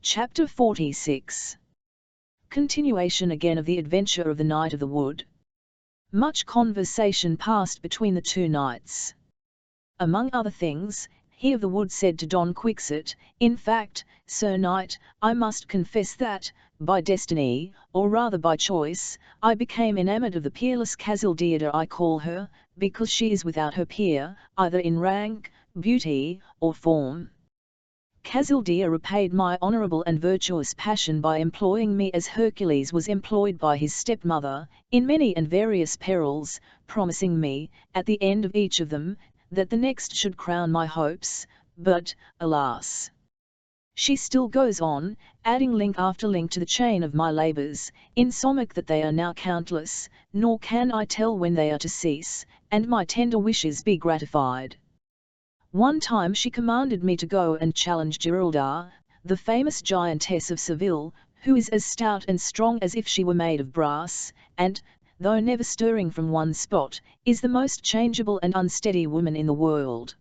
Chapter 46. Continuation again of the adventure of the Knight of the Wood. Much conversation passed between the two knights. Among other things, he of the wood said to Don Quixote, "In fact, Sir Knight, I must confess that, by destiny, or rather by choice, I became enamoured of the peerless Casildea I call her, because she is without her peer, either in rank, beauty, or form. Casildea repaid my honourable and virtuous passion by employing me as Hercules was employed by his stepmother, in many and various perils, promising me, at the end of each of them, that the next should crown my hopes, but, alas! She still goes on, adding link after link to the chain of my labours, insomuch that they are now countless, nor can I tell when they are to cease, and my tender wishes be gratified. One time she commanded me to go and challenge Giralda, the famous giantess of Seville, who is as stout and strong as if she were made of brass, and, though never stirring from one spot, is the most changeable and unsteady woman in the world.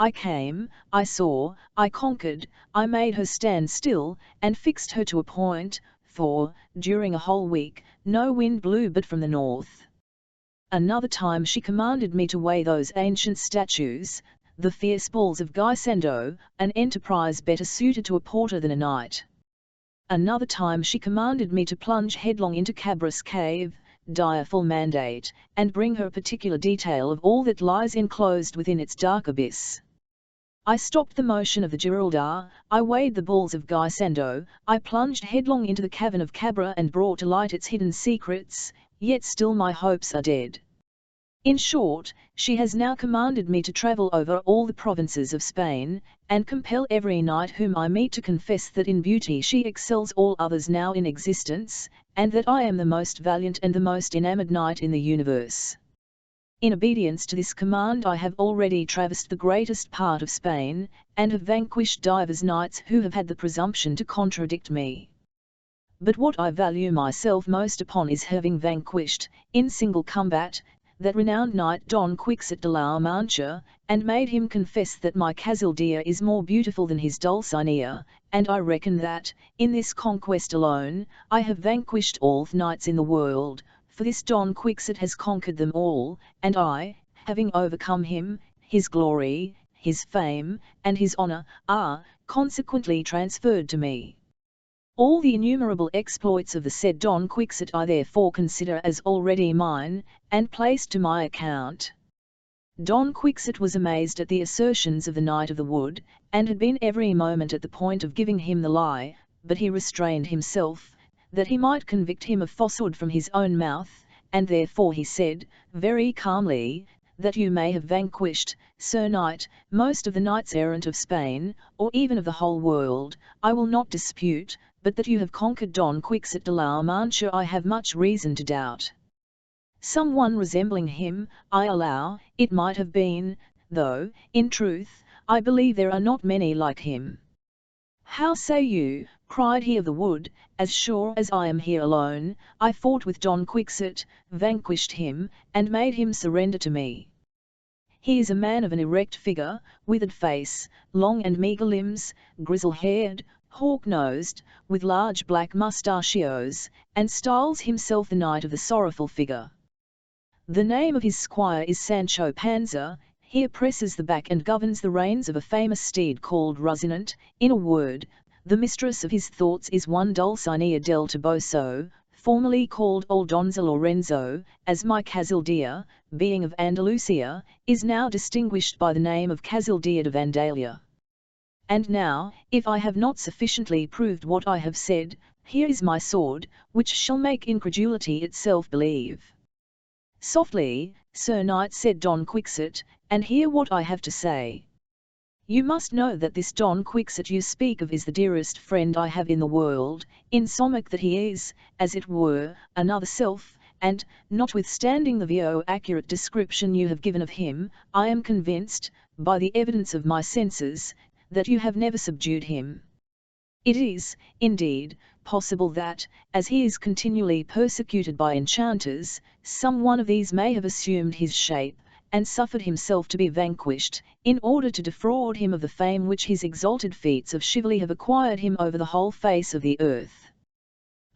I came, I saw, I conquered, I made her stand still, and fixed her to a point, for, during a whole week, no wind blew but from the north. Another time she commanded me to weigh those ancient statues, the fierce bulls of Quixote, an enterprise better suited to a porter than a knight. Another time she commanded me to plunge headlong into Cabras cave, direful mandate, and bring her particular detail of all that lies enclosed within its dark abyss. I stopped the motion of the Giralda, I weighed the bulls of Quixote, I plunged headlong into the cavern of Cabra and brought to light its hidden secrets, yet still my hopes are dead. In short, she has now commanded me to travel over all the provinces of Spain, and compel every knight whom I meet to confess that in beauty she excels all others now in existence, and that I am the most valiant and the most enamoured knight in the universe. In obedience to this command I have already traversed the greatest part of Spain, and have vanquished divers knights who have had the presumption to contradict me. But what I value myself most upon is having vanquished, in single combat, that renowned knight Don Quixote de la Mancha, and made him confess that my Casildea is more beautiful than his Dulcinea, and I reckon that, in this conquest alone, I have vanquished all the knights in the world, for this Don Quixote has conquered them all, and I, having overcome him, his glory, his fame, and his honour, are, consequently transferred to me. All the innumerable exploits of the said Don Quixote I therefore consider as already mine, and placed to my account." Don Quixote was amazed at the assertions of the Knight of the Wood, and had been every moment at the point of giving him the lie, but he restrained himself, that he might convict him of falsehood from his own mouth, and therefore he said, very calmly, "That you may have vanquished, Sir Knight, most of the knights errant of Spain, or even of the whole world, I will not dispute, but that you have conquered Don Quixote de la Mancha I have much reason to doubt. Some one resembling him, I allow, it might have been, though, in truth, I believe there are not many like him." "How say you?" cried he of the wood, "as sure as I am here alone, I fought with Don Quixote, vanquished him, and made him surrender to me. He is a man of an erect figure, withered face, long and meagre limbs, grizzle-haired, hawk-nosed, with large black mustachios, and styles himself the Knight of the Sorrowful Figure. The name of his squire is Sancho Panza, he oppresses the back and governs the reins of a famous steed called Rocinante, in a word, the mistress of his thoughts is one Dulcinea del Toboso, formerly called Aldonza Lorenzo, as my Casildea, being of Andalusia, is now distinguished by the name of Casildea de Vandalia. And now, if I have not sufficiently proved what I have said, here is my sword, which shall make incredulity itself believe." "Softly, Sir Knight," said Don Quixote, "and hear what I have to say. You must know that this Don Quixote you speak of is the dearest friend I have in the world, insomuch that he is, as it were, another self, and, notwithstanding the accurate description you have given of him, I am convinced, by the evidence of my senses, that you have never subdued him. It is, indeed, possible that, as he is continually persecuted by enchanters, some one of these may have assumed his shape, and suffered himself to be vanquished, in order to defraud him of the fame which his exalted feats of chivalry have acquired him over the whole face of the earth.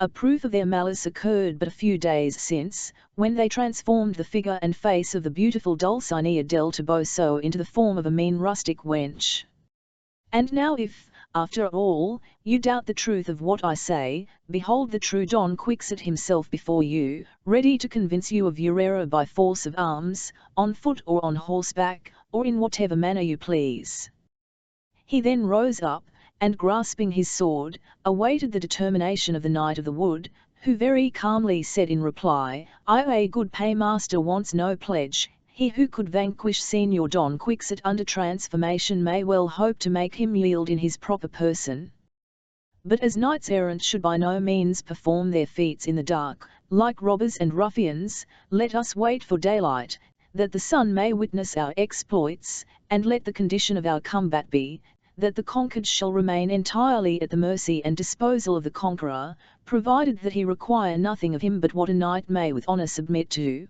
A proof of their malice occurred but a few days since, when they transformed the figure and face of the beautiful Dulcinea del Toboso into the form of a mean rustic wench. And now if, after all, you doubt the truth of what I say, behold the true Don Quixote himself before you, ready to convince you of your error by force of arms, on foot or on horseback, or in whatever manner you please." He then rose up, and grasping his sword, awaited the determination of the Knight of the Wood, who very calmly said in reply, "A good paymaster wants no pledge. He who could vanquish Señor Don Quixote under transformation may well hope to make him yield in his proper person. But as knights-errant should by no means perform their feats in the dark, like robbers and ruffians, let us wait for daylight, that the sun may witness our exploits, and let the condition of our combat be, that the conquered shall remain entirely at the mercy and disposal of the conqueror, provided that he require nothing of him but what a knight may with honour submit to."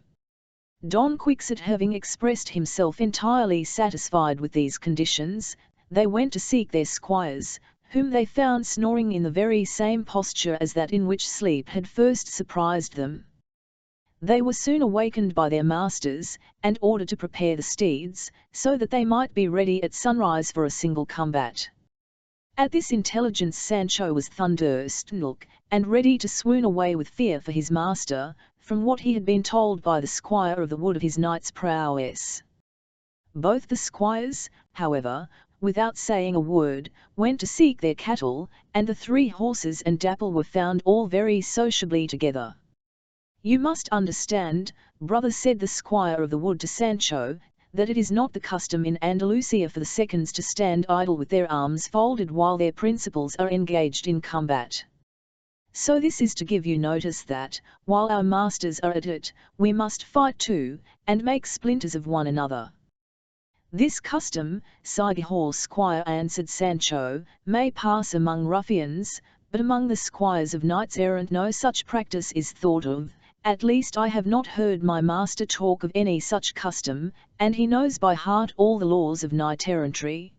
Don Quixote having expressed himself entirely satisfied with these conditions, they went to seek their squires, whom they found snoring in the very same posture as that in which sleep had first surprised them. They were soon awakened by their masters, and ordered to prepare the steeds, so that they might be ready at sunrise for a single combat. At this intelligence Sancho was thunderstruck, and ready to swoon away with fear for his master, from what he had been told by the squire of the wood of his knight's prowess. Both the squires, however, without saying a word, went to seek their cattle, and the 3 horses and Dapple were found all very sociably together. "You must understand, brother," said the squire of the wood to Sancho, "that it is not the custom in Andalusia for the seconds to stand idle with their arms folded while their principals are engaged in combat. So this is to give you notice that, while our masters are at it, we must fight too, and make splinters of one another." "This custom, Sigihor squire," answered Sancho, "may pass among ruffians, but among the squires of knights-errant no such practice is thought of. At least I have not heard my master talk of any such custom, and he knows by heart all the laws of knight-errantry.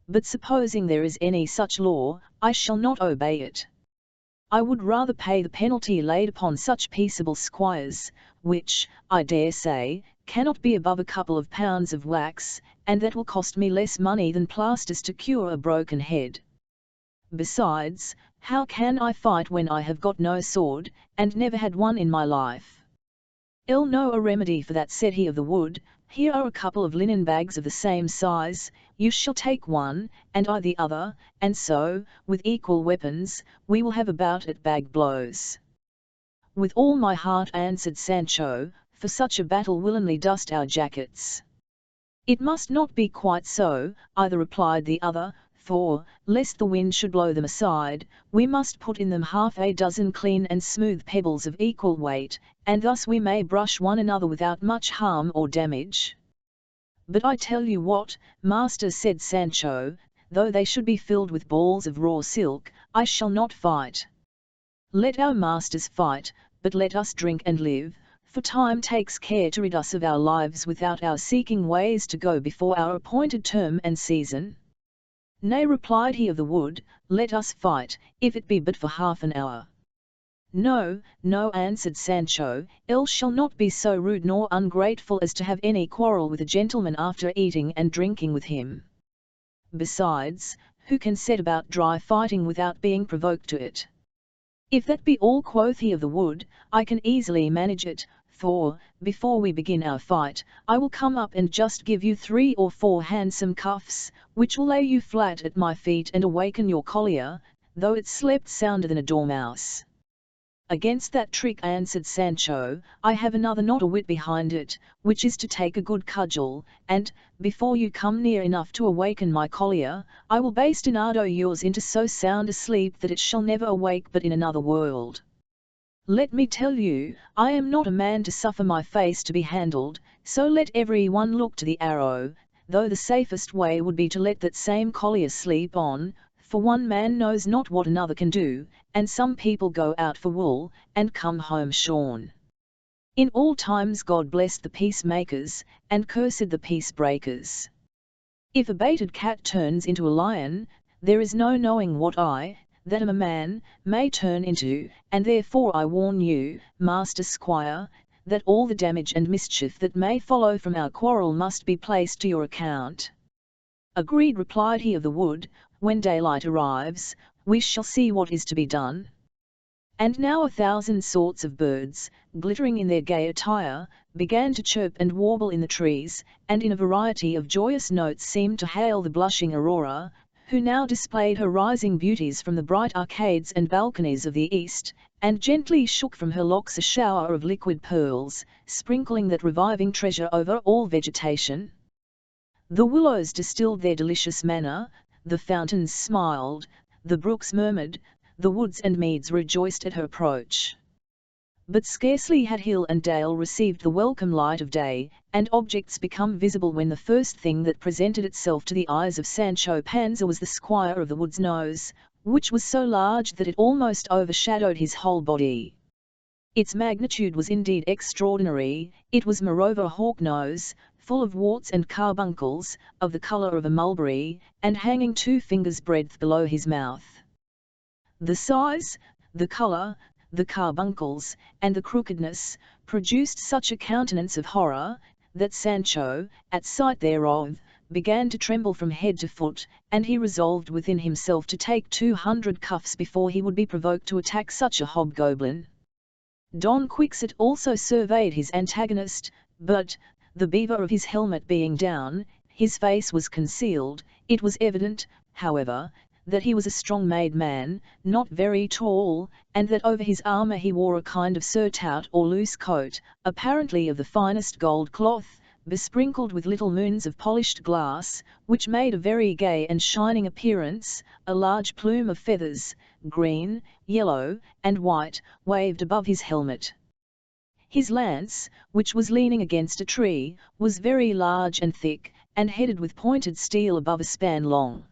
But supposing there is any such law, I shall not obey it. I would rather pay the penalty laid upon such peaceable squires, which, I dare say, cannot be above a couple of pounds of wax, and that will cost me less money than plasters to cure a broken head. Besides, how can I fight when I have got no sword, and never had one in my life?" "I'll know a remedy for that," said he of the wood. "Here are a couple of linen bags of the same size, you shall take one, and I the other, and so, with equal weapons, we will have a bout at bag blows." "With all my heart," answered Sancho, "for such a battle willingly dust our jackets." "It must not be quite so," either replied the other, "for, lest the wind should blow them aside, we must put in them half a dozen clean and smooth pebbles of equal weight, and thus we may brush one another without much harm or damage." "But I tell you what, master," said Sancho, "though they should be filled with balls of raw silk, I shall not fight. Let our masters fight, but let us drink and live, for time takes care to rid us of our lives without our seeking ways to go before our appointed term and season." "Nay," replied he of the wood, "let us fight, if it be but for half an hour." "No, no," answered Sancho, "I shall not be so rude nor ungrateful as to have any quarrel with a gentleman after eating and drinking with him. Besides, who can set about dry fighting without being provoked to it?" "If that be all," quoth he of the wood, "I can easily manage it, for, before we begin our fight, I will come up and just give you 3 or 4 handsome cuffs, which will lay you flat at my feet and awaken your collier, though it slept sounder than a dormouse." "Against that trick," answered Sancho, "I have another not a whit behind it, which is to take a good cudgel, and, before you come near enough to awaken my collier, I will bastinado yours into so sound a sleep that it shall never awake but in another world. Let me tell you, I am not a man to suffer my face to be handled, so let every one look to the arrow, though the safest way would be to let that same collier sleep on, for one man knows not what another can do, and some people go out for wool, and come home shorn." In all times God blessed the peacemakers, and cursed the peace breakers. If a baited cat turns into a lion, there is no knowing what that a man, may turn into, and therefore I warn you, Master Squire, that all the damage and mischief that may follow from our quarrel must be placed to your account. Agreed, replied he of the wood, when daylight arrives, we shall see what is to be done. And now 1,000 sorts of birds, glittering in their gay attire, began to chirp and warble in the trees, and in a variety of joyous notes seemed to hail the blushing Aurora, who now displayed her rising beauties from the bright arcades and balconies of the east, and gently shook from her locks a shower of liquid pearls, sprinkling that reviving treasure over all vegetation. The willows distilled their delicious manna, the fountains smiled, the brooks murmured, the woods and meads rejoiced at her approach. But scarcely had hill and dale received the welcome light of day, and objects become visible, when the first thing that presented itself to the eyes of Sancho Panza was the squire of the wood's nose, which was so large that it almost overshadowed his whole body. Its magnitude was indeed extraordinary. It was moreover a hawk nose, full of warts and carbuncles, of the colour of a mulberry, and hanging 2 fingers' breadth below his mouth. The size, the colour, the carbuncles, and the crookedness, produced such a countenance of horror, that Sancho, at sight thereof, began to tremble from head to foot, and he resolved within himself to take 200 cuffs before he would be provoked to attack such a hobgoblin. Don Quixote also surveyed his antagonist, but, the beaver of his helmet being down, his face was concealed. It was evident, however, that he was a strong-made man, not very tall, and that over his armour he wore a kind of surtout or loose coat, apparently of the finest gold cloth, besprinkled with little moons of polished glass, which made a very gay and shining appearance. A large plume of feathers, green, yellow, and white, waved above his helmet. His lance, which was leaning against a tree, was very large and thick, and headed with pointed steel above a span long.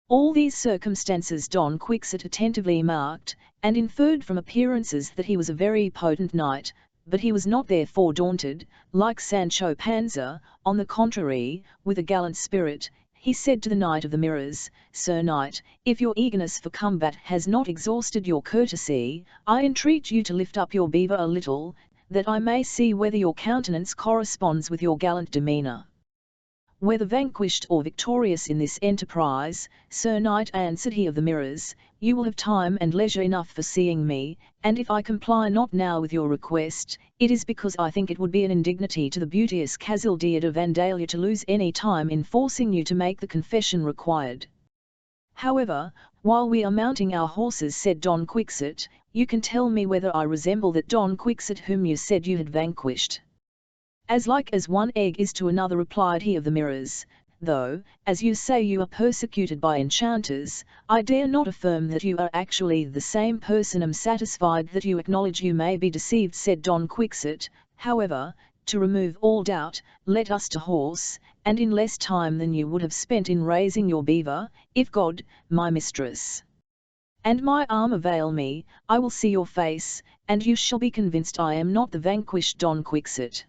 All these circumstances Don Quixote attentively marked, and inferred from appearances that he was a very potent knight, but he was not therefore daunted, like Sancho Panza. On the contrary, with a gallant spirit, he said to the Knight of the Mirrors, "Sir Knight, if your eagerness for combat has not exhausted your courtesy, I entreat you to lift up your beaver a little, that I may see whether your countenance corresponds with your gallant demeanour." "Whether vanquished or victorious in this enterprise, Sir Knight," answered he of the Mirrors, "you will have time and leisure enough for seeing me, and if I comply not now with your request, it is because I think it would be an indignity to the beauteous Casildea de Vandalia to lose any time in forcing you to make the confession required." "However, while we are mounting our horses," said Don Quixote, "you can tell me whether I resemble that Don Quixote whom you said you had vanquished." "As like as one egg is to another," replied he of the Mirrors, "though, as you say you are persecuted by enchanters, I dare not affirm that you are actually the same person." "Am satisfied that you acknowledge you may be deceived," said Don Quixote. "However, to remove all doubt, let us to horse, and in less time than you would have spent in raising your beaver, if God, my mistress, and my arm avail me, I will see your face, and you shall be convinced I am not the vanquished Don Quixote."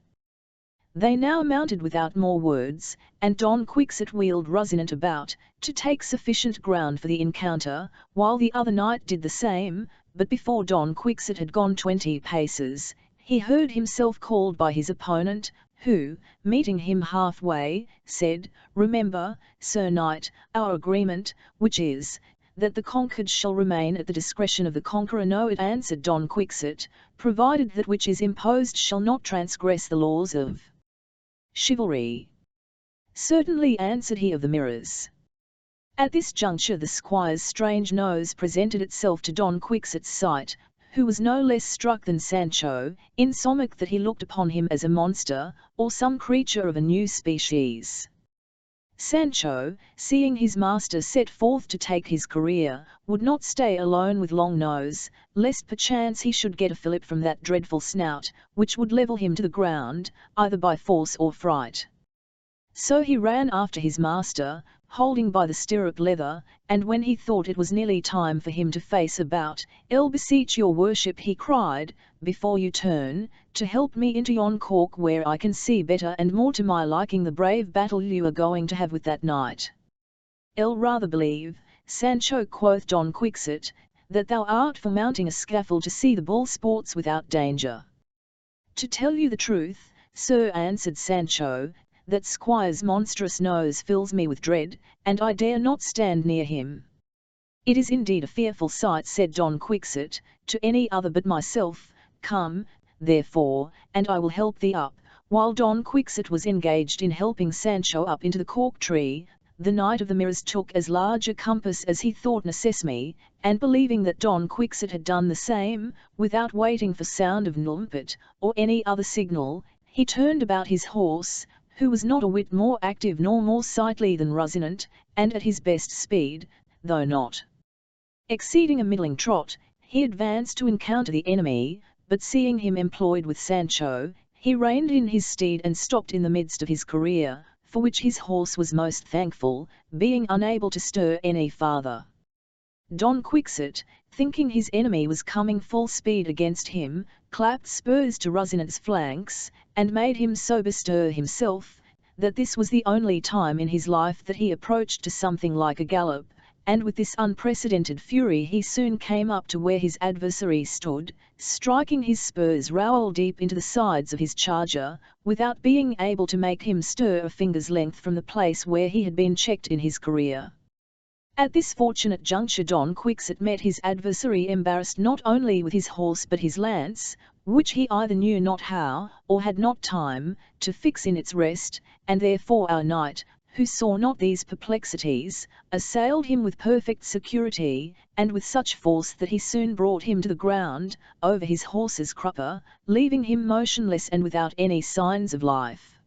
They now mounted without more words, and Don Quixote wheeled Rocinante about, to take sufficient ground for the encounter, while the other knight did the same. But before Don Quixote had gone 20 paces, he heard himself called by his opponent, who, meeting him halfway, said, "Remember, Sir Knight, our agreement, which is, that the conquered shall remain at the discretion of the conqueror." "No," it answered Don Quixote, "provided that which is imposed shall not transgress the laws of chivalry." "Certainly," answered he of the Mirrors. At this juncture the squire's strange nose presented itself to Don Quixote's sight, who was no less struck than Sancho, insomuch that he looked upon him as a monster, or some creature of a new species. Sancho, seeing his master set forth to take his career, would not stay alone with Long Nose, lest perchance he should get a fillip from that dreadful snout, which would level him to the ground, either by force or fright. So he ran after his master, holding by the stirrup leather, and when he thought it was nearly time for him to face about, "I'll beseech your worship," he cried, "before you turn, to help me into yon cork where I can see better and more to my liking the brave battle you are going to have with that knight." "I'll rather believe, Sancho," quoth Don Quixote, "that thou art for mounting a scaffold to see the bull sports without danger." "To tell you the truth, sir," answered Sancho, "that squire's monstrous nose fills me with dread, and I dare not stand near him." "It is indeed a fearful sight," said Don Quixote, "to any other but myself. Come, therefore, and I will help thee up." While Don Quixote was engaged in helping Sancho up into the cork tree, the Knight of the Mirrors took as large a compass as he thought necessary, and believing that Don Quixote had done the same, without waiting for sound of trumpet, or any other signal, he turned about his horse, who was not a whit more active nor more sightly than Rocinante, and at his best speed, though not exceeding a middling trot, he advanced to encounter the enemy, but seeing him employed with Sancho, he reined in his steed and stopped in the midst of his career, for which his horse was most thankful, being unable to stir any farther. Don Quixote, thinking his enemy was coming full speed against him, clapped spurs to Rocinante's flanks, and made him so bestir himself, that this was the only time in his life that he approached to something like a gallop, and with this unprecedented fury he soon came up to where his adversary stood, striking his spurs rowel deep into the sides of his charger, without being able to make him stir a finger's length from the place where he had been checked in his career. At this fortunate juncture Don Quixote met his adversary embarrassed not only with his horse but his lance, which he either knew not how, or had not time, to fix in its rest, and therefore our knight, who saw not these perplexities, assailed him with perfect security, and with such force that he soon brought him to the ground, over his horse's crupper, leaving him motionless and without any signs of life.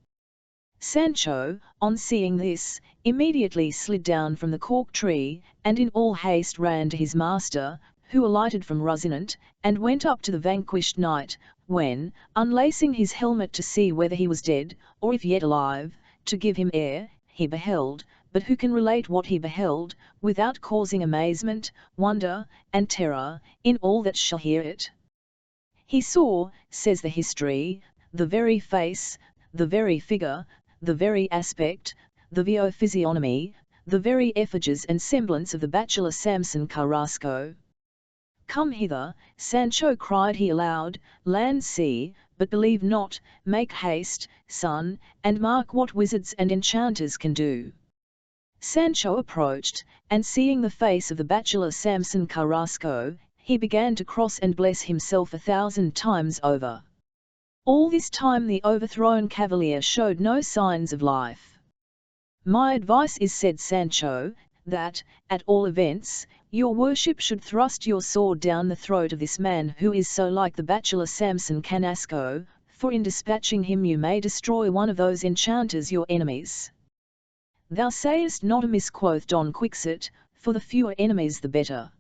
Sancho, on seeing this, immediately slid down from the cork tree, and in all haste ran to his master, who alighted from Rocinante, and went up to the vanquished knight, when, unlacing his helmet to see whether he was dead, or if yet alive, to give him air, he beheld, but who can relate what he beheld, without causing amazement, wonder, and terror, in all that shall hear it? He saw, says the history, the very face, the very figure, the very aspect, the physiognomy, the very effigies and semblance of the bachelor Samson Carrasco. "Come hither, Sancho," cried he aloud, "land see, but believe not, make haste, son, and mark what wizards and enchanters can do." Sancho approached, and seeing the face of the bachelor Samson Carrasco, he began to cross and bless himself 1,000 times over. All this time the overthrown cavalier showed no signs of life. "My advice is," said Sancho, "that, at all events, your worship should thrust your sword down the throat of this man who is so like the bachelor Samson Carrasco, for in dispatching him you may destroy one of those enchanters your enemies." "Thou sayest not amiss," quoth Don Quixote, "for the fewer enemies the better."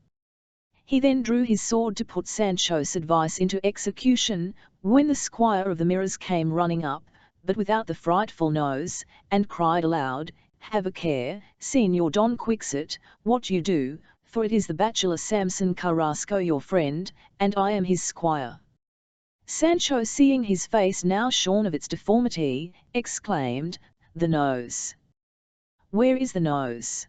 He then drew his sword to put Sancho's advice into execution, when the squire of the Mirrors came running up, but without the frightful nose, and cried aloud, "Have a care, Señor Don Quixote, what you do, for it is the bachelor Samson Carrasco your friend, and I am his squire." Sancho, seeing his face now shorn of its deformity, exclaimed, "The nose! Where is the nose?"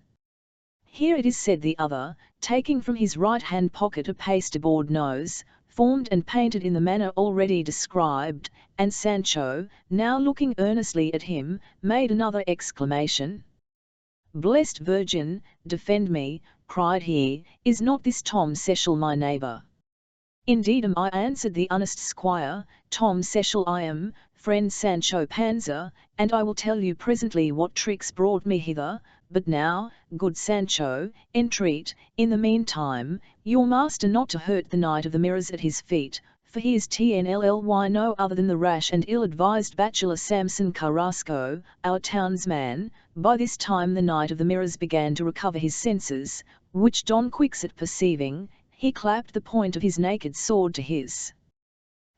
"Here it is," said the other, taking from his right-hand pocket a pasteboard nose, formed and painted in the manner already described, and Sancho, now looking earnestly at him, made another exclamation. "Blessed Virgin, defend me," cried he, "is not this Tom Cecil my neighbour?" "Indeed am I," answered the honest squire, "Tom Cecil I am, friend Sancho Panza, and I will tell you presently what tricks brought me hither, but now, good Sancho, entreat, in the meantime, your master not to hurt the Knight of the Mirrors at his feet, for he is TNLLY no other than the rash and ill-advised bachelor Samson Carrasco, our townsman." By this time the Knight of the Mirrors began to recover his senses, which Don Quixote perceiving, he clapped the point of his naked sword to his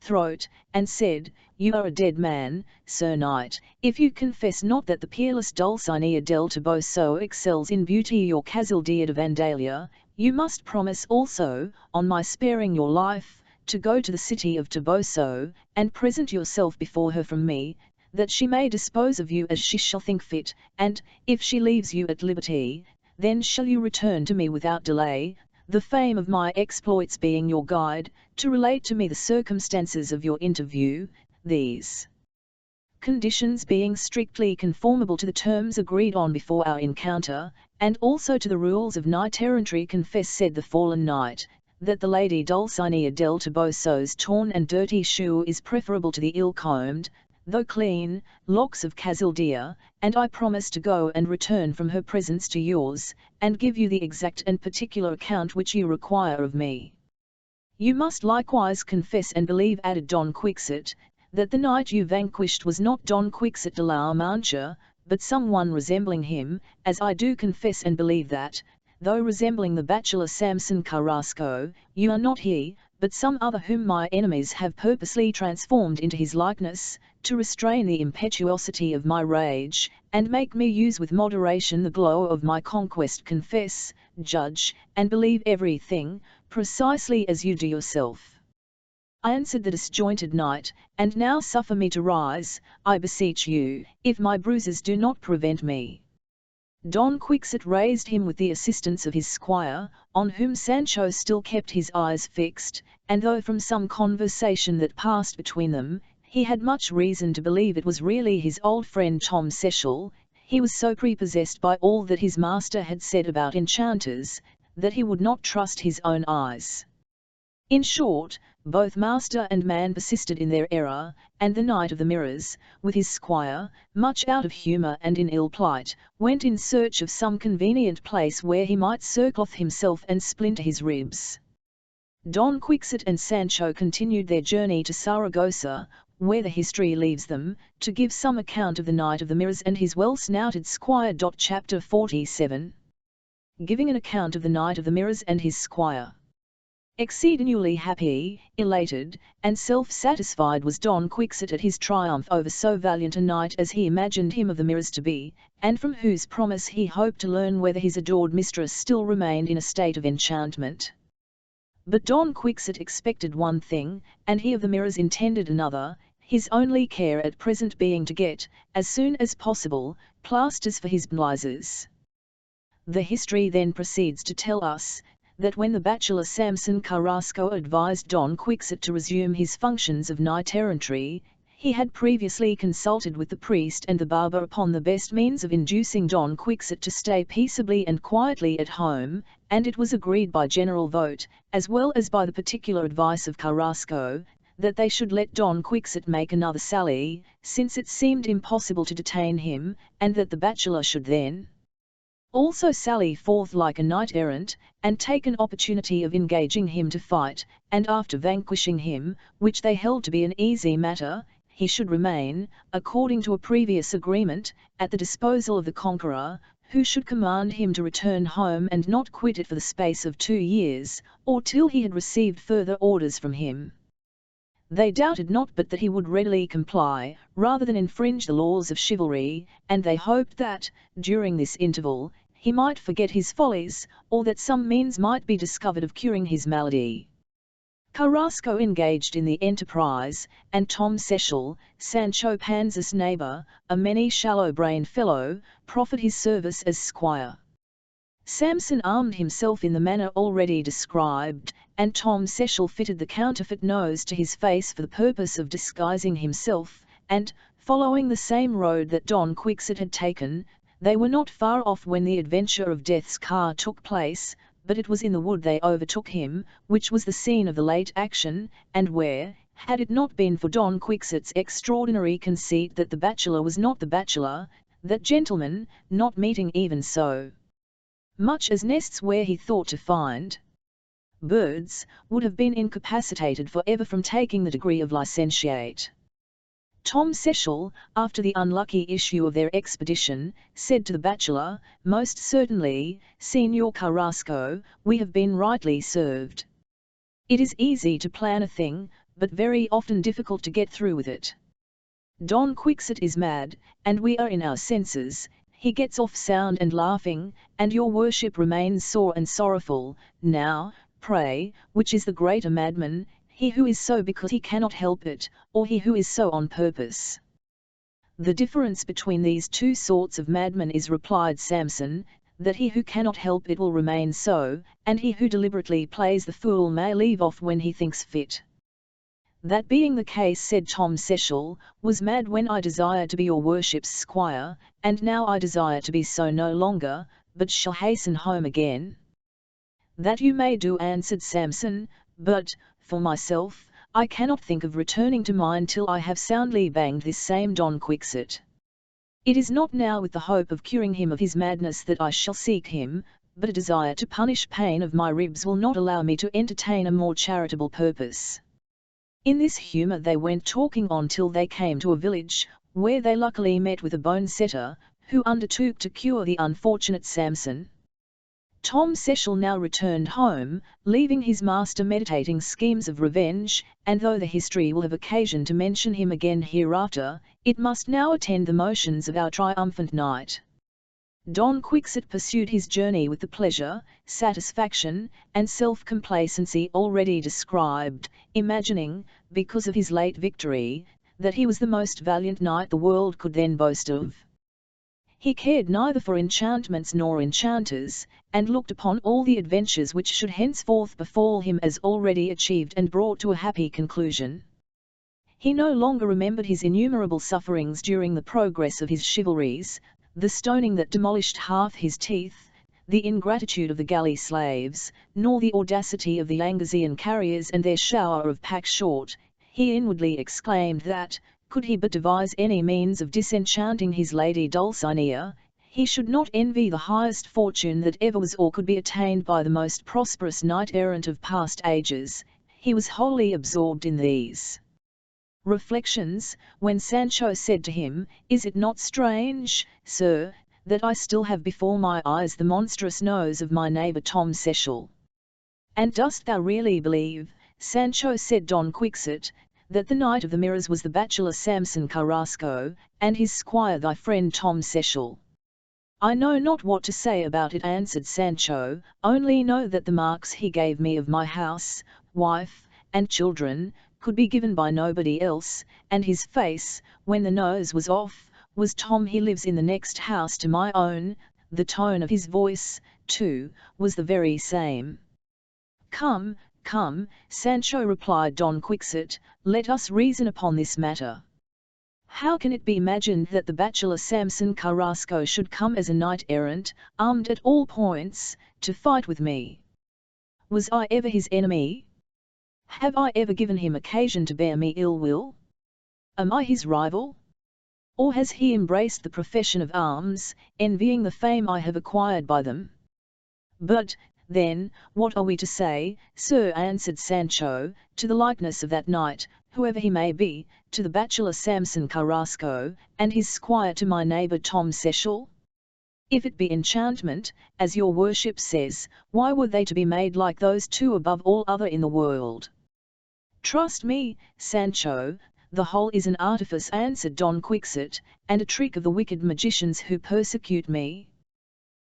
throat, and said, "You are a dead man, Sir Knight, if you confess not that the peerless Dulcinea del Toboso excels in beauty or Casildea de Vandalia, you must promise also, on my sparing your life, to go to the city of Toboso, and present yourself before her from me, that she may dispose of you as she shall think fit, and, if she leaves you at liberty, then shall you return to me without delay, the fame of my exploits being your guide, to relate to me the circumstances of your interview, these conditions being strictly conformable to the terms agreed on before our encounter, and also to the rules of knight-errantry. Confess," said the fallen knight, "that the lady Dulcinea del Toboso's torn and dirty shoe is preferable to the ill-combed, though clean, locks of Casildea, and I promise to go and return from her presence to yours, and give you the exact and particular account which you require of me. You must likewise confess and believe," added Don Quixote, "that the knight you vanquished was not Don Quixote de la Mancha, but some one resembling him, as I do confess and believe that, though resembling the bachelor Samson Carrasco, you are not he, but some other whom my enemies have purposely transformed into his likeness, to restrain the impetuosity of my rage, and make me use with moderation the glow of my conquest. Confess, judge, and believe everything, precisely as you do yourself." Answered the disjointed knight, "and now suffer me to rise, I beseech you, if my bruises do not prevent me." Don Quixote raised him with the assistance of his squire, on whom Sancho still kept his eyes fixed, and though from some conversation that passed between them, he had much reason to believe it was really his old friend Tom Cecil, he was so prepossessed by all that his master had said about enchanters, that he would not trust his own eyes. In short, both master and man persisted in their error, and the Knight of the Mirrors, with his squire, much out of humour and in ill plight, went in search of some convenient place where he might circloth himself and splinter his ribs. Don Quixote and Sancho continued their journey to Saragossa, where the history leaves them, to give some account of the Knight of the Mirrors and his well-snouted squire. Chapter 47. Giving an account of the Knight of the Mirrors and his squire. Exceedingly happy, elated, and self-satisfied was Don Quixote at his triumph over so valiant a knight as he imagined him of the Mirrors to be, and from whose promise he hoped to learn whether his adored mistress still remained in a state of enchantment. But Don Quixote expected one thing, and he of the Mirrors intended another, his only care at present being to get, as soon as possible, plasters for his blizes. The history then proceeds to tell us, that when the bachelor Samson Carrasco advised Don Quixote to resume his functions of knight-errantry, he had previously consulted with the priest and the barber upon the best means of inducing Don Quixote to stay peaceably and quietly at home, and it was agreed by general vote, as well as by the particular advice of Carrasco, that they should let Don Quixote make another sally, since it seemed impossible to detain him, and that the bachelor should then also sally forth like a knight-errant, and take an opportunity of engaging him to fight, and after vanquishing him, which they held to be an easy matter, he should remain, according to a previous agreement, at the disposal of the conqueror, who should command him to return home and not quit it for the space of 2 years, or till he had received further orders from him. They doubted not but that he would readily comply, rather than infringe the laws of chivalry, and they hoped that, during this interval, he might forget his follies, or that some means might be discovered of curing his malady. Carrasco engaged in the enterprise, and Tom Cecil, Sancho Panza's neighbour, a many shallow-brained fellow, proffered his service as squire. Samson armed himself in the manner already described, and Tom Cecil fitted the counterfeit nose to his face for the purpose of disguising himself, and, following the same road that Don Quixote had taken, they were not far off when the adventure of Death's car took place, but it was in the wood they overtook him, which was the scene of the late action, and where, had it not been for Don Quixote's extraordinary conceit that the bachelor was not the bachelor, that gentleman, not meeting even so much as nests where he thought to find birds, would have been incapacitated for ever from taking the degree of licentiate. Tom Cecil, after the unlucky issue of their expedition, said to the bachelor, "Most certainly, Señor Carrasco, we have been rightly served. It is easy to plan a thing, but very often difficult to get through with it. Don Quixote is mad, and we are in our senses. He gets off sound and laughing, and your worship remains sore and sorrowful. Now, pray, which is the greater madman, he who is so because he cannot help it, or he who is so on purpose? The difference between these two sorts of madmen is, replied Samson, that he who cannot help it will remain so, and he who deliberately plays the fool may leave off when he thinks fit. That being the case, said Tom Cecil, was mad when I desired to be your worship's squire, and now I desire to be so no longer, but shall hasten home again. That you may do, answered Samson, but, for myself, I cannot think of returning to mine till I have soundly banged this same Don Quixote. It is not now with the hope of curing him of his madness that I shall seek him, but a desire to punish pain of my ribs will not allow me to entertain a more charitable purpose. In this humour they went talking on till they came to a village, where they luckily met with a bone setter, who undertook to cure the unfortunate Samson. Tom Cecil now returned home, leaving his master meditating schemes of revenge, and though the history will have occasion to mention him again hereafter, it must now attend the motions of our triumphant knight. Don Quixote pursued his journey with the pleasure, satisfaction, and self-complacency already described, imagining, because of his late victory, that he was the most valiant knight the world could then boast of. He cared neither for enchantments nor enchanters, and looked upon all the adventures which should henceforth befall him as already achieved and brought to a happy conclusion. He no longer remembered his innumerable sufferings during the progress of his chivalries, the stoning that demolished half his teeth, the ingratitude of the galley slaves, nor the audacity of the Angasean carriers and their shower of pack short. He inwardly exclaimed that, could he but devise any means of disenchanting his lady Dulcinea, he should not envy the highest fortune that ever was or could be attained by the most prosperous knight-errant of past ages. He was wholly absorbed in these reflections, when Sancho said to him, "Is it not strange, sir, that I still have before my eyes the monstrous nose of my neighbour Tom Cecil?" "And dost thou really believe, Sancho," said Don Quixote, "that the Knight of the Mirrors was the bachelor Samson Carrasco, and his squire thy friend Tom Cecil?" "I know not what to say about it," answered Sancho, "only know that the marks he gave me of my house, wife, and children, could be given by nobody else, and his face, when the nose was off, was Tom. He lives in the next house to my own. The tone of his voice, too, was the very same." "Come, come, Sancho," replied Don Quixote, "let us reason upon this matter. How can it be imagined that the bachelor Samson Carrasco should come as a knight-errant, armed at all points, to fight with me? Was I ever his enemy? Have I ever given him occasion to bear me ill will? Am I his rival? Or has he embraced the profession of arms, envying the fame I have acquired by them? But, then, what are we to say, sir?" answered Sancho, "to the likeness of that knight, whoever he may be, to the bachelor Samson Carrasco, and his squire to my neighbour Tom Cecil? If it be enchantment, as your worship says, why were they to be made like those two above all other in the world?" "Trust me, Sancho, the whole is an artifice," answered Don Quixote, "and a trick of the wicked magicians who persecute me.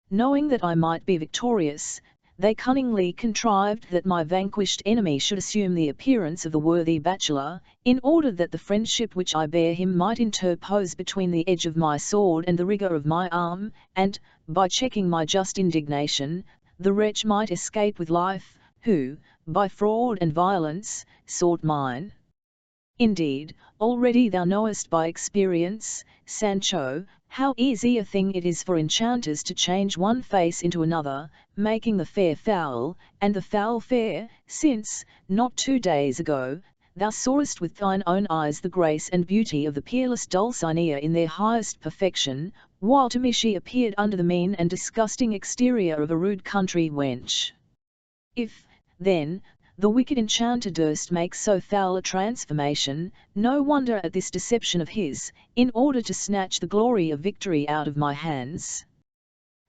Knowing that I might be victorious, they cunningly contrived that my vanquished enemy should assume the appearance of the worthy bachelor, in order that the friendship which I bear him might interpose between the edge of my sword and the rigour of my arm, and, by checking my just indignation, the wretch might escape with life, who, by fraud and violence, sought mine. Indeed, already thou knowest by experience, Sancho, how easy a thing it is for enchanters to change one face into another, making the fair foul, and the foul fair, since, not 2 days ago, thou sawest with thine own eyes the grace and beauty of the peerless Dulcinea in their highest perfection, while to me she appeared under the mean and disgusting exterior of a rude country wench. If, then, the wicked enchanter durst make so foul a transformation, no wonder at this deception of his, in order to snatch the glory of victory out of my hands.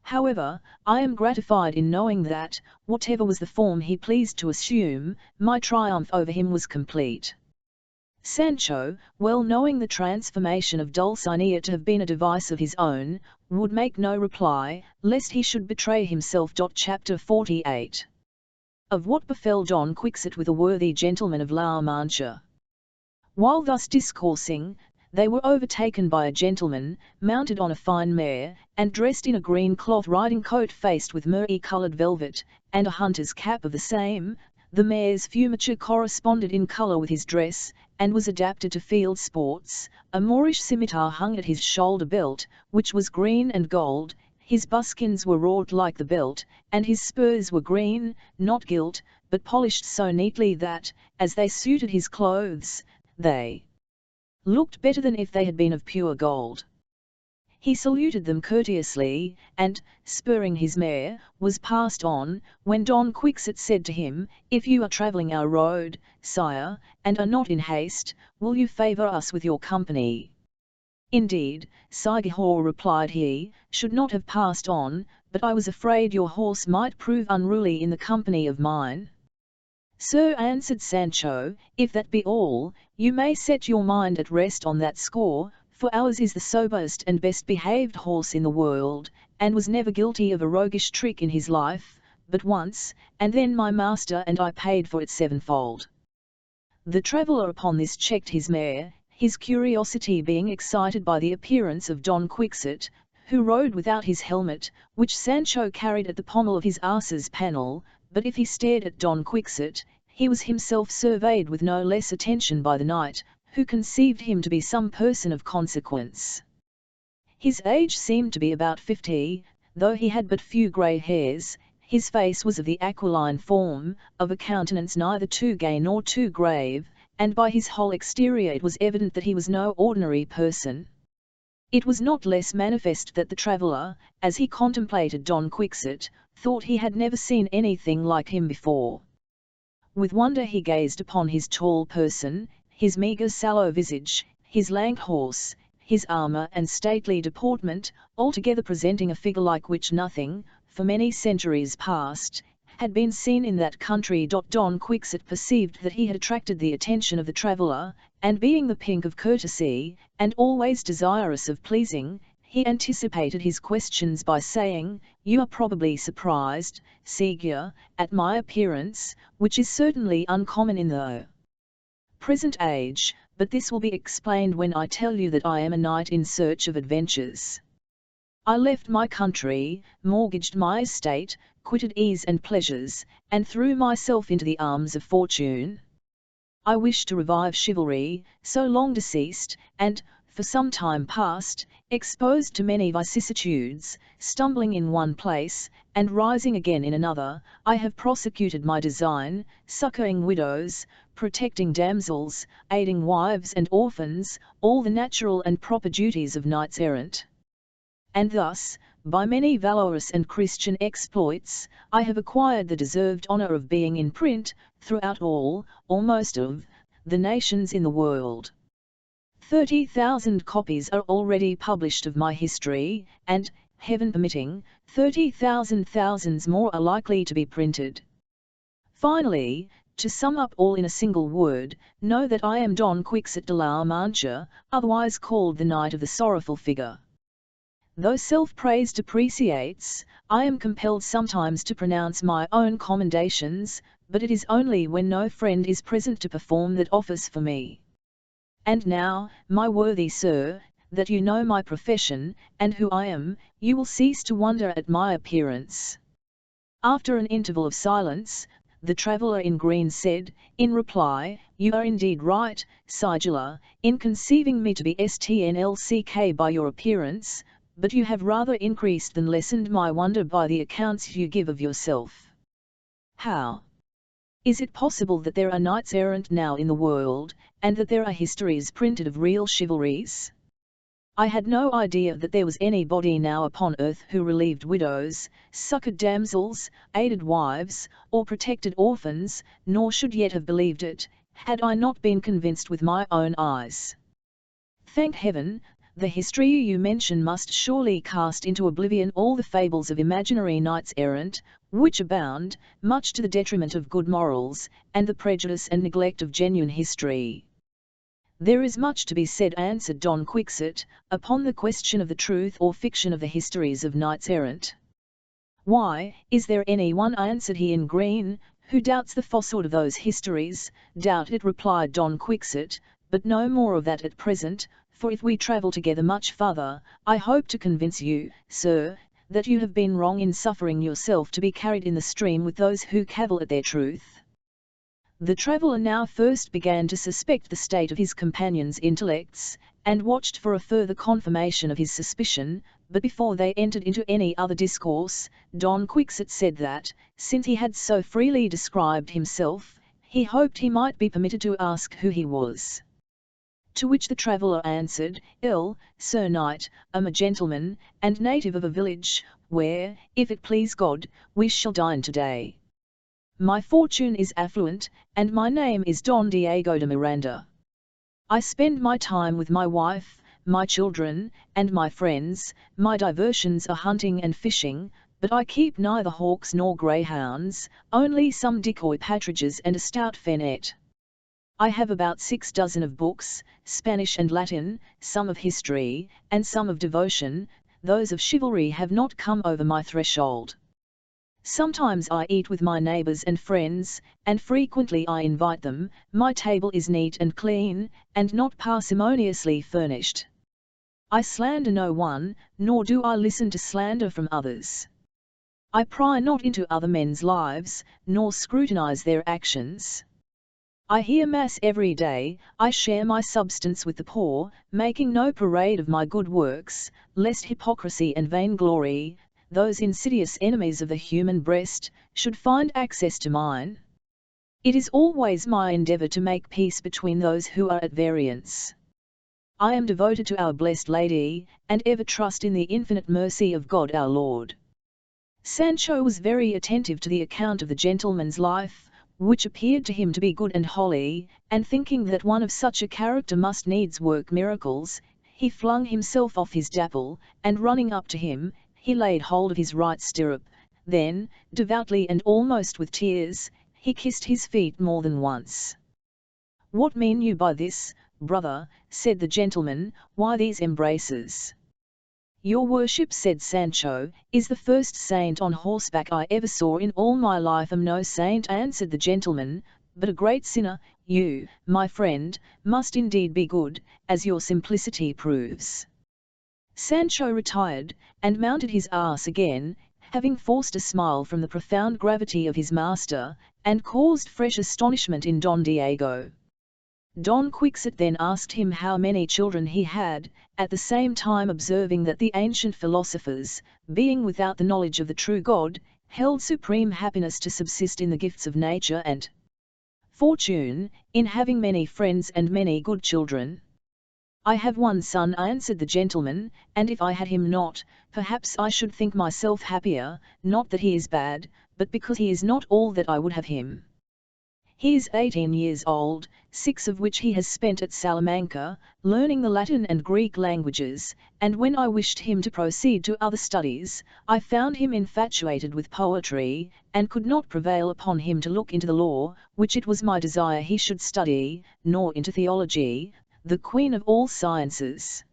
However, I am gratified in knowing that, whatever was the form he pleased to assume, my triumph over him was complete. Sancho, well knowing the transformation of Dulcinea to have been a device of his own, would make no reply, lest he should betray himself. Chapter 48. Of what befell Don Quixote with a worthy gentleman of La Mancha. While thus discoursing, they were overtaken by a gentleman, mounted on a fine mare, and dressed in a green cloth riding coat faced with murrey-coloured velvet, and a hunter's cap of the same. The mare's fumature corresponded in colour with his dress, and was adapted to field sports. A Moorish scimitar hung at his shoulder belt, which was green and gold. His buskins were wrought like the belt, and his spurs were green, not gilt, but polished so neatly that, as they suited his clothes, they looked better than if they had been of pure gold. He saluted them courteously, and, spurring his mare, was passed on, when Don Quixote said to him, "If you are travelling our road, sire, and are not in haste, will you favour us with your company?" "Indeed, Sigihor," replied he, "should not have passed on, but I was afraid your horse might prove unruly in the company of mine." "Sir," answered Sancho, "if that be all, you may set your mind at rest on that score, for ours is the soberest and best behaved horse in the world, and was never guilty of a roguish trick in his life, but once, and then my master and I paid for it sevenfold." The traveller upon this checked his mare, his curiosity being excited by the appearance of Don Quixote, who rode without his helmet, which Sancho carried at the pommel of his ass's panel. But if he stared at Don Quixote, he was himself surveyed with no less attention by the knight, who conceived him to be some person of consequence. His age seemed to be about 50, though he had but few grey hairs. His face was of the aquiline form, of a countenance neither too gay nor too grave, and by his whole exterior it was evident that he was no ordinary person. It was not less manifest that the traveller, as he contemplated Don Quixote, thought he had never seen anything like him before. With wonder he gazed upon his tall person, his meagre sallow visage, his lank horse, his armour and stately deportment, altogether presenting a figure like which nothing, for many centuries past, had been seen in that country. Don Quixote perceived that he had attracted the attention of the traveller, and being the pink of courtesy, and always desirous of pleasing, he anticipated his questions by saying, "You are probably surprised, Signor, at my appearance, which is certainly uncommon in the present age, but this will be explained when I tell you that I am a knight in search of adventures. I left my country, mortgaged my estate, quitted ease and pleasures, and threw myself into the arms of fortune. I wish to revive chivalry, so long deceased, and, for some time past, exposed to many vicissitudes, stumbling in one place, and rising again in another, I have prosecuted my design, succouring widows, protecting damsels, aiding wives and orphans, all the natural and proper duties of knights errant. And thus, by many valorous and Christian exploits, I have acquired the deserved honour of being in print, throughout all, or most of, the nations in the world. 30,000 copies are already published of my history, and, heaven permitting, 30,000 thousands more are likely to be printed. Finally, to sum up all in a single word, know that I am Don Quixote de la Mancha, otherwise called the Knight of the Sorrowful Figure. Though self-praise depreciates, I am compelled sometimes to pronounce my own commendations, but it is only when no friend is present to perform that office for me. And now, my worthy sir, that you know my profession, and who I am, you will cease to wonder at my appearance." After an interval of silence, the traveller in green said, in reply, "You are indeed right, Sigilla, in conceiving me to be STNLCK by your appearance, but you have rather increased than lessened my wonder by the accounts you give of yourself. How is it possible that there are knights errant now in the world, and that there are histories printed of real chivalries? I had no idea that there was anybody now upon earth who relieved widows, succoured damsels, aided wives, or protected orphans, nor should yet have believed it, had I not been convinced with my own eyes. Thank heaven, the history you mention must surely cast into oblivion all the fables of imaginary knights errant, which abound, much to the detriment of good morals, and the prejudice and neglect of genuine history. There is much to be said, answered Don Quixote, upon the question of the truth or fiction of the histories of knights errant. Why, is there any one, answered he in green, who doubts the falsehood of those histories? Doubt it, replied Don Quixote, but no more of that at present, for if we travel together much farther, I hope to convince you, sir, that you have been wrong in suffering yourself to be carried in the stream with those who cavil at their truth. The traveller now first began to suspect the state of his companion's intellects, and watched for a further confirmation of his suspicion, but before they entered into any other discourse, Don Quixote said that, since he had so freely described himself, he hoped he might be permitted to ask who he was. To which the traveller answered, Sir Knight, I am a gentleman, and native of a village, where, if it please God, we shall dine today. My fortune is affluent, and my name is Don Diego de Miranda. I spend my time with my wife, my children, and my friends. My diversions are hunting and fishing, but I keep neither hawks nor greyhounds, only some decoy partridges and a stout fenet. I have about 6 dozen of books, Spanish and Latin, some of history, and some of devotion. Those of chivalry have not come over my threshold. Sometimes I eat with my neighbours and friends, and frequently I invite them. My table is neat and clean, and not parsimoniously furnished. I slander no one, nor do I listen to slander from others. I pry not into other men's lives, nor scrutinize their actions. I hear Mass every day, I share my substance with the poor, making no parade of my good works, lest hypocrisy and vainglory, those insidious enemies of the human breast, should find access to mine. It is always my endeavour to make peace between those who are at variance. I am devoted to our Blessed Lady, and ever trust in the infinite mercy of God our Lord. Sancho was very attentive to the account of the gentleman's life, which appeared to him to be good and holy, and thinking that one of such a character must needs work miracles, he flung himself off his dapple, and running up to him, he laid hold of his right stirrup. Then, devoutly and almost with tears, he kissed his feet more than once. What mean you by this, brother? Said the gentleman. Why these embraces? Your worship, said Sancho, is the first saint on horseback I ever saw in all my life. Am no saint, answered the gentleman, but a great sinner. You, my friend, must indeed be good, as your simplicity proves. Sancho retired, and mounted his ass again, having forced a smile from the profound gravity of his master, and caused fresh astonishment in Don Diego. Don Quixote then asked him how many children he had, at the same time observing that the ancient philosophers, being without the knowledge of the true God, held supreme happiness to subsist in the gifts of nature and fortune, in having many friends and many good children. I have one son, answered the gentleman, and if I had him not, perhaps I should think myself happier, not that he is bad, but because he is not all that I would have him. He is 18 years old, 6 of which he has spent at Salamanca, learning the Latin and Greek languages, and when I wished him to proceed to other studies, I found him infatuated with poetry, and could not prevail upon him to look into the law, which it was my desire he should study, nor into theology, the queen of all sciences.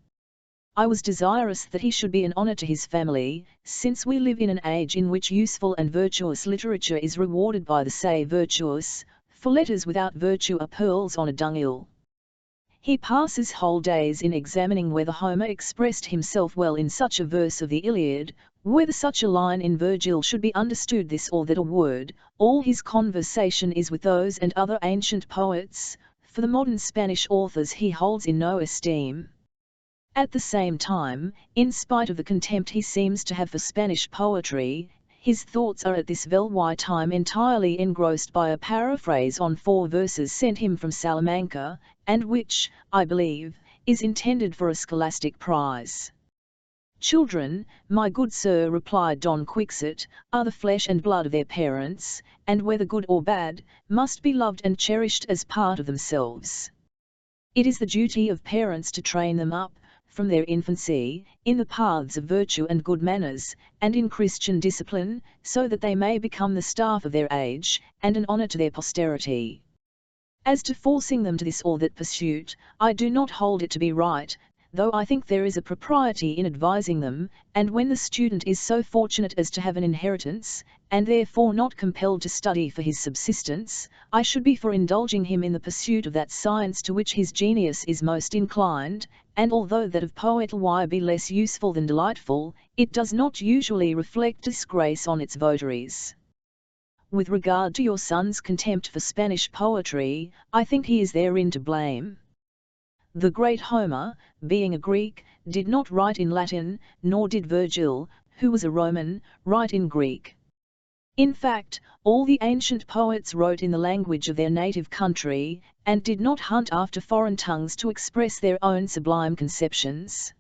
I was desirous that he should be an honour to his family, since we live in an age in which useful and virtuous literature is rewarded by the say virtuous, for letters without virtue are pearls on a dunghill. He passes whole days in examining whether Homer expressed himself well in such a verse of the Iliad, whether such a line in Virgil should be understood this or that a word. All his conversation is with those and other ancient poets, for the modern Spanish authors he holds in no esteem. At the same time, in spite of the contempt he seems to have for Spanish poetry, his thoughts are at this very time entirely engrossed by a paraphrase on 4 verses sent him from Salamanca, and which, I believe, is intended for a scholastic prize. Children, my good sir, replied Don Quixote, are the flesh and blood of their parents, and whether good or bad, must be loved and cherished as part of themselves. It is the duty of parents to train them up, from their infancy, in the paths of virtue and good manners, and in Christian discipline, so that they may become the staff of their age, and an honour to their posterity. As to forcing them to this or that pursuit, I do not hold it to be right, though I think there is a propriety in advising them, and when the student is so fortunate as to have an inheritance, and therefore not compelled to study for his subsistence, I should be for indulging him in the pursuit of that science to which his genius is most inclined, and although that of poetry be less useful than delightful, it does not usually reflect disgrace on its votaries. With regard to your son's contempt for Spanish poetry, I think he is therein to blame. The great Homer, being a Greek, did not write in Latin, nor did Virgil, who was a Roman, write in Greek. In fact, all the ancient poets wrote in the language of their native country, and did not hunt after foreign tongues to express their own sublime conceptions.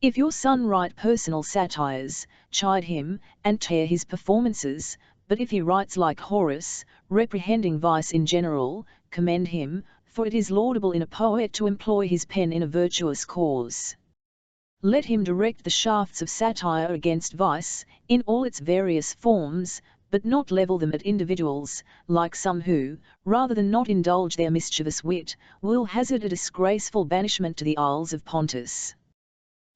If your son write personal satires, chide him, and tear his performances, but if he writes like Horace, reprehending vice in general, commend him, for it is laudable in a poet to employ his pen in a virtuous cause. Let him direct the shafts of satire against vice, in all its various forms, but not level them at individuals, like some who, rather than not indulge their mischievous wit, will hazard a disgraceful banishment to the Isles of Pontus.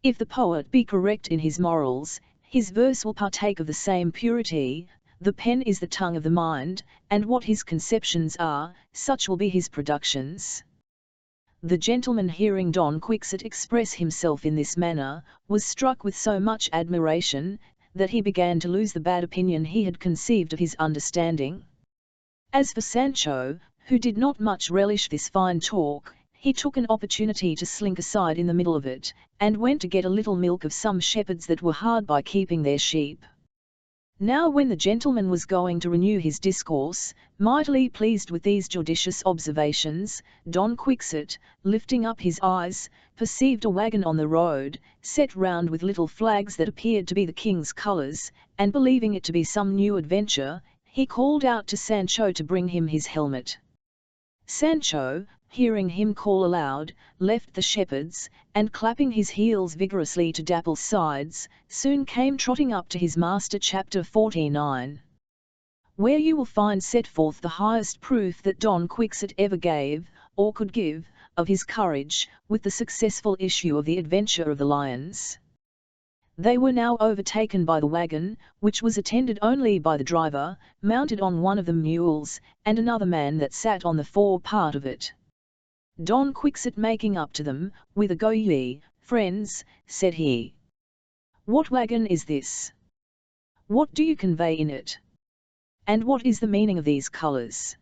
If the poet be correct in his morals, his verse will partake of the same purity. The pen is the tongue of the mind, and what his conceptions are, such will be his productions. The gentleman, hearing Don Quixote express himself in this manner, was struck with so much admiration, that he began to lose the bad opinion he had conceived of his understanding. As for Sancho, who did not much relish this fine talk, he took an opportunity to slink aside in the middle of it, and went to get a little milk of some shepherds that were hard by keeping their sheep. Now when the gentleman was going to renew his discourse, mightily pleased with these judicious observations, Don Quixote, lifting up his eyes, perceived a waggon on the road, set round with little flags that appeared to be the king's colours, and believing it to be some new adventure, he called out to Sancho to bring him his helmet. Sancho, hearing him call aloud, left the shepherds, and clapping his heels vigorously to Dapple's sides, soon came trotting up to his master. Chapter 49. Where you will find set forth the highest proof that Don Quixote ever gave, or could give, of his courage, with the successful issue of the adventure of the lions. They were now overtaken by the waggon, which was attended only by the driver, mounted on one of the mules, and another man that sat on the fore part of it. Don Quixote making up to them, with a "Go ye, friends," said he. "What waggon is this? What do you convey in it? And what is the meaning of these colours?"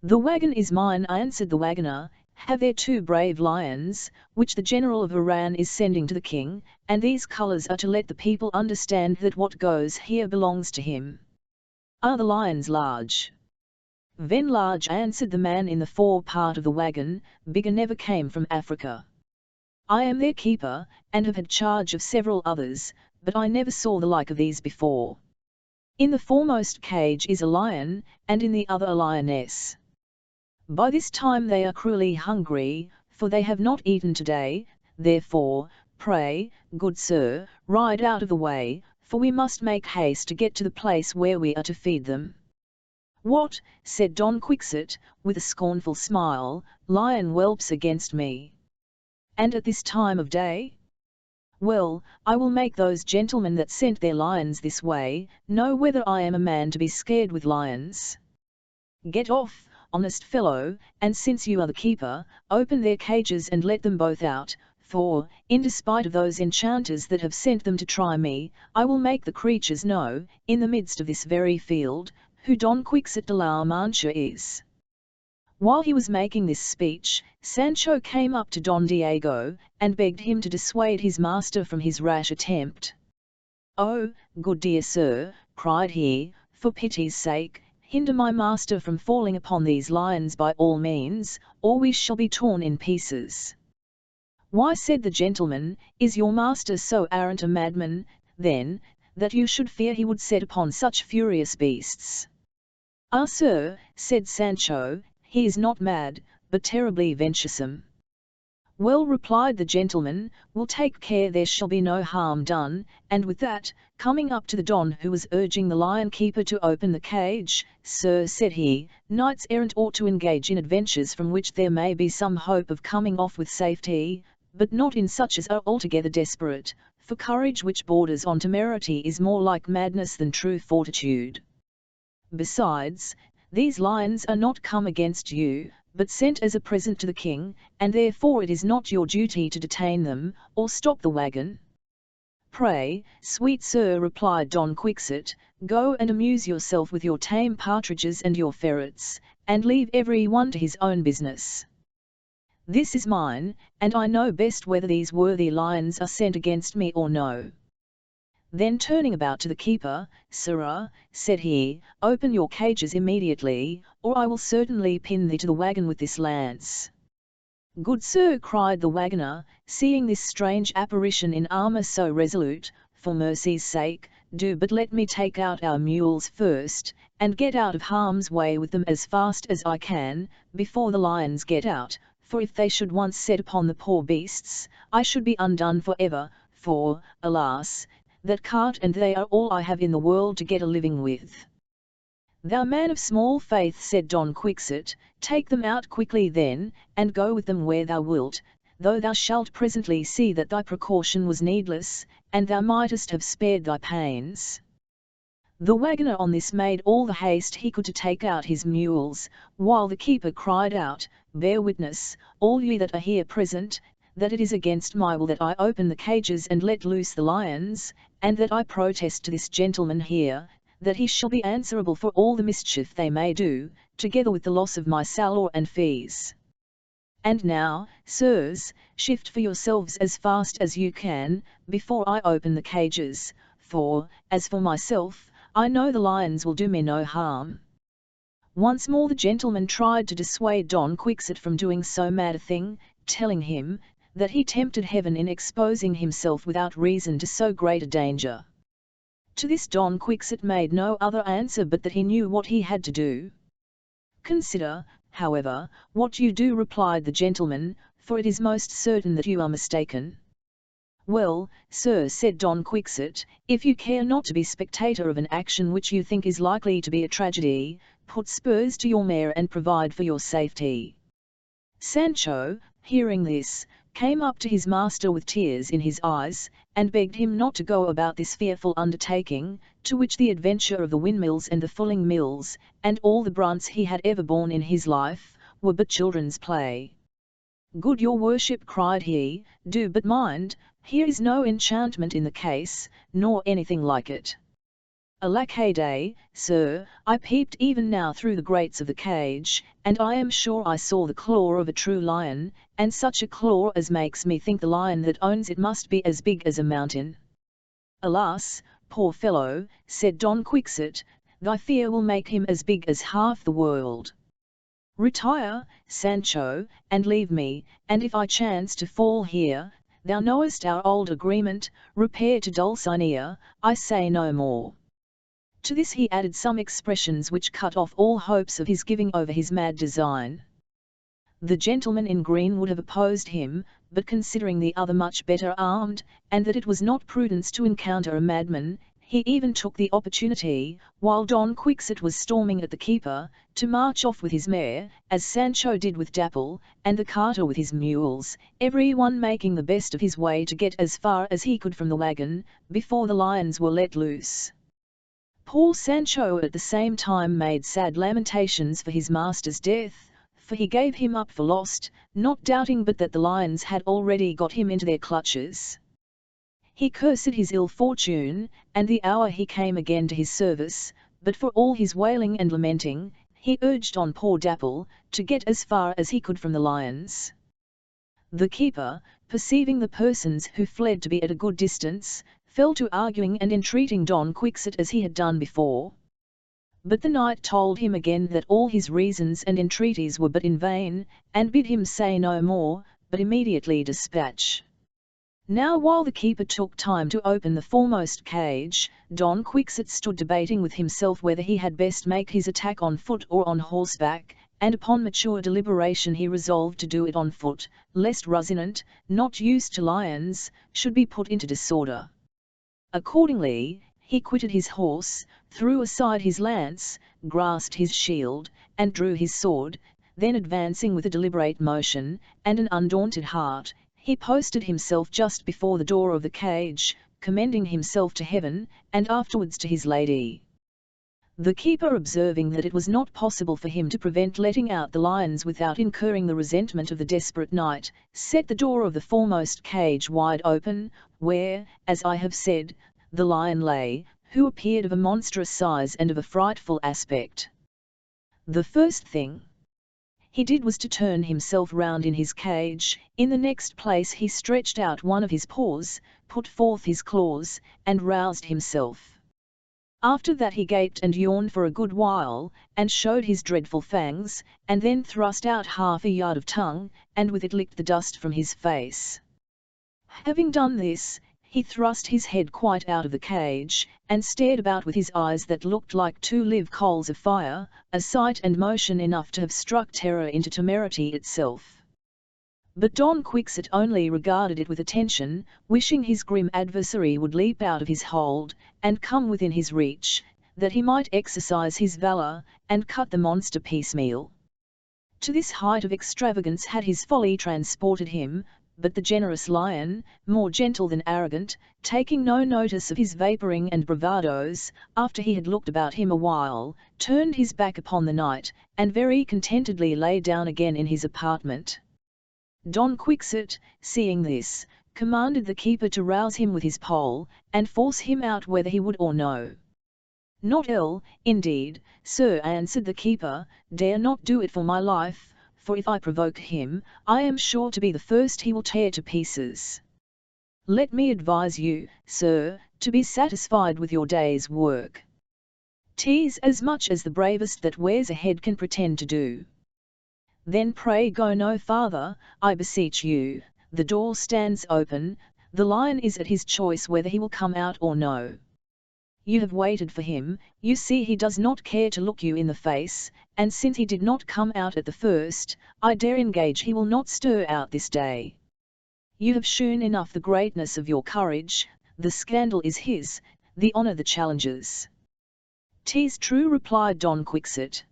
"The waggon is mine," answered the waggoner. "Have there 2 brave lions, which the general of Iran is sending to the king, and these colours are to let the people understand that what goes here belongs to him." "Are the lions large?" "Ven large," answered the man in the fore part of the waggon. "Bigger never came from Africa. I am their keeper, and have had charge of several others, but I never saw the like of these before. In the foremost cage is a lion, and in the other a lioness. By this time they are cruelly hungry, for they have not eaten today, therefore, pray, good sir, ride out of the way, for we must make haste to get to the place where we are to feed them." "What," said Don Quixote, with a scornful smile, "lion whelps against me? And at this time of day? Well, I will make those gentlemen that sent their lions this way, know whether I am a man to be scared with lions. Get off, honest fellow, and since you are the keeper, open their cages and let them both out, for, in despite of those enchanters that have sent them to try me, I will make the creatures know, in the midst of this very field, who Don Quixote de la Mancha is." While he was making this speech, Sancho came up to Don Diego, and begged him to dissuade his master from his rash attempt. "Oh, good dear sir," cried he, "for pity's sake, hinder my master from falling upon these lions by all means, or we shall be torn in pieces." "Why," said the gentleman, "is your master so arrant a madman, then, that you should fear he would set upon such furious beasts?" "Ah, sir," said Sancho, "he is not mad, but terribly venturesome." "Well," replied the gentleman, "we'll take care there shall be no harm done," and with that, coming up to the Don who was urging the lion keeper to open the cage, "Sir," said he, "knights errant ought to engage in adventures from which there may be some hope of coming off with safety, but not in such as are altogether desperate, for courage which borders on temerity is more like madness than true fortitude. Besides, these lions are not come against you, but sent as a present to the king, and therefore it is not your duty to detain them, or stop the wagon." "Pray, sweet sir," replied Don Quixote, "go and amuse yourself with your tame partridges and your ferrets, and leave every one to his own business. This is mine, and I know best whether these worthy lions are sent against me or no." Then turning about to the keeper, "Sirrah," said he, "open your cages immediately, or I will certainly pin thee to the wagon with this lance." "Good sir," cried the wagoner, seeing this strange apparition in armour so resolute, "for mercy's sake, do but let me take out our mules first, and get out of harm's way with them as fast as I can, before the lions get out, for if they should once set upon the poor beasts, I should be undone for ever, for, alas, that cart and they are all I have in the world to get a living with." "Thou man of small faith," said Don Quixote, "take them out quickly then, and go with them where thou wilt, though thou shalt presently see that thy precaution was needless, and thou mightest have spared thy pains." The wagoner on this made all the haste he could to take out his mules, while the keeper cried out, "Bear witness, all ye that are here present, that it is against my will that I open the cages and let loose the lions, and that I protest to this gentleman here, that he shall be answerable for all the mischief they may do, together with the loss of my salary and fees. And now, sirs, shift for yourselves as fast as you can, before I open the cages, for, as for myself, I know the lions will do me no harm." Once more the gentleman tried to dissuade Don Quixote from doing so mad a thing, telling him, that he tempted heaven in exposing himself without reason to so great a danger. To this Don Quixote made no other answer but that he knew what he had to do. "Consider, however, what you do," replied the gentleman, "for it is most certain that you are mistaken." "Well, sir," said Don Quixote, "if you care not to be spectator of an action which you think is likely to be a tragedy, put spurs to your mare and provide for your safety." Sancho, hearing this, came up to his master with tears in his eyes, and begged him not to go about this fearful undertaking, to which the adventure of the windmills and the fulling mills, and all the brunts he had ever borne in his life, were but children's play. "Good your worship," cried he, "do but mind, here is no enchantment in the case, nor anything like it. Alack a day, sir, I peeped even now through the grates of the cage, and I am sure I saw the claw of a true lion, and such a claw as makes me think the lion that owns it must be as big as a mountain." "Alas, poor fellow," said Don Quixote, "thy fear will make him as big as half the world. Retire, Sancho, and leave me, and if I chance to fall here, thou knowest our old agreement, repair to Dulcinea, I say no more." To this he added some expressions which cut off all hopes of his giving over his mad design. The gentleman in green would have opposed him, but considering the other much better armed, and that it was not prudence to encounter a madman, he even took the opportunity, while Don Quixote was storming at the keeper, to march off with his mare, as Sancho did with Dapple, and the carter with his mules, every one making the best of his way to get as far as he could from the wagon, before the lions were let loose. Poor Sancho at the same time made sad lamentations for his master's death, for he gave him up for lost, not doubting but that the lions had already got him into their clutches. He cursed his ill fortune, and the hour he came again to his service, but for all his wailing and lamenting, he urged on poor Dapple, to get as far as he could from the lions. The keeper, perceiving the persons who fled to be at a good distance, fell to arguing and entreating Don Quixote as he had done before. But the knight told him again that all his reasons and entreaties were but in vain, and bid him say no more, but immediately dispatch. Now while the keeper took time to open the foremost cage, Don Quixote stood debating with himself whether he had best make his attack on foot or on horseback, and upon mature deliberation he resolved to do it on foot, lest Rocinante, not used to lions, should be put into disorder. Accordingly, he quitted his horse, threw aside his lance, grasped his shield, and drew his sword, then advancing with a deliberate motion, and an undaunted heart, he posted himself just before the door of the cage, commending himself to heaven, and afterwards to his lady. The keeper, observing that it was not possible for him to prevent letting out the lions without incurring the resentment of the desperate knight, set the door of the foremost cage wide open, where, as I have said, the lion lay, who appeared of a monstrous size and of a frightful aspect. The first thing he did was to turn himself round in his cage. In the next place he stretched out one of his paws, put forth his claws, and roused himself. After that he gaped and yawned for a good while, and showed his dreadful fangs, and then thrust out half a yard of tongue, and with it licked the dust from his face. Having done this, he thrust his head quite out of the cage, and stared about with his eyes that looked like two live coals of fire, a sight and motion enough to have struck terror into temerity itself. But Don Quixote only regarded it with attention, wishing his grim adversary would leap out of his hold, and come within his reach, that he might exercise his valour, and cut the monster piecemeal. To this height of extravagance had his folly transported him, but the generous lion, more gentle than arrogant, taking no notice of his vapouring and bravadoes, after he had looked about him a while, turned his back upon the knight, and very contentedly lay down again in his apartment. Don Quixote, seeing this, commanded the keeper to rouse him with his pole, and force him out whether he would or no. Not ill, indeed, sir, answered the keeper, dare not do it for my life, for if I provoke him, I am sure to be the first he will tear to pieces. Let me advise you, sir, to be satisfied with your day's work. 'Tis as much as the bravest that wears a head can pretend to do. Then pray go no farther, I beseech you, the door stands open, the lion is at his choice whether he will come out or no. You have waited for him, you see he does not care to look you in the face, and since he did not come out at the first, I dare engage he will not stir out this day. You have shewn enough the greatness of your courage, the scandal is his, the honour the challenger's. 'Tis true, replied Don Quixote.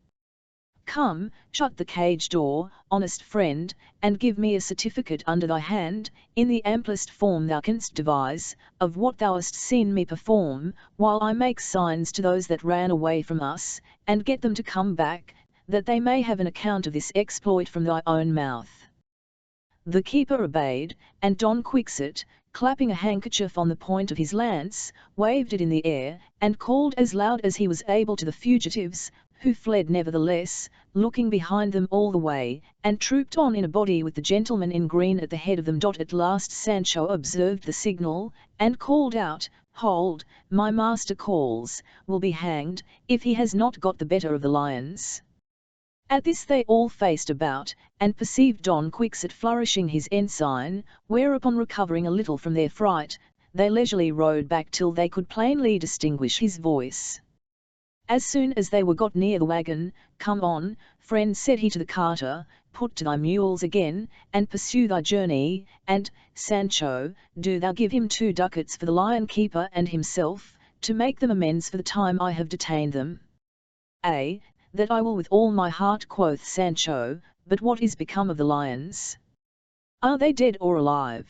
Come, shut the cage door, honest friend, and give me a certificate under thy hand, in the amplest form thou canst devise, of what thou hast seen me perform, while I make signs to those that ran away from us, and get them to come back, that they may have an account of this exploit from thy own mouth. The keeper obeyed, and Don Quixote, clapping a handkerchief on the point of his lance, waved it in the air, and called as loud as he was able to the fugitives, who fled nevertheless, looking behind them all the way, and trooped on in a body with the gentleman in green at the head of them. At last Sancho observed the signal, and called out, Hold, my master calls, will be hanged, if he has not got the better of the lions. At this they all faced about, and perceived Don Quixote flourishing his ensign, whereupon recovering a little from their fright, they leisurely rode back till they could plainly distinguish his voice. As soon as they were got near the waggon, Come on, friend, said he to the carter, put to thy mules again, and pursue thy journey, and, Sancho, do thou give him 2 ducats for the lion keeper and himself, to make them amends for the time I have detained them. Ay, that I will with all my heart, quoth Sancho, but what is become of the lions? Are they dead or alive?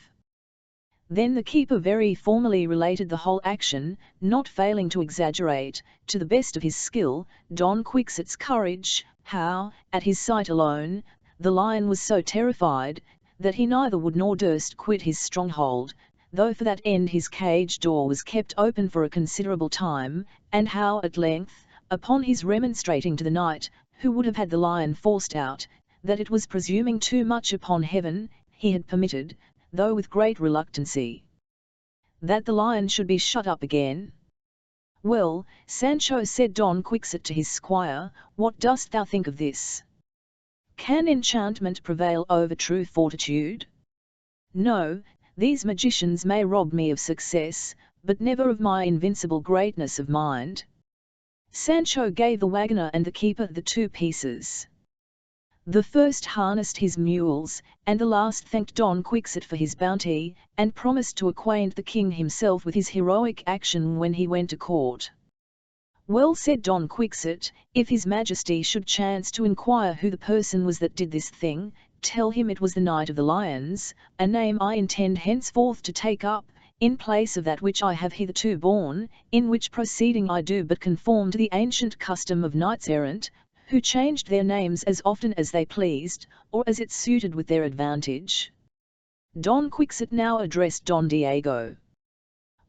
Then the keeper very formally related the whole action, not failing to exaggerate, to the best of his skill, Don Quixote's courage, how, at his sight alone, the lion was so terrified, that he neither would nor durst quit his stronghold, though for that end his cage door was kept open for a considerable time, and how at length, upon his remonstrating to the knight, who would have had the lion forced out, that it was presuming too much upon heaven, he had permitted, though with great reluctancy, that the lion should be shut up again. Well, Sancho, said Don Quixote to his squire, what dost thou think of this? Can enchantment prevail over true fortitude? No, these magicians may rob me of success, but never of my invincible greatness of mind. Sancho gave the waggoner and the keeper the 2 pieces. The first harnessed his mules, and the last thanked Don Quixote for his bounty, and promised to acquaint the king himself with his heroic action when he went to court. "Well," said Don Quixote, "if his majesty should chance to inquire who the person was that did this thing, tell him it was the Knight of the Lions, a name I intend henceforth to take up, in place of that which I have hitherto borne, in which proceeding I do but conform to the ancient custom of knights errant, who changed their names as often as they pleased, or as it suited with their advantage." Don Quixote now addressed Don Diego.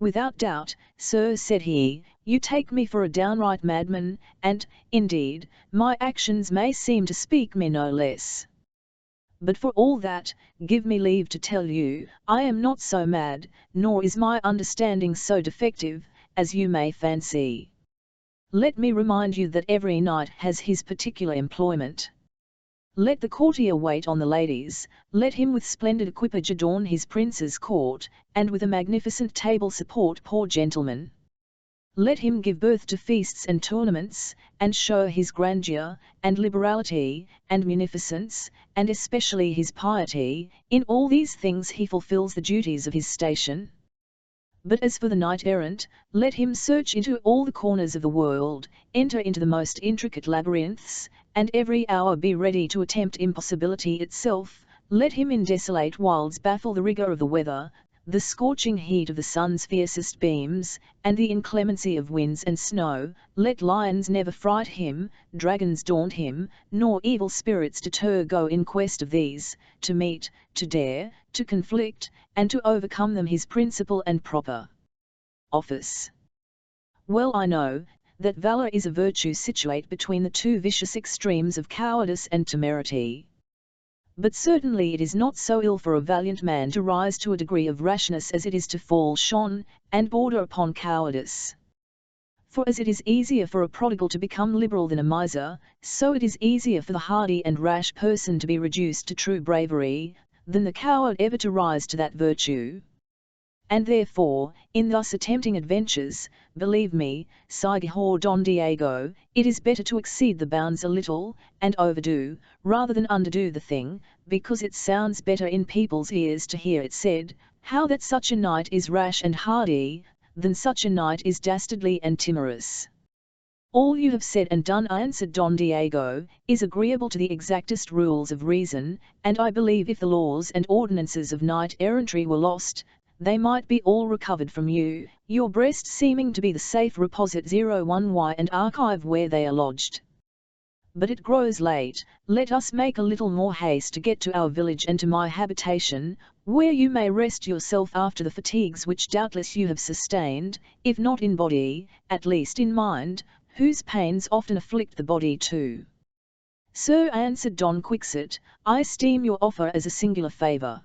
"Without doubt, sir," said he, "you take me for a downright madman, and, indeed, my actions may seem to speak me no less. But for all that, give me leave to tell you, I am not so mad, nor is my understanding so defective, as you may fancy. Let me remind you that every knight has his particular employment. Let the courtier wait on the ladies, let him with splendid equipage adorn his prince's court, and with a magnificent table support poor gentlemen. Let him give birth to feasts and tournaments, and show his grandeur, and liberality, and munificence, and especially his piety. In all these things he fulfills the duties of his station. But as for the knight-errant, let him search into all the corners of the world, enter into the most intricate labyrinths, and every hour be ready to attempt impossibility itself. Let him in desolate wilds baffle the rigour of the weather, the scorching heat of the sun's fiercest beams, and the inclemency of winds and snow. Let lions never fright him, dragons daunt him, nor evil spirits deter go in quest of these, to meet, to dare, to conflict, and to overcome them his principal and proper office. Well I know, that valour is a virtue situate between the two vicious extremes of cowardice and temerity. But certainly it is not so ill for a valiant man to rise to a degree of rashness as it is to fall shorn, and border upon cowardice. For as it is easier for a prodigal to become liberal than a miser, so it is easier for the hardy and rash person to be reduced to true bravery, than the coward ever to rise to that virtue. And therefore, in thus attempting adventures, believe me, Señor Don Diego, it is better to exceed the bounds a little, and overdo, rather than underdo the thing, because it sounds better in people's ears to hear it said, how that such a knight is rash and hardy, than such a knight is dastardly and timorous. All you have said and done, answered Don Diego, is agreeable to the exactest rules of reason, and I believe if the laws and ordinances of knight-errantry were lost, they might be all recovered from you, your breast seeming to be the safe reposit 01Y and archive where they are lodged. But it grows late, let us make a little more haste to get to our village and to my habitation, where you may rest yourself after the fatigues which doubtless you have sustained, if not in body, at least in mind, whose pains often afflict the body too. Sir, answered Don Quixote, I esteem your offer as a singular favour.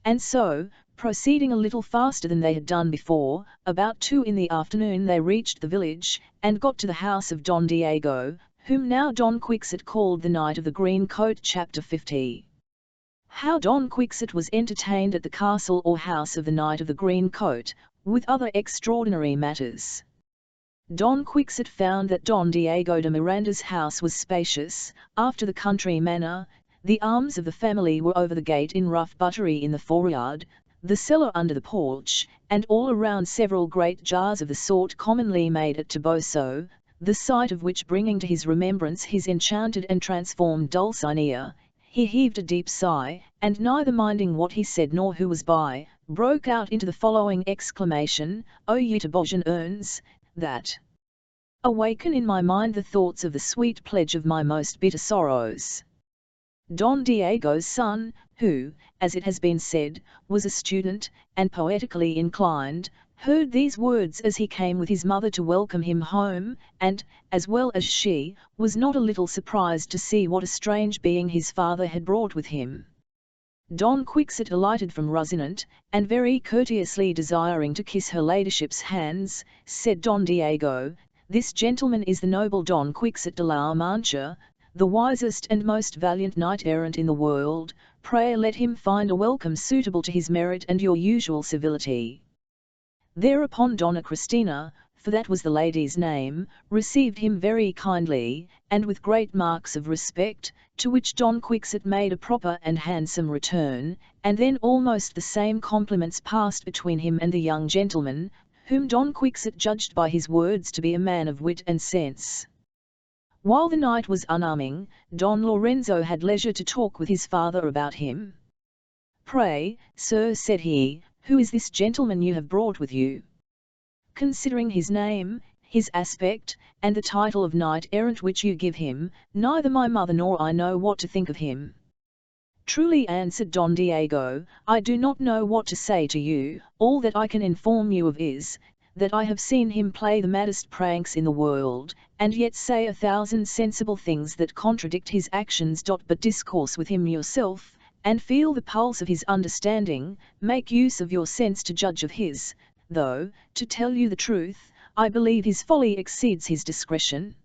And so, proceeding a little faster than they had done before, about 2 in the afternoon they reached the village, and got to the house of Don Diego, whom now Don Quixote called the Knight of the Green Coat. Chapter 50. How Don Quixote was entertained at the castle or house of the Knight of the Green Coat, with other extraordinary matters. Don Quixote found that Don Diego de Miranda's house was spacious, after the country manner. The arms of the family were over the gate in rough buttery in the foreyard, the cellar under the porch, and all around several great jars of the sort commonly made at Toboso, the sight of which bringing to his remembrance his enchanted and transformed Dulcinea, he heaved a deep sigh, and neither minding what he said nor who was by, broke out into the following exclamation, O ye Tobosan urns, that awaken in my mind the thoughts of the sweet pledge of my most bitter sorrows. Don Diego's son, who, as it has been said, was a student, and poetically inclined, heard these words as he came with his mother to welcome him home, and, as well as she, was not a little surprised to see what a strange being his father had brought with him. Don Quixote alighted from Rocinante, and very courteously desiring to kiss her ladyship's hands, said Don Diego, this gentleman is the noble Don Quixote de la Mancha, the wisest and most valiant knight-errant in the world. Pray let him find a welcome suitable to his merit and your usual civility. Thereupon Donna Cristina, for that was the lady's name, received him very kindly, and with great marks of respect, to which Don Quixote made a proper and handsome return, and then almost the same compliments passed between him and the young gentleman, whom Don Quixote judged by his words to be a man of wit and sense. While the knight was unarming, Don Lorenzo had leisure to talk with his father about him. "Pray, sir," said he, "who is this gentleman you have brought with you?" "Considering his name, his aspect, and the title of knight-errant which you give him, neither my mother nor I know what to think of him." "Truly," answered Don Diego, "I do not know what to say to you. All that I can inform you of is, that I have seen him play the maddest pranks in the world, and yet say 1,000 sensible things that contradict his actions. But discourse with him yourself, and feel the pulse of his understanding, make use of your sense to judge of his, though, to tell you the truth, I believe his folly exceeds his discretion."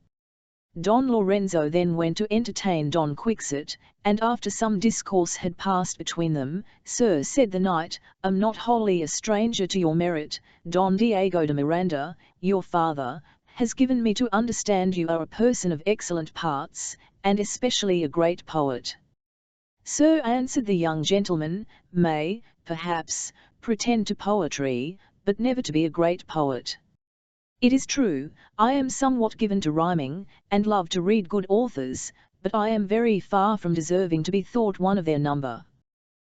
Don Lorenzo then went to entertain Don Quixote, and after some discourse had passed between them, "Sir," said the knight, "am not wholly a stranger to your merit. Don Diego de Miranda, your father, has given me to understand you are a person of excellent parts, and especially a great poet." "Sir," answered the young gentleman, "may, perhaps, pretend to poetry, but never to be a great poet. It is true, I am somewhat given to rhyming, and love to read good authors, but I am very far from deserving to be thought one of their number."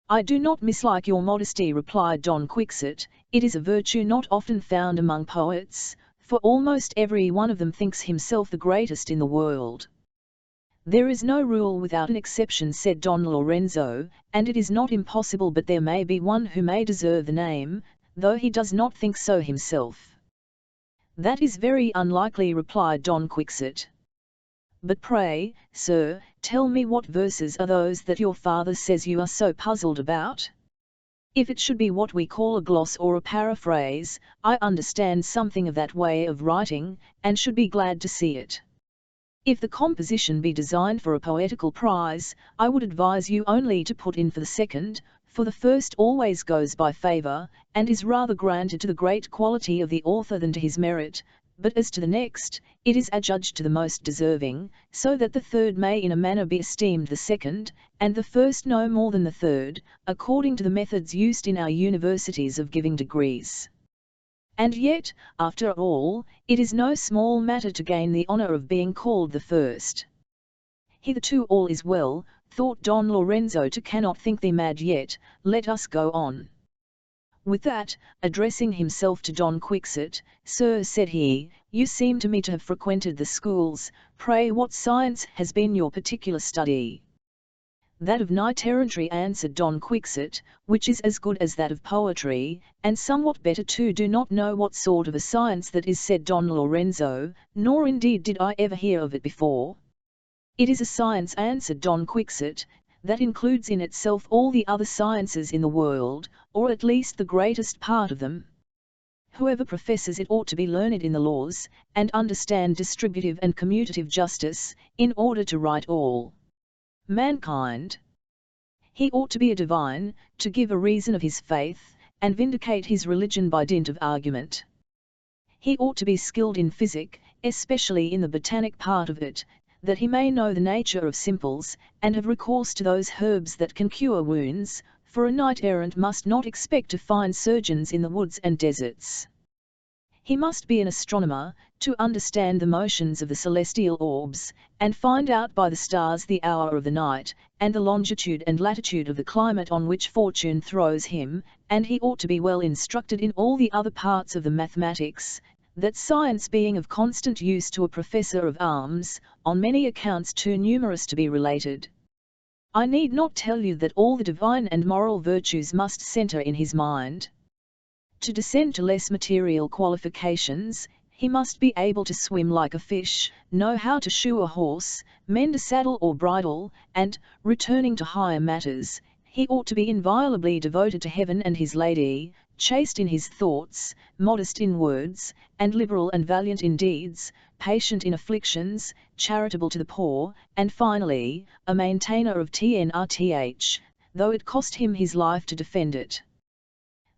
"I do not mislike your modesty," replied Don Quixote, "it is a virtue not often found among poets, for almost every one of them thinks himself the greatest in the world." "There is no rule without an exception," said Don Lorenzo, "and it is not impossible but there may be one who may deserve the name, though he does not think so himself." "That is very unlikely," replied Don Quixote. "But pray, sir, tell me what verses are those that your father says you are so puzzled about? If it should be what we call a gloss or a paraphrase, I understand something of that way of writing, and should be glad to see it. If the composition be designed for a poetical prize, I would advise you only to put in for the second, for the first always goes by favour, and is rather granted to the great quality of the author than to his merit, but as to the next, it is adjudged to the most deserving, so that the third may in a manner be esteemed the second, and the first no more than the third, according to the methods used in our universities of giving degrees. And yet, after all, it is no small matter to gain the honour of being called the first." "Hitherto all is well," thought Don Lorenzo, "to cannot think thee mad yet, let us go on." With that, addressing himself to Don Quixote, "Sir," said he, "you seem to me to have frequented the schools. Pray what science has been your particular study?" "That of knight-errantry," answered Don Quixote, "which is as good as that of poetry, and somewhat better too." "Do not know what sort of a science that is," said Don Lorenzo, "nor indeed did I ever hear of it before." "It is a science," answered Don Quixote, "that includes in itself all the other sciences in the world, or at least the greatest part of them. Whoever professes it ought to be learned in the laws, and understand distributive and commutative justice, in order to right all mankind. He ought to be a divine, to give a reason of his faith, and vindicate his religion by dint of argument. He ought to be skilled in physic, especially in the botanic part of it, that he may know the nature of simples, and have recourse to those herbs that can cure wounds, for a knight-errant must not expect to find surgeons in the woods and deserts. He must be an astronomer, to understand the motions of the celestial orbs, and find out by the stars the hour of the night, and the longitude and latitude of the climate on which fortune throws him, and he ought to be well instructed in all the other parts of the mathematics, that science being of constant use to a professor of arms, on many accounts too numerous to be related. I need not tell you that all the divine and moral virtues must centre in his mind. To descend to less material qualifications, he must be able to swim like a fish, know how to shoe a horse, mend a saddle or bridle, and, returning to higher matters, he ought to be inviolably devoted to heaven and his lady, chaste in his thoughts, modest in words, and liberal and valiant in deeds, patient in afflictions, charitable to the poor, and finally, a maintainer of TNRTH, though it cost him his life to defend it.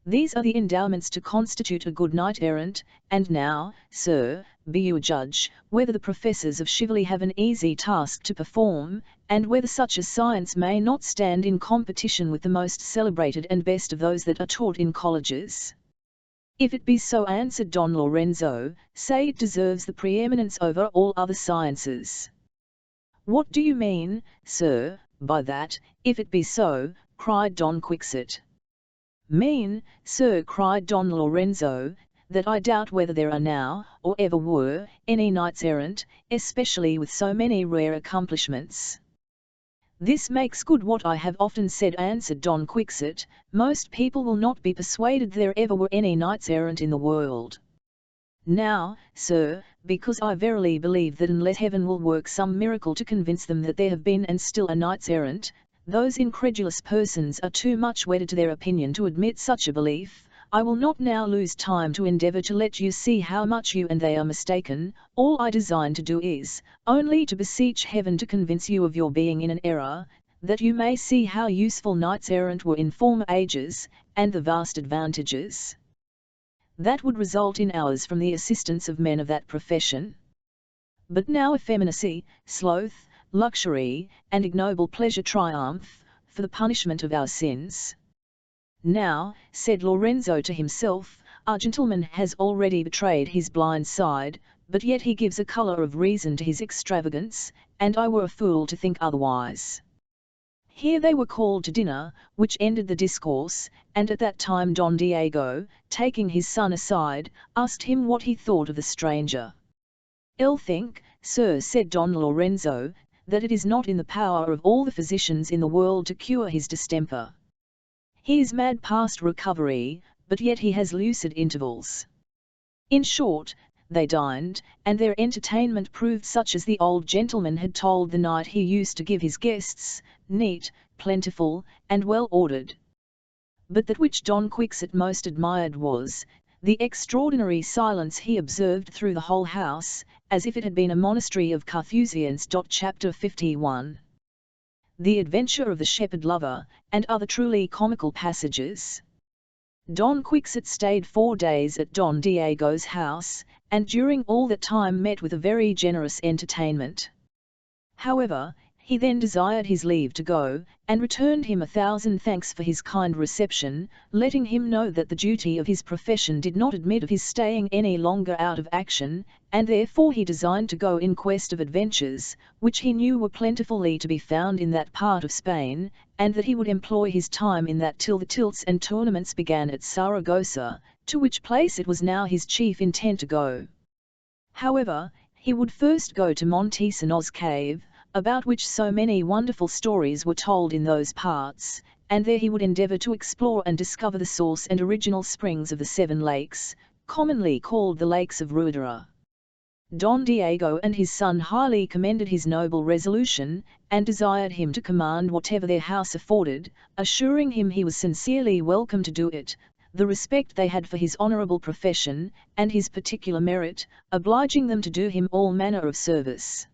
These are the endowments to constitute a good knight-errant, and now, sir, be you a judge, whether the professors of chivalry have an easy task to perform, and whether such a science may not stand in competition with the most celebrated and best of those that are taught in colleges. If it be so, answered Don Lorenzo, say it deserves the preeminence over all other sciences. What do you mean, sir, by that, if it be so? Cried Don Quixote. Mean, sir, cried Don Lorenzo, that I doubt whether there are now, or ever were, any knights errant, especially with so many rare accomplishments. This makes good what I have often said, answered Don Quixote, most people will not be persuaded there ever were any knights errant in the world. Now, sir, because I verily believe that unless heaven will work some miracle to convince them that there have been and still are knights errant, those incredulous persons are too much wedded to their opinion to admit such a belief, I will not now lose time to endeavour to let you see how much you and they are mistaken. All I design to do is, only to beseech heaven to convince you of your being in an error, that you may see how useful knights errant were in former ages, and the vast advantages that would result in ours from the assistance of men of that profession. But now effeminacy, sloth, luxury, and ignoble pleasure triumph, for the punishment of our sins. Now, said Lorenzo to himself, our gentleman has already betrayed his blind side, but yet he gives a colour of reason to his extravagance, and I were a fool to think otherwise. Here they were called to dinner, which ended the discourse, and at that time Don Diego, taking his son aside, asked him what he thought of the stranger. "I'll think, sir," said Don Lorenzo, "that it is not in the power of all the physicians in the world to cure his distemper. He is mad past recovery, but yet he has lucid intervals." In short, they dined, and their entertainment proved such as the old gentleman had told the night he used to give his guests, neat, plentiful, and well ordered. But that which Don Quixote most admired was, the extraordinary silence he observed through the whole house, as if it had been a monastery of Carthusians. Chapter 51. The Adventure of the Shepherd Lover, and other truly comical passages. Don Quixote stayed 4 days at Don Diego's house, and during all that time met with a very generous entertainment. However, he then desired his leave to go, and returned him 1,000 thanks for his kind reception, letting him know that the duty of his profession did not admit of his staying any longer out of action, and therefore he designed to go in quest of adventures, which he knew were plentifully to be found in that part of Spain, and that he would employ his time in that till the tilts and tournaments began at Saragossa, to which place it was now his chief intent to go. However, he would first go to Montesinos' cave, about which so many wonderful stories were told in those parts, and there he would endeavour to explore and discover the source and original springs of the 7 lakes, commonly called the Lakes of Ruidera. Don Diego and his son highly commended his noble resolution, and desired him to command whatever their house afforded, assuring him he was sincerely welcome to do it, the respect they had for his honourable profession, and his particular merit, obliging them to do him all manner of service.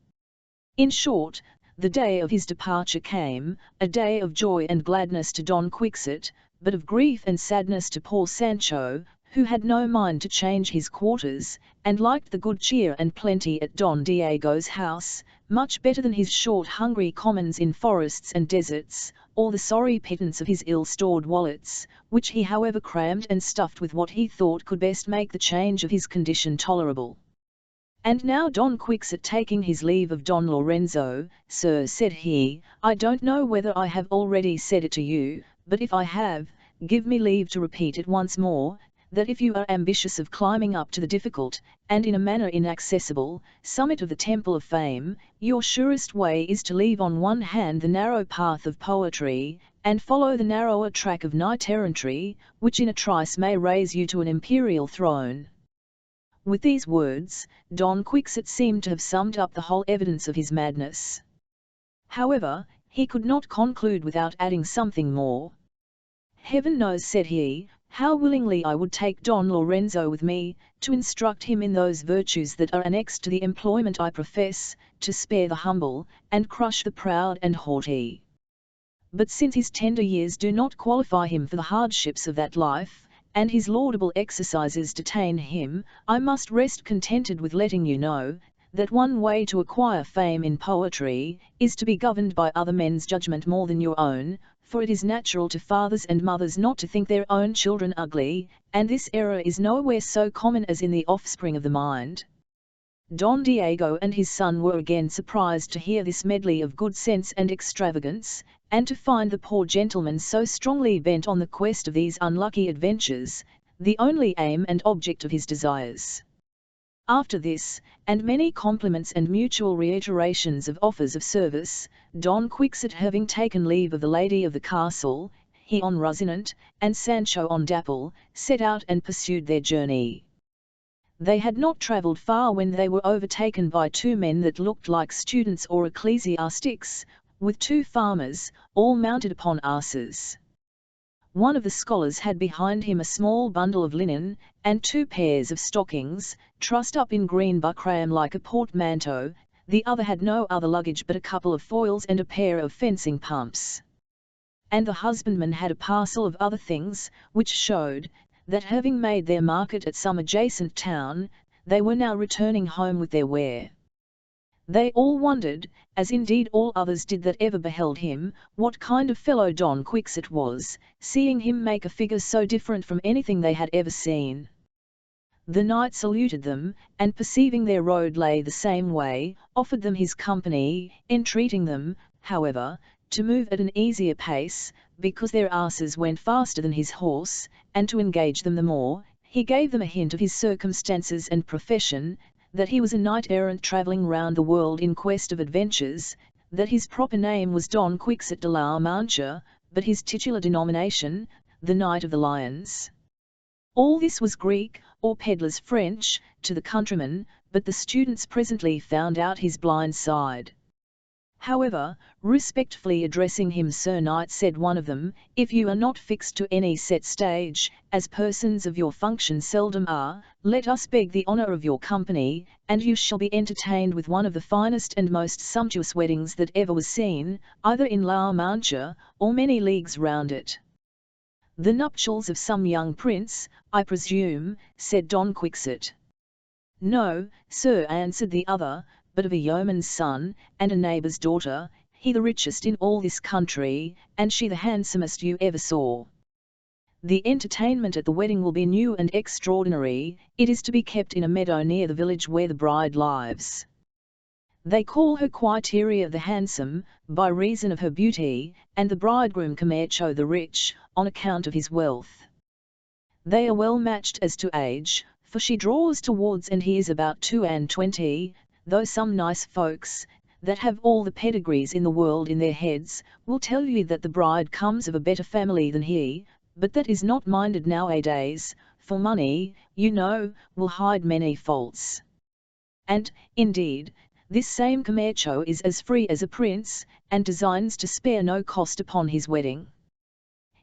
In short, the day of his departure came, a day of joy and gladness to Don Quixote, but of grief and sadness to poor Sancho, who had no mind to change his quarters, and liked the good cheer and plenty at Don Diego's house, much better than his short hungry commons in forests and deserts, or the sorry pittance of his ill-stored wallets, which he however crammed and stuffed with what he thought could best make the change of his condition tolerable. And now Don Quixote, taking his leave of Don Lorenzo, "Sir," said he, "I don't know whether I have already said it to you, but if I have, give me leave to repeat it once more, that if you are ambitious of climbing up to the difficult, and in a manner inaccessible, summit of the Temple of Fame, your surest way is to leave on one hand the narrow path of poetry, and follow the narrower track of knight-errantry, which in a trice may raise you to an imperial throne." With these words, Don Quixote seemed to have summed up the whole evidence of his madness. However, he could not conclude without adding something more. "Heaven knows," said he, "how willingly I would take Don Lorenzo with me, to instruct him in those virtues that are annexed to the employment I profess, to spare the humble, and crush the proud and haughty. But since his tender years do not qualify him for the hardships of that life, and his laudable exercises detain him, I must rest contented with letting you know, that one way to acquire fame in poetry, is to be governed by other men's judgment more than your own, for it is natural to fathers and mothers not to think their own children ugly, and this error is nowhere so common as in the offspring of the mind. Don Diego and his son were again surprised to hear this medley of good sense and extravagance, and to find the poor gentleman so strongly bent on the quest of these unlucky adventures, the only aim and object of his desires. After this, and many compliments and mutual reiterations of offers of service, Don Quixote having taken leave of the lady of the castle, he on Rocinante, and Sancho on Dapple, set out and pursued their journey. They had not travelled far when they were overtaken by two men that looked like students or ecclesiastics, with two farmers, all mounted upon asses. One of the scholars had behind him a small bundle of linen, and two pairs of stockings, trussed up in green buckram like a portmanteau. The other had no other luggage but a couple of foils and a pair of fencing pumps. And the husbandman had a parcel of other things, which showed, that having made their market at some adjacent town, they were now returning home with their ware. They all wondered, as indeed all others did that ever beheld him, what kind of fellow Don Quixote was, seeing him make a figure so different from anything they had ever seen. The knight saluted them, and perceiving their road lay the same way, offered them his company, entreating them, however, to move at an easier pace, because their asses went faster than his horse, and to engage them the more, he gave them a hint of his circumstances and profession, that he was a knight-errant travelling round the world in quest of adventures, that his proper name was Don Quixote de la Mancha, but his titular denomination, the Knight of the Lions. All this was Greek, or peddler's French, to the countryman, but the students presently found out his blind side. However, respectfully addressing him Sir Knight, said one of them, if you are not fixed to any set stage, as persons of your function seldom are, let us beg the honour of your company, and you shall be entertained with one of the finest and most sumptuous weddings that ever was seen, either in La Mancha, or many leagues round it. The nuptials of some young prince, I presume, said Don Quixote. No, sir, answered the other, but of a yeoman's son, and a neighbour's daughter, he the richest in all this country, and she the handsomest you ever saw. The entertainment at the wedding will be new and extraordinary, it is to be kept in a meadow near the village where the bride lives. They call her Quixote the handsome, by reason of her beauty, and the bridegroom Camacho the rich, on account of his wealth. They are well matched as to age, for she draws towards and he is about 22, though some nice folks, that have all the pedigrees in the world in their heads, will tell you that the bride comes of a better family than he, but that is not minded nowadays, for money, you know, will hide many faults. And, indeed, this same Camacho is as free as a prince, and designs to spare no cost upon his wedding.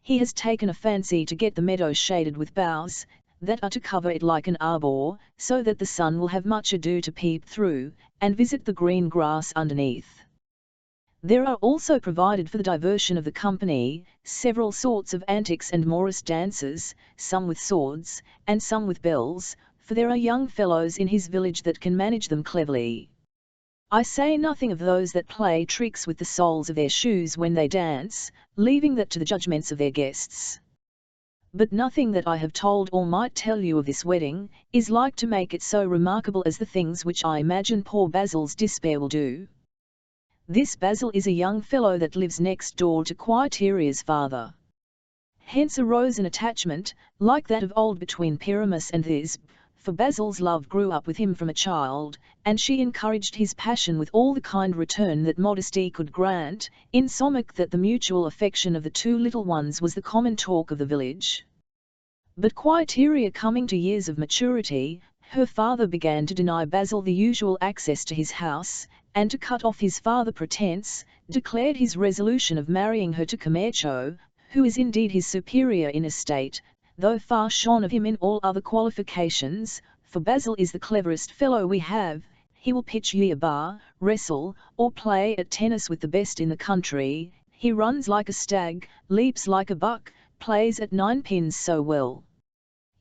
He has taken a fancy to get the meadow shaded with boughs, that are to cover it like an arbor, so that the sun will have much ado to peep through, and visit the green grass underneath. There are also provided for the diversion of the company, several sorts of antics and morris dances, some with swords, and some with bells, for there are young fellows in his village that can manage them cleverly. I say nothing of those that play tricks with the soles of their shoes when they dance, leaving that to the judgments of their guests. But nothing that I have told or might tell you of this wedding, is like to make it so remarkable as the things which I imagine poor Basil's despair will do. This Basil is a young fellow that lives next door to Quixote's father. Hence arose an attachment, like that of old between Pyramus and this, for Basil's love grew up with him from a child, and she encouraged his passion with all the kind return that modesty could grant, insomuch that the mutual affection of the two little ones was the common talk of the village. But Quixote coming to years of maturity, her father began to deny Basil the usual access to his house, and to cut off his farther pretence, declared his resolution of marrying her to Camacho, who is indeed his superior in estate, though far shorn of him in all other qualifications, for Basil is the cleverest fellow we have, he will pitch ye a bar, wrestle, or play at tennis with the best in the country, he runs like a stag, leaps like a buck, plays at ninepins so well.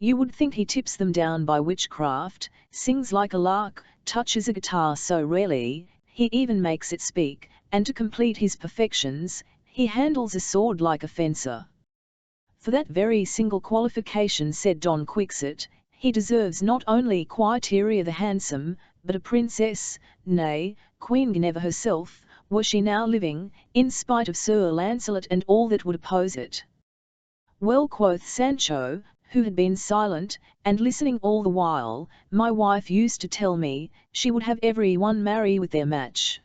You would think he tips them down by witchcraft, sings like a lark, touches a guitar so rarely, he even makes it speak, and to complete his perfections, he handles a sword like a fencer. For that very single qualification, said Don Quixote, he deserves not only Quiteria the handsome, but a princess, nay, Queen Guinevere herself, were she now living, in spite of Sir Lancelot and all that would oppose it. Well, quoth Sancho, who had been silent, and listening all the while, my wife used to tell me, she would have every one marry with their match.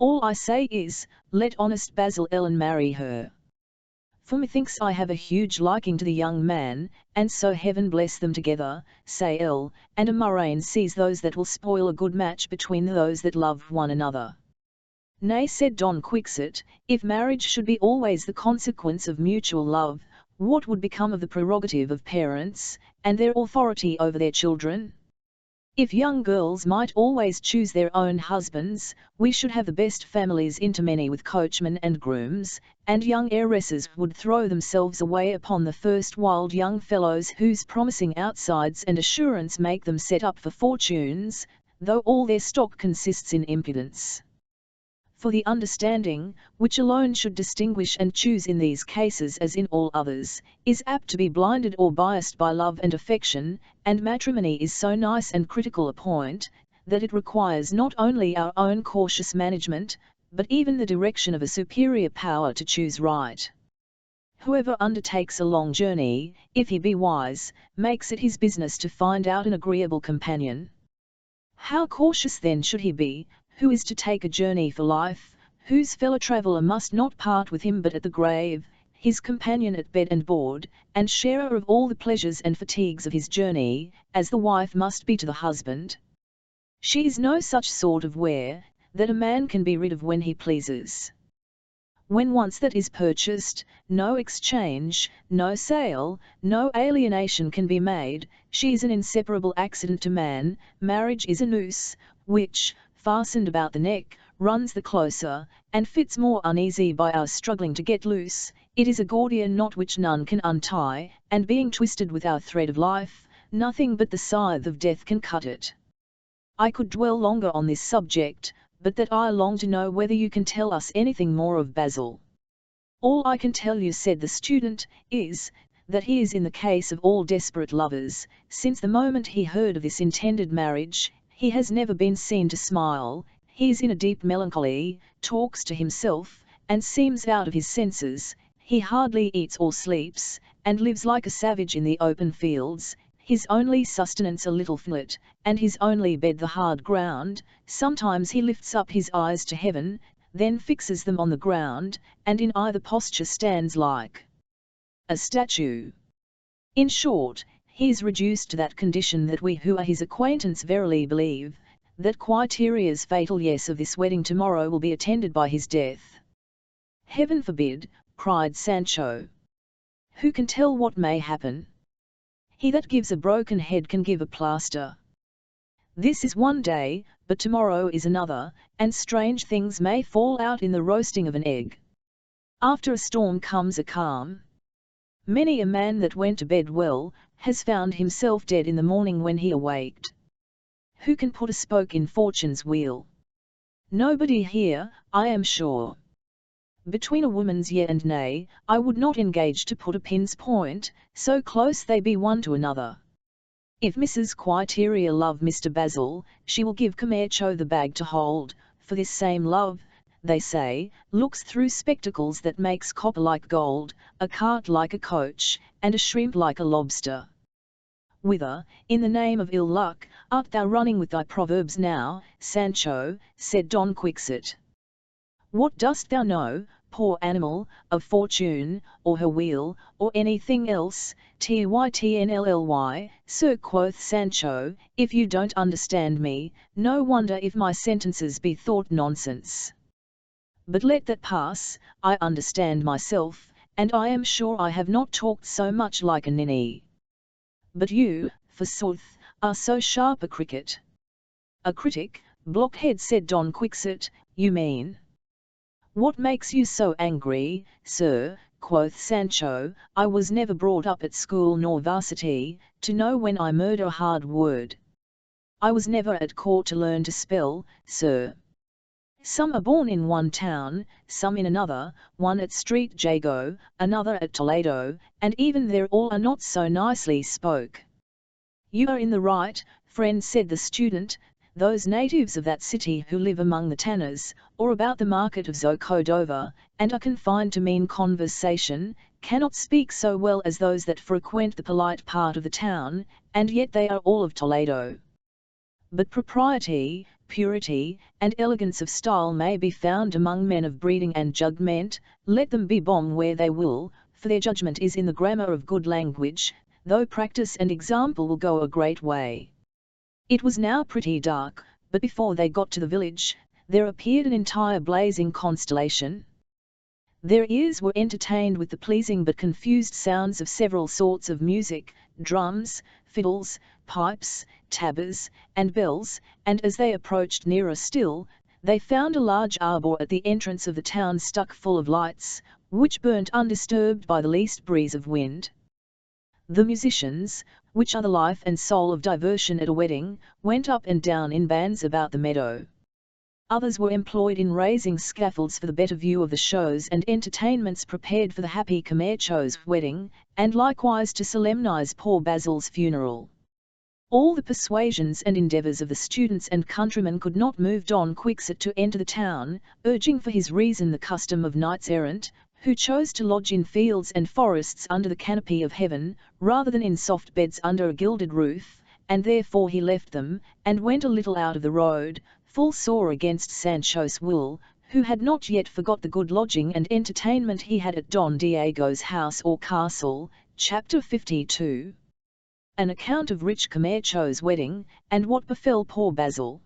All I say is, let honest Basil Ellen marry her. For methinks I have a huge liking to the young man, and so heaven bless them together, say Elle, and a murrain seize those that will spoil a good match between those that love one another. Nay, said Don Quixote, if marriage should be always the consequence of mutual love, what would become of the prerogative of parents, and their authority over their children? If young girls might always choose their own husbands, we should have the best families intermany with coachmen and grooms, and young heiresses would throw themselves away upon the first wild young fellows whose promising outsides and assurance make them set up for fortunes, though all their stock consists in impudence. For the understanding, which alone should distinguish and choose in these cases as in all others, is apt to be blinded or biased by love and affection, and matrimony is so nice and critical a point, that it requires not only our own cautious management, but even the direction of a superior power to choose right. Whoever undertakes a long journey, if he be wise, makes it his business to find out an agreeable companion. How cautious then should he be, who is to take a journey for life, whose fellow-traveller must not part with him but at the grave, his companion at bed and board, and sharer of all the pleasures and fatigues of his journey, as the wife must be to the husband? She is no such sort of ware, that a man can be rid of when he pleases. When once that is purchased, no exchange, no sale, no alienation can be made. She is an inseparable accident to man. Marriage is a noose, which, fastened about the neck, runs the closer, and fits more uneasy by our struggling to get loose. It is a gordian knot which none can untie, and being twisted with our thread of life, nothing but the scythe of death can cut it. I could dwell longer on this subject, but that I long to know whether you can tell us anything more of Basil. All I can tell you, said the student, is, that he is in the case of all desperate lovers. Since the moment he heard of this intended marriage, he has never been seen to smile. He is in a deep melancholy, talks to himself, and seems out of his senses. He hardly eats or sleeps, and lives like a savage in the open fields, his only sustenance a little fillet, and his only bed the hard ground. Sometimes he lifts up his eyes to heaven, then fixes them on the ground, and in either posture stands like a statue. In short, he is reduced to that condition that we who are his acquaintance verily believe, that Quiteria's fatal yes of this wedding tomorrow will be attended by his death. Heaven forbid, cried Sancho. Who can tell what may happen? He that gives a broken head can give a plaster. This is one day, but tomorrow is another, and strange things may fall out in the roasting of an egg. After a storm comes a calm. Many a man that went to bed well, has found himself dead in the morning when he awaked. Who can put a spoke in fortune's wheel? Nobody here, I am sure. Between a woman's yea and nay, I would not engage to put a pin's point, so close they be one to another. If Mrs. Quiteria love Mr. Basil, she will give Camacho the bag to hold, for this same love, they say, looks through spectacles that makes copper like gold, a cart like a coach, and a shrimp like a lobster. Whither, in the name of ill luck, art thou running with thy proverbs now, Sancho? Said Don Quixote. What dost thou know, poor animal, of fortune, or her wheel, or anything else? Tytnlly, sir, quoth Sancho, if you don't understand me, no wonder if my sentences be thought nonsense. But let that pass, I understand myself, and I am sure I have not talked so much like a ninny. But you, forsooth, are so sharp a cricket. A critic, blockhead, said Don Quixote, you mean? What makes you so angry, sir? quoth Sancho, I was never brought up at school nor varsity, to know when I murder a hard word. I was never at court to learn to spell, sir. Some are born in one town, some in another, one at Street Jago, another at Toledo, and even there all are not so nicely spoke. You are in the right, friend, said the student. Those natives of that city who live among the tanners, or about the market of Zocodova, and are confined to mean conversation, cannot speak so well as those that frequent the polite part of the town, and yet they are all of Toledo. But propriety, purity, and elegance of style may be found among men of breeding and judgment, let them be born where they will, for their judgment is in the grammar of good language, though practice and example will go a great way. It was now pretty dark, but before they got to the village, there appeared an entire blazing constellation. Their ears were entertained with the pleasing but confused sounds of several sorts of music, drums, fiddles, pipes, tabours, and bells, and as they approached nearer still, they found a large arbour at the entrance of the town stuck full of lights, which burnt undisturbed by the least breeze of wind. The musicians, which are the life and soul of diversion at a wedding, went up and down in bands about the meadow. Others were employed in raising scaffolds for the better view of the shows and entertainments prepared for the happy Camacho's wedding, and likewise to solemnize poor Basil's funeral. All the persuasions and endeavours of the students and countrymen could not move Don Quixote to enter the town, urging for his reason the custom of knights-errant, who chose to lodge in fields and forests under the canopy of heaven, rather than in soft beds under a gilded roof, and therefore he left them, and went a little out of the road, full sore against Sancho's will, who had not yet forgot the good lodging and entertainment he had at Don Diego's house or castle. Chapter 52. An account of rich Camacho's wedding, and what befell poor Basil.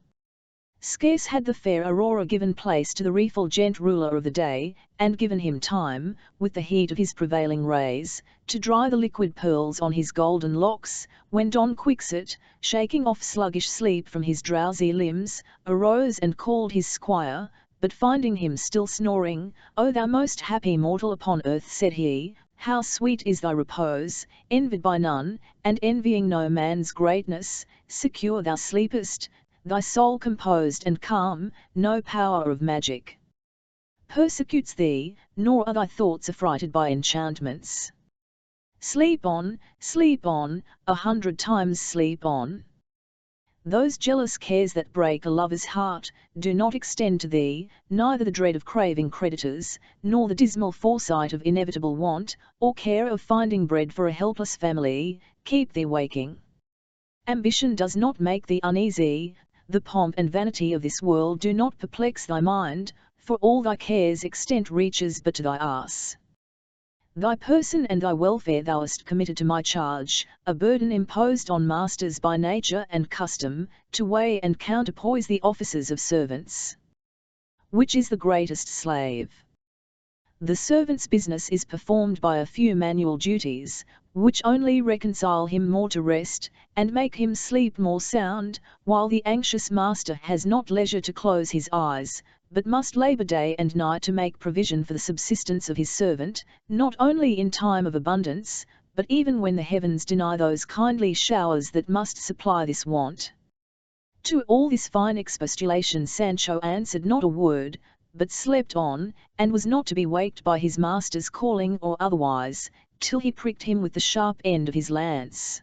Scarce had the fair Aurora given place to the refulgent ruler of the day, and given him time, with the heat of his prevailing rays, to dry the liquid pearls on his golden locks, when Don Quixote, shaking off sluggish sleep from his drowsy limbs, arose and called his squire, but finding him still snoring, O thou most happy mortal upon earth, said he, how sweet is thy repose, envied by none, and envying no man's greatness, secure thou sleepest, thy soul composed and calm, no power of magic persecutes thee, nor are thy thoughts affrighted by enchantments. Sleep on, 100 times sleep on. Those jealous cares that break a lover's heart, do not extend to thee, neither the dread of craving creditors, nor the dismal foresight of inevitable want, or care of finding bread for a helpless family, keep thee waking. Ambition does not make thee uneasy, the pomp and vanity of this world do not perplex thy mind, for all thy cares' extent reaches but to thy ass. Thy person and thy welfare thou hast committed to my charge, a burden imposed on masters by nature and custom, to weigh and counterpoise the offices of servants. Which is the greatest slave? The servant's business is performed by a few manual duties, which only reconcile him more to rest, and make him sleep more sound, while the anxious master has not leisure to close his eyes, but must labour day and night to make provision for the subsistence of his servant, not only in time of abundance, but even when the heavens deny those kindly showers that must supply this want. To all this fine expostulation Sancho answered not a word, but slept on, and was not to be waked by his master's calling or otherwise, till he pricked him with the sharp end of his lance.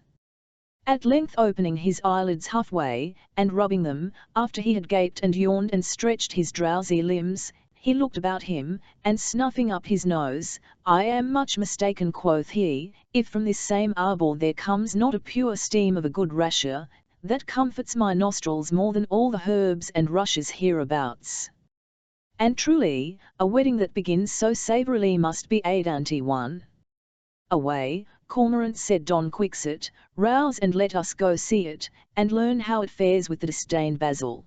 At length opening his eyelids halfway, and rubbing them, after he had gaped and yawned and stretched his drowsy limbs, he looked about him, and snuffing up his nose, I am much mistaken, quoth he, if from this same arbour there comes not a pure steam of a good rasher, that comforts my nostrils more than all the herbs and rushes hereabouts. And truly, a wedding that begins so savourily must be a dainty one. Away, Cormorant, said Don Quixote, rouse and let us go see it, and learn how it fares with the disdained Basil.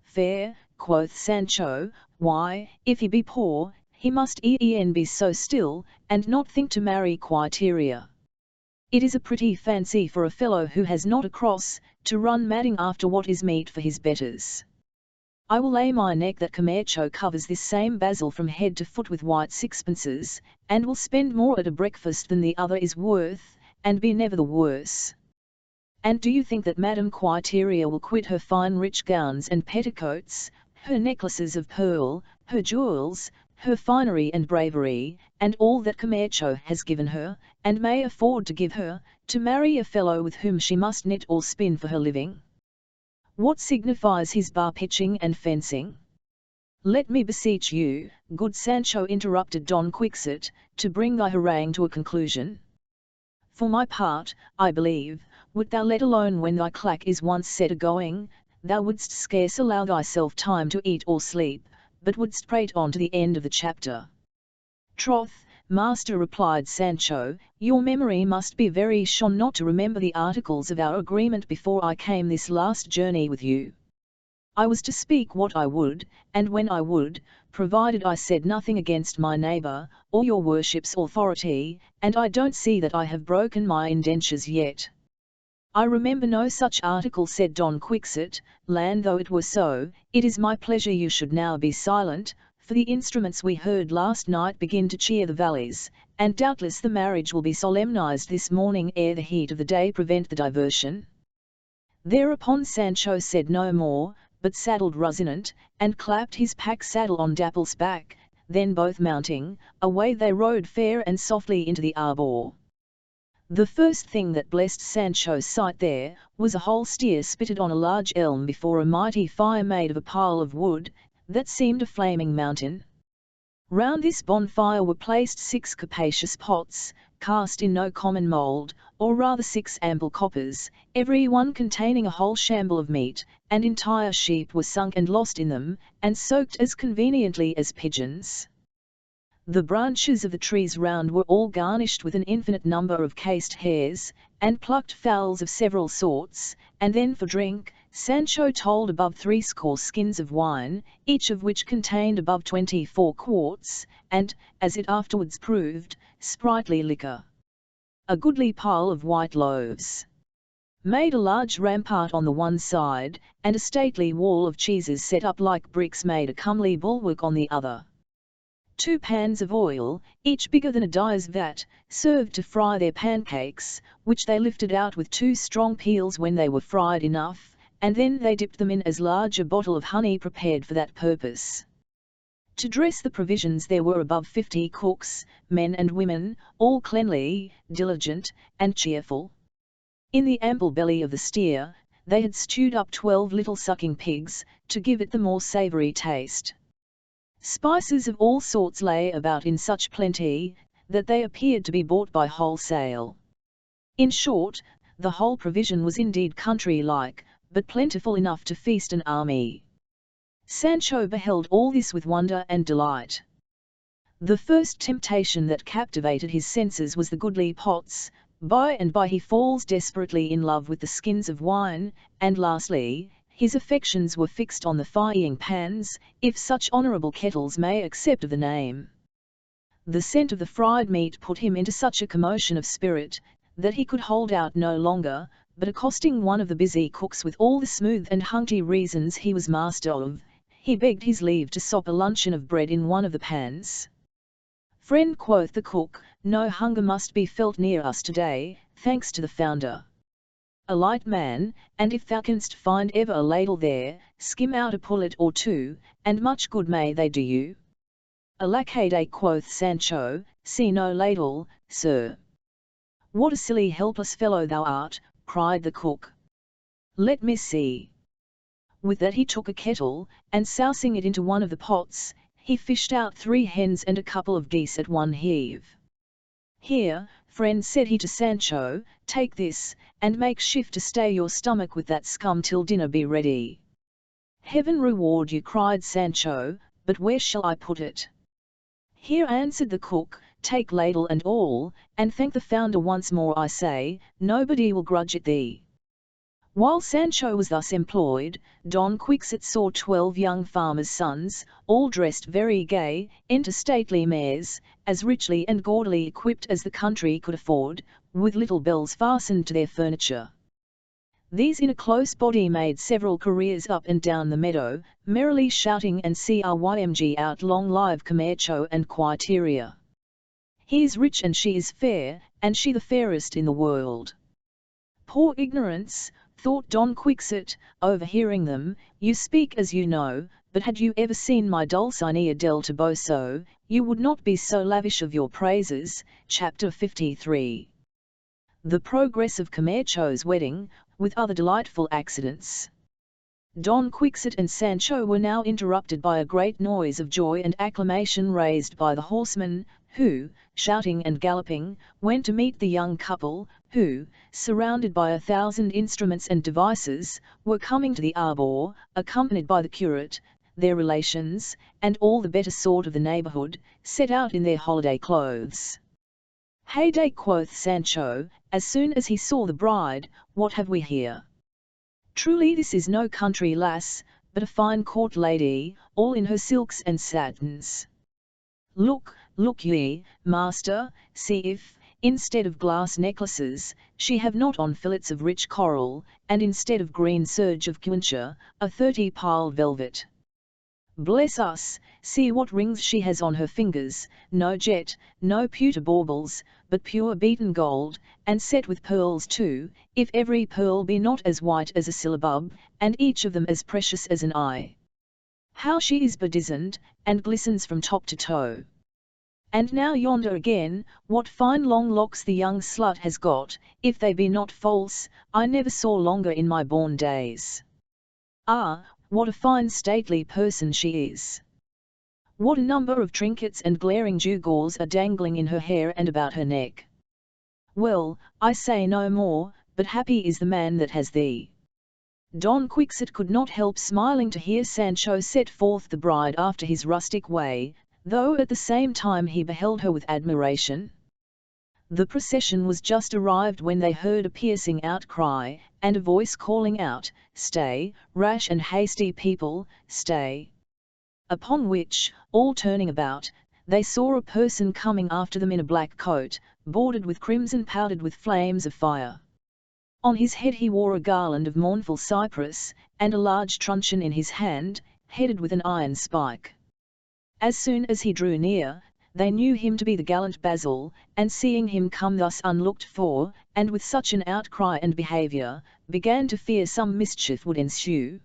Fair, quoth Sancho, why, if he be poor, he must e'en be so still, and not think to marry Quiteria. It is a pretty fancy for a fellow who has not a cross, to run madding after what is meet for his betters. I will lay my neck that Camacho covers this same basil from head to foot with white sixpences, and will spend more at a breakfast than the other is worth, and be never the worse. And do you think that Madame Quiteria will quit her fine rich gowns and petticoats, her necklaces of pearl, her jewels, her finery and bravery, and all that Camacho has given her, and may afford to give her, to marry a fellow with whom she must knit or spin for her living? What signifies his bar-pitching and fencing? Let me beseech you, good Sancho, interrupted Don Quixote, to bring thy harangue to a conclusion. For my part, I believe, wert thou let alone when thy clack is once set a-going, thou wouldst scarce allow thyself time to eat or sleep, but wouldst prate on to the end of the chapter. Troth, master, replied Sancho, your memory must be very shone not to remember the articles of our agreement before I came this last journey with you. I was to speak what I would, and when I would, provided I said nothing against my neighbour, or your worship's authority, and I don't see that I have broken my indentures yet. I remember no such article, said Don Quixote. Land, though it were so, it is my pleasure you should now be silent, for the instruments we heard last night begin to cheer the valleys, and doubtless the marriage will be solemnized this morning ere the heat of the day prevent the diversion. Thereupon Sancho said no more, but saddled Rocinante, and clapped his pack-saddle on Dapple's back, then both mounting, away they rode fair and softly into the arbour. The first thing that blessed Sancho's sight there, was a whole steer spitted on a large elm before a mighty fire made of a pile of wood, that seemed a flaming mountain. Round this bonfire were placed 6 capacious pots, cast in no common mould, or rather 6 ample coppers, every one containing a whole shamble of meat, and entire sheep were sunk and lost in them, and soaked as conveniently as pigeons. The branches of the trees round were all garnished with an infinite number of cased hares, and plucked fowls of several sorts, and then for drink, Sancho told above 60 skins of wine, each of which contained above 24 quarts, and, as it afterwards proved, sprightly liquor. A goodly pile of white loaves made a large rampart on the one side, and a stately wall of cheeses set up like bricks made a comely bulwark on the other. 2 pans of oil, each bigger than a dyer's vat, served to fry their pancakes, which they lifted out with 2 strong peels when they were fried enough, and then they dipped them in as large a bottle of honey prepared for that purpose. To dress the provisions there were above 50 cooks, men and women, all cleanly, diligent, and cheerful. In the ample belly of the steer, they had stewed up 12 little sucking pigs, to give it the more savoury taste. Spices of all sorts lay about in such plenty, that they appeared to be bought by wholesale. In short, the whole provision was indeed country-like, but plentiful enough to feast an army. Sancho beheld all this with wonder and delight. The first temptation that captivated his senses was the goodly pots, by and by he falls desperately in love with the skins of wine, and lastly, his affections were fixed on the frying pans, if such honourable kettles may accept of the name. The scent of the fried meat put him into such a commotion of spirit, that he could hold out no longer, but accosting one of the busy cooks with all the smooth and hunty reasons he was master of, he begged his leave to sop a luncheon of bread in one of the pans. Friend, quoth the cook, no hunger must be felt near us today, thanks to the founder. A light man, and if thou canst find ever a ladle there, skim out a pullet or 2, and much good may they do you. Alacade, quoth Sancho, see no ladle, sir. What a silly helpless fellow thou art, cried the cook. Let me see. With that he took a kettle, and sousing it into one of the pots, he fished out 3 hens and a couple of geese at one heave. Here, friend, said he to Sancho, take this, and make shift to stay your stomach with that scum till dinner be ready. Heaven reward you, cried Sancho, but where shall I put it? Here, answered the cook, take ladle and all, and thank the founder once more, I say, nobody will grudge it thee. While Sancho was thus employed, Don Quixote saw 12 young farmers' sons, all dressed very gay, enter stately mares, as richly and gaudily equipped as the country could afford, with little bells fastened to their furniture. These in a close body made several careers up and down the meadow, merrily shouting and crymg out long live Camacho and Quiteria. He is rich and she is fair, and she the fairest in the world. Poor ignorance, thought Don Quixote, overhearing them, you speak as you know, but had you ever seen my Dulcinea del Toboso, you would not be so lavish of your praises. Chapter 53. The progress of Camacho's wedding, with other delightful accidents. Don Quixote and Sancho were now interrupted by a great noise of joy and acclamation raised by the horsemen, who, shouting and galloping, went to meet the young couple, who, surrounded by 1,000 instruments and devices, were coming to the arbour, accompanied by the curate, their relations, and all the better sort of the neighbourhood, set out in their holiday clothes. "Heyday," quoth Sancho, as soon as he saw the bride, "what have we here? Truly this is no country lass, but a fine court lady, all in her silks and satins. Look, look ye, master, see if, instead of glass necklaces, she have not on fillets of rich coral, and instead of green serge of Quincha, a 30-piled velvet. Bless us, see what rings she has on her fingers, no jet, no pewter baubles, but pure beaten gold, and set with pearls too, if every pearl be not as white as a syllabub, and each of them as precious as an eye. How she is bedizened, and glistens from top to toe. And now yonder again, what fine long locks the young slut has got, if they be not false, I never saw longer in my born days. Ah, what a fine stately person she is! What a number of trinkets and glaring gewgaws are dangling in her hair and about her neck! Well, I say no more, but happy is the man that has thee." Don Quixote could not help smiling to hear Sancho set forth the bride after his rustic way, though at the same time he beheld her with admiration. The procession was just arrived when they heard a piercing outcry, and a voice calling out, "Stay, rash and hasty people, stay!" Upon which, all turning about, they saw a person coming after them in a black coat, bordered with crimson powdered with flames of fire. On his head he wore a garland of mournful cypress, and a large truncheon in his hand, headed with an iron spike. As soon as he drew near, they knew him to be the gallant Basil, and seeing him come thus unlooked for, and with such an outcry and behaviour, began to fear some mischief would ensue.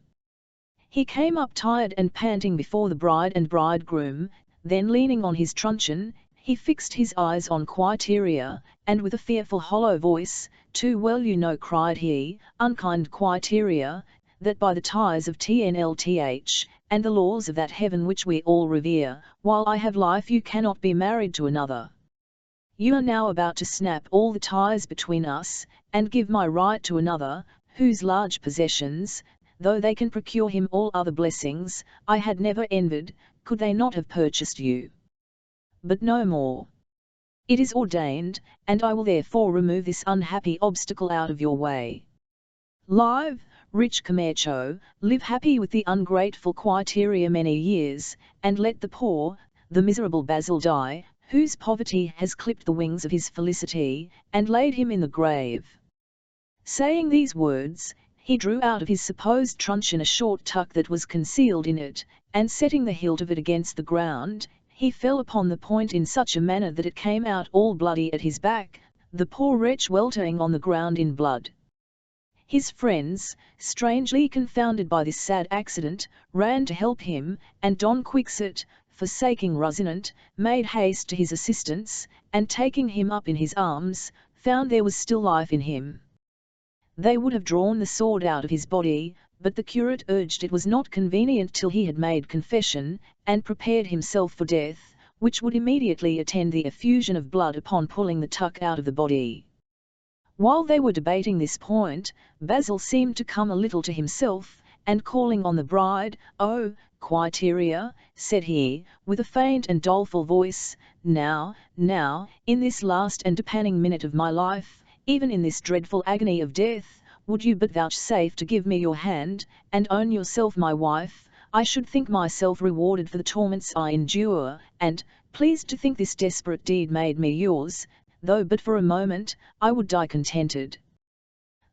He came up tired and panting before the bride and bridegroom, then leaning on his truncheon, he fixed his eyes on Quiteria, and with a fearful hollow voice, "Too well you know," cried he, "unkind Quiteria, that by the ties of TNLTH, and the laws of that heaven which we all revere, while I have life you cannot be married to another. You are now about to snap all the ties between us, and give my right to another, whose large possessions, though they can procure him all other blessings, I had never envied, could they not have purchased you. But no more. It is ordained, and I will therefore remove this unhappy obstacle out of your way. Live, rich Camacho, live happy with the ungrateful Quiteria many years, and let the poor, the miserable Basil die, whose poverty has clipped the wings of his felicity, and laid him in the grave." Saying these words, he drew out of his supposed truncheon a short tuck that was concealed in it, and setting the hilt of it against the ground, he fell upon the point in such a manner that it came out all bloody at his back, the poor wretch weltering on the ground in blood. His friends, strangely confounded by this sad accident, ran to help him, and Don Quixote, forsaking Rocinante, made haste to his assistance, and taking him up in his arms, found there was still life in him. They would have drawn the sword out of his body, but the curate urged it was not convenient till he had made confession, and prepared himself for death, which would immediately attend the effusion of blood upon pulling the tuck out of the body. While they were debating this point, Basil seemed to come a little to himself, and calling on the bride, "Oh, Quiteria," said he, with a faint and doleful voice, now, in this last and depanning minute of my life, even in this dreadful agony of death, would you but vouchsafe to give me your hand, and own yourself my wife, I should think myself rewarded for the torments I endure, and, pleased to think this desperate deed made me yours, though but for a moment, I would die contented."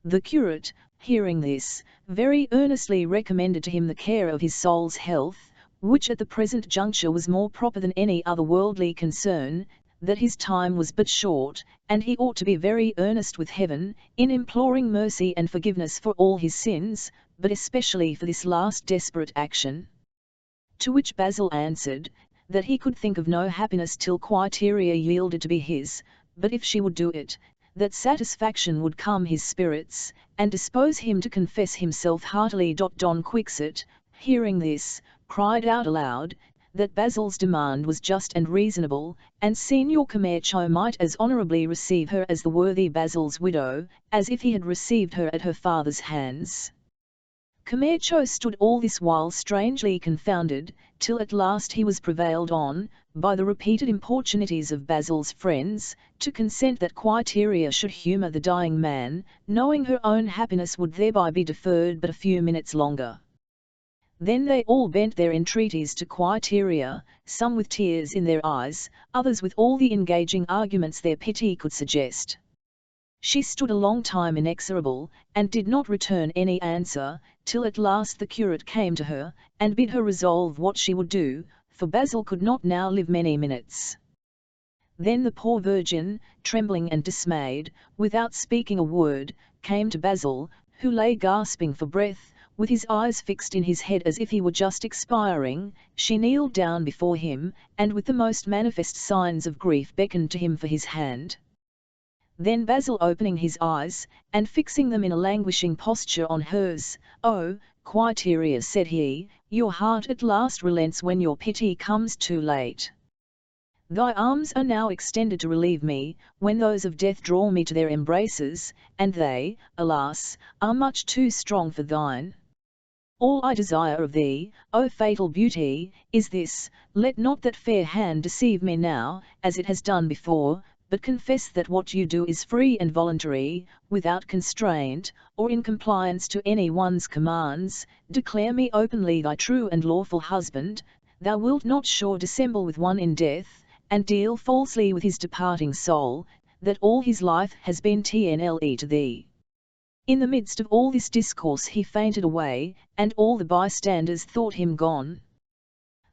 The curate, hearing this, very earnestly recommended to him the care of his soul's health, which at the present juncture was more proper than any other worldly concern, that his time was but short, and he ought to be very earnest with heaven, in imploring mercy and forgiveness for all his sins, but especially for this last desperate action. To which Basil answered, that he could think of no happiness till Quiteria yielded to be his, but if she would do it, that satisfaction would calm his spirits, and dispose him to confess himself heartily. Don Quixote, hearing this, cried out aloud, that Basil's demand was just and reasonable, and Señor Camacho might as honourably receive her as the worthy Basil's widow, as if he had received her at her father's hands. Camacho stood all this while strangely confounded, till at last he was prevailed on, by the repeated importunities of Basil's friends, to consent that Quiteria should humour the dying man, knowing her own happiness would thereby be deferred but a few minutes longer. Then they all bent their entreaties to Quiteria, some with tears in their eyes, others with all the engaging arguments their pity could suggest. She stood a long time inexorable, and did not return any answer, till at last the curate came to her, and bid her resolve what she would do, for Basil could not now live many minutes. Then the poor virgin, trembling and dismayed, without speaking a word, came to Basil, who lay gasping for breath, with his eyes fixed in his head as if he were just expiring. She kneeled down before him, and with the most manifest signs of grief beckoned to him for his hand. Then Basil, opening his eyes, and fixing them in a languishing posture on hers, "Oh, Quiteria," said he, "your heart at last relents when your pity comes too late. Thy arms are now extended to relieve me, when those of death draw me to their embraces, and they, alas, are much too strong for thine. All I desire of thee, O fatal beauty, is this: let not that fair hand deceive me now, as it has done before, but confess that what you do is free and voluntary, without constraint, or in compliance to any one's commands. Declare me openly thy true and lawful husband. Thou wilt not sure dissemble with one in death, and deal falsely with his departing soul, that all his life has been TNLE to thee." In the midst of all this discourse he fainted away, and all the bystanders thought him gone.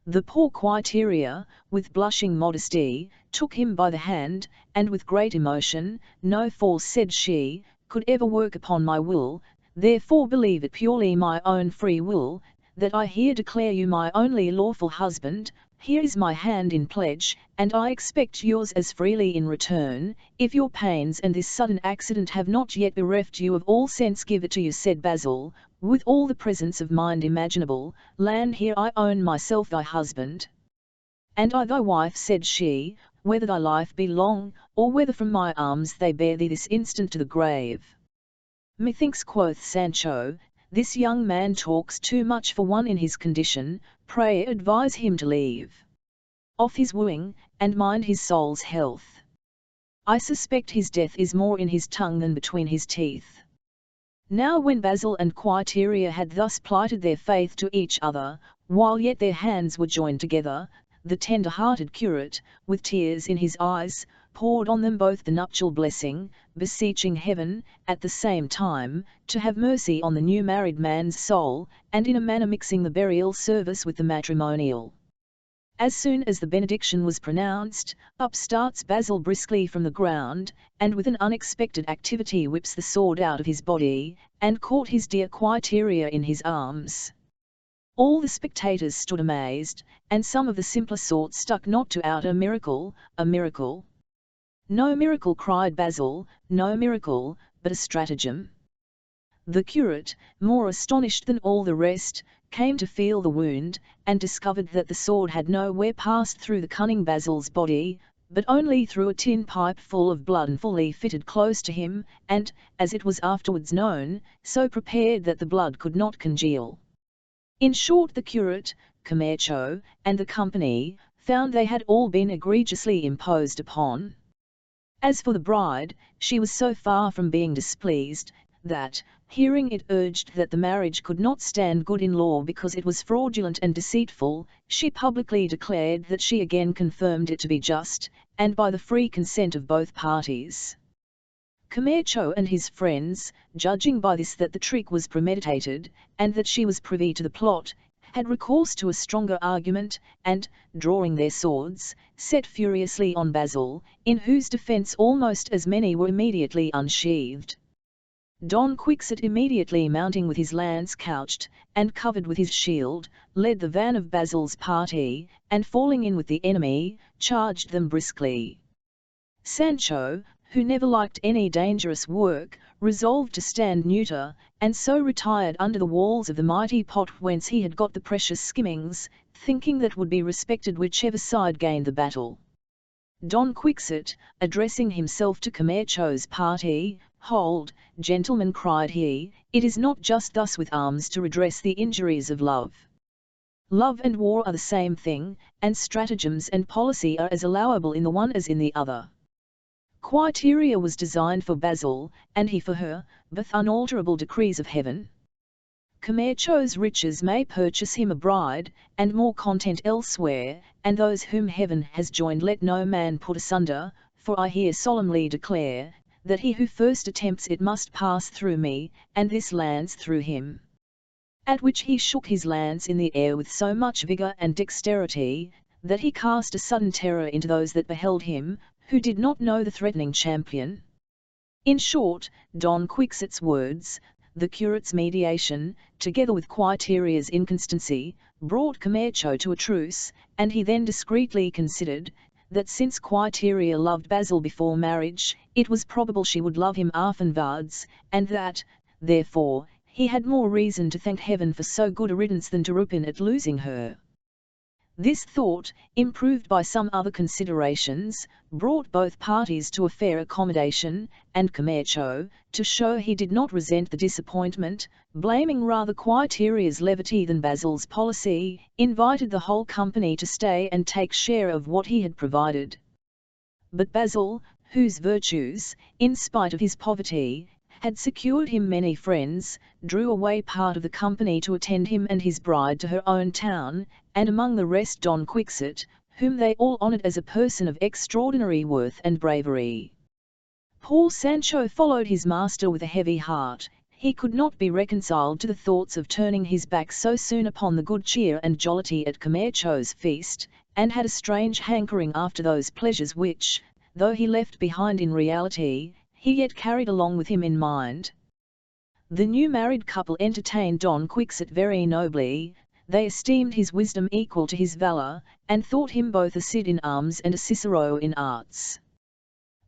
The poor Quiteria, with blushing modesty, took him by the hand, and with great emotion, "No force," said she, "could ever work upon my will, therefore believe it purely my own free will, that I here declare you my only lawful husband. Here is my hand in pledge, and I expect yours as freely in return. If your pains and this sudden accident have not yet bereft you of all sense, give it to you," said Basil, with all the presence of mind imaginable. "Land here, I own myself thy husband." "And I thy wife," said she, "whether thy life be long, or whether from my arms they bear thee this instant to the grave." "Methinks," quoth Sancho, "this young man talks too much for one in his condition. Pray advise him to leave off his wooing, and mind his soul's health. I suspect his death is more in his tongue than between his teeth." Now when Basil and Quiteria had thus plighted their faith to each other, while yet their hands were joined together, the tender-hearted curate, with tears in his eyes, poured on them both the nuptial blessing, beseeching heaven, at the same time, to have mercy on the new married man's soul, and in a manner mixing the burial service with the matrimonial. As soon as the benediction was pronounced, up starts Basil briskly from the ground, and with an unexpected activity whips the sword out of his body, and caught his dear Quiteria in his arms. All the spectators stood amazed, and some of the simpler sort stuck not to out "A miracle, a miracle." "No miracle," cried Basil, "no miracle, but a stratagem." The curate, more astonished than all the rest, came to feel the wound, and discovered that the sword had nowhere passed through the cunning Basil's body, but only through a tin pipe full of blood and fully fitted close to him, and, as it was afterwards known, so prepared that the blood could not congeal. In short, the curate, Camacho, and the company, found they had all been egregiously imposed upon. As for the bride, she was so far from being displeased, that, hearing it urged that the marriage could not stand good in law because it was fraudulent and deceitful, she publicly declared that she again confirmed it to be just, and by the free consent of both parties. Camercho and his friends, judging by this that the trick was premeditated, and that she was privy to the plot, had recourse to a stronger argument, and, drawing their swords, set furiously on Basil, in whose defence almost as many were immediately unsheathed. Don Quixote immediately mounting with his lance couched, and covered with his shield, led the van of Basil's party, and falling in with the enemy, charged them briskly. Sancho, who never liked any dangerous work, resolved to stand neuter, and so retired under the walls of the mighty pot whence he had got the precious skimmings, thinking that would be respected whichever side gained the battle. Don Quixote, addressing himself to Camercho's party, "Hold, gentlemen," cried he, "it is not just thus with arms to redress the injuries of love. Love and war are the same thing, and stratagems and policy are as allowable in the one as in the other. Quiteria was designed for Basil, and he for her, both unalterable decrees of heaven. Camercho's riches may purchase him a bride, and more content elsewhere, and those whom heaven has joined let no man put asunder, for I here solemnly declare, that he who first attempts it must pass through me, and this lance through him." At which he shook his lance in the air with so much vigour and dexterity, that he cast a sudden terror into those that beheld him, who did not know the threatening champion. In short, Don Quixote's words, the curate's mediation, together with Quiteria's inconstancy, brought Camercho to a truce, and he then discreetly considered, that since Quiteria loved Basil before marriage, it was probable she would love him afterwards, and that, therefore, he had more reason to thank heaven for so good a riddance than to repine at losing her. This thought, improved by some other considerations, brought both parties to a fair accommodation, and Camercho, to show he did not resent the disappointment, blaming rather Quiteria's levity than Basil's policy, invited the whole company to stay and take share of what he had provided. But Basil, whose virtues, in spite of his poverty, had secured him many friends, drew away part of the company to attend him and his bride to her own town, and among the rest Don Quixote, whom they all honoured as a person of extraordinary worth and bravery. Poor Sancho followed his master with a heavy heart. He could not be reconciled to the thoughts of turning his back so soon upon the good cheer and jollity at Camercho's feast, and had a strange hankering after those pleasures which, though he left behind in reality, he yet carried along with him in mind. The new married couple entertained Don Quixote very nobly. They esteemed his wisdom equal to his valour, and thought him both a Cid in arms and a Cicero in arts.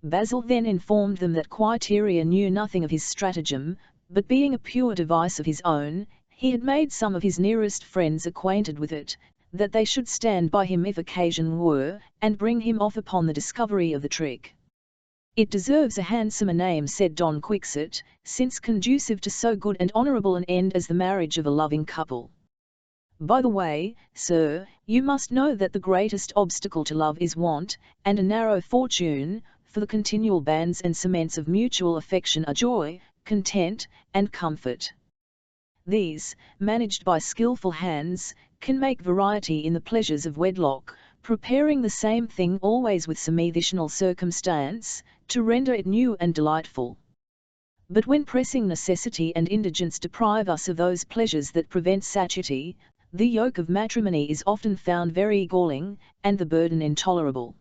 Basil then informed them that Quiteria knew nothing of his stratagem, but being a pure device of his own, he had made some of his nearest friends acquainted with it, that they should stand by him if occasion were, and bring him off upon the discovery of the trick. "It deserves a handsomer name," said Don Quixote, "since conducive to so good and honourable an end as the marriage of a loving couple. By the way, sir, you must know that the greatest obstacle to love is want, and a narrow fortune, for the continual bands and cements of mutual affection are joy, content, and comfort. These, managed by skilful hands, can make variety in the pleasures of wedlock, preparing the same thing always with some additional circumstance, to render it new and delightful. But when pressing necessity and indigence deprive us of those pleasures that prevent satiety, the yoke of matrimony is often found very galling, and the burden intolerable."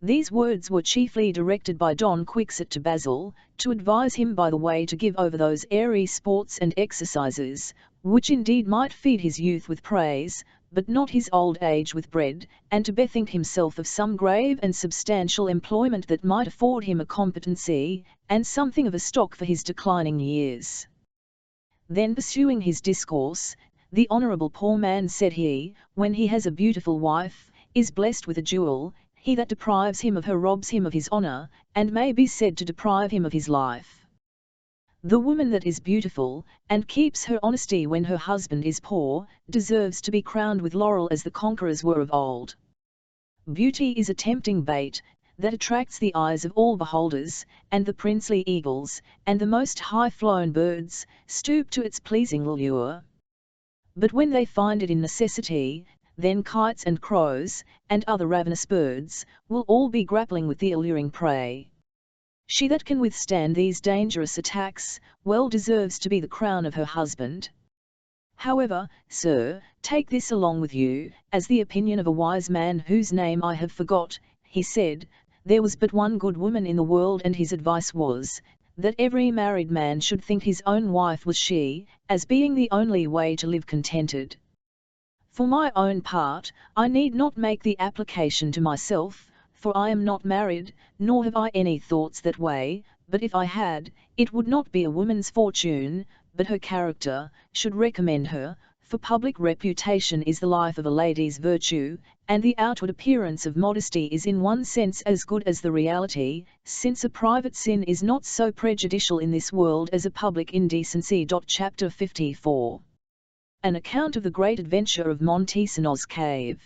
These words were chiefly directed by Don Quixote to Basil, to advise him by the way to give over those airy sports and exercises, which indeed might feed his youth with praise, but not his old age with bread, and to bethink himself of some grave and substantial employment that might afford him a competency, and something of a stock for his declining years. Then pursuing his discourse, "The honourable poor man," said he, "when he has a beautiful wife, is blessed with a jewel. He that deprives him of her robs him of his honour, and may be said to deprive him of his life. The woman that is beautiful, and keeps her honesty when her husband is poor, deserves to be crowned with laurel as the conquerors were of old. Beauty is a tempting bait, that attracts the eyes of all beholders, and the princely eagles, and the most high-flown birds, stoop to its pleasing lure. But when they find it in necessity, then kites and crows, and other ravenous birds, will all be grappling with the alluring prey. She that can withstand these dangerous attacks, well deserves to be the crown of her husband. However, sir, take this along with you, as the opinion of a wise man whose name I have forgot. He said, there was but one good woman in the world, and his advice was, that every married man should think his own wife was she, as being the only way to live contented. For my own part, I need not make the application to myself, for I am not married, nor have I any thoughts that way, but if I had, it would not be a woman's fortune, but her character, should recommend her, for public reputation is the life of a lady's virtue, and the outward appearance of modesty is in one sense as good as the reality, since a private sin is not so prejudicial in this world as a public indecency. Chapter 54. An account of the great adventure of Montesinos cave.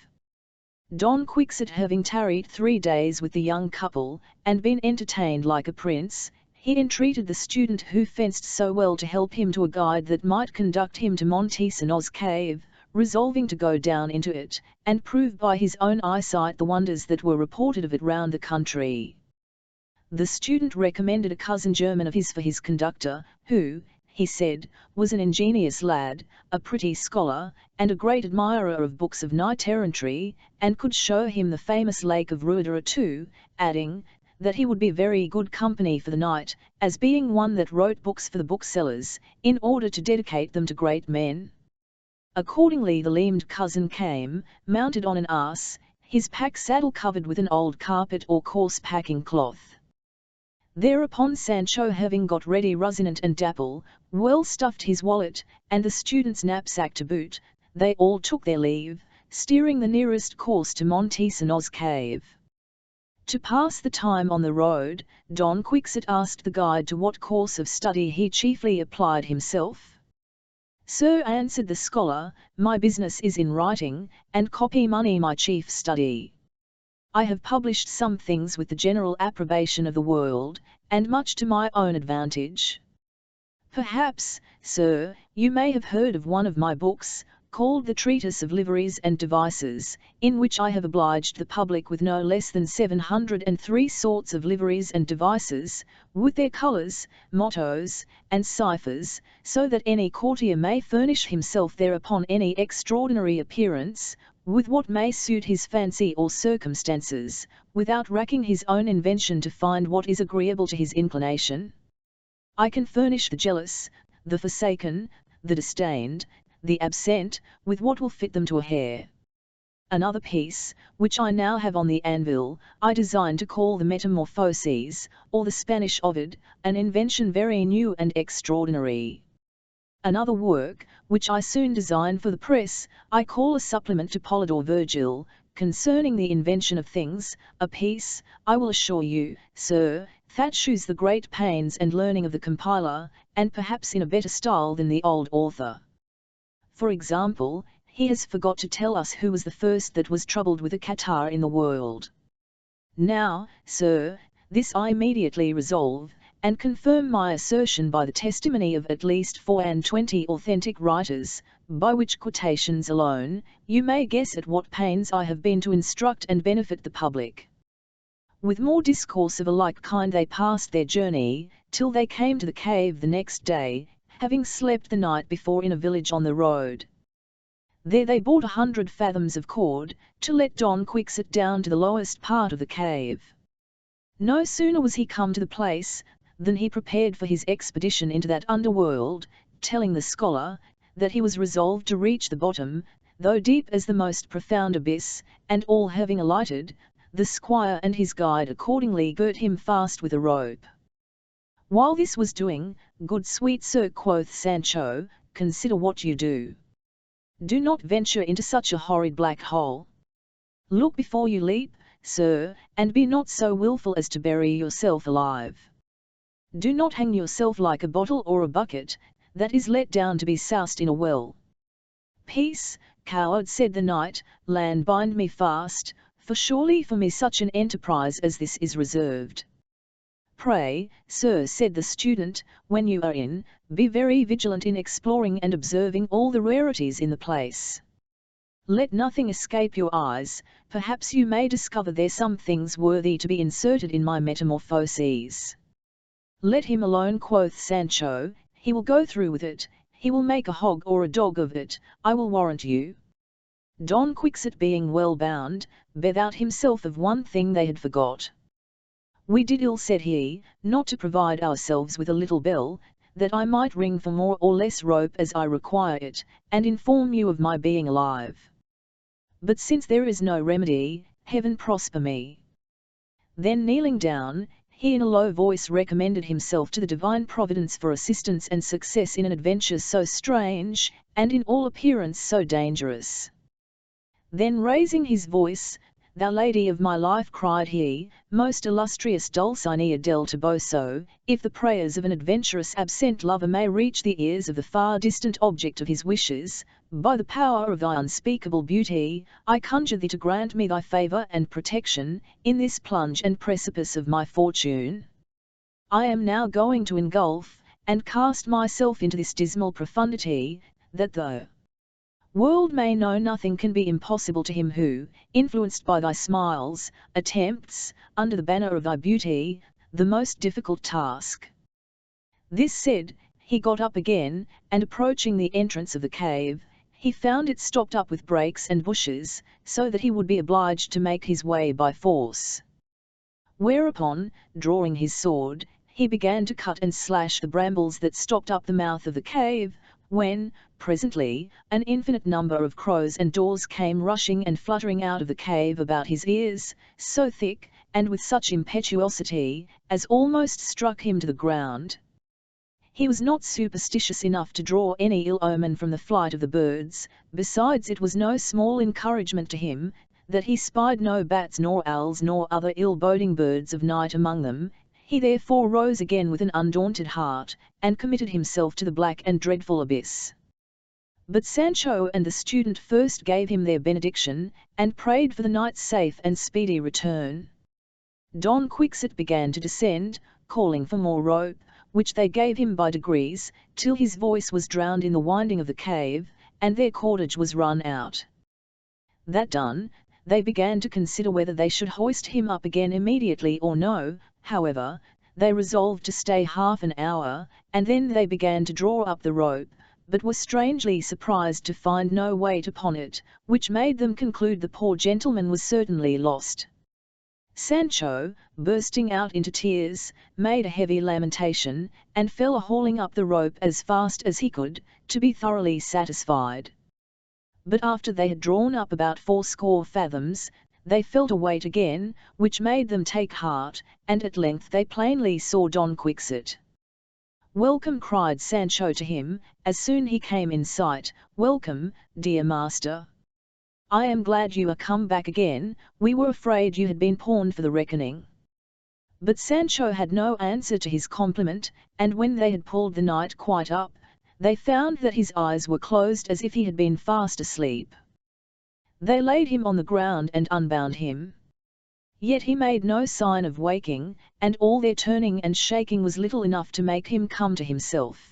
Don Quixote, having tarried 3 days with the young couple, and been entertained like a prince, he entreated the student who fenced so well to help him to a guide that might conduct him to Montesinos cave, resolving to go down into it, and prove by his own eyesight the wonders that were reported of it round the country. The student recommended a cousin german of his for his conductor, who, he said, was an ingenious lad, a pretty scholar, and a great admirer of books of knight-errantry, and could show him the famous lake of Ruidera too, adding, that he would be very good company for the night, as being one that wrote books for the booksellers, in order to dedicate them to great men. Accordingly the limbed cousin came, mounted on an ass, his pack-saddle covered with an old carpet or coarse packing cloth. Thereupon Sancho, having got ready Rosinante and Dapple, well stuffed his wallet, and the student's knapsack to boot, they all took their leave, steering the nearest course to Montesinos cave. To pass the time on the road, Don Quixote asked the guide to what course of study he chiefly applied himself. Sir, answered the scholar, my business is in writing, and copy money my chief study. I have published some things with the general approbation of the world, and much to my own advantage. Perhaps, sir, you may have heard of one of my books, called the Treatise of Liveries and Devices, in which I have obliged the public with no less than 703 sorts of liveries and devices, with their colours, mottos, and ciphers, so that any courtier may furnish himself thereupon any extraordinary appearance, with what may suit his fancy or circumstances, without racking his own invention to find what is agreeable to his inclination. I can furnish the jealous, the forsaken, the disdained, the absent, with what will fit them to a hair. Another piece, which I now have on the anvil, I design to call the Metamorphoses, or the Spanish Ovid, an invention very new and extraordinary. Another work, which I soon design for the press, I call a supplement to Polydore Virgil, concerning the invention of things, a piece, I will assure you, sir, that shews the great pains and learning of the compiler, and perhaps in a better style than the old author. For example, he has forgot to tell us who was the first that was troubled with a catarrh in the world. Now, sir, this I immediately resolve, and confirm my assertion by the testimony of at least 24 authentic writers, by which quotations alone, you may guess at what pains I have been to instruct and benefit the public. With more discourse of a like kind they passed their journey, till they came to the cave the next day, having slept the night before in a village on the road. There they bought 100 fathoms of cord, to let Don Quixote down to the lowest part of the cave. No sooner was he come to the place, than he prepared for his expedition into that underworld, telling the scholar, that he was resolved to reach the bottom, though deep as the most profound abyss, and all having alighted, the squire and his guide accordingly girt him fast with a rope. While this was doing, good sweet sir, quoth Sancho, consider what you do. Do not venture into such a horrid black hole. Look before you leap, sir, and be not so wilful as to bury yourself alive. Do not hang yourself like a bottle or a bucket, that is let down to be soused in a well. Peace, coward, said the knight, land bind me fast, for surely for me such an enterprise as this is reserved. Pray, sir, said the student, when you are in, be very vigilant in exploring and observing all the rarities in the place. Let nothing escape your eyes, perhaps you may discover there some things worthy to be inserted in my Metamorphoses. "Let him alone," quoth Sancho, "he will go through with it, he will make a hog or a dog of it, I will warrant you." Don Quixote, being well bound, bethought himself of one thing they had forgot. "We did ill," said he, "not to provide ourselves with a little bell, that I might ring for more or less rope as I require it, and inform you of my being alive. But since there is no remedy, heaven prosper me." Then kneeling down, he in a low voice recommended himself to the divine providence for assistance and success in an adventure so strange, and in all appearance so dangerous. Then raising his voice, "Thou lady of my life," cried he, "most illustrious Dulcinea del Toboso, if the prayers of an adventurous absent lover may reach the ears of the far distant object of his wishes, by the power of thy unspeakable beauty, I conjure thee to grant me thy favour and protection, in this plunge and precipice of my fortune. I am now going to engulf, and cast myself into this dismal profundity, that the world may know nothing can be impossible to him who, influenced by thy smiles, attempts, under the banner of thy beauty, the most difficult task." This said, he got up again, and approaching the entrance of the cave, he found it stopped up with brakes and bushes, so that he would be obliged to make his way by force. Whereupon, drawing his sword, he began to cut and slash the brambles that stopped up the mouth of the cave, when, presently, an infinite number of crows and daws came rushing and fluttering out of the cave about his ears, so thick, and with such impetuosity, as almost struck him to the ground. He was not superstitious enough to draw any ill omen from the flight of the birds, besides it was no small encouragement to him, that he spied no bats nor owls nor other ill-boding birds of night among them. He therefore rose again with an undaunted heart, and committed himself to the black and dreadful abyss. But Sancho and the student first gave him their benediction, and prayed for the knight's safe and speedy return. Don Quixote began to descend, calling for more rope, which they gave him by degrees, till his voice was drowned in the winding of the cave, and their cordage was run out. That done, they began to consider whether they should hoist him up again immediately or no. However, they resolved to stay half an hour, and then they began to draw up the rope, but were strangely surprised to find no weight upon it, which made them conclude the poor gentleman was certainly lost. Sancho, bursting out into tears, made a heavy lamentation, and fell a-hauling up the rope as fast as he could, to be thoroughly satisfied. But after they had drawn up about 80 fathoms, they felt a weight again, which made them take heart, and at length they plainly saw Don Quixote. "Welcome," cried Sancho to him, as soon he came in sight, "welcome, dear master. I am glad you are come back again, we were afraid you had been pawned for the reckoning." But Sancho had no answer to his compliment, and when they had pulled the knight quite up, they found that his eyes were closed as if he had been fast asleep. They laid him on the ground and unbound him. Yet he made no sign of waking, and all their turning and shaking was little enough to make him come to himself.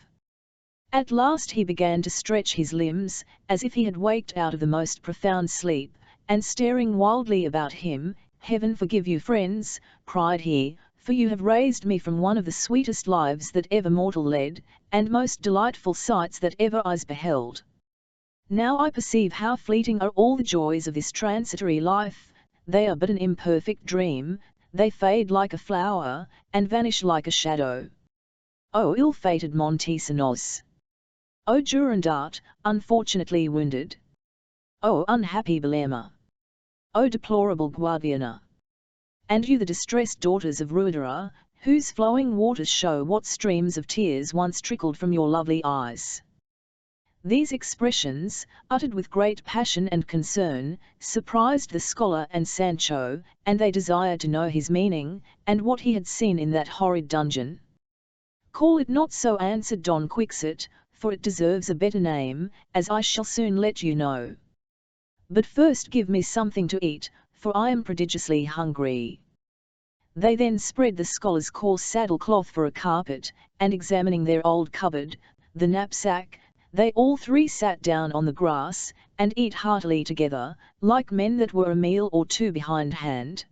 At last he began to stretch his limbs, as if he had waked out of the most profound sleep, and staring wildly about him, "Heaven forgive you, friends," cried he, "for you have raised me from one of the sweetest lives that ever mortal led, and most delightful sights that ever eyes beheld. Now I perceive how fleeting are all the joys of this transitory life, they are but an imperfect dream, they fade like a flower, and vanish like a shadow. O ill-fated Montesinos! O Durandarte, unfortunately wounded! O unhappy Belerma! O deplorable Guadiana! And you the distressed daughters of Ruidera, whose flowing waters show what streams of tears once trickled from your lovely eyes." These expressions, uttered with great passion and concern, surprised the scholar and Sancho, and they desired to know his meaning, and what he had seen in that horrid dungeon. "Call it not so," answered Don Quixote, "for it deserves a better name, as I shall soon let you know. But first give me something to eat, for I am prodigiously hungry." They then spread the scholar's coarse saddle-cloth for a carpet, and examining their old cupboard, the knapsack, they all three sat down on the grass, and eat heartily together, like men that were a meal or two behindhand.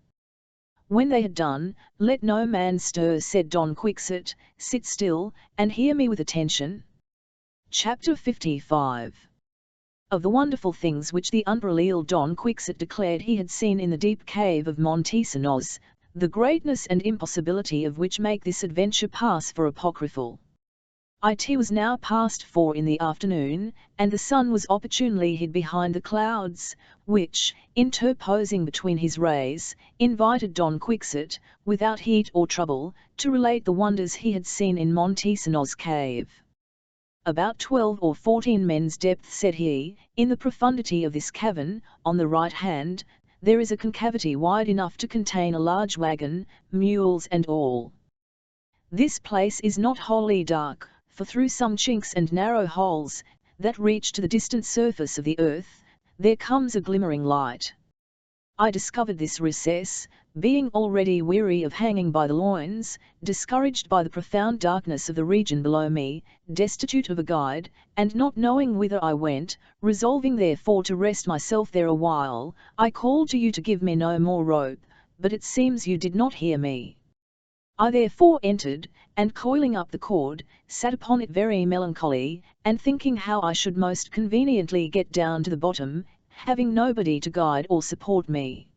When they had done, "Let no man stir," said Don Quixote, "sit still, and hear me with attention." Chapter 55. Of the wonderful things which the unparalleled Don Quixote declared he had seen in the deep cave of Montesinos, the greatness and impossibility of which make this adventure pass for apocryphal. It was now past 4 in the afternoon, and the sun was opportunely hid behind the clouds, which, interposing between his rays, invited Don Quixote, without heat or trouble, to relate the wonders he had seen in Montesinos' cave. "About 12 or 14 men's depth," said he, "in the profundity of this cavern, on the right hand, there is a concavity wide enough to contain a large wagon, mules and all. This place is not wholly dark, for through some chinks and narrow holes, that reach to the distant surface of the earth, there comes a glimmering light. I discovered this recess, being already weary of hanging by the loins, discouraged by the profound darkness of the region below me, destitute of a guide, and not knowing whither I went, resolving therefore to rest myself there a while, I called to you to give me no more rope, but it seems you did not hear me. I therefore entered, and coiling up the cord, sat upon it very melancholy, and thinking how I should most conveniently get down to the bottom, having nobody to guide or support me.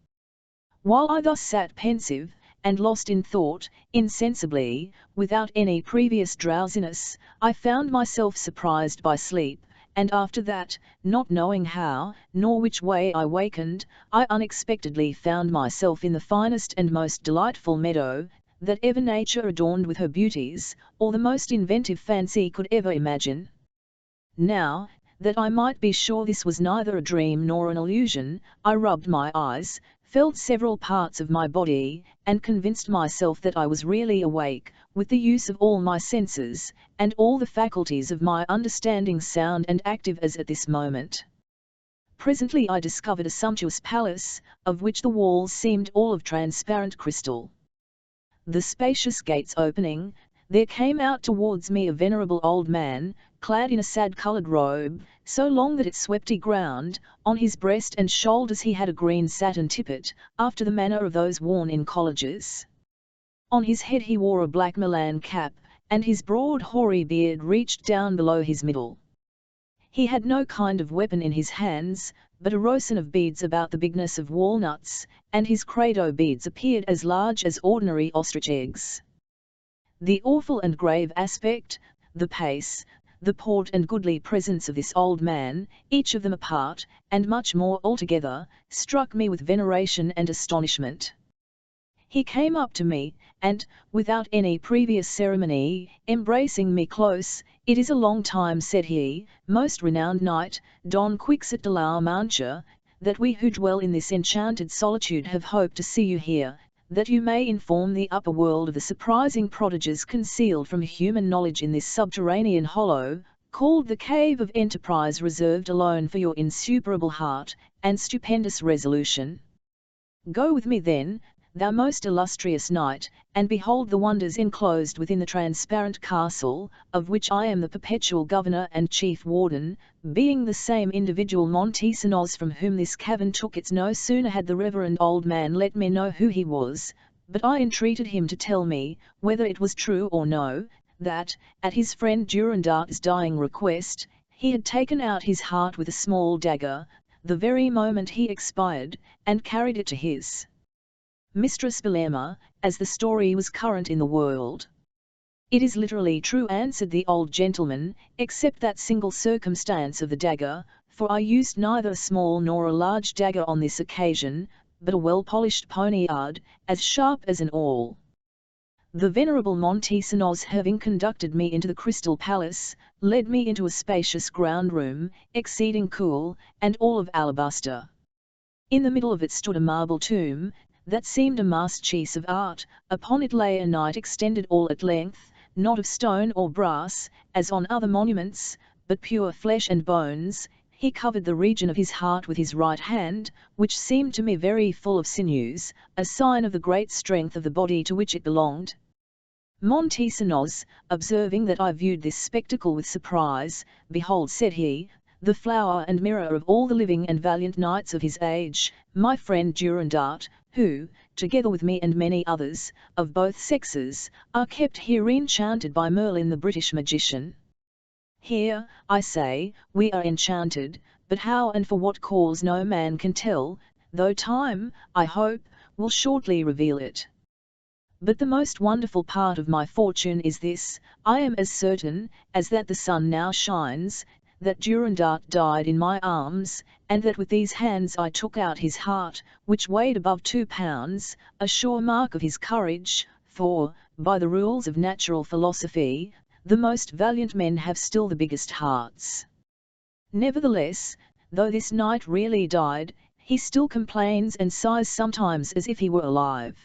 While I thus sat pensive, and lost in thought, insensibly, without any previous drowsiness, I found myself surprised by sleep, and after that, not knowing how, nor which way I wakened, I unexpectedly found myself in the finest and most delightful meadow, that ever nature adorned with her beauties, or the most inventive fancy could ever imagine. Now, that I might be sure this was neither a dream nor an illusion, I rubbed my eyes, felt several parts of my body, and convinced myself that I was really awake, with the use of all my senses, and all the faculties of my understanding sound and active as at this moment. Presently I discovered a sumptuous palace, of which the walls seemed all of transparent crystal. The spacious gates opening, there came out towards me a venerable old man, clad in a sad-coloured robe, so long that it swept the ground. On his breast and shoulders he had a green satin tippet, after the manner of those worn in colleges. On his head he wore a black Milan cap, and his broad hoary beard reached down below his middle. He had no kind of weapon in his hands, but a rosin of beads about the bigness of walnuts, and his credo beads appeared as large as ordinary ostrich eggs. The awful and grave aspect, the pace, the port and goodly presence of this old man, each of them apart, and much more altogether, struck me with veneration and astonishment. He came up to me, and, without any previous ceremony, embracing me close, "It is a long time," said he, "most renowned knight, Don Quixote de la Mancha, that we who dwell in this enchanted solitude have hoped to see you here, that you may inform the upper world of the surprising prodigies concealed from human knowledge in this subterranean hollow, called the Cave of Enterprise, reserved alone for your insuperable heart, and stupendous resolution. Go with me then, thou most illustrious knight, and behold the wonders enclosed within the transparent castle, of which I am the perpetual governor and chief warden, being the same individual Montesinos from whom this cavern took its. No sooner had the reverend old man let me know who he was, but I entreated him to tell me, whether it was true or no, that, at his friend Durandart's dying request, he had taken out his heart with a small dagger, the very moment he expired, and carried it to his mistress Belerma, as the story was current in the world. "It is literally true," answered the old gentleman, "except that single circumstance of the dagger, for I used neither a small nor a large dagger on this occasion, but a well-polished poniard, as sharp as an awl." The venerable Montesinos, having conducted me into the Crystal Palace, led me into a spacious ground room, exceeding cool, and all of alabaster. In the middle of it stood a marble tomb, that seemed a masterpiece of art. Upon it lay a knight extended all at length, not of stone or brass, as on other monuments, but pure flesh and bones. He covered the region of his heart with his right hand, which seemed to me very full of sinews, a sign of the great strength of the body to which it belonged. Montesinos, observing that I viewed this spectacle with surprise, "Behold," said he, "the flower and mirror of all the living and valiant knights of his age, my friend Durandart, who, together with me and many others, of both sexes, are kept here enchanted by Merlin the British magician. Here, I say, we are enchanted, but how and for what cause no man can tell, though time, I hope, will shortly reveal it. But the most wonderful part of my fortune is this: I am as certain as that the sun now shines, that Durandart died in my arms, and that with these hands I took out his heart, which weighed above 2 pounds, a sure mark of his courage, for, by the rules of natural philosophy, the most valiant men have still the biggest hearts. Nevertheless, though this knight really died, he still complains and sighs sometimes as if he were alive.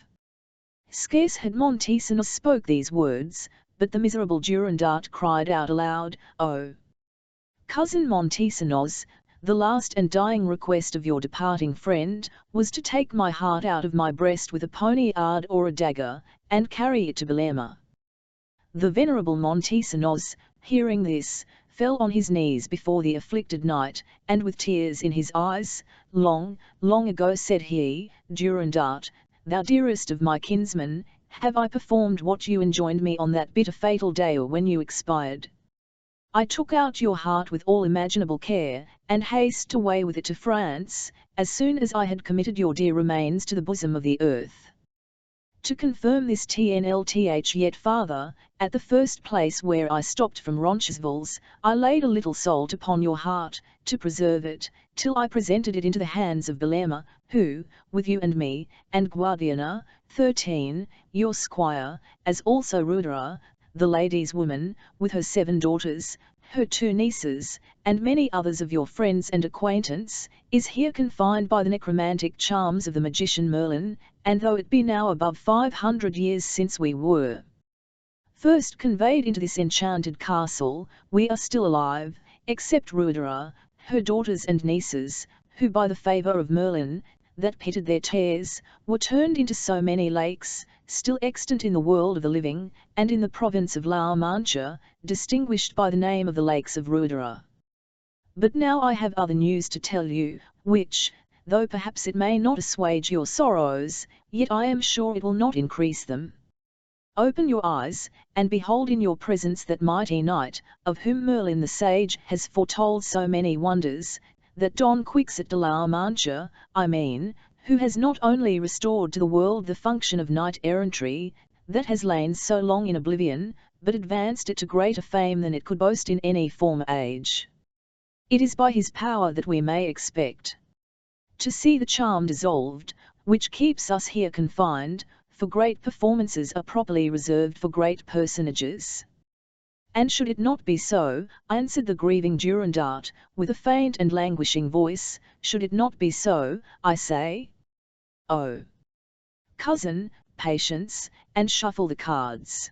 Scarce had Montesinos spoke these words, but the miserable Durandart cried out aloud, "Oh, cousin Montesinos, the last and dying request of your departing friend was to take my heart out of my breast with a poniard or a dagger, and carry it to Belema." The venerable Montesinos, hearing this, fell on his knees before the afflicted knight, and with tears in his eyes, "Long, long ago," said he, "Durandart, thou dearest of my kinsmen, have I performed what you enjoined me on that bitter fatal day when you expired. I took out your heart with all imaginable care, and haste away with it to France, as soon as I had committed your dear remains to the bosom of the earth. To confirm this TNLTH yet farther, at the first place where I stopped from Roncesvalles, I laid a little salt upon your heart, to preserve it, till I presented it into the hands of Belema, who, with you and me, and Guadiana, 13, your squire, as also Rudera, the lady's woman, with her 7 daughters, her 2 nieces, and many others of your friends and acquaintance, is here confined by the necromantic charms of the magician Merlin, and though it be now above 500 years since we were first conveyed into this enchanted castle, we are still alive, except Rudera, her daughters and nieces, who by the favour of Merlin, that pitted their tears, were turned into so many lakes, still extant in the world of the living, and in the province of La Mancha, distinguished by the name of the lakes of Rudera. But now I have other news to tell you, which, though perhaps it may not assuage your sorrows, yet I am sure it will not increase them. Open your eyes, and behold in your presence that mighty knight, of whom Merlin the sage has foretold so many wonders, that Don Quixote de la Mancha, I mean, who has not only restored to the world the function of knight-errantry, that has lain so long in oblivion, but advanced it to greater fame than it could boast in any former age. It is by his power that we may expect to see the charm dissolved, which keeps us here confined, for great performances are properly reserved for great personages. And should it not be so, answered the grieving Durandart, with a faint and languishing voice, should it not be so, I say? Oh, cousin, patience, and shuffle the cards.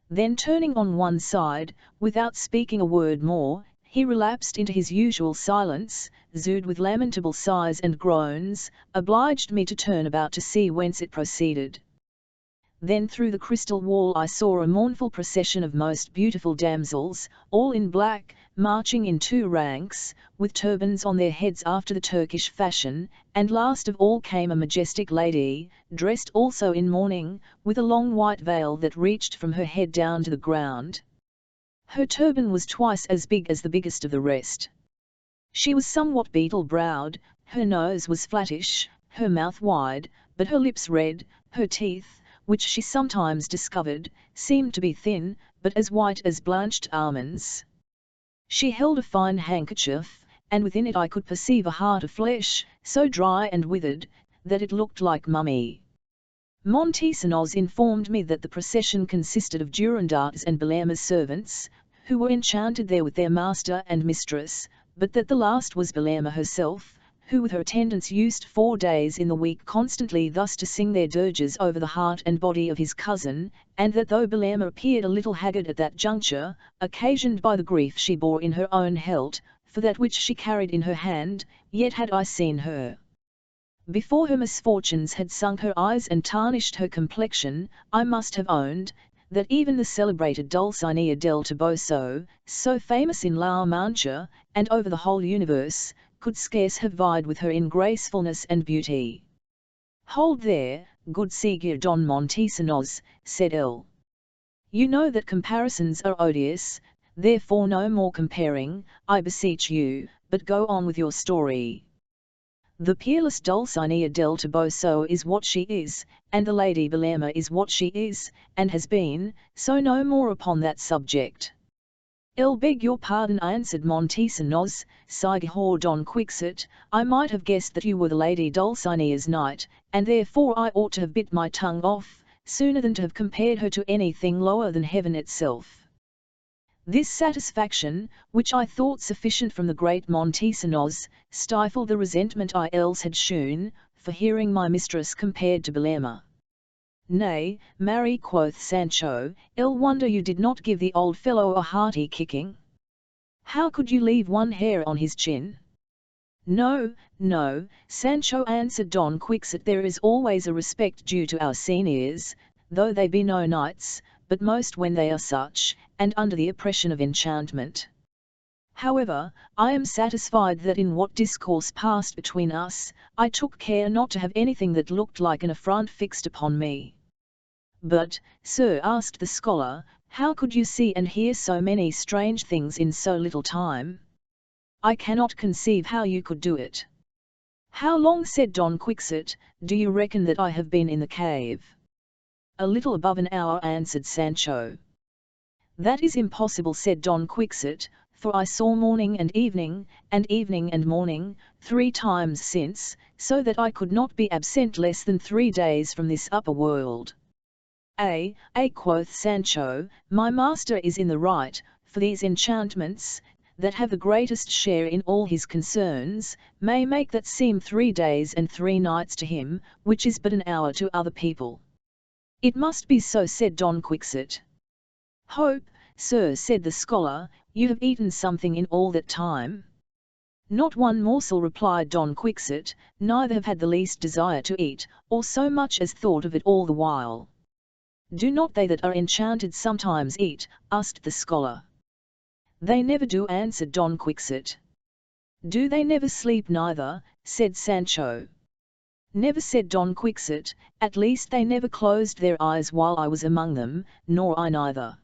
Then turning on one side, without speaking a word more, he relapsed into his usual silence, Zood with lamentable sighs and groans, obliged me to turn about to see whence it proceeded. Then through the crystal wall I saw a mournful procession of most beautiful damsels, all in black, marching in 2 ranks, with turbans on their heads after the Turkish fashion, and last of all came a majestic lady, dressed also in mourning, with a long white veil that reached from her head down to the ground. Her turban was twice as big as the biggest of the rest. She was somewhat beetle-browed, her nose was flattish, her mouth wide, but her lips red, her teeth, which she sometimes discovered, seemed to be thin, but as white as blanched almonds. She held a fine handkerchief, and within it I could perceive a heart of flesh, so dry and withered, that it looked like mummy. Montesinos informed me that the procession consisted of Durandart's and Belema's servants, who were enchanted there with their master and mistress, but that the last was Belema herself, who with her attendants used 4 days in the week constantly thus to sing their dirges over the heart and body of his cousin, and that though Belema appeared a little haggard at that juncture, occasioned by the grief she bore in her own health, for that which she carried in her hand, yet had I seen her before her misfortunes had sunk her eyes and tarnished her complexion, I must have owned, that even the celebrated Dulcinea del Toboso, so famous in La Mancha, and over the whole universe, could scarce have vied with her in gracefulness and beauty. "Hold there, good Signor Don Montesinos," said Elle. "You know that comparisons are odious, therefore no more comparing, I beseech you, but go on with your story. The peerless Dulcinea del Toboso is what she is, and the Lady Belerma is what she is, and has been, so no more upon that subject." "I'll beg your pardon," answered Montesinos, "Signor Don Quixote, I might have guessed that you were the Lady Dulcinea's knight, and therefore I ought to have bit my tongue off, sooner than to have compared her to anything lower than heaven itself." This satisfaction, which I thought sufficient from the great Montesinos, stifled the resentment I else had shewn, for hearing my mistress compared to Belerma. "Nay, marry," quoth Sancho, "ill wonder you did not give the old fellow a hearty kicking. How could you leave one hair on his chin?" "No, no, Sancho," answered Don Quixote, "there is always a respect due to our seniors, though they be no knights, but most when they are such, and under the oppression of enchantment. However, I am satisfied that in what discourse passed between us, I took care not to have anything that looked like an affront fixed upon me." "But, sir," asked the scholar, "how could you see and hear so many strange things in so little time? I cannot conceive how you could do it." "How long," said Don Quixote, "do you reckon that I have been in the cave?" "A little above an hour," answered Sancho. "That is impossible," said Don Quixote, "for I saw morning and evening and morning, 3 times since, so that I could not be absent less than 3 days from this upper world." Ay, quoth Sancho, "my master is in the right, for these enchantments, that have the greatest share in all his concerns, may make that seem 3 days and 3 nights to him, which is but an hour to other people." "It must be so," said Don Quixote. "Hope, sir," said the scholar, "you have eaten something in all that time?" "Not one morsel," replied Don Quixote, "neither have had the least desire to eat, or so much as thought of it all the while." "Do not they that are enchanted sometimes eat?" asked the scholar. "They never do," answered Don Quixote. "Do they never sleep neither?" said Sancho. "Never," said Don Quixote, "at least they never closed their eyes while I was among them, nor I neither."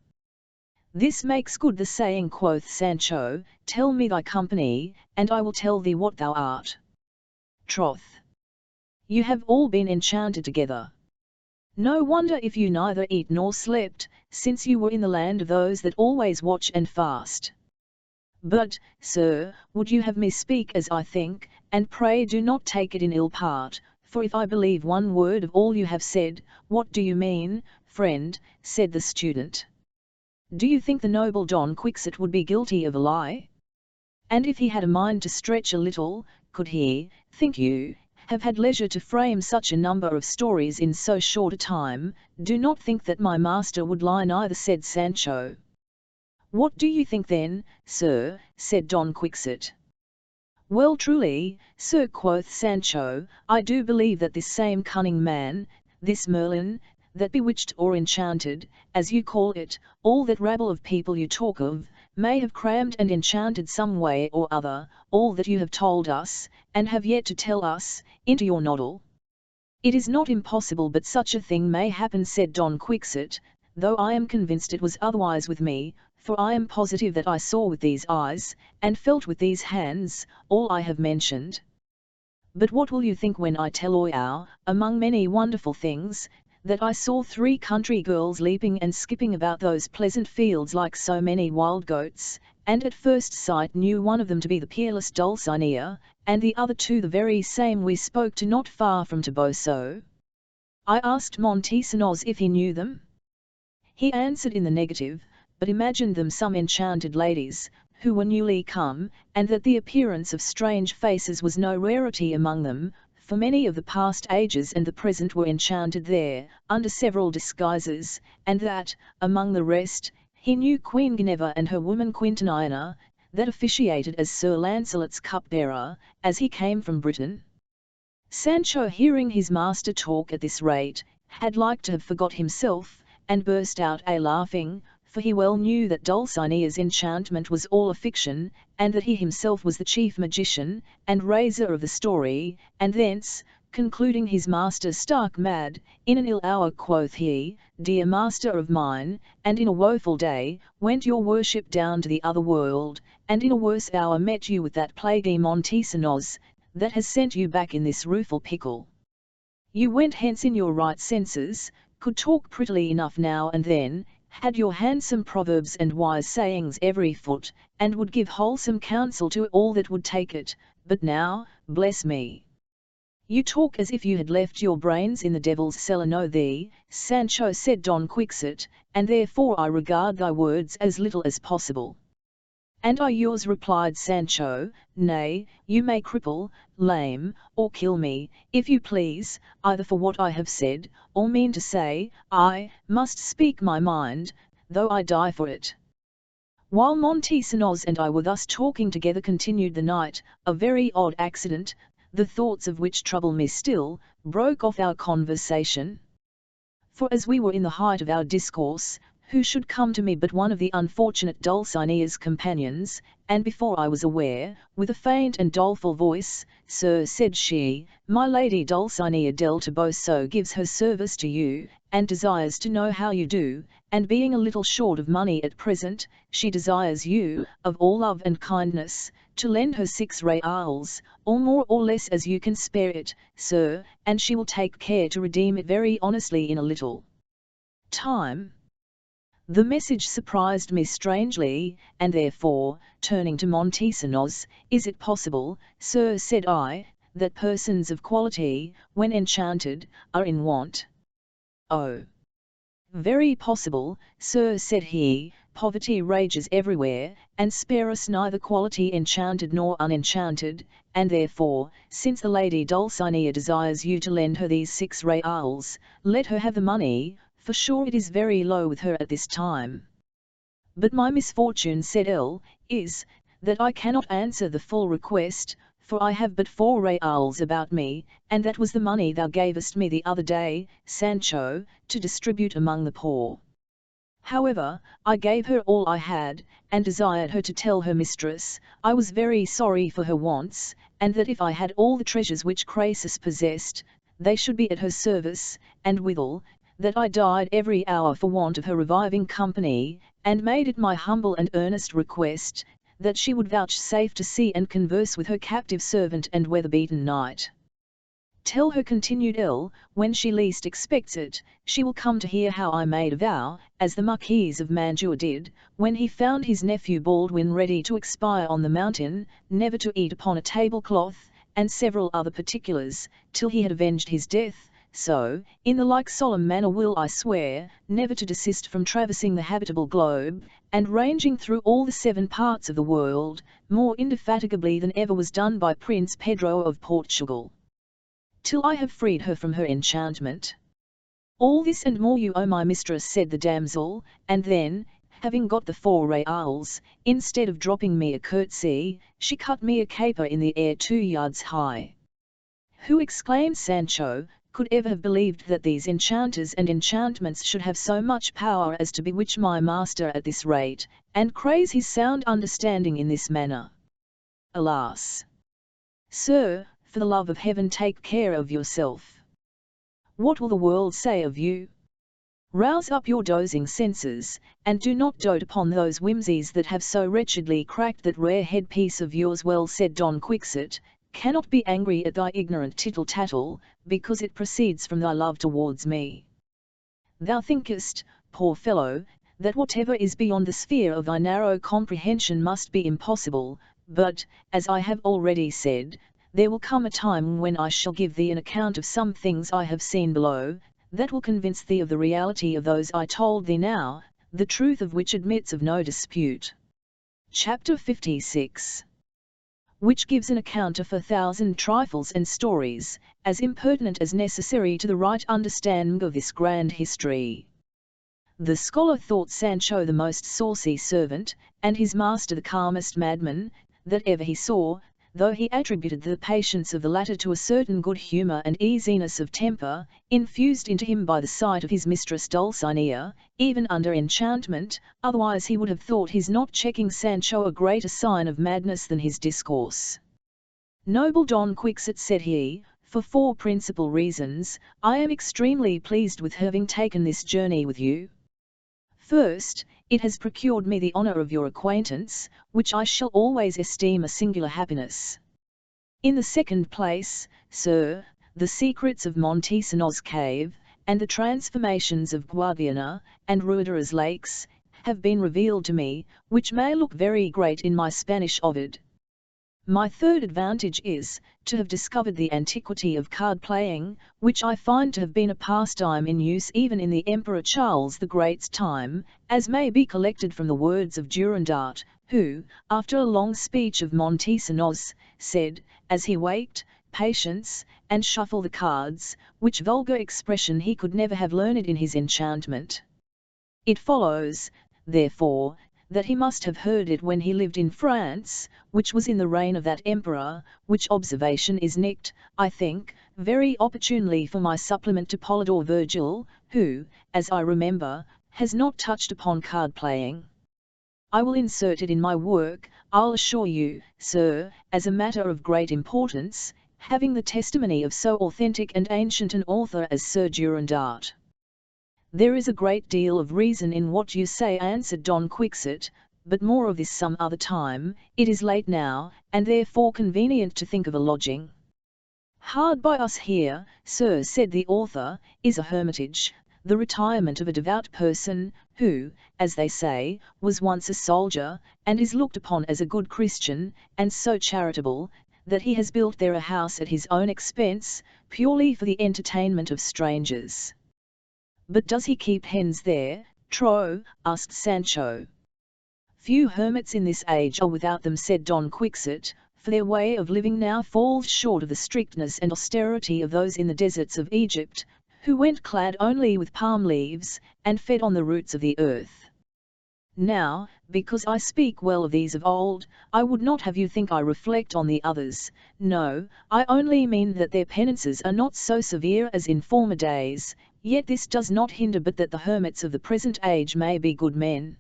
"This makes good the saying," quoth Sancho, "tell me thy company, and I will tell thee what thou art." "Troth, you have all been enchanted together. No wonder if you neither eat nor slept, since you were in the land of those that always watch and fast. But, sir, would you have me speak as I think, and pray do not take it in ill part, for if I believe one word of all you have said—" "What do you mean, friend?" said the student. "Do you think the noble Don Quixote would be guilty of a lie? And if he had a mind to stretch a little, could he, think you, have had leisure to frame such a number of stories in so short a time? Do not think that my master would lie neither," said Sancho. "What do you think then, sir?" said Don Quixote. "Well, truly, sir," quoth Sancho, "I do believe that this same cunning man, this Merlin, that bewitched or enchanted, as you call it, all that rabble of people you talk of, may have crammed and enchanted some way or other, all that you have told us, and have yet to tell us, into your noddle." "It is not impossible but such a thing may happen," said Don Quixote, "though I am convinced it was otherwise with me, for I am positive that I saw with these eyes, and felt with these hands, all I have mentioned. But what will you think when I tell you, among many wonderful things, that I saw 3 country girls leaping and skipping about those pleasant fields like so many wild goats, and at first sight knew one of them to be the peerless Dulcinea, and the other 2 the very same we spoke to not far from Toboso? I asked Montesinos if he knew them. He answered in the negative, but imagined them some enchanted ladies, who were newly come, and that the appearance of strange faces was no rarity among them, for many of the past ages and the present were enchanted there, under several disguises, and that, among the rest, he knew Queen Guinevere and her woman Quintanilla, that officiated as Sir Lancelot's cupbearer, as he came from Britain." Sancho, hearing his master talk at this rate, had like to have forgot himself, and burst out a-laughing, for he well knew that Dulcinea's enchantment was all a fiction, and that he himself was the chief magician, and raiser of the story, and thence, concluding his master stark mad, in an ill hour quoth he, dear master of mine, and in a woeful day, went your worship down to the other world, and in a worse hour met you with that plaguey Montesinos, that has sent you back in this rueful pickle. You went hence in your right senses, could talk prettily enough now and then, had your handsome proverbs and wise sayings every foot, and would give wholesome counsel to all that would take it, but now, bless me! You talk as if you had left your brains in the devil's cellar. Know thee, Sancho, said Don Quixote, and therefore I regard thy words as little as possible. And I yours, replied Sancho, nay, you may cripple, lame, or kill me, if you please, either for what I have said, or mean to say. I must speak my mind, though I die for it. While Montesinos and I were thus talking together, continued the knight, a very odd accident, the thoughts of which trouble me still, broke off our conversation. For as we were in the height of our discourse, who should come to me but one of the unfortunate Dulcinea's companions, and before I was aware, with a faint and doleful voice, Sir, said she, my lady Dulcinea del Toboso gives her service to you, and desires to know how you do, and being a little short of money at present, she desires you, of all love and kindness, to lend her 6 reals, or more or less as you can spare it, sir, and she will take care to redeem it very honestly in a little time. The message surprised me strangely, and therefore, turning to Montesinos, is it possible, sir, said I, that persons of quality, when enchanted, are in want? Oh, very possible, sir, said he, poverty rages everywhere, and spareth neither quality enchanted nor unenchanted, and therefore, since the lady Dulcinea desires you to lend her these 6 reals, let her have the money, for sure it is very low with her at this time. But my misfortune, said L, is, that I cannot answer the full request, for I have but 4 reals about me, and that was the money thou gavest me the other day, Sancho, to distribute among the poor. However, I gave her all I had, and desired her to tell her mistress, I was very sorry for her wants, and that if I had all the treasures which Crassus possessed, they should be at her service, and withal, that I died every hour for want of her reviving company, and made it my humble and earnest request, that she would vouchsafe to see and converse with her captive servant and weather-beaten knight. Tell her, continued L, when she least expects it, she will come to hear how I made a vow, as the Marquis of Mancha did, when he found his nephew Baldwin ready to expire on the mountain, never to eat upon a tablecloth, and several other particulars, till he had avenged his death. So, in the like solemn manner will I swear, never to desist from traversing the habitable globe, and ranging through all the 7 parts of the world, more indefatigably than ever was done by Prince Pedro of Portugal, till I have freed her from her enchantment. All this and more you owe my mistress, said the damsel, and then, having got the 4 reals, instead of dropping me a curtsy, she cut me a caper in the air 2 yards high. Who, exclaimed Sancho, could ever have believed that these enchanters and enchantments should have so much power as to bewitch my master at this rate, and craze his sound understanding in this manner? Alas! Sir, for the love of heaven take care of yourself. What will the world say of you? Rouse up your dozing senses, and do not dote upon those whimsies that have so wretchedly cracked that rare headpiece of yours. Well, said Don Quixote, cannot be angry at thy ignorant tittle-tattle, because it proceeds from thy love towards me. Thou thinkest, poor fellow, that whatever is beyond the sphere of thy narrow comprehension must be impossible, but, as I have already said, there will come a time when I shall give thee an account of some things I have seen below, that will convince thee of the reality of those I told thee now, the truth of which admits of no dispute. Chapter 56. Which gives an account of 1,000 trifles and stories, as impertinent as necessary to the right understanding of this grand history. The scholar thought Sancho the most saucy servant, and his master the calmest madman, that ever he saw, though he attributed the patience of the latter to a certain good humour and easiness of temper, infused into him by the sight of his mistress Dulcinea, even under enchantment, otherwise he would have thought his not checking Sancho a greater sign of madness than his discourse. Noble Don Quixote, said he, For 4 principal reasons, I am extremely pleased with having taken this journey with you. First, it has procured me the honour of your acquaintance, which I shall always esteem a singular happiness. In the second place, sir, the secrets of Montesinos cave, and the transformations of Guadiana and Ruidera's lakes, have been revealed to me, which may look very great in my Spanish Ovid. My third advantage is, to have discovered the antiquity of card-playing, which I find to have been a pastime in use even in the Emperor Charles the Great's time, as may be collected from the words of Durandart, who, after a long speech of Montesinos, said, as he waked, "Patience, and shuffle the cards," which vulgar expression he could never have learned in his enchantment. It follows, therefore, that he must have heard it when he lived in France, which was in the reign of that emperor, which observation is nicked, I think, very opportunely for my supplement to Polydore Virgil, who, as I remember, has not touched upon card-playing. I will insert it in my work, I'll assure you, sir, as a matter of great importance, having the testimony of so authentic and ancient an author as Sir Durandart. There is a great deal of reason in what you say, answered Don Quixote, but more of this some other time. It is late now, and therefore convenient to think of a lodging. Hard by us here, sir, said the author, is a hermitage, the retirement of a devout person, who, as they say, was once a soldier, and is looked upon as a good Christian, and so charitable, that he has built there a house at his own expense, purely for the entertainment of strangers. But does he keep hens there, trow? Asked Sancho. Few hermits in this age are without them, said Don Quixote, for their way of living now falls short of the strictness and austerity of those in the deserts of Egypt, who went clad only with palm leaves, and fed on the roots of the earth. Now, because I speak well of these of old, I would not have you think I reflect on the others. No, I only mean that their penances are not so severe as in former days, yet this does not hinder but that the hermits of the present age may be good men.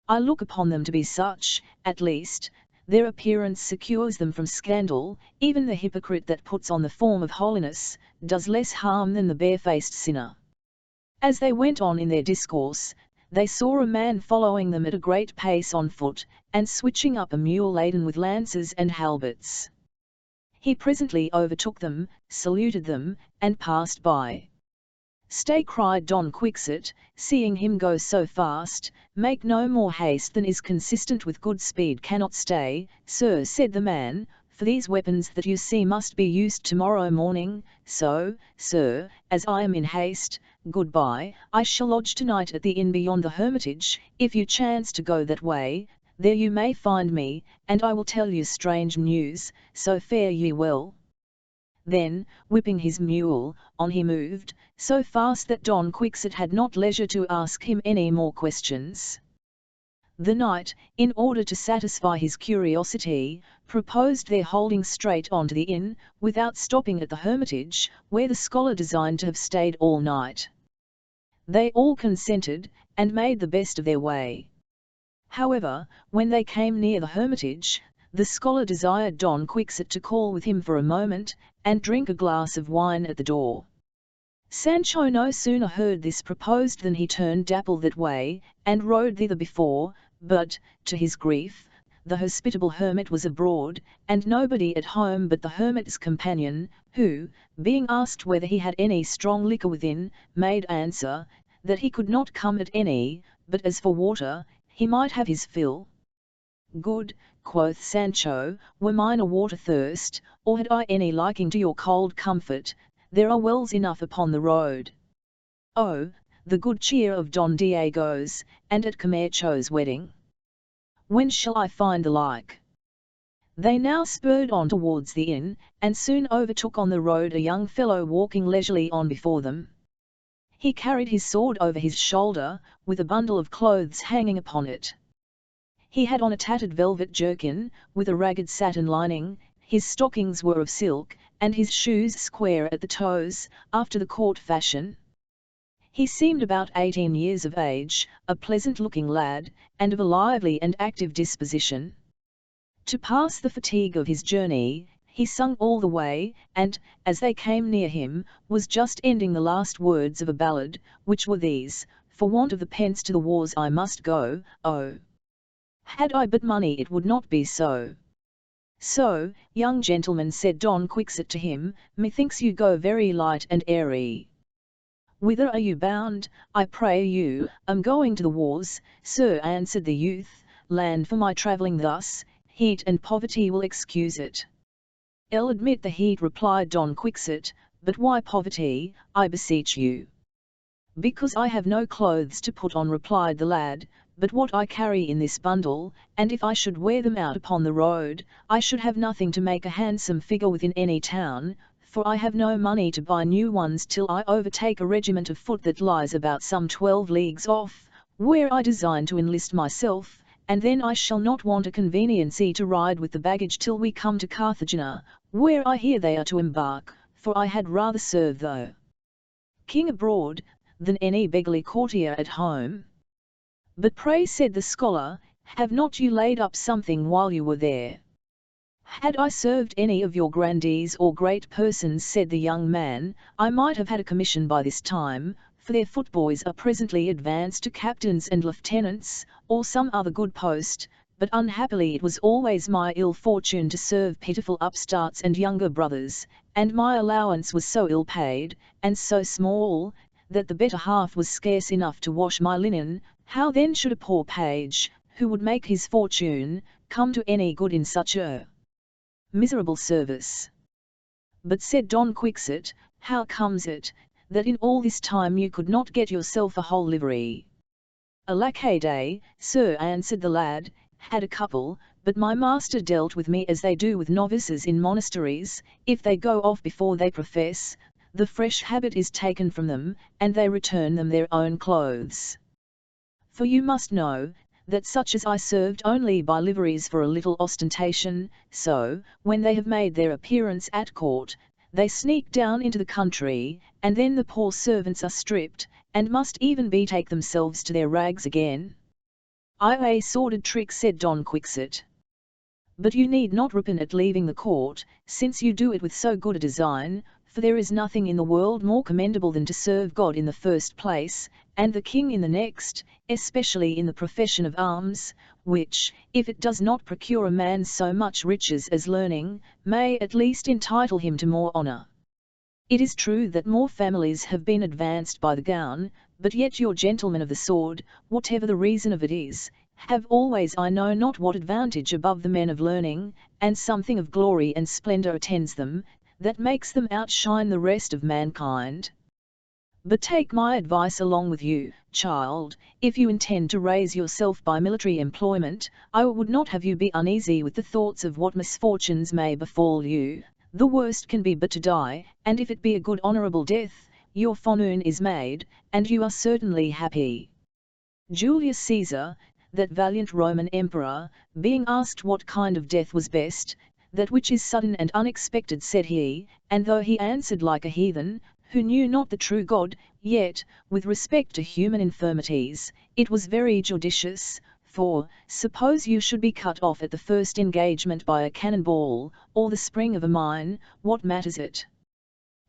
I look upon them to be such, at least. Their appearance secures them from scandal. Even the hypocrite that puts on the form of holiness, does less harm than the barefaced sinner. As they went on in their discourse, they saw a man following them at a great pace on foot, and switching up a mule laden with lances and halberts. He presently overtook them, saluted them, and passed by. Stay, cried Don Quixote, seeing him go so fast, make no more haste than is consistent with good speed cannot stay. Sir, said the man, for these weapons that you see must be used tomorrow morning, so, sir, as I am in haste, goodbye. I shall lodge tonight at the inn beyond the hermitage. If you chance to go that way, there you may find me, and I will tell you strange news, so fare ye well. Then, whipping his mule, on he moved, so fast that Don Quixote had not leisure to ask him any more questions. The knight, in order to satisfy his curiosity, proposed their holding straight on to the inn, without stopping at the hermitage, where the scholar designed to have stayed all night. They all consented, and made the best of their way. However, when they came near the hermitage, the scholar desired Don Quixote to call with him for a moment, and drink a glass of wine at the door. Sancho no sooner heard this proposed than he turned dapple that way, and rode thither before, but, to his grief, the hospitable hermit was abroad, and nobody at home but the hermit's companion, who, being asked whether he had any strong liquor within, made answer, that he could not come at any, but as for water, he might have his fill. Good, quoth Sancho, were mine a water thirst, or had I any liking to your cold comfort, there are wells enough upon the road. Oh, the good cheer of Don Diego's, and at Camacho's wedding! When shall I find the like? They now spurred on towards the inn, and soon overtook on the road a young fellow walking leisurely on before them. He carried his sword over his shoulder, with a bundle of clothes hanging upon it. He had on a tattered velvet jerkin, with a ragged satin lining, his stockings were of silk, and his shoes square at the toes, after the court fashion. He seemed about 18 years of age, a pleasant-looking lad, and of a lively and active disposition. To pass the fatigue of his journey, he sung all the way, and, as they came near him, was just ending the last words of a ballad, which were these: "For want of the pence to the wars I must go, oh! Had I but money it would not be so." "So, young gentleman," said Don Quixote to him, "methinks you go very light and airy. Whither are you bound, I pray you?" "I'm going to the wars, sir," answered the youth. "Land for my travelling thus, heat and poverty will excuse it." "I'll admit the heat," replied Don Quixote, "but why poverty, I beseech you?" "Because I have no clothes to put on," replied the lad, "but what I carry in this bundle, and if I should wear them out upon the road, I should have nothing to make a handsome figure within any town, for I have no money to buy new ones till I overtake a regiment of foot that lies about some 12 leagues off, where I design to enlist myself, and then I shall not want a conveniency to ride with the baggage till we come to Carthagena, where I hear they are to embark, for I had rather serve the king abroad, than any beggarly courtier at home." "But pray," said the scholar, "have not you laid up something while you were there?" "Had I served any of your grandees or great persons," said the young man, "I might have had a commission by this time, for their footboys are presently advanced to captains and lieutenants, or some other good post, but unhappily it was always my ill fortune to serve pitiful upstarts and younger brothers, and my allowance was so ill paid, and so small, that the better half was scarce enough to wash my linen. How then should a poor page, who would make his fortune, come to any good in such a miserable service?" "But," said Don Quixote, "how comes it, that in all this time you could not get yourself a whole livery?" "Alack a day, sir," answered the lad, "had a couple, but my master dealt with me as they do with novices in monasteries. If they go off before they profess, the fresh habit is taken from them, and they return them their own clothes. For you must know, that such as I served only by liveries for a little ostentation, so, when they have made their appearance at court, they sneak down into the country, and then the poor servants are stripped, and must even betake themselves to their rags again." "A sordid trick," said Don Quixote. "But you need not repent at leaving the court, since you do it with so good a design, for there is nothing in the world more commendable than to serve God in the first place, and the king in the next, especially in the profession of arms, which, if it does not procure a man so much riches as learning, may at least entitle him to more honour. It is true that more families have been advanced by the gown, but yet your gentlemen of the sword, whatever the reason of it is, have always I know not what advantage above the men of learning, and something of glory and splendour attends them, that makes them outshine the rest of mankind. But take my advice along with you, child, if you intend to raise yourself by military employment, I would not have you be uneasy with the thoughts of what misfortunes may befall you. The worst can be but to die, and if it be a good honourable death, your fortune is made, and you are certainly happy." Julius Caesar, that valiant Roman emperor, being asked what kind of death was best, "That which is sudden and unexpected," said he, and though he answered like a heathen, who knew not the true God, yet, with respect to human infirmities, it was very judicious, for, suppose you should be cut off at the first engagement by a cannon ball, or the spring of a mine, what matters it?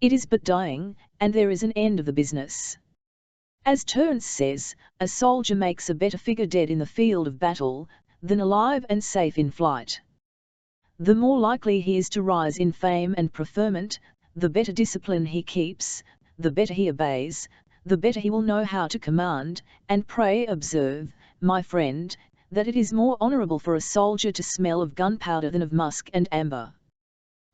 It is but dying, and there is an end of the business. As Terence says, a soldier makes a better figure dead in the field of battle, than alive and safe in flight. The more likely he is to rise in fame and preferment, the better discipline he keeps, the better he obeys, the better he will know how to command, and pray observe, my friend, that it is more honourable for a soldier to smell of gunpowder than of musk and amber.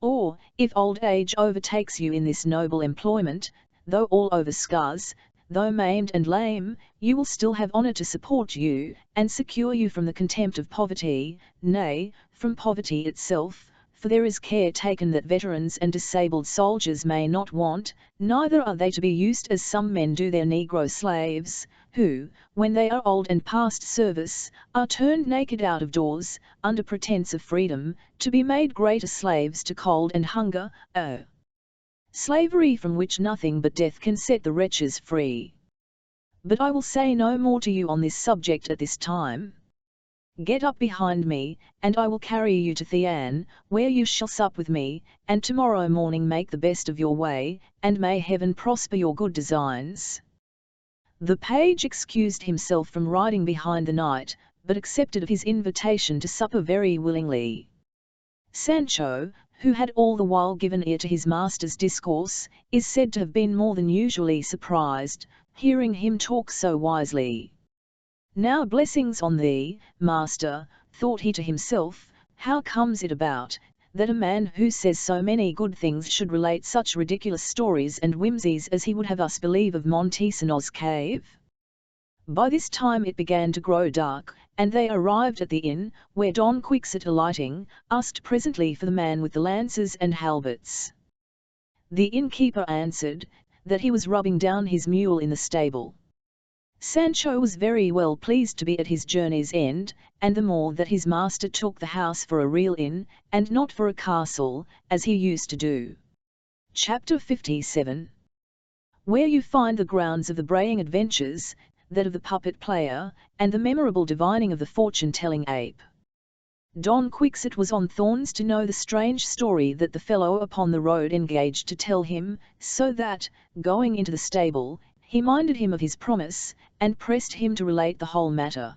Or, if old age overtakes you in this noble employment, though all over scars, though maimed and lame, you will still have honour to support you, and secure you from the contempt of poverty, nay, from poverty itself, for there is care taken that veterans and disabled soldiers may not want, neither are they to be used as some men do their negro slaves, who, when they are old and past service, are turned naked out of doors, under pretence of freedom, to be made greater slaves to cold and hunger, slavery from which nothing but death can set the wretches free. But I will say no more to you on this subject at this time. Get up behind me, and I will carry you to Thean, where you shall sup with me, and tomorrow morning make the best of your way, and may heaven prosper your good designs." The page excused himself from riding behind the knight, but accepted of his invitation to supper very willingly. Sancho, who had all the while given ear to his master's discourse, is said to have been more than usually surprised, hearing him talk so wisely. "Now blessings on thee, master," thought he to himself, "how comes it about, that a man who says so many good things should relate such ridiculous stories and whimsies as he would have us believe of Montesinos' cave?" By this time it began to grow dark, and they arrived at the inn, where Don Quixote alighting, asked presently for the man with the lances and halberts. The innkeeper answered, that he was rubbing down his mule in the stable. Sancho was very well pleased to be at his journey's end, and the more that his master took the house for a real inn, and not for a castle, as he used to do. Chapter 57. Where you find the grounds of the braying adventures, that of the puppet player, and the memorable divining of the fortune-telling ape. Don Quixote was on thorns to know the strange story that the fellow upon the road engaged to tell him, so that, going into the stable, he minded him of his promise, and pressed him to relate the whole matter.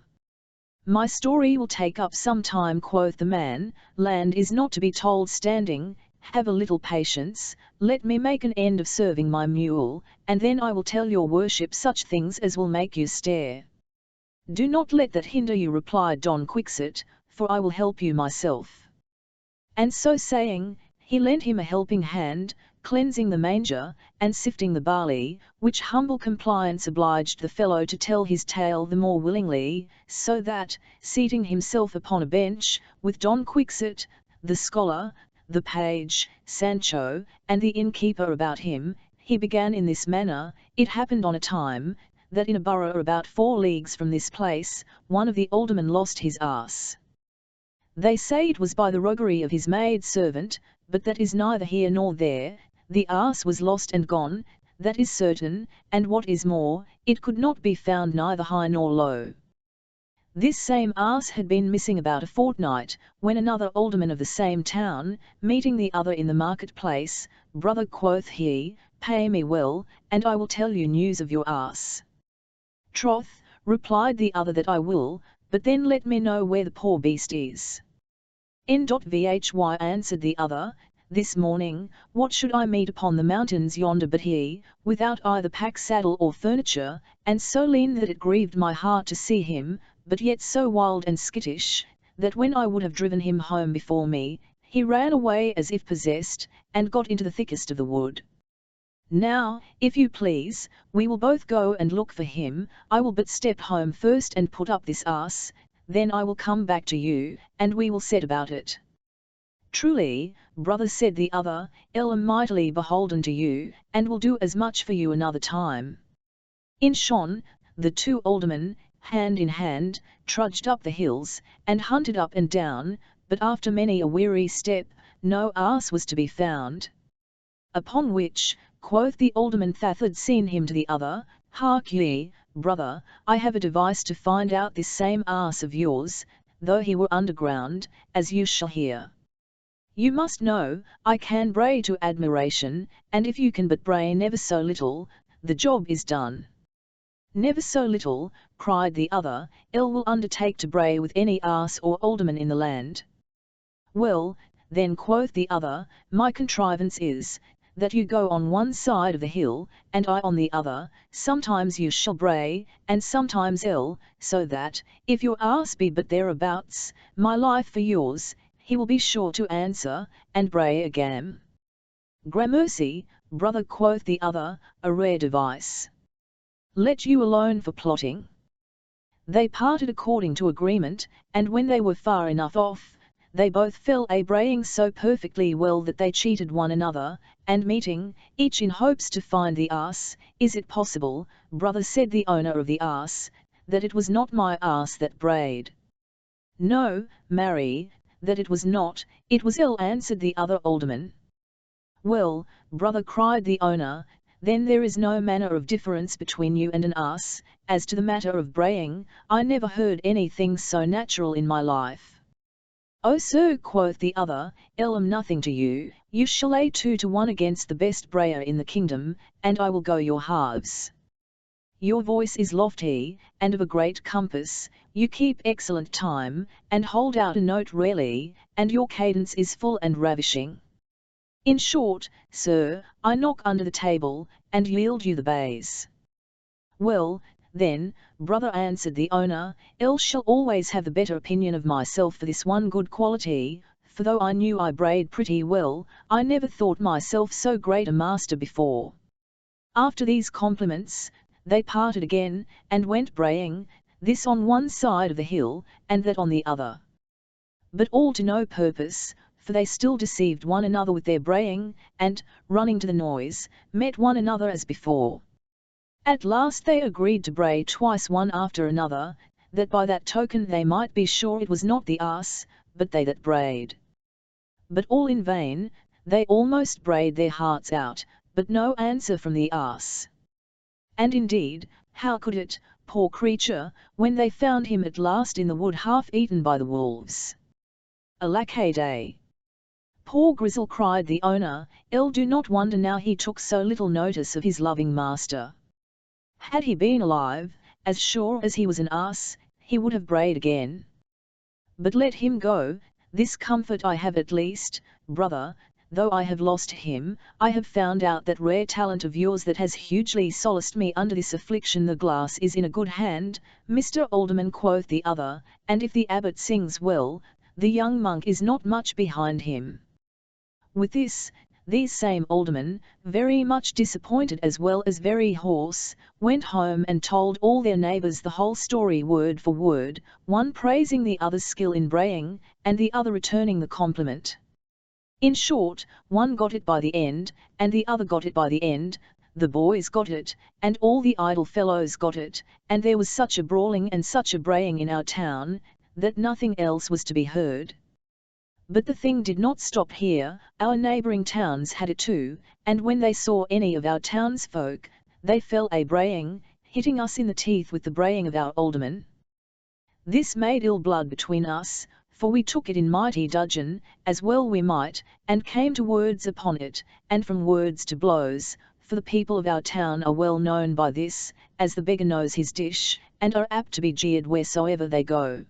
"My story will take up some time," quoth the man, "land is not to be told standing, have a little patience, let me make an end of serving my mule, and then I will tell your worship such things as will make you stare." "Do not let that hinder you," replied Don Quixote, "for I will help you myself." And so saying, he lent him a helping hand, cleansing the manger, and sifting the barley, which humble compliance obliged the fellow to tell his tale the more willingly, so that, seating himself upon a bench, with Don Quixote, the scholar, the page, Sancho, and the innkeeper about him, he began in this manner: "It happened on a time, that in a borough about 4 leagues from this place, one of the aldermen lost his ass. They say it was by the roguery of his maid servant, but that is neither here nor there. The ass was lost and gone, that is certain, and what is more, it could not be found neither high nor low. This same ass had been missing about a fortnight, when another alderman of the same town, meeting the other in the market-place, 'Brother,' quoth he, 'pay me well, and I will tell you news of your ass.' 'Troth,' replied the other, 'that I will, but then let me know where the poor beast is.' 'N.vhy,' answered the other, 'this morning, what should I meet upon the mountains yonder but he, without either pack saddle or furniture, and so lean that it grieved my heart to see him, but yet so wild and skittish, that when I would have driven him home before me, he ran away as if possessed, and got into the thickest of the wood. Now, if you please, we will both go and look for him. I will but step home first and put up this ass, then I will come back to you, and we will set about it.' 'Truly, brother,' said the other, 'I am mightily beholden to you, and will do as much for you another time.' In shon, the 2 aldermen, hand in hand, trudged up the hills, and hunted up and down, but after many a weary step, no ass was to be found. Upon which, quoth the alderman that had seen him to the other, 'Hark ye, brother, I have a device to find out this same ass of yours, though he were underground, as you shall hear. You must know, I can bray to admiration, and if you can but bray never so little, the job is done.' 'Never so little,' cried the other, 'I will undertake to bray with any ass or alderman in the land.' 'Well, then,' quoth the other, 'my contrivance is, that you go on one side of the hill, and I on the other, sometimes you shall bray, and sometimes I'll, so that, if your ass be but thereabouts, my life for yours, he will be sure to answer, and bray again.' 'Gramercy, brother,' quoth the other, 'a rare device. Let you alone for plotting.' They parted according to agreement, and when they were far enough off, they both fell a braying so perfectly well that they cheated one another, and meeting, each in hopes to find the ass. 'Is it possible, brother,' said the owner of the ass, 'that it was not my ass that brayed?' 'No, marry, that it was not, it was ill,' answered the other alderman. 'Well, brother,' cried the owner, then there is no manner of difference between you and an ass. As to the matter of braying, I never heard anything so natural in my life. Oh sir, quoth the other, I'm nothing to you, you shall lay 2 to 1 against the best brayer in the kingdom, and I will go your halves. Your voice is lofty, and of a great compass, you keep excellent time, and hold out a note rarely, and your cadence is full and ravishing. In short, sir, I knock under the table, and yield you the bays. Well, then, brother, answered the owner, I shall always have the better opinion of myself for this one good quality, for though I knew I brayed pretty well, I never thought myself so great a master before. After these compliments, they parted again, and went braying, this on one side of the hill, and that on the other. But all to no purpose, for they still deceived one another with their braying, and, running to the noise, met one another as before. At last they agreed to bray twice one after another, that by that token they might be sure it was not the ass, but they that brayed. But all in vain, they almost brayed their hearts out, but no answer from the ass. And indeed, how could it, poor creature, when they found him at last in the wood half eaten by the wolves? Alack a day! Poor Grizzle, cried the owner, do not wonder now he took so little notice of his loving master. Had he been alive, as sure as he was an ass, he would have brayed again. But let him go, this comfort I have at least, brother, though I have lost him, I have found out that rare talent of yours that has hugely solaced me under this affliction. The glass is in a good hand, Mr. Alderman, quoth the other, and if the abbot sings well, the young monk is not much behind him. With this, these same aldermen, very much disappointed as well as very hoarse, went home and told all their neighbours the whole story word for word, one praising the other's skill in braying, and the other returning the compliment. In short, one got it by the end, and the other got it by the end, the boys got it, and all the idle fellows got it, and there was such a brawling and such a braying in our town, that nothing else was to be heard. But the thing did not stop here, our neighbouring towns had it too, and when they saw any of our townsfolk, they fell a braying, hitting us in the teeth with the braying of our aldermen. This made ill blood between us, for we took it in mighty dudgeon, as well we might, and came to words upon it, and from words to blows, for the people of our town are well known by this, as the beggar knows his dish, and are apt to be jeered wheresoever they go.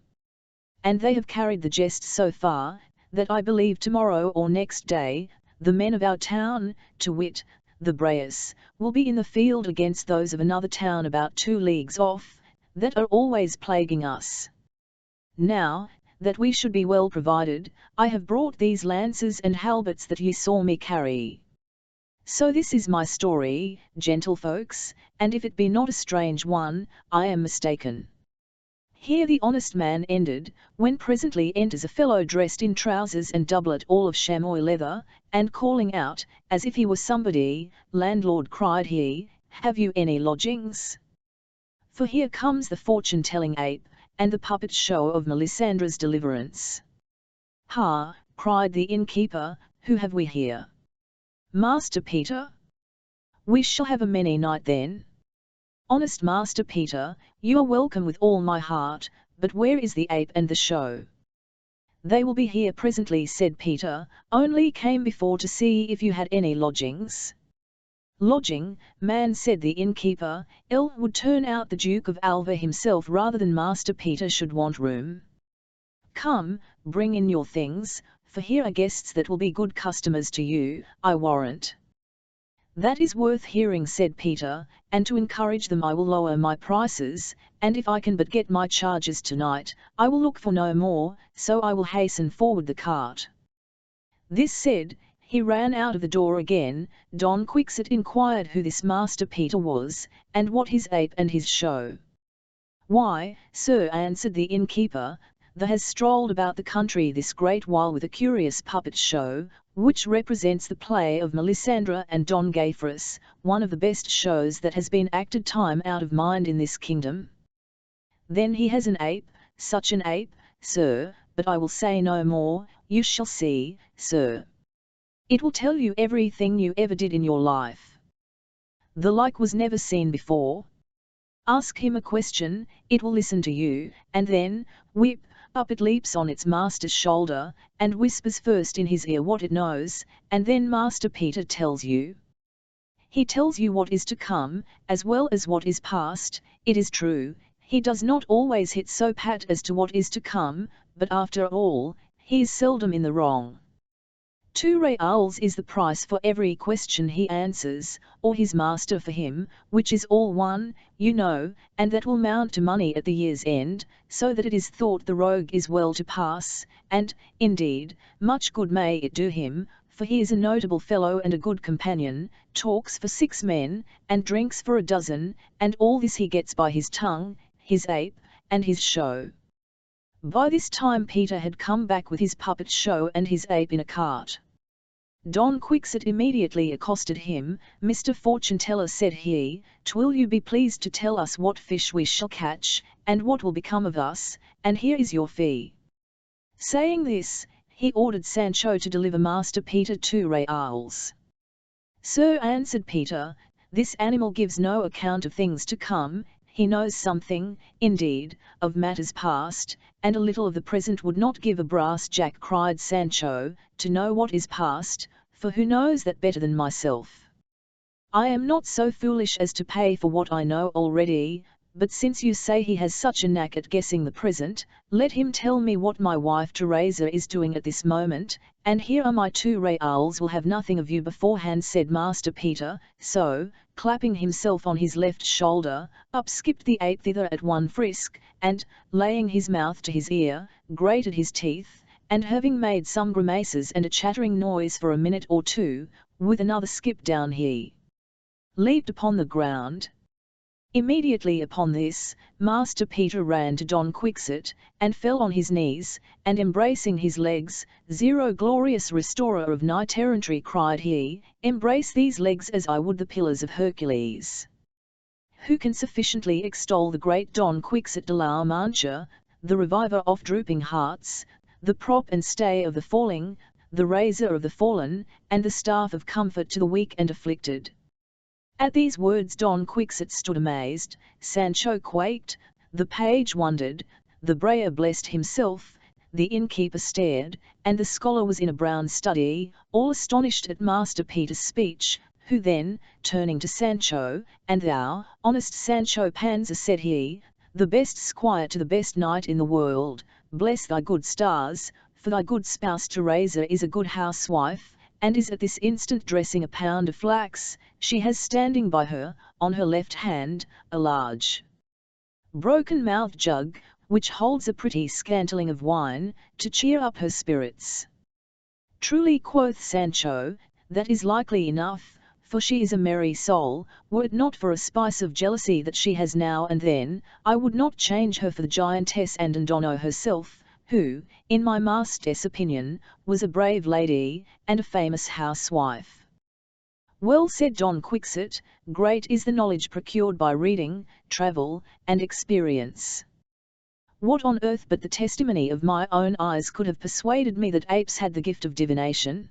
And they have carried the jest so far, that I believe tomorrow or next day, the men of our town, to wit, the brayers, will be in the field against those of another town about 2 leagues off, that are always plaguing us. Now, that we should be well provided, I have brought these lances and halberts that ye saw me carry. So this is my story, gentlefolks, and if it be not a strange one, I am mistaken. Here the honest man ended, when presently enters a fellow dressed in trousers and doublet all of chamois leather, and calling out, as if he were somebody, landlord, cried he, have you any lodgings? For here comes the fortune-telling ape, and the puppet show of Melissandra's deliverance. Ha, cried the innkeeper, who have we here? Master Peter? We shall have a many night then. Honest Master Peter, you are welcome with all my heart, but where is the ape and the show? They will be here presently, said Peter, only came before to see if you had any lodgings. Lodging, man, said the innkeeper, would turn out the Duke of Alva himself rather than Master Peter should want room. Come, bring in your things, for here are guests that will be good customers to you, I warrant. That is worth hearing, said Peter, and to encourage them I will lower my prices, and if I can but get my charges tonight, I will look for no more, so I will hasten forward the cart. This said, he ran out of the door again. Don Quixote inquired who this Master Peter was, and what his ape and his show. Why, sir, answered the innkeeper, there has strolled about the country this great while with a curious puppet show, which represents the play of Melisandra and Don Gayfrus, one of the best shows that has been acted time out of mind in this kingdom. Then he has an ape, such an ape, sir, but I will say no more, you shall see, sir. It will tell you everything you ever did in your life. The like was never seen before. Ask him a question, it will listen to you, and then, whip, up it leaps on its master's shoulder, and whispers first in his ear what it knows, and then Master Peter tells you. He tells you what is to come, as well as what is past. It is true, he does not always hit so pat as to what is to come, but after all, he is seldom in the wrong. 2 reals is the price for every question he answers, or his master for him, which is all one, you know, and that will mount to money at the year's end, so that it is thought the rogue is well to pass, and, indeed, much good may it do him, for he is a notable fellow and a good companion, talks for 6 men, and drinks for a dozen, and all this he gets by his tongue, his ape, and his show. By this time Peter had come back with his puppet show and his ape in a cart. Don Quixote immediately accosted him. "Mr. Fortune Teller," said he, "'twill you be pleased to tell us what fish we shall catch, and what will become of us, and here is your fee." Saying this, he ordered Sancho to deliver Master Peter 2 reals. "Sir," answered Peter, "this animal gives no account of things to come. He knows something, indeed, of matters past, and a little of the present would not give a brass jack," cried Sancho, "to know what is past, for who knows that better than myself? I am not so foolish as to pay for what I know already, but since you say he has such a knack at guessing the present, let him tell me what my wife Teresa is doing at this moment, and here are my 2 reals. Will have nothing of you beforehand," said Master Peter, so, clapping himself on his left shoulder, up skipped the ape thither at one frisk, and, laying his mouth to his ear, grated his teeth, and having made some grimaces and a chattering noise for a minute or two, with another skip down he leaped upon the ground. Immediately upon this, Master Peter ran to Don Quixote, and fell on his knees, and embracing his legs, "Zero glorious restorer of knight errantry," cried he, "embrace these legs as I would the pillars of Hercules. Who can sufficiently extol the great Don Quixote de la Mancha, the reviver of drooping hearts, the prop and stay of the falling, the raiser of the fallen, and the staff of comfort to the weak and afflicted?" At these words Don Quixote stood amazed, Sancho quaked, the page wondered, the Brayer blessed himself, the innkeeper stared, and the scholar was in a brown study, all astonished at Master Peter's speech, who then, turning to Sancho, "And thou, honest Sancho Panza," said he, "the best squire to the best knight in the world, bless thy good stars, for thy good spouse Teresa is a good housewife, and is at this instant dressing a pound of flax. She has standing by her, on her left hand, a large broken-mouthed jug, which holds a pretty scantling of wine, to cheer up her spirits." "Truly," quoth Sancho, "that is likely enough, for she is a merry soul. Were it not for a spice of jealousy that she has now and then, I would not change her for the giantess Andandonno herself, who, in my master's opinion, was a brave lady, and a famous housewife." "Well said, Don Quixote, great is the knowledge procured by reading, travel, and experience. What on earth but the testimony of my own eyes could have persuaded me that apes had the gift of divination?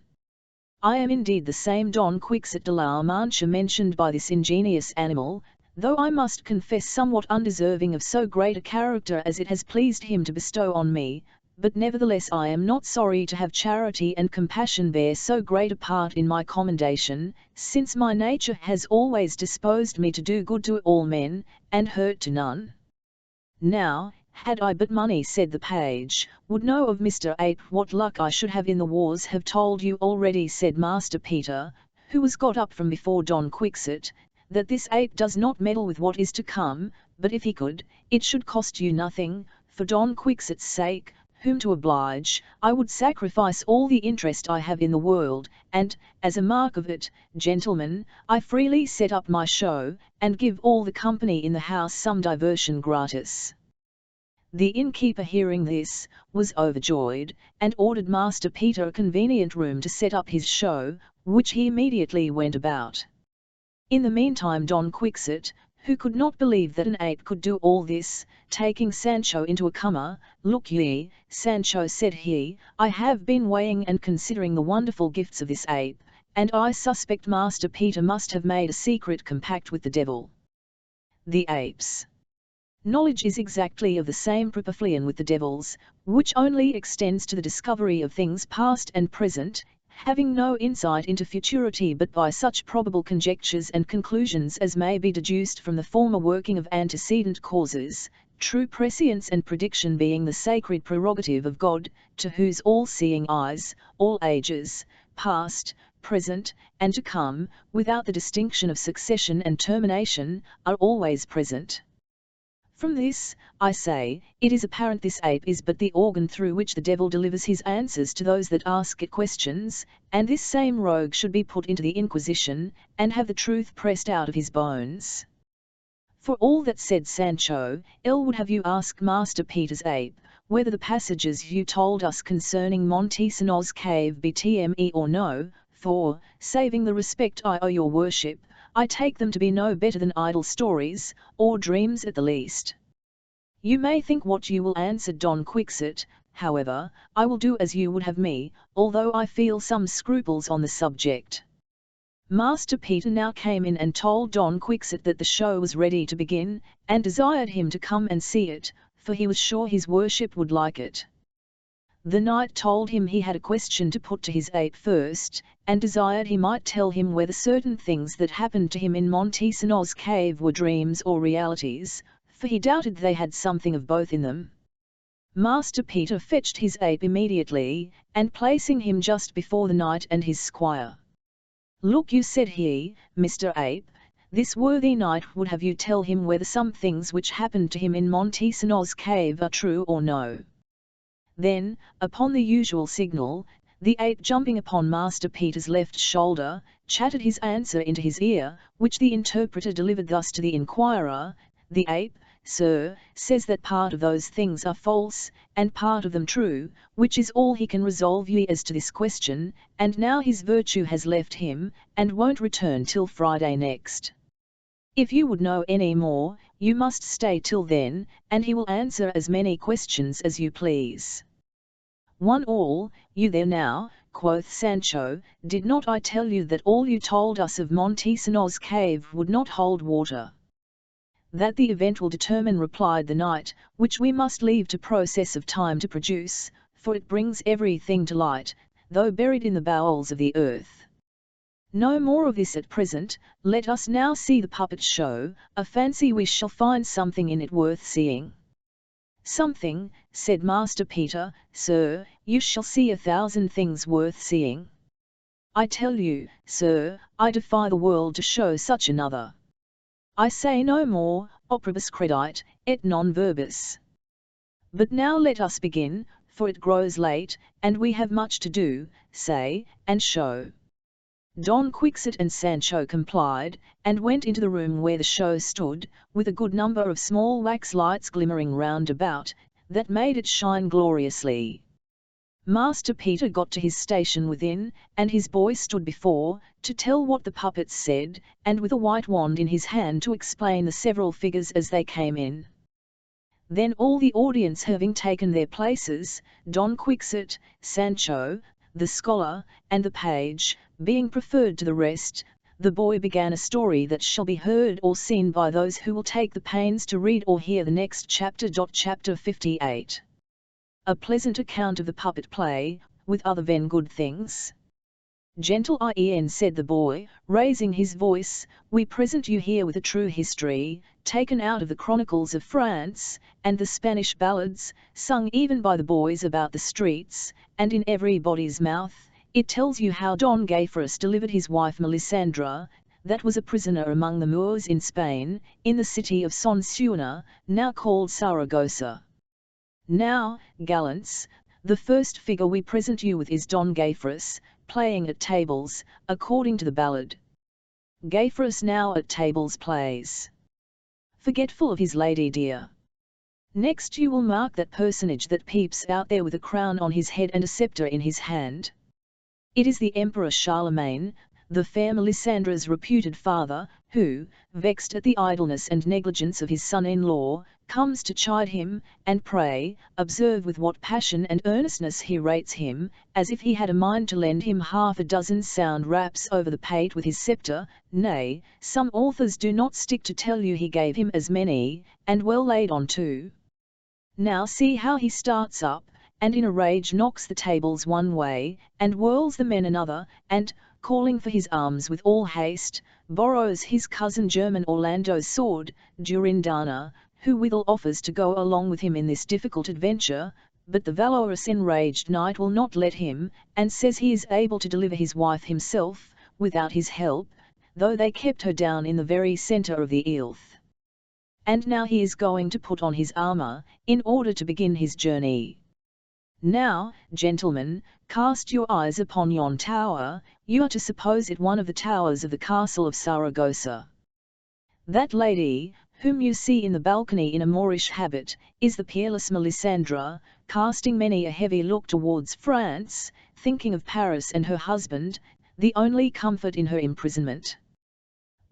I am indeed the same Don Quixote de la Mancha mentioned by this ingenious animal, though I must confess somewhat undeserving of so great a character as it has pleased him to bestow on me, but nevertheless I am not sorry to have charity and compassion bear so great a part in my commendation, since my nature has always disposed me to do good to all men, and hurt to none. Now, had I but money," said the page, "would know of Mr. Ape what luck I should have in the wars have told you already," said Master Peter, who was got up from before Don Quixote, "that this ape does not meddle with what is to come, but if he could, it should cost you nothing. For Don Quixote's sake, whom to oblige, I would sacrifice all the interest I have in the world, and, as a mark of it, gentlemen, I freely set up my show, and give all the company in the house some diversion gratis." The innkeeper hearing this, was overjoyed, and ordered Master Peter a convenient room to set up his show, which he immediately went about. In the meantime Don Quixote, who could not believe that an ape could do all this, taking Sancho into a cummer, "Look ye, Sancho," said he, "I have been weighing and considering the wonderful gifts of this ape, and I suspect Master Peter must have made a secret compact with the devil. The apes. Knowledge is exactly of the same proportion with the devil's, which only extends to the discovery of things past and present, having no insight into futurity but by such probable conjectures and conclusions as may be deduced from the former working of antecedent causes, true prescience and prediction being the sacred prerogative of God, to whose all-seeing eyes, all ages, past, present, and to come, without the distinction of succession and termination, are always present. From this, I say, it is apparent this ape is but the organ through which the devil delivers his answers to those that ask it questions, and this same rogue should be put into the Inquisition, and have the truth pressed out of his bones. For all that said Sancho, would have you ask Master Peter's ape, whether the passages you told us concerning Montesinos cave be TME or no, for, saving the respect I owe your worship, I take them to be no better than idle stories, or dreams at the least. You may think what you will, answered Don Quixote. However, I will do as you would have me, although I feel some scruples on the subject. Master Peter now came in and told Don Quixote that the show was ready to begin, and desired him to come and see it, for he was sure his worship would like it. The knight told him he had a question to put to his ape first, and desired he might tell him whether certain things that happened to him in Montesinos cave were dreams or realities, for he doubted they had something of both in them. Master Peter fetched his ape immediately, and placing him just before the knight and his squire. Look you, said he, Mr. Ape, this worthy knight would have you tell him whether some things which happened to him in Montesinos cave are true or no. Then, upon the usual signal, the ape jumping upon Master Peter's left shoulder, chattered his answer into his ear, which the interpreter delivered thus to the inquirer: the ape, sir, says that part of those things are false, and part of them true, which is all he can resolve ye as to this question, and now his virtue has left him, and won't return till Friday next. If you would know any more, you must stay till then, and he will answer as many questions as you please. One all, you there now, quoth Sancho, did not I tell you that all you told us of Montesinos cave would not hold water? That the event will determine, replied the knight, which we must leave to process of time to produce, for it brings everything to light, though buried in the bowels of the earth. No more of this at present, let us now see the puppet show, I fancy we shall find something in it worth seeing. Something, said Master Peter, sir, you shall see 1,000 things worth seeing. I tell you, sir, I defy the world to show such another. I say no more, operibus credite, et non verbis. But now let us begin, for it grows late, and we have much to do, say, and show. Don Quixote and Sancho complied, and went into the room where the show stood, with a good number of small wax lights glimmering round about, that made it shine gloriously. Master Peter got to his station within, and his boy stood before, to tell what the puppets said, and with a white wand in his hand to explain the several figures as they came in. Then all the audience having taken their places, Don Quixote, Sancho, the scholar, and the page, being preferred to the rest, the boy began a story that shall be heard or seen by those who will take the pains to read or hear the next chapter. Chapter 58. A pleasant account of the puppet play, with other ven good things. Gentle Ien, said the boy, raising his voice, we present you here with a true history, taken out of the chronicles of France, and the Spanish ballads, sung even by the boys about the streets, and in everybody's mouth. It tells you how Don Gaiferus delivered his wife Melisandra, that was a prisoner among the Moors in Spain, in the city of Sonsuena, now called Saragossa. Now, gallants, the first figure we present you with is Don Gaiferus, playing at tables, according to the ballad. Gaiferus now at tables plays, forgetful of his lady dear. Next you will mark that personage that peeps out there with a crown on his head and a sceptre in his hand. It is the Emperor Charlemagne, the fair Melissandra's reputed father, who, vexed at the idleness and negligence of his son-in-law, comes to chide him, and pray, observe with what passion and earnestness he rates him, as if he had a mind to lend him 6 sound raps over the pate with his sceptre. Nay, some authors do not stick to tell you he gave him as many, and well laid on too. Now see how he starts up, and in a rage knocks the tables one way, and whirls the men another, and, calling for his arms with all haste, borrows his cousin German Orlando's sword, Durindana, who withal offers to go along with him in this difficult adventure, but the valorous enraged knight will not let him, and says he is able to deliver his wife himself, without his help, though they kept her down in the very centre of the Earth. And now he is going to put on his armour, in order to begin his journey. Now, gentlemen, cast your eyes upon yon tower. You are to suppose it one of the towers of the castle of Saragossa. That lady, whom you see in the balcony in a Moorish habit, is the peerless Melisendra, casting many a heavy look towards France, thinking of Paris and her husband, the only comfort in her imprisonment.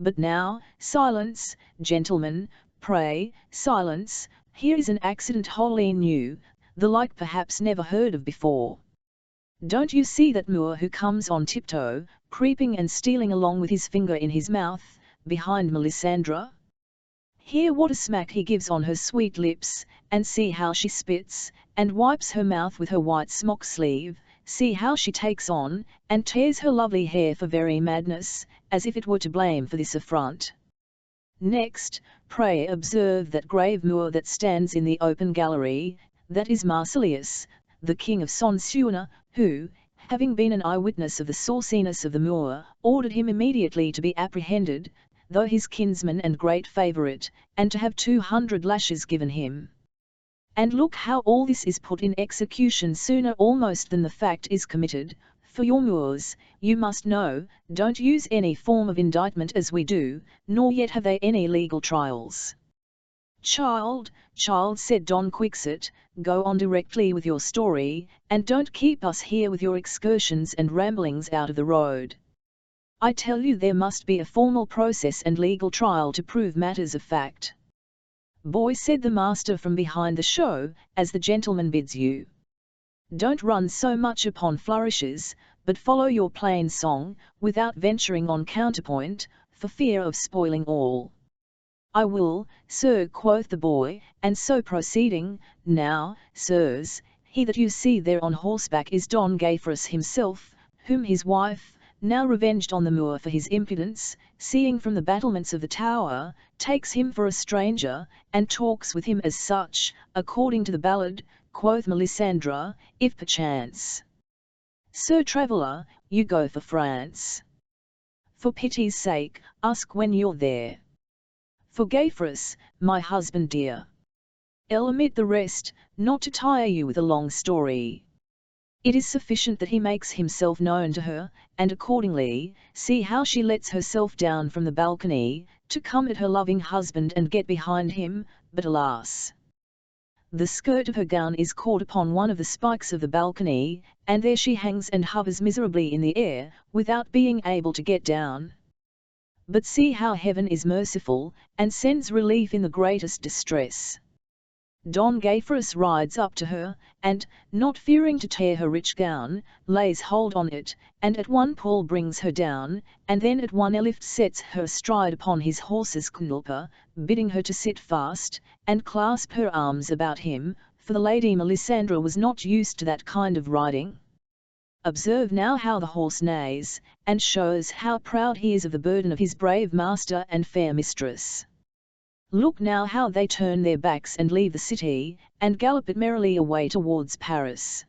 But now, silence, gentlemen, pray, silence. Here is an accident wholly new, the like perhaps never heard of before. Don't you see that Moor who comes on tiptoe, creeping and stealing along with his finger in his mouth, behind Melisendra? Hear what a smack he gives on her sweet lips, and see how she spits, and wipes her mouth with her white smock sleeve. See how she takes on, and tears her lovely hair for very madness, as if it were to blame for this affront. Next, pray observe that grave Moor that stands in the open gallery, that is Marsilius, the king of Sonsuna, who, having been an eyewitness of the sauciness of the Moor, ordered him immediately to be apprehended, though his kinsman and great favourite, and to have 200 lashes given him. And look how all this is put in execution sooner almost than the fact is committed, for your Moors, you must know, don't use any form of indictment as we do, nor yet have they any legal trials. Child, said Don Quixote, go on directly with your story, and don't keep us here with your excursions and ramblings out of the road. I tell you there must be a formal process and legal trial to prove matters of fact. Boy, said the master from behind the show, as the gentleman bids you. Don't run so much upon flourishes, but follow your plain song, without venturing on counterpoint, for fear of spoiling all. I will, sir, quoth the boy, and so proceeding. Now, sirs, he that you see there on horseback is Don Gayfrus himself, whom his wife, now revenged on the Moor for his impudence, seeing from the battlements of the tower, takes him for a stranger, and talks with him as such, according to the ballad. Quoth Melisendra, if perchance, Sir Traveller, you go for France, for pity's sake, ask when you're there. For Gayfrus, my husband dear. I'll omit the rest, not to tire you with a long story. It is sufficient that he makes himself known to her, and accordingly, see how she lets herself down from the balcony, to come at her loving husband and get behind him, but alas! The skirt of her gown is caught upon one of the spikes of the balcony, and there she hangs and hovers miserably in the air, without being able to get down. But see how heaven is merciful, and sends relief in the greatest distress. Don Gayfrus rides up to her, and, not fearing to tear her rich gown, lays hold on it, and at one pull brings her down, and then at one lift sets her astride upon his horse's knulper, bidding her to sit fast, and clasp her arms about him, for the lady Melisendra was not used to that kind of riding. Observe now how the horse neighs, and shows how proud he is of the burden of his brave master and fair mistress. Look now how they turn their backs and leave the city, and gallop it merrily away towards Paris.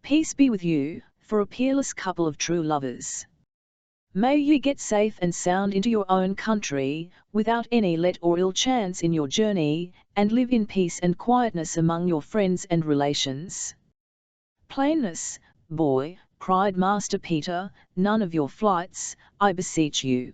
Peace be with you, for a peerless couple of true lovers. May ye get safe and sound into your own country, without any let or ill chance in your journey, and live in peace and quietness among your friends and relations. Plainness, boy, cried Master Peter, none of your flights, I beseech you.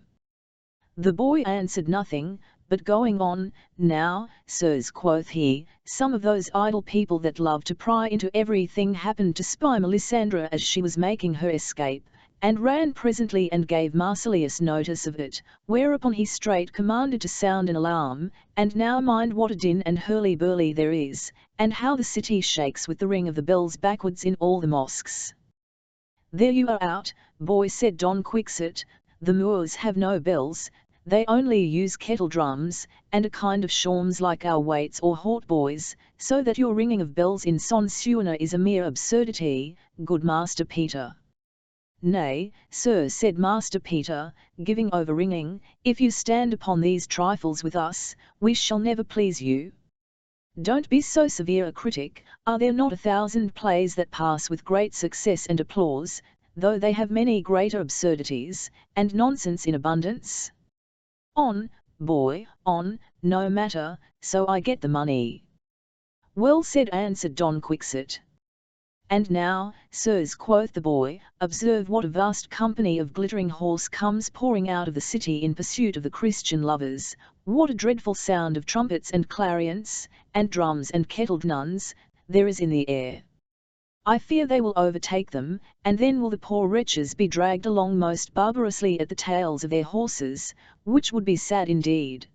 The boy answered nothing, but going on, now, sirs, quoth he, some of those idle people that love to pry into everything happened to spy Melisendra as she was making her escape, and ran presently and gave Marsilius notice of it, whereupon he straight commanded to sound an alarm, and now mind what a din and hurly-burly there is, and how the city shakes with the ring of the bells backwards in all the mosques. There you are out, boy, said Don Quixote. The Moors have no bells, they only use kettle drums, and a kind of shawms like our waits or hautboys, so that your ringing of bells in Son Suena is a mere absurdity, good Master Peter. Nay, sir, said Master Peter, giving over ringing, if you stand upon these trifles with us, we shall never please you. Don't be so severe a critic. Are there not 1,000 plays that pass with great success and applause, though they have many greater absurdities, and nonsense in abundance? On, boy, on, no matter, so I get the money. Well said, answered Don Quixote. And now, sirs, quoth the boy, observe what a vast company of glittering horse comes pouring out of the city in pursuit of the Christian lovers, what a dreadful sound of trumpets and clarions, and drums and kettled nuns, there is in the air. I fear they will overtake them, and then will the poor wretches be dragged along most barbarously at the tails of their horses, which would be sad indeed.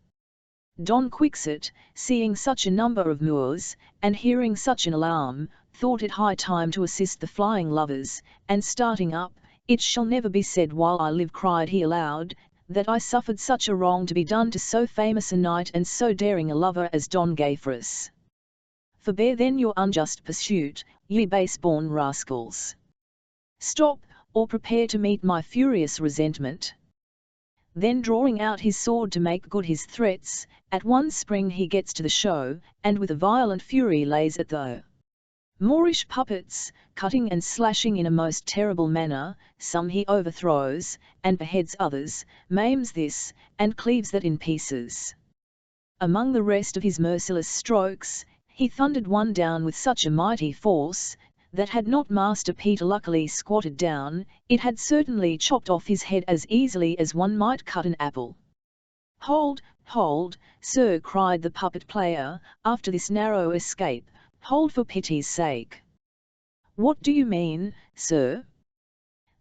Don Quixote, seeing such a number of Moors, and hearing such an alarm, thought it high time to assist the flying lovers, and starting up, it shall never be said while I live, cried he aloud, that I suffered such a wrong to be done to so famous a knight and so daring a lover as Don Gaiferus. Forbear then your unjust pursuit, ye base-born rascals. Stop, or prepare to meet my furious resentment. Then drawing out his sword to make good his threats, at one spring he gets to the show, and with a violent fury lays at the Moorish puppets, cutting and slashing in a most terrible manner. Some he overthrows, and beheads others, maims this, and cleaves that in pieces. Among the rest of his merciless strokes, he thundered one down with such a mighty force, that had not Master Peter luckily squatted down, it had certainly chopped off his head as easily as one might cut an apple. Hold, hold, sir, cried the puppet player, after this narrow escape, hold for pity's sake. What do you mean, sir?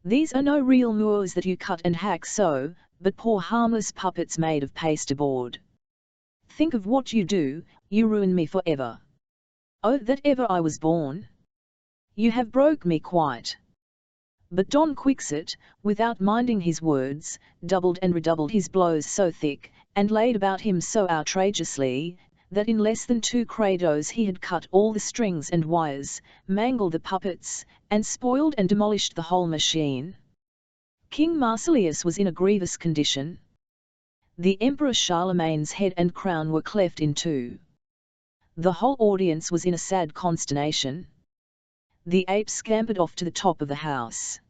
These are no real Moors that you cut and hack so, but poor harmless puppets made of pasteboard. Think of what you do, you ruin me for ever. Oh, that ever I was born! You have broke me quite. But Don Quixote, without minding his words, doubled and redoubled his blows so thick, and laid about him so outrageously, that in less than 2 credos he had cut all the strings and wires, mangled the puppets, and spoiled and demolished the whole machine. King Marsilius was in a grievous condition. The Emperor Charlemagne's head and crown were cleft in 2. The whole audience was in a sad consternation. The ape scampered off to the top of the house.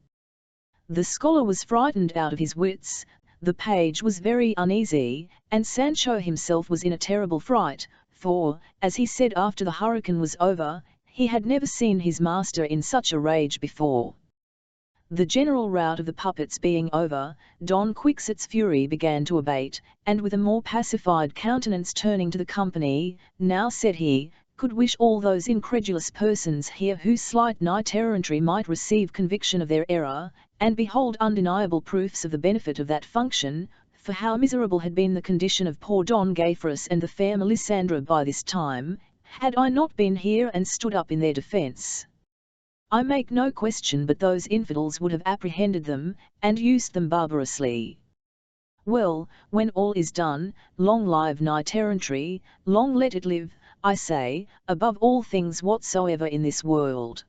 The scholar was frightened out of his wits, the page was very uneasy, and Sancho himself was in a terrible fright, for, as he said after the hurricane was over, he had never seen his master in such a rage before. The general rout of the puppets being over, Don Quixote's fury began to abate, and with a more pacified countenance turning to the company, now said he, could wish all those incredulous persons here whose slight knight-errantry might receive conviction of their error, and behold undeniable proofs of the benefit of that function, for how miserable had been the condition of poor Don Gaiferus and the fair Melisandre by this time, had I not been here and stood up in their defence. I make no question but those infidels would have apprehended them, and used them barbarously. Well, when all is done, long live knight-errantry, long let it live, I say, above all things whatsoever in this world.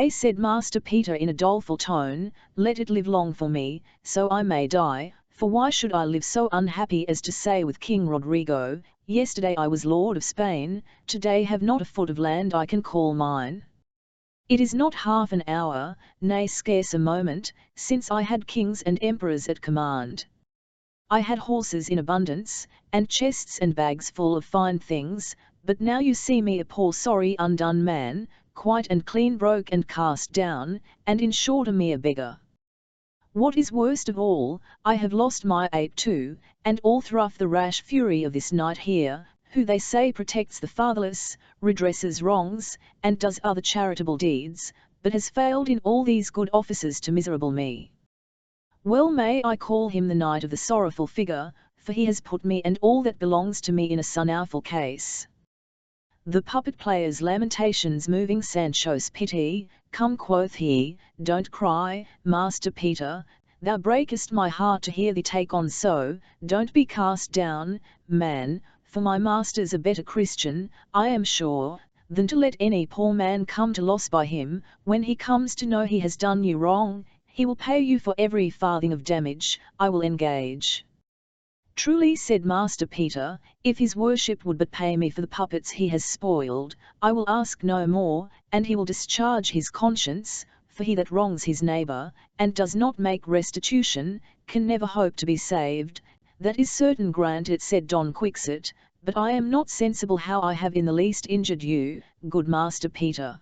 Said Master Peter in a doleful tone, let it live long for me, so I may die, for why should I live so unhappy as to say with King Rodrigo, yesterday I was Lord of Spain, today have not a foot of land I can call mine. It is not half an hour, nay scarce a moment, since I had kings and emperors at command. I had horses in abundance, and chests and bags full of fine things, but now you see me a poor sorry undone man, quite and clean broke and cast down, and in short a mere beggar. What is worst of all, I have lost my ape too, and all through the rash fury of this knight here, who they say protects the fatherless, redresses wrongs, and does other charitable deeds, but has failed in all these good offices to miserable me. Well may I call him the knight of the sorrowful figure, for he has put me and all that belongs to me in a sorrowful case. The puppet player's lamentations moving Sancho's pity. Come, quoth he, don't cry, Master Peter, thou breakest my heart to hear thee take on so, don't be cast down, man, for my master's a better Christian, I am sure, than to let any poor man come to loss by him. When he comes to know he has done you wrong, he will pay you for every farthing of damage, I will engage. Truly, said Master Peter, if his worship would but pay me for the puppets he has spoiled, I will ask no more, and he will discharge his conscience, for he that wrongs his neighbour, and does not make restitution, can never hope to be saved. That is certain, grant it, said Don Quixote, but I am not sensible how I have in the least injured you, good Master Peter.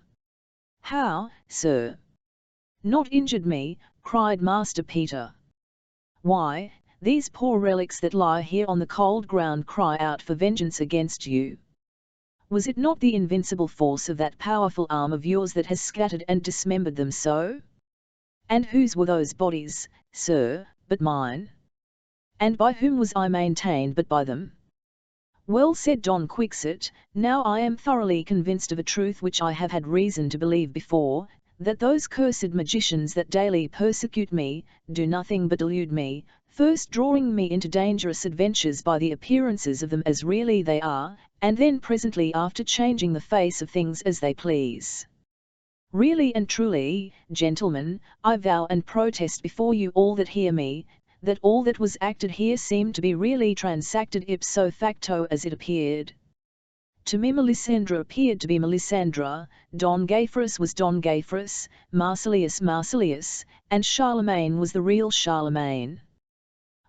How, sir? Not injured me, cried Master Peter. Why, these poor relics that lie here on the cold ground cry out for vengeance against you. Was it not the invincible force of that powerful arm of yours that has scattered and dismembered them so? And whose were those bodies, sir, but mine? And by whom was I maintained but by them? Well, said Don Quixote, now I am thoroughly convinced of a truth which I have had reason to believe before, that those cursed magicians that daily persecute me, do nothing but delude me, first drawing me into dangerous adventures by the appearances of them as really they are, and then presently after changing the face of things as they please. Really and truly, gentlemen, I vow and protest before you all that hear me, that all that was acted here seemed to be really transacted ipso facto as it appeared. To me Melisendra appeared to be Melisendra, Don Gaiferus was Don Gaiferus, Marsilius Marsilius, and Charlemagne was the real Charlemagne.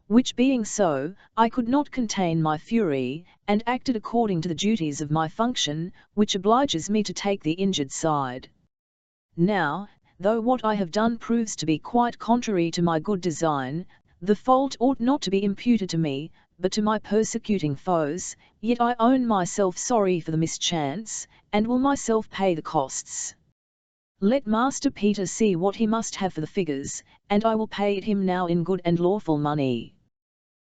Which being so, I could not contain my fury, and acted according to the duties of my function, which obliges me to take the injured side. Now, though what I have done proves to be quite contrary to my good design, the fault ought not to be imputed to me, but to my persecuting foes, yet I own myself sorry for the mischance, and will myself pay the costs. Let Master Peter see what he must have for the figures, and I will pay it him now in good and lawful money.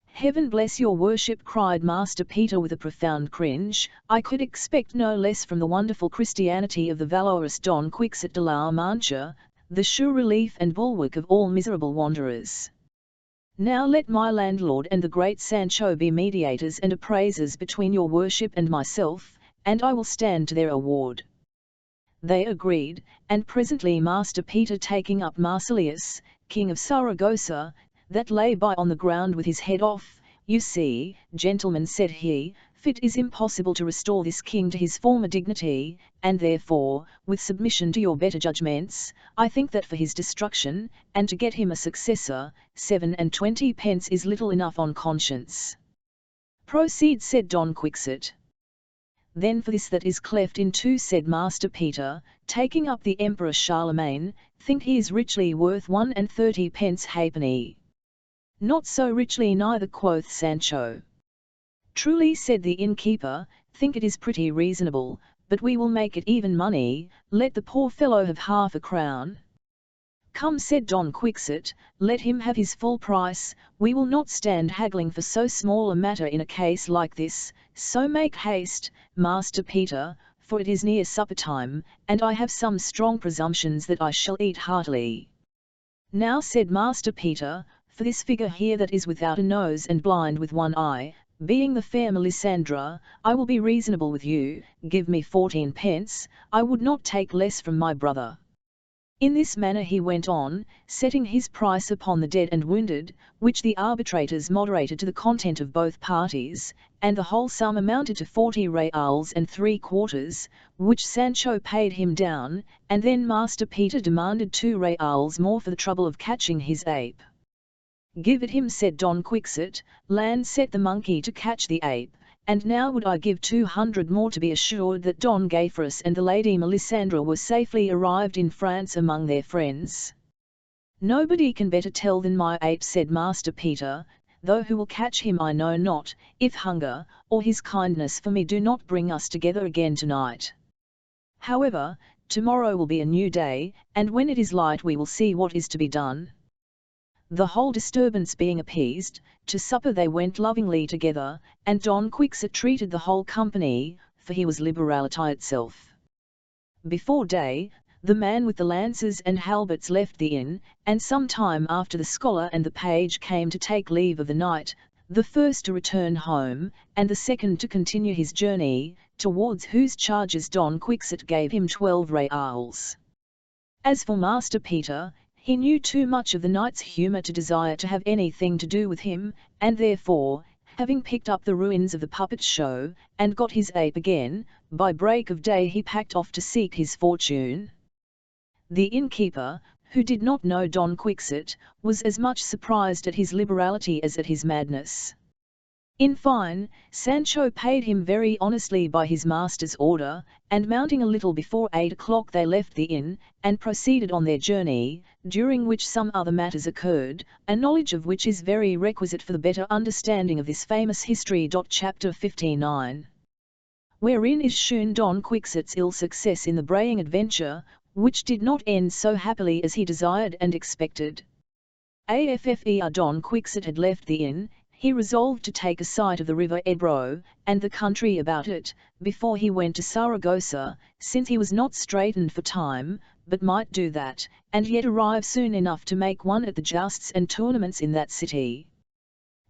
Heaven bless your worship, cried Master Peter with a profound cringe, I could expect no less from the wonderful Christianity of the valorous Don Quixote de la Mancha, the sure relief and bulwark of all miserable wanderers. Now let my landlord and the great Sancho be mediators and appraisers between your worship and myself, and I will stand to their award. They agreed, and presently Master Peter, taking up Marsilius, king of Saragossa, that lay by on the ground with his head off, you see, gentlemen, said he, it is impossible to restore this king to his former dignity, and therefore, with submission to your better judgments, I think that for his destruction, and to get him a successor, 27 pence is little enough on conscience. Proceed, said Don Quixote. Then for this that is cleft in two, said Master Peter, taking up the Emperor Charlemagne, think he is richly worth 31 pence halfpenny. Not so richly neither, quoth Sancho. Truly, said the innkeeper, think it is pretty reasonable, but we will make it even money, let the poor fellow have half a crown. Come, said Don Quixote, let him have his full price, we will not stand haggling for so small a matter in a case like this, so make haste, Master Peter, for it is near supper time, and I have some strong presumptions that I shall eat heartily. Now, said Master Peter, for this figure here that is without a nose and blind with one eye, being the fair Melisendra, I will be reasonable with you, give me 14 pence, I would not take less from my brother. In this manner he went on, setting his price upon the dead and wounded, which the arbitrators moderated to the content of both parties, and the whole sum amounted to 40 reals and 3/4, which Sancho paid him down, and then Master Peter demanded 2 reals more for the trouble of catching his ape. Give it him, said Don Quixote, land set the monkey to catch the ape, and now would I give 200 more to be assured that Don Gaiferus and the Lady Melisendra were safely arrived in France among their friends. Nobody can better tell than my ape, said Master Peter, though who will catch him I know not, if hunger, or his kindness for me do not bring us together again tonight. However, tomorrow will be a new day, and when it is light we will see what is to be done." The whole disturbance being appeased, to supper they went lovingly together, and Don Quixote treated the whole company, for he was liberality itself. Before day, the man with the lances and halberts left the inn, and some time after the scholar and the page came to take leave of the knight, the first to return home, and the second to continue his journey, towards whose charges Don Quixote gave him 12 reals. As for Master Peter, he knew too much of the knight's humour to desire to have anything to do with him, and therefore, having picked up the ruins of the puppet show, and got his ape again, by break of day he packed off to seek his fortune. The innkeeper, who did not know Don Quixote, was as much surprised at his liberality as at his madness. In fine, Sancho paid him very honestly by his master's order, and mounting a little before 8 o'clock they left the inn, and proceeded on their journey, during which some other matters occurred, a knowledge of which is very requisite for the better understanding of this famous history. Chapter 59. Wherein is shewn Don Quixote's ill success in the braying adventure, which did not end so happily as he desired and expected. After Don Quixote had left the inn, he resolved to take a sight of the river Ebro, and the country about it, before he went to Saragossa, since he was not straitened for time, but might do that, and yet arrive soon enough to make one at the jousts and tournaments in that city.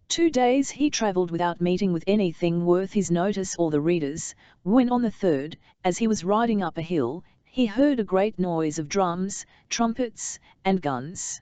2 days he travelled without meeting with anything worth his notice or the reader's, when on the third, as he was riding up a hill, he heard a great noise of drums, trumpets, and guns.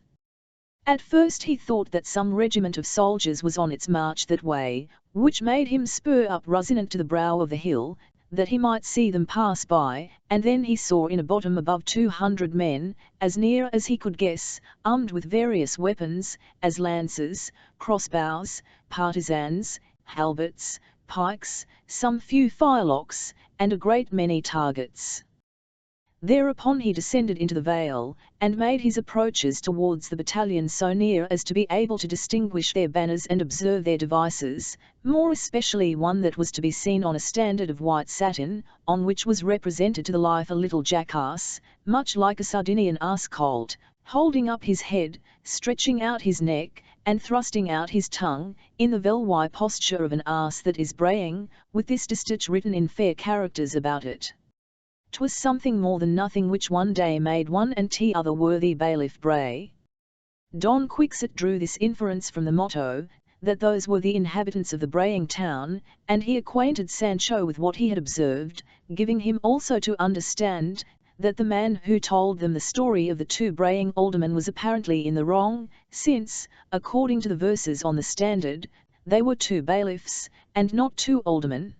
At first he thought that some regiment of soldiers was on its march that way, which made him spur up Rosinante to the brow of the hill, that he might see them pass by, and then he saw in a bottom above 200 men, as near as he could guess, armed with various weapons, as lances, crossbows, partisans, halberts, pikes, some few firelocks, and a great many targets. Thereupon he descended into the vale, and made his approaches towards the battalion so near as to be able to distinguish their banners and observe their devices, more especially one that was to be seen on a standard of white satin, on which was represented to the life a little jackass, much like a Sardinian ass-colt, holding up his head, stretching out his neck, and thrusting out his tongue, in the velwhite posture of an ass that is braying, with this distich written in fair characters about it. 'Twas something more than nothing which one day made one and t'other worthy bailiff bray. Don Quixote drew this inference from the motto, that those were the inhabitants of the braying town, and he acquainted Sancho with what he had observed, giving him also to understand, that the man who told them the story of the 2 braying aldermen was apparently in the wrong, since, according to the verses on the standard, they were 2 bailiffs, and not 2 aldermen.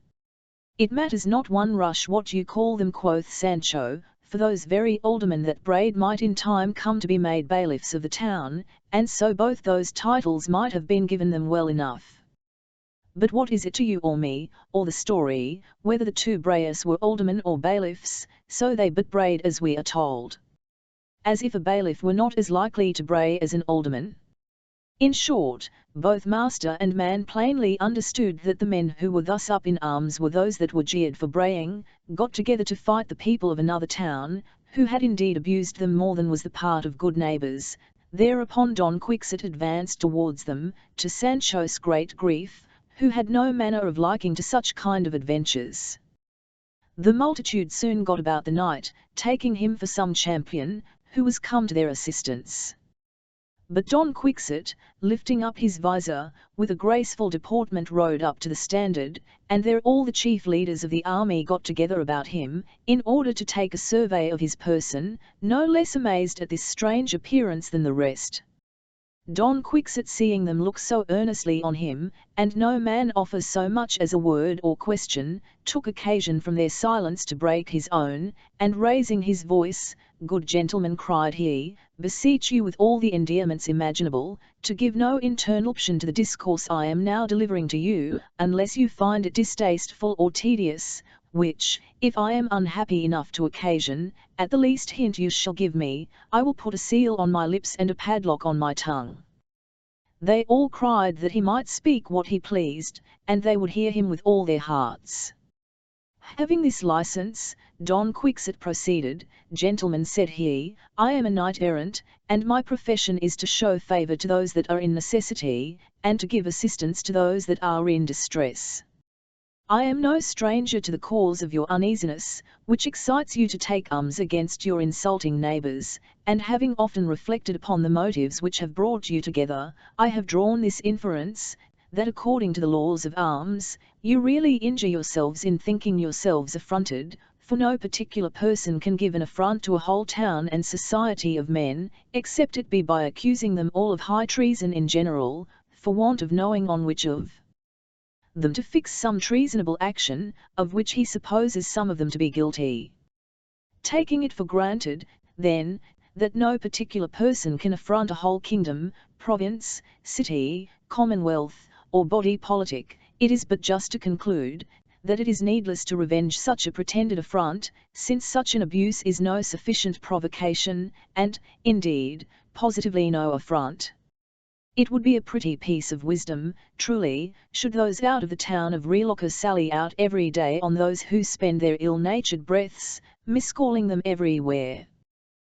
"It matters not one rush what you call them," quoth Sancho, "for those very aldermen that brayed might in time come to be made bailiffs of the town, and so both those titles might have been given them well enough. But what is it to you or me, or the story, whether the 2 brayers were aldermen or bailiffs, so they but brayed as we are told. As if a bailiff were not as likely to bray as an alderman." In short, both master and man plainly understood that the men who were thus up in arms were those that were jeered for braying, got together to fight the people of another town, who had indeed abused them more than was the part of good neighbours. Thereupon Don Quixote advanced towards them, to Sancho's great grief, who had no manner of liking to such kind of adventures. The multitude soon got about the knight, taking him for some champion, who was come to their assistance. But Don Quixote, lifting up his visor, with a graceful deportment rode up to the standard, and there all the chief leaders of the army got together about him, in order to take a survey of his person, no less amazed at this strange appearance than the rest. Don Quixote, seeing them look so earnestly on him, and no man offer so much as a word or question, took occasion from their silence to break his own, and raising his voice, "Good gentlemen," cried he, "beseech you with all the endearments imaginable, to give no interruption to the discourse I am now delivering to you, unless you find it distasteful or tedious, which, if I am unhappy enough to occasion, at the least hint you shall give me, I will put a seal on my lips and a padlock on my tongue." They all cried that he might speak what he pleased, and they would hear him with all their hearts. Having this license, Don Quixote proceeded, "Gentlemen," said he, "I am a knight-errant, and my profession is to show favour to those that are in necessity, and to give assistance to those that are in distress. I am no stranger to the cause of your uneasiness, which excites you to take arms against your insulting neighbours, and having often reflected upon the motives which have brought you together, I have drawn this inference, that according to the laws of arms, you really injure yourselves in thinking yourselves affronted, for no particular person can give an affront to a whole town and society of men, except it be by accusing them all of high treason in general, for want of knowing on which of them to fix some treasonable action, of which he supposes some of them to be guilty. Taking it for granted, then, that no particular person can affront a whole kingdom, province, city, commonwealth, or body politic, it is but just to conclude, that it is needless to revenge such a pretended affront, since such an abuse is no sufficient provocation, and, indeed, positively no affront. It would be a pretty piece of wisdom, truly, should those out of the town of Reloca sally out every day on those who spend their ill-natured breaths, miscalling them everywhere.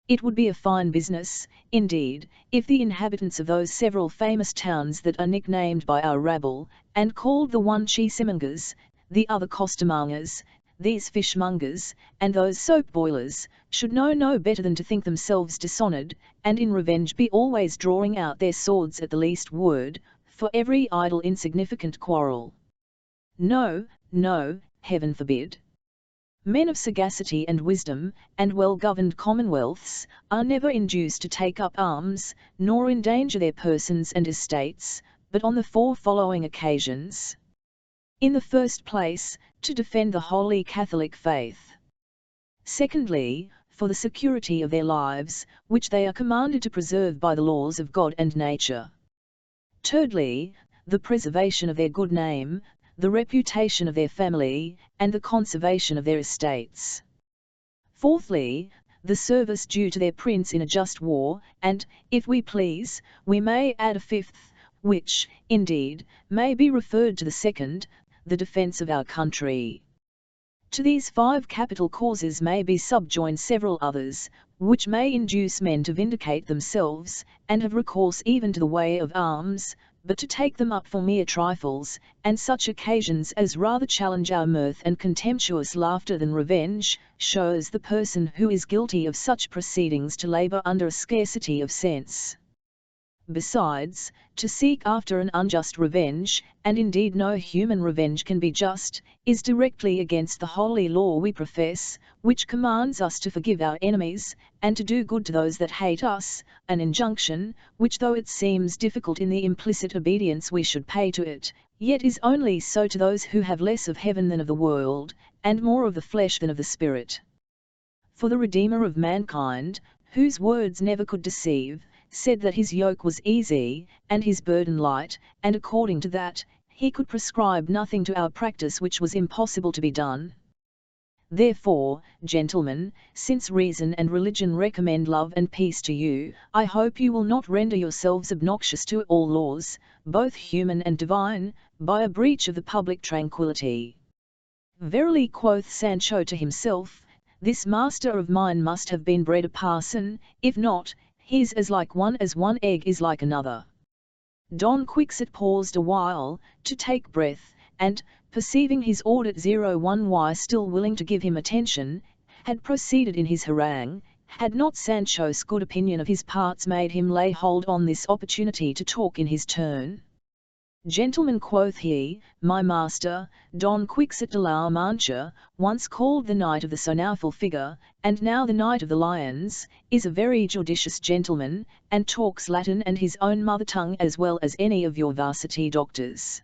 It would be a fine business, indeed, if the inhabitants of those several famous towns that are nicknamed by our rabble, and called the one cheesemongers, the other costermongers, these fishmongers, and those soap boilers, should know no better than to think themselves dishonoured, and in revenge be always drawing out their swords at the least word, for every idle insignificant quarrel. No, no, heaven forbid. Men of sagacity and wisdom, and well-governed commonwealths, are never induced to take up arms, nor endanger their persons and estates, but on the four following occasions. In the first place, to defend the holy Catholic faith. Secondly, for the security of their lives, which they are commanded to preserve by the laws of God and nature. Thirdly, the preservation of their good name, the reputation of their family, and the conservation of their estates. Fourthly, the service due to their prince in a just war, and, if we please, we may add a fifth, which, indeed, may be referred to the second, the defence of our country. To these 5 capital causes may be subjoined several others, which may induce men to vindicate themselves, and have recourse even to the way of arms, but to take them up for mere trifles, and such occasions as rather challenge our mirth and contemptuous laughter than revenge, shows the person who is guilty of such proceedings to labour under a scarcity of sense. Besides, to seek after an unjust revenge, and indeed no human revenge can be just, is directly against the holy law we profess, which commands us to forgive our enemies, and to do good to those that hate us, an injunction, which though it seems difficult in the implicit obedience we should pay to it, yet is only so to those who have less of heaven than of the world, and more of the flesh than of the spirit. For the Redeemer of mankind, whose words never could deceive, said that his yoke was easy, and his burden light, and according to that, he could prescribe nothing to our practice which was impossible to be done. Therefore, gentlemen, since reason and religion recommend love and peace to you, I hope you will not render yourselves obnoxious to all laws, both human and divine, by a breach of the public tranquillity. Verily, quoth Sancho to himself, this master of mine must have been bred a parson, if not, he's as like one as one egg is like another. Don Quixote paused a while, to take breath, and, perceiving his audit 01Y still willing to give him attention, had proceeded in his harangue, had not Sancho's good opinion of his parts made him lay hold on this opportunity to talk in his turn. Gentlemen, quoth he, my master, Don Quixote de la Mancha, once called the Knight of the Sorrowful Figure, and now the Knight of the Lions, is a very judicious gentleman, and talks Latin and his own mother tongue as well as any of your varsity doctors.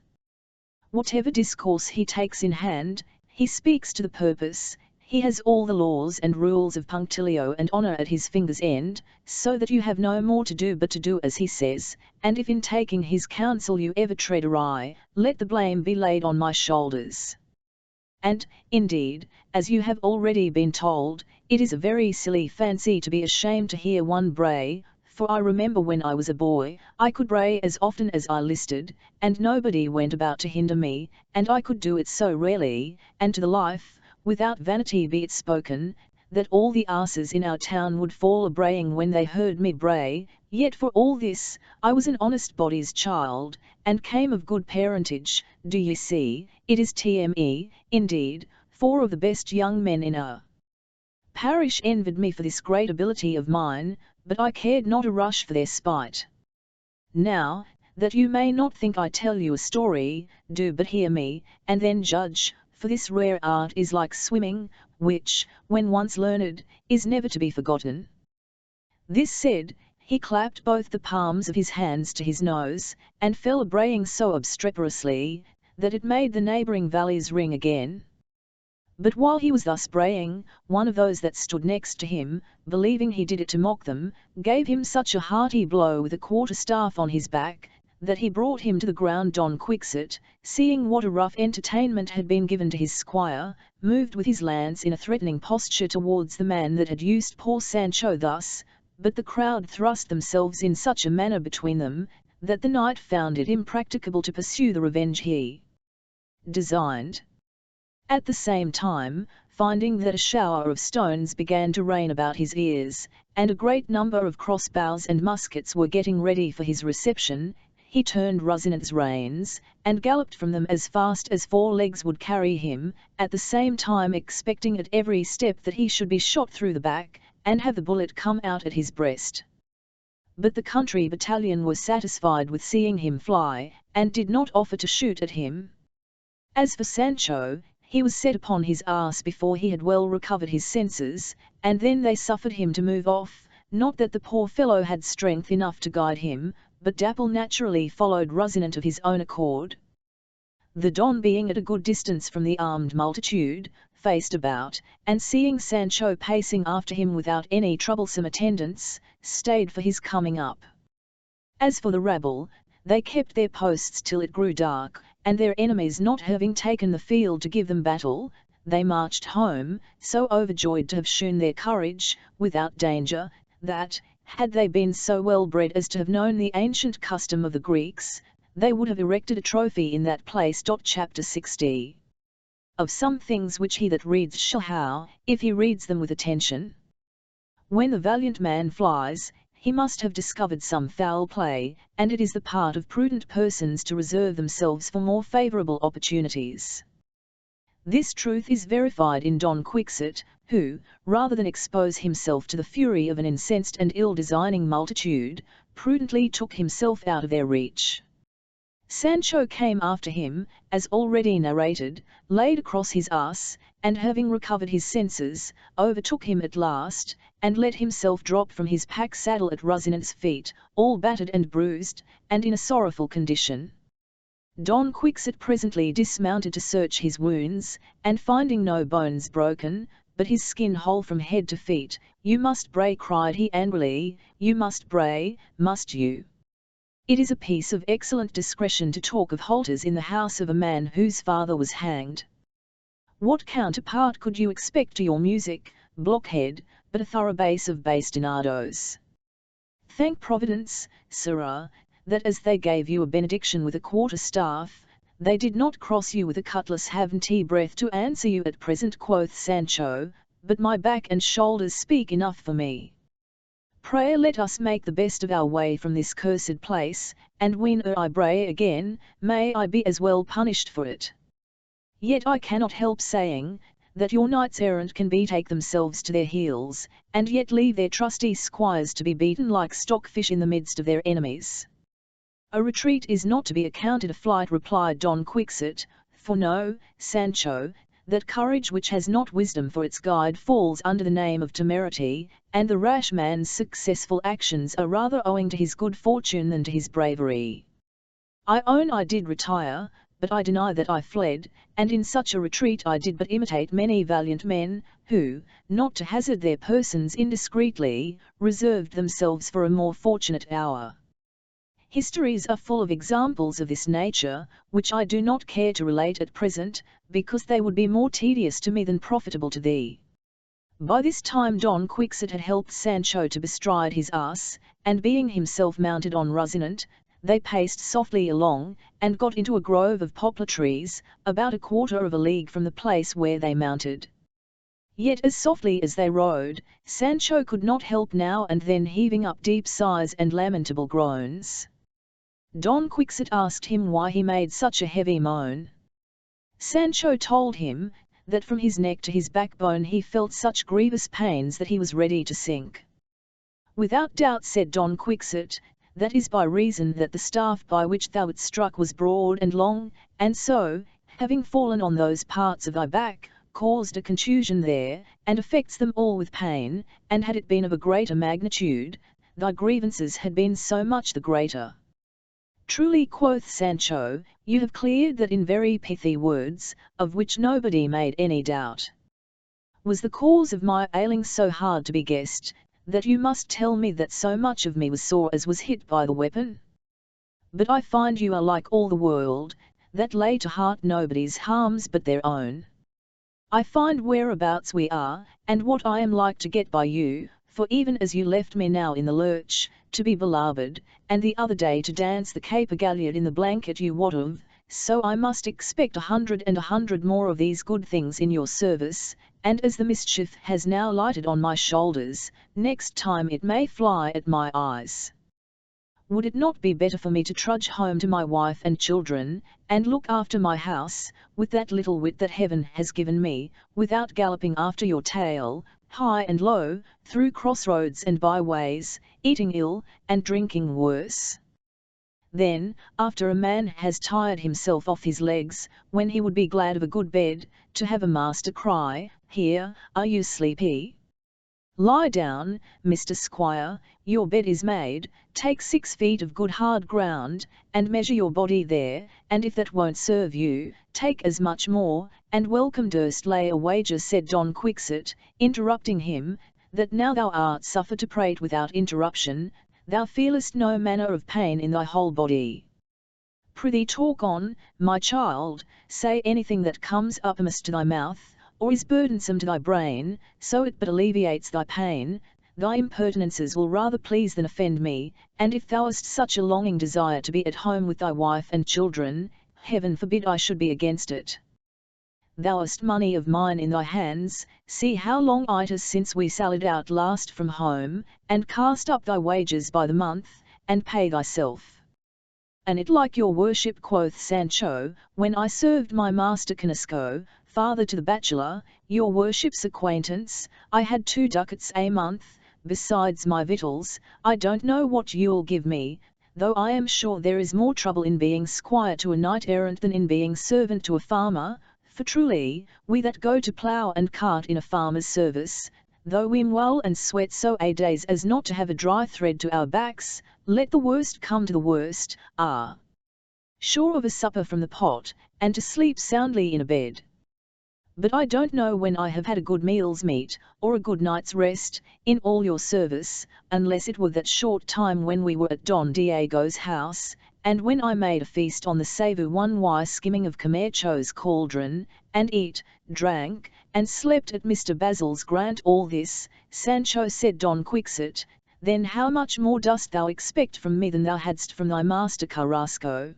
Whatever discourse he takes in hand, he speaks to the purpose. He has all the laws and rules of punctilio and honour at his finger's end, so that you have no more to do but to do as he says, and if in taking his counsel you ever tread awry, let the blame be laid on my shoulders. And, indeed, as you have already been told, it is a very silly fancy to be ashamed to hear one bray, for I remember when I was a boy, I could bray as often as I listed, and nobody went about to hinder me, and I could do it so rarely, and to the life, without vanity be it spoken, that all the asses in our town would fall a-braying when they heard me bray, yet for all this, I was an honest body's child, and came of good parentage. Do ye see, it is TME, indeed, 4 of the best young men in our parish envied me for this great ability of mine, but I cared not a rush for their spite. Now, that you may not think I tell you a story, do but hear me, and then judge, for this rare art is like swimming, which, when once learned, is never to be forgotten. This said, he clapped both the palms of his hands to his nose, and fell a-braying so obstreperously, that it made the neighbouring valleys ring again. But while he was thus braying, one of those that stood next to him, believing he did it to mock them, gave him such a hearty blow with a quarter-staff on his back, that he brought him to the ground. Don Quixote, seeing what a rough entertainment had been given to his squire, moved with his lance in a threatening posture towards the man that had used poor Sancho thus, but the crowd thrust themselves in such a manner between them, that the knight found it impracticable to pursue the revenge he designed. At the same time, finding that a shower of stones began to rain about his ears, and a great number of crossbows and muskets were getting ready for his reception, he turned Rocinante's reins, and galloped from them as fast as 4 legs would carry him, at the same time expecting at every step that he should be shot through the back, and have the bullet come out at his breast. But the country battalion was satisfied with seeing him fly, and did not offer to shoot at him. As for Sancho, he was set upon his ass before he had well recovered his senses, and then they suffered him to move off, not that the poor fellow had strength enough to guide him, but Dapple naturally followed Rocinante of his own accord. The Don, being at a good distance from the armed multitude, faced about, and seeing Sancho pacing after him without any troublesome attendants, stayed for his coming up. As for the rabble, they kept their posts till it grew dark, and their enemies not having taken the field to give them battle, they marched home, so overjoyed to have shewn their courage, without danger, that, had they been so well bred as to have known the ancient custom of the Greeks, they would have erected a trophy in that place. Chapter 60. Of some things which he that reads shall how, if he reads them with attention. When the valiant man flies, he must have discovered some foul play, and it is the part of prudent persons to reserve themselves for more favourable opportunities. This truth is verified in Don Quixote, who, rather than expose himself to the fury of an incensed and ill-designing multitude, prudently took himself out of their reach. Sancho came after him, as already narrated, laid across his ass, and having recovered his senses, overtook him at last, and let himself drop from his pack saddle at Rocinante's feet, all battered and bruised, and in a sorrowful condition. Don Quixote presently dismounted to search his wounds, and finding no bones broken, but his skin whole from head to feet, "You must bray," cried he angrily, "you must bray, must you? It is a piece of excellent discretion to talk of halters in the house of a man whose father was hanged. What counterpart could you expect to your music, blockhead, but a thorough bass of bastinadoes? Thank Providence, sirrah, that as they gave you a benediction with a quarter-staff, they did not cross you with a cutlass. Haven't he breath to answer you at present," quoth Sancho, "but my back and shoulders speak enough for me. Pray let us make the best of our way from this cursed place, and when I bray again, may I be as well punished for it. Yet I cannot help saying, that your knights-errant can betake themselves to their heels, and yet leave their trusty squires to be beaten like stockfish in the midst of their enemies." "A retreat is not to be accounted a flight," replied Don Quixote, "for know, Sancho, that courage which has not wisdom for its guide falls under the name of temerity, and the rash man's successful actions are rather owing to his good fortune than to his bravery. I own I did retire, but I deny that I fled, and in such a retreat I did but imitate many valiant men, who, not to hazard their persons indiscreetly, reserved themselves for a more fortunate hour. Histories are full of examples of this nature, which I do not care to relate at present, because they would be more tedious to me than profitable to thee." By this time Don Quixote had helped Sancho to bestride his ass, and being himself mounted on Rocinante, they paced softly along, and got into a grove of poplar trees, about a quarter of a league from the place where they mounted. Yet as softly as they rode, Sancho could not help now and then heaving up deep sighs and lamentable groans. Don Quixote asked him why he made such a heavy moan. Sancho told him that from his neck to his backbone he felt such grievous pains that he was ready to sink. Without doubt, said Don Quixote, that is by reason that the staff by which thou wert struck was broad and long, and so, having fallen on those parts of thy back, caused a contusion there, and affects them all with pain, and had it been of a greater magnitude, thy grievances had been so much the greater. Truly, quoth Sancho, you have cleared that in very pithy words, of which nobody made any doubt. Was the cause of my ailing so hard to be guessed, that you must tell me that so much of me was sore as was hit by the weapon? But I find you are like all the world, that lay to heart nobody's harms but their own. I find whereabouts we are, and what I am like to get by you, for even as you left me now in the lurch, to be beloved, and the other day to dance the caper galliard in the blanket you wot of, so I must expect 100 more of these good things in your service, and as the mischief has now lighted on my shoulders, next time it may fly at my eyes. Would it not be better for me to trudge home to my wife and children, and look after my house, with that little wit that heaven has given me, without galloping after your tail, high and low, through crossroads and byways, eating ill, and drinking worse? Then, after a man has tired himself off his legs, when he would be glad of a good bed, to have a master cry, Here, are you sleepy? Lie down, Mr. Squire, your bed is made, take 6 feet of good hard ground, and measure your body there, and if that won't serve you, take as much more, and welcome durst lay a wager, said Don Quixote, interrupting him, that now thou art suffered to prate without interruption, thou feelest no manner of pain in thy whole body. Prithee talk on, my child, say anything that comes uppermost to thy mouth, or is burdensome to thy brain, so it but alleviates thy pain. Thy impertinences will rather please than offend me, and if thou hast such a longing desire to be at home with thy wife and children, heaven forbid I should be against it. Thou hast money of mine in thy hands, see how long it is since we sallied out last from home, and cast up thy wages by the month, and pay thyself. And it like your worship, quoth Sancho, when I served my master Canasco, father to the bachelor, your worship's acquaintance, I had 2 ducats a month, besides my victuals. I don't know what you'll give me, though I am sure there is more trouble in being squire to a knight-errant than in being servant to a farmer, for truly, we that go to plough and cart in a farmer's service, though we mull and sweat so a days as not to have a dry thread to our backs, let the worst come to the worst, are sure of a supper from the pot, and to sleep soundly in a bed. But I don't know when I have had a good meal's meat, or a good night's rest, in all your service, unless it were that short time when we were at Don Diego's house, and when I made a feast on the savour one while skimming of Camacho's cauldron, and eat, drank, and slept at Mr. Basil's. Grant all this, Sancho, said Don Quixote, then how much more dost thou expect from me than thou hadst from thy master Carrasco?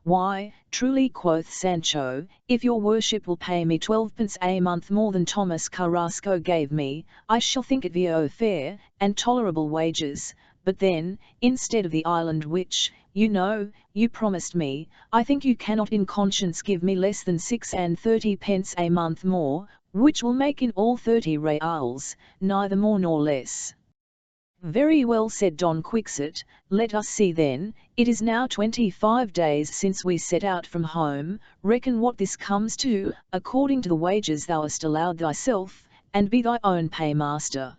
Why, truly, quoth Sancho, if your worship will pay me 12 a month more than Thomas Carrasco gave me, I shall think it VO fair, and tolerable wages, but then, instead of the island which, you know, you promised me, I think you cannot in conscience give me less than 36 a month more, which will make in all 30 reals, neither more nor less. Very well, said Don Quixote, let us see then, it is now 25 days since we set out from home, reckon what this comes to, according to the wages thou hast allowed thyself, and be thy own paymaster.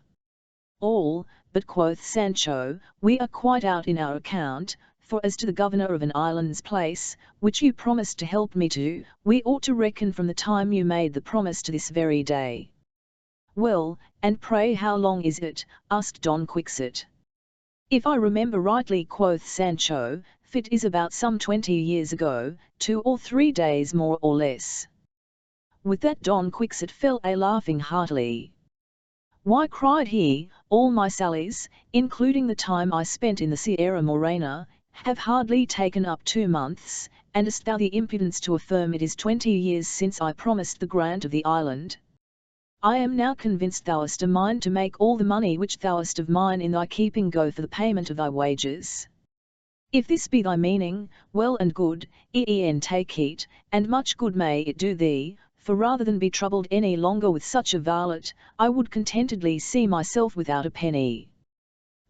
All, but quoth Sancho, we are quite out in our account, for as to the governor of an island's place, which you promised to help me to, we ought to reckon from the time you made the promise to this very day. Well, and pray how long is it? asked Don Quixote. If I remember rightly, quoth Sancho, it is about some 20 years ago, 2 or 3 days more or less. With that Don Quixote fell a laughing heartily. Why, cried he, all my sallies, including the time I spent in the Sierra Morena, have hardly taken up 2 months, and hast thou the impudence to affirm it is 20 years since I promised the grant of the island? I am now convinced thou hast a mind to make all the money which thou hast of mine in thy keeping go for the payment of thy wages. If this be thy meaning, well and good, take heed, and much good may it do thee, for rather than be troubled any longer with such a varlet, I would contentedly see myself without a penny.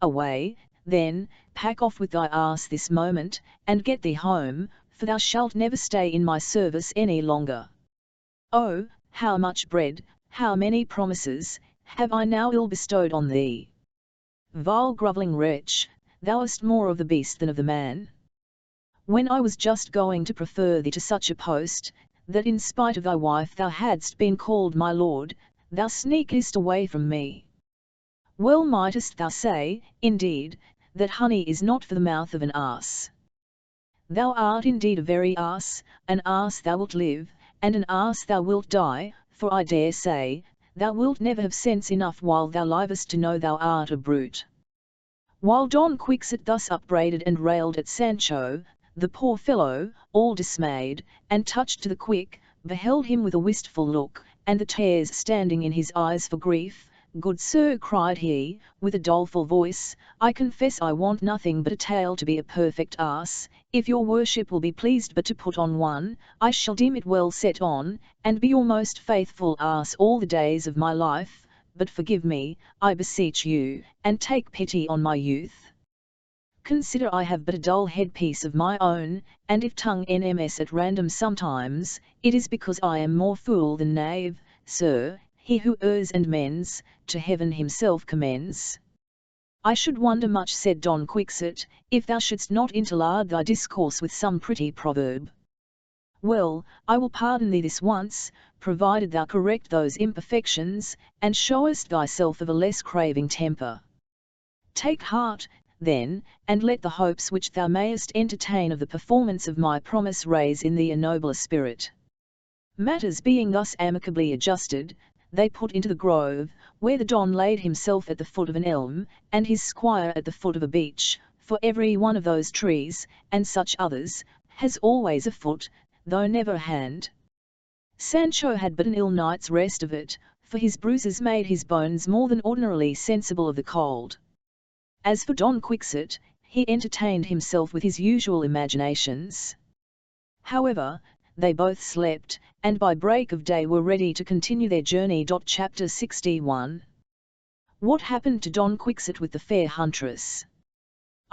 Away, then, pack off with thy ass this moment, and get thee home, for thou shalt never stay in my service any longer. Oh, how much bread, how many promises, have I now ill bestowed on thee! Vile grovelling wretch, thou hast more of the beast than of the man. When I was just going to prefer thee to such a post, that in spite of thy wife thou hadst been called my lord, thou sneakest away from me. Well mightest thou say, indeed, that honey is not for the mouth of an ass. Thou art indeed a very ass, an ass thou wilt live, and an ass thou wilt die, for I dare say, thou wilt never have sense enough while thou livest to know thou art a brute. While Don Quixote thus upbraided and railed at Sancho, the poor fellow, all dismayed, and touched to the quick, beheld him with a wistful look, and the tears standing in his eyes for grief. Good sir, cried he, with a doleful voice, I confess I want nothing but a tail to be a perfect ass. If your worship will be pleased but to put on one, I shall deem it well set on, and be your most faithful ass all the days of my life. But forgive me, I beseech you, and take pity on my youth. Consider I have but a dull headpiece of my own, and if tongue nms at random sometimes, it is because I am more fool than knave, sir. He who errs and mends, to heaven himself commends. I should wonder much, said Don Quixote, if thou shouldst not interlard thy discourse with some pretty proverb. Well, I will pardon thee this once, provided thou correct those imperfections, and showest thyself of a less craving temper. Take heart, then, and let the hopes which thou mayest entertain of the performance of my promise raise in thee a nobler spirit. Matters being thus amicably adjusted, they put into the grove, where the Don laid himself at the foot of an elm, and his squire at the foot of a beech, for every one of those trees, and such others, has always a foot, though never a hand. Sancho had but an ill night's rest of it, for his bruises made his bones more than ordinarily sensible of the cold. As for Don Quixote, he entertained himself with his usual imaginations. However, they both slept, and by break of day were ready to continue their journey. Chapter 61. What happened to Don Quixote with the fair huntress?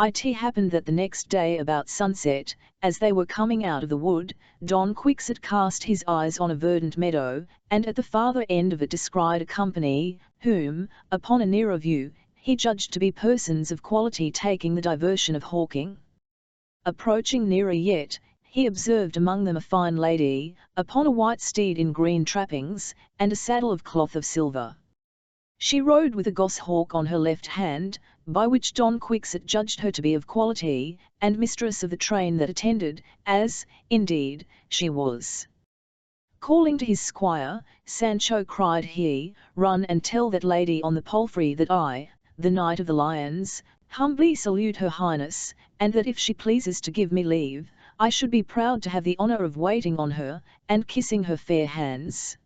It happened that the next day about sunset, as they were coming out of the wood, Don Quixote cast his eyes on a verdant meadow, and at the farther end of it descried a company, whom, upon a nearer view, he judged to be persons of quality taking the diversion of hawking. Approaching nearer yet, he observed among them a fine lady, upon a white steed in green trappings, and a saddle of cloth of silver. She rode with a goshawk on her left hand, by which Don Quixote judged her to be of quality, and mistress of the train that attended, as, indeed, she was. Calling to his squire, Sancho cried he, run and tell that lady on the palfrey that I, the Knight of the Lions, humbly salute her highness, and that if she pleases to give me leave, I should be proud to have the honour of waiting on her, and kissing her fair hands.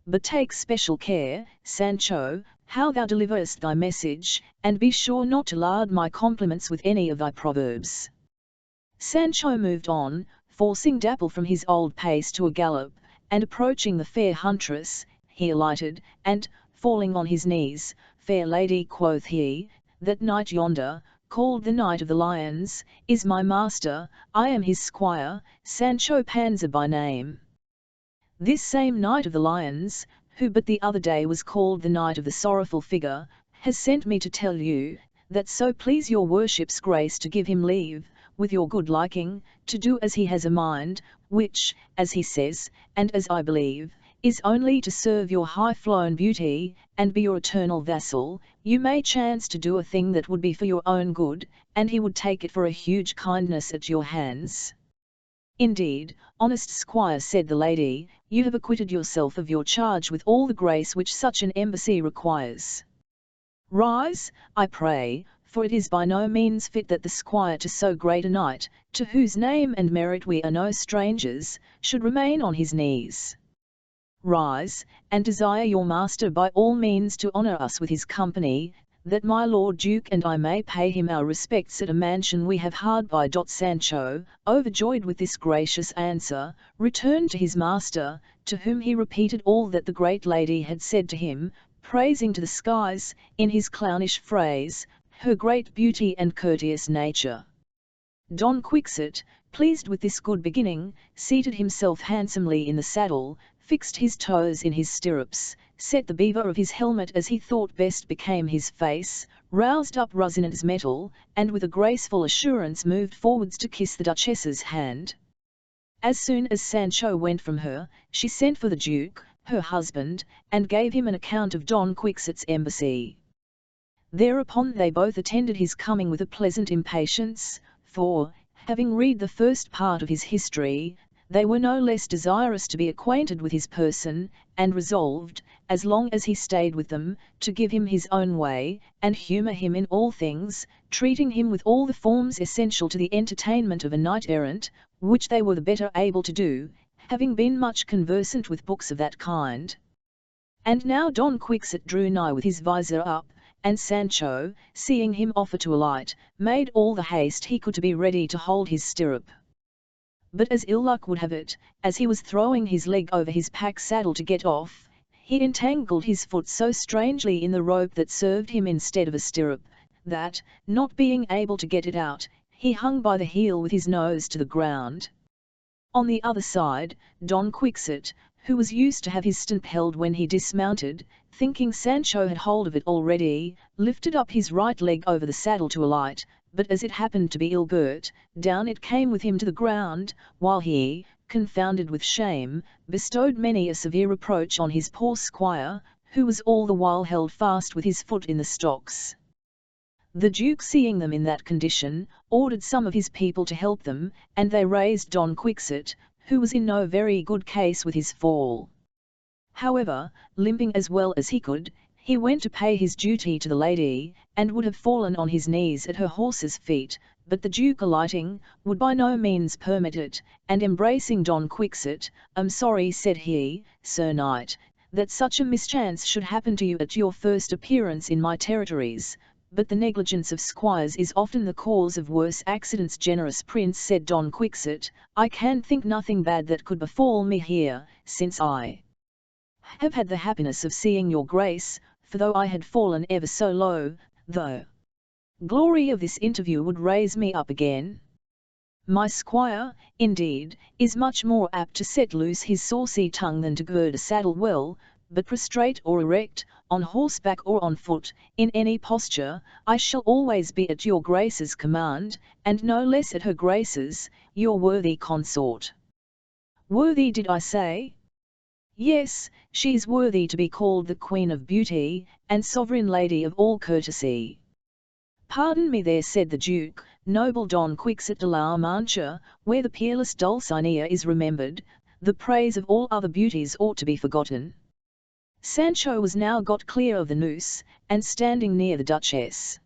But take special care, Sancho, how thou deliverest thy message, and be sure not to lard my compliments with any of thy proverbs. Sancho moved on, forcing Dapple from his old pace to a gallop, and approaching the fair huntress, he alighted, and, falling on his knees, fair lady, quoth he, that knight yonder, called the Knight of the Lions, is my master, I am his squire, Sancho Panza by name. This same Knight of the Lions, who but the other day was called the Knight of the Sorrowful Figure, has sent me to tell you, that so please your worship's grace to give him leave, with your good liking, to do as he has a mind, which, as he says, and as I believe, is only to serve your high-flown beauty, and be your eternal vassal. You may chance to do a thing that would be for your own good, and he would take it for a huge kindness at your hands. Indeed, honest squire, said the lady, you have acquitted yourself of your charge with all the grace which such an embassy requires. Rise, I pray, for it is by no means fit that the squire to so great a knight, to whose name and merit we are no strangers, should remain on his knees. Rise, and desire your master by all means to honour us with his company, that my Lord Duke and I may pay him our respects at a mansion we have hard by. Sancho, overjoyed with this gracious answer, returned to his master, to whom he repeated all that the great lady had said to him, praising to the skies, in his clownish phrase, her great beauty and courteous nature. Don Quixote, pleased with this good beginning, seated himself handsomely in the saddle, fixed his toes in his stirrups, set the beaver of his helmet as he thought best became his face, roused up Rocinante's mettle, and with a graceful assurance moved forwards to kiss the Duchess's hand. As soon as Sancho went from her, she sent for the Duke, her husband, and gave him an account of Don Quixote's embassy. Thereupon they both attended his coming with a pleasant impatience, for, having read the first part of his history, they were no less desirous to be acquainted with his person, and resolved, as long as he stayed with them, to give him his own way, and humour him in all things, treating him with all the forms essential to the entertainment of a knight-errant, which they were the better able to do, having been much conversant with books of that kind. And now Don Quixote drew nigh with his visor up, and Sancho, seeing him offer to alight, made all the haste he could to be ready to hold his stirrup. But as ill luck would have it, as he was throwing his leg over his pack saddle to get off, he entangled his foot so strangely in the rope that served him instead of a stirrup, that, not being able to get it out, he hung by the heel with his nose to the ground. On the other side, Don Quixote, who was used to have his stirrup held when he dismounted, thinking Sancho had hold of it already, lifted up his right leg over the saddle to alight, but as it happened to be ill-girt, down it came with him to the ground, while he, confounded with shame, bestowed many a severe reproach on his poor squire, who was all the while held fast with his foot in the stocks. The Duke, seeing them in that condition, ordered some of his people to help them, and they raised Don Quixote, who was in no very good case with his fall. However, limping as well as he could, he went to pay his duty to the lady, and would have fallen on his knees at her horse's feet, but the Duke, alighting, would by no means permit it, and embracing Don Quixote, "I'm sorry," said he, "Sir Knight, that such a mischance should happen to you at your first appearance in my territories, but the negligence of squires is often the cause of worse accidents." "Generous prince," said Don Quixote, "I can think nothing bad that could befall me here, since I have had the happiness of seeing your grace, for though I had fallen ever so low, the glory of this interview would raise me up again. My squire, indeed, is much more apt to set loose his saucy tongue than to gird a saddle well, but prostrate or erect, on horseback or on foot, in any posture, I shall always be at your grace's command, and no less at her grace's, your worthy consort." "Worthy, did I say?" "Yes, she is worthy to be called the Queen of Beauty, and Sovereign Lady of all Courtesy." "Pardon me there," said the Duke, "noble Don Quixote de la Mancha, where the peerless Dulcinea is remembered, the praise of all other beauties ought to be forgotten." Sancho was now got clear of the noose, and standing near the Duchess.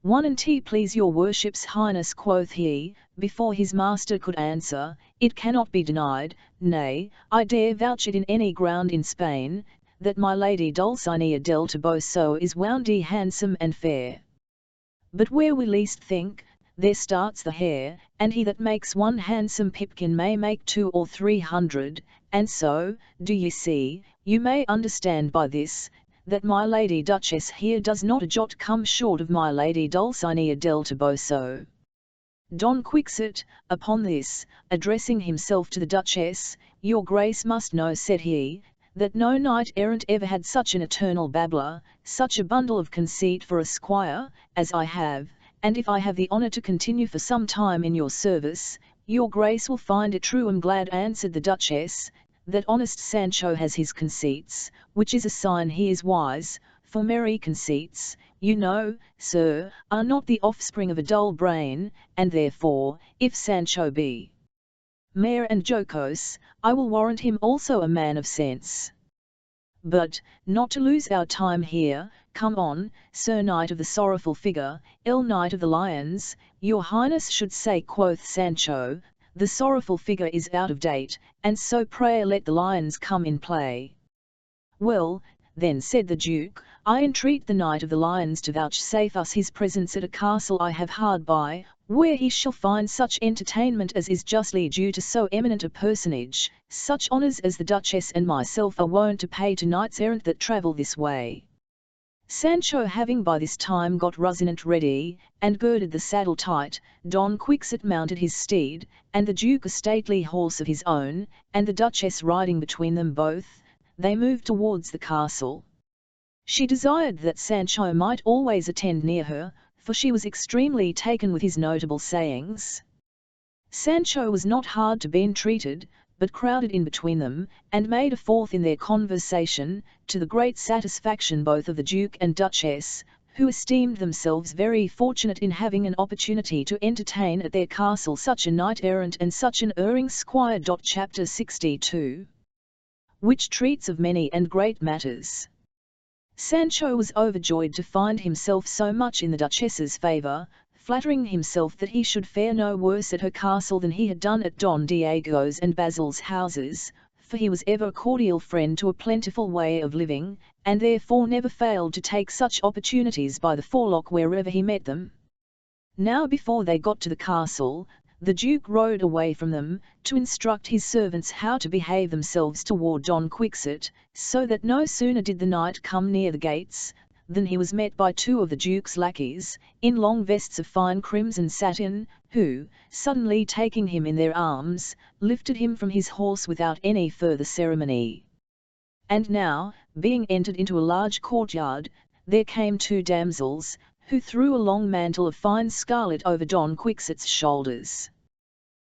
"One and tea, please your worship's highness," quoth he, before his master could answer. "It cannot be denied, nay, I dare vouch it in any ground in Spain, that my lady Dulcinea del Toboso is woundy handsome and fair. But where we least think, there starts the hair, and he that makes one handsome pipkin may make 200 or 300, and so, do ye see, you may understand by this, that my lady Duchess here does not a jot come short of my lady Dulcinea del Toboso." Don Quixote, upon this, addressing himself to the Duchess, "Your Grace must know," said he, "that no knight-errant ever had such an eternal babbler, such a bundle of conceit for a squire, as I have, and if I have the honour to continue for some time in your service, your Grace will find it true." "I'm glad," answered the Duchess, "that honest Sancho has his conceits, which is a sign he is wise, for merry conceits, you know, sir, are not the offspring of a dull brain, and therefore, if Sancho be merry and jocose, I will warrant him also a man of sense. But, not to lose our time here, "Come on, Sir Knight of the Sorrowful Figure, ill Knight of the Lions, your Highness should say," quoth Sancho, "the sorrowful figure is out of date, and so pray let the lions come in play." "Well, then," said the Duke, "I entreat the Knight of the Lions to vouchsafe us his presence at a castle I have hard by, where he shall find such entertainment as is justly due to so eminent a personage, such honours as the Duchess and myself are wont to pay to knights errant that travel this way." Sancho having by this time got Rocinante ready, and girded the saddle tight, Don Quixote mounted his steed, and the Duke a stately horse of his own, and the Duchess riding between them both, they moved towards the castle. She desired that Sancho might always attend near her, for she was extremely taken with his notable sayings. Sancho was not hard to be entreated, but crowded in between them, and made a fourth in their conversation, to the great satisfaction both of the Duke and Duchess, who esteemed themselves very fortunate in having an opportunity to entertain at their castle such a knight-errant and such an erring squire. Chapter 62, which treats of many and great matters. Sancho was overjoyed to find himself so much in the Duchess's favour, flattering himself that he should fare no worse at her castle than he had done at Don Diego's and Basil's houses, for he was ever a cordial friend to a plentiful way of living, and therefore never failed to take such opportunities by the forelock wherever he met them. Now before they got to the castle, the Duke rode away from them, to instruct his servants how to behave themselves toward Don Quixote, so that no sooner did the knight come near the gates, than he was met by two of the Duke's lackeys, in long vests of fine crimson satin, who, suddenly taking him in their arms, lifted him from his horse without any further ceremony. And now, being entered into a large courtyard, there came two damsels, who threw a long mantle of fine scarlet over Don Quixote's shoulders.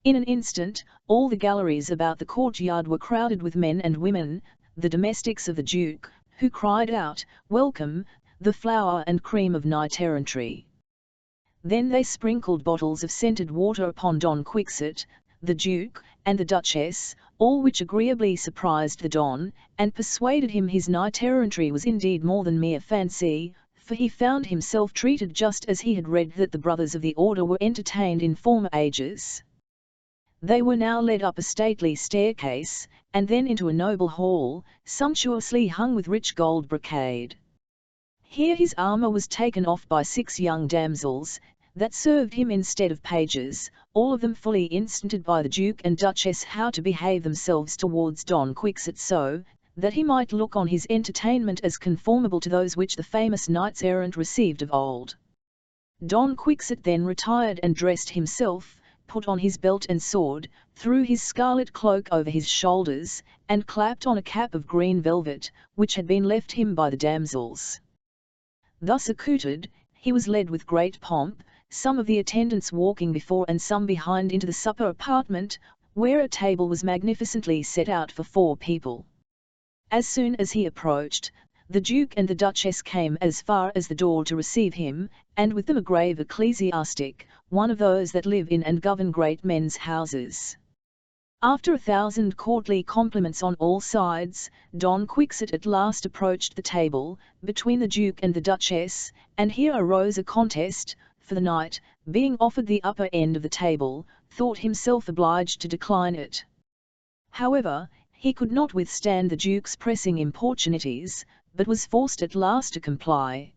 In an instant, all the galleries about the courtyard were crowded with men and women, the domestics of the Duke, who cried out, "Welcome, the flower and cream of knight-errantry." Then they sprinkled bottles of scented water upon Don Quixote, the Duke, and the Duchess, all which agreeably surprised the Don, and persuaded him his knight-errantry was indeed more than mere fancy, for he found himself treated just as he had read that the brothers of the order were entertained in former ages. They were now led up a stately staircase, and then into a noble hall, sumptuously hung with rich gold brocade. Here his armour was taken off by 6 young damsels, that served him instead of pages, all of them fully instanted by the Duke and Duchess how to behave themselves towards Don Quixote so, that he might look on his entertainment as conformable to those which the famous knights-errant received of old. Don Quixote then retired and dressed himself, put on his belt and sword, threw his scarlet cloak over his shoulders, and clapped on a cap of green velvet, which had been left him by the damsels. Thus accoutred, he was led with great pomp, some of the attendants walking before and some behind into the supper apartment, where a table was magnificently set out for 4 people. As soon as he approached, the Duke and the Duchess came as far as the door to receive him, and with them a grave ecclesiastic, one of those that live in and govern great men's houses. After 1,000 courtly compliments on all sides, Don Quixote at last approached the table, between the Duke and the Duchess, and here arose a contest, for the knight, being offered the upper end of the table, thought himself obliged to decline it. However, he could not withstand the Duke's pressing importunities, but was forced at last to comply.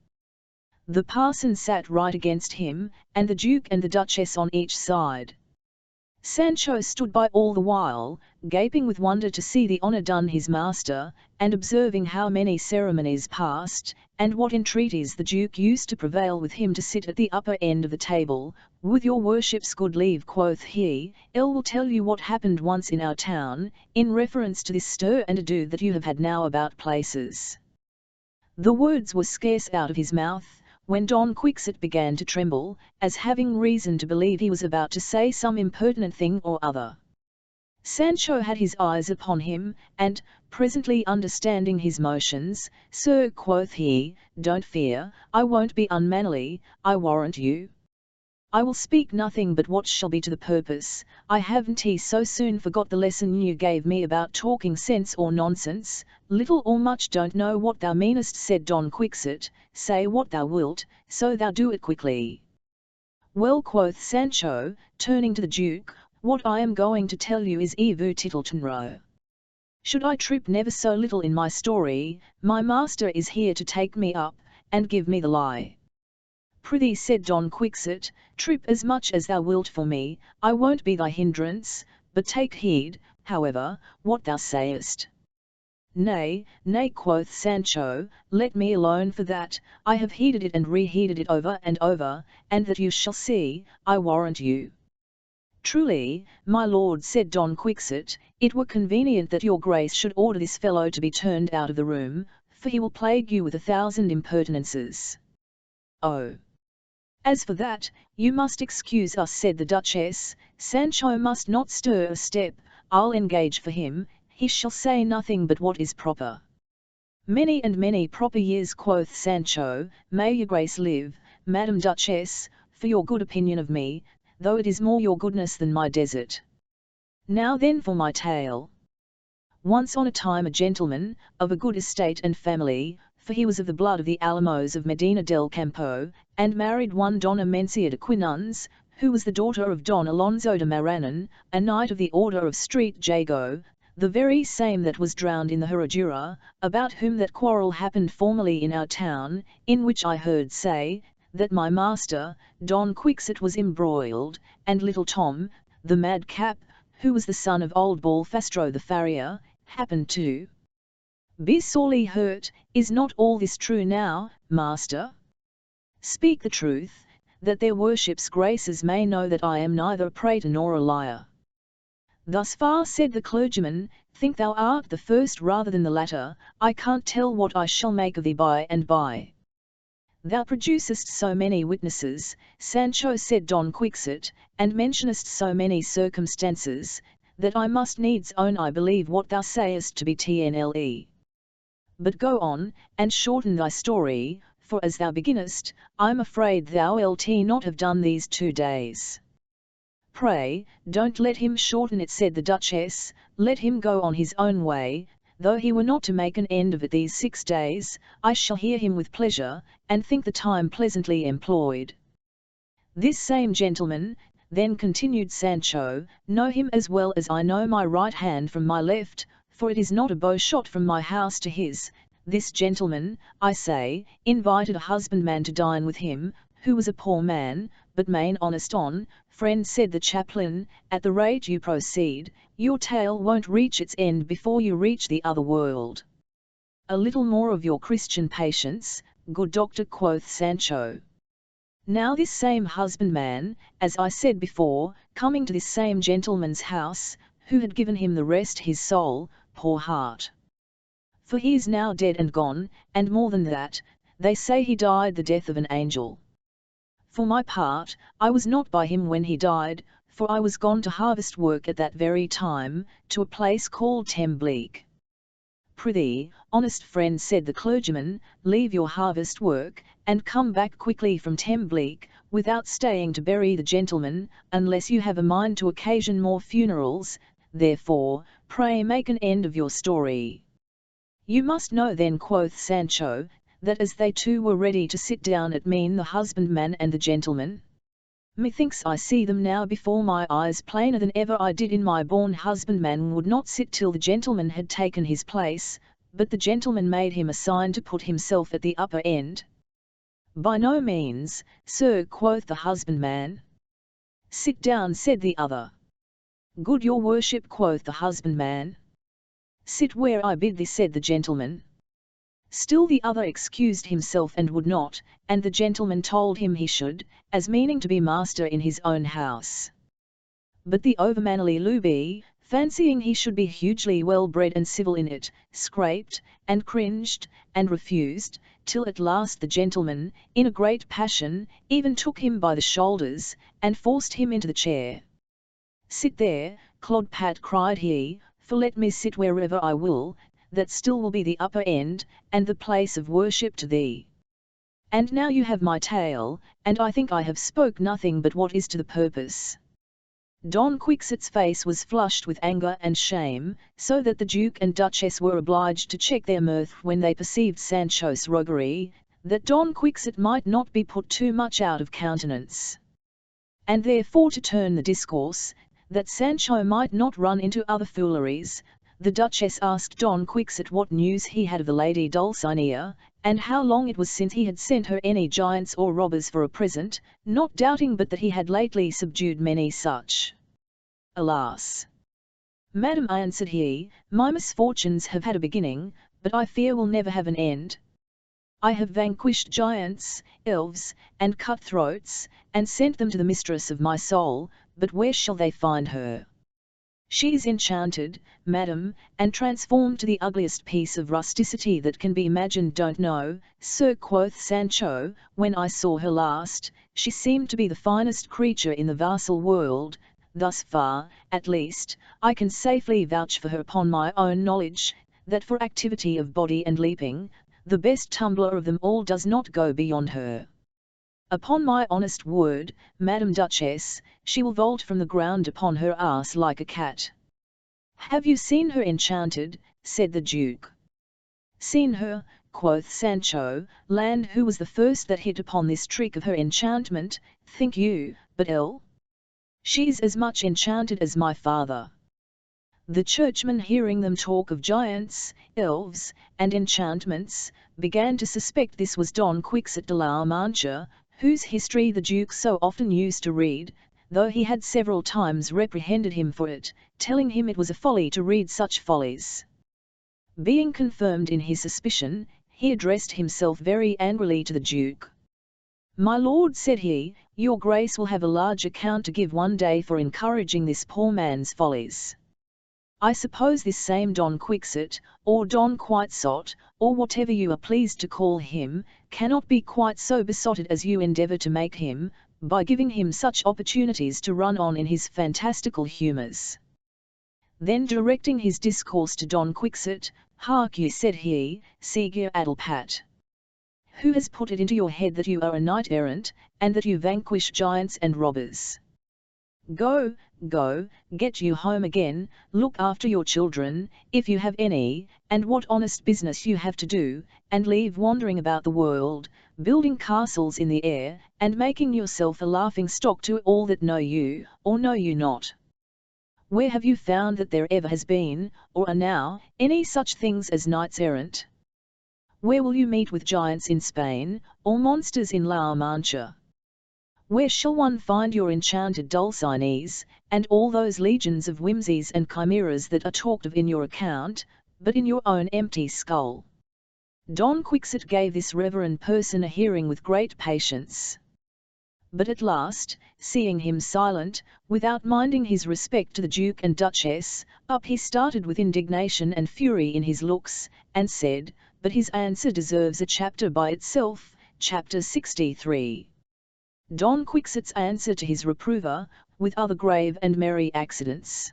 The parson sat right against him, and the Duke and the Duchess on each side. Sancho stood by all the while, gaping with wonder to see the honour done his master, and observing how many ceremonies passed, and what entreaties the Duke used to prevail with him to sit at the upper end of the table. "With your worship's good leave," quoth he, "I will tell you what happened once in our town, in reference to this stir and ado that you have had now about places." The words were scarce out of his mouth, when Don Quixote began to tremble, as having reason to believe he was about to say some impertinent thing or other. Sancho had his eyes upon him, and, presently understanding his motions, "Sir," quoth he, "don't fear, I won't be unmannerly, I warrant you." I will speak nothing but what shall be to the purpose. I haven't so soon forgot the lesson you gave me about talking sense or nonsense. Little or much don't know what thou meanest, said Don Quixote. Say what thou wilt, so thou do it quickly. Well, quoth Sancho, turning to the Duke, what I am going to tell you is evu tittletonro. Should I trip never so little in my story, my master is here to take me up, and give me the lie. Prithee, said Don Quixote, trip as much as thou wilt for me, I won't be thy hindrance, but take heed, however, what thou sayest. Nay, nay, quoth Sancho, let me alone for that, I have heeded it and reheeded it over and over, and that you shall see, I warrant you. Truly, my lord, said Don Quixote, it were convenient that your grace should order this fellow to be turned out of the room, for he will plague you with 1,000 impertinences. Oh! As for that, you must excuse us, said the Duchess. Sancho must not stir a step, I'll engage for him, he shall say nothing but what is proper. Many and many proper years, quoth Sancho, may your grace live, Madam Duchess, for your good opinion of me, though it is more your goodness than my desert. Now then for my tale. Once on a time a gentleman, of a good estate and family, for he was of the blood of the Alamos of Medina del Campo, and married one Donna Mencia de Quinunz, who was the daughter of Don Alonso de Maranan, a knight of the order of Street Jago, the very same that was drowned in the Herradura, about whom that quarrel happened formerly in our town, in which I heard say, that my master, Don Quixote, was embroiled, and little Tom, the madcap, who was the son of old Balfastro the farrier, happened to be sorely hurt. Is not all this true now, master? Speak the truth, that their worship's graces may know that I am neither a prater nor a liar. Thus far, said the clergyman, think thou art the first rather than the latter, I can't tell what I shall make of thee by and by. Thou producest so many witnesses, Sancho, said Don Quixote, and mentionest so many circumstances, that I must needs own I believe what thou sayest to be TNLE. But go on, and shorten thy story, for as thou beginnest, I'm afraid thou wilt not have done these 2 days. Pray, don't let him shorten it, said the Duchess, let him go on his own way, though he were not to make an end of it these 6 days, I shall hear him with pleasure, and think the time pleasantly employed. This same gentleman, then continued Sancho, know him as well as I know my right hand from my left, for it is not a bow shot from my house to his. This gentleman, I say, invited a husbandman to dine with him, who was a poor man, but main honest on, friend, said the chaplain, at the rate you proceed, your tale won't reach its end before you reach the other world. A little more of your Christian patience, good doctor, quoth Sancho. Now this same husbandman, as I said before, coming to this same gentleman's house, who had given him the rest his soul, poor heart. For he is now dead and gone, and more than that, they say he died the death of an angel. For my part, I was not by him when he died, for I was gone to harvest work at that very time, to a place called Tembleek. Prithee, honest friend, said the clergyman, leave your harvest work, and come back quickly from Tembleek, without staying to bury the gentleman, unless you have a mind to occasion more funerals. Therefore, pray make an end of your story. You must know then, quoth Sancho, that as they two were ready to sit down at mean, the husbandman and the gentleman, methinks I see them now before my eyes plainer than ever I did in my born. Husbandman would not sit till the gentleman had taken his place, but the gentleman made him a sign to put himself at the upper end. By no means, sir, quoth the husbandman. Sit down, said the other. Good your worship, quoth the husbandman. Sit where I bid thee, said the gentleman. Still the other excused himself and would not, and the gentleman told him he should, as meaning to be master in his own house. But the overmannerly Looby, fancying he should be hugely well bred and civil in it, scraped, and cringed, and refused, till at last the gentleman, in a great passion, even took him by the shoulders, and forced him into the chair. Sit there, clodpat, cried he, for let me sit wherever I will, that still will be the upper end, and the place of worship to thee. And now you have my tale, and I think I have spoke nothing but what is to the purpose. Don Quixote's face was flushed with anger and shame, so that the Duke and Duchess were obliged to check their mirth when they perceived Sancho's roguery, that Don Quixote might not be put too much out of countenance. And therefore, to turn the discourse, that Sancho might not run into other fooleries, the Duchess asked Don Quixote what news he had of the lady Dulcinea, and how long it was since he had sent her any giants or robbers for a present, not doubting but that he had lately subdued many such. Alas! Madam, answered he, my misfortunes have had a beginning, but I fear will never have an end. I have vanquished giants, elves, and cutthroats, and sent them to the mistress of my soul, but where shall they find her? She is enchanted, madam, and transformed to the ugliest piece of rusticity that can be imagined. Don't know, sir, quoth Sancho, when I saw her last, she seemed to be the finest creature in the vassal world. Thus far, at least, I can safely vouch for her upon my own knowledge, that for activity of body and leaping, the best tumbler of them all does not go beyond her. Upon my honest word, Madam Duchess, she will vault from the ground upon her arse like a cat. Have you seen her enchanted? Said the Duke. Seen her, quoth Sancho, land, who was the first that hit upon this trick of her enchantment, think you, but she's as much enchanted as my father. The churchman, hearing them talk of giants, elves, and enchantments, began to suspect this was Don Quixote de la Mancha, whose history the Duke so often used to read, though he had several times reprehended him for it, telling him it was a folly to read such follies. Being confirmed in his suspicion, he addressed himself very angrily to the Duke. My lord, said he, your grace will have a large account to give one day for encouraging this poor man's follies. I suppose this same Don Quixote, or Don Quixote, or whatever you are pleased to call him, cannot be quite so besotted as you endeavour to make him, by giving him such opportunities to run on in his fantastical humours. Then directing his discourse to Don Quixote, hark ye, said he, Siger Adelpat. Who has put it into your head that you are a knight-errant, and that you vanquish giants and robbers? Go, go, get you home again, look after your children, if you have any, and what honest business you have to do, and leave wandering about the world, building castles in the air, and making yourself a laughing-stock to all that know you, or know you not. Where have you found that there ever has been, or are now, any such things as knights-errant? Where will you meet with giants in Spain, or monsters in La Mancha? Where shall one find your enchanted Dulcines, and all those legions of whimsies and chimeras that are talked of in your account, but in your own empty skull? Don Quixote gave this reverend person a hearing with great patience. But at last, seeing him silent, without minding his respect to the Duke and Duchess, up he started with indignation and fury in his looks, and said, but his answer deserves a chapter by itself, chapter 63. Don Quixote's answer to his reprover, with other grave and merry accidents.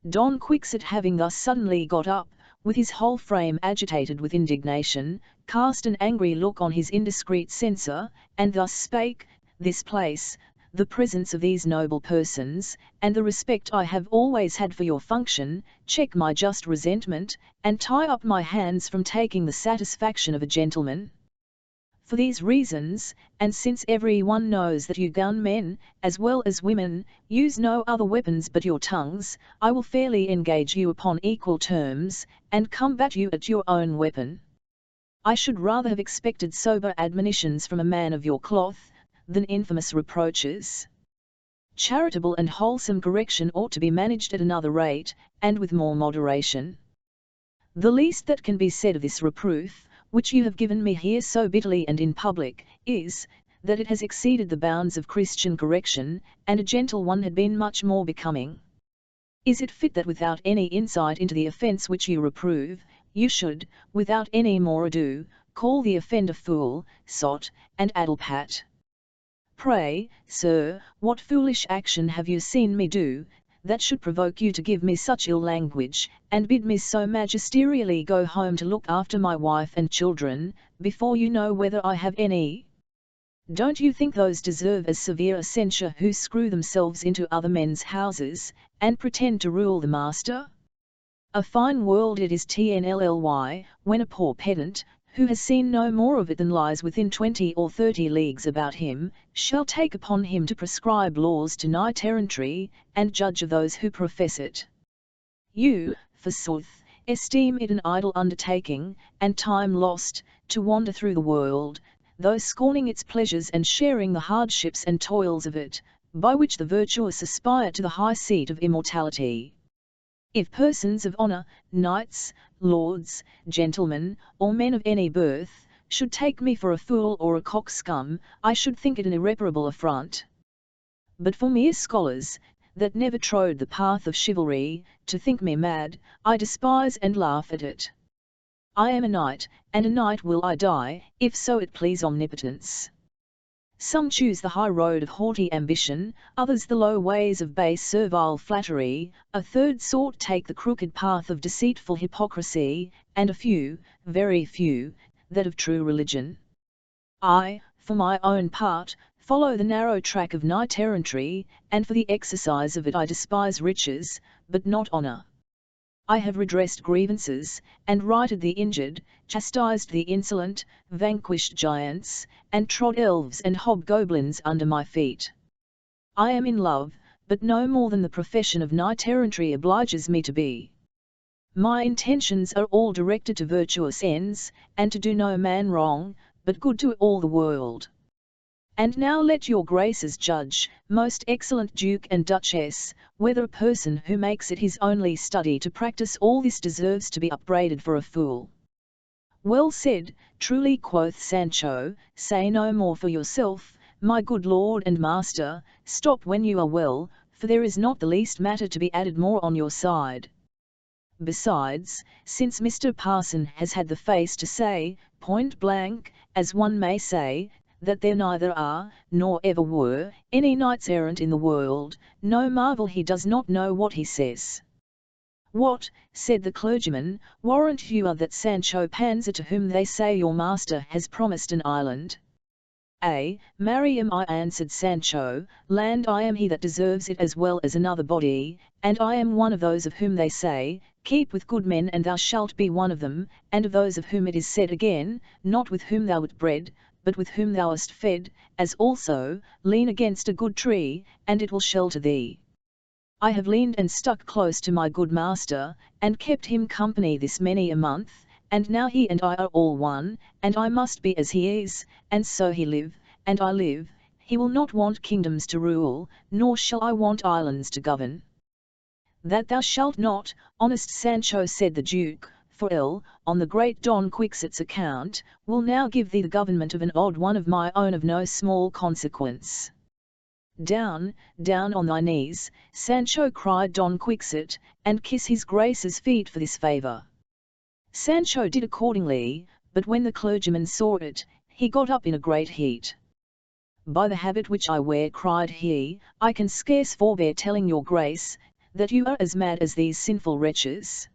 Don Quixote, having thus suddenly got up, with his whole frame agitated with indignation, cast an angry look on his indiscreet censor, and thus spake, this place, the presence of these noble persons, and the respect I have always had for your function, check my just resentment, and tie up my hands from taking the satisfaction of a gentleman. For these reasons, and since every one knows that you gunmen, as well as women, use no other weapons but your tongues, I will fairly engage you upon equal terms, and combat you at your own weapon. I should rather have expected sober admonitions from a man of your cloth, than infamous reproaches. Charitable and wholesome correction ought to be managed at another rate, and with more moderation. The least that can be said of this reproof, which you have given me here so bitterly and in public, is, that it has exceeded the bounds of Christian correction, and a gentle one had been much more becoming. Is it fit that without any insight into the offence which you reprove, you should, without any more ado, call the offender fool, sot, and addlepat? Pray, sir, what foolish action have you seen me do, that should provoke you to give me such ill language, and bid me so magisterially go home to look after my wife and children, before you know whether I have any? Don't you think those deserve as severe a censure who screw themselves into other men's houses, and pretend to rule the master? A fine world it is TNLLY, when a poor pedant, who has seen no more of it than lies within 20 or 30 leagues about him, shall take upon him to prescribe laws to knight-errantry, and judge of those who profess it. You, forsooth, esteem it an idle undertaking, and time lost, to wander through the world, though scorning its pleasures and sharing the hardships and toils of it, by which the virtuous aspire to the high seat of immortality. If persons of honour, knights, lords, gentlemen, or men of any birth, should take me for a fool or a coxcomb, I should think it an irreparable affront. But for mere scholars, that never trode the path of chivalry, to think me mad, I despise and laugh at it. I am a knight, and a knight will I die, if so it please Omnipotence. Some choose the high road of haughty ambition, others the low ways of base servile flattery, a third sort take the crooked path of deceitful hypocrisy, and a few, very few, that of true religion. I, for my own part, follow the narrow track of knight-errantry, and for the exercise of it I despise riches, but not honour. I have redressed grievances, and righted the injured, chastised the insolent, vanquished giants, and trod elves and hobgoblins under my feet. I am in love, but no more than the profession of knight-errantry obliges me to be. My intentions are all directed to virtuous ends, and to do no man wrong, but good to all the world. And now let your graces judge, most excellent Duke and Duchess, whether a person who makes it his only study to practice all this deserves to be upbraided for a fool. Well said, truly, quoth Sancho, say no more for yourself, my good lord and master, stop when you are well, for there is not the least matter to be added more on your side. Besides, since Mr. Parson has had the face to say, point blank, as one may say, that there neither are, nor ever were, any knights-errant in the world, no marvel he does not know what he says. What, said the clergyman, warrant you are that Sancho Panza to whom they say your master has promised an island? Marry am I, answered Sancho, land I am he that deserves it as well as another body, and I am one of those of whom they say, keep with good men and thou shalt be one of them, and of those of whom it is said again, not with whom thou wert bred, but with whom thou wast fed, as also, lean against a good tree, and it will shelter thee. I have leaned and stuck close to my good master, and kept him company this many a month, and now he and I are all one, and I must be as he is, and so he live, and I live, he will not want kingdoms to rule, nor shall I want islands to govern. That thou shalt not, honest Sancho, said the Duke, for on the great Don Quixote's account, will now give thee the government of an odd one of my own of no small consequence. Down, down on thy knees, Sancho, cried Don Quixote, and kiss his grace's feet for this favour. Sancho did accordingly, but when the clergyman saw it, he got up in a great heat. By the habit which I wear, cried he, I can scarce forbear telling your grace, that you are as mad as these sinful wretches.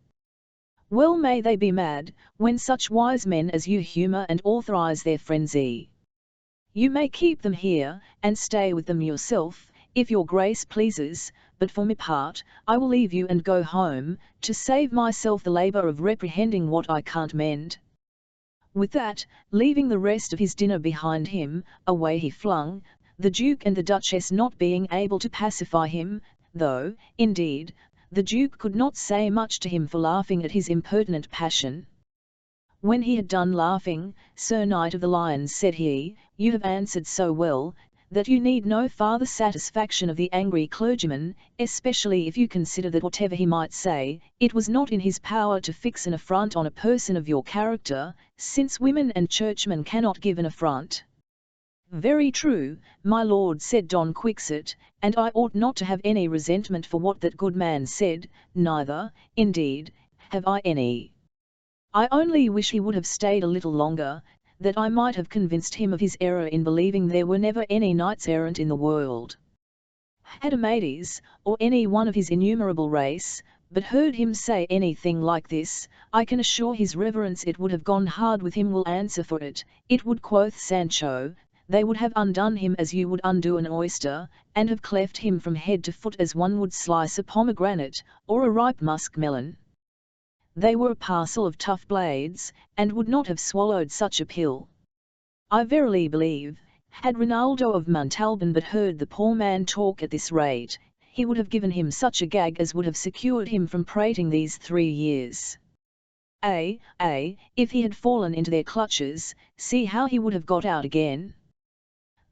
Well may they be mad, when such wise men as you humour and authorize their frenzy. You may keep them here, and stay with them yourself, if your grace pleases, but for my part, I will leave you and go home, to save myself the labour of reprehending what I can't mend. With that, leaving the rest of his dinner behind him, away he flung, the Duke and the Duchess not being able to pacify him, though, indeed, the Duke could not say much to him for laughing at his impertinent passion. When he had done laughing, Sir Knight of the Lions, said he, you have answered so well, that you need no farther satisfaction of the angry clergyman, especially if you consider that whatever he might say, it was not in his power to fix an affront on a person of your character, since women and churchmen cannot give an affront. Very true, my lord, said Don Quixote, and I ought not to have any resentment for what that good man said, neither, indeed, have I any. I only wish he would have stayed a little longer, that I might have convinced him of his error in believing there were never any knights-errant in the world. Had Amades, or any one of his innumerable race, but heard him say anything like this, I can assure his reverence it would have gone hard with him. Will answer for it, it would, quoth Sancho. They would have undone him as you would undo an oyster, and have cleft him from head to foot as one would slice a pomegranate, or a ripe musk-melon. They were a parcel of tough blades, and would not have swallowed such a pill. I verily believe, had Rinaldo of Montalban but heard the poor man talk at this rate, he would have given him such a gag as would have secured him from prating these 3 years. If he had fallen into their clutches, see how he would have got out again.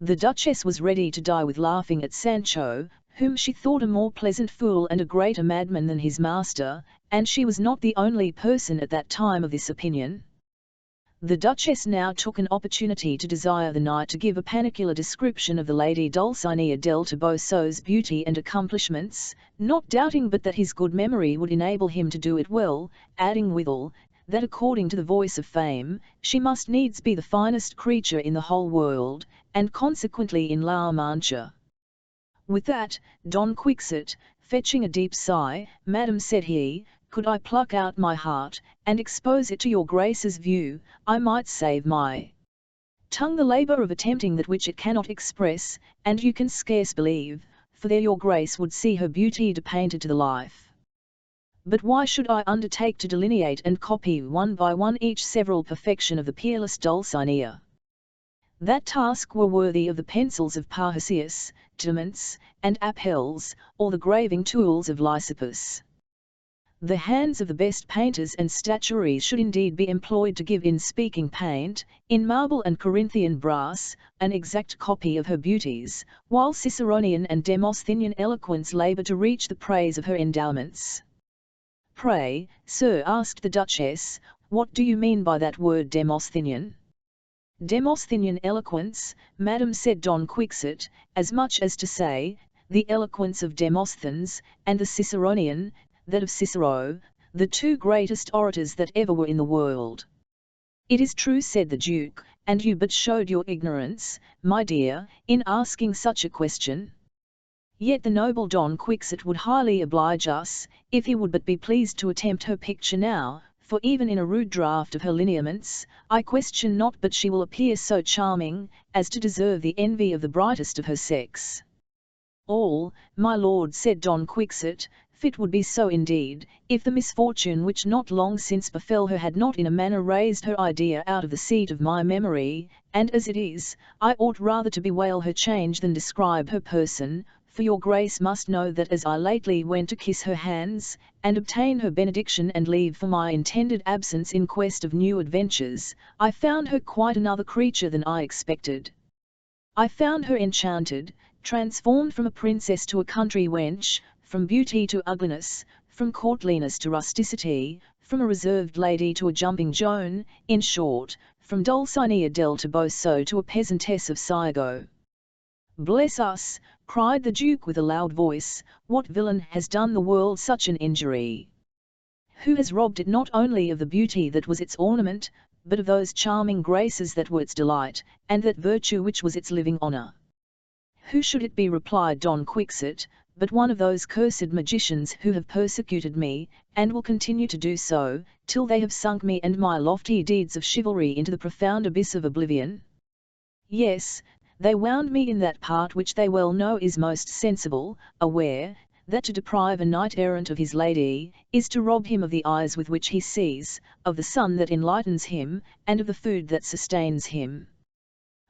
The Duchess was ready to die with laughing at Sancho, whom she thought a more pleasant fool and a greater madman than his master, and she was not the only person at that time of this opinion. The Duchess now took an opportunity to desire the knight to give a particular description of the Lady Dulcinea del Toboso's beauty and accomplishments, not doubting but that his good memory would enable him to do it well, adding withal, that according to the voice of fame, she must needs be the finest creature in the whole world, and consequently in La Mancha. With that, Don Quixote, fetching a deep sigh, Madam, said he, could I pluck out my heart, and expose it to your Grace's view, I might save my tongue the labour of attempting that which it cannot express, and you can scarce believe, for there your Grace would see her beauty depainted to the life. But why should I undertake to delineate and copy one by one each several perfection of the peerless Dulcinea? That task were worthy of the pencils of Parrhasius, Timon, and Apelles, or the graving tools of Lysippus. The hands of the best painters and statuaries should indeed be employed to give in speaking paint, in marble and Corinthian brass, an exact copy of her beauties, while Ciceronian and Demosthenian eloquence labour to reach the praise of her endowments. Pray, sir, asked the Duchess, what do you mean by that word Demosthenian? Demosthenian eloquence, madam, said Don Quixote, as much as to say, the eloquence of Demosthenes, and the Ciceronian, that of Cicero, the 2 greatest orators that ever were in the world. It is true, said the Duke, and you but showed your ignorance, my dear, in asking such a question. Yet the noble Don Quixote would highly oblige us, if he would but be pleased to attempt her picture now, for even in a rude draught of her lineaments, I question not but she will appear so charming, as to deserve the envy of the brightest of her sex. All, my lord, said Don Quixote, fit would be so indeed, if the misfortune which not long since befell her had not in a manner raised her idea out of the seat of my memory, and as it is, I ought rather to bewail her change than describe her person, for your Grace must know that as I lately went to kiss her hands, and obtain her benediction and leave for my intended absence in quest of new adventures, I found her quite another creature than I expected. I found her enchanted, transformed from a princess to a country wench, from beauty to ugliness, from courtliness to rusticity, from a reserved lady to a jumping Joan, in short, from Dulcinea del Toboso to a peasantess of Saigo. Bless us, cried the Duke with a loud voice, what villain has done the world such an injury? Who has robbed it not only of the beauty that was its ornament, but of those charming graces that were its delight, and that virtue which was its living honour? Who should it be, replied Don Quixote, but one of those cursed magicians who have persecuted me, and will continue to do so, till they have sunk me and my lofty deeds of chivalry into the profound abyss of oblivion? Yes, they wound me in that part which they well know is most sensible, aware, that to deprive a knight-errant of his lady, is to rob him of the eyes with which he sees, of the sun that enlightens him, and of the food that sustains him.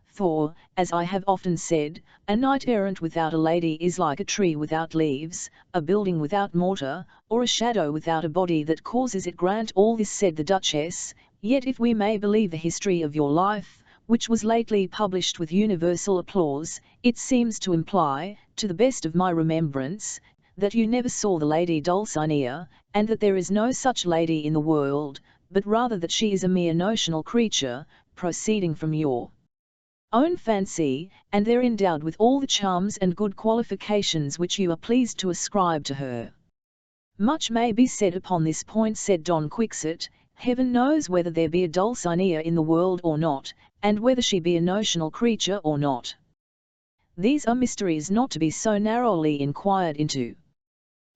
For, as I have often said, a knight-errant without a lady is like a tree without leaves, a building without mortar, or a shadow without a body that causes it. Grant all this, said the Duchess, yet if we may believe the history of your life, which was lately published with universal applause, it seems to imply, to the best of my remembrance, that you never saw the Lady Dulcinea, and that there is no such lady in the world, but rather that she is a mere notional creature, proceeding from your own fancy, and there endowed with all the charms and good qualifications which you are pleased to ascribe to her. Much may be said upon this point, said Don Quixote. Heaven knows whether there be a Dulcinea in the world or not, and whether she be a notional creature or not. These are mysteries not to be so narrowly inquired into.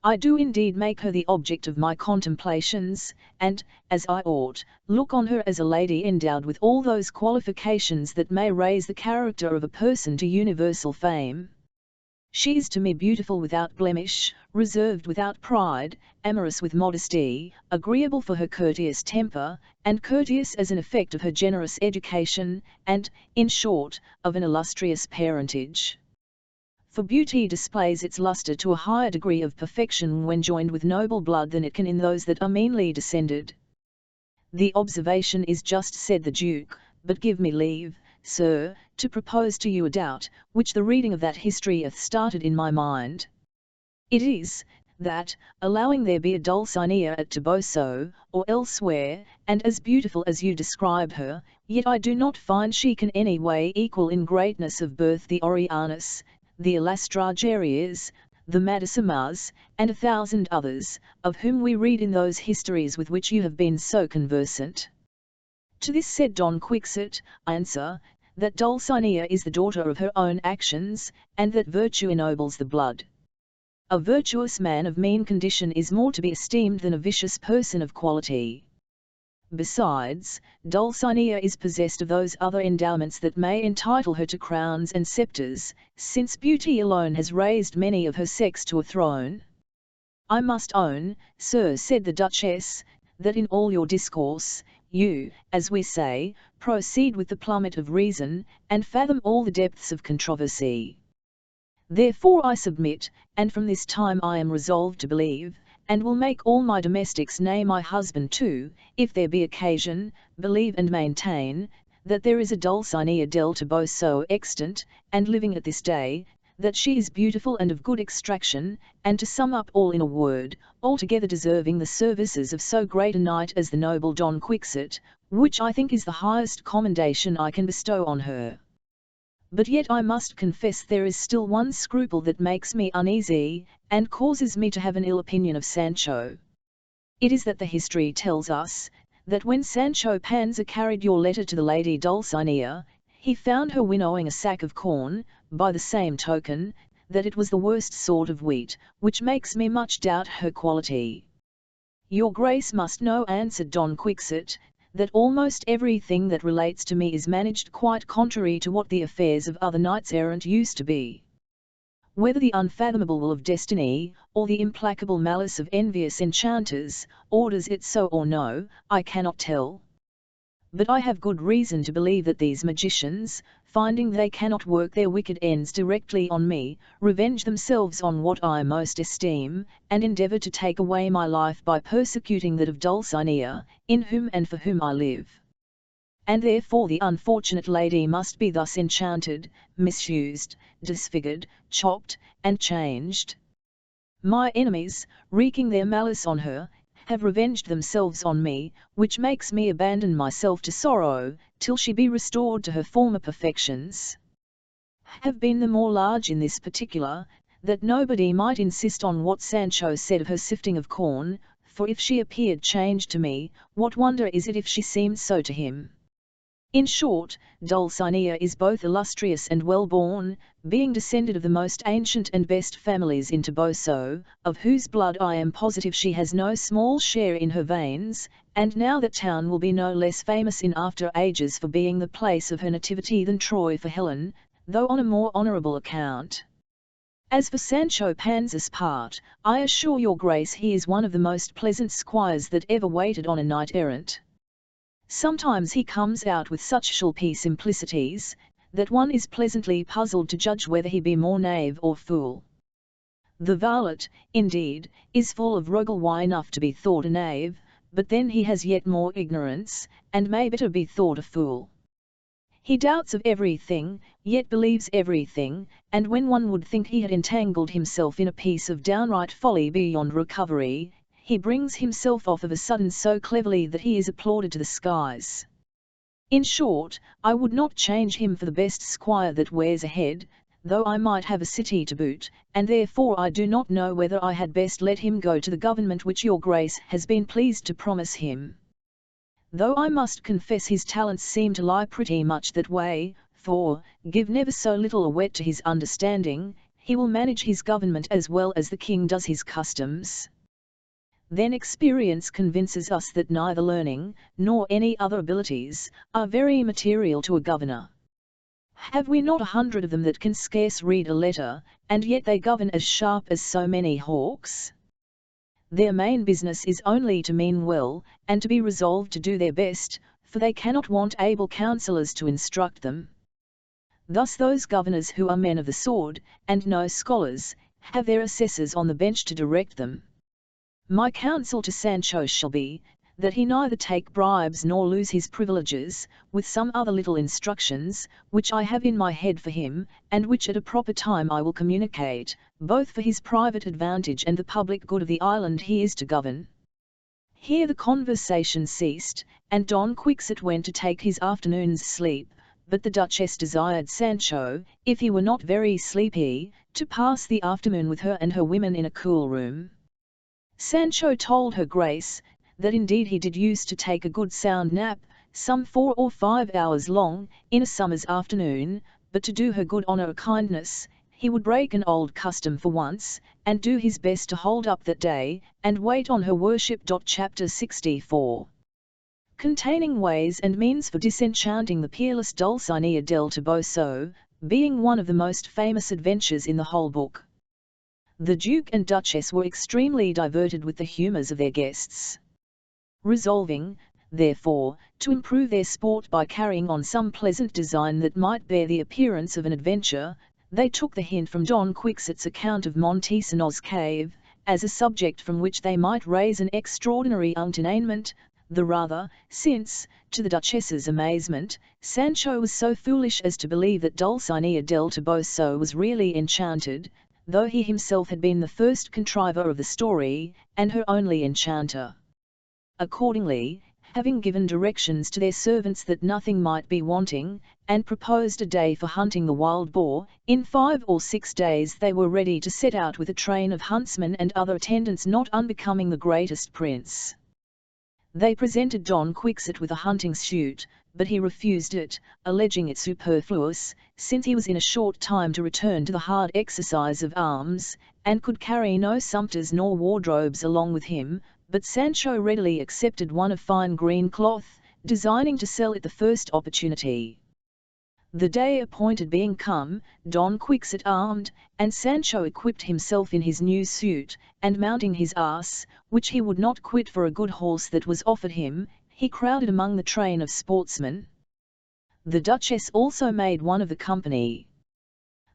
I do indeed make her the object of my contemplations, and, as I ought, look on her as a lady endowed with all those qualifications that may raise the character of a person to universal fame. She is to me beautiful without blemish, reserved without pride, amorous with modesty, agreeable for her courteous temper, and courteous as an effect of her generous education, and, in short, of an illustrious parentage. For beauty displays its lustre to a higher degree of perfection when joined with noble blood than it can in those that are meanly descended. The observation is just, said the Duke, but give me leave, sir, to propose to you a doubt, which the reading of that history hath started in my mind. It is, that, allowing there be a Dulcinea at Toboso, or elsewhere, and as beautiful as you describe her, yet I do not find she can any way equal in greatness of birth the Orianas, the Alastragerias, the Madasimas, and 1,000 others, of whom we read in those histories with which you have been so conversant. To this said Don Quixote, I answer, that Dulcinea is the daughter of her own actions, and that virtue ennobles the blood. A virtuous man of mean condition is more to be esteemed than a vicious person of quality. Besides, Dulcinea is possessed of those other endowments that may entitle her to crowns and sceptres, since beauty alone has raised many of her sex to a throne. I must own, sir, said the Duchess, that in all your discourse, you, as we say, proceed with the plummet of reason, and fathom all the depths of controversy. Therefore I submit, and from this time I am resolved to believe, and will make all my domestics, nay my husband too, if there be occasion, believe and maintain, that there is a Dulcinea del Toboso extant, and living at this day, that she is beautiful and of good extraction, and to sum up all in a word, altogether deserving the services of so great a knight as the noble Don Quixote, which I think is the highest commendation I can bestow on her. But yet I must confess there is still one scruple that makes me uneasy, and causes me to have an ill opinion of Sancho. It is that the history tells us, that when Sancho Panza carried your letter to the lady Dulcinea, he found her winnowing a sack of corn, by the same token, that it was the worst sort of wheat, which makes me much doubt her quality. Your Grace must know, answered Don Quixote, that almost everything that relates to me is managed quite contrary to what the affairs of other knights errant used to be. Whether the unfathomable will of destiny, or the implacable malice of envious enchanters, orders it so or no, I cannot tell. But I have good reason to believe that these magicians, finding they cannot work their wicked ends directly on me, revenge themselves on what I most esteem, and endeavour to take away my life by persecuting that of Dulcinea, in whom and for whom I live. And therefore the unfortunate lady must be thus enchanted, misused, disfigured, chopped, and changed. My enemies, wreaking their malice on her, have revenged themselves on me, which makes me abandon myself to sorrow, till she be restored to her former perfections. Have been the more large in this particular, that nobody might insist on what Sancho said of her sifting of corn, for if she appeared changed to me, what wonder is it if she seemed so to him? In short, Dulcinea is both illustrious and well-born, being descended of the most ancient and best families in Toboso, of whose blood I am positive she has no small share in her veins, and now that town will be no less famous in after ages for being the place of her nativity than Troy for Helen, though on a more honourable account. As for Sancho Panza's part, I assure your Grace he is one of the most pleasant squires that ever waited on a knight-errant. Sometimes he comes out with such shilpy simplicities, that one is pleasantly puzzled to judge whether he be more knave or fool. The varlet, indeed, is full of roguery enough to be thought a knave, but then he has yet more ignorance, and may better be thought a fool. He doubts of everything, yet believes everything, and when one would think he had entangled himself in a piece of downright folly beyond recovery, he brings himself off of a sudden so cleverly that he is applauded to the skies. In short, I would not change him for the best squire that wears a head, though I might have a city to boot, and therefore I do not know whether I had best let him go to the government which your Grace has been pleased to promise him. Though I must confess his talents seem to lie pretty much that way, For, give never so little a whet to his understanding, he will manage his government as well as the king does his customs. Then experience convinces us that neither learning, nor any other abilities, are very material to a governor. Have we not 100 of them that can scarce read a letter, and yet they govern as sharp as so many hawks? Their main business is only to mean well, and to be resolved to do their best, for they cannot want able counsellors to instruct them. Thus those governors who are men of the sword, and no scholars, have their assessors on the bench to direct them. My counsel to Sancho shall be, that he neither take bribes nor lose his privileges, with some other little instructions, which I have in my head for him, and which at a proper time I will communicate, both for his private advantage and the public good of the island he is to govern. Here the conversation ceased, and Don Quixote went to take his afternoon's sleep, but the Duchess desired Sancho, if he were not very sleepy, to pass the afternoon with her and her women in a cool room. Sancho told her Grace, that indeed he did use to take a good sound nap, some 4 or 5 hours long, in a summer's afternoon, but to do her good honour a kindness, he would break an old custom for once, and do his best to hold up that day, and wait on her worship. Chapter 64. Containing ways and means for disenchanting the peerless Dulcinea del Toboso, being one of the most famous adventures in the whole book. The Duke and Duchess were extremely diverted with the humours of their guests. Resolving, therefore, to improve their sport by carrying on some pleasant design that might bear the appearance of an adventure, they took the hint from Don Quixote's account of Montesinos' cave, as a subject from which they might raise an extraordinary entertainment, the rather, since, to the Duchess's amazement, Sancho was so foolish as to believe that Dulcinea del Toboso was really enchanted, though he himself had been the first contriver of the story, and her only enchanter. Accordingly, having given directions to their servants that nothing might be wanting, and proposed a day for hunting the wild boar, in 5 or 6 days they were ready to set out with a train of huntsmen and other attendants not unbecoming the greatest prince. They presented Don Quixote with a hunting suit, but he refused it, alleging it superfluous, since he was in a short time to return to the hard exercise of arms, and could carry no sumpters nor wardrobes along with him, but Sancho readily accepted one of fine green cloth, designing to sell it the first opportunity. The day appointed being come, Don Quixote armed, and Sancho equipped himself in his new suit, and mounting his ass, which he would not quit for a good horse that was offered him, he crowded among the train of sportsmen. The Duchess also made one of the company.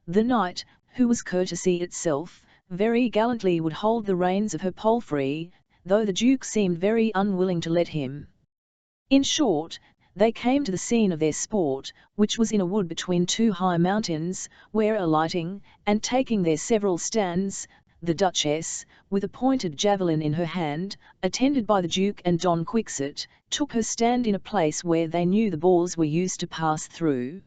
The knight, who was courtesy itself, very gallantly would hold the reins of her palfrey, though the Duke seemed very unwilling to let him. In short, they came to the scene of their sport, which was in a wood between 2 high mountains, where alighting, and taking their several stands, the Duchess, with a pointed javelin in her hand, attended by the Duke and Don Quixote, took her stand in a place where they knew the boars were used to pass through.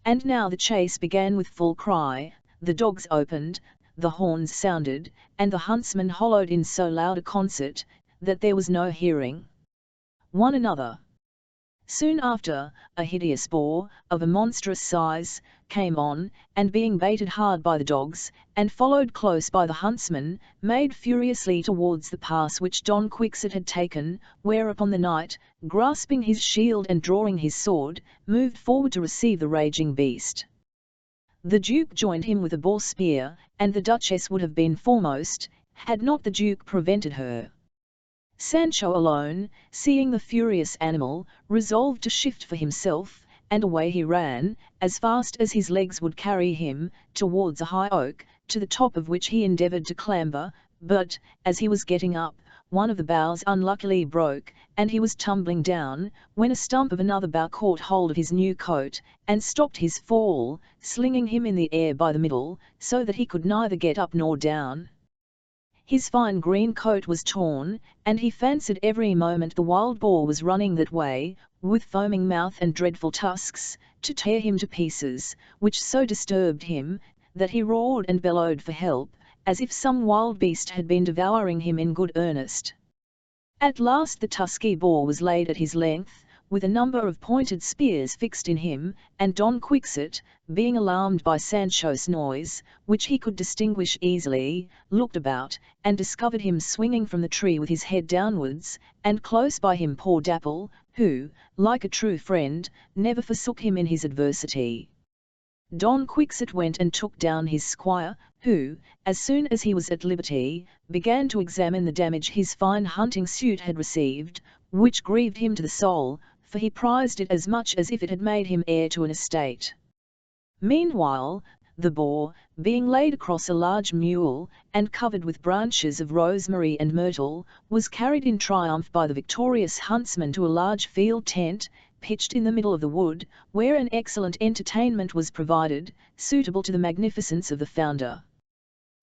And now the chase began with full cry, the dogs opened, the horns sounded, and the huntsmen hollowed in so loud a concert, that there was no hearing one another. Soon after, a hideous boar, of a monstrous size, came on, and being baited hard by the dogs, and followed close by the huntsmen, made furiously towards the pass which Don Quixote had taken, whereupon the knight, grasping his shield and drawing his sword, moved forward to receive the raging beast. The Duke joined him with a boar spear, and the Duchess would have been foremost, had not the Duke prevented her. Sancho alone, seeing the furious animal, resolved to shift for himself, and away he ran, as fast as his legs would carry him, towards a high oak, to the top of which he endeavoured to clamber, but, as he was getting up, one of the boughs unluckily broke, and he was tumbling down, when a stump of another bough caught hold of his new coat, and stopped his fall, slinging him in the air by the middle, so that he could neither get up nor down. His fine green coat was torn, and he fancied every moment the wild boar was running that way, with foaming mouth and dreadful tusks, to tear him to pieces, which so disturbed him, that he roared and bellowed for help, as if some wild beast had been devouring him in good earnest. At last the tusky boar was laid at his length, with a number of pointed spears fixed in him, and Don Quixote, being alarmed by Sancho's noise, which he could distinguish easily, looked about, and discovered him swinging from the tree with his head downwards, and close by him poor Dapple, who, like a true friend, never forsook him in his adversity. Don Quixote went and took down his squire, who, as soon as he was at liberty, began to examine the damage his fine hunting suit had received, which grieved him to the soul, for he prized it as much as if it had made him heir to an estate. Meanwhile, the boar, being laid across a large mule, and covered with branches of rosemary and myrtle, was carried in triumph by the victorious huntsman to a large field tent, pitched in the middle of the wood, where an excellent entertainment was provided, suitable to the magnificence of the founder.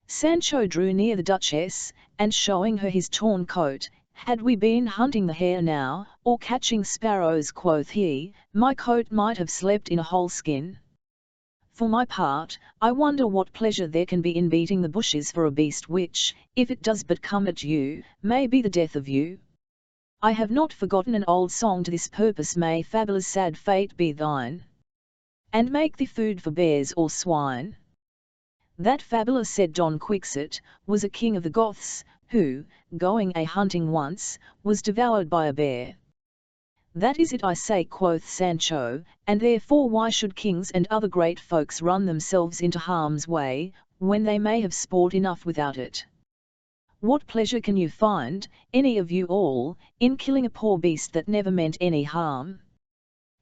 Sancho drew near the Duchess, and showing her his torn coat, "Had we been hunting the hare now, or catching sparrows," quoth he, "my coat might have slept in a whole skin. For my part, I wonder what pleasure there can be in beating the bushes for a beast which, if it does but come at you, may be the death of you. I have not forgotten an old song to this purpose: may fabulous sad fate be thine, and make thee food for bears or swine." That fabula, said Don Quixote, was a king of the Goths, who, going a-hunting once, was devoured by a bear. "That is it, I say," quoth Sancho, "and therefore why should kings and other great folks run themselves into harm's way, when they may have sport enough without it? What pleasure can you find, any of you all, in killing a poor beast that never meant any harm?"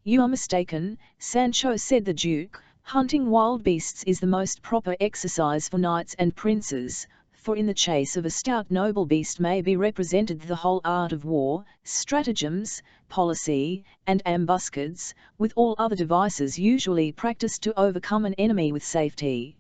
"You are mistaken, Sancho," said the Duke. "Hunting wild beasts is the most proper exercise for knights and princes, for in the chase of a stout noble beast may be represented the whole art of war, stratagems, policy, and ambuscades, with all other devices usually practised to overcome an enemy with safety.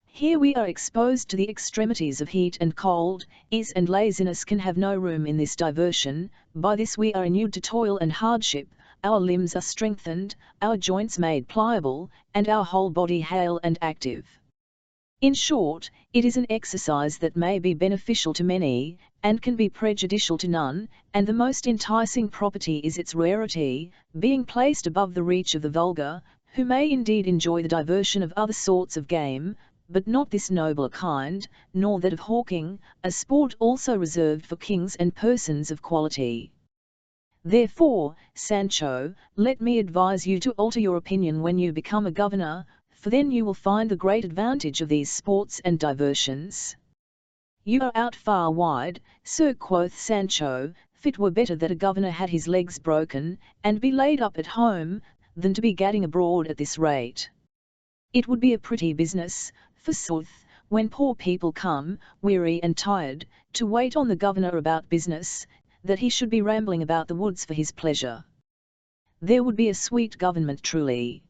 Here we are exposed to the extremities of heat and cold, ease and laziness can have no room in this diversion, by this we are inured to toil and hardship, our limbs are strengthened, our joints made pliable, and our whole body hale and active. In short, it is an exercise that may be beneficial to many, and can be prejudicial to none, and the most enticing property is its rarity, being placed above the reach of the vulgar, who may indeed enjoy the diversion of other sorts of game, but not this nobler kind, nor that of hawking, a sport also reserved for kings and persons of quality. Therefore, Sancho, let me advise you to alter your opinion when you become a governor, for then you will find the great advantage of these sports and diversions." "You are out far wide, sir," quoth Sancho, "'Fit were better that a governor had his legs broken, and be laid up at home, than to be gadding abroad at this rate. It would be a pretty business, forsooth, when poor people come, weary and tired, to wait on the governor about business, that he should be rambling about the woods for his pleasure. There would be a sweet government truly."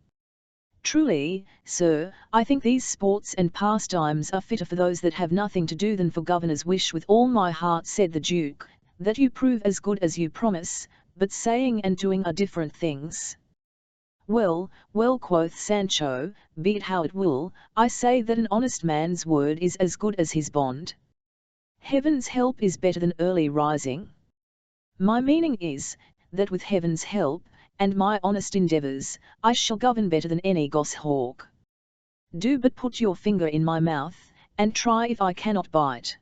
"Truly, sir, I think these sports and pastimes are fitter for those that have nothing to do than for governors. Wish with all my heart," said the Duke, "that you prove as good as you promise, but saying and doing are different things." "Well, well," quoth Sancho, "be it how it will, I say that an honest man's word is as good as his bond. Heaven's help is better than early rising. My meaning is, that with heaven's help, and my honest endeavours, I shall govern better than any goshawk. Do but put your finger in my mouth, and try if I cannot bite."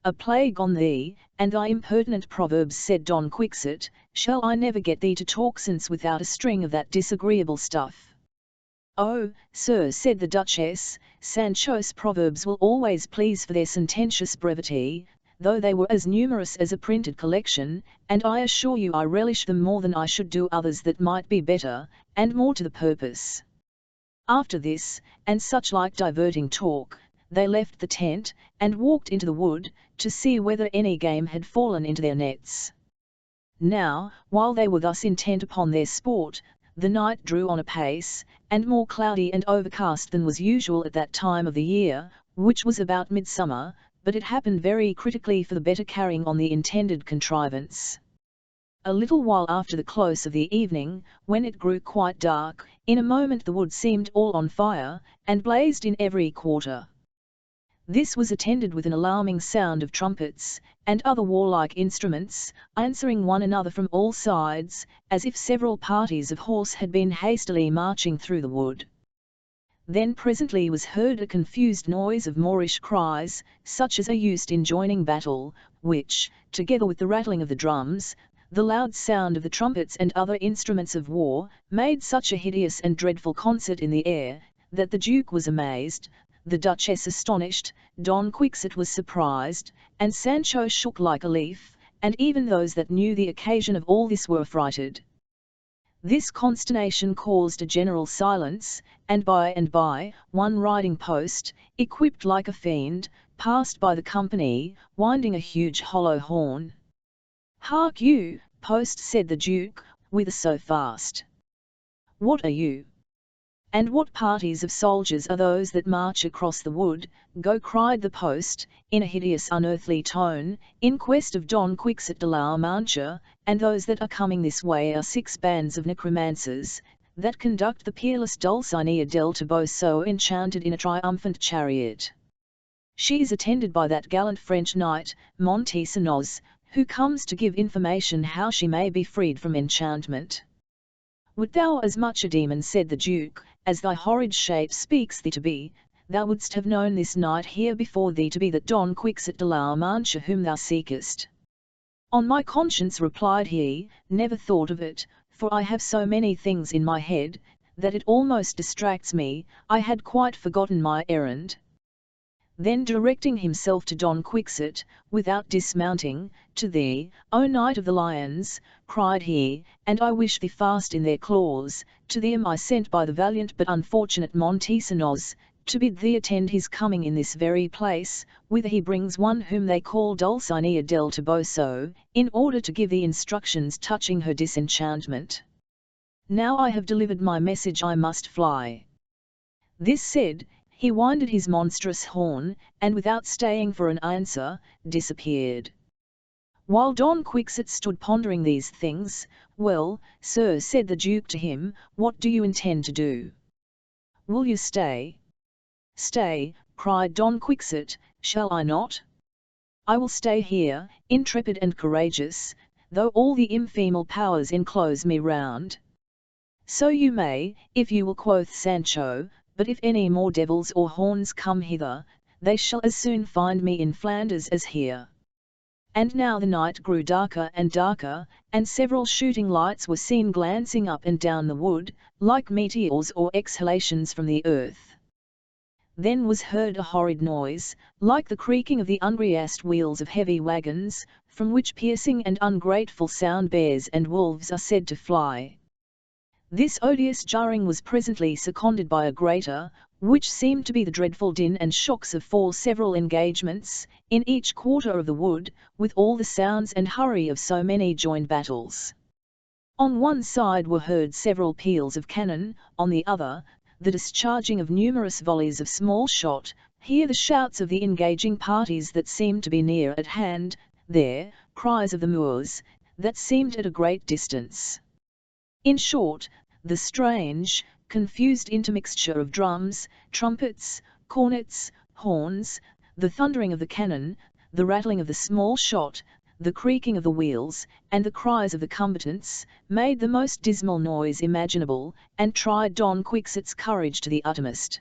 "A plague on thee, and thy impertinent proverbs," said Don Quixote. "Shall I never get thee to talk sense without a string of that disagreeable stuff?" "Oh, sir," said the Duchess, "Sancho's proverbs will always please for their sententious brevity, though they were as numerous as a printed collection, and I assure you I relish them more than I should do others that might be better, and more to the purpose." After this, and such like diverting talk, they left the tent, and walked into the wood, to see whether any game had fallen into their nets. Now, while they were thus intent upon their sport, the night drew on apace, and more cloudy and overcast than was usual at that time of the year, which was about midsummer, but it happened very critically for the better carrying on the intended contrivance. A little while after the close of the evening, when it grew quite dark, in a moment the wood seemed all on fire, and blazed in every quarter. This was attended with an alarming sound of trumpets, and other warlike instruments, answering one another from all sides, as if several parties of horse had been hastily marching through the wood. Then presently was heard a confused noise of Moorish cries, such as are used in joining battle, which, together with the rattling of the drums, the loud sound of the trumpets and other instruments of war, made such a hideous and dreadful concert in the air, that the Duke was amazed, the Duchess astonished, Don Quixote was surprised, and Sancho shook like a leaf, and even those that knew the occasion of all this were affrighted. This consternation caused a general silence, and by, one riding post, equipped like a fiend, passed by the company, winding a huge hollow horn. "Hark you, post," said the Duke, "whither so fast? What are you? And what parties of soldiers are those that march across the wood?" "Go," cried the post, in a hideous unearthly tone, "in quest of Don Quixote de la Mancha, and those that are coming this way are 6 bands of necromancers, that conduct the peerless Dulcinea del Toboso enchanted in a triumphant chariot. She is attended by that gallant French knight, Montesinos, who comes to give information how she may be freed from enchantment." "Wert thou as much a demon," said the Duke, "as thy horrid shape speaks thee to be, thou wouldst have known this knight here before thee to be that Don Quixote de la Mancha whom thou seekest." "On my conscience," replied he, "never thought of it, for I have so many things in my head, that it almost distracts me. I had quite forgotten my errand." Then directing himself to Don Quixote, without dismounting, "To thee, O Knight of the Lions," cried he, "and I wish thee fast in their claws, to thee am I sent by the valiant but unfortunate Montesinos, to bid thee attend his coming in this very place, whither he brings one whom they call Dulcinea del Toboso, in order to give thee instructions touching her disenchantment. Now I have delivered my message, I must fly." This said, he winded his monstrous horn, and without staying for an answer, disappeared. While Don Quixote stood pondering these things, "Well, sir," said the Duke to him, "what do you intend to do? Will you stay?" "Stay," cried Don Quixote, "shall I not? I will stay here, intrepid and courageous, though all the infernal powers enclose me round." "So you may, if you will," quoth Sancho, "but if any more devils or horns come hither, they shall as soon find me in Flanders as here." And now the night grew darker and darker, and several shooting lights were seen glancing up and down the wood, like meteors or exhalations from the earth. Then was heard a horrid noise, like the creaking of the ungreased wheels of heavy wagons, from which piercing and ungrateful sound bears and wolves are said to fly. This odious jarring was presently seconded by a greater, which seemed to be the dreadful din and shocks of 4 several engagements, in each quarter of the wood, with all the sounds and hurry of so many joined battles. On one side were heard several peals of cannon, on the other, the discharging of numerous volleys of small shot, here the shouts of the engaging parties that seemed to be near at hand, there, cries of the Moors, that seemed at a great distance. In short, the strange, confused intermixture of drums, trumpets, cornets, horns, the thundering of the cannon, the rattling of the small shot, the creaking of the wheels, and the cries of the combatants, made the most dismal noise imaginable, and tried Don Quixote's courage to the uttermost.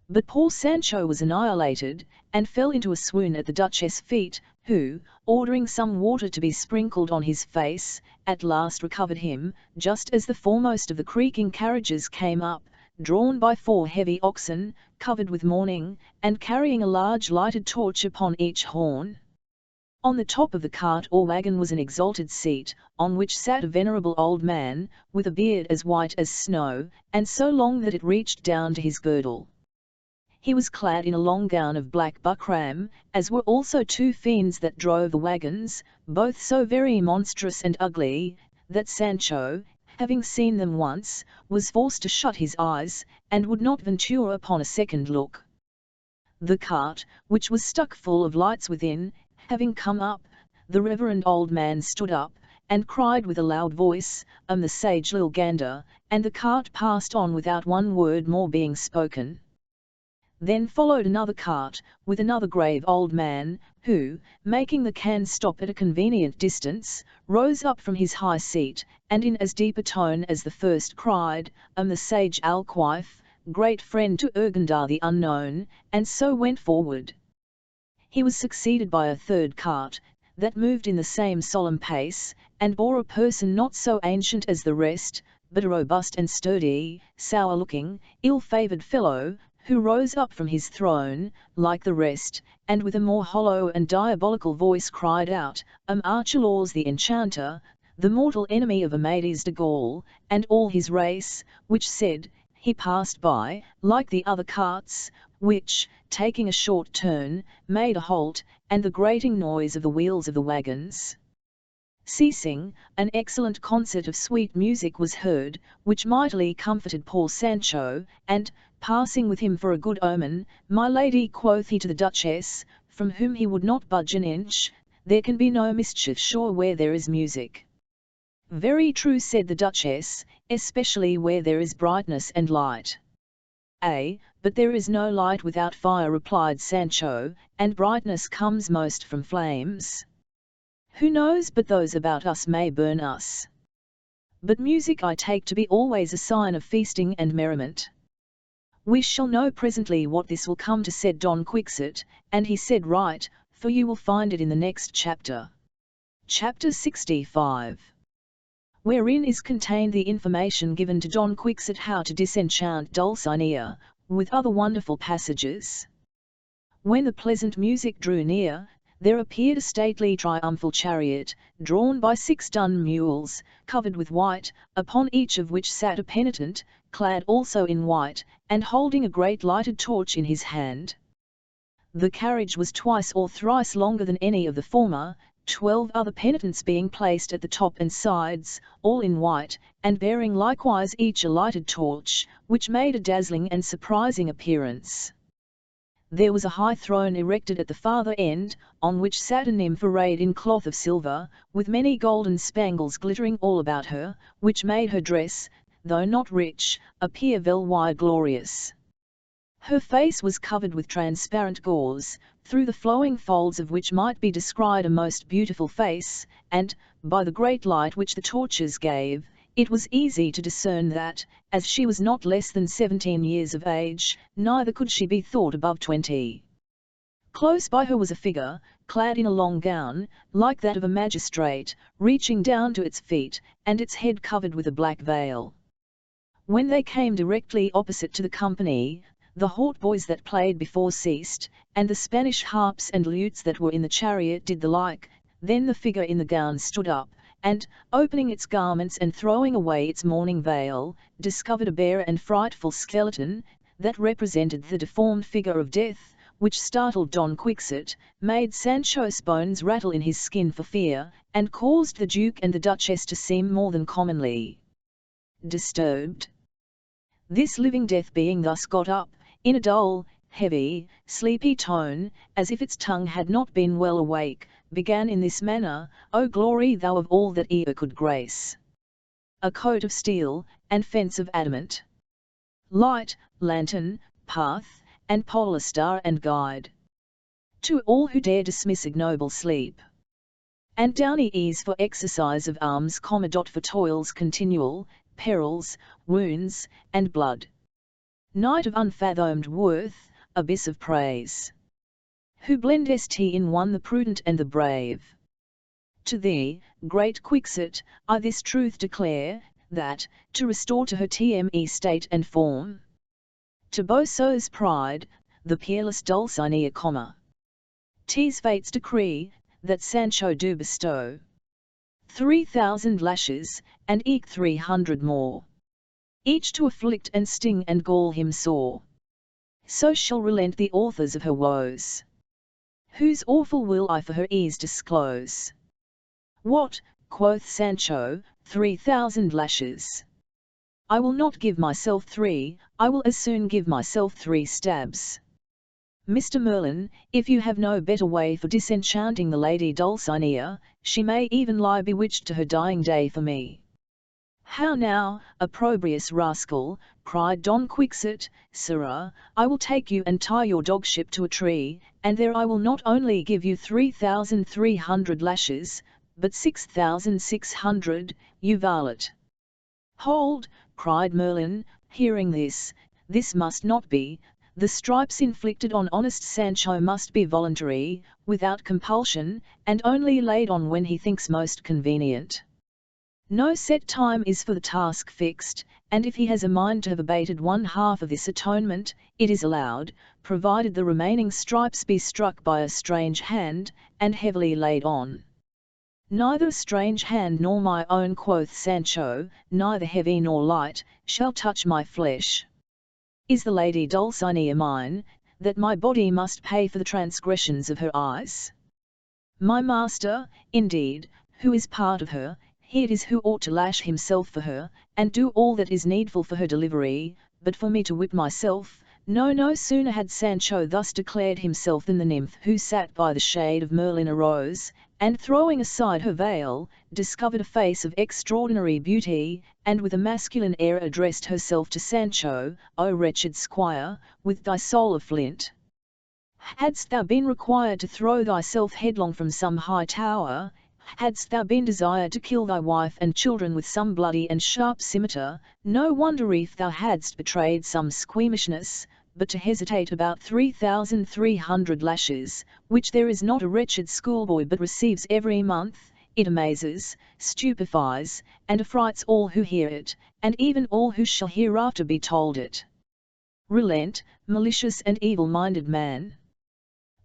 But poor Sancho was annihilated, and fell into a swoon at the Duchess' feet, who, ordering some water to be sprinkled on his face, at last recovered him, just as the foremost of the creaking carriages came up, drawn by 4 heavy oxen, covered with mourning, and carrying a large lighted torch upon each horn. On the top of the cart or wagon was an exalted seat, on which sat a venerable old man, with a beard as white as snow, and so long that it reached down to his girdle. He was clad in a long gown of black buckram, as were also 2 fiends that drove the wagons, both so very monstrous and ugly, that Sancho, having seen them once, was forced to shut his eyes, and would not venture upon a second look. The cart, which was stuck full of lights within, having come up, the reverend old man stood up, and cried with a loud voice, the sage Lil Gander, and the cart passed on without one word more being spoken. Then followed another cart, with another grave old man, who, making the can stop at a convenient distance, rose up from his high seat, and in as deep a tone as the first cried, the sage Alquife, great friend to Urgandar the unknown, and so went forward. He was succeeded by a third cart, that moved in the same solemn pace, and bore a person not so ancient as the rest, but a robust and sturdy, sour-looking, ill-favoured fellow, who rose up from his throne, like the rest, and with a more hollow and diabolical voice cried out, Archelaus the Enchanter, the mortal enemy of Amadis de Gaul, and all his race, which said, he passed by, like the other carts, which, taking a short turn, made a halt, and the grating noise of the wheels of the waggons ceasing, an excellent concert of sweet music was heard, which mightily comforted poor Sancho, and, passing with him for a good omen, my lady, quoth he to the Duchess, from whom he would not budge an inch, there can be no mischief sure where there is music. Very true, said the Duchess, especially where there is brightness and light. But there is no light without fire, replied Sancho, and brightness comes most from flames. Who knows but those about us may burn us? But music I take to be always a sign of feasting and merriment. We shall know presently what this will come to, said Don Quixote, and he said right, for you will find it in the next chapter. Chapter 65. Wherein is contained the information given to Don Quixote how to disenchant Dulcinea, with other wonderful passages. When the pleasant music drew near, there appeared a stately triumphal chariot, drawn by 6 dun mules, covered with white, upon each of which sat a penitent, clad also in white, and holding a great lighted torch in his hand. The carriage was twice or thrice longer than any of the former, 12 other penitents being placed at the top and sides, all in white, and bearing likewise each a lighted torch, which made a dazzling and surprising appearance. There was a high throne erected at the farther end, on which sat a nymph arrayed in cloth of silver, with many golden spangles glittering all about her, which made her dress, though not rich, appear very glorious. Her face was covered with transparent gauze, through the flowing folds of which might be descried a most beautiful face, and, by the great light which the torches gave, it was easy to discern that, as she was not less than 17 years of age, neither could she be thought above 20. Close by her was a figure, clad in a long gown, like that of a magistrate, reaching down to its feet, and its head covered with a black veil. When they came directly opposite to the company, the hautboys that played before ceased, and the Spanish harps and lutes that were in the chariot did the like. Then the figure in the gown stood up, and, opening its garments and throwing away its mourning veil, discovered a bare and frightful skeleton, that represented the deformed figure of Death, which startled Don Quixote, made Sancho's bones rattle in his skin for fear, and caused the Duke and the Duchess to seem more than commonly disturbed. This living Death being thus got up, in a dull, heavy, sleepy tone, as if its tongue had not been well awake, began in this manner, O glory thou of all that e'er could grace! A coat of steel, and fence of adamant, light, lantern, path, and polar star and guide, to all who dare dismiss ignoble sleep, and downy ease for exercise of arms, for toils continual, perils, wounds, and blood. Night of unfathomed worth, abyss of praise, who blendest in one the prudent and the brave. To thee, great Quixote, I this truth declare, that, to restore to her TME state and form, to Boso's pride, the peerless Dulcinea, T's fate's decree, that Sancho do bestow 3,000 lashes, and eke 300 more, each to afflict and sting and gall him sore. So shall relent the authors of her woes, whose awful will I for her ease disclose. What, quoth Sancho, 3,000 lashes? I will not give myself 3, I will as soon give myself 3 stabs. Mr. Merlin, if you have no better way for disenchanting the lady Dulcinea, she may even lie bewitched to her dying day for me. "How now, opprobrious rascal," cried Don Quixote, "sirrah, I will take you and tie your dogship to a tree, and there I will not only give you 3,300 lashes, but 6,600, you varlet." "Hold," cried Merlin, hearing this must not be, the stripes inflicted on honest Sancho must be voluntary, without compulsion, and only laid on when he thinks most convenient. No set time is for the task fixed, and if he has a mind to have abated one half of this atonement, it is allowed, provided the remaining stripes be struck by a strange hand, and heavily laid on. "Neither a strange hand nor my own," quoth Sancho, "neither heavy nor light, shall touch my flesh. Is the lady Dulcinea mine, that my body must pay for the transgressions of her eyes? My master, indeed, who is part of her, he it is who ought to lash himself for her, and do all that is needful for her delivery, but for me to whip myself, no." No sooner had Sancho thus declared himself than the nymph who sat by the shade of Merlin arose, and throwing aside her veil, discovered a face of extraordinary beauty, and with a masculine air addressed herself to Sancho: "O wretched squire, with thy soul of flint, hadst thou been required to throw thyself headlong from some high tower, hadst thou been desired to kill thy wife and children with some bloody and sharp scimitar, no wonder if thou hadst betrayed some squeamishness, but to hesitate about 3,300 lashes, which there is not a wretched schoolboy but receives every month, it amazes, stupefies, and affrights all who hear it, and even all who shall hereafter be told it. Relent, malicious and evil-minded man.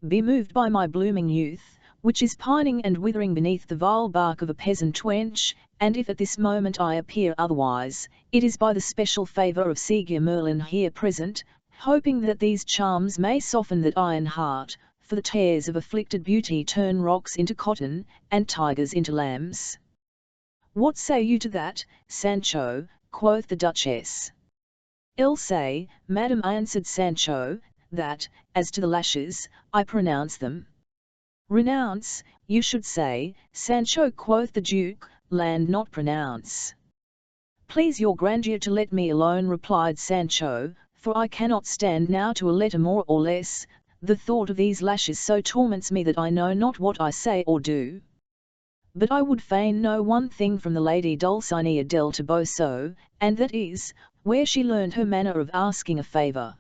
Be moved by my blooming youth, which is pining and withering beneath the vile bark of a peasant wench, and if at this moment I appear otherwise, it is by the special favour of Sieur Merlin here present, hoping that these charms may soften that iron heart, for the tears of afflicted beauty turn rocks into cotton, and tigers into lambs." "What say you to that, Sancho?" quoth the Duchess. "I'll say, madam," answered Sancho, "that, as to the lashes, I pronounce them." "Renounce, you should say, Sancho," quoth the Duke, "land not pronounce." "Please your grandeur to let me alone," replied Sancho, "for I cannot stand now to a letter more or less, the thought of these lashes so torments me that I know not what I say or do. But I would fain know one thing from the lady Dulcinea del Toboso, and that is, where she learned her manner of asking a favour.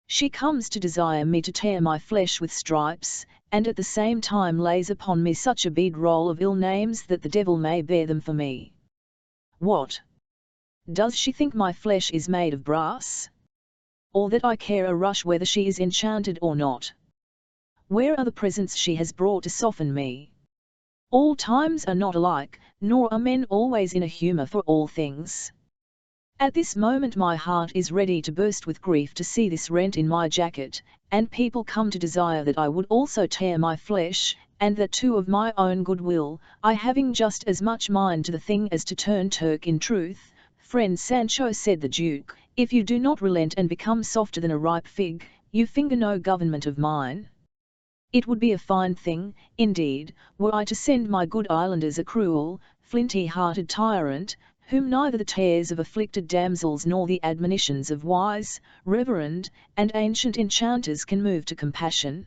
She comes to desire me to tear my flesh with stripes, and at the same time lays upon me such a bead roll of ill names that the devil may bear them for me. What? Does she think my flesh is made of brass? Or that I care a rush whether she is enchanted or not? Where are the presents she has brought to soften me? All times are not alike, nor are men always in a humour for all things. At this moment my heart is ready to burst with grief to see this rent in my jacket, and people come to desire that I would also tear my flesh, and that too of my own good will, I having just as much mind to the thing as to turn Turk. In truth, friend Sancho," said the Duke, "if you do not relent and become softer than a ripe fig, you finger no government of mine. It would be a fine thing, indeed, were I to send my good islanders a cruel, flinty-hearted tyrant, whom neither the tears of afflicted damsels nor the admonitions of wise, reverend, and ancient enchanters can move to compassion.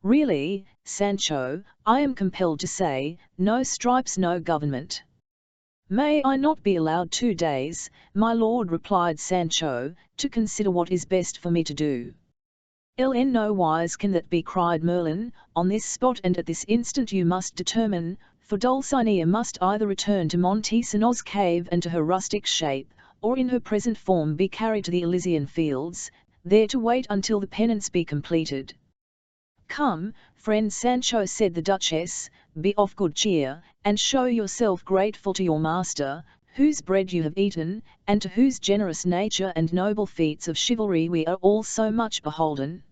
Really, Sancho, I am compelled to say, no stripes, no government." "May I not be allowed 2 days, my lord?" replied Sancho, "to consider what is best for me to do?" "In no wise can that be," cried Merlin, "on this spot and at this instant you must determine, for Dulcinea must either return to Montesinos' cave and to her rustic shape, or in her present form be carried to the Elysian fields, there to wait until the penance be completed." "Come, friend Sancho," said the Duchess, "be of good cheer, and show yourself grateful to your master, whose bread you have eaten, and to whose generous nature and noble feats of chivalry we are all so much beholden.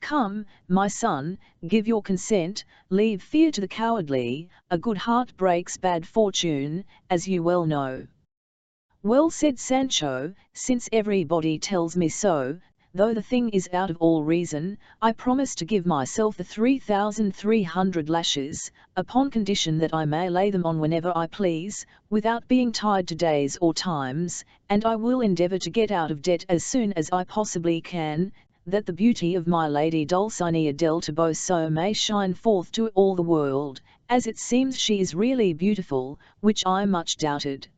Come, my son, give your consent, leave fear to the cowardly, a good heart breaks bad fortune, as you well know." "Well," said Sancho, "since everybody tells me so, though the thing is out of all reason, I promise to give myself the 3,300 lashes, upon condition that I may lay them on whenever I please, without being tied to days or times, and I will endeavour to get out of debt as soon as I possibly can, that the beauty of my lady Dulcinea del Toboso may shine forth to all the world, as it seems she is really beautiful, which I much doubted.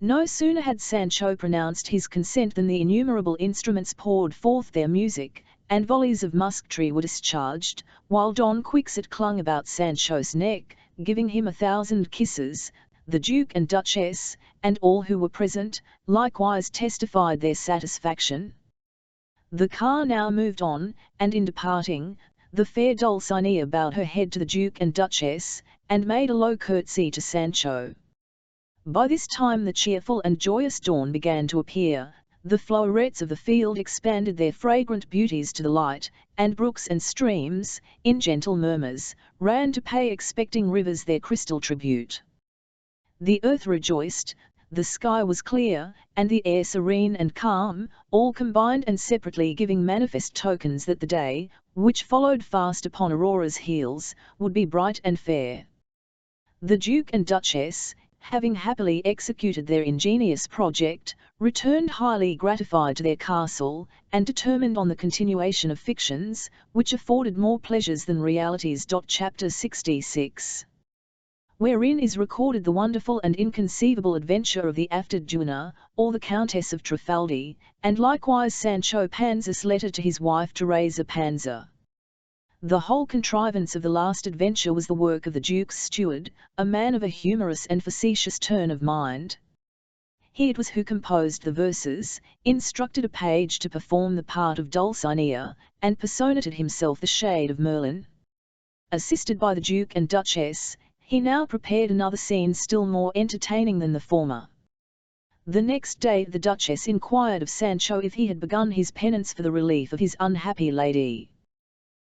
No sooner had Sancho pronounced his consent than the innumerable instruments poured forth their music, and volleys of musketry were discharged, while Don Quixote clung about Sancho's neck, giving him 1,000 kisses. The Duke and Duchess, and all who were present, likewise testified their satisfaction. The car now moved on, and in departing, the fair Dulcinea bowed her head to the Duke and Duchess, and made a low curtsy to Sancho. By this time the cheerful and joyous dawn began to appear, the flowerets of the field expanded their fragrant beauties to the light, and brooks and streams, in gentle murmurs, ran to pay expecting rivers their crystal tribute. The earth rejoiced, the sky was clear, and the air serene and calm, all combined and separately giving manifest tokens that the day, which followed fast upon Aurora's heels, would be bright and fair. The Duke and Duchess, having happily executed their ingenious project, returned highly gratified to their castle, and determined on the continuation of fictions, which afforded more pleasures than realities. Chapter 66. Wherein is recorded the wonderful and inconceivable adventure of the after Juana, or the Countess of Trifaldi, and likewise Sancho Panza's letter to his wife Teresa Panza. The whole contrivance of the last adventure was the work of the Duke's steward, a man of a humorous and facetious turn of mind. He it was who composed the verses, instructed a page to perform the part of Dulcinea, and personated himself the shade of Merlin. Assisted by the Duke and Duchess, he now prepared another scene still more entertaining than the former. The next day the Duchess inquired of Sancho if he had begun his penance for the relief of his unhappy lady.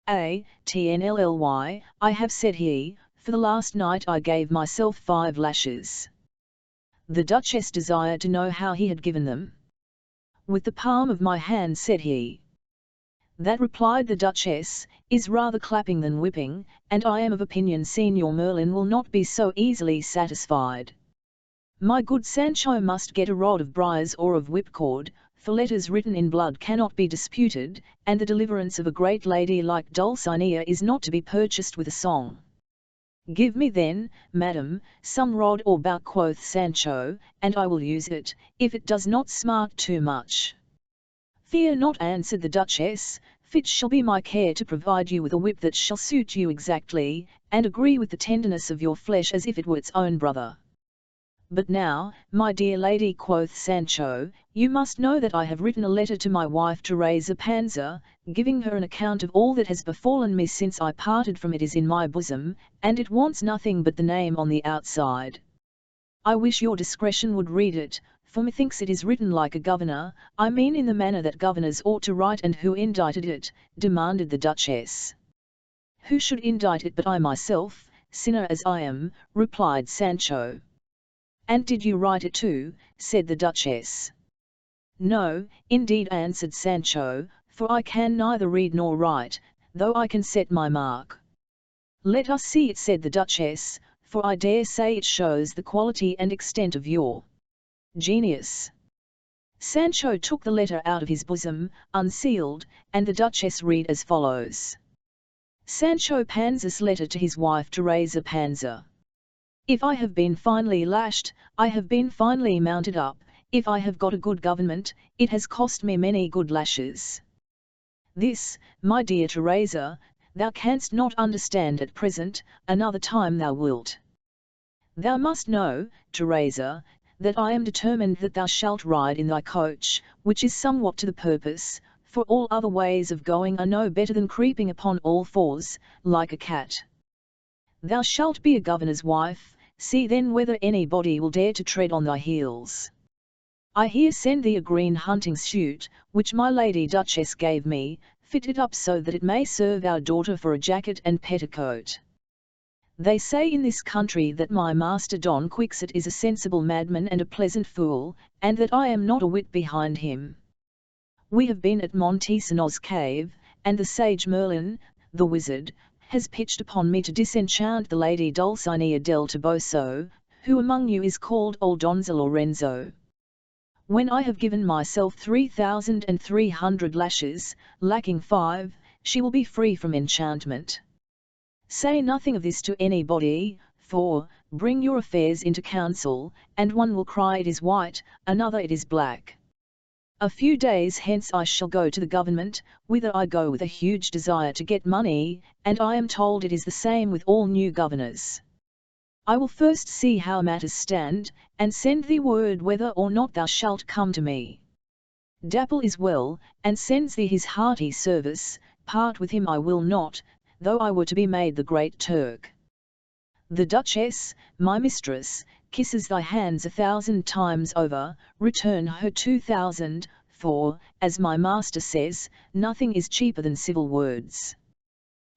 "Atnlly, I have," said he, "for the last night I gave myself 5 lashes." The Duchess desired to know how he had given them. "With the palm of my hand," said he. "That," replied the Duchess, "is rather clapping than whipping, and I am of opinion Señor Merlin will not be so easily satisfied. My good Sancho must get a rod of briars or of whipcord, for letters written in blood cannot be disputed, and the deliverance of a great lady like Dulcinea is not to be purchased with a song." "Give me then, madam, some rod or bout," quoth Sancho, "and I will use it, if it does not smart too much." "Fear not," answered the Duchess, "it shall be my care to provide you with a whip that shall suit you exactly, and agree with the tenderness of your flesh as if it were its own brother." "But now, my dear lady," quoth Sancho, "you must know that I have written a letter to my wife Teresa Panza, giving her an account of all that has befallen me since I parted from it is in my bosom, and it wants nothing but the name on the outside. I wish your discretion would read it, for methinks it is written like a governor, I mean in the manner that governors ought to write." "And who indited it?" demanded the Duchess. "Who should indite it but I myself, sinner as I am," replied Sancho. "And did you write it too?" said the Duchess. "No, indeed," answered Sancho, "for I can neither read nor write, though I can set my mark." "Let us see it," said the Duchess, "for I dare say it shows the quality and extent of your genius." Sancho took the letter out of his bosom, unsealed, and the Duchess read as follows: Sancho Panza's letter to his wife Teresa Panza. "If I have been finely lashed, I have been finely mounted up. If I have got a good government, it has cost me many good lashes. This, my dear Teresa, thou canst not understand at present, another time thou wilt. Thou must know, Teresa, that I am determined that thou shalt ride in thy coach, which is somewhat to the purpose, for all other ways of going are no better than creeping upon all fours, like a cat. Thou shalt be a governor's wife, see then whether anybody will dare to tread on thy heels. I here send thee a green hunting suit, which my lady Duchess gave me, fit it up so that it may serve our daughter for a jacket and petticoat. They say in this country that my master Don Quixote is a sensible madman and a pleasant fool, and that I am not a whit behind him. We have been at Montesinos cave, and the sage Merlin, the wizard, has pitched upon me to disenchant the lady Dulcinea del Toboso, who among you is called old Donza Lorenzo. When I have given myself 3,300 lashes, lacking 5, she will be free from enchantment. Say nothing of this to anybody, for, bring your affairs into council, and one will cry it is white, another it is black. A few days hence I shall go to the government, whither I go with a huge desire to get money, and I am told it is the same with all new governors. I will first see how matters stand, and send thee word whether or not thou shalt come to me. Dapple is well, and sends thee his hearty service. Part with him I will not, though I were to be made the Great Turk. The Duchess, my mistress, kisses thy hands 1,000 times over, return her 2,000, for, as my master says, nothing is cheaper than civil words.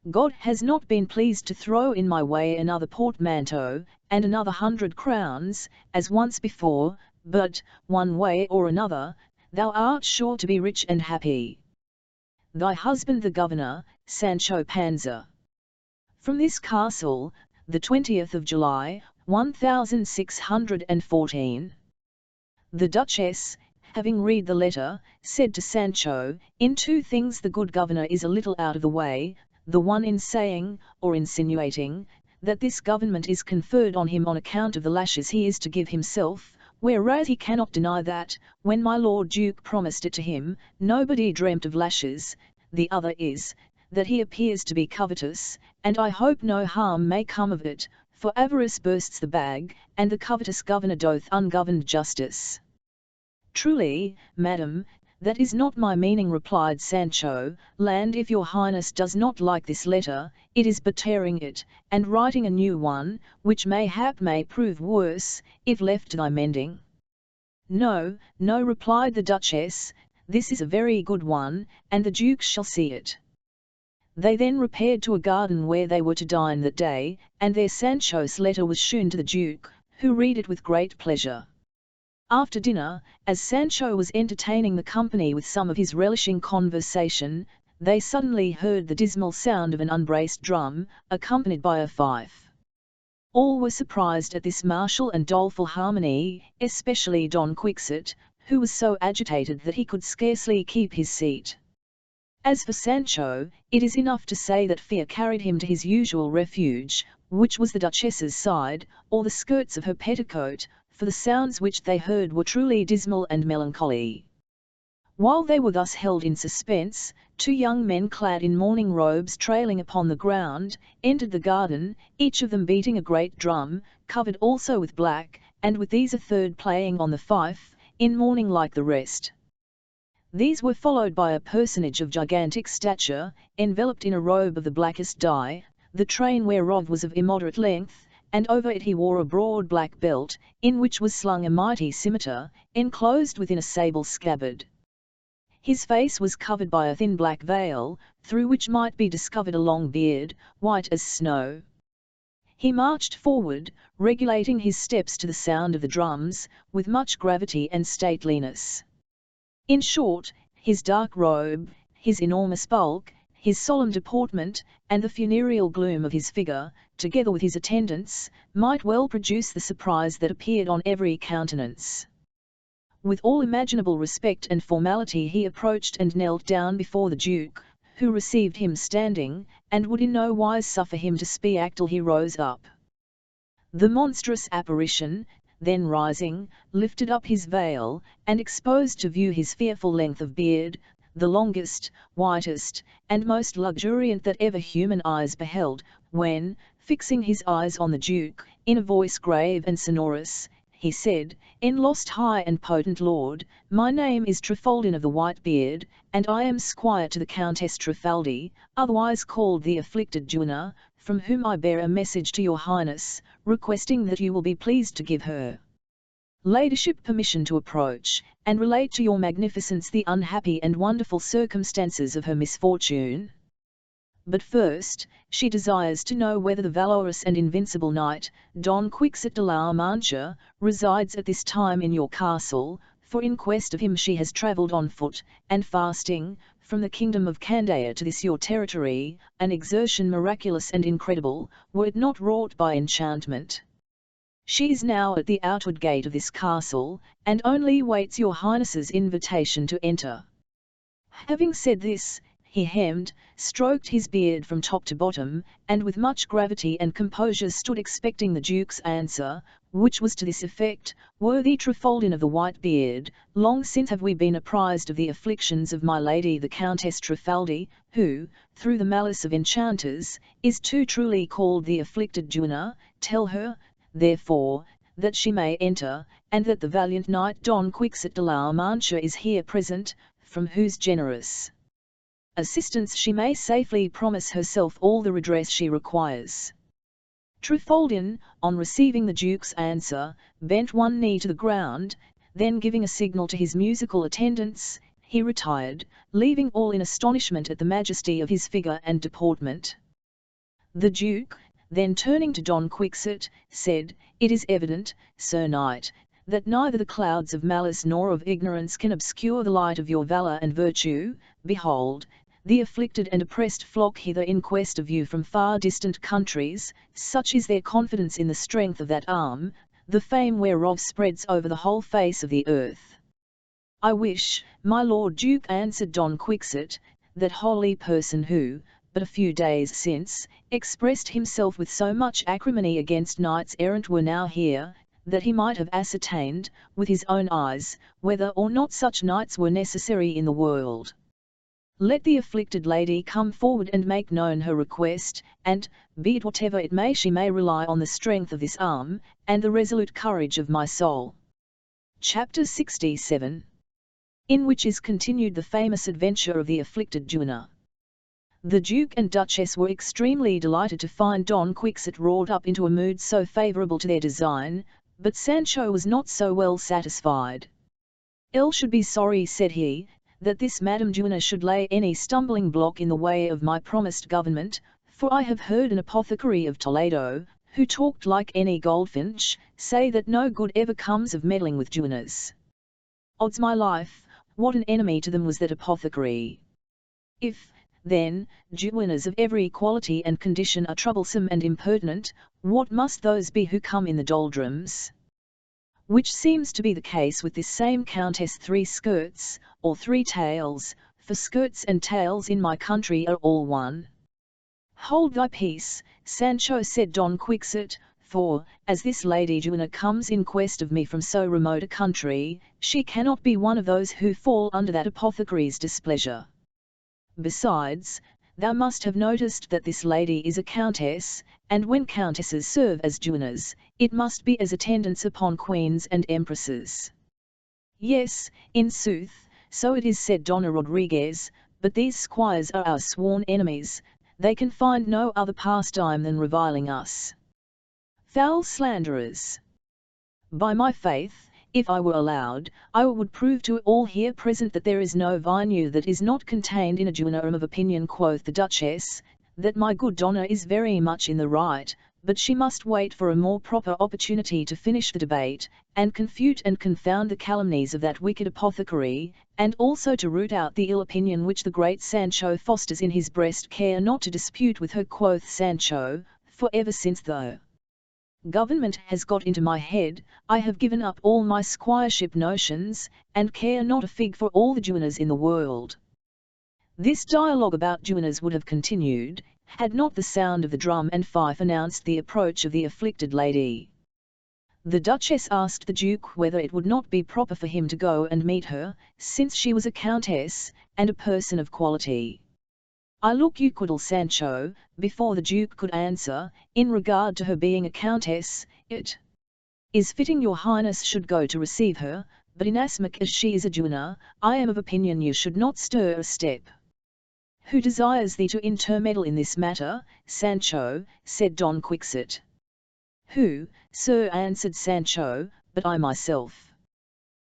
God has not been pleased to throw in my way another portmanteau, and another 100 crowns, as once before, but, one way or another, thou art sure to be rich and happy. Thy husband the governor, Sancho Panza. From this castle, the 20th of July, 1614. The Duchess, having read the letter, said to Sancho, in 2 things the good governor is a little out of the way, the one in saying, or insinuating, that this government is conferred on him on account of the lashes he is to give himself, whereas he cannot deny that, when my Lord Duke promised it to him, nobody dreamt of lashes. The other is, that he appears to be covetous, and I hope no harm may come of it, for avarice bursts the bag, and the covetous governor doth ungoverned justice. Truly, madam, that is not my meaning, replied Sancho. Land, if your highness does not like this letter, it is but tearing it, and writing a new one, which mayhap may prove worse, if left to thy mending. No, no, replied the Duchess, this is a very good one, and the Duke shall see it. They then repaired to a garden where they were to dine that day, and there Sancho's letter was shewn to the Duke, who read it with great pleasure. After dinner, as Sancho was entertaining the company with some of his relishing conversation, they suddenly heard the dismal sound of an unbraced drum, accompanied by a fife. All were surprised at this martial and doleful harmony, especially Don Quixote, who was so agitated that he could scarcely keep his seat. As for Sancho, it is enough to say that fear carried him to his usual refuge, which was the Duchess's side, or the skirts of her petticoat, for the sounds which they heard were truly dismal and melancholy. While they were thus held in suspense, 2 young men clad in mourning robes trailing upon the ground, entered the garden, each of them beating a great drum, covered also with black, and with these a third playing on the fife, in mourning like the rest. These were followed by a personage of gigantic stature, enveloped in a robe of the blackest dye, the train whereof was of immoderate length, and over it he wore a broad black belt, in which was slung a mighty scimitar, enclosed within a sable scabbard. His face was covered by a thin black veil, through which might be discovered a long beard, white as snow. He marched forward, regulating his steps to the sound of the drums, with much gravity and stateliness. In short, his dark robe, his enormous bulk, his solemn deportment, and the funereal gloom of his figure, together with his attendants, might well produce the surprise that appeared on every countenance. With all imaginable respect and formality he approached and knelt down before the Duke, who received him standing, and would in no wise suffer him to speak till he rose up. The monstrous apparition, then rising, lifted up his veil, and exposed to view his fearful length of beard, the longest, whitest, and most luxuriant that ever human eyes beheld, when, fixing his eyes on the Duke, in a voice grave and sonorous, he said, "Enlost high and potent lord, my name is Trifaldin of the White Beard, and I am squire to the Countess Trifaldi, otherwise called the afflicted Duenna, from whom I bear a message to your highness, requesting that you will be pleased to give her ladyship permission to approach, and relate to your magnificence the unhappy and wonderful circumstances of her misfortune. But first, she desires to know whether the valorous and invincible knight, Don Quixote de la Mancha, resides at this time in your castle, for in quest of him she has travelled on foot, and fasting, from the kingdom of Candia to this your territory, an exertion miraculous and incredible, were it not wrought by enchantment. She is now at the outward gate of this castle, and only waits your highness's invitation to enter." Having said this, he hemmed, stroked his beard from top to bottom, and with much gravity and composure stood expecting the Duke's answer, which was to this effect: "Worthy Trifaldin of the white beard, long since have we been apprised of the afflictions of my lady the Countess Trifaldi, who, through the malice of enchanters, is too truly called the afflicted Juno. Tell her, therefore, that she may enter, and that the valiant knight Don Quixote de la Mancha is here present, from whose generous assistance she may safely promise herself all the redress she requires." Trifaldin, on receiving the Duke's answer, bent one knee to the ground, then giving a signal to his musical attendants, he retired, leaving all in astonishment at the majesty of his figure and deportment. The Duke, then turning to Don Quixote, said, "It is evident, Sir Knight, that neither the clouds of malice nor of ignorance can obscure the light of your valour and virtue. Behold, the afflicted and oppressed flock hither in quest of you from far distant countries, such is their confidence in the strength of that arm, the fame whereof spreads over the whole face of the earth." "I wish, my Lord Duke," answered Don Quixote, "that holy person who, but a few days since, expressed himself with so much acrimony against knights errant were now here, that he might have ascertained, with his own eyes, whether or not such knights were necessary in the world. Let the afflicted lady come forward and make known her request, and, be it whatever it may, she may rely on the strength of this arm, and the resolute courage of my soul." Chapter 67. In which is continued the famous adventure of the afflicted Juno. The Duke and Duchess were extremely delighted to find Don Quixote wrought up into a mood so favourable to their design, but Sancho was not so well satisfied. "El should be sorry," said he, "that this Madame Juno should lay any stumbling block in the way of my promised government, for I have heard an apothecary of Toledo, who talked like any goldfinch, say that no good ever comes of meddling with Junos. Odds my life, what an enemy to them was that apothecary! If, then, Junos of every quality and condition are troublesome and impertinent, what must those be who come in the doldrums? Which seems to be the case with this same Countess Three Skirts, or Three Tails, for skirts and tails in my country are all one." "Hold thy peace, Sancho," said Don Quixote, "for, as this Lady Juno comes in quest of me from so remote a country, she cannot be one of those who fall under that apothecary's displeasure. Besides, thou must have noticed that this lady is a countess, and when countesses serve as Junos, it must be as attendants upon queens and empresses." "Yes, in sooth, so it is," said Donna Rodriguez, "but these squires are our sworn enemies, they can find no other pastime than reviling us. Foul slanderers! By my faith, if I were allowed, I would prove to all here present that there is no virtue that is not contained in a Juno. I am of opinion," quoth the Duchess, "that my good Donna is very much in the right, but she must wait for a more proper opportunity to finish the debate, and confute and confound the calumnies of that wicked apothecary, and also to root out the ill opinion which the great Sancho fosters in his breast. Care not to dispute with her," quoth Sancho, "for ever since the government has got into my head, I have given up all my squireship notions, and care not a fig for all the Junos in the world." This dialogue about Junos would have continued, had not the sound of the drum and fife announced the approach of the afflicted lady. The Duchess asked the Duke whether it would not be proper for him to go and meet her, since she was a countess, and a person of quality. "I look you could," Sancho, before the Duke could answer, "in regard to her being a countess, it is fitting your highness should go to receive her, but inasmuch as she is a Juno, I am of opinion you should not stir a step." "Who desires thee to intermeddle in this matter, Sancho?" said Don Quixote. "Who, sir?" answered Sancho, "but I myself.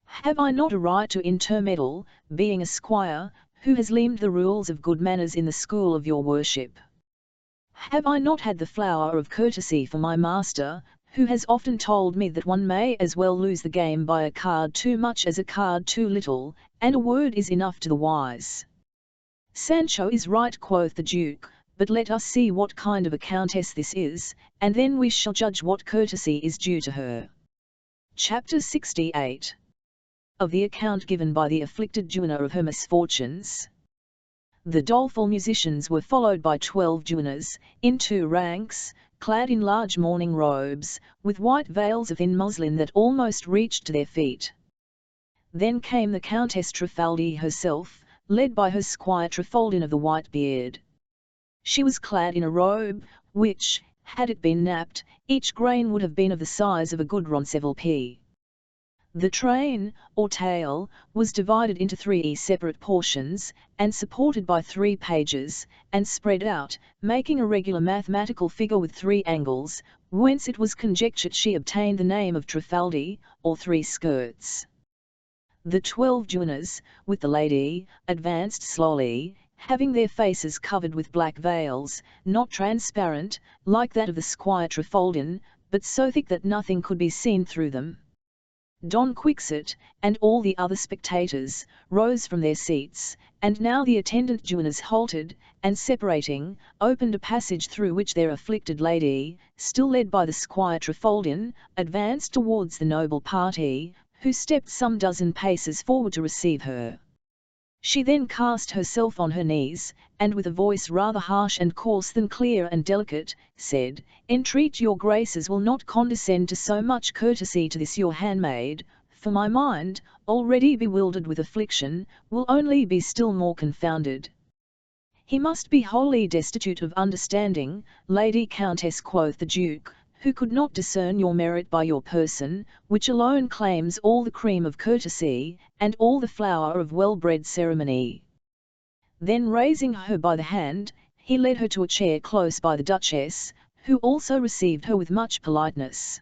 Have I not a right to intermeddle, being a squire, who has learned the rules of good manners in the school of your worship? Have I not had the flower of courtesy for my master, who has often told me that one may as well lose the game by a card too much as a card too little, and a word is enough to the wise. Sancho is right, quoth the Duke, but let us see what kind of a countess this is, and then we shall judge what courtesy is due to her. Chapter 68. Of the account given by the afflicted duenna of her misfortunes. The doleful musicians were followed by 12 duennas, in 2 ranks, clad in large mourning robes, with white veils of thin muslin that almost reached to their feet. Then came the Countess Trifaldi herself, led by her squire Trifaldin of the white beard. She was clad in a robe, which, had it been napped, each grain would have been of the size of a good Ronceville pea. The train, or tail, was divided into 3 separate portions, and supported by 3 pages, and spread out, making a regular mathematical figure with 3 angles, whence it was conjectured she obtained the name of Trifaldi, or 3 skirts. The 12 duennas, with the lady, advanced slowly, having their faces covered with black veils, not transparent, like that of the squire Trifaldin, but so thick that nothing could be seen through them. Don Quixote, and all the other spectators, rose from their seats, and now the attendant duennas halted, and separating, opened a passage through which their afflicted lady, still led by the squire Trifaldin, advanced towards the noble party, who stepped some dozen paces forward to receive her. She then cast herself on her knees, and with a voice rather harsh and coarse than clear and delicate, said, "Entreat your graces will not condescend to so much courtesy to this your handmaid, for my mind, already bewildered with affliction, will only be still more confounded." "He must be wholly destitute of understanding, Lady Countess," quoth the Duke, "who could not discern your merit by your person, which alone claims all the cream of courtesy, and all the flower of well-bred ceremony." Then raising her by the hand, he led her to a chair close by the Duchess, who also received her with much politeness.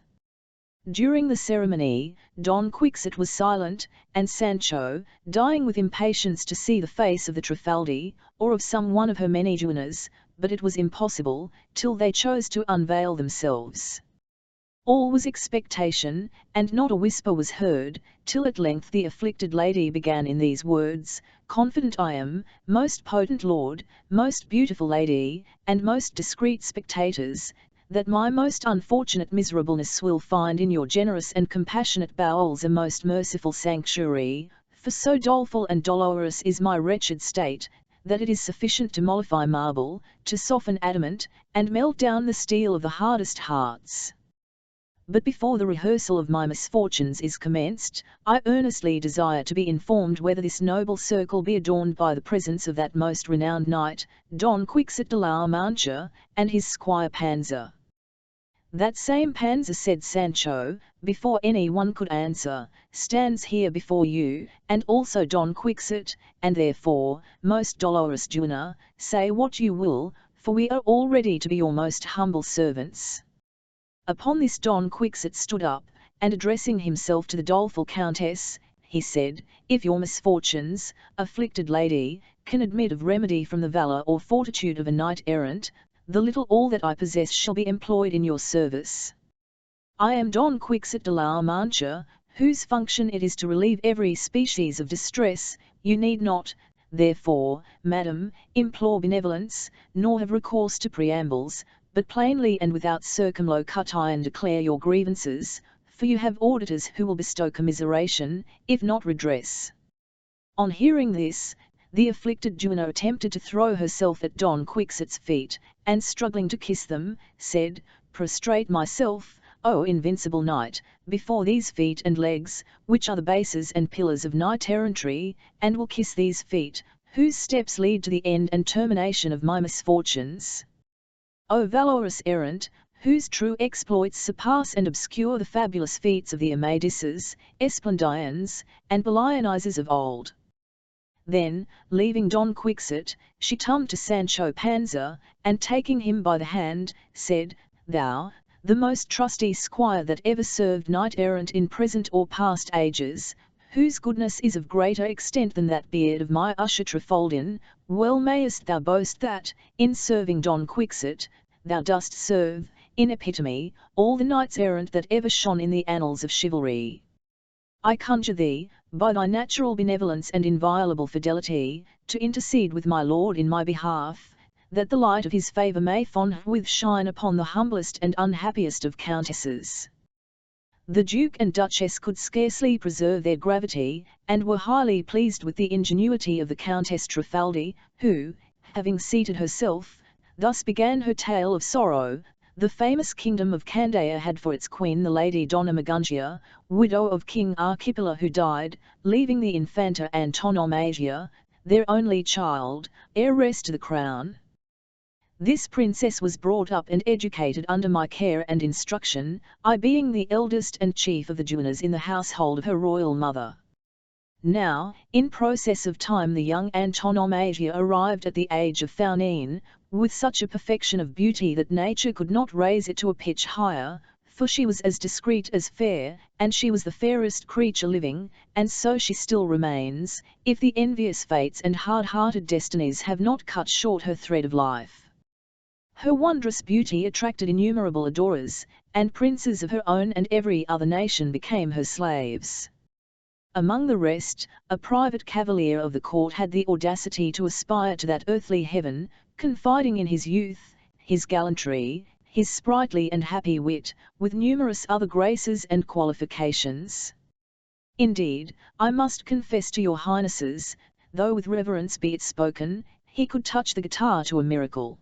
During the ceremony, Don Quixote was silent, and Sancho, dying with impatience to see the face of the Trifaldi, or of some one of her many duennas, but it was impossible, till they chose to unveil themselves. All was expectation, and not a whisper was heard, till at length the afflicted lady began in these words, "Confident I am, most potent lord, most beautiful lady, and most discreet spectators, that my most unfortunate miserableness will find in your generous and compassionate bowels a most merciful sanctuary, for so doleful and dolorous is my wretched state, that it is sufficient to mollify marble, to soften adamant, and melt down the steel of the hardest hearts. But before the rehearsal of my misfortunes is commenced, I earnestly desire to be informed whether this noble circle be adorned by the presence of that most renowned knight, Don Quixote de la Mancha, and his squire Panza." "That same Panza," said Sancho, before any one could answer, "stands here before you, and also Don Quixote, and therefore, most dolorous duenna, say what you will, for we are all ready to be your most humble servants." Upon this Don Quixote stood up, and addressing himself to the doleful countess, he said, "If your misfortunes, afflicted lady, can admit of remedy from the valour or fortitude of a knight-errant, the little all that I possess shall be employed in your service. I am Don Quixote de la Mancha, whose function it is to relieve every species of distress. You need not, therefore, madam, implore benevolence, nor have recourse to preambles, but plainly and without circumlocution declare your grievances, for you have auditors who will bestow commiseration, if not redress." On hearing this, the afflicted duenna attempted to throw herself at Don Quixote's feet, and struggling to kiss them, said, "Prostrate myself, O invincible knight, before these feet and legs, which are the bases and pillars of knight-errantry, and will kiss these feet, whose steps lead to the end and termination of my misfortunes. O valorous errant, whose true exploits surpass and obscure the fabulous feats of the Amadises, Esplandians, and Belianises of old." Then, leaving Don Quixote, she turned to Sancho Panza, and taking him by the hand, said, "Thou, the most trusty squire that ever served knight-errant in present or past ages, whose goodness is of greater extent than that beard of my usher Trifaldin, well mayest thou boast that, in serving Don Quixote, thou dost serve, in epitome, all the knights-errant that ever shone in the annals of chivalry. I conjure thee, by thy natural benevolence and inviolable fidelity, to intercede with my lord in my behalf, that the light of his favour may forthwith shine upon the humblest and unhappiest of countesses. The Duke and Duchess could scarcely preserve their gravity, and were highly pleased with the ingenuity of the Countess Trifaldi, who, having seated herself, thus began her tale of sorrow. The famous kingdom of Candia had for its queen the Lady Donna Maguntia, widow of King Archipela, who died, leaving the Infanta Antonomasia, their only child, heiress to the crown. This princess was brought up and educated under my care and instruction, I being the eldest and chief of the duennas in the household of her royal mother. Now, in process of time the young Antonomasia arrived at the age of 14, with such a perfection of beauty that nature could not raise it to a pitch higher, for she was as discreet as fair, and she was the fairest creature living, and so she still remains, if the envious fates and hard-hearted destinies have not cut short her thread of life. Her wondrous beauty attracted innumerable adorers, and princes of her own and every other nation became her slaves. Among the rest, a private cavalier of the court had the audacity to aspire to that earthly heaven, confiding in his youth, his gallantry, his sprightly and happy wit, with numerous other graces and qualifications. Indeed, I must confess to your highnesses, though with reverence be it spoken, he could touch the guitar to a miracle.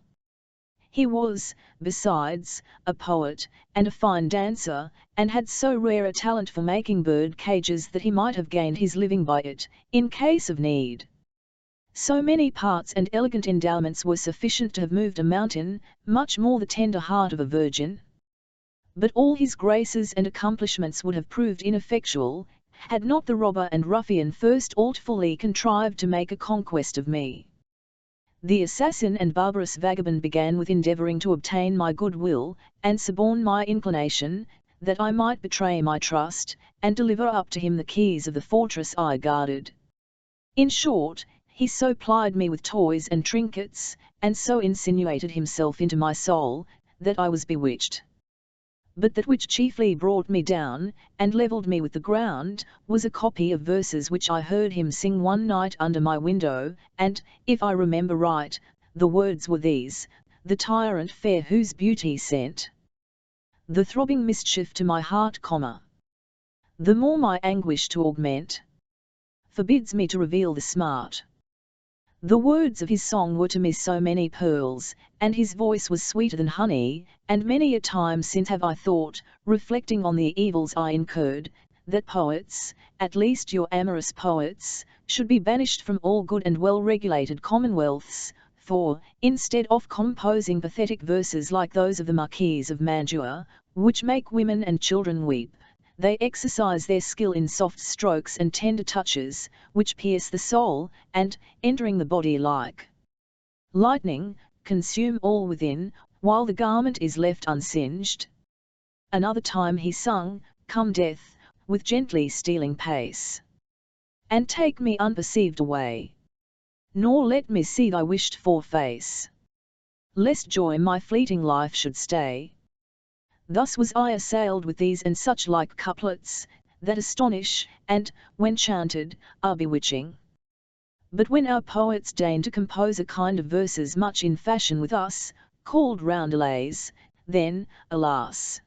He was, besides, a poet, and a fine dancer, and had so rare a talent for making bird cages that he might have gained his living by it, in case of need. So many parts and elegant endowments were sufficient to have moved a mountain, much more the tender heart of a virgin. But all his graces and accomplishments would have proved ineffectual, had not the robber and ruffian first artfully contrived to make a conquest of me. The assassin and barbarous vagabond began with endeavouring to obtain my goodwill, and suborn my inclination, that I might betray my trust, and deliver up to him the keys of the fortress I guarded. In short, he so plied me with toys and trinkets, and so insinuated himself into my soul, that I was bewitched. But that which chiefly brought me down, and levelled me with the ground, was a copy of verses which I heard him sing one night under my window, and, if I remember right, the words were these: "The tyrant fair whose beauty sent the throbbing mischief to my heart, the more my anguish to augment, forbids me to reveal the smart." The words of his song were to me so many pearls, and his voice was sweeter than honey, and many a time since have I thought, reflecting on the evils I incurred, that poets, at least your amorous poets, should be banished from all good and well-regulated commonwealths, for, instead of composing pathetic verses like those of the Marquise of Mantua, which make women and children weep, they exercise their skill in soft strokes and tender touches, which pierce the soul, and, entering the body like lightning, consume all within, while the garment is left unsinged. Another time he sung, "Come death, with gently stealing pace, and take me unperceived away, nor let me see thy wished-for face, lest joy my fleeting life should stay." Thus was I assailed with these and such like couplets, that astonish, and, when chanted, are bewitching. But when our poets deign to compose a kind of verses much in fashion with us, called roundelays, then, alas!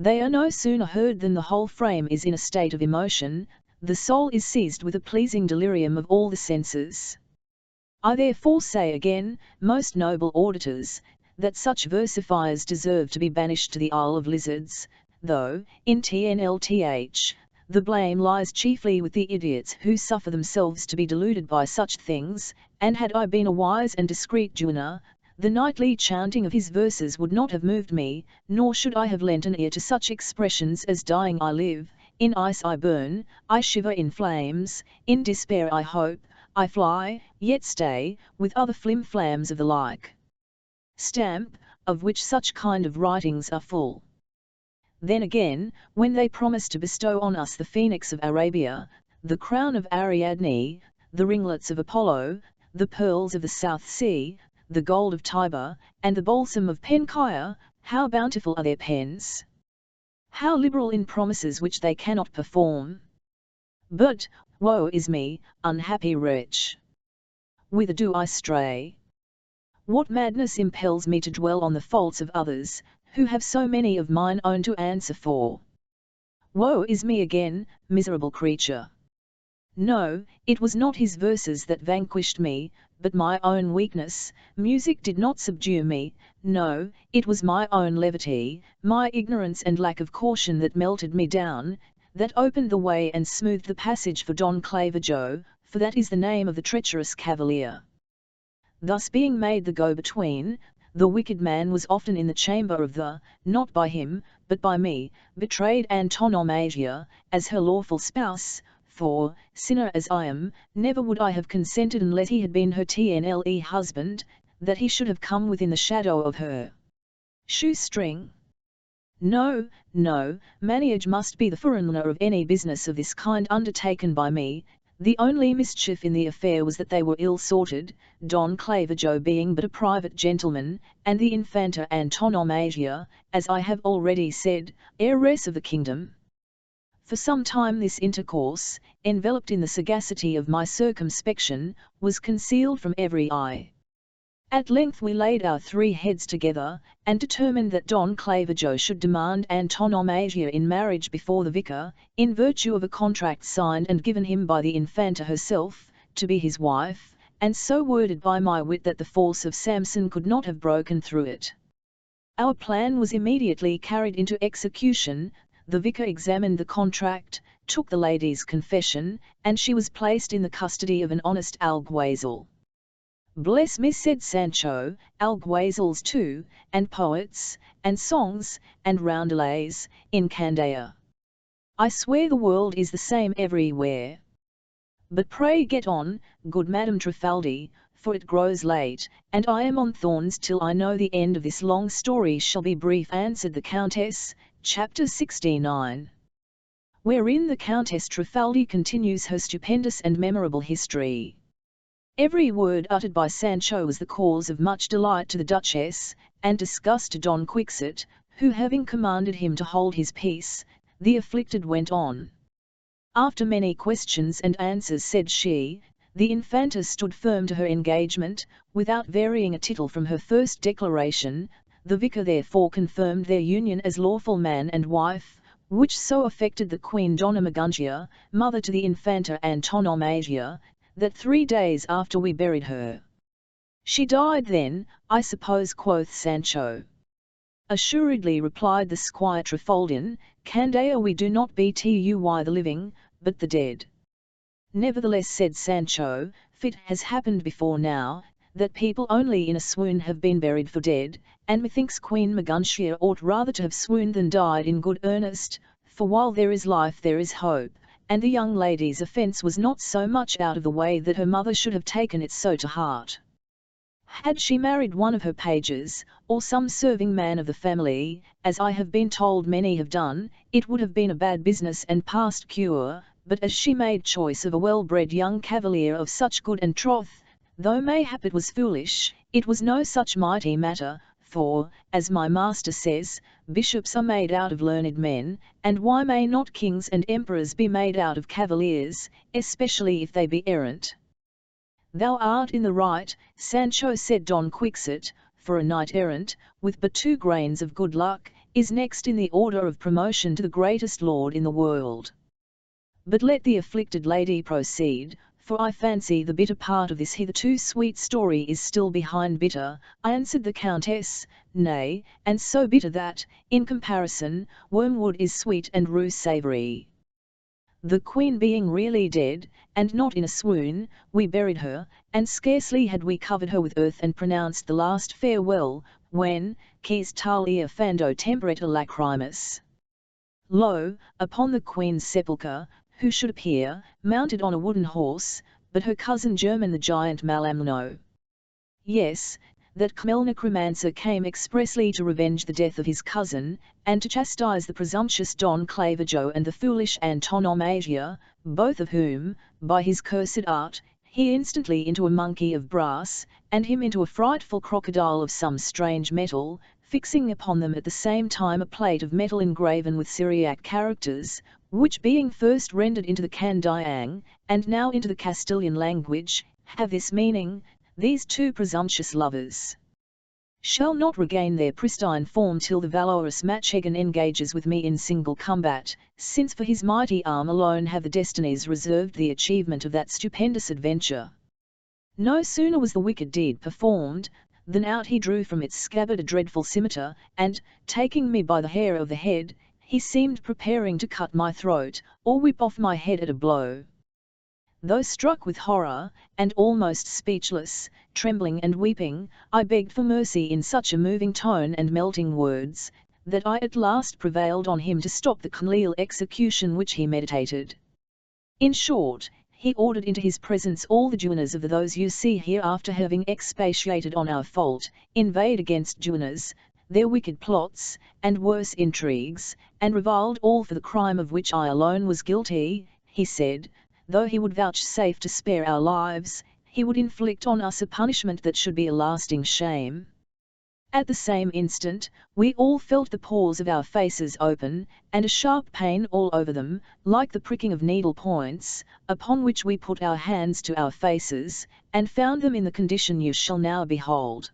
they are no sooner heard than the whole frame is in a state of emotion, the soul is seized with a pleasing delirium of all the senses. I therefore say again, most noble auditors, that such versifiers deserve to be banished to the Isle of Lizards, though, in TNLTH, the blame lies chiefly with the idiots who suffer themselves to be deluded by such things, and had I been a wise and discreet duenna, the nightly chanting of his verses would not have moved me, nor should I have lent an ear to such expressions as "dying I live, in ice I burn, I shiver in flames, in despair I hope, I fly, yet stay," with other flim-flams of the like stamp, of which such kind of writings are full. Then again, when they promise to bestow on us the phoenix of Arabia, the crown of Ariadne, the ringlets of Apollo, the pearls of the South Sea, the gold of Tiber, and the balsam of Penchaia, How bountiful are their pens! How liberal in promises which they cannot perform! But, woe is me, unhappy wretch! Whither do I stray? What madness impels me to dwell on the faults of others, who have so many of mine own to answer for? Woe is me again, miserable creature! No, it was not his verses that vanquished me, but my own weakness. Music did not subdue me, no, it was my own levity, my ignorance and lack of caution that melted me down, that opened the way and smoothed the passage for Don Clavijo, for that is the name of the treacherous cavalier. Thus being made the go-between, the wicked man was often in the chamber of the, not by him, but by me, betrayed Antonomasia, as her lawful spouse, for, sinner as I am, never would I have consented unless he had been her TNLE husband, that he should have come within the shadow of her shoestring. No, no, marriage must be the forerunner of any business of this kind undertaken by me. The only mischief in the affair was that they were ill-sorted, Don Clavijo being but a private gentleman, and the Infanta Antonomasia, as I have already said, heiress of the kingdom. For some time this intercourse, enveloped in the sagacity of my circumspection, was concealed from every eye. At length we laid our three heads together, and determined that Don Clavijo should demand Antonomasia in marriage before the vicar, in virtue of a contract signed and given him by the Infanta herself, to be his wife, and so worded by my wit that the force of Samson could not have broken through it. Our plan was immediately carried into execution. The vicar examined the contract, took the lady's confession, and she was placed in the custody of an honest alguazil. Bless me, said Sancho, alguazils too, and poets, and songs, and roundelays, in Candaya. I swear the world is the same everywhere. But pray get on, good Madame Trifaldi, for it grows late, and I am on thorns till I know the end of this long story shall be brief, answered the Countess. Chapter 69. Wherein the Countess Trifaldi continues her stupendous and memorable history. Every word uttered by Sancho was the cause of much delight to the Duchess, and disgust to Don Quixote, who having commanded him to hold his peace, the afflicted went on. After many questions and answers, said she, the Infanta stood firm to her engagement, without varying a tittle from her first declaration. The vicar therefore confirmed their union as lawful man and wife, which so affected the Queen Donna Maguntia, mother to the Infanta Antonomasia, that 3 days after we buried her. She died then, I suppose, quoth Sancho. Assuredly, replied the Squire Trifaldian, Candaya we do not betuy the living, but the dead. Nevertheless, said Sancho, it has happened before now, that people only in a swoon have been buried for dead, and methinks Queen Maguntia ought rather to have swooned than died in good earnest, for while there is life there is hope, and the young lady's offence was not so much out of the way that her mother should have taken it so to heart. Had she married one of her pages, or some serving man of the family, as I have been told many have done, it would have been a bad business and past cure, but as she made choice of a well-bred young cavalier of such good and troth, though mayhap it was foolish, it was no such mighty matter, for, as my master says, bishops are made out of learned men, and why may not kings and emperors be made out of cavaliers, especially if they be errant? Thou art in the right, Sancho, said Don Quixote, for a knight-errant, with but 2 grains of good luck, is next in the order of promotion to the greatest lord in the world. But let the afflicted lady proceed, for I fancy the bitter part of this hitherto sweet story is still behind bitter, answered the Countess, nay, and so bitter that, in comparison, wormwood is sweet and rue savoury. The Queen being really dead, and not in a swoon, we buried her, and scarcely had we covered her with earth and pronounced the last farewell, when, quis talia fando temperata lacrimis. Lo, upon the Queen's sepulchre, who should appear, mounted on a wooden horse, but her cousin german the giant Malamno. Yes, that Khmelnecromancer came expressly to revenge the death of his cousin, and to chastise the presumptuous Don Clavijo and the foolish Antonomasia, both of whom, by his cursed art, he instantly into a monkey of brass, and him into a frightful crocodile of some strange metal, fixing upon them at the same time a plate of metal engraven with Syriac characters, which being first rendered into the Candiang, and now into the Castilian language, have this meaning: these two presumptuous lovers shall not regain their pristine form till the valorous Machagan engages with me in single combat, since for his mighty arm alone have the destinies reserved the achievement of that stupendous adventure. No sooner was the wicked deed performed, than out he drew from its scabbard a dreadful scimitar, and, taking me by the hair of the head, he seemed preparing to cut my throat, or whip off my head at a blow. Though struck with horror, and almost speechless, trembling and weeping, I begged for mercy in such a moving tone and melting words, that I at last prevailed on him to stop the conleal execution which he meditated. In short, he ordered into his presence all the duennas of those you see here, after having expatiated on our fault, inveighed against duennas, their wicked plots, and worse intrigues, and reviled all for the crime of which I alone was guilty. He said, though he would vouchsafe to spare our lives, he would inflict on us a punishment that should be a lasting shame. At the same instant, we all felt the pores of our faces open, and a sharp pain all over them, like the pricking of needle points, upon which we put our hands to our faces, and found them in the condition you shall now behold.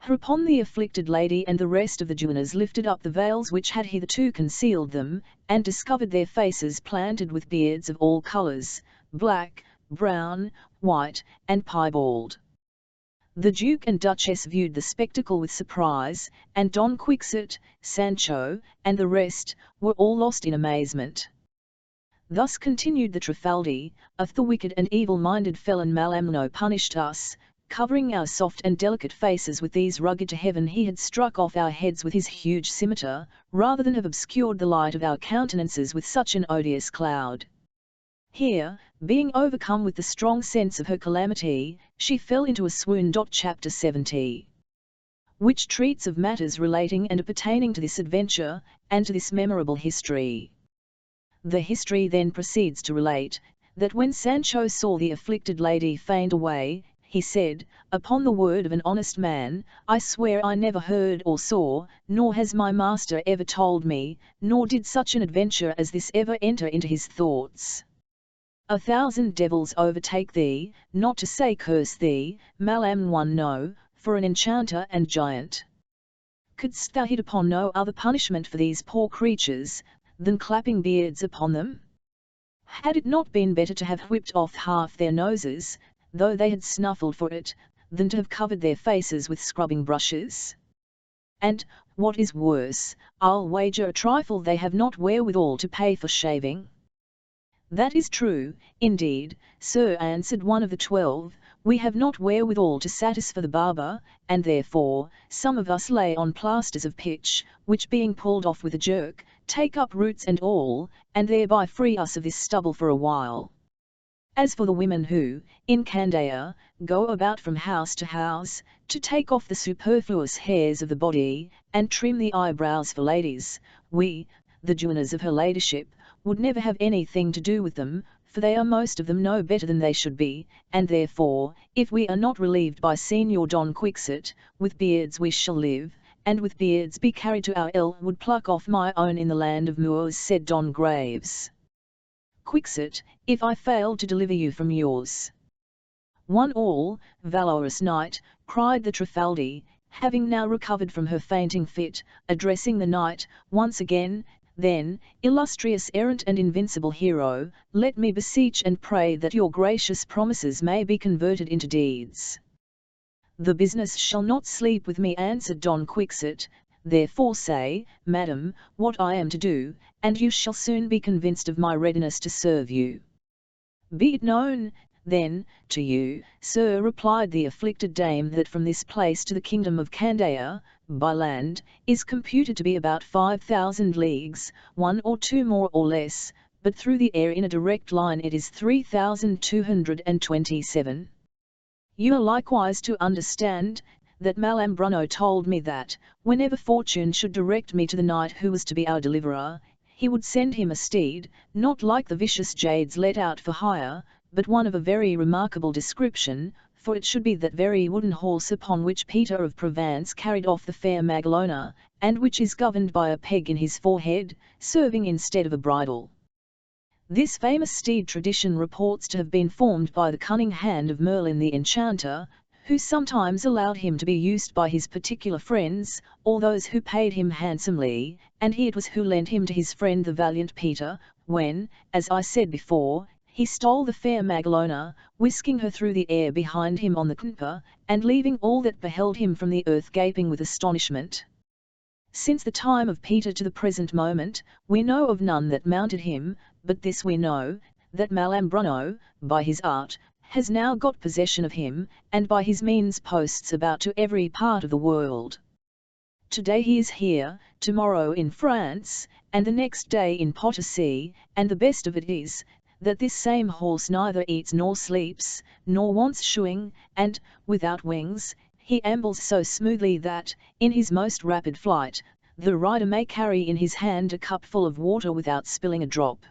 Hereupon the afflicted lady and the rest of the duennas lifted up the veils which had hitherto concealed them, and discovered their faces planted with beards of all colours, black, brown, white, and piebald. The Duke and Duchess viewed the spectacle with surprise, and Don Quixote, Sancho, and the rest, were all lost in amazement. Thus continued the Trifaldi, if the wicked and evil-minded felon Malamno punished us, covering our soft and delicate faces with these rugged to heaven he had struck off our heads with his huge scimitar, rather than have obscured the light of our countenances with such an odious cloud. Here, being overcome with the strong sense of her calamity, she fell into a swoon. Chapter 70, which treats of matters relating and appertaining to this adventure, and to this memorable history. The history then proceeds to relate, that when Sancho saw the afflicted lady faint away, he said, upon the word of an honest man, I swear I never heard or saw, nor has my master ever told me, nor did such an adventure as this ever enter into his thoughts. 1,000 devils overtake thee, not to say curse thee, Malam one no, for an enchanter and giant. Couldst thou hit upon no other punishment for these poor creatures, than clapping beards upon them? Had it not been better to have whipped off half their noses, though they had snuffled for it, than to have covered their faces with scrubbing brushes? And, what is worse, I'll wager a trifle they have not wherewithal to pay for shaving. That is true, indeed, sir, answered one of the 12, we have not wherewithal to satisfy the barber, and therefore, some of us lay on plasters of pitch, which being pulled off with a jerk, take up roots and all, and thereby free us of this stubble for a while. As for the women who, in Candia, go about from house to house, to take off the superfluous hairs of the body, and trim the eyebrows for ladies, we, the duennas of her ladyship, would never have anything to do with them, for they are most of them no better than they should be, and therefore, if we are not relieved by Señor Don Quixote, with beards we shall live, and with beards be carried to our ill would pluck off my own in the land of Moors, said Don Graves. Quixote, if I fail to deliver you from yours. 1 all, valorous knight, cried the Trifaldi, having now recovered from her fainting fit, addressing the knight, once again, then, illustrious errant and invincible hero, let me beseech and pray that your gracious promises may be converted into deeds. The business shall not sleep with me, answered Don Quixote, therefore say, madam, what I am to do, and you shall soon be convinced of my readiness to serve you. Be it known, then, to you, sir, replied the afflicted dame, that from this place to the kingdom of Candia, by land, is computed to be about 5,000 leagues, 1 or 2 more or less, but through the air in a direct line it is 3,227. You are likewise to understand, that Malambruno told me that, whenever fortune should direct me to the knight who was to be our deliverer, he would send him a steed, not like the vicious jades let out for hire, but one of a very remarkable description, for it should be that very wooden horse upon which Peter of Provence carried off the fair Magalona, and which is governed by a peg in his forehead, serving instead of a bridle. This famous steed tradition reports to have been formed by the cunning hand of Merlin the enchanter, who sometimes allowed him to be used by his particular friends, or those who paid him handsomely, and he it was who lent him to his friend the valiant Peter, when, as I said before, he stole the fair Magalona, whisking her through the air behind him on the cumpa, and leaving all that beheld him from the earth gaping with astonishment. Since the time of Peter to the present moment, we know of none that mounted him, but this we know, that Malambruno, by his art, has now got possession of him, and by his means posts about to every part of the world. Today he is here, tomorrow in France, and the next day in Potosi, and the best of it is, that this same horse neither eats nor sleeps, nor wants shoeing, and, without wings, he ambles so smoothly that, in his most rapid flight, the rider may carry in his hand a cup full of water without spilling a drop.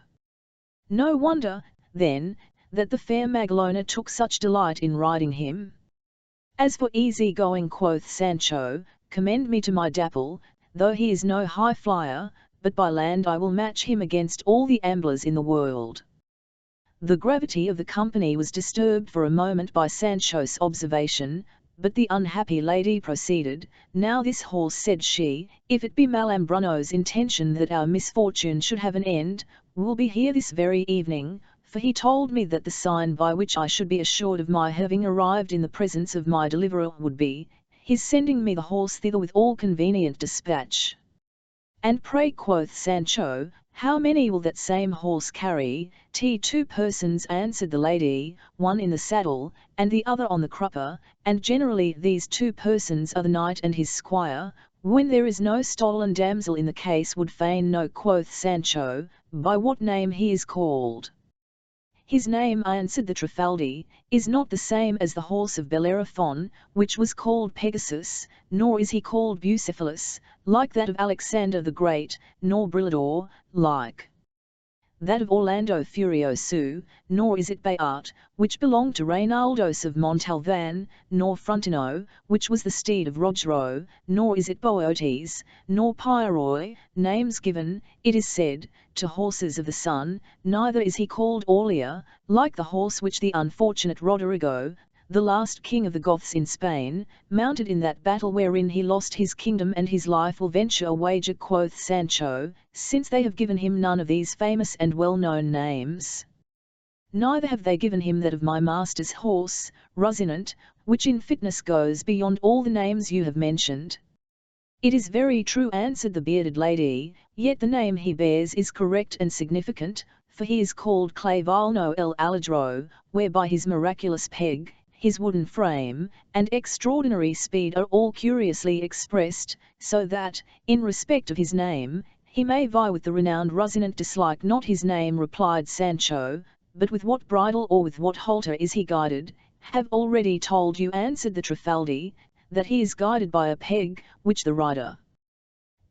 No wonder, then, that the fair Magalona took such delight in riding him. As for easy-going, quoth Sancho, commend me to my Dapple, though he is no high flyer, but by land I will match him against all the amblers in the world. The gravity of the company was disturbed for a moment by Sancho's observation, but the unhappy lady proceeded, now this horse, said she, if it be Malambruno's intention that our misfortune should have an end, will be here this very evening, for he told me that the sign by which I should be assured of my having arrived in the presence of my deliverer would be, his sending me the horse thither with all convenient dispatch. And pray, quoth Sancho, how many will that same horse carry? 2 persons, answered the lady, one in the saddle, and the other on the crupper, and generally these 2 persons are the knight and his squire. When there is no stolen damsel in the case, would fain know, quoth Sancho, by what name he is called. His name, answered the Trifaldi, is not the same as the horse of Bellerophon, which was called Pegasus, nor is he called Bucephalus, like that of Alexander the Great, nor Brillador, like that of Orlando Furioso, nor is it Bayard, which belonged to Reynaldos of Montalvan, nor Frontino, which was the steed of Rogero, nor is it Boeotes, nor Pyrrhoi, names given, it is said, to horses of the sun, neither is he called Aulia, like the horse which the unfortunate Roderigo, the last king of the Goths in Spain, mounted in that battle wherein he lost his kingdom and his life. Will venture a wager, quoth Sancho, since they have given him none of these famous and well-known names. Neither have they given him that of my master's horse, Rosinante, which in fitness goes beyond all the names you have mentioned. It is very true, answered the bearded lady, yet the name he bears is correct and significant, for he is called Clavalno el Aladro, whereby his miraculous peg, his wooden frame, and extraordinary speed are all curiously expressed, so that, in respect of his name, he may vie with the renowned Rosinante. Dislike not his name, replied Sancho, but with what bridle or with what halter is he guided? Have already told you, answered the Trifaldi, that he is guided by a peg, which the rider,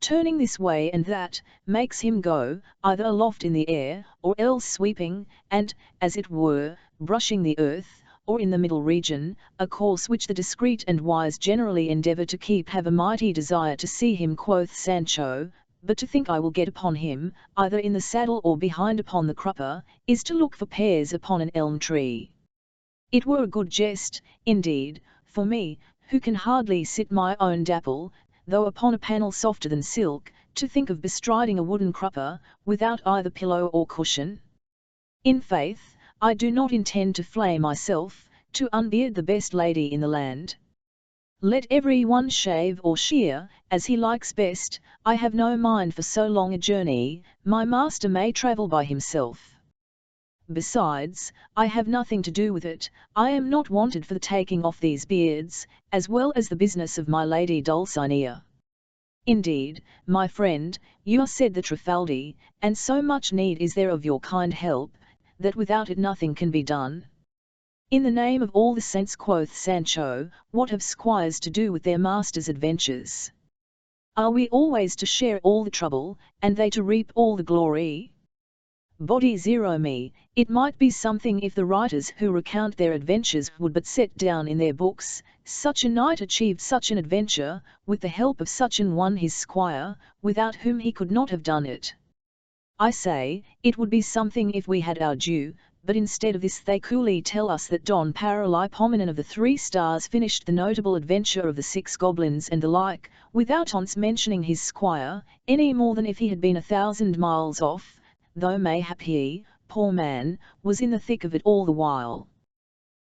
turning this way and that, makes him go, either aloft in the air, or else sweeping, and, as it were, brushing the earth, or in the middle region, a course which the discreet and wise generally endeavour to keep. Have a mighty desire to see him, quoth Sancho, but to think I will get upon him, either in the saddle or behind upon the crupper, is to look for pears upon an elm tree. It were a good jest, indeed, for me, who can hardly sit my own Dapple, though upon a panel softer than silk, to think of bestriding a wooden crupper, without either pillow or cushion. In faith, I do not intend to flay myself, to unbeard the best lady in the land. Let every one shave or shear, as he likes best. I have no mind for so long a journey, my master may travel by himself. Besides, I have nothing to do with it, I am not wanted for the taking off these beards, as well as the business of my lady Dulcinea. Indeed, my friend, you are, said the Trifaldi, and so much need is there of your kind help, that without it nothing can be done. In the name of all the saints, quoth Sancho, what have squires to do with their masters' adventures? Are we always to share all the trouble, and they to reap all the glory? Body zero me, it might be something if the writers who recount their adventures would but set down in their books, such a knight achieved such an adventure, with the help of such an one his squire, without whom he could not have done it. I say, it would be something if we had our due, but instead of this they coolly tell us that Don Paralipomenon of the 3 Stars finished the notable adventure of the 6 goblins and the like, without once mentioning his squire, any more than if he had been 1,000 miles off, though mayhap he, poor man, was in the thick of it all the while.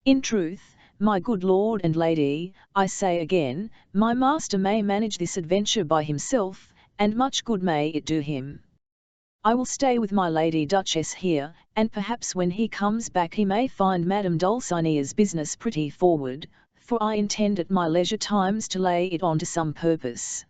In truth, my good lord and lady, I say again, my master may manage this adventure by himself, and much good may it do him. I will stay with my lady Duchess here, and perhaps when he comes back he may find Madame Dulcinea's business pretty forward, for I intend at my leisure times to lay it on to some purpose.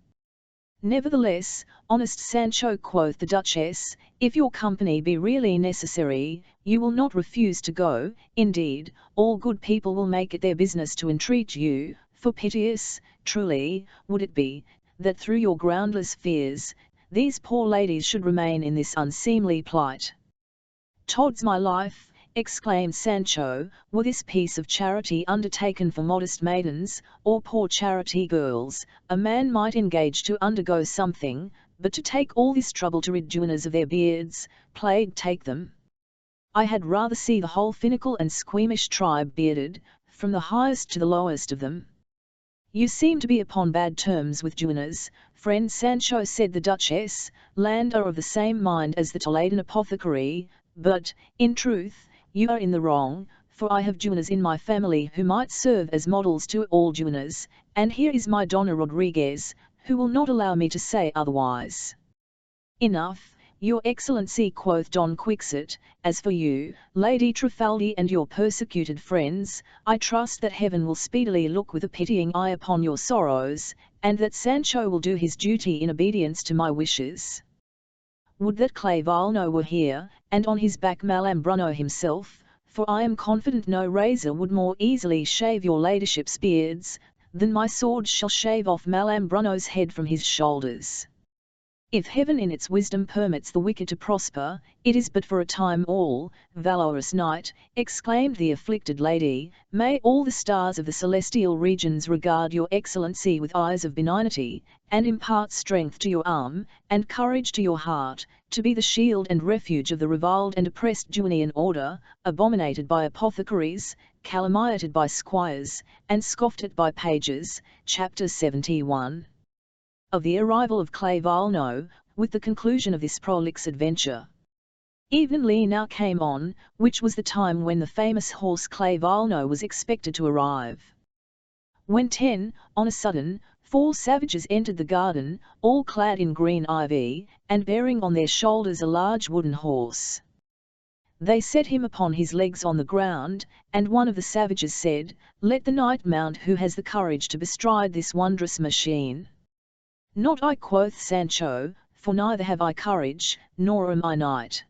Nevertheless, honest Sancho, quoth the Duchess, if your company be really necessary, you will not refuse to go. Indeed, all good people will make it their business to entreat you, for piteous, truly, would it be, that through your groundless fears, these poor ladies should remain in this unseemly plight. Todd's my life, exclaimed Sancho, were this piece of charity undertaken for modest maidens, or poor charity girls, a man might engage to undergo something, but to take all this trouble to rid duennas of their beards, plague take them. I had rather see the whole finical and squeamish tribe bearded, from the highest to the lowest of them. You seem to be upon bad terms with duennas, friend Sancho, said the Duchess. Land are of the same mind as the Toledan apothecary, but, in truth, you are in the wrong, for I have duennas in my family who might serve as models to all duennas, and here is my Donna Rodriguez, who will not allow me to say otherwise. Enough, your excellency, quoth Don Quixote. As for you, Lady Trifaldi, and your persecuted friends, I trust that heaven will speedily look with a pitying eye upon your sorrows, and that Sancho will do his duty in obedience to my wishes. Would that Clavileño were here, and on his back Malambruno himself, for I am confident no razor would more easily shave your ladyship's beards, than my sword shall shave off Malambruno's head from his shoulders. If heaven in its wisdom permits the wicked to prosper, it is but for a time all. Valorous knight, exclaimed the afflicted lady, may all the stars of the celestial regions regard your excellency with eyes of benignity, and impart strength to your arm, and courage to your heart, to be the shield and refuge of the reviled and oppressed Duenian order, abominated by apothecaries, calumniated by squires, and scoffed at by pages. Chapter 71. Of the arrival of Clavileño, with the conclusion of this prolix adventure. Evening now came on, which was the time when the famous horse Clavileño was expected to arrive. When on a sudden, 4 savages entered the garden, all clad in green ivy, and bearing on their shoulders a large wooden horse. They set him upon his legs on the ground, and one of the savages said, "Let the knight mount who has the courage to bestride this wondrous machine." "Not I," quoth Sancho, "for neither have I courage, nor am I knight."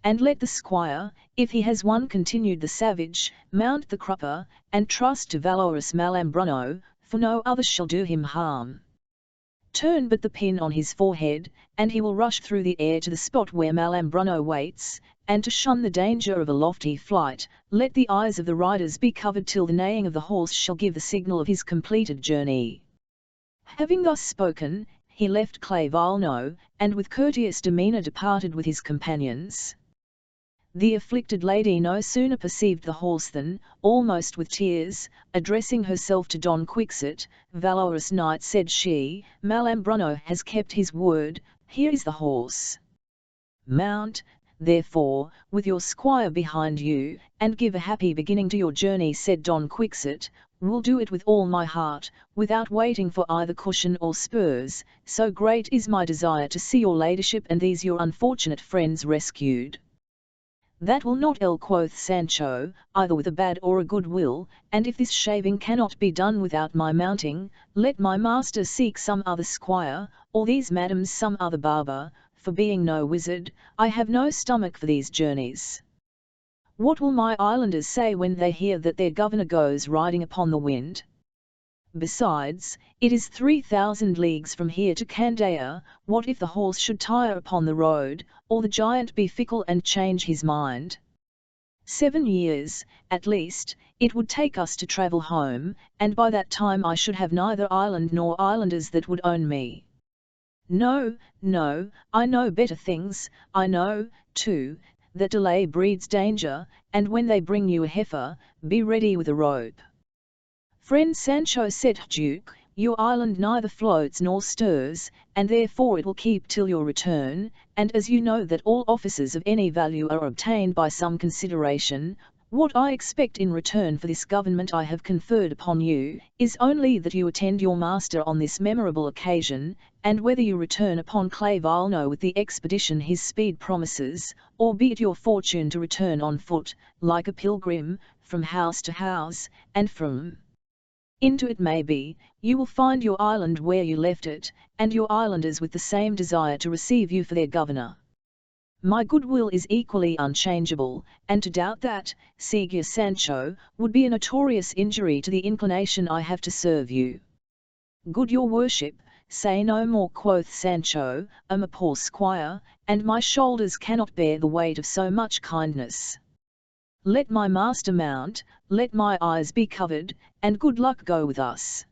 "And let the squire, if he has one," continued the savage, "mount the crupper, and trust to valorous Malambruno, for no other shall do him harm. Turn but the pin on his forehead, and he will rush through the air to the spot where Malambruno waits, and to shun the danger of a lofty flight, let the eyes of the riders be covered till the neighing of the horse shall give the signal of his completed journey." Having thus spoken, he left Clavileño, and with courteous demeanour departed with his companions. The afflicted lady no sooner perceived the horse than, almost with tears, addressing herself to Don Quixote, "Valorous knight," said she, "Malambruno has kept his word, here is the horse. Mount, therefore, with your squire behind you, and give a happy beginning to your journey," said Don Quixote. "Will do it with all my heart, without waiting for either cushion or spurs, so great is my desire to see your ladyship and these your unfortunate friends rescued." "That will not ill," quoth Sancho, "either with a bad or a good will, and if this shaving cannot be done without my mounting, let my master seek some other squire, or these madams some other barber, for being no wizard, I have no stomach for these journeys. What will my islanders say when they hear that their governor goes riding upon the wind?" Besides, it is 3,000 leagues from here to Candia. What if the horse should tire upon the road, or the giant be fickle and change his mind? 7 years, at least, it would take us to travel home, and by that time I should have neither island nor islanders that would own me. No, no, I know better things. I know, too, that delay breeds danger, and when they bring you a heifer, be ready with a rope. Friend Sancho, said Duke, your island neither floats nor stirs, and therefore it will keep till your return, and as you know that all offices of any value are obtained by some consideration, what I expect in return for this government I have conferred upon you, is only that you attend your master on this memorable occasion, and whether you return upon Clavilno with the expedition his speed promises, or be it your fortune to return on foot, like a pilgrim, from house to house, and from into it may be, you will find your island where you left it, and your islanders with the same desire to receive you for their governor. My goodwill is equally unchangeable, and to doubt that, Signor Sancho, would be a notorious injury to the inclination I have to serve you. Good your worship, say no more, quoth Sancho, am a poor squire, and my shoulders cannot bear the weight of so much kindness. Let my master mount, let my eyes be covered, and good luck go with us.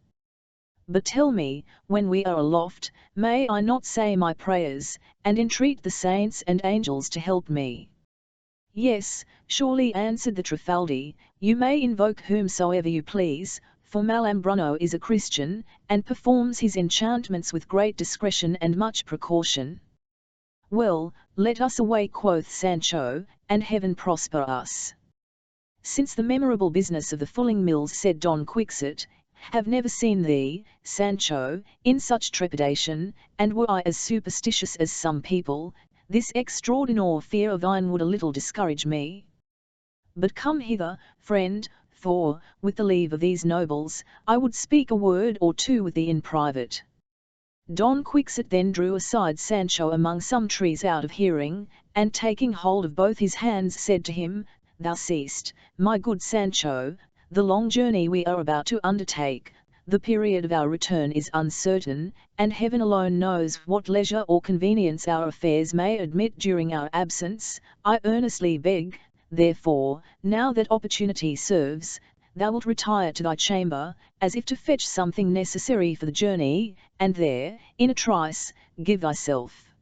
But tell me, when we are aloft, may I not say my prayers, and entreat the saints and angels to help me? Yes, surely, answered the Trifaldi, you may invoke whomsoever you please, for Malambruno is a Christian, and performs his enchantments with great discretion and much precaution. Well, let us away, quoth Sancho, and heaven prosper us. Since the memorable business of the fulling mills, said Don Quixote, have never seen thee, Sancho, in such trepidation, and were I as superstitious as some people, this extraordinary fear of thine would a little discourage me. But come hither, friend, for, with the leave of these nobles, I would speak a word or two with thee in private. Don Quixote then drew aside Sancho among some trees out of hearing, and taking hold of both his hands said to him, Thou seest, my good Sancho, the long journey we are about to undertake, the period of our return is uncertain, and heaven alone knows what leisure or convenience our affairs may admit during our absence. I earnestly beg, therefore, now that opportunity serves, thou wilt retire to thy chamber, as if to fetch something necessary for the journey, and there, in a trice, give thyself,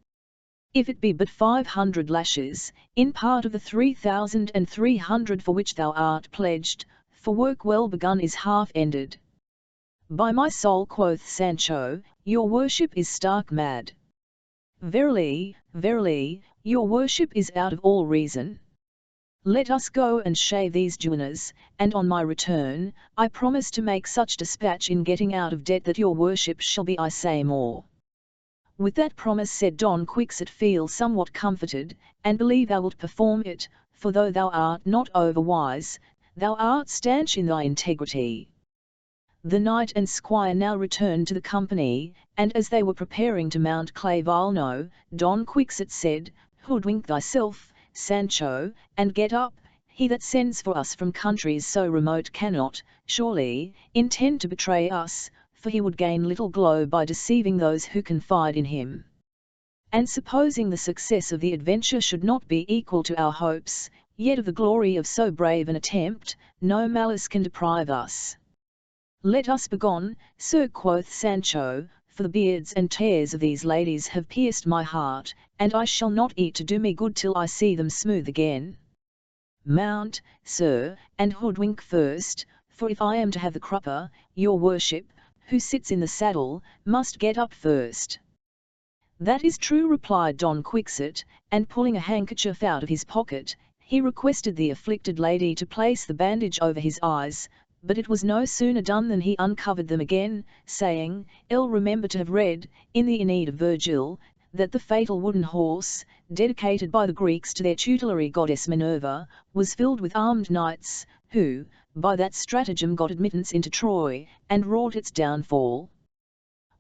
if it be but 500 lashes, in part of the 3,300 for which thou art pledged, for work well begun is half ended. By my soul, quoth Sancho, your worship is stark mad. Verily, verily, your worship is out of all reason. Let us go and shave these duennas, and on my return, I promise to make such dispatch in getting out of debt that your worship shall be, I say more. With that promise, said Don Quixote, feel somewhat comforted, and believe thou wilt perform it, for though thou art not overwise, thou art stanch in thy integrity. The knight and squire now returned to the company, and as they were preparing to mount Clavilno, Don Quixote said, Hoodwink thyself, Sancho, and get up. He that sends for us from countries so remote cannot, surely, intend to betray us, for he would gain little glow by deceiving those who confide in him. And supposing the success of the adventure should not be equal to our hopes, yet of the glory of so brave an attempt, no malice can deprive us. Let us begone, sir, quoth Sancho, for the beards and tears of these ladies have pierced my heart, and I shall not eat to do me good till I see them smooth again. Mount, sir, and hoodwink first, for if I am to have the crupper, your worship, who sits in the saddle, must get up first. That is true, replied Don Quixote, and pulling a handkerchief out of his pocket, he requested the afflicted lady to place the bandage over his eyes, but it was no sooner done than he uncovered them again, saying, remember to have read, in the Aeneid of Virgil, that the fatal wooden horse, dedicated by the Greeks to their tutelary goddess Minerva, was filled with armed knights, who, by that stratagem got admittance into Troy, and wrought its downfall.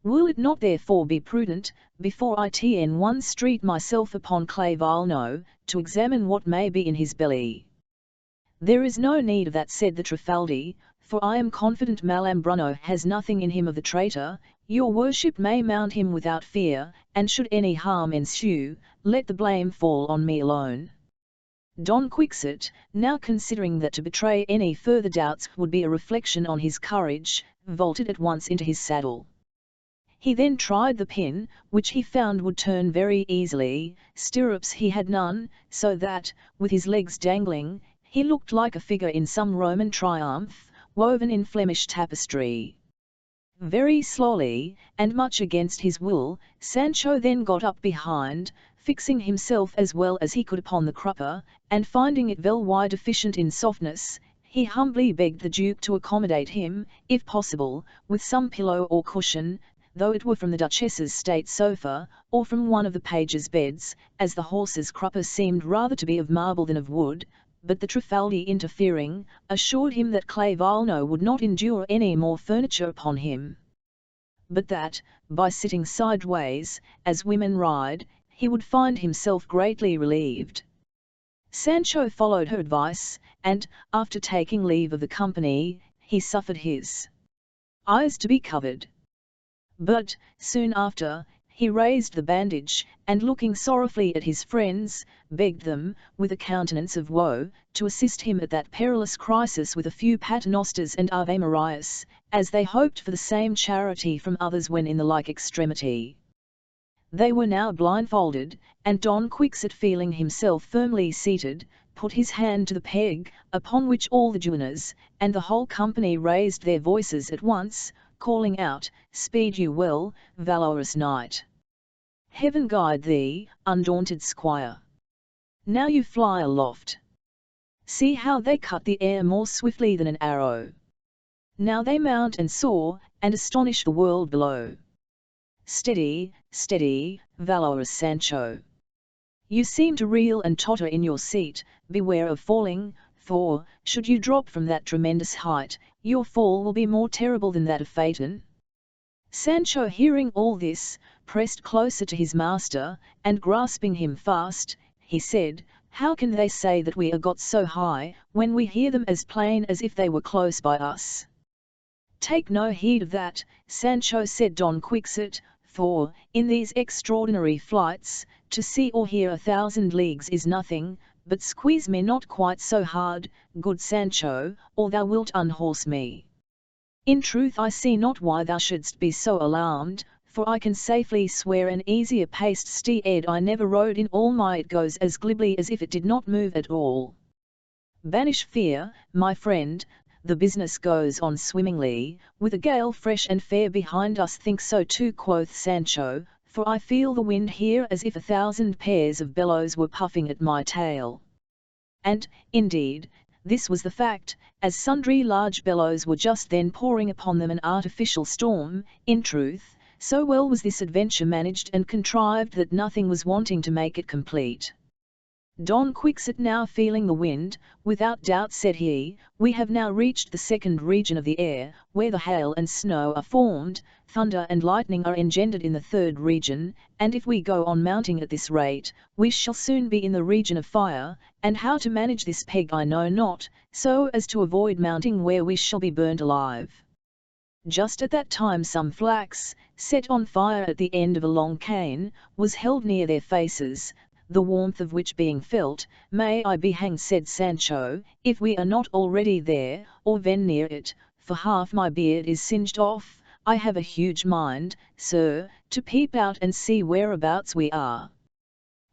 Will it not therefore be prudent, before I tn one street myself upon Clavilno, to examine what may be in his belly? "There is no need of that," said the Trifaldi, "for I am confident Malambruno has nothing in him of the traitor. Your worship may mount him without fear, and should any harm ensue, let the blame fall on me alone." Don Quixote, now considering that to betray any further doubts would be a reflection on his courage, vaulted at once into his saddle. He then tried the pin, which he found would turn very easily. Stirrups he had none, so that, with his legs dangling, he looked like a figure in some Roman triumph, woven in Flemish tapestry. Very slowly, and much against his will, Sancho then got up behind, fixing himself as well as he could upon the crupper, and finding it very deficient in softness, he humbly begged the Duke to accommodate him, if possible, with some pillow or cushion, though it were from the Duchess's state sofa, or from one of the pages' beds, as the horse's crupper seemed rather to be of marble than of wood, but the Trifaldi interfering, assured him that Clavileño would not endure any more furniture upon him, but that, by sitting sideways, as women ride, he would find himself greatly relieved. Sancho followed her advice, and, after taking leave of the company, he suffered his eyes to be covered. But, soon after, he raised the bandage, and looking sorrowfully at his friends, begged them, with a countenance of woe, to assist him at that perilous crisis with a few paternosters and Ave Marias, as they hoped for the same charity from others when in the like extremity. They were now blindfolded, and Don Quixote, feeling himself firmly seated, put his hand to the peg, upon which all the duennas, and the whole company raised their voices at once, calling out, "Speed you well, valorous knight! Heaven guide thee, undaunted squire! Now you fly aloft! See how they cut the air more swiftly than an arrow! Now they mount and soar, and astonish the world below! Steady, steady, valorous Sancho! You seem to reel and totter in your seat, beware of falling, for, should you drop from that tremendous height, your fall will be more terrible than that of Phaeton." Sancho, hearing all this, pressed closer to his master, and grasping him fast, he said, "How can they say that we are got so high, when we hear them as plain as if they were close by us?" "Take no heed of that, Sancho," said Don Quixote, "for, in these extraordinary flights, to see or hear 1,000 leagues is nothing, but squeeze me not quite so hard, good Sancho, or thou wilt unhorse me. In truth I see not why thou shouldst be so alarmed, for I can safely swear an easier paced steed I never rode in all my it goes as glibly as if it did not move at all. Banish fear, my friend, the business goes on swimmingly, with a gale fresh and fair behind us. Think so too," quoth Sancho, "for I feel the wind here as if 1,000 pairs of bellows were puffing at my tail." And, indeed, this was the fact, as sundry large bellows were just then pouring upon them an artificial storm. In truth, so well was this adventure managed and contrived that nothing was wanting to make it complete. Don Quixote, now feeling the wind, without doubt said he, "We have now reached the second region of the air, where the hail and snow are formed, thunder and lightning are engendered in the third region, and if we go on mounting at this rate, we shall soon be in the region of fire, and how to manage this peg I know not, so as to avoid mounting where we shall be burnt alive." Just at that time some flax, set on fire at the end of a long cane, was held near their faces, the warmth of which being felt, "May I be hanged," said Sancho, "if we are not already there, or ven near it, for half my beard is singed off. I have a huge mind, sir, to peep out and see whereabouts we are."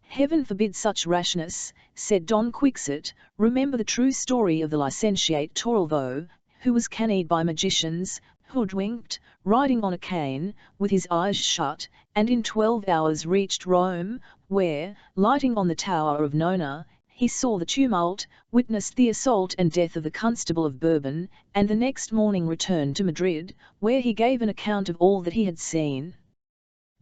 "Heaven forbid such rashness," said Don Quixote. "Remember the true story of the licentiate Torelvo, who was cannied by magicians, hoodwinked, riding on a cane, with his eyes shut, and in 12 hours reached Rome, where, lighting on the Tower of Nona, he saw the tumult, witnessed the assault and death of the Constable of Bourbon, and the next morning returned to Madrid, where he gave an account of all that he had seen.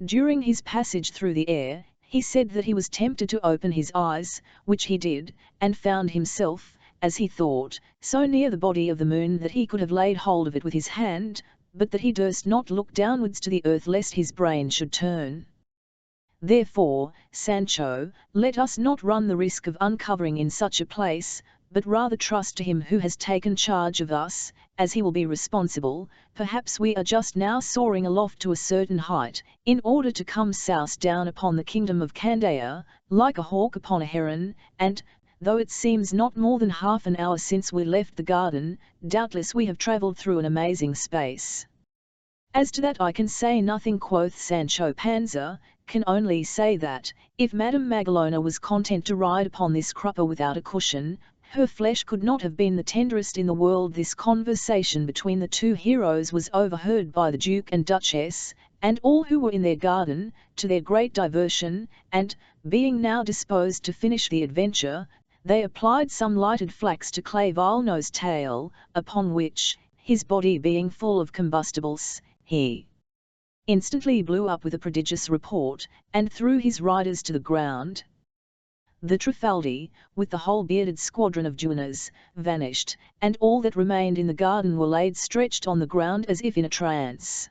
During his passage through the air, he said that he was tempted to open his eyes, which he did, and found himself, as he thought, so near the body of the moon that he could have laid hold of it with his hand, but that he durst not look downwards to the earth lest his brain should turn. Therefore, Sancho, let us not run the risk of uncovering in such a place, but rather trust to him who has taken charge of us, as he will be responsible. Perhaps we are just now soaring aloft to a certain height, in order to come souse down upon the kingdom of Candia, like a hawk upon a heron, and, though it seems not more than half an hour since we left the garden, doubtless we have travelled through an amazing space. As to that I can say nothing, quoth Sancho Panza, can only say that, if Madame Magalona was content to ride upon this crupper without a cushion, her flesh could not have been the tenderest in the world. This conversation between the two heroes was overheard by the Duke and Duchess, and all who were in their garden, to their great diversion, and, being now disposed to finish the adventure, they applied some lighted flax to Clavillano's tail, upon which, his body being full of combustibles, he instantly blew up with a prodigious report, and threw his riders to the ground. The Trifaldi, with the whole bearded squadron of duennas, vanished, and all that remained in the garden were laid stretched on the ground as if in a trance.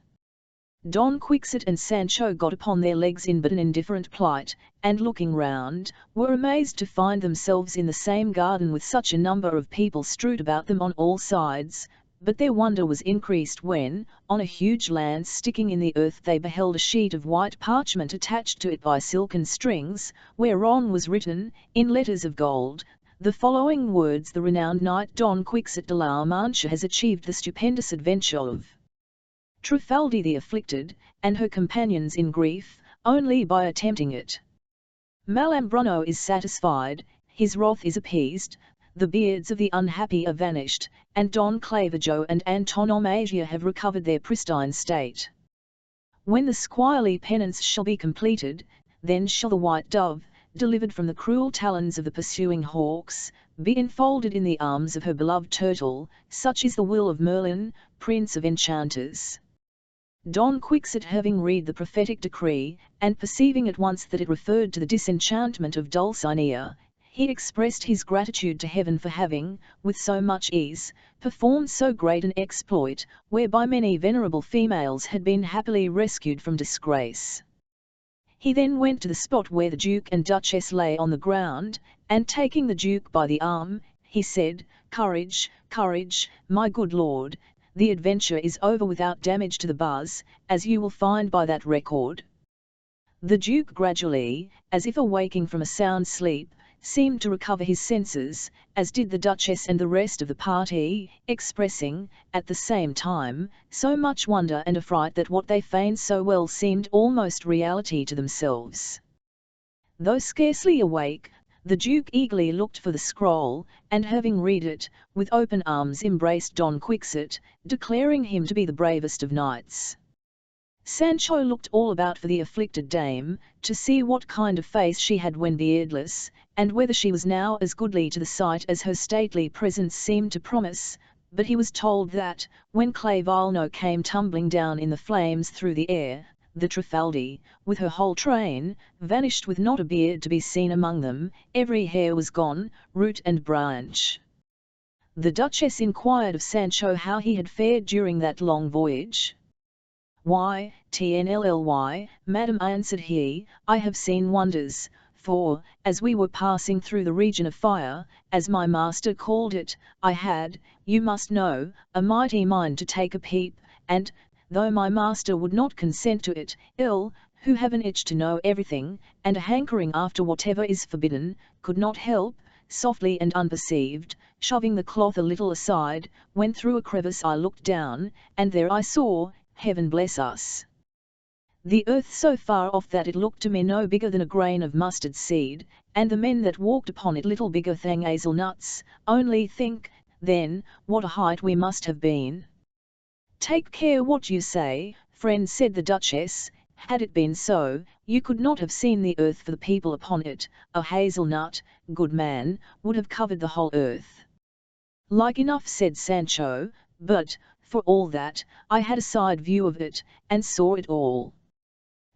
Don Quixote and Sancho got upon their legs in but an indifferent plight, and looking round, were amazed to find themselves in the same garden with such a number of people strewed about them on all sides. But their wonder was increased when, on a huge lance sticking in the earth, they beheld a sheet of white parchment attached to it by silken strings, whereon was written, in letters of gold, the following words: "The renowned knight Don Quixote de la Mancha has achieved the stupendous adventure of Trifaldi the afflicted, and her companions in grief, only by attempting it. Malambruno is satisfied, his wrath is appeased, the beards of the unhappy are vanished, and Don Clavijo and Antonomasia have recovered their pristine state. When the squirely penance shall be completed, then shall the white dove, delivered from the cruel talons of the pursuing hawks, be enfolded in the arms of her beloved turtle. Such is the will of Merlin, Prince of Enchanters." Don Quixote, having read the prophetic decree, and perceiving at once that it referred to the disenchantment of Dulcinea, he expressed his gratitude to heaven for having, with so much ease, performed so great an exploit, whereby many venerable females had been happily rescued from disgrace. He then went to the spot where the Duke and Duchess lay on the ground, and taking the Duke by the arm, he said, "Courage, courage, my good lord, the adventure is over without damage to the buzz, as you will find by that record." The Duke gradually, as if awaking from a sound sleep, seemed to recover his senses, as did the Duchess and the rest of the party, expressing, at the same time, so much wonder and affright that what they feigned so well seemed almost reality to themselves. Though scarcely awake, the Duke eagerly looked for the scroll, and having read it, with open arms embraced Don Quixote, declaring him to be the bravest of knights. Sancho looked all about for the afflicted dame, to see what kind of face she had when beardless, and whether she was now as goodly to the sight as her stately presence seemed to promise, but he was told that, when Clavillano came tumbling down in the flames through the air, the Trifaldi, with her whole train, vanished with not a beard to be seen among them, every hair was gone, root and branch. The Duchess inquired of Sancho how he had fared during that long voyage. "Why, Tnlly, madam," answered he, "I have seen wonders, for, as we were passing through the region of fire, as my master called it, I had, you must know, a mighty mind to take a peep, and, though my master would not consent to it, who have an itch to know everything, and a hankering after whatever is forbidden, could not help, softly and unperceived, shoving the cloth a little aside, when through a crevice I looked down, and there I saw, heaven bless us, the earth so far off that it looked to me no bigger than a grain of mustard seed, and the men that walked upon it little bigger than hazelnuts. Only think, then, what a height we must have been." "Take care what you say, friend," said the Duchess. "Had it been so, you could not have seen the earth for the people upon it. A hazelnut, good man, would have covered the whole earth." "Like enough," said Sancho, "but, for all that, I had a side view of it, and saw it all."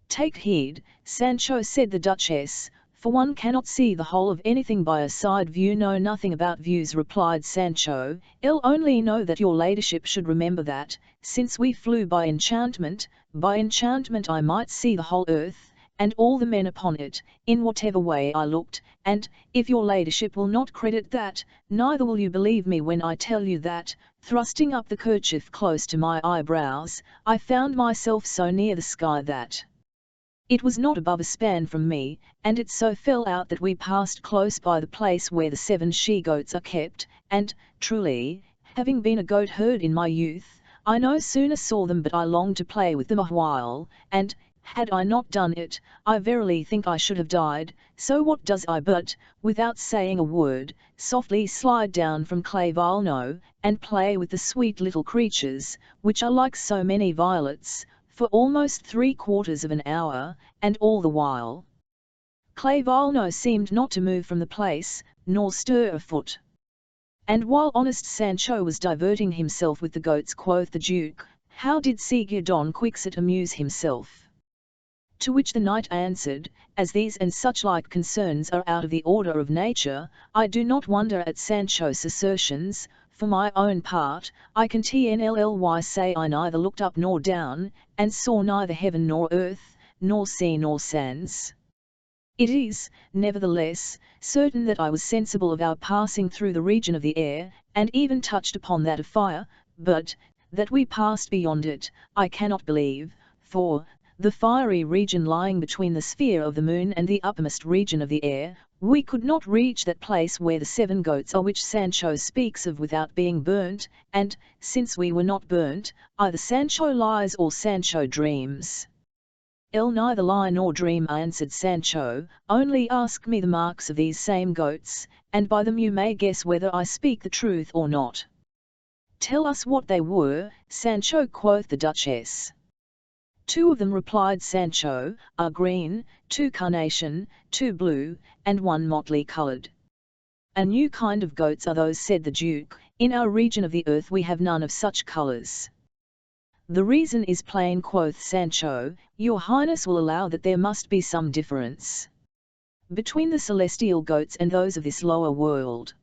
"Take heed, Sancho," said the Duchess, "for one cannot see the whole of anything by a side view." "Know nothing about views," replied Sancho, "I'll only know that your ladyship should remember that, since we flew by enchantment I might see the whole earth, and all the men upon it, in whatever way I looked, and, if your ladyship will not credit that, neither will you believe me when I tell you that, thrusting up the kerchief close to my eyebrows, I found myself so near the sky that it was not above a span from me, and it so fell out that we passed close by the place where the 7 she-goats are kept, and, truly, having been a goat herd in my youth, I no sooner saw them but I longed to play with them a while, and, had I not done it, I verily think I should have died, so what does I but, without saying a word, softly slide down from Clavilno, and play with the sweet little creatures, which are like so many violets, for almost 3/4 of an hour, and all the while Clavilno seemed not to move from the place, nor stir a foot. And while honest Sancho was diverting himself with the goats, quoth the Duke, how did Sieur Don Quixote amuse himself? To which the knight answered, as these and such like concerns are out of the order of nature, I do not wonder at Sancho's assertions. For my own part, I can tnlly say I neither looked up nor down, and saw neither heaven nor earth, nor sea nor sands. It is, nevertheless, certain that I was sensible of our passing through the region of the air, and even touched upon that of fire, but, that we passed beyond it, I cannot believe, for, the fiery region lying between the sphere of the moon and the uppermost region of the air, we could not reach that place where the 7 goats are which Sancho speaks of without being burnt, and, since we were not burnt, either Sancho lies or Sancho dreams. Neither lie nor dream, answered Sancho, only ask me the marks of these same goats, and by them you may guess whether I speak the truth or not. Tell us what they were, Sancho, quoth the Duchess. 2 of them, replied Sancho, are green, 2 carnation, 2 blue, and 1 motley coloured. A new kind of goats are those, said the Duke, in our region of the earth we have none of such colours. The reason is plain, quoth Sancho, your highness will allow that there must be some difference between the celestial goats and those of this lower world.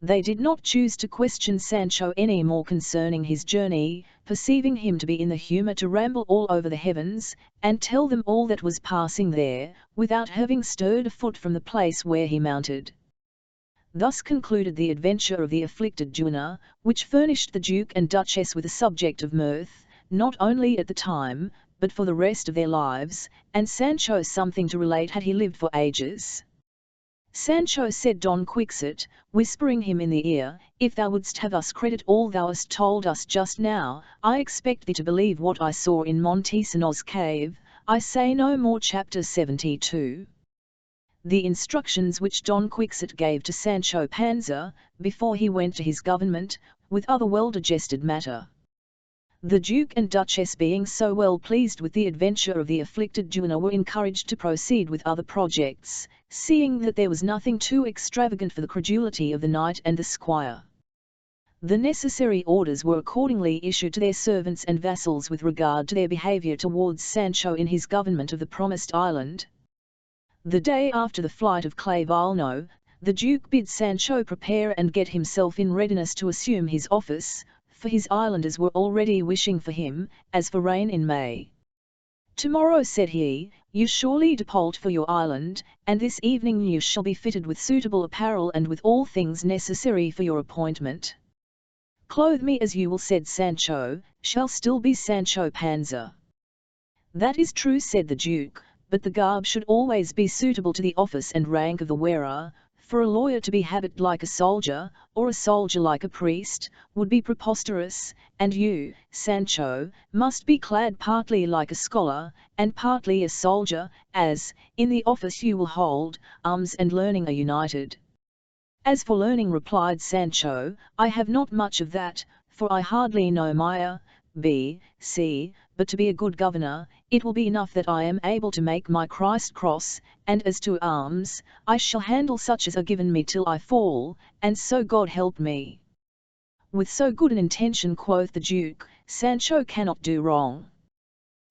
They did not choose to question Sancho any more concerning his journey, perceiving him to be in the humour to ramble all over the heavens, and tell them all that was passing there, without having stirred a foot from the place where he mounted. Thus concluded the adventure of the afflicted Juana, which furnished the Duke and Duchess with a subject of mirth, not only at the time, but for the rest of their lives, and Sancho something to relate had he lived for ages. Sancho, said Don Quixote, whispering him in the ear, if thou wouldst have us credit all thou hast told us just now, I expect thee to believe what I saw in Montesinos' cave. I say no more. Chapter 72. The instructions which Don Quixote gave to Sancho Panza, before he went to his government, with other well-digested matter. The Duke and Duchess, being so well pleased with the adventure of the afflicted Juana, were encouraged to proceed with other projects, seeing that there was nothing too extravagant for the credulity of the knight and the squire. The necessary orders were accordingly issued to their servants and vassals with regard to their behaviour towards Sancho in his government of the promised island. The day after the flight of Clavilno, the Duke bid Sancho prepare and get himself in readiness to assume his office, for his islanders were already wishing for him, as for rain in May. Tomorrow, said he, you surely depart for your island, and this evening you shall be fitted with suitable apparel and with all things necessary for your appointment. Clothe me as you will, said Sancho, shall still be Sancho Panza. That is true, said the Duke, but the garb should always be suitable to the office and rank of the wearer. For a lawyer to be habited like a soldier, or a soldier like a priest, would be preposterous, and you, Sancho, must be clad partly like a scholar, and partly a soldier, as, in the office you will hold, arms and learning are united. As for learning, replied Sancho, I have not much of that, for I hardly know my B.C., but to be a good governor, it will be enough that I am able to make my Christ cross, and as to arms, I shall handle such as are given me till I fall, and so God help me. With so good an intention, quoth the Duke, Sancho cannot do wrong.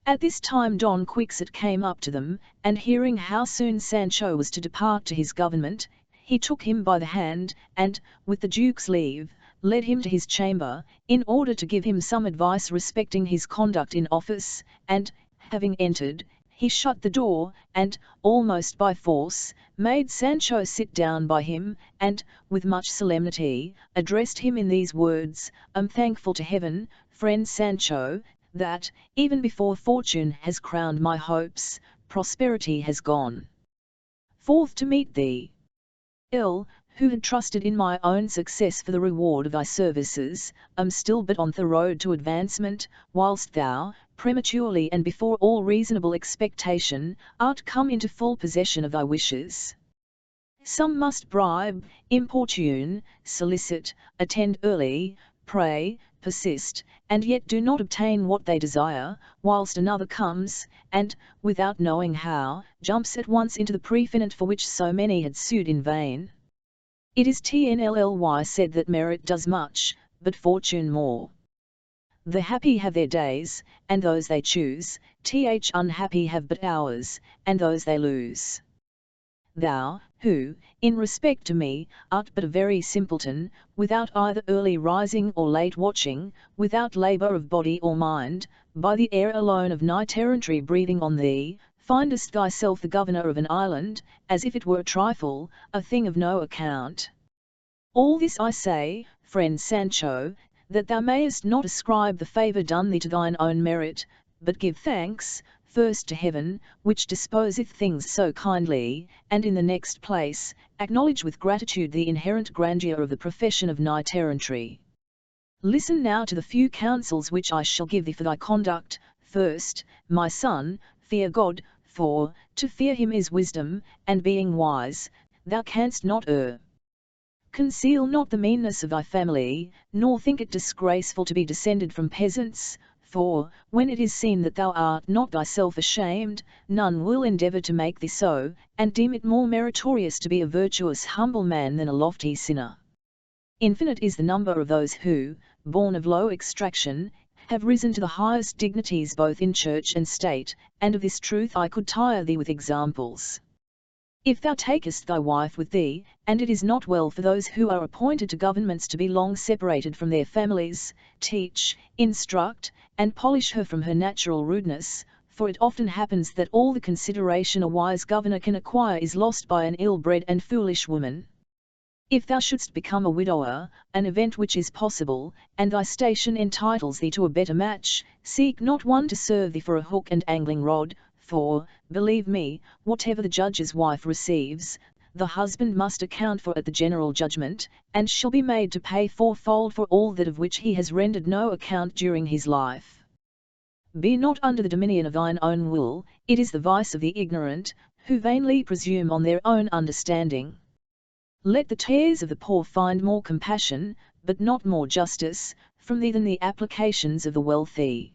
At this time Don Quixote came up to them, and hearing how soon Sancho was to depart to his government, he took him by the hand, and, with the Duke's leave, led him to his chamber, in order to give him some advice respecting his conduct in office, and, having entered, he shut the door, and, almost by force, made Sancho sit down by him, and, with much solemnity, addressed him in these words: "I'm thankful to heaven, friend Sancho, that, even before fortune has crowned my hopes, prosperity has gone forth to meet thee. Who had trusted in my own success for the reward of thy services, am still but on the road to advancement, whilst thou, prematurely and before all reasonable expectation, art come into full possession of thy wishes. Some must bribe, importune, solicit, attend early, pray, persist, and yet do not obtain what they desire, whilst another comes, and, without knowing how, jumps at once into the preferment for which so many had sued in vain. It is TNLLY said that merit does much, but fortune more. The happy have their days, and those they choose, unhappy have but hours, and those they lose. Thou, who, in respect to me, art but a very simpleton, without either early rising or late watching, without labour of body or mind, by the air alone of night-errantry breathing on thee, findest thyself the governor of an island, as if it were a trifle, a thing of no account. All this I say, friend Sancho, that thou mayest not ascribe the favour done thee to thine own merit, but give thanks, first to heaven, which disposeth things so kindly, and in the next place, acknowledge with gratitude the inherent grandeur of the profession of knight-errantry. Listen now to the few counsels which I shall give thee for thy conduct. First, my son, fear God, for, to fear him is wisdom, and being wise, thou canst not err. Conceal not the meanness of thy family, nor think it disgraceful to be descended from peasants, for, when it is seen that thou art not thyself ashamed, none will endeavour to make thee so, and deem it more meritorious to be a virtuous humble man than a lofty sinner. Infinite is the number of those who, born of low extraction, have risen to the highest dignities both in church and state, and of this truth I could tire thee with examples. If thou takest thy wife with thee, and it is not well for those who are appointed to governments to be long separated from their families, teach, instruct, and polish her from her natural rudeness, for it often happens that all the consideration a wise governor can acquire is lost by an ill-bred and foolish woman. If thou shouldst become a widower, an event which is possible, and thy station entitles thee to a better match, seek not one to serve thee for a hook and angling rod, for, believe me, whatever the judge's wife receives, the husband must account for at the general judgment, and shall be made to pay fourfold for all that of which he has rendered no account during his life. Be not under the dominion of thine own will, it is the vice of the ignorant, who vainly presume on their own understanding. Let the tears of the poor find more compassion, but not more justice, from thee than the applications of the wealthy.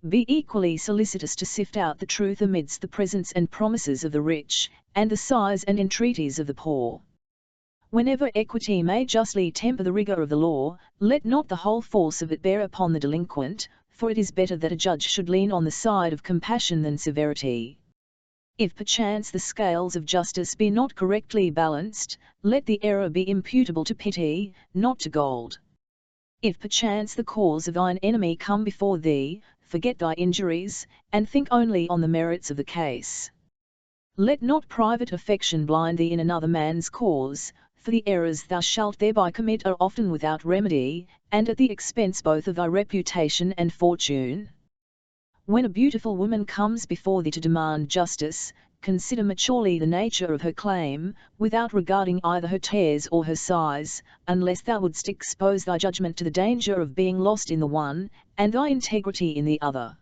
Be equally solicitous to sift out the truth amidst the presents and promises of the rich, and the sighs and entreaties of the poor. Whenever equity may justly temper the rigour of the law, let not the whole force of it bear upon the delinquent, for it is better that a judge should lean on the side of compassion than severity. If perchance the scales of justice be not correctly balanced, let the error be imputable to pity, not to gold. If perchance the cause of thine enemy come before thee, forget thy injuries, and think only on the merits of the case. Let not private affection blind thee in another man's cause, for the errors thou shalt thereby commit are often without remedy, and at the expense both of thy reputation and fortune. When a beautiful woman comes before thee to demand justice, consider maturely the nature of her claim, without regarding either her tears or her sighs, unless thou wouldst expose thy judgment to the danger of being lost in the one, and thy integrity in the other.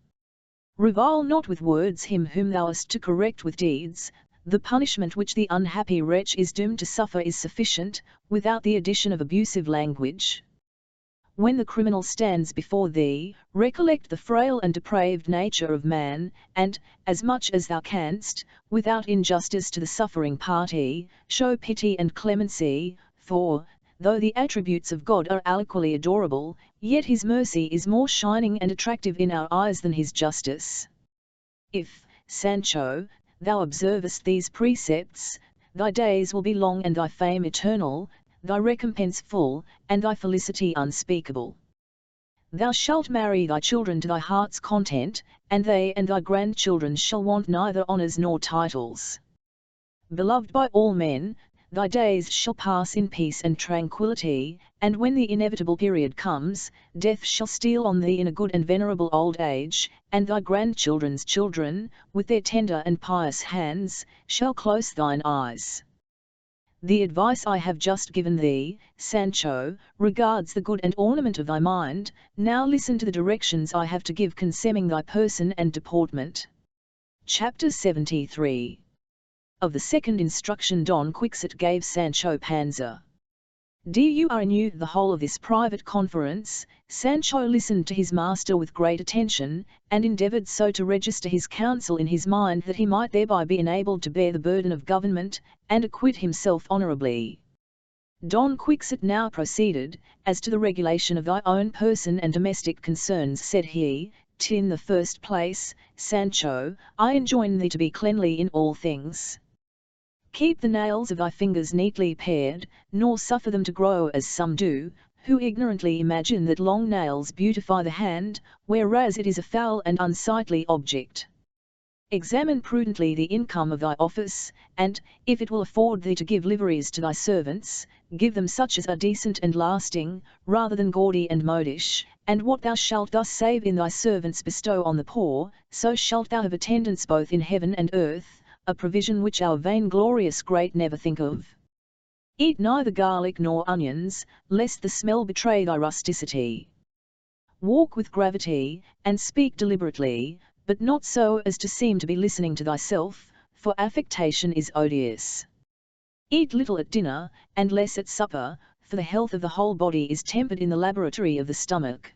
Revile not with words him whom thou hast to correct with deeds. The punishment which the unhappy wretch is doomed to suffer is sufficient, without the addition of abusive language. When the criminal stands before thee, recollect the frail and depraved nature of man, and, as much as thou canst, without injustice to the suffering party, show pity and clemency, for, though the attributes of God are equally adorable, yet his mercy is more shining and attractive in our eyes than his justice. If, Sancho, thou observest these precepts, thy days will be long and thy fame eternal, thy recompense full, and thy felicity unspeakable. Thou shalt marry thy children to thy heart's content, and they and thy grandchildren shall want neither honours nor titles. Beloved by all men, thy days shall pass in peace and tranquillity, and when the inevitable period comes, death shall steal on thee in a good and venerable old age, and thy grandchildren's children, with their tender and pious hands, shall close thine eyes. The advice I have just given thee, Sancho, regards the good and ornament of thy mind. Now listen to the directions I have to give concerning thy person and deportment. Chapter 73. Of the second instruction Don Quixote gave Sancho Panza. Dura knew the whole of this private conference. Sancho listened to his master with great attention, and endeavoured so to register his counsel in his mind that he might thereby be enabled to bear the burden of government, and acquit himself honourably. Don Quixote now proceeded. As to the regulation of thy own person and domestic concerns, said he, in the first place, Sancho, I enjoin thee to be cleanly in all things. Keep the nails of thy fingers neatly pared, nor suffer them to grow as some do, who ignorantly imagine that long nails beautify the hand, whereas it is a foul and unsightly object. Examine prudently the income of thy office, and, if it will afford thee to give liveries to thy servants, give them such as are decent and lasting, rather than gaudy and modish, and what thou shalt thus save in thy servants bestow on the poor, so shalt thou have attendance both in heaven and earth, a provision which our vainglorious great never think of. Eat neither garlic nor onions, lest the smell betray thy rusticity. Walk with gravity, and speak deliberately, but not so as to seem to be listening to thyself, for affectation is odious. Eat little at dinner, and less at supper, for the health of the whole body is tempered in the laboratory of the stomach.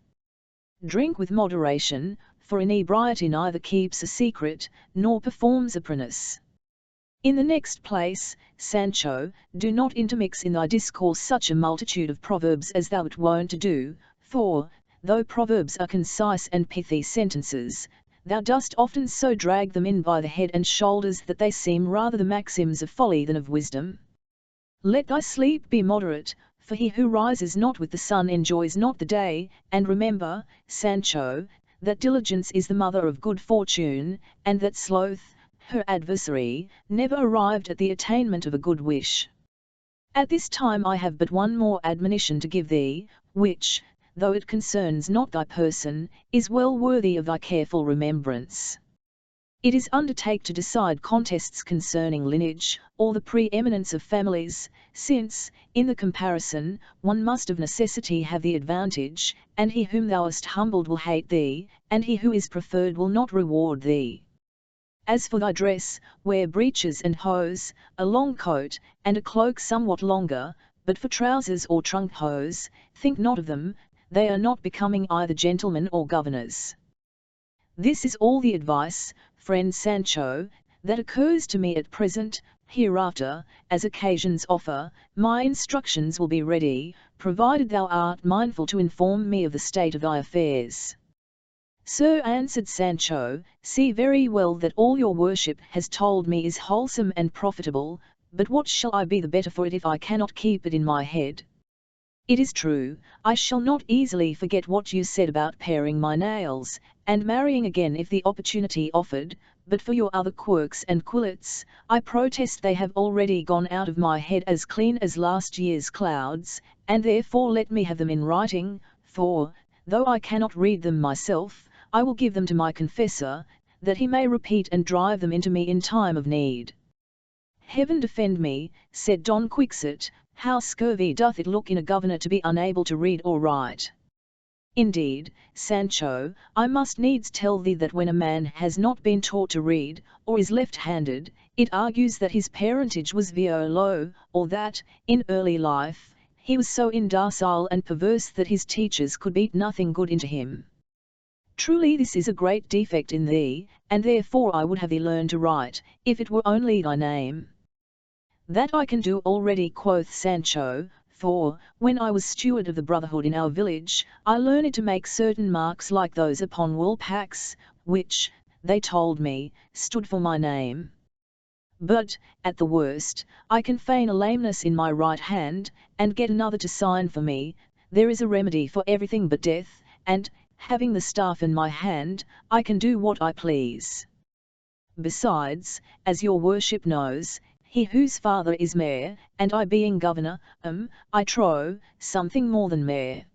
Drink with moderation, for inebriety neither keeps a secret, nor performs a promise. In the next place, Sancho, do not intermix in thy discourse such a multitude of proverbs as thou art wont to do, for, though proverbs are concise and pithy sentences, thou dost often so drag them in by the head and shoulders that they seem rather the maxims of folly than of wisdom. Let thy sleep be moderate, for he who rises not with the sun enjoys not the day, and remember, Sancho, that diligence is the mother of good fortune, and that sloth, her adversary, never arrived at the attainment of a good wish. At this time I have but one more admonition to give thee, which, though it concerns not thy person, is well worthy of thy careful remembrance. It is undertake to decide contests concerning lineage, or the pre-eminence of families, since, in the comparison, one must of necessity have the advantage, and he whom thou hast humbled will hate thee, and he who is preferred will not reward thee. As for thy dress, wear breeches and hose, a long coat, and a cloak somewhat longer, but for trousers or trunk hose, think not of them, they are not becoming either gentlemen or governors. This is all the advice, friend Sancho, that occurs to me at present. Hereafter, as occasions offer, my instructions will be ready, provided thou art mindful to inform me of the state of thy affairs. Sir, answered Sancho, see very well that all your worship has told me is wholesome and profitable, but what shall I be the better for it if I cannot keep it in my head? It is true, I shall not easily forget what you said about paring my nails, and marrying again if the opportunity offered, but for your other quirks and quillets, I protest they have already gone out of my head as clean as last year's clouds, and therefore let me have them in writing, for, though I cannot read them myself, I will give them to my confessor, that he may repeat and drive them into me in time of need. Heaven defend me, said Don Quixote, how scurvy doth it look in a governor to be unable to read or write. Indeed, Sancho, I must needs tell thee that when a man has not been taught to read, or is left-handed, it argues that his parentage was low, or that, in early life, he was so indocile and perverse that his teachers could beat nothing good into him. Truly this is a great defect in thee, and therefore I would have thee learn to write, if it were only thy name. That I can do already, quoth Sancho, for, when I was steward of the brotherhood in our village, I learned to make certain marks like those upon wool packs, which, they told me, stood for my name. But, at the worst, I can feign a lameness in my right hand, and get another to sign for me. There is a remedy for everything but death, and, having the staff in my hand, I can do what I please. Besides, as your worship knows, he whose father is mayor, and I being governor, I trow, something more than mayor.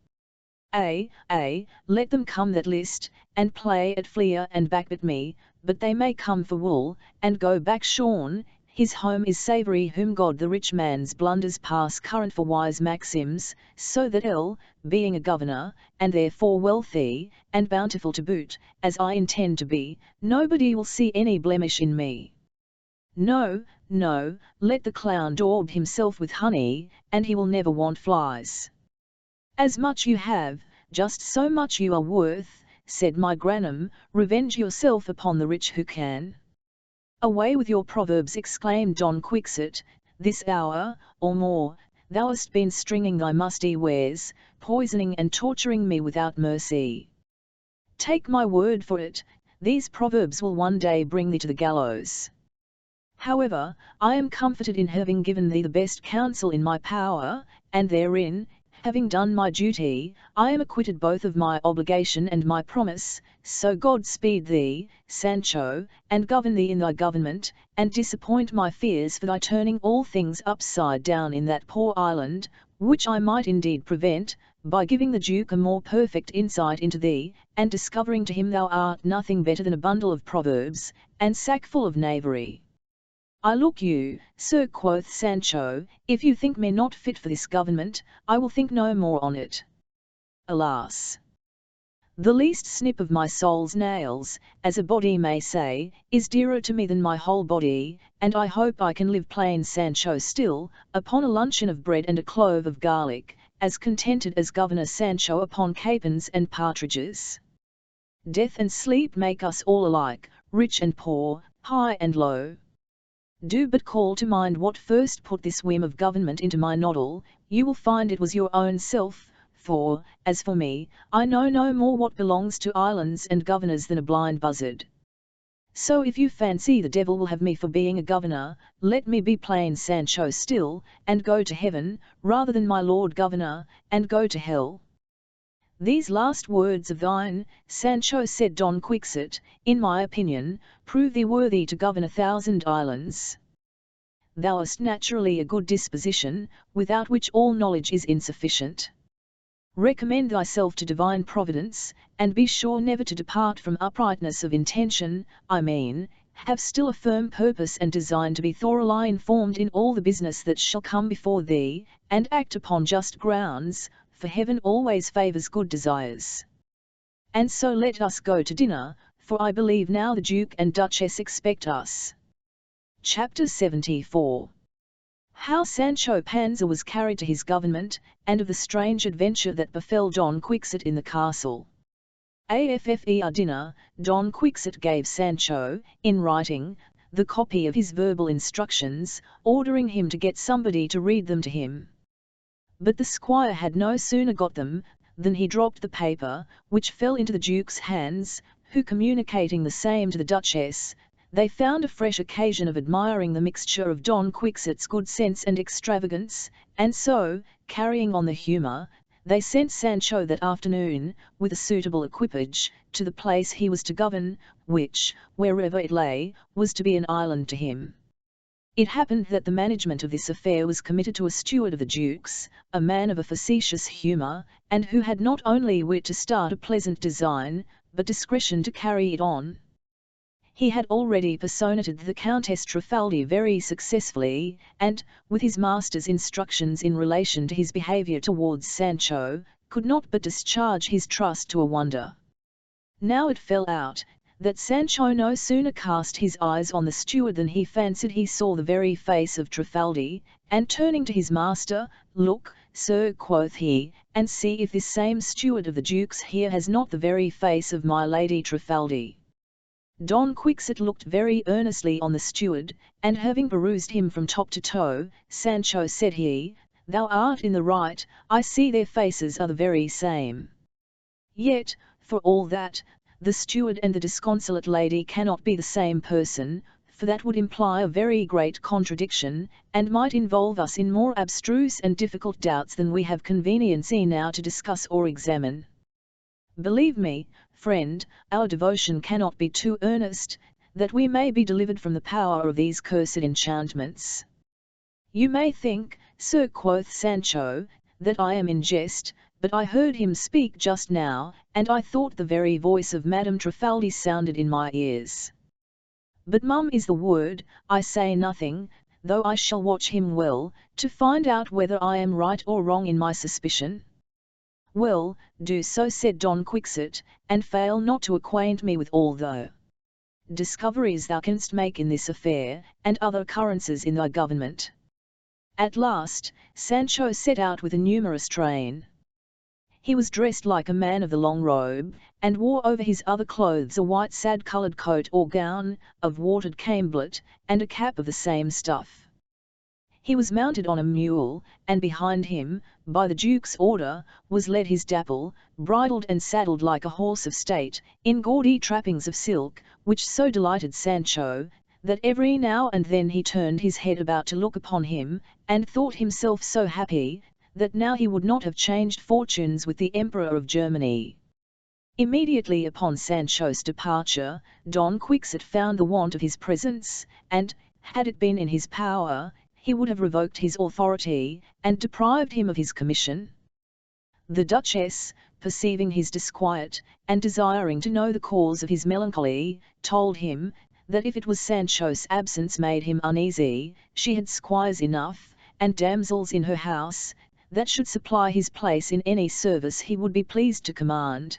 Let them come that list, and play at fleer and backbit me, but they may come for wool, and go back shorn. His home is savoury whom God the rich man's blunders pass current for wise maxims, so that being a governor, and therefore wealthy, and bountiful to boot, as I intend to be, nobody will see any blemish in me. No, let the clown daub himself with honey, and he will never want flies. As much you have, just so much you are worth, said my granum, revenge yourself upon the rich who can. Away with your proverbs, exclaimed Don Quixote, this hour, or more, thou hast been stringing thy musty wares, poisoning and torturing me without mercy. Take my word for it, these proverbs will one day bring thee to the gallows. However, I am comforted in having given thee the best counsel in my power, and therein, having done my duty, I am acquitted both of my obligation and my promise, so God speed thee, Sancho, and govern thee in thy government, and disappoint my fears for thy turning all things upside down in that poor island, which I might indeed prevent, by giving the Duke a more perfect insight into thee, and discovering to him thou art nothing better than a bundle of proverbs, and sackful of knavery. I look you, sir, quoth Sancho, if you think me not fit for this government, I will think no more on it. Alas! The least snip of my soul's nails, as a body may say, is dearer to me than my whole body, and I hope I can live plain Sancho still, upon a luncheon of bread and a clove of garlic, as contented as Governor Sancho upon capons and partridges. Death and sleep make us all alike, rich and poor, high and low. Do but call to mind what first put this whim of government into my noddle, you will find it was your own self, for, as for me, I know no more what belongs to islands and governors than a blind buzzard. So if you fancy the devil will have me for being a governor, let me be plain Sancho still, and go to heaven, rather than my lord governor, and go to hell. These last words of thine, Sancho, said Don Quixote, in my opinion, prove thee worthy to govern 1,000 islands. Thou hast naturally a good disposition, without which all knowledge is insufficient. Recommend thyself to divine providence, and be sure never to depart from uprightness of intention, I mean, have still a firm purpose and design to be thoroughly informed in all the business that shall come before thee, and act upon just grounds, for heaven always favours good desires. And so let us go to dinner, for I believe now the Duke and Duchess expect us. Chapter 74. How Sancho Panza was carried to his government, and of the strange adventure that befell Don Quixote in the castle. After dinner, Don Quixote gave Sancho, in writing, the copy of his verbal instructions, ordering him to get somebody to read them to him. But the squire had no sooner got them, than he dropped the paper, which fell into the Duke's hands, who communicating the same to the Duchess, they found a fresh occasion of admiring the mixture of Don Quixote's good sense and extravagance, and so, carrying on the humour, they sent Sancho that afternoon, with a suitable equipage, to the place he was to govern, which, wherever it lay, was to be an island to him. It happened that the management of this affair was committed to a steward of the Duke's, a man of a facetious humour, and who had not only wit to start a pleasant design, but discretion to carry it on. He had already personated the Countess Trifaldi very successfully, and, with his master's instructions in relation to his behaviour towards Sancho, could not but discharge his trust to a wonder. Now it fell out, that Sancho no sooner cast his eyes on the steward than he fancied he saw the very face of Trifaldi, and turning to his master, Look, sir, quoth he, and see if this same steward of the Duke's here has not the very face of my lady Trifaldi. Don Quixote looked very earnestly on the steward, and having perused him from top to toe, Sancho, said he, Thou art in the right, I see their faces are the very same. Yet, for all that, the steward and the disconsolate lady cannot be the same person, for that would imply a very great contradiction, and might involve us in more abstruse and difficult doubts than we have conveniency now to discuss or examine. Believe me, friend, our devotion cannot be too earnest, that we may be delivered from the power of these cursed enchantments. You may think, sir, quoth Sancho, that I am in jest, but I heard him speak just now, and I thought the very voice of Madame Trifaldi sounded in my ears. But mum is the word, I say nothing, though I shall watch him well, to find out whether I am right or wrong in my suspicion. Well, do so, said Don Quixote, and fail not to acquaint me with all the discoveries thou canst make in this affair, and other occurrences in thy government. At last, Sancho set out with a numerous train. He was dressed like a man of the long robe, and wore over his other clothes a white sad-coloured coat or gown, of watered camlet, and a cap of the same stuff. He was mounted on a mule, and behind him, by the Duke's order, was led his dapple, bridled and saddled like a horse of state, in gaudy trappings of silk, which so delighted Sancho, that every now and then he turned his head about to look upon him, and thought himself so happy, that now he would not have changed fortunes with the Emperor of Germany. Immediately upon Sancho's departure, Don Quixote found the want of his presence, and, had it been in his power, he would have revoked his authority, and deprived him of his commission. The Duchess, perceiving his disquiet, and desiring to know the cause of his melancholy, told him, that if it was Sancho's absence made him uneasy, she had squires enough, and damsels in her house, that should supply his place in any service he would be pleased to command.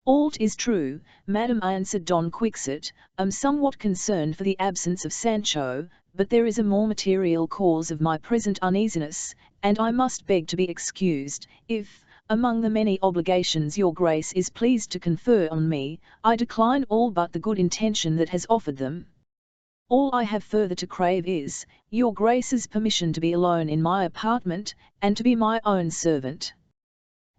All't is true, madam, answered Don Quixote, am somewhat concerned for the absence of Sancho, but there is a more material cause of my present uneasiness, and I must beg to be excused, if, among the many obligations your grace is pleased to confer on me, I decline all but the good intention that has offered them. All I have further to crave is, your grace's permission to be alone in my apartment, and to be my own servant.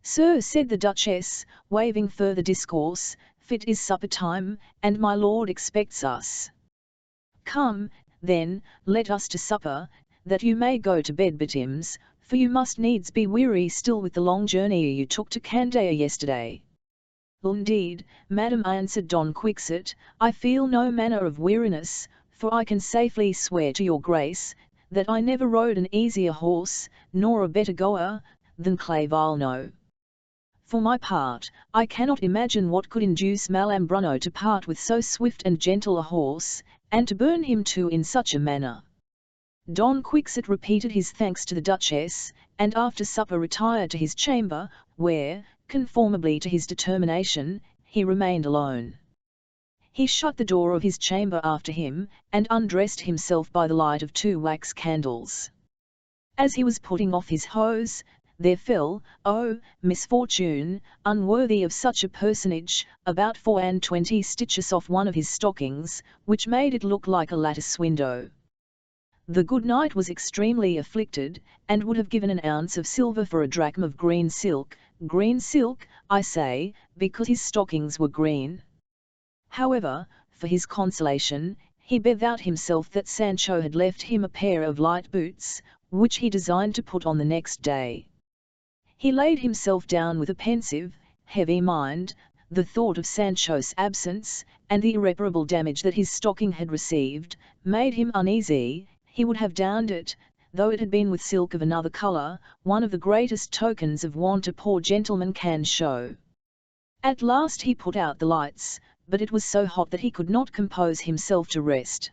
Sir, said the Duchess, waiving further discourse, fit is supper time, and my lord expects us. Come, then, let us to supper, that you may go to bed betimes, for you must needs be weary still with the long journey you took to Candia yesterday. Indeed, madam, answered Don Quixote, I feel no manner of weariness, for I can safely swear to your grace, that I never rode an easier horse, nor a better goer, than Clavilno. For my part, I cannot imagine what could induce Malambruno to part with so swift and gentle a horse, and to burn him too in such a manner. Don Quixote repeated his thanks to the Duchess, and after supper retired to his chamber, where, conformably to his determination, he remained alone. He shut the door of his chamber after him, and undressed himself by the light of 2 wax candles. As he was putting off his hose, there fell, oh, misfortune, unworthy of such a personage, about 24 stitches off one of his stockings, which made it look like a lattice window. The good knight was extremely afflicted, and would have given an ounce of silver for a drachm of green silk, I say, because his stockings were green. However, for his consolation, he bethought himself that Sancho had left him a pair of light boots, which he designed to put on the next day. He laid himself down with a pensive, heavy mind. The thought of Sancho's absence, and the irreparable damage that his stocking had received, made him uneasy. He would have downed it, though it had been with silk of another colour, one of the greatest tokens of want a poor gentleman can show. At last he put out the lights, but it was so hot that he could not compose himself to rest.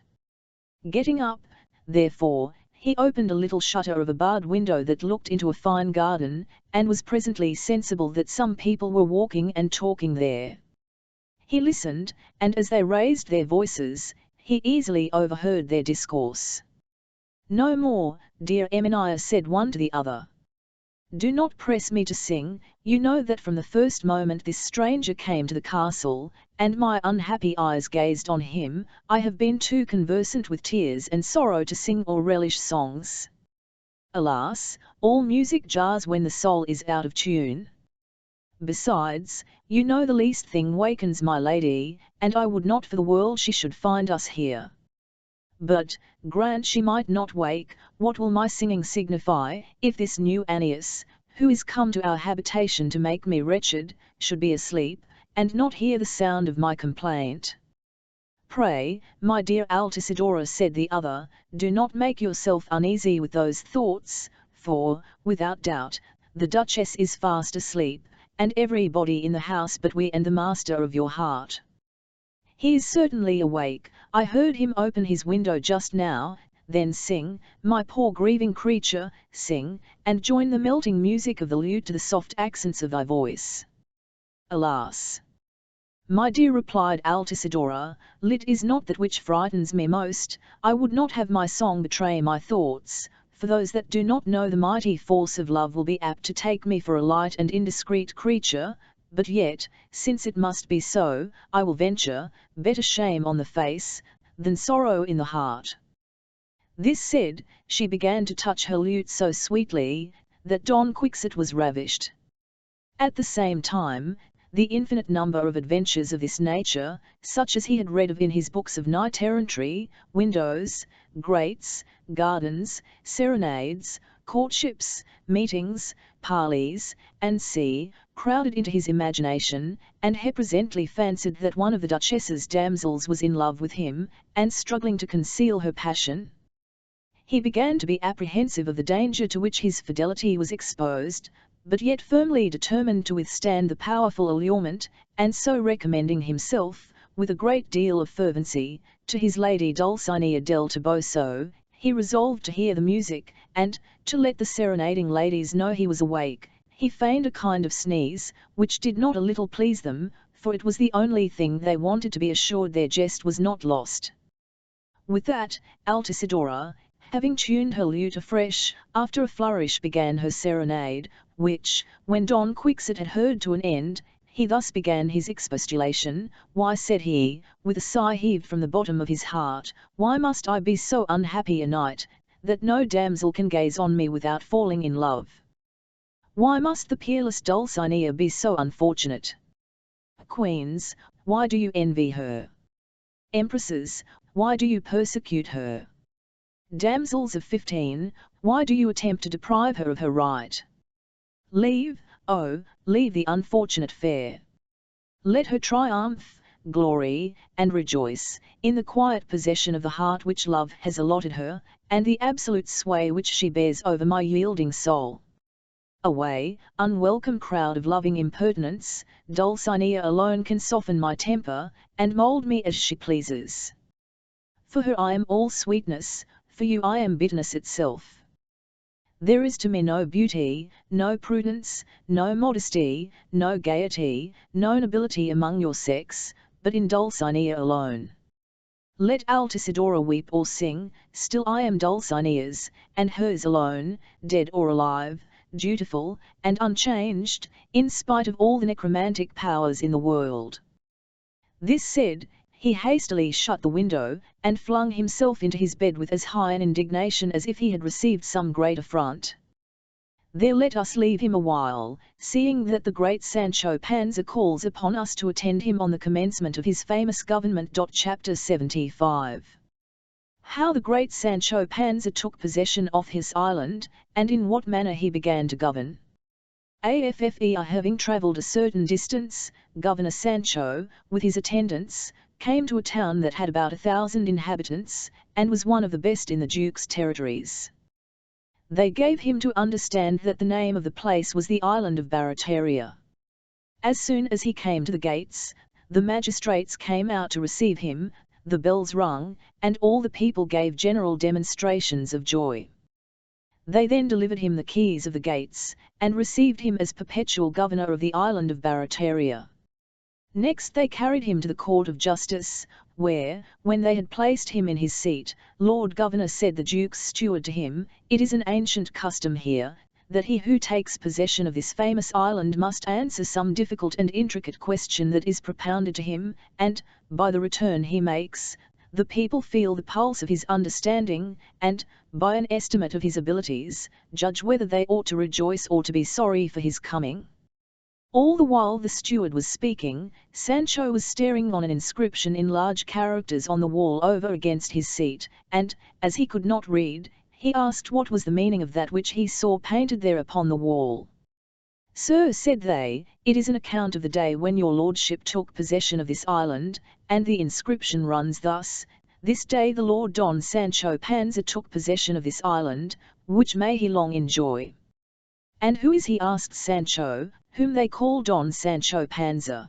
Getting up, therefore, he opened a little shutter of a barred window that looked into a fine garden, and was presently sensible that some people were walking and talking there. He listened, and as they raised their voices, he easily overheard their discourse. No more, dear Emmenia, said one to the other. Do not press me to sing, you know that from the first moment this stranger came to the castle, and my unhappy eyes gazed on him, I have been too conversant with tears and sorrow to sing or relish songs. Alas, all music jars when the soul is out of tune. Besides, you know the least thing wakens my lady, and I would not for the world she should find us here. But, grant she might not wake, what will my singing signify, if this new Annius, who is come to our habitation to make me wretched, should be asleep, and not hear the sound of my complaint. Pray, my dear Altisidora, said the other, do not make yourself uneasy with those thoughts, for, without doubt, the Duchess is fast asleep, and everybody in the house but we and the master of your heart. He is certainly awake, I heard him open his window just now. Then sing, my poor grieving creature, sing, and join the melting music of the lute to the soft accents of thy voice. Alas! My dear, replied Altisidora, lit is not that which frightens me most. I would not have my song betray my thoughts, for those that do not know the mighty force of love will be apt to take me for a light and indiscreet creature, but yet, since it must be so, I will venture, better shame on the face, than sorrow in the heart. This said, she began to touch her lute so sweetly, that Don Quixote was ravished. At the same time, the infinite number of adventures of this nature, such as he had read of in his books of knight-errantry, windows, grates, gardens, serenades, courtships, meetings, parleys, and sea, crowded into his imagination, and he presently fancied that one of the Duchess's damsels was in love with him, and struggling to conceal her passion. He began to be apprehensive of the danger to which his fidelity was exposed, but yet firmly determined to withstand the powerful allurement, and so recommending himself, with a great deal of fervency, to his lady Dulcinea del Toboso, he resolved to hear the music, and, to let the serenading ladies know he was awake, he feigned a kind of sneeze, which did not a little please them, for it was the only thing they wanted to be assured their jest was not lost. With that, Altisidora, having tuned her lute afresh, after a flourish began her serenade, which, when Don Quixote had heard to an end, he thus began his expostulation. Why, said he, with a sigh heaved from the bottom of his heart, why must I be so unhappy a knight, that no damsel can gaze on me without falling in love? Why must the peerless Dulcinea be so unfortunate? Queens, why do you envy her? Empresses, why do you persecute her? Damsels of 15, why do you attempt to deprive her of her right? Leave, oh, leave the unfortunate fair. Let her triumph, glory, and rejoice, in the quiet possession of the heart which love has allotted her, and the absolute sway which she bears over my yielding soul. Away, unwelcome crowd of loving impertinence, Dulcinea alone can soften my temper, and mould me as she pleases. For her I am all sweetness, for you I am bitterness itself. There is to me no beauty, no prudence, no modesty, no gaiety, no nobility among your sex, but in Dulcinea alone. Let Altisidora weep or sing, still I am Dulcinea's, and hers alone, dead or alive, dutiful, and unchanged, in spite of all the necromantic powers in the world. This said, he hastily shut the window, and flung himself into his bed with as high an indignation as if he had received some great affront. There let us leave him a while, seeing that the great Sancho Panza calls upon us to attend him on the commencement of his famous government. Chapter 75. How the great Sancho Panza took possession of his island, and in what manner he began to govern. Having travelled a certain distance, Governor Sancho, with his attendants, came to a town that had about 1,000 inhabitants, and was one of the best in the Duke's territories. They gave him to understand that the name of the place was the island of Barataria. As soon as he came to the gates, the magistrates came out to receive him, the bells rung, and all the people gave general demonstrations of joy. They then delivered him the keys of the gates, and received him as perpetual governor of the island of Barataria. Next they carried him to the court of justice, where, when they had placed him in his seat, Lord Governor said the Duke's steward to him, "It is an ancient custom here, that he who takes possession of this famous island must answer some difficult and intricate question that is propounded to him, and, by the return he makes, the people feel the pulse of his understanding, and, by an estimate of his abilities, judge whether they ought to rejoice or to be sorry for his coming." All the while the steward was speaking, Sancho was staring on an inscription in large characters on the wall over against his seat, and, as he could not read, he asked what was the meaning of that which he saw painted there upon the wall. Sir, said they, it is an account of the day when your lordship took possession of this island, and the inscription runs thus: this day the Lord Don Sancho Panza took possession of this island, which may he long enjoy. And who is he, asked Sancho, whom they call Don Sancho Panza?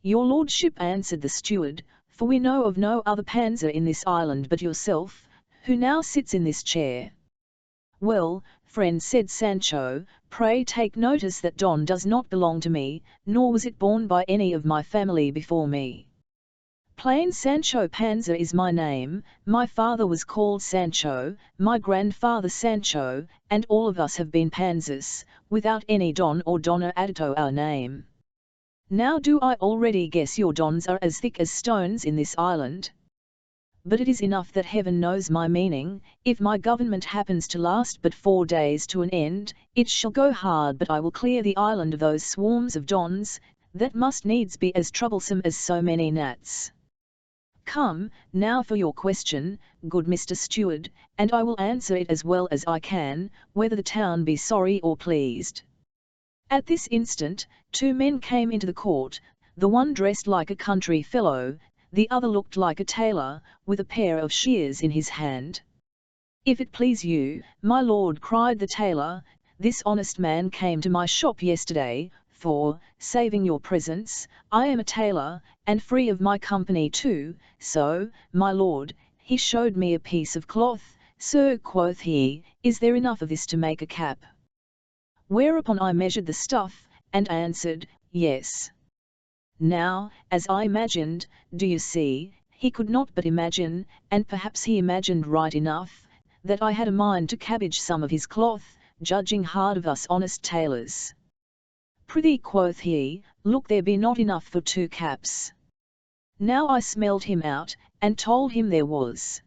Your lordship, answered the steward, for we know of no other Panza in this island but yourself, who now sits in this chair. Well, friend, said Sancho, pray take notice that Don does not belong to me, nor was it born by any of my family before me. Plain Sancho Panza is my name, my father was called Sancho, my grandfather Sancho, and all of us have been Panzas, without any Don or Donna added to our name. Now do I already guess your Dons are as thick as stones in this island? But it is enough that heaven knows my meaning. If my government happens to last but 4 days to an end, it shall go hard but I will clear the island of those swarms of Dons, that must needs be as troublesome as so many gnats. Come, now for your question, good Mr. Steward, and I will answer it as well as I can, whether the town be sorry or pleased. At this instant, 2 men came into the court, the one dressed like a country fellow, the other looked like a tailor, with a pair of shears in his hand. If it please you, my lord, cried the tailor, this honest man came to my shop yesterday, for, saving your presence, I am a tailor, and free of my company too, so, my lord, he showed me a piece of cloth. Sir, quoth he, is there enough of this to make a cap? Whereupon I measured the stuff, and answered, yes. Now, as I imagined, do you see, he could not but imagine, and perhaps he imagined right enough, that I had a mind to cabbage some of his cloth, judging hard of us honest tailors. Prithee, quoth he, look, there be not enough for 2 caps. Now I smelled him out, and told him there was.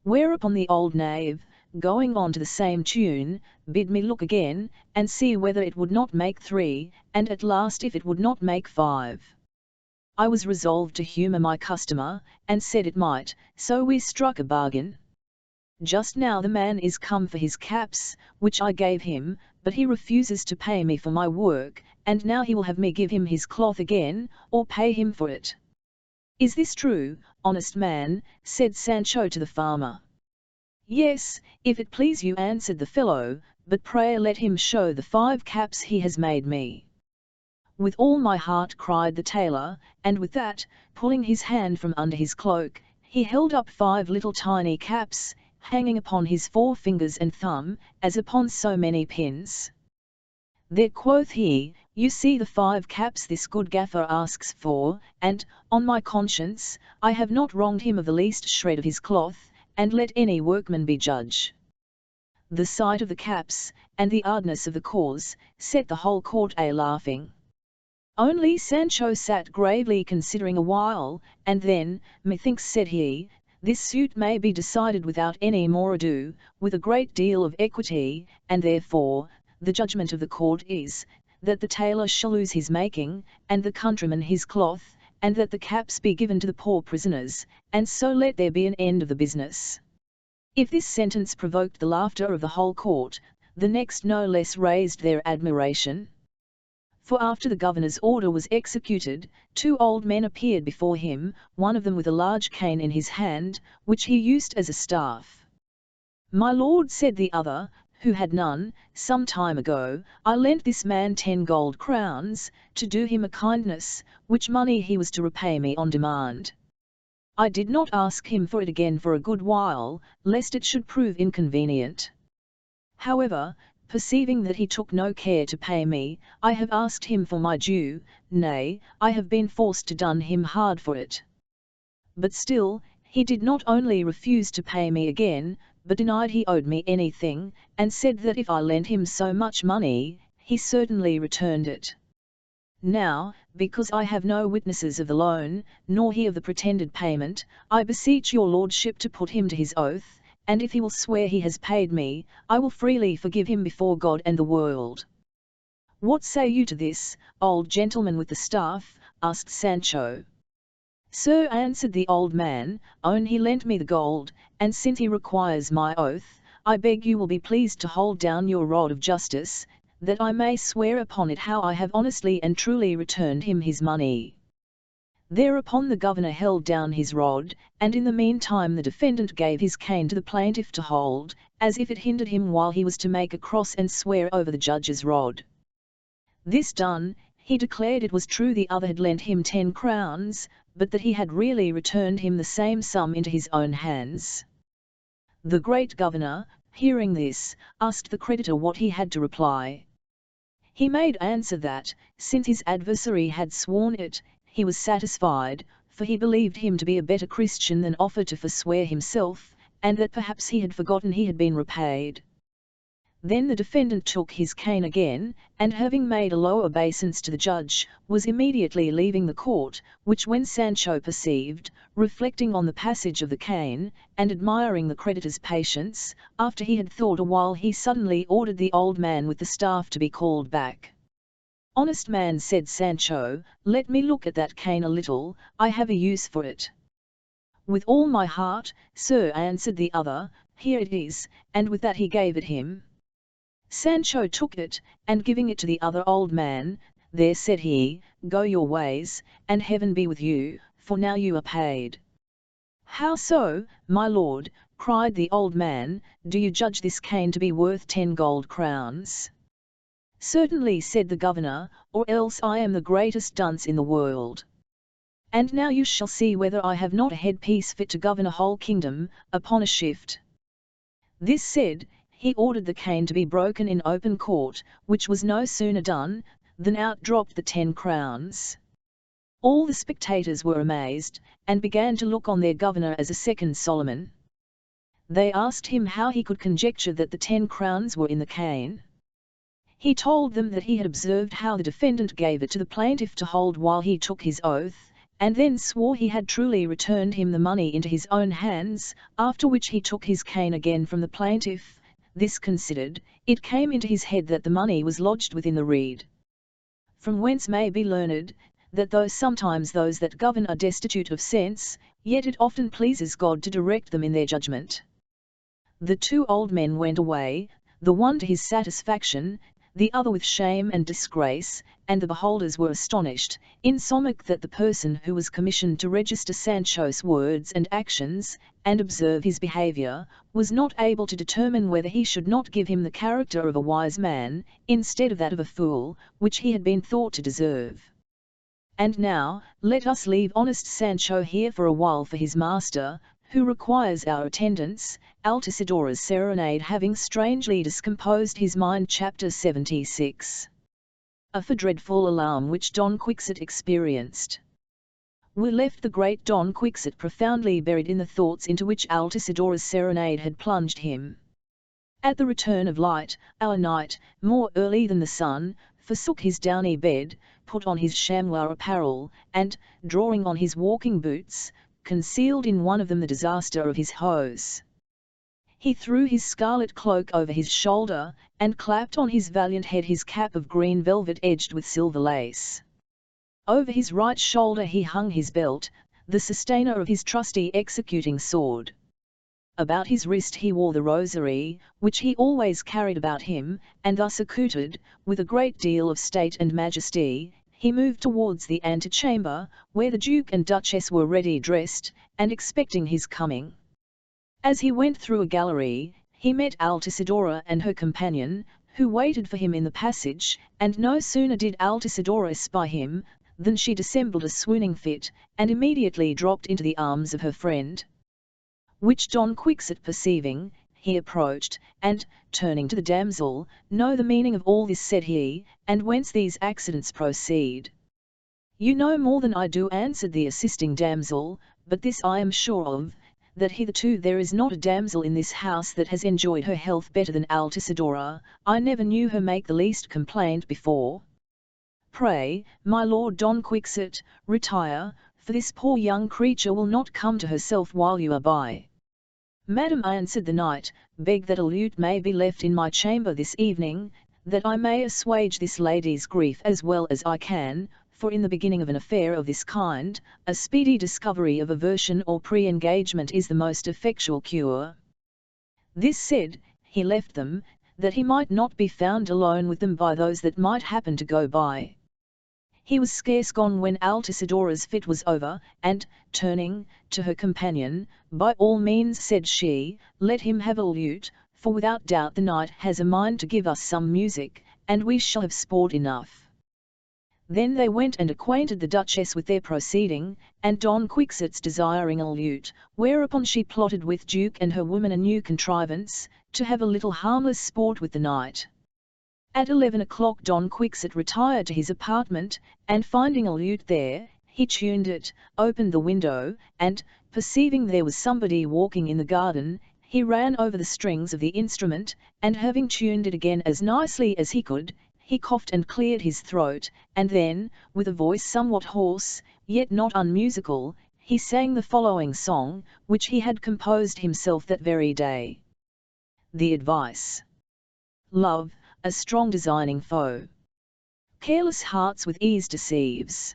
Whereupon the old knave, going on to the same tune, bid me look again, and see whether it would not make 3, and at last if it would not make 5. I was resolved to humour my customer, and said it might, so we struck a bargain. Just now the man is come for his caps, which I gave him, but he refuses to pay me for my work, and now he will have me give him his cloth again, or pay him for it. Is this true, honest man? Said Sancho to the farmer. Yes, if it please you, answered the fellow, but pray let him show the 5 caps he has made me. With all my heart, cried the tailor, and with that, pulling his hand from under his cloak, he held up 5 little tiny caps, hanging upon his 4 fingers and thumb, as upon so many pins. There, quoth he, you see the 5 caps this good gaffer asks for, and, on my conscience, I have not wronged him of the least shred of his cloth, and let any workman be judge. The sight of the caps, and the hardness of the cause, set the whole court a-laughing. Only Sancho sat gravely considering a while, and then, methinks, said he, this suit may be decided without any more ado, with a great deal of equity, and therefore, the judgment of the court is, that the tailor shall lose his making, and the countryman his cloth, and that the caps be given to the poor prisoners, and so let there be an end of the business. If this sentence provoked the laughter of the whole court, the next no less raised their admiration. For after the governor's order was executed, 2 old men appeared before him, one of them with a large cane in his hand, which he used as a staff. My lord, said the other, who had none, some time ago, I lent this man 10 gold crowns, to do him a kindness, which money he was to repay me on demand. I did not ask him for it again for a good while, lest it should prove inconvenient. However, perceiving that he took no care to pay me, I have asked him for my due, nay, I have been forced to dun him hard for it. But still, he did not only refuse to pay me again, but denied he owed me anything, and said that if I lent him so much money, he certainly returned it. Now, because I have no witnesses of the loan, nor he of the pretended payment, I beseech your lordship to put him to his oath, and if he will swear he has paid me, I will freely forgive him before God and the world. What say you to this, old gentleman with the staff? Asked Sancho. Sir, answered the old man, own he lent me the gold, and since he requires my oath, I beg you will be pleased to hold down your rod of justice, that I may swear upon it how I have honestly and truly returned him his money." Thereupon the governor held down his rod, and in the meantime the defendant gave his cane to the plaintiff to hold, as if it hindered him while he was to make a cross and swear over the judge's rod. This done, he declared it was true the other had lent him 10 crowns, but that he had really returned him the same sum into his own hands. The great governor, hearing this, asked the creditor what he had to reply. He made answer that, since his adversary had sworn it, he was satisfied, for he believed him to be a better Christian than offered to forswear himself, and that perhaps he had forgotten he had been repaid. Then the defendant took his cane again, and having made a low obeisance to the judge, was immediately leaving the court, which when Sancho perceived, reflecting on the passage of the cane, and admiring the creditor's patience, after he had thought a while he suddenly ordered the old man with the staff to be called back. "Honest man," said Sancho, "let me look at that cane a little, I have a use for it." "With all my heart, sir," answered the other, "here it is," and with that he gave it him. Sancho took it, and giving it to the other old man, "There," said he, "go your ways, and heaven be with you, for now you are paid." "How so, my lord?" cried the old man, "do you judge this cane to be worth 10 gold crowns?" "Certainly," said the governor, "or else I am the greatest dunce in the world. And now you shall see whether I have not a headpiece fit to govern a whole kingdom, upon a shift." This said, he ordered the cane to be broken in open court, which was no sooner done, than out dropped the 10 crowns. All the spectators were amazed, and began to look on their governor as a second Solomon. They asked him how he could conjecture that the 10 crowns were in the cane. He told them that he had observed how the defendant gave it to the plaintiff to hold while he took his oath, and then swore he had truly returned him the money into his own hands, after which he took his cane again from the plaintiff. This considered, it came into his head that the money was lodged within the reed. From whence may be learned, that though sometimes those that govern are destitute of sense, yet it often pleases God to direct them in their judgment. The 2 old men went away, the one to his satisfaction, the other with shame and disgrace, and the beholders were astonished, insomuch that the person who was commissioned to register Sancho's words and actions, and observe his behaviour, was not able to determine whether he should not give him the character of a wise man, instead of that of a fool, which he had been thought to deserve. And now, let us leave honest Sancho here for a while for his master, who requires our attendance, Altisidora's serenade having strangely discomposed his mind. Chapter 76. A dreadful alarm which Don Quixote experienced. We left the great Don Quixote profoundly buried in the thoughts into which Altisidora's serenade had plunged him. At the return of light, our knight, more early than the sun, forsook his downy bed, put on his chamois apparel, and, drawing on his walking boots, concealed in one of them the disaster of his hose. He threw his scarlet cloak over his shoulder, and clapped on his valiant head his cap of green velvet edged with silver lace. Over his right shoulder he hung his belt, the sustainer of his trusty executing sword. About his wrist he wore the rosary, which he always carried about him, and thus accoutred, with a great deal of state and majesty, he moved towards the antechamber, where the Duke and Duchess were ready dressed, and expecting his coming. As he went through a gallery, he met Altisidora and her companion, who waited for him in the passage, and no sooner did Altisidora espy him, than she dissembled a swooning fit, and immediately dropped into the arms of her friend. Which Don Quixote perceiving, he approached, and, turning to the damsel, "Know the meaning of all this," said he, "and whence these accidents proceed?" "You know more than I do," answered the assisting damsel, "but this I am sure of, that hitherto there is not a damsel in this house that has enjoyed her health better than Altisidora. I never knew her make the least complaint before. Pray, my lord Don Quixote, retire, for this poor young creature will not come to herself while you are by." "Madam," answered the knight, "beg that a lute may be left in my chamber this evening, that I may assuage this lady's grief as well as I can, for in the beginning of an affair of this kind, a speedy discovery of aversion or pre-engagement is the most effectual cure." This said, he left them. that he might not be found alone with them by those that might happen to go by. He was scarce gone when Altisidora's fit was over, and, turning to her companion, by all means said she, let him have a lute, for without doubt the knight has a mind to give us some music, and we shall have sport enough. Then they went and acquainted the Duchess with their proceeding, and Don Quixote's desiring a lute, whereupon she plotted with Duke and her woman a new contrivance, to have a little harmless sport with the knight. At 11 o'clock Don Quixote retired to his apartment, and finding a lute there, he tuned it, opened the window, and, perceiving there was somebody walking in the garden, he ran over the strings of the instrument, and having tuned it again as nicely as he could, he coughed and cleared his throat, and then, with a voice somewhat hoarse, yet not unmusical, he sang the following song, which he had composed himself that very day. The advice. Love, a strong designing foe, careless hearts with ease deceives.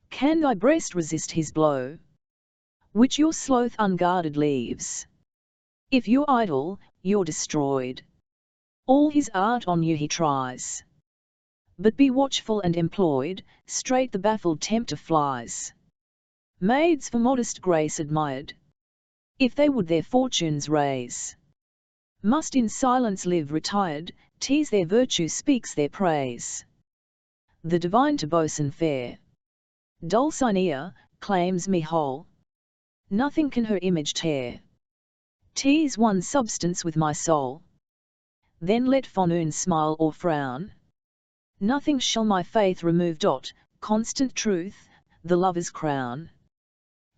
Can thy breast resist his blow, which your sloth unguarded leaves? If you're idle, you're destroyed. All his art on you he tries. But be watchful and employed, straight the baffled tempter flies. Maids for modest grace admired, if they would their fortunes raise, must in silence live retired, tease their virtue speaks their praise. The divine to boasten fair, Dulcinea, claims me whole. Nothing can her image tear. Tease one substance with my soul. Then let Fortune smile or frown. Nothing shall my faith remove. Constant truth, the lover's crown,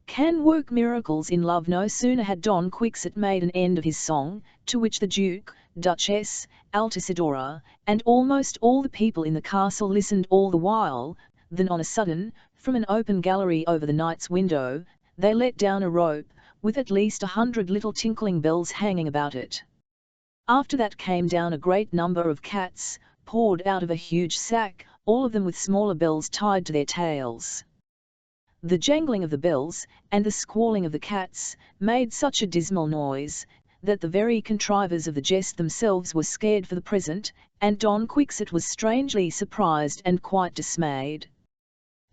can work miracles in love. No sooner had Don Quixote made an end of his song, to which the Duke, Duchess, Altisidora, and almost all the people in the castle listened all the while, than on a sudden, from an open gallery over the knight's window, they let down a rope, with at least 100 little tinkling bells hanging about it. After that came down a great number of cats, poured out of a huge sack, all of them with smaller bells tied to their tails. The jangling of the bells, and the squalling of the cats, made such a dismal noise, that the very contrivers of the jest themselves were scared for the present, and Don Quixote was strangely surprised and quite dismayed.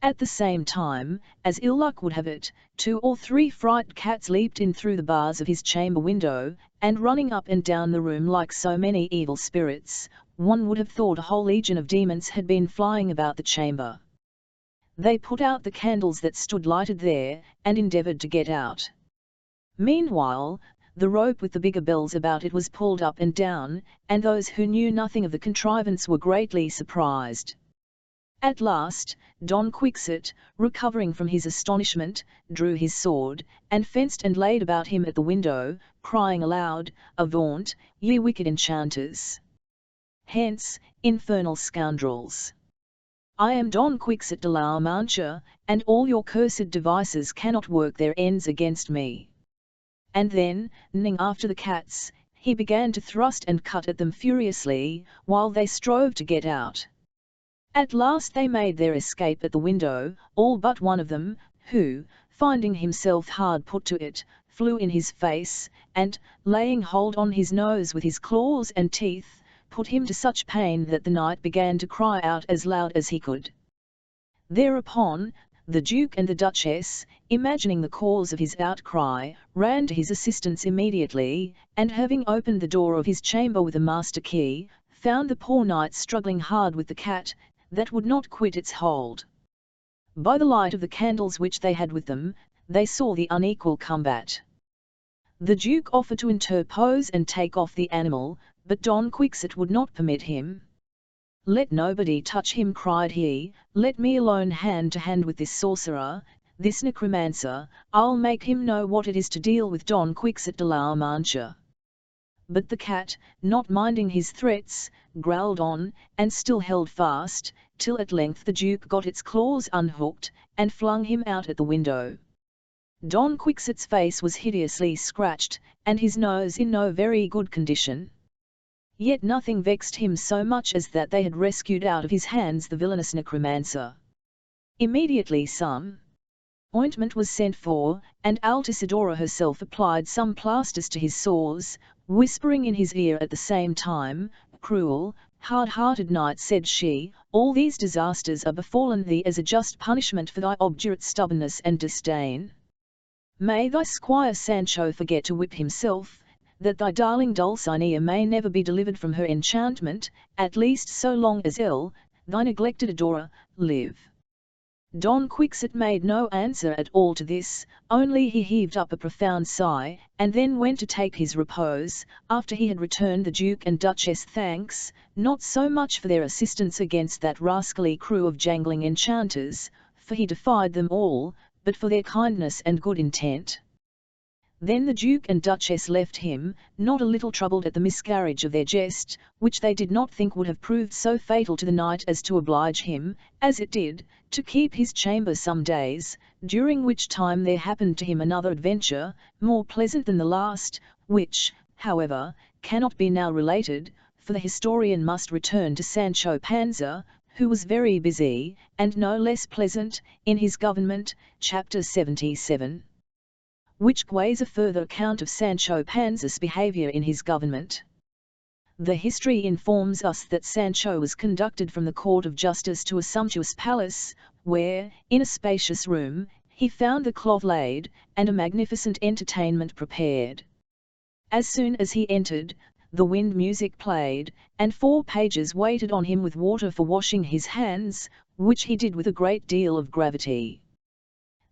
At the same time, as ill luck would have it, 2 or 3 frightened cats leaped in through the bars of his chamber window, and running up and down the room like so many evil spirits, one would have thought a whole legion of demons had been flying about the chamber. They put out the candles that stood lighted there, and endeavoured to get out. Meanwhile, the rope with the bigger bells about it was pulled up and down, and those who knew nothing of the contrivance were greatly surprised. At last, Don Quixote, recovering from his astonishment, drew his sword, and fenced and laid about him at the window, crying aloud, Avaunt, ye wicked enchanters! Hence, infernal scoundrels! I am Don Quixote de la Mancha, and all your cursed devices cannot work their ends against me. And then, running after the cats, he began to thrust and cut at them furiously, while they strove to get out. At last they made their escape at the window, all but one of them, who, finding himself hard put to it, flew in his face, and, laying hold on his nose with his claws and teeth, put him to such pain that the knight began to cry out as loud as he could. Thereupon, the Duke and the Duchess, imagining the cause of his outcry, ran to his assistance immediately, and having opened the door of his chamber with a master key, found the poor knight struggling hard with the cat, that would not quit its hold. By the light of the candles which they had with them, they saw the unequal combat. The Duke offered to interpose and take off the animal, but Don Quixote would not permit him. Let nobody touch him, cried he, let me alone hand to hand with this sorcerer, this necromancer, I'll make him know what it is to deal with Don Quixote de la Mancha. But the cat, not minding his threats, growled on, and still held fast, till at length the Duke got its claws unhooked, and flung him out at the window. Don Quixote's face was hideously scratched, and his nose in no very good condition. Yet nothing vexed him so much as that they had rescued out of his hands the villainous necromancer. Immediately some ointment was sent for, and Altisidora herself applied some plasters to his sores, whispering in his ear at the same time, "Cruel, hard-hearted knight," said she, "all these disasters are befallen thee as a just punishment for thy obdurate stubbornness and disdain. May thy squire Sancho forget to whip himself, that thy darling Dulcinea may never be delivered from her enchantment, at least so long as thy neglected adorer, live." Don Quixote made no answer at all to this, only he heaved up a profound sigh, and then went to take his repose, after he had returned the Duke and Duchess thanks, not so much for their assistance against that rascally crew of jangling enchanters, for he defied them all, but for their kindness and good intent. Then the Duke and Duchess left him, not a little troubled at the miscarriage of their jest, which they did not think would have proved so fatal to the knight as to oblige him, as it did, to keep his chamber some days, during which time there happened to him another adventure, more pleasant than the last, which, however, cannot be now related, for the historian must return to Sancho Panza, who was very busy, and no less pleasant, in his government, chapter 77. Which gives a further account of Sancho Panza's behavior in his government. The history informs us that Sancho was conducted from the court of justice to a sumptuous palace, where, in a spacious room, he found the cloth laid, and a magnificent entertainment prepared. As soon as he entered, the wind music played, and 4 pages waited on him with water for washing his hands, which he did with a great deal of gravity.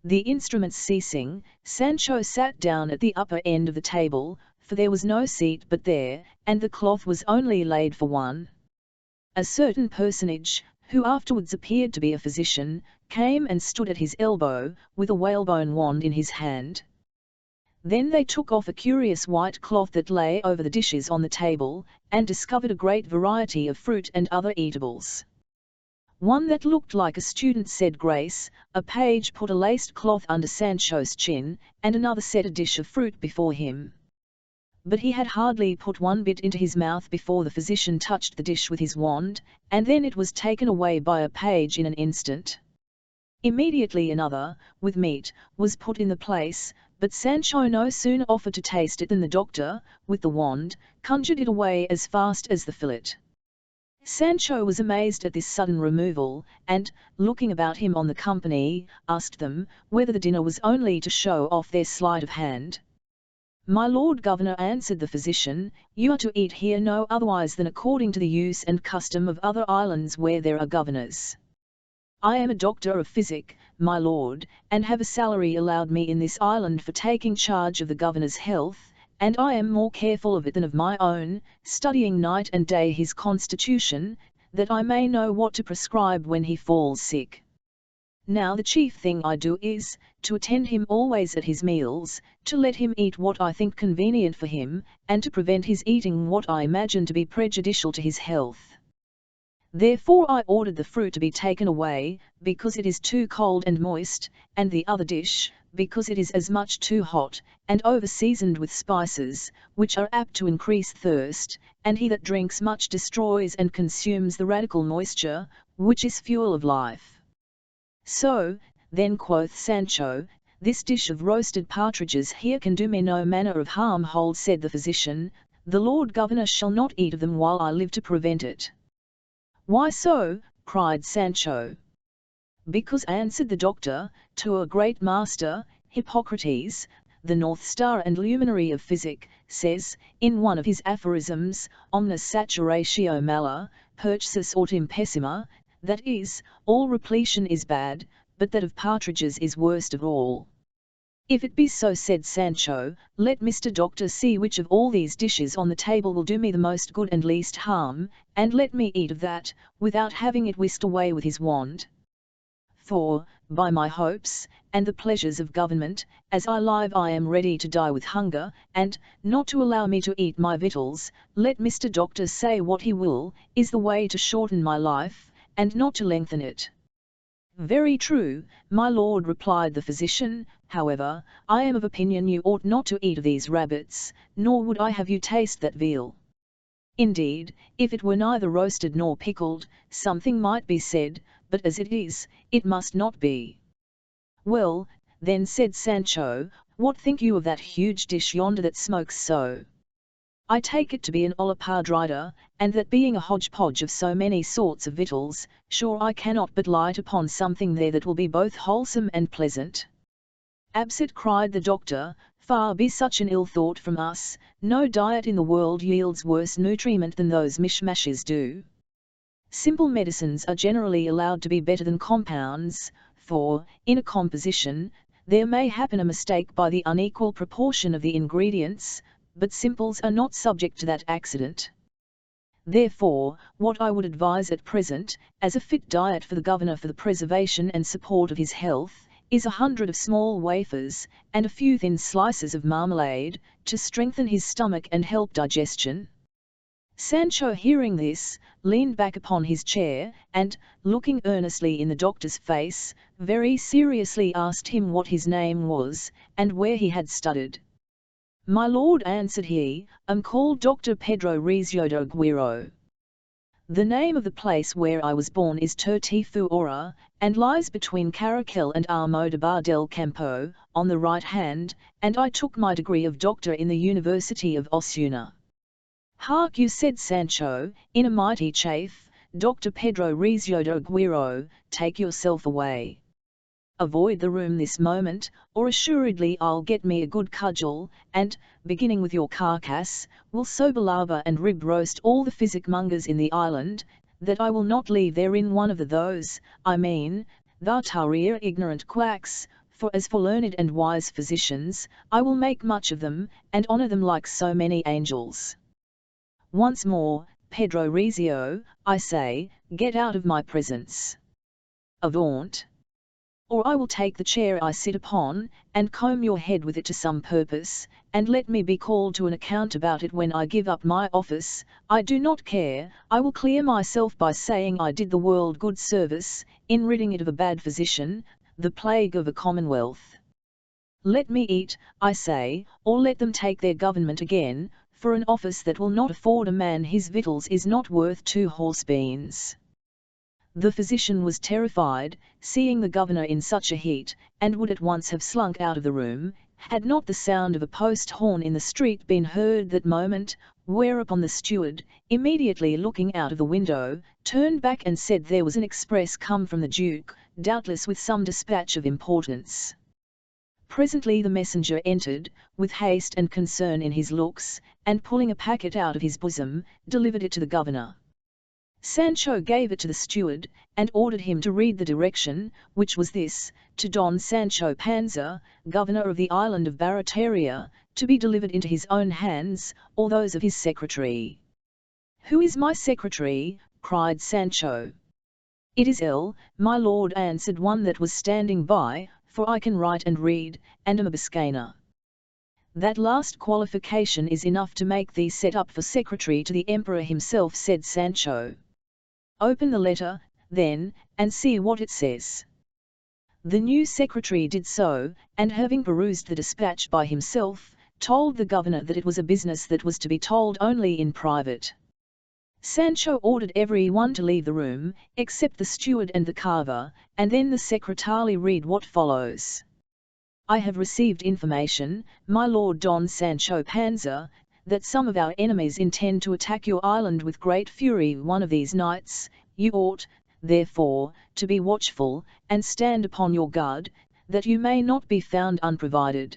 The instruments ceasing, Sancho sat down at the upper end of the table, for there was no seat but there, and the cloth was only laid for one. A certain personage, who afterwards appeared to be a physician, came and stood at his elbow, with a whalebone wand in his hand. Then they took off a curious white cloth that lay over the dishes on the table, and discovered a great variety of fruit and other eatables. One that looked like a student said grace, a page put a laced cloth under Sancho's chin, and another set a dish of fruit before him. But he had hardly put one bit into his mouth before the physician touched the dish with his wand, and then it was taken away by a page in an instant. Immediately another, with meat, was put in the place, but Sancho no sooner offered to taste it than the doctor, with the wand, conjured it away as fast as the fillet. Sancho was amazed at this sudden removal, and, looking about him on the company, asked them, whether the dinner was only to show off their sleight of hand. "My lord governor," answered the physician, "you are to eat here no otherwise than according to the use and custom of other islands where there are governors. I am a doctor of physic, my lord, and have a salary allowed me in this island for taking charge of the governor's health, and I am more careful of it than of my own, studying night and day his constitution, that I may know what to prescribe when he falls sick. Now the chief thing I do is, to attend him always at his meals, to let him eat what I think convenient for him, and to prevent his eating what I imagine to be prejudicial to his health. Therefore I ordered the fruit to be taken away, because it is too cold and moist, and the other dish, because it is as much too hot, and over-seasoned with spices, which are apt to increase thirst, and he that drinks much destroys and consumes the radical moisture, which is fuel of life. So, then quoth Sancho, this dish of roasted partridges here can do me no manner of harm. Hold, said the physician, the lord governor shall not eat of them while I live to prevent it. Why so? Cried Sancho. Because, answered the doctor, to a great master, Hippocrates, the North Star and luminary of physic, says, in one of his aphorisms, omnis saturatio mala, purchsus autem pessima, that is, all repletion is bad, but that of partridges is worst of all. If it be so, said Sancho, let Mr. Doctor see which of all these dishes on the table will do me the most good and least harm, and let me eat of that, without having it whisked away with his wand. For, by my hopes, and the pleasures of government, as I live I am ready to die with hunger, and, not to allow me to eat my victuals, let Mr. Doctor say what he will, is the way to shorten my life, and not to lengthen it. Very true, my lord, replied the physician, however, I am of opinion you ought not to eat of these rabbits, nor would I have you taste that veal. Indeed, if it were neither roasted nor pickled, something might be said, but as it is, it must not be. Well, then, said Sancho, what think you of that huge dish yonder that smokes so? I take it to be an olapadrida, and that being a hodgepodge of so many sorts of victuals, sure I cannot but light upon something there that will be both wholesome and pleasant. Absit, cried the doctor, far be such an ill thought from us, no diet in the world yields worse nutriment than those mishmashes do. Simple medicines are generally allowed to be better than compounds, for, in a composition, there may happen a mistake by the unequal proportion of the ingredients, but simples are not subject to that accident. Therefore, what I would advise at present, as a fit diet for the governor for the preservation and support of his health, is 100 of small wafers, and a few thin slices of marmalade, to strengthen his stomach and help digestion. Sancho, hearing this, leaned back upon his chair, and, looking earnestly in the doctor's face, very seriously asked him what his name was, and where he had studied. My lord, answered he, am called Dr. Pedro Recio de Aguirre. The name of the place where I was born is Tertifuora, and lies between Caracal and Almodovar del Campo, on the right hand, and I took my degree of doctor in the University of Osuna. Hark you, said Sancho, in a mighty chafe, Dr. Pedro Recio de Aguirre, take yourself away. Avoid the room this moment, or assuredly I'll get me a good cudgel, and, beginning with your carcass, will so belabor and rib roast all the physic mongers in the island, that I will not leave therein one of those, I mean, thou tarir ignorant quacks, for as for learned and wise physicians, I will make much of them, and honour them like so many angels. Once more, Pedro Recio, I say, get out of my presence. Avaunt! Or I will take the chair I sit upon, and comb your head with it to some purpose, and let me be called to an account about it when I give up my office. I do not care, I will clear myself by saying I did the world good service, in ridding it of a bad physician, the plague of a commonwealth. Let me eat, I say, or let them take their government again, for an office that will not afford a man his victuals is not worth 2 horse-beans. The physician was terrified, seeing the governor in such a heat, and would at once have slunk out of the room, had not the sound of a post horn in the street been heard that moment, whereupon the steward, immediately looking out of the window, turned back and said there was an express come from the Duke, doubtless with some dispatch of importance. Presently the messenger entered, with haste and concern in his looks, and pulling a packet out of his bosom, delivered it to the governor. Sancho gave it to the steward, and ordered him to read the direction, which was this, to Don Sancho Panza, governor of the island of Barataria, to be delivered into his own hands, or those of his secretary. Who is my secretary? Cried Sancho. It is my lord, answered one that was standing by, for I can write and read, and am a Biscayner. That last qualification is enough to make thee set up for secretary to the emperor himself, said Sancho. Open the letter, then, and see what it says. The new secretary did so, and having perused the dispatch by himself, told the governor that it was a business that was to be told only in private. Sancho ordered every one to leave the room, except the steward and the carver, and then the secretary read what follows. I have received information, my lord Don Sancho Panza, that some of our enemies intend to attack your island with great fury one of these nights. You ought, therefore, to be watchful, and stand upon your guard, that you may not be found unprovided.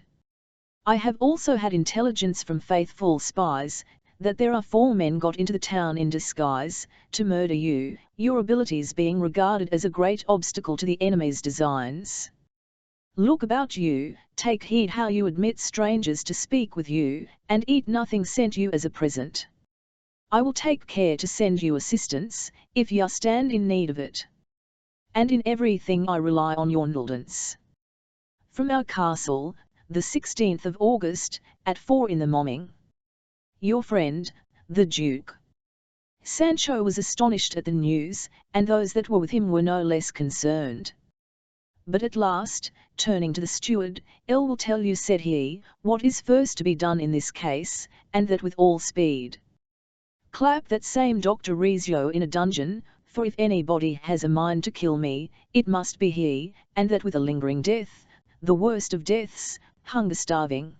I have also had intelligence from faithful spies, that there are 4 men got into the town in disguise, to murder you, your abilities being regarded as a great obstacle to the enemy's designs. Look about you, take heed how you admit strangers to speak with you, and eat nothing sent you as a present. I will take care to send you assistance, if ye stand in need of it. And in everything I rely on your indulgence. From our castle, the 16th of August, at 4 in the morning. Your friend, the Duke. Sancho was astonished at the news, and those that were with him were no less concerned. But at last, turning to the steward, "I will tell you," said he, "what is first to be done in this case, and that with all speed. Clap that same Dr. Recio in a dungeon, for if anybody has a mind to kill me, it must be he, and that with a lingering death, the worst of deaths, hunger-starving.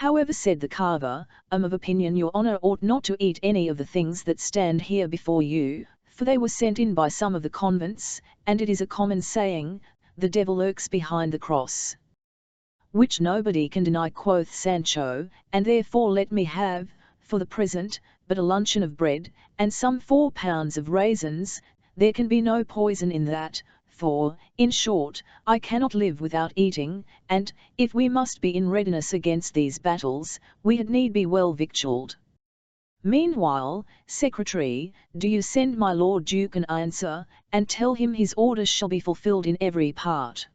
However, said the carver, I'm of opinion your honour ought not to eat any of the things that stand here before you, for they were sent in by some of the convents, and it is a common saying, the devil lurks behind the cross. Which nobody can deny, quoth Sancho, and therefore let me have, for the present, but a luncheon of bread, and some 4 pounds of raisins. There can be no poison in that, for, in short, I cannot live without eating, and, if we must be in readiness against these battles, we had need be well victualled. Meanwhile, secretary, do you send my Lord Duke an answer, and tell him his orders shall be fulfilled in every part.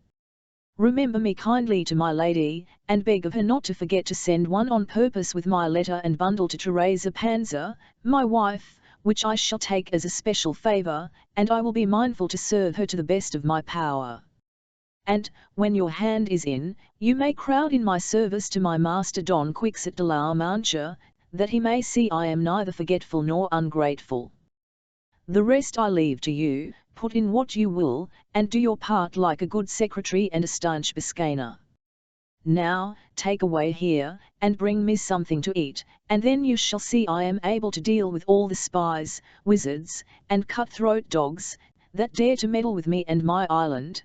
Remember me kindly to my lady, and beg of her not to forget to send one on purpose with my letter and bundle to Teresa Panza, my wife, which I shall take as a special favour, and I will be mindful to serve her to the best of my power. And, when your hand is in, you may crowd in my service to my master Don Quixote de la Mancha, that he may see I am neither forgetful nor ungrateful. The rest I leave to you, put in what you will, and do your part like a good secretary and a stanch Biscayner. Now, take away here, and bring me something to eat, and then you shall see I am able to deal with all the spies, wizards, and cut-throat dogs, that dare to meddle with me and my island.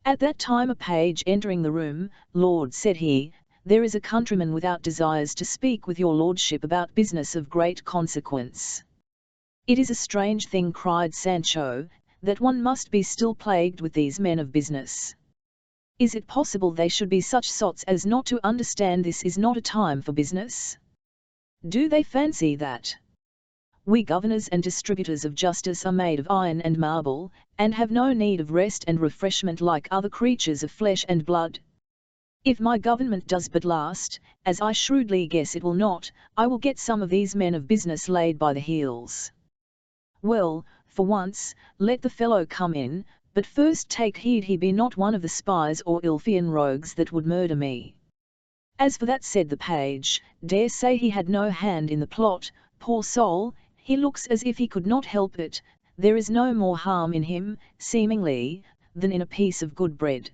At that time a page entering the room, Lord, said he, there is a countryman without desires to speak with your lordship about business of great consequence. It is a strange thing, cried Sancho, that one must be still plagued with these men of business. Is it possible they should be such sots as not to understand this is not a time for business? Do they fancy that we governors and distributors of justice are made of iron and marble, and have no need of rest and refreshment like other creatures of flesh and blood? If my government does but last, as I shrewdly guess it will not, I will get some of these men of business laid by the heels. Well, for once, let the fellow come in, but first take heed he be not one of the spies or Ilfian rogues that would murder me. As for that, said the page, dare say he had no hand in the plot, poor soul, he looks as if he could not help it, there is no more harm in him, seemingly, than in a piece of good bread.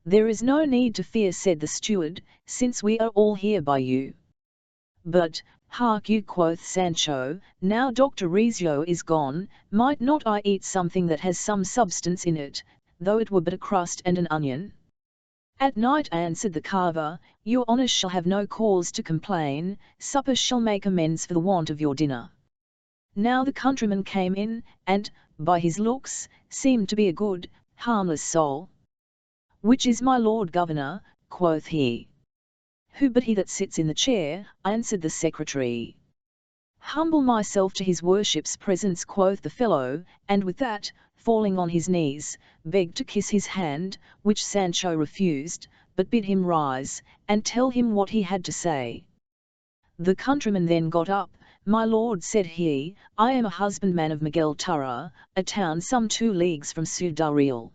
There is no need to fear, said the steward, since we are all here by you. But, hark you, quoth Sancho, now Dr. Rizzio is gone, might not I eat something that has some substance in it, though it were but a crust and an onion? At night, answered the carver, your honours shall have no cause to complain, supper shall make amends for the want of your dinner. Now the countryman came in, and, by his looks, seemed to be a good, harmless soul. Which is my lord governor, quoth he. Who but he that sits in the chair, answered the secretary. Humble myself to his worship's presence, quoth the fellow, and with that, falling on his knees, begged to kiss his hand, which Sancho refused, but bid him rise, and tell him what he had to say. The countryman then got up. My lord, said he, I am a husbandman of Miguel Turra, a town some 2 leagues from Ciudad.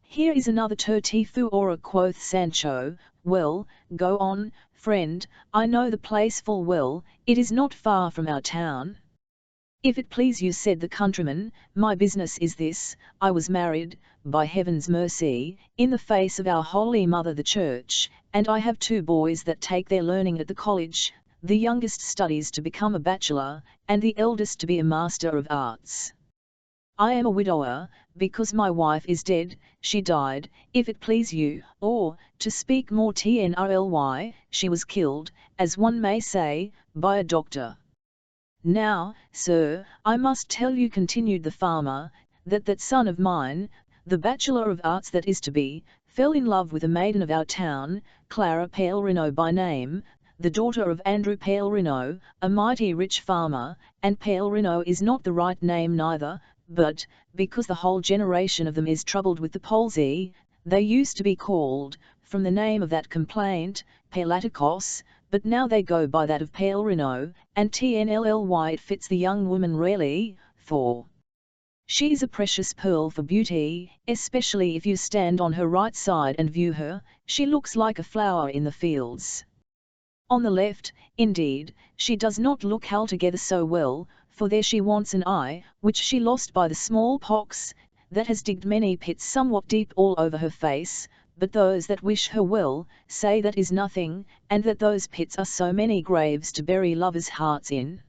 Here is another Tertifuora, quoth Sancho. Well, go on, friend, I know the place full well, it is not far from our town. If it please you, said the countryman, my business is this, I was married, by heaven's mercy, in the face of our holy mother the church, and I have 2 boys that take their learning at the college, the youngest studies to become a bachelor, and the eldest to be a master of arts. I am a widower, because my wife is dead, she died, if it please you, or, to speak more tnrly, she was killed, as one may say, by a doctor. Now, sir, I must tell you, continued the farmer, that son of mine, the bachelor of arts that is to be, fell in love with a maiden of our town, Clara Pellerino by name, the daughter of Andrew Pellerino, a mighty rich farmer, and Pellerino is not the right name neither, but, because the whole generation of them is troubled with the palsy, they used to be called, from the name of that complaint, Pelaticos, but now they go by that of Pellerino, and tnlly it fits the young woman rarely, for she's a precious pearl for beauty, especially if you stand on her right side and view her, she looks like a flower in the fields. On the left, indeed, she does not look altogether so well, for there she wants an eye, which she lost by the small pox, that has digged many pits somewhat deep all over her face, but those that wish her well, say that is nothing, and that those pits are so many graves to bury lovers' hearts in.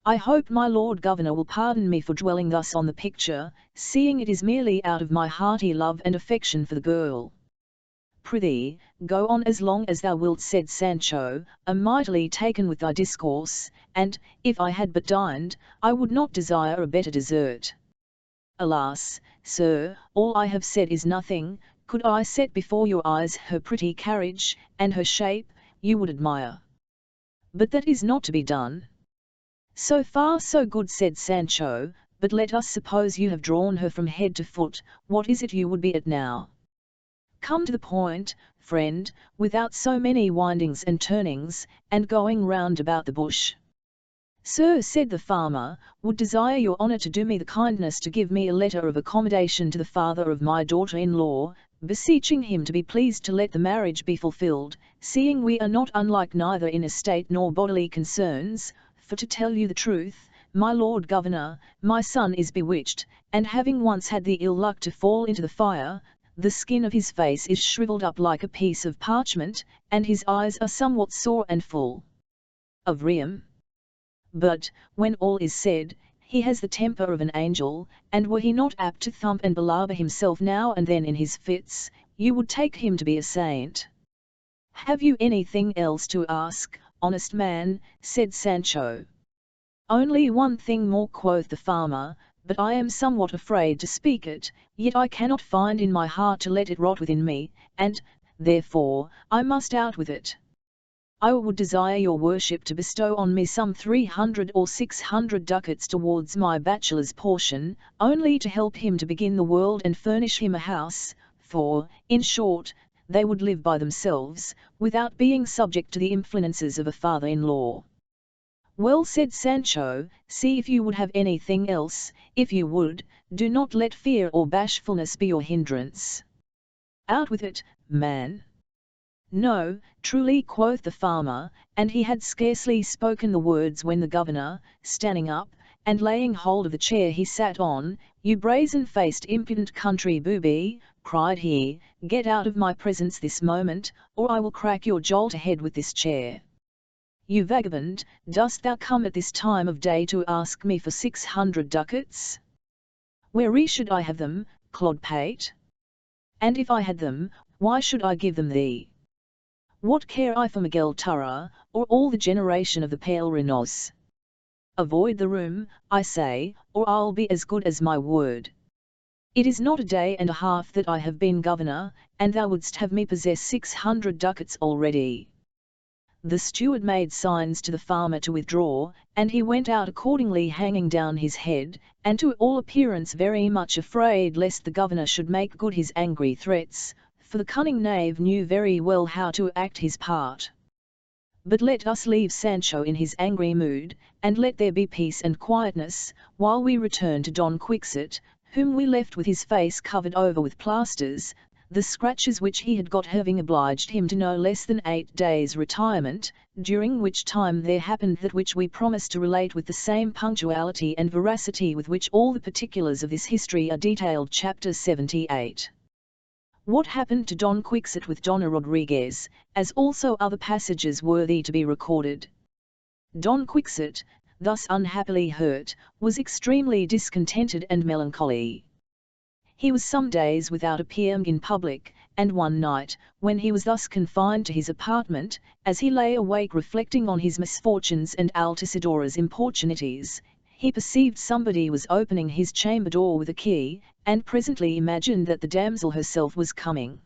I hope my Lord Governor will pardon me for dwelling thus on the picture, seeing it is merely out of my hearty love and affection for the girl. Prithee, go on as long as thou wilt, said Sancho, mightily taken with thy discourse, and, if I had but dined, I would not desire a better dessert. Alas, sir, all I have said is nothing. Could I set before your eyes her pretty carriage, and her shape, you would admire. But that is not to be done. So far so good, said Sancho, but let us suppose you have drawn her from head to foot, what is it you would be at now? Come to the point, friend, without so many windings and turnings, and going round about the bush. Sir, said the farmer, would desire your honour to do me the kindness to give me a letter of accommodation to the father of my daughter-in-law, beseeching him to be pleased to let the marriage be fulfilled, seeing we are not unlike neither in estate nor bodily concerns, for to tell you the truth, my Lord Governor, my son is bewitched, and having once had the ill luck to fall into the fire, the skin of his face is shriveled up like a piece of parchment, and his eyes are somewhat sore and full of rheum. But, when all is said, he has the temper of an angel, and were he not apt to thump and palaver himself now and then in his fits, you would take him to be a saint. Have you anything else to ask, honest man? Said Sancho. Only one thing more, quoth the farmer, but I am somewhat afraid to speak it, yet I cannot find in my heart to let it rot within me, and, therefore, I must out with it. I would desire your worship to bestow on me some 300 or 600 ducats towards my bachelor's portion, only to help him to begin the world and furnish him a house, for, in short, they would live by themselves, without being subject to the influences of a father-in-law. Well, said Sancho, see if you would have anything else. If you would, do not let fear or bashfulness be your hindrance. Out with it, man. No, truly, quoth the farmer, and he had scarcely spoken the words when the governor, standing up, and laying hold of the chair he sat on, you brazen-faced impudent country booby, cried he, get out of my presence this moment, or I will crack your jolt ahead with this chair. You vagabond, dost thou come at this time of day to ask me for 600 ducats? Where should I have them, clodpate? And if I had them, why should I give them thee? What care I for Miguel Turra, or all the generation of the pale Renos? Avoid the room, I say, or I'll be as good as my word. It is not a day and a half that I have been governor, and thou wouldst have me possess 600 ducats already. The steward made signs to the farmer to withdraw, and he went out accordingly, hanging down his head, and to all appearance very much afraid lest the governor should make good his angry threats, for the cunning knave knew very well how to act his part. But let us leave Sancho in his angry mood, and let there be peace and quietness, while we return to Don Quixote, whom we left with his face covered over with plasters, the scratches which he had got having obliged him to no less than 8 days' retirement, during which time there happened that which we promised to relate with the same punctuality and veracity with which all the particulars of this history are detailed. Chapter 78. What happened to Don Quixote with Dona Rodriguez, as also other passages worthy to be recorded. Don Quixote, thus unhappily hurt, was extremely discontented and melancholy. He was some days without appearing in public, and one night, when he was thus confined to his apartment, as he lay awake reflecting on his misfortunes and Altisidora's importunities, he perceived somebody was opening his chamber door with a key, and presently imagined that the damsel herself was coming.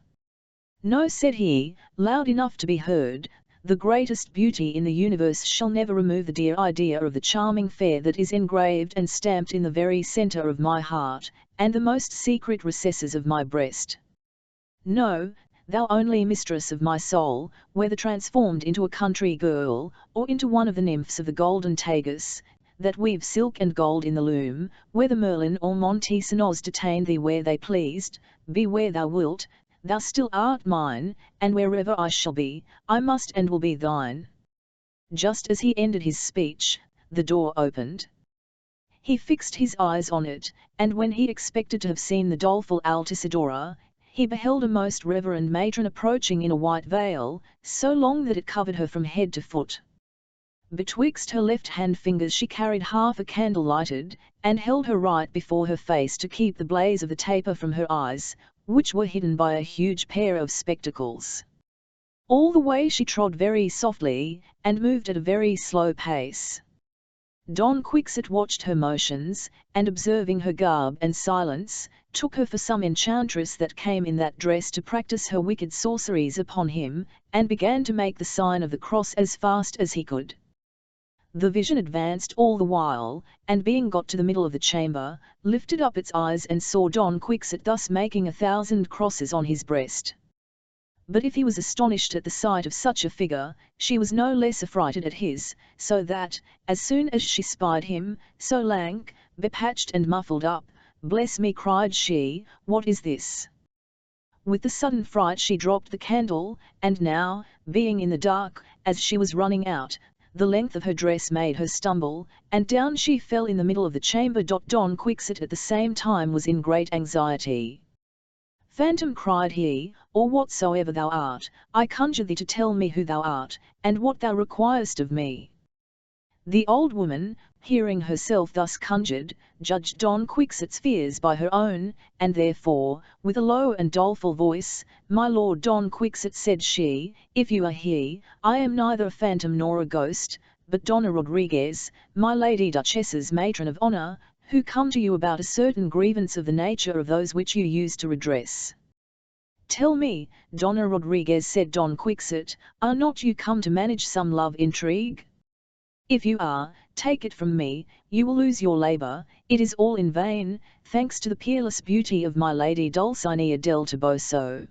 No, said he, loud enough to be heard, the greatest beauty in the universe shall never remove the dear idea of the charming fair that is engraved and stamped in the very centre of my heart, and the most secret recesses of my breast. No, thou only mistress of my soul, whether transformed into a country girl, or into one of the nymphs of the golden Tagus, that weave silk and gold in the loom, whether Merlin or Montesinos detained thee where they pleased, be where thou wilt, thou still art mine, and wherever I shall be, I must and will be thine. Just as he ended his speech, the door opened. He fixed his eyes on it, and when he expected to have seen the doleful Altisidora, he beheld a most reverend matron approaching in a white veil, so long that it covered her from head to foot. Betwixt her left-hand fingers she carried half a candle lighted, and held her right before her face to keep the blaze of the taper from her eyes, which were hidden by a huge pair of spectacles. All the way she trod very softly, and moved at a very slow pace. Don Quixote watched her motions, and observing her garb and silence, took her for some enchantress that came in that dress to practice her wicked sorceries upon him, and began to make the sign of the cross as fast as he could. The vision advanced all the while, and being got to the middle of the chamber, lifted up its eyes and saw Don Quixote thus making 1,000 crosses on his breast. But if he was astonished at the sight of such a figure, she was no less affrighted at his, so that, as soon as she spied him, so lank, bepatched and muffled up, "Bless me," cried she, "what is this?" With the sudden fright she dropped the candle, and now, being in the dark, as she was running out, the length of her dress made her stumble, and down she fell in the middle of the chamber. Don Quixote at the same time was in great anxiety. "Phantom," cried he, "or whatsoever thou art, I conjure thee to tell me who thou art, and what thou requirest of me." The old woman, hearing herself thus conjured, judged Don Quixote's fears by her own, and therefore, with a low and doleful voice, "My lord Don Quixote," said she, "if you are he, I am neither a phantom nor a ghost, but Donna Rodriguez, my lady Duchess's matron of honour, who come to you about a certain grievance of the nature of those which you used to redress." "Tell me, Donna Rodriguez," said Don Quixote, "are not you come to manage some love intrigue? If you are, take it from me, you will lose your labour, it is all in vain, thanks to the peerless beauty of my lady Dulcinea del Toboso.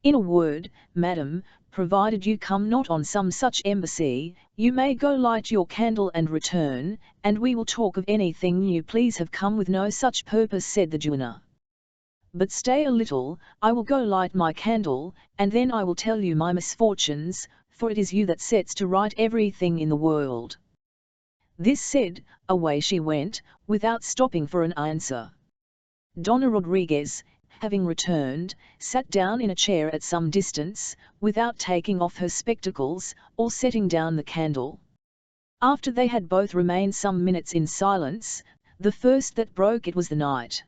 In a word, madam, provided you come not on some such embassy, you may go light your candle and return, and we will talk of anything you please. Have come with no such purpose," said the duenna. "But stay a little, I will go light my candle, and then I will tell you my misfortunes, for it is you that sets to right everything in the world." This said, away she went, without stopping for an answer. Donna Rodriguez, having returned, sat down in a chair at some distance, without taking off her spectacles, or setting down the candle. After they had both remained some minutes in silence, the first that broke it was the knight.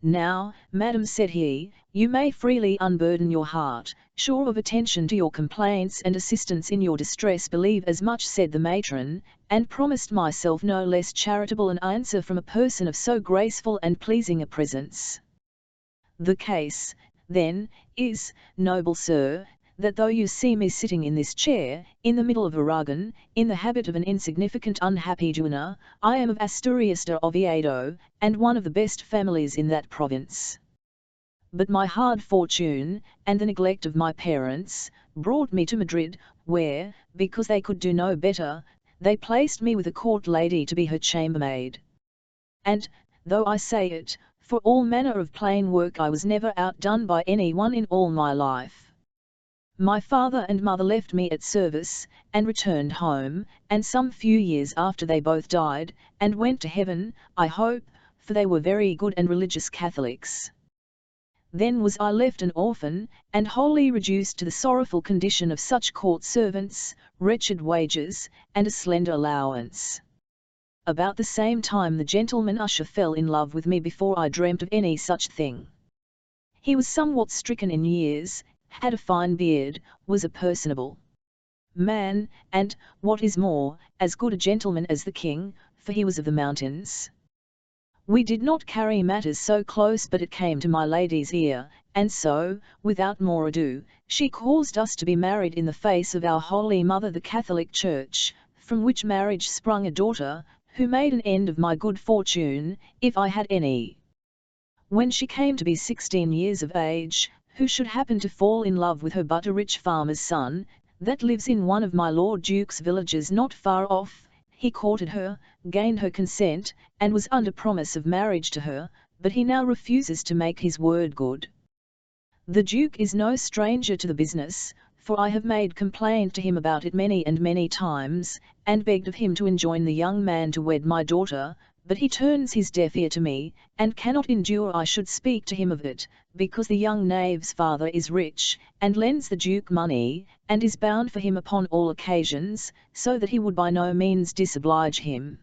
"Now, madam," said he, "you may freely unburden your heart, sure of attention to your complaints and assistance in your distress. Believe as much," said the matron, "and promised myself no less charitable an answer from a person of so graceful and pleasing a presence. The case, then, is, noble sir, that though you see me sitting in this chair, in the middle of Aragon, in the habit of an insignificant unhappy duenna, I am of Asturias de Oviedo, and one of the best families in that province. But my hard fortune, and the neglect of my parents, brought me to Madrid, where, because they could do no better, they placed me with a court lady to be her chambermaid. And, though I say it, for all manner of plain work I was never outdone by any one in all my life. My father and mother left me at service, and returned home, and some few years after they both died, and went to heaven, I hope, for they were very good and religious Catholics. Then was I left an orphan, and wholly reduced to the sorrowful condition of such court servants, wretched wages, and a slender allowance. About the same time the gentleman usher fell in love with me before I dreamt of any such thing. He was somewhat stricken in years, had a fine beard, was a personable man, and, what is more, as good a gentleman as the king, for he was of the mountains. We did not carry matters so close, but it came to my lady's ear, and so, without more ado, she caused us to be married in the face of our Holy Mother the Catholic Church, from which marriage sprung a daughter, who made an end of my good fortune, if I had any. When she came to be 16 years of age, who should happen to fall in love with her but a rich farmer's son, that lives in one of my Lord Duke's villages not far off. He courted her, gained her consent, and was under promise of marriage to her, but he now refuses to make his word good. The Duke is no stranger to the business, for I have made complaint to him about it many and many times, and begged of him to enjoin the young man to wed my daughter, But he turns his deaf ear to me, and cannot endure I should speak to him of it, because the young knave's father is rich, and lends the Duke money, and is bound for him upon all occasions, so that he would by no means disoblige him.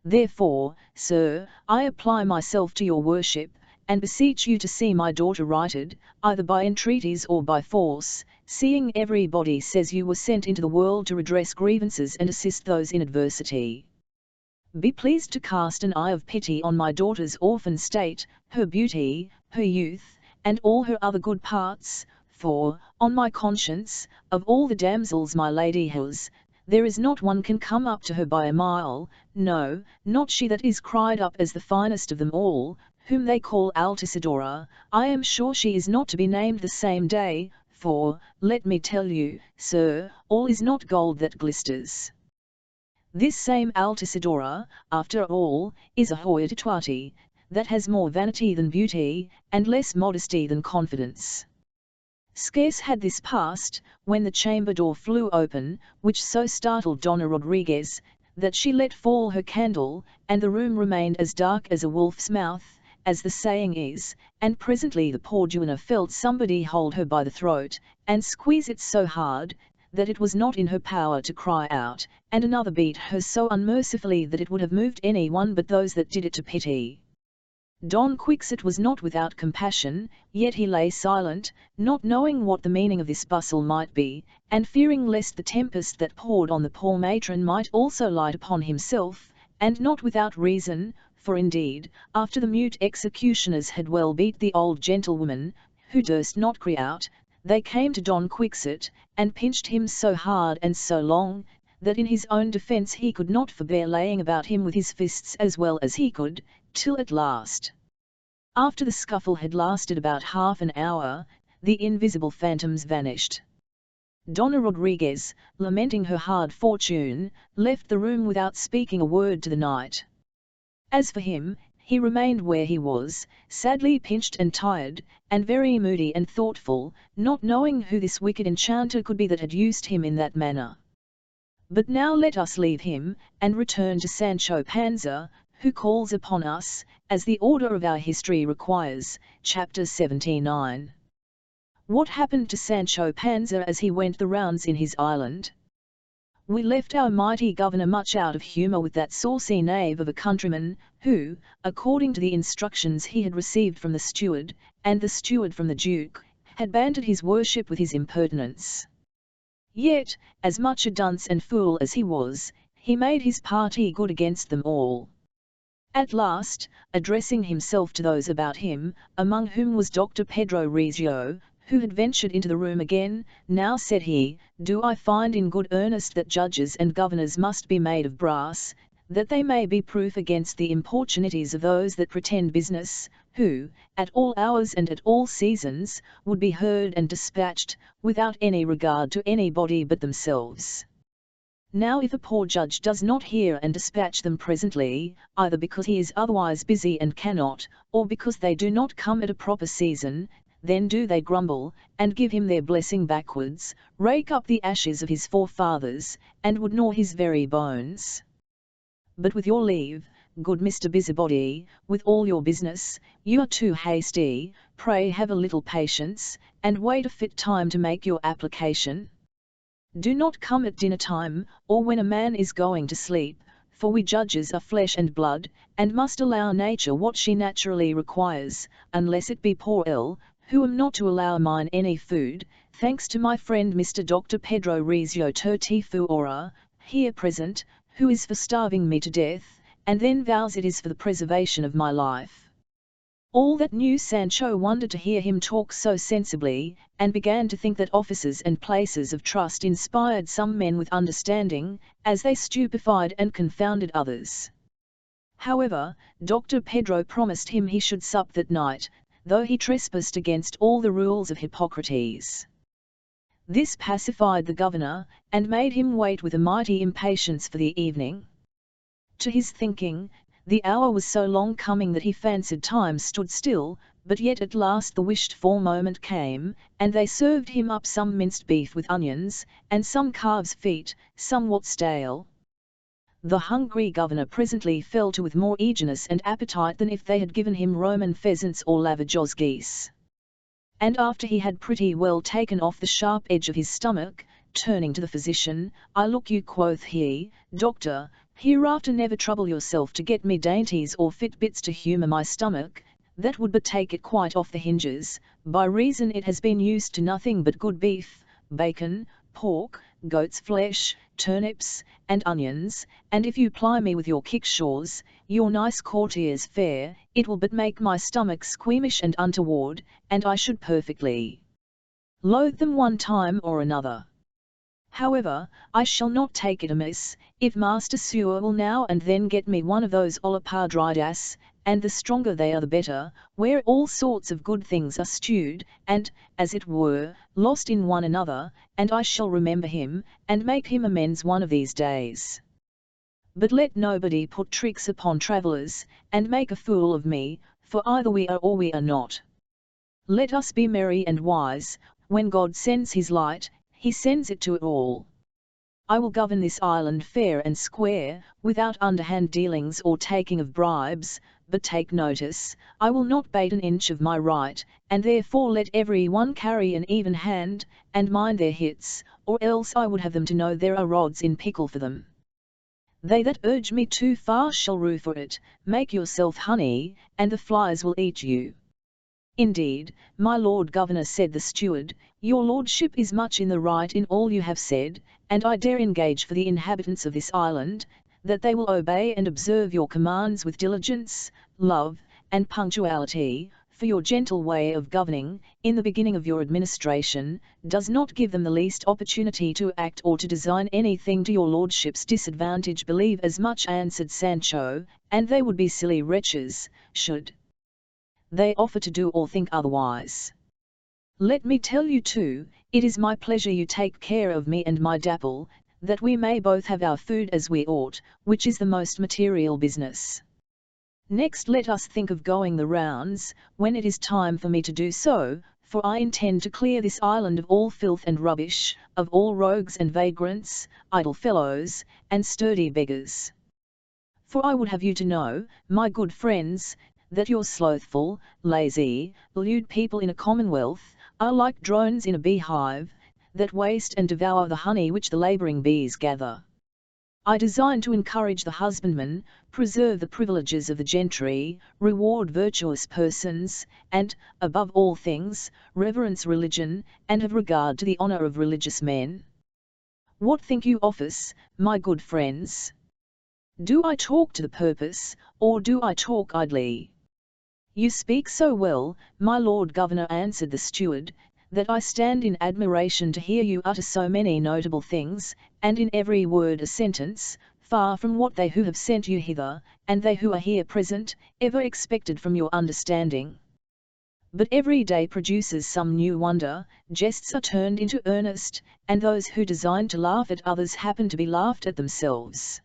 Therefore, sir, I apply myself to your worship, and beseech you to see my daughter righted, either by entreaties or by force, seeing everybody says you were sent into the world to redress grievances and assist those in adversity. Be pleased to cast an eye of pity on my daughter's orphan state, her beauty, her youth, and all her other good parts, for, on my conscience, of all the damsels my lady has, there is not one can come up to her by a mile, no, not she that is cried up as the finest of them all, whom they call Altisidora. I am sure she is not to be named the same day, for, let me tell you, sir, all is not gold that glisters. This same Altisidora, after all, is a hoity-toity, that has more vanity than beauty, and less modesty than confidence. Scarce had this passed, when the chamber door flew open, which so startled Donna Rodriguez, that she let fall her candle, and the room remained as dark as a wolf's mouth, as the saying is, and presently the poor duenna felt somebody hold her by the throat, and squeeze it so hard, that it was not in her power to cry out, and another beat her so unmercifully that it would have moved any one but those that did it to pity. Don Quixote was not without compassion, yet he lay silent, not knowing what the meaning of this bustle might be, and fearing lest the tempest that poured on the poor matron might also light upon himself, and not without reason, for indeed, after the mute executioners had well beat the old gentlewoman, who durst not cry out, they came to Don Quixote, and pinched him so hard and so long, that in his own defence he could not forbear laying about him with his fists as well as he could, till at last, after the scuffle had lasted about half an hour, the invisible phantoms vanished. Donna Rodriguez, lamenting her hard fortune, left the room without speaking a word to the knight. As for him, he remained where he was, sadly pinched and tired, and very moody and thoughtful, not knowing who this wicked enchanter could be that had used him in that manner. But now let us leave him, and return to Sancho Panza, who calls upon us, as the order of our history requires, chapter 79. What happened to Sancho Panza as he went the rounds in his island? We left our mighty governor much out of humour with that saucy knave of a countryman, who, according to the instructions he had received from the steward, and the steward from the duke, had banded his worship with his impertinence. Yet, as much a dunce and fool as he was, he made his party good against them all. At last, addressing himself to those about him, among whom was Dr. Pedro Recio, who had ventured into the room again, now said he, do I find in good earnest that judges and governors must be made of brass, that they may be proof against the importunities of those that pretend business, who, at all hours and at all seasons, would be heard and dispatched, without any regard to anybody but themselves. Now if a poor judge does not hear and dispatch them presently, either because he is otherwise busy and cannot, or because they do not come at a proper season, then do they grumble, and give him their blessing backwards, rake up the ashes of his forefathers, and would gnaw his very bones. But with your leave, good Mr. Busybody, with all your business, you are too hasty, pray have a little patience, and wait a fit time to make your application. Do not come at dinner time, or when a man is going to sleep, for we judges are flesh and blood, and must allow nature what she naturally requires, unless it be poor ill, who am not to allow mine any food, thanks to my friend Mr. Dr. Pedro Recio Tertifuora, here present, who is for starving me to death, and then vows it is for the preservation of my life. All that knew Sancho wondered to hear him talk so sensibly, and began to think that offices and places of trust inspired some men with understanding, as they stupefied and confounded others. However, Dr. Pedro promised him he should sup that night, though he trespassed against all the rules of Hippocrates. This pacified the governor, and made him wait with a mighty impatience for the evening. To his thinking, the hour was so long coming that he fancied time stood still, but yet at last the wished-for moment came, and they served him up some minced beef with onions, and some calves' feet, somewhat stale. The hungry governor presently fell to with more eagerness and appetite than if they had given him Roman pheasants or Lavagos geese. And after he had pretty well taken off the sharp edge of his stomach, turning to the physician, "I look you," quoth he, "doctor, hereafter never trouble yourself to get me dainties or fit bits to humour my stomach, that would but take it quite off the hinges, by reason it has been used to nothing but good beef, bacon, pork, goat's flesh, turnips, and onions, and if you ply me with your kickshaws, your nice courtiers fare, it will but make my stomach squeamish and untoward, and I should perfectly loathe them one time or another. However, I shall not take it amiss, if Master Sewer will now and then get me one of those olapadridas, and the stronger they are the better, where all sorts of good things are stewed, and, as it were, lost in one another, and I shall remember him, and make him amends one of these days. But let nobody put tricks upon travellers, and make a fool of me, for either we are or we are not. Let us be merry and wise, when God sends his light, he sends it to all. I will govern this island fair and square, without underhand dealings or taking of bribes, but take notice, I will not bate an inch of my right, and therefore let every one carry an even hand, and mind their hits, or else I would have them to know there are rods in pickle for them. They that urge me too far shall rue for it, make yourself honey, and the flies will eat you." "Indeed, my Lord Governor," said the steward, "your lordship is much in the right in all you have said, and I dare engage for the inhabitants of this island, that they will obey and observe your commands with diligence, love, and punctuality, for your gentle way of governing, in the beginning of your administration, does not give them the least opportunity to act or to design anything to your lordship's disadvantage." "Believe as much," answered Sancho, "and they would be silly wretches, should they offer to do or think otherwise. Let me tell you too, it is my pleasure you take care of me and my Dapple, that we may both have our food as we ought, which is the most material business. Next let us think of going the rounds, when it is time for me to do so, for I intend to clear this island of all filth and rubbish, of all rogues and vagrants, idle fellows, and sturdy beggars. For I would have you to know, my good friends, that your slothful, lazy, lewd people in a commonwealth, are like drones in a beehive, that waste and devour the honey which the labouring bees gather. I design to encourage the husbandman, preserve the privileges of the gentry, reward virtuous persons, and, above all things, reverence religion, and have regard to the honour of religious men. What think you of us, my good friends? Do I talk to the purpose, or do I talk idly?" "You speak so well, my Lord Governor," answered the steward, "that I stand in admiration to hear you utter so many notable things, and in every word a sentence, far from what they who have sent you hither, and they who are here present, ever expected from your understanding. But every day produces some new wonder, jests are turned into earnest, and those who design to laugh at others happen to be laughed at themselves."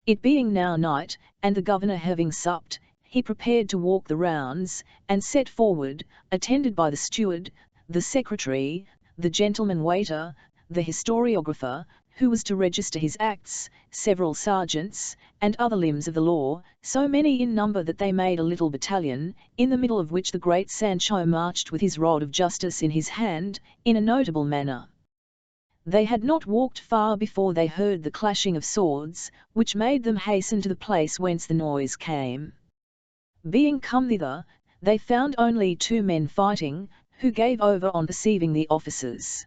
It being now night, and the governor having supped, he prepared to walk the rounds, and set forward, attended by the steward, the secretary, the gentleman waiter, the historiographer, who was to register his acts, several sergeants, and other limbs of the law, so many in number that they made a little battalion, in the middle of which the great Sancho marched with his rod of justice in his hand, in a notable manner. They had not walked far before they heard the clashing of swords, which made them hasten to the place whence the noise came. Being come thither, they found only two men fighting, who gave over on perceiving the officers.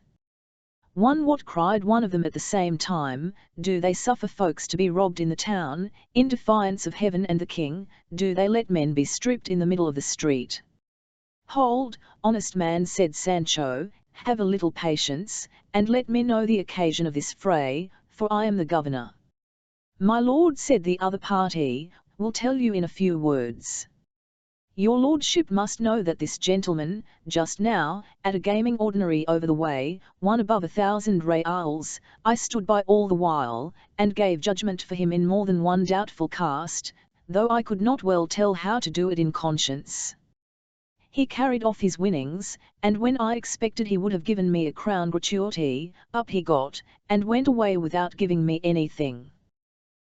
What cried one of them at the same time, "Do they suffer folks to be robbed in the town, in defiance of heaven and the king? Do they let men be stripped in the middle of the street?" "Hold, honest man," said Sancho, "have a little patience, and let me know the occasion of this fray, for I am the governor." "My lord," said the other party, "will tell you in a few words. Your lordship must know that this gentleman, just now, at a gaming ordinary over the way, won above 1,000 reals. I stood by all the while, and gave judgment for him in more than one doubtful cast, though I could not well tell how to do it in conscience. He carried off his winnings, and when I expected he would have given me a crown gratuity, up he got, and went away without giving me anything.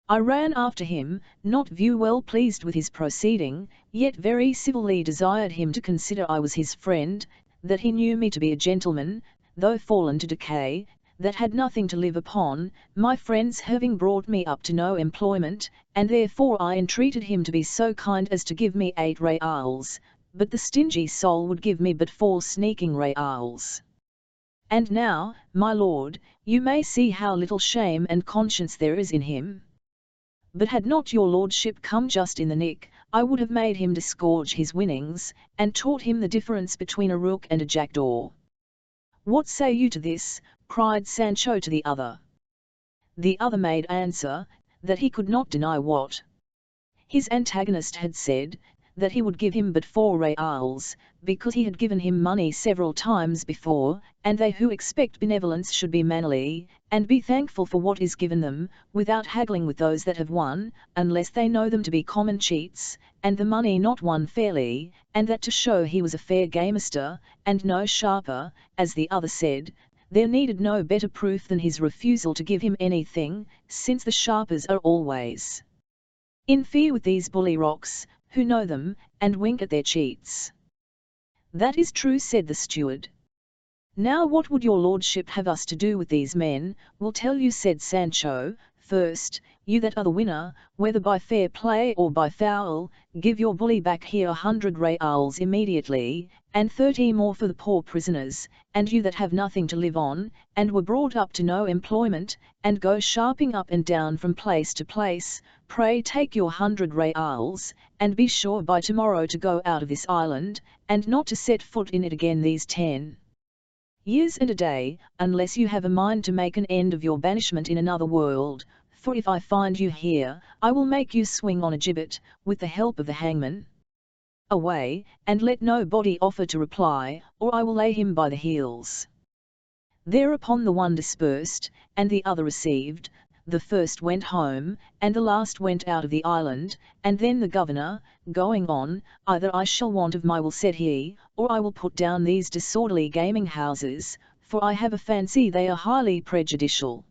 I ran after him, not well pleased with his proceeding, yet very civilly desired him to consider I was his friend, that he knew me to be a gentleman, though fallen to decay, that had nothing to live upon, my friends having brought me up to no employment, and therefore I entreated him to be so kind as to give me 8 reals, but the stingy soul would give me but 4 sneaking reals. And now, my lord, you may see how little shame and conscience there is in him. But had not your lordship come just in the nick, I would have made him disgorge his winnings, and taught him the difference between a rook and a jackdaw. What say you to this? Cried Sancho to the other. The other made answer, that he could not deny what his antagonist had said, that he would give him but 4 reals, because he had given him money several times before, and they who expect benevolence should be manly, and be thankful for what is given them, without haggling with those that have won, unless they know them to be common cheats, and the money not won fairly, and that to show he was a fair gamester, and no sharper, as the other said, there needed no better proof than his refusal to give him anything, since the sharpers are always in fear with these bully rocks, who know them, and wink at their cheats. That is true, said the steward. Now what would your lordship have us to do with these men? Will tell you, said Sancho. First, you that are the winner, whether by fair play or by foul, give your bully back here 100 reals immediately, and 30 more for the poor prisoners, and you that have nothing to live on, and were brought up to no employment, and go sharping up and down from place to place, pray take your 100 reals, and be sure by tomorrow to go out of this island, and not to set foot in it again these 10 years and a day, unless you have a mind to make an end of your banishment in another world, for if I find you here, I will make you swing on a gibbet, with the help of the hangman. Away, and let nobody offer to reply, or I will lay him by the heels. Thereupon the one dispersed, and the other received, the first went home, and the last went out of the island, and then the governor, going on, either I shall want of my will, said he, or I will put down these disorderly gaming houses, for I have a fancy they are highly prejudicial.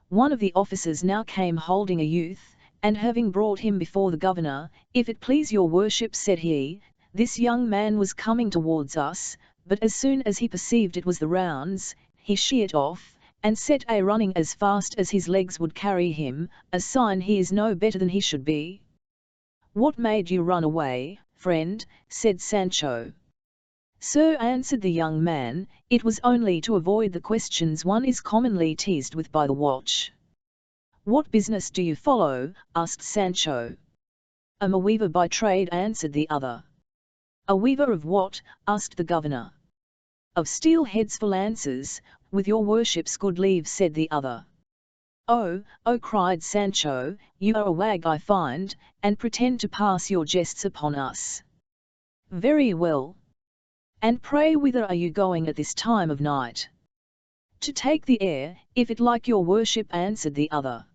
One of the officers now came holding a youth, and having brought him before the governor, if it please your worship, said he, this young man was coming towards us, but as soon as he perceived it was the rounds, he sheered off, and set a running as fast as his legs would carry him, a sign he is no better than he should be. What made you run away, friend? Said Sancho. Sir, answered the young man, it was only to avoid the questions one is commonly teased with by the watch. What business do you follow? Asked Sancho. I'm a weaver by trade, answered the other. A weaver of what? Asked the governor. Of steel heads for lances, with your worship's good leave, said the other. Oh, cried Sancho, you are a wag, I find, and pretend to pass your jests upon us. Very well. And pray whither are you going at this time of night? To take the air, if it like your worship, answered the other.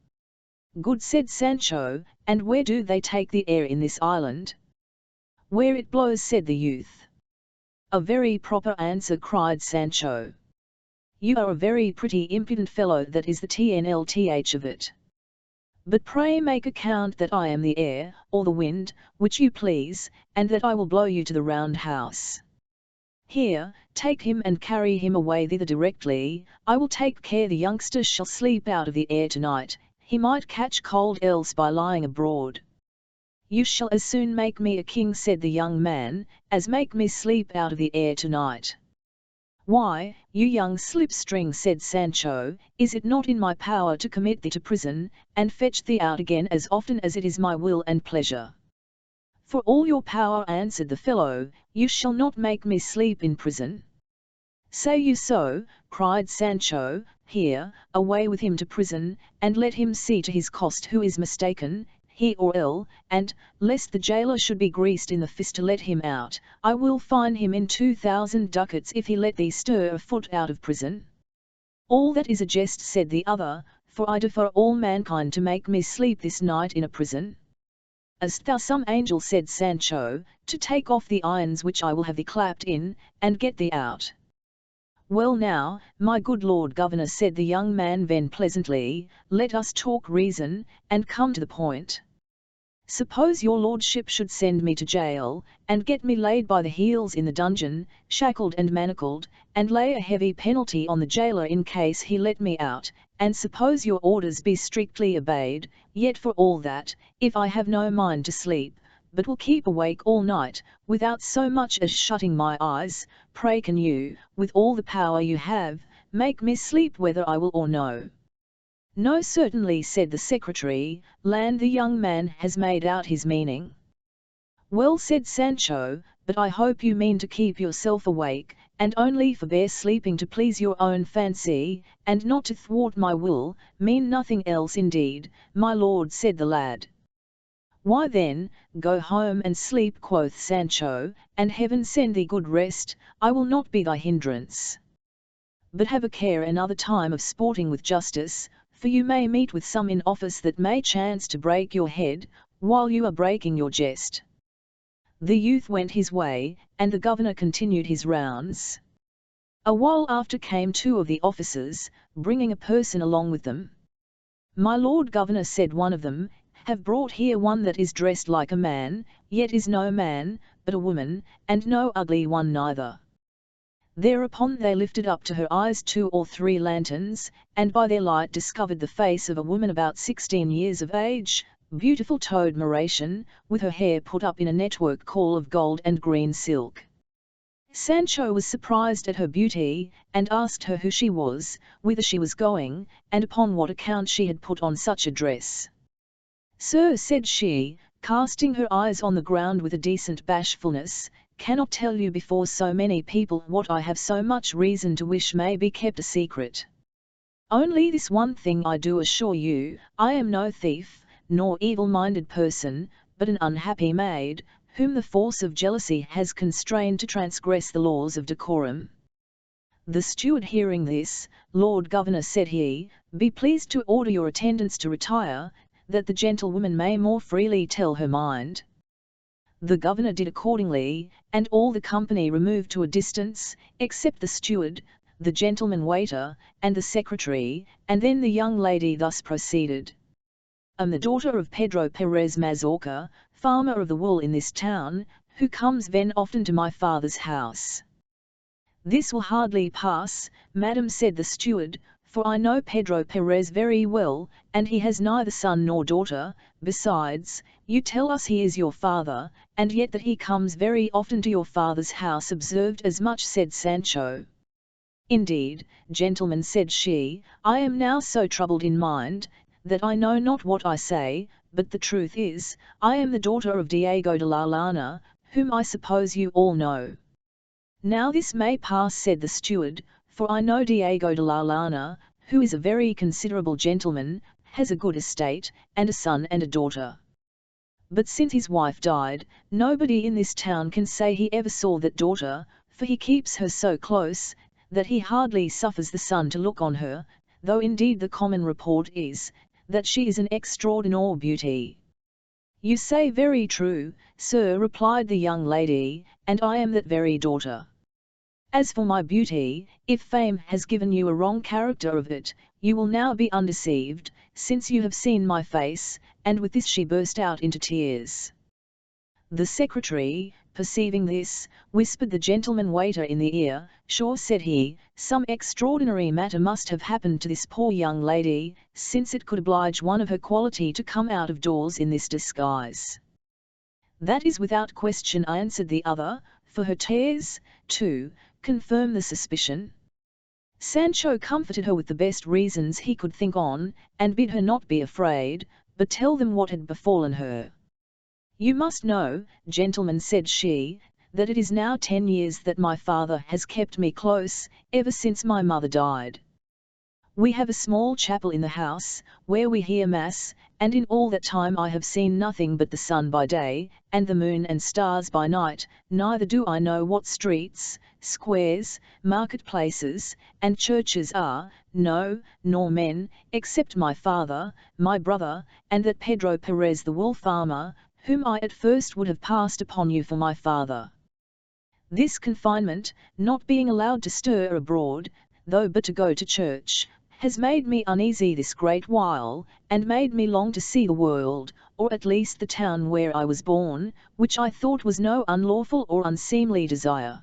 Good, said Sancho, and where do they take the air in this island? Where it blows, said the youth. A very proper answer, cried Sancho. You are a very pretty impudent fellow, that is the TNLTH of it. But pray make account that I am the air, or the wind, which you please, and that I will blow you to the round house. Here, take him and carry him away thither directly. I will take care the youngster shall sleep out of the air tonight, he might catch cold else by lying abroad. You shall as soon make me a king, said the young man, as make me sleep out of the air tonight. Why, you young slipstring, said Sancho, is it not in my power to commit thee to prison, and fetch thee out again as often as it is my will and pleasure? For all your power, answered the fellow, you shall not make me sleep in prison. Say you so? Cried Sancho. Here, away with him to prison, and let him see to his cost who is mistaken, he or ill, and, lest the jailer should be greased in the fist to let him out, I will fine him in 2,000 ducats if he let thee stir a foot out of prison. All that is a jest, said the other, for I defy all mankind to make me sleep this night in a prison. Hast thou some angel, said Sancho, to take off the irons which I will have thee clapped in, and get thee out? "Well now, my good Lord Governor," said the young man then pleasantly, "let us talk reason, and come to the point. Suppose your lordship should send me to jail, and get me laid by the heels in the dungeon, shackled and manacled, and lay a heavy penalty on the jailer in case he let me out, and suppose your orders be strictly obeyed, yet for all that, if I have no mind to sleep, but will keep awake all night, without so much as shutting my eyes, pray can you, with all the power you have, make me sleep whether I will or no?" "No, certainly," said the secretary. "Land, the young man has made out his meaning." "Well," said Sancho, "but I hope you mean to keep yourself awake, and only forbear sleeping to please your own fancy, and not to thwart my will." "Mean nothing else indeed, my lord," said the lad. "Why then, go home and sleep," quoth Sancho, "and heaven send thee good rest. I will not be thy hindrance. But have a care another time of sporting with justice, for you may meet with some in office that may chance to break your head, while you are breaking your jest." The youth went his way, and the governor continued his rounds. A while after came two of the officers, bringing a person along with them. "My lord governor," said one of them, "have brought here one that is dressed like a man, yet is no man, but a woman, and no ugly one neither." Thereupon they lifted up to her eyes 2 or 3 lanterns, and by their light discovered the face of a woman about 16 years of age, beautiful toad moration, with her hair put up in a network caul of gold and green silk. Sancho was surprised at her beauty, and asked her who she was, whither she was going, and upon what account she had put on such a dress. "Sir," said she, casting her eyes on the ground with a decent bashfulness, "cannot tell you before so many people what I have so much reason to wish may be kept a secret. Only this one thing I do assure you, I am no thief, nor evil-minded person, but an unhappy maid, whom the force of jealousy has constrained to transgress the laws of decorum." The steward hearing this, "Lord Governor," said he, "be pleased to order your attendants to retire, that the gentlewoman may more freely tell her mind." The governor did accordingly, and all the company removed to a distance, except the steward, the gentleman waiter, and the secretary, and then the young lady thus proceeded. "I am the daughter of Pedro Perez Mazorca, farmer of the wool in this town, who comes ven often to my father's house." "This will hardly pass, madam," said the steward, "for I know Pedro Perez very well, and he has neither son nor daughter. Besides, you tell us he is your father, and yet that he comes very often to your father's house." "Observed as much," said Sancho. "Indeed, gentlemen," said she, "I am now so troubled in mind, that I know not what I say, but the truth is, I am the daughter of Diego de la Llana, whom I suppose you all know." "Now this may pass," said the steward, "for I know Diego de la Llana, who is a very considerable gentleman, has a good estate, and a son and a daughter. But since his wife died, nobody in this town can say he ever saw that daughter, for he keeps her so close, that he hardly suffers the son to look on her, though indeed the common report is, that she is an extraordinary beauty." "You say very true, sir," replied the young lady, "and I am that very daughter. As for my beauty, if fame has given you a wrong character of it, you will now be undeceived, since you have seen my face," and with this she burst out into tears. The secretary, perceiving this, whispered the gentleman waiter in the ear. "Sure," said he, "some extraordinary matter must have happened to this poor young lady, since it could oblige one of her quality to come out of doors in this disguise." "That is without question," answered the other, "for her tears, too, confirm the suspicion." Sancho comforted her with the best reasons he could think on, and bid her not be afraid, but tell them what had befallen her. "You must know, gentlemen," said she, "that it is now 10 years that my father has kept me close, ever since my mother died. We have a small chapel in the house, where we hear mass, and in all that time I have seen nothing but the sun by day, and the moon and stars by night, neither do I know what streets, squares, market-places, and churches are, no, nor men, except my father, my brother, and that Pedro Perez the wool farmer, whom I at first would have passed upon you for my father." This confinement, not being allowed to stir abroad, though but to go to church, has made me uneasy this great while, and made me long to see the world, or at least the town where I was born, which I thought was no unlawful or unseemly desire.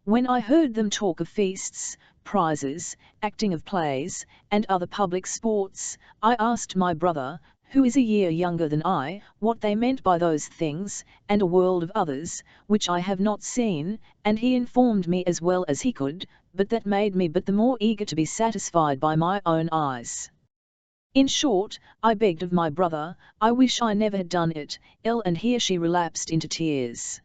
When I heard them talk of feasts, prizes, acting of plays, and other public sports, I asked my brother, who is a year younger than I, what they meant by those things, and a world of others, which I have not seen, and he informed me as well as he could, but that made me but the more eager to be satisfied by my own eyes. In short, I begged of my brother, I wish I never had done it, and here she relapsed into tears.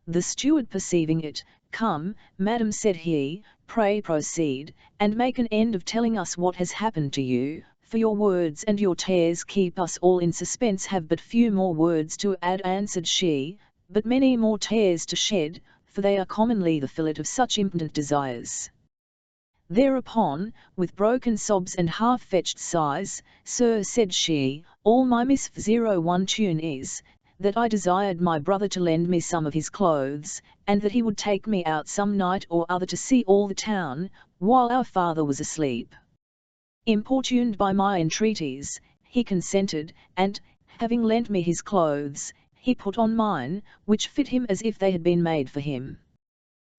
The steward perceiving it, Come, madam, said he, pray proceed, and make an end of telling us what has happened to you, for your words and your tears keep us all in suspense. Have but few more words to add, answered she, but many more tears to shed, for they are commonly the fillet of such impotent desires. Thereupon, with broken sobs and half-fetched sighs, Sir, said she, all my misf01 tune is, that I desired my brother to lend me some of his clothes, and that he would take me out some night or other to see all the town, while our father was asleep. Importuned by my entreaties, he consented, and, having lent me his clothes, he put on mine, which fit him as if they had been made for him.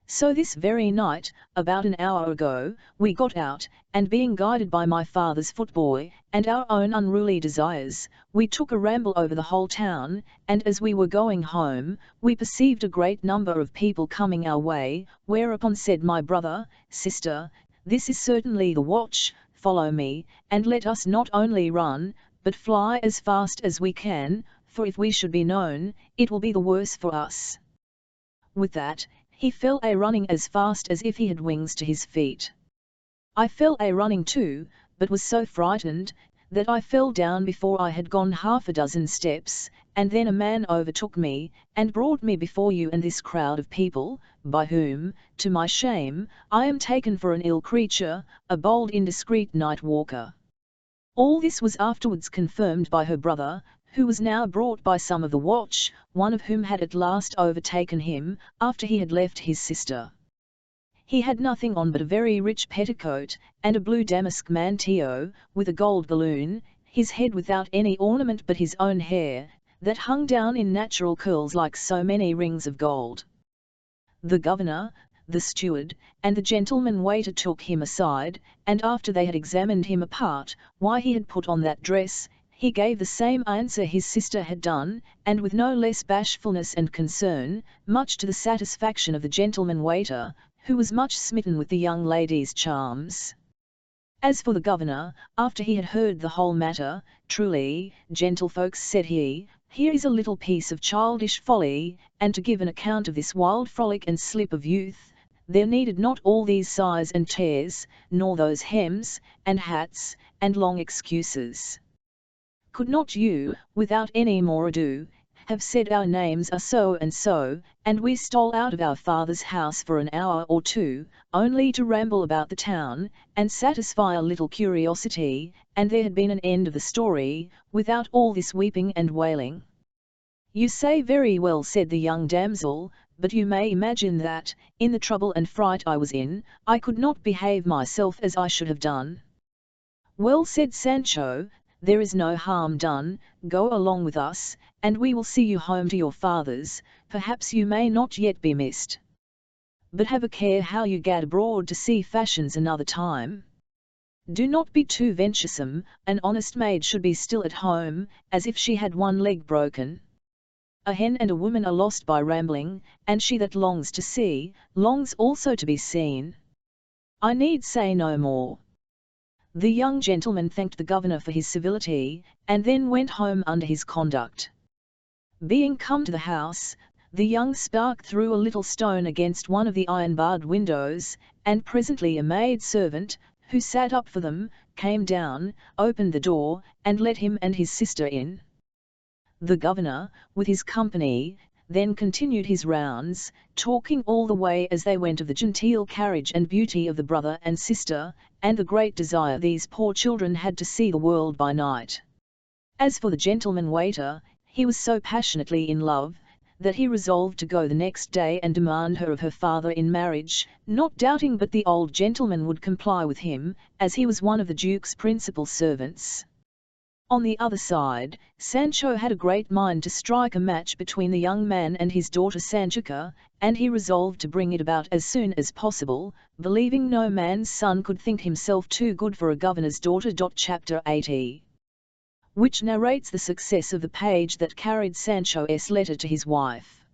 So this very night, about an hour ago, we got out, and being guided by my father's footboy, and our own unruly desires, we took a ramble over the whole town, and as we were going home, we perceived a great number of people coming our way, whereupon said my brother, Sister, this is certainly the watch, follow me, and let us not only run, but fly as fast as we can, for if we should be known, it will be the worse for us. With that, he fell a running as fast as if he had wings to his feet. I fell a running too, but was so frightened, that I fell down before I had gone half a dozen steps, and then a man overtook me, and brought me before you and this crowd of people, by whom, to my shame, I am taken for an ill creature, a bold indiscreet night walker. All this was afterwards confirmed by her brother, who was now brought by some of the watch, one of whom had at last overtaken him, after he had left his sister. He had nothing on but a very rich petticoat, and a blue damask manteo, with a gold balloon, his head without any ornament but his own hair, that hung down in natural curls like so many rings of gold. The governor, the steward, and the gentleman waiter took him aside, and after they had examined him apart, why he had put on that dress, he gave the same answer his sister had done, and with no less bashfulness and concern, much to the satisfaction of the gentleman waiter, who was much smitten with the young lady's charms. As for the governor, after he had heard the whole matter, truly, gentlefolks, said he, here is a little piece of childish folly, and to give an account of this wild frolic and slip of youth, there needed not all these sighs and tears, nor those hems, and hats, and long excuses. Could not you, without any more ado, have said our names are so, and we stole out of our father's house for an hour or two, only to ramble about the town, and satisfy a little curiosity, and there had been an end of the story, without all this weeping and wailing? You say very well, said the young damsel, but you may imagine that, in the trouble and fright I was in, I could not behave myself as I should have done. Well, said Sancho, there is no harm done, go along with us, and we will see you home to your fathers, perhaps you may not yet be missed. But have a care how you gad abroad to see fashions another time. Do not be too venturesome, an honest maid should be still at home, as if she had one leg broken. A hen and a woman are lost by rambling, and she that longs to see, longs also to be seen. I need say no more. The young gentleman thanked the governor for his civility, and then went home under his conduct. Being come to the house, the young spark threw a little stone against one of the iron-barred windows, and presently a maid-servant, who sat up for them, came down, opened the door, and let him and his sister in. The governor, with his company, then continued his rounds, talking all the way as they went of the genteel carriage and beauty of the brother and sister, and the great desire these poor children had to see the world by night. As for the gentleman waiter, he was so passionately in love, that he resolved to go the next day and demand her of her father in marriage, not doubting but the old gentleman would comply with him, as he was one of the Duke's principal servants. On the other side, Sancho had a great mind to strike a match between the young man and his daughter Sanchica, and he resolved to bring it about as soon as possible, believing no man's son could think himself too good for a governor's daughter. Chapter 80, which narrates the success of the page that carried Sancho's letter to his wife.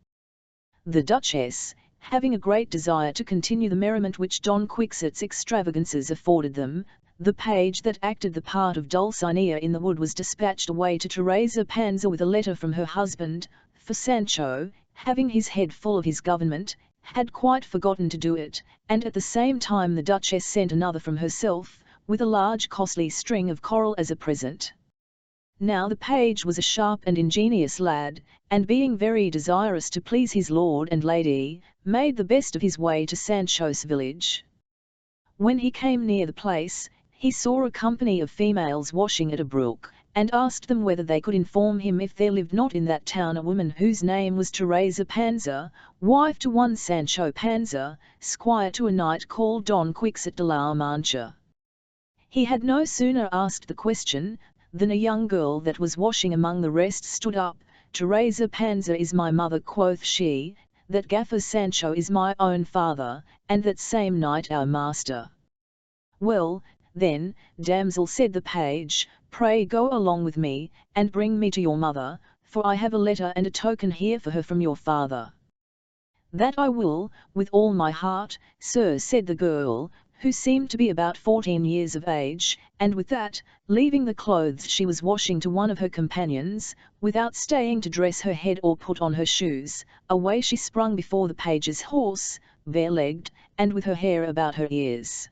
The Duchess, having a great desire to continue the merriment which Don Quixote's extravagances afforded them, the page that acted the part of Dulcinea in the wood was dispatched away to Teresa Panza with a letter from her husband, for Sancho, having his head full of his government, had quite forgotten to do it, and at the same time the Duchess sent another from herself, with a large costly string of coral as a present. Now the page was a sharp and ingenious lad, and being very desirous to please his lord and lady, made the best of his way to Sancho's village. When he came near the place, he saw a company of females washing at a brook, and asked them whether they could inform him if there lived not in that town a woman whose name was Teresa Panza, wife to one Sancho Panza, squire to a knight called Don Quixote de la Mancha. He had no sooner asked the question, than a young girl that was washing among the rest stood up. Teresa Panza is my mother, quoth she, that Gaffer Sancho is my own father, and that same knight our master. Well, then, damsel, said the page, pray go along with me, and bring me to your mother, for I have a letter and a token here for her from your father. That I will, with all my heart, sir, said the girl, who seemed to be about 14 years of age, and with that, leaving the clothes she was washing to one of her companions, without staying to dress her head or put on her shoes, away she sprung before the page's horse, bare-legged, and with her hair about her ears.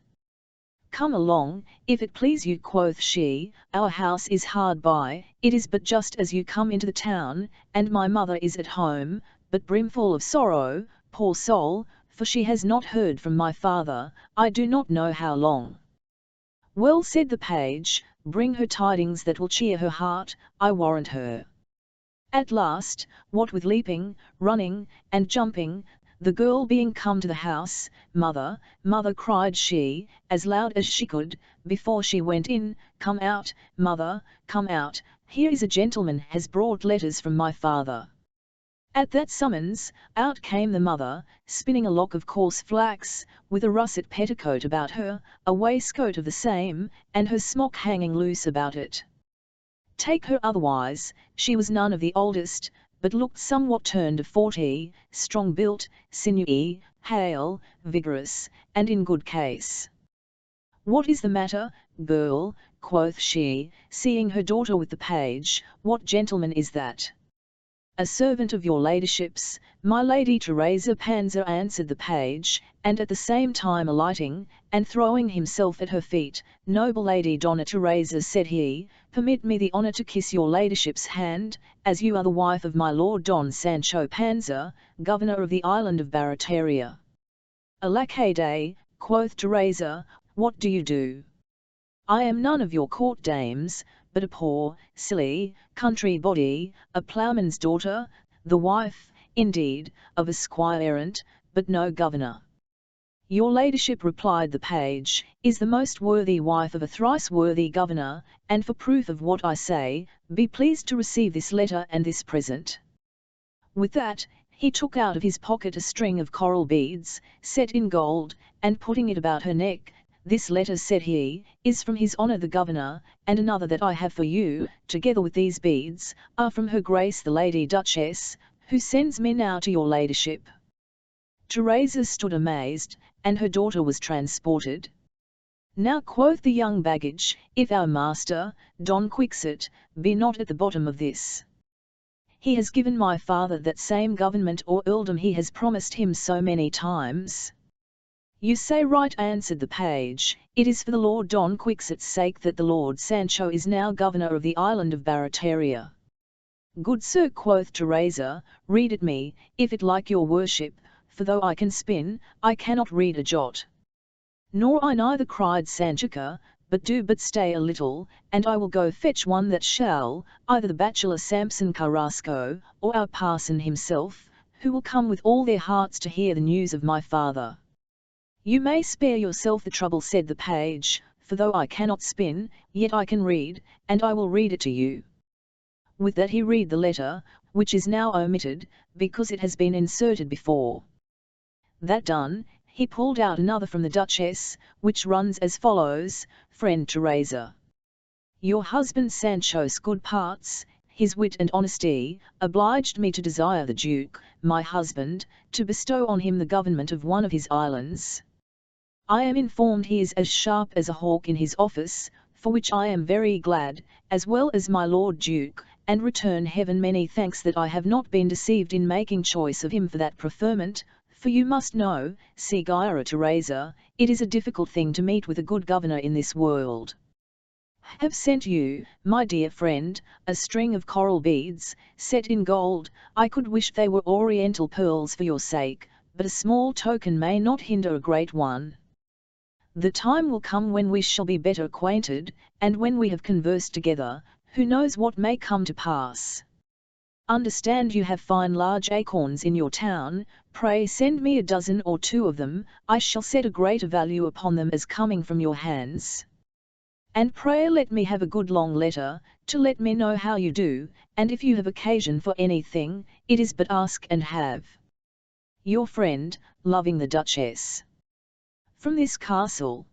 Come along, if it please you, quoth she, our house is hard by, it is but just as you come into the town, and my mother is at home, but brimful of sorrow, poor soul, for she has not heard from my father, I do not know how long. Well, said the page, bring her tidings that will cheer her heart, I warrant her. At last, what with leaping, running, and jumping, the girl being come to the house, mother, mother, cried she, as loud as she could, before she went in, come out, mother, come out, here is a gentleman has brought letters from my father. At that summons, out came the mother, spinning a lock of coarse flax, with a russet petticoat about her, a waistcoat of the same, and her smock hanging loose about it. Take her otherwise, she was none of the oldest, but looked somewhat turned of 40, strong-built, sinewy, hale, vigorous, and in good case. What is the matter, girl, quoth she, seeing her daughter with the page, what gentleman is that? A servant of your ladyship's, my Lady Teresa Panza, answered the page, and at the same time alighting, and throwing himself at her feet, noble Lady Donna Teresa, said he, permit me the honour to kiss your ladyship's hand, as you are the wife of my lord Don Sancho Panza, governor of the island of Barataria. Alack a day, quoth Teresa, what do you do? I am none of your court dames, but a poor, silly, country body, a ploughman's daughter, the wife, indeed, of a squire errant, but no governor. Your ladyship, replied the page, is the most worthy wife of a thrice worthy governor, and for proof of what I say, be pleased to receive this letter and this present. With that, he took out of his pocket a string of coral beads, set in gold, and putting it about her neck, this letter, said he, is from his honour the governor, and another that I have for you, together with these beads, are from her grace the Lady Duchess, who sends me now to your ladyship. Teresa stood amazed, and her daughter was transported. Now, quoth the young baggage, if our master, Don Quixote, be not at the bottom of this. He has given my father that same government or earldom he has promised him so many times. You say right, answered the page, it is for the Lord Don Quixote's sake that the Lord Sancho is now governor of the island of Barataria. Good sir, quoth Teresa, read it me, if it like your worship, for though I can spin, I cannot read a jot. Nor I neither, cried Sanchica, but do but stay a little, and I will go fetch one that shall, either the bachelor Samson Carrasco, or our parson himself, who will come with all their hearts to hear the news of my father." "You may spare yourself the trouble," said the page, "for though I cannot spin, yet I can read, and I will read it to you." With that he read the letter, which is now omitted, because it has been inserted before. That done, he pulled out another from the Duchess, which runs as follows: "Friend Teresa, your husband Sancho's good parts, his wit and honesty, obliged me to desire the Duke, my husband, to bestow on him the government of one of his islands. I am informed he is as sharp as a hawk in his office, for which I am very glad, as well as my Lord Duke, and return heaven many thanks that I have not been deceived in making choice of him for that preferment, for you must know, Signora Teresa, it is a difficult thing to meet with a good governor in this world. Have sent you, my dear friend, a string of coral beads, set in gold. I could wish they were oriental pearls for your sake, but a small token may not hinder a great one. The time will come when we shall be better acquainted, and when we have conversed together, who knows what may come to pass. Understand you have fine large acorns in your town, pray send me a dozen or two of them, I shall set a greater value upon them as coming from your hands. And pray let me have a good long letter, to let me know how you do, and if you have occasion for anything, it is but ask and have. Your friend, loving the Duchess. From this castle.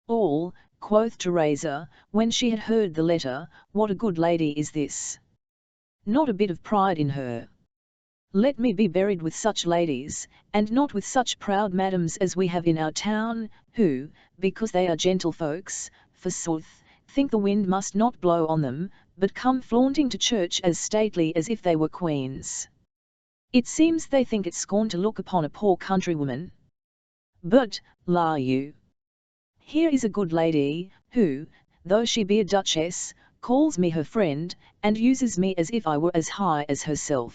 All, quoth Teresa, when she had heard the letter, what a good lady is this! Not a bit of pride in her. Let me be buried with such ladies, and not with such proud madams as we have in our town, who, because they are gentlefolks, forsooth, think the wind must not blow on them, but come flaunting to church as stately as if they were queens. It seems they think it scorn to look upon a poor countrywoman. But, la you! Here is a good lady, who, though she be a duchess, calls me her friend, and uses me as if I were as high as herself.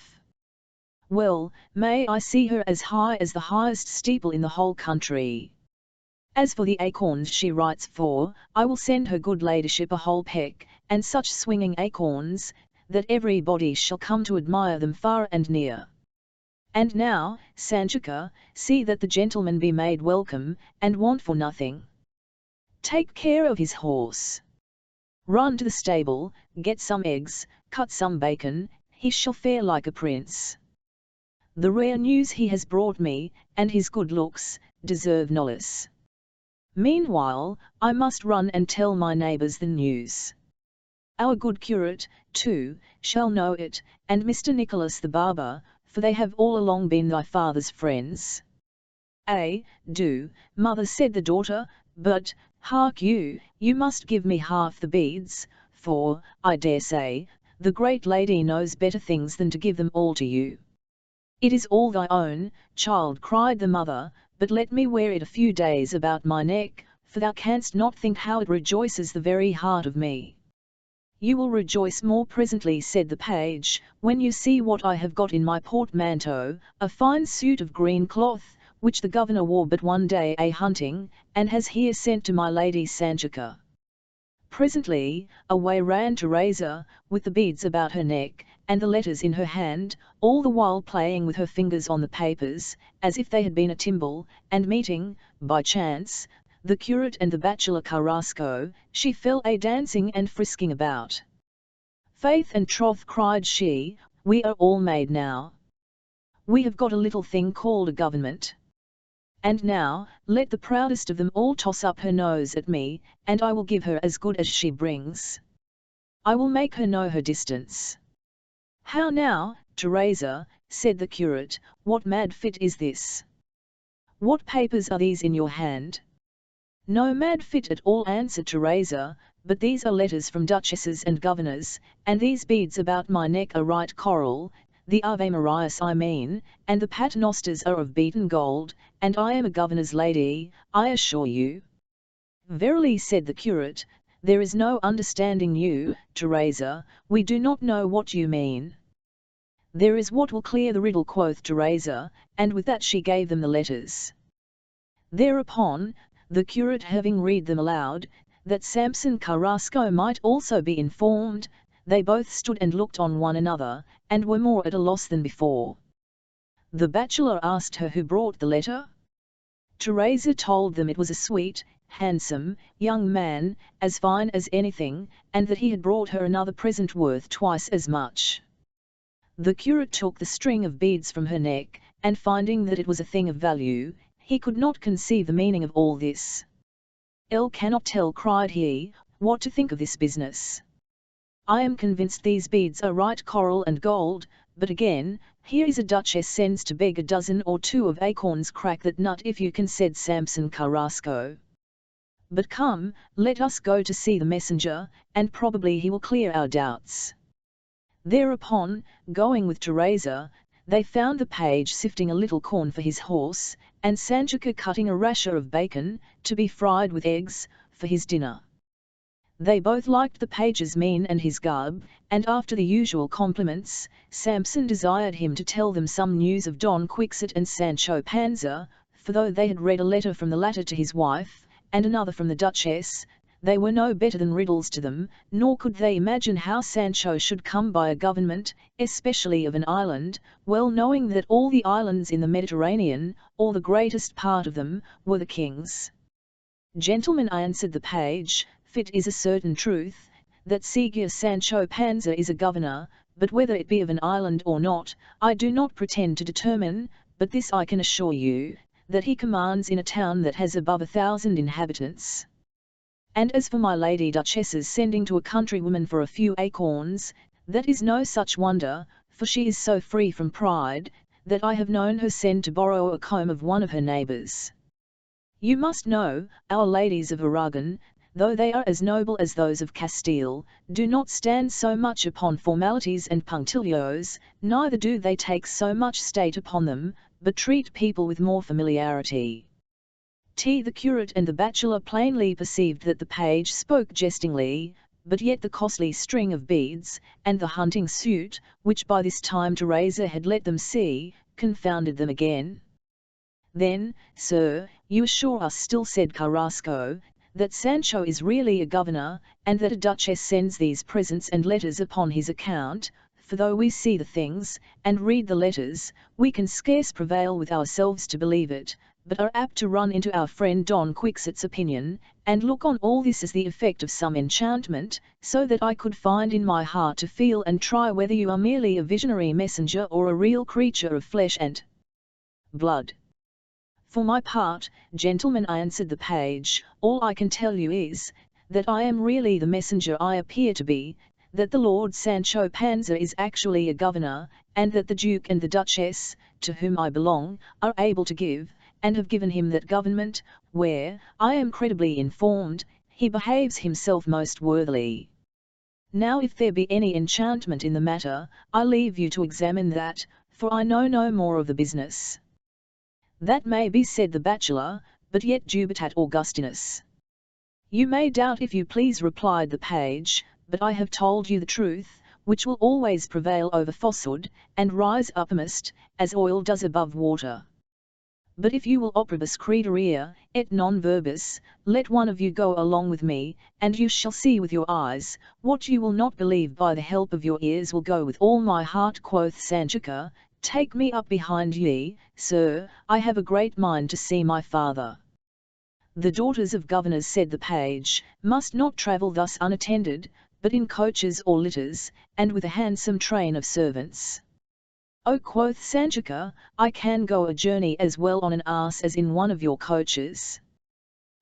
Well, may I see her as high as the highest steeple in the whole country. As for the acorns she writes for, I will send her good ladyship a whole peck, and such swinging acorns, that everybody shall come to admire them far and near. And now, Sanchica, see that the gentleman be made welcome, and want for nothing. Take care of his horse. Run to the stable, get some eggs, cut some bacon, he shall fare like a prince. The rare news he has brought me, and his good looks, deserve no less. Meanwhile, I must run and tell my neighbours the news. Our good curate, too, shall know it, and Mr. Nicholas the barber, for they have all along been thy father's friends. Do, mother, said the daughter, but, hark you, you must give me half the beads, for, I dare say, the great lady knows better things than to give them all to you. It is all thy own, child, cried the mother, but let me wear it a few days about my neck, for thou canst not think how it rejoices the very heart of me. You will rejoice more presently, said the page, when you see what I have got in my portmanteau, a fine suit of green cloth, which the governor wore but one day a-hunting, and has here sent to my lady Sanchica. Presently, away ran Teresa, with the beads about her neck, and the letters in her hand, all the while playing with her fingers on the papers, as if they had been a timbrel, and meeting, by chance, the curate and the bachelor Carrasco, she fell a-dancing and frisking about. Faith and troth, cried she, we are all made now. We have got a little thing called a government. And now, let the proudest of them all toss up her nose at me, and I will give her as good as she brings. I will make her know her distance. How now, Teresa, said the curate, what mad fit is this? What papers are these in your hand? No mad fit at all, answered Teresa, but these are letters from duchesses and governors, and these beads about my neck are right coral, the Ave Marias I mean, and the paternosters are of beaten gold, and I am a governor's lady, I assure you. Verily, said the curate, there is no understanding you, Teresa, we do not know what you mean. There is what will clear the riddle, quoth Teresa, and with that she gave them the letters. Thereupon, the curate having read them aloud, that Samson Carrasco might also be informed, they both stood and looked on one another, and were more at a loss than before. The bachelor asked her who brought the letter. Teresa told them it was a sweet, handsome, young man, as fine as anything, and that he had brought her another present worth twice as much. The curate took the string of beads from her neck, and finding that it was a thing of value, he could not conceive the meaning of all this. "I cannot tell," cried he, "what to think of this business. I am convinced these beads are right coral and gold, but again, here is a duchess sends to beg a dozen or two of acorns. Crack that nut if you can," said Samson Carrasco. "But come, let us go to see the messenger, and probably he will clear our doubts." Thereupon, going with Teresa, they found the page sifting a little corn for his horse, and Sanchica cutting a rasher of bacon, to be fried with eggs, for his dinner. They both liked the page's mien and his garb, and after the usual compliments, Samson desired him to tell them some news of Don Quixote and Sancho Panza, for though they had read a letter from the latter to his wife, and another from the Duchess, they were no better than riddles to them, nor could they imagine how Sancho should come by a government, especially of an island, well knowing that all the islands in the Mediterranean, or the greatest part of them, were the king's. "Gentlemen," answered the page, "it is a certain truth, that Señor Sancho Panza is a governor, but whether it be of an island or not, I do not pretend to determine, but this I can assure you, that he commands in a town that has above 1,000 inhabitants. And as for my lady duchess's sending to a countrywoman for a few acorns, that is no such wonder, for she is so free from pride, that I have known her send to borrow a comb of one of her neighbours. You must know, our ladies of Aragon, though they are as noble as those of Castile, do not stand so much upon formalities and punctilios, neither do they take so much state upon them, but treat people with more familiarity." The curate and the bachelor plainly perceived that the page spoke jestingly, but yet the costly string of beads, and the hunting suit, which by this time Teresa had let them see, confounded them again. "Then, sir, you assure us still," said Carrasco, "that Sancho is really a governor, and that a duchess sends these presents and letters upon his account, for though we see the things, and read the letters, we can scarce prevail with ourselves to believe it, but are apt to run into our friend Don Quixote's opinion, and look on all this as the effect of some enchantment, so that I could find in my heart to feel and try whether you are merely a visionary messenger or a real creature of flesh and blood. For my part, gentlemen," answered the page, "all I can tell you is, that I am really the messenger I appear to be, that the Lord Sancho Panza is actually a governor, and that the Duke and the Duchess, to whom I belong, are able to give, and have given him that government, where, I am credibly informed, he behaves himself most worthily. Now if there be any enchantment in the matter, I leave you to examine that, for I know no more of the business." "That may be," said the bachelor, "but yet dubitat Augustinus." "You may doubt if you please," replied the page, "but I have told you the truth, which will always prevail over falsehood, and rise uppermost, as oil does above water. But if you will operibus crederea, et non verbis, let one of you go along with me, and you shall see with your eyes, what you will not believe by the help of your ears." "Will go with all my heart," quoth Sanchica, "take me up behind ye, sir, I have a great mind to see my father." "The daughters of governors," said the page, "must not travel thus unattended, but in coaches or litters, and with a handsome train of servants." "Oh," quoth Sanchica, "I can go a journey as well on an ass as in one of your coaches.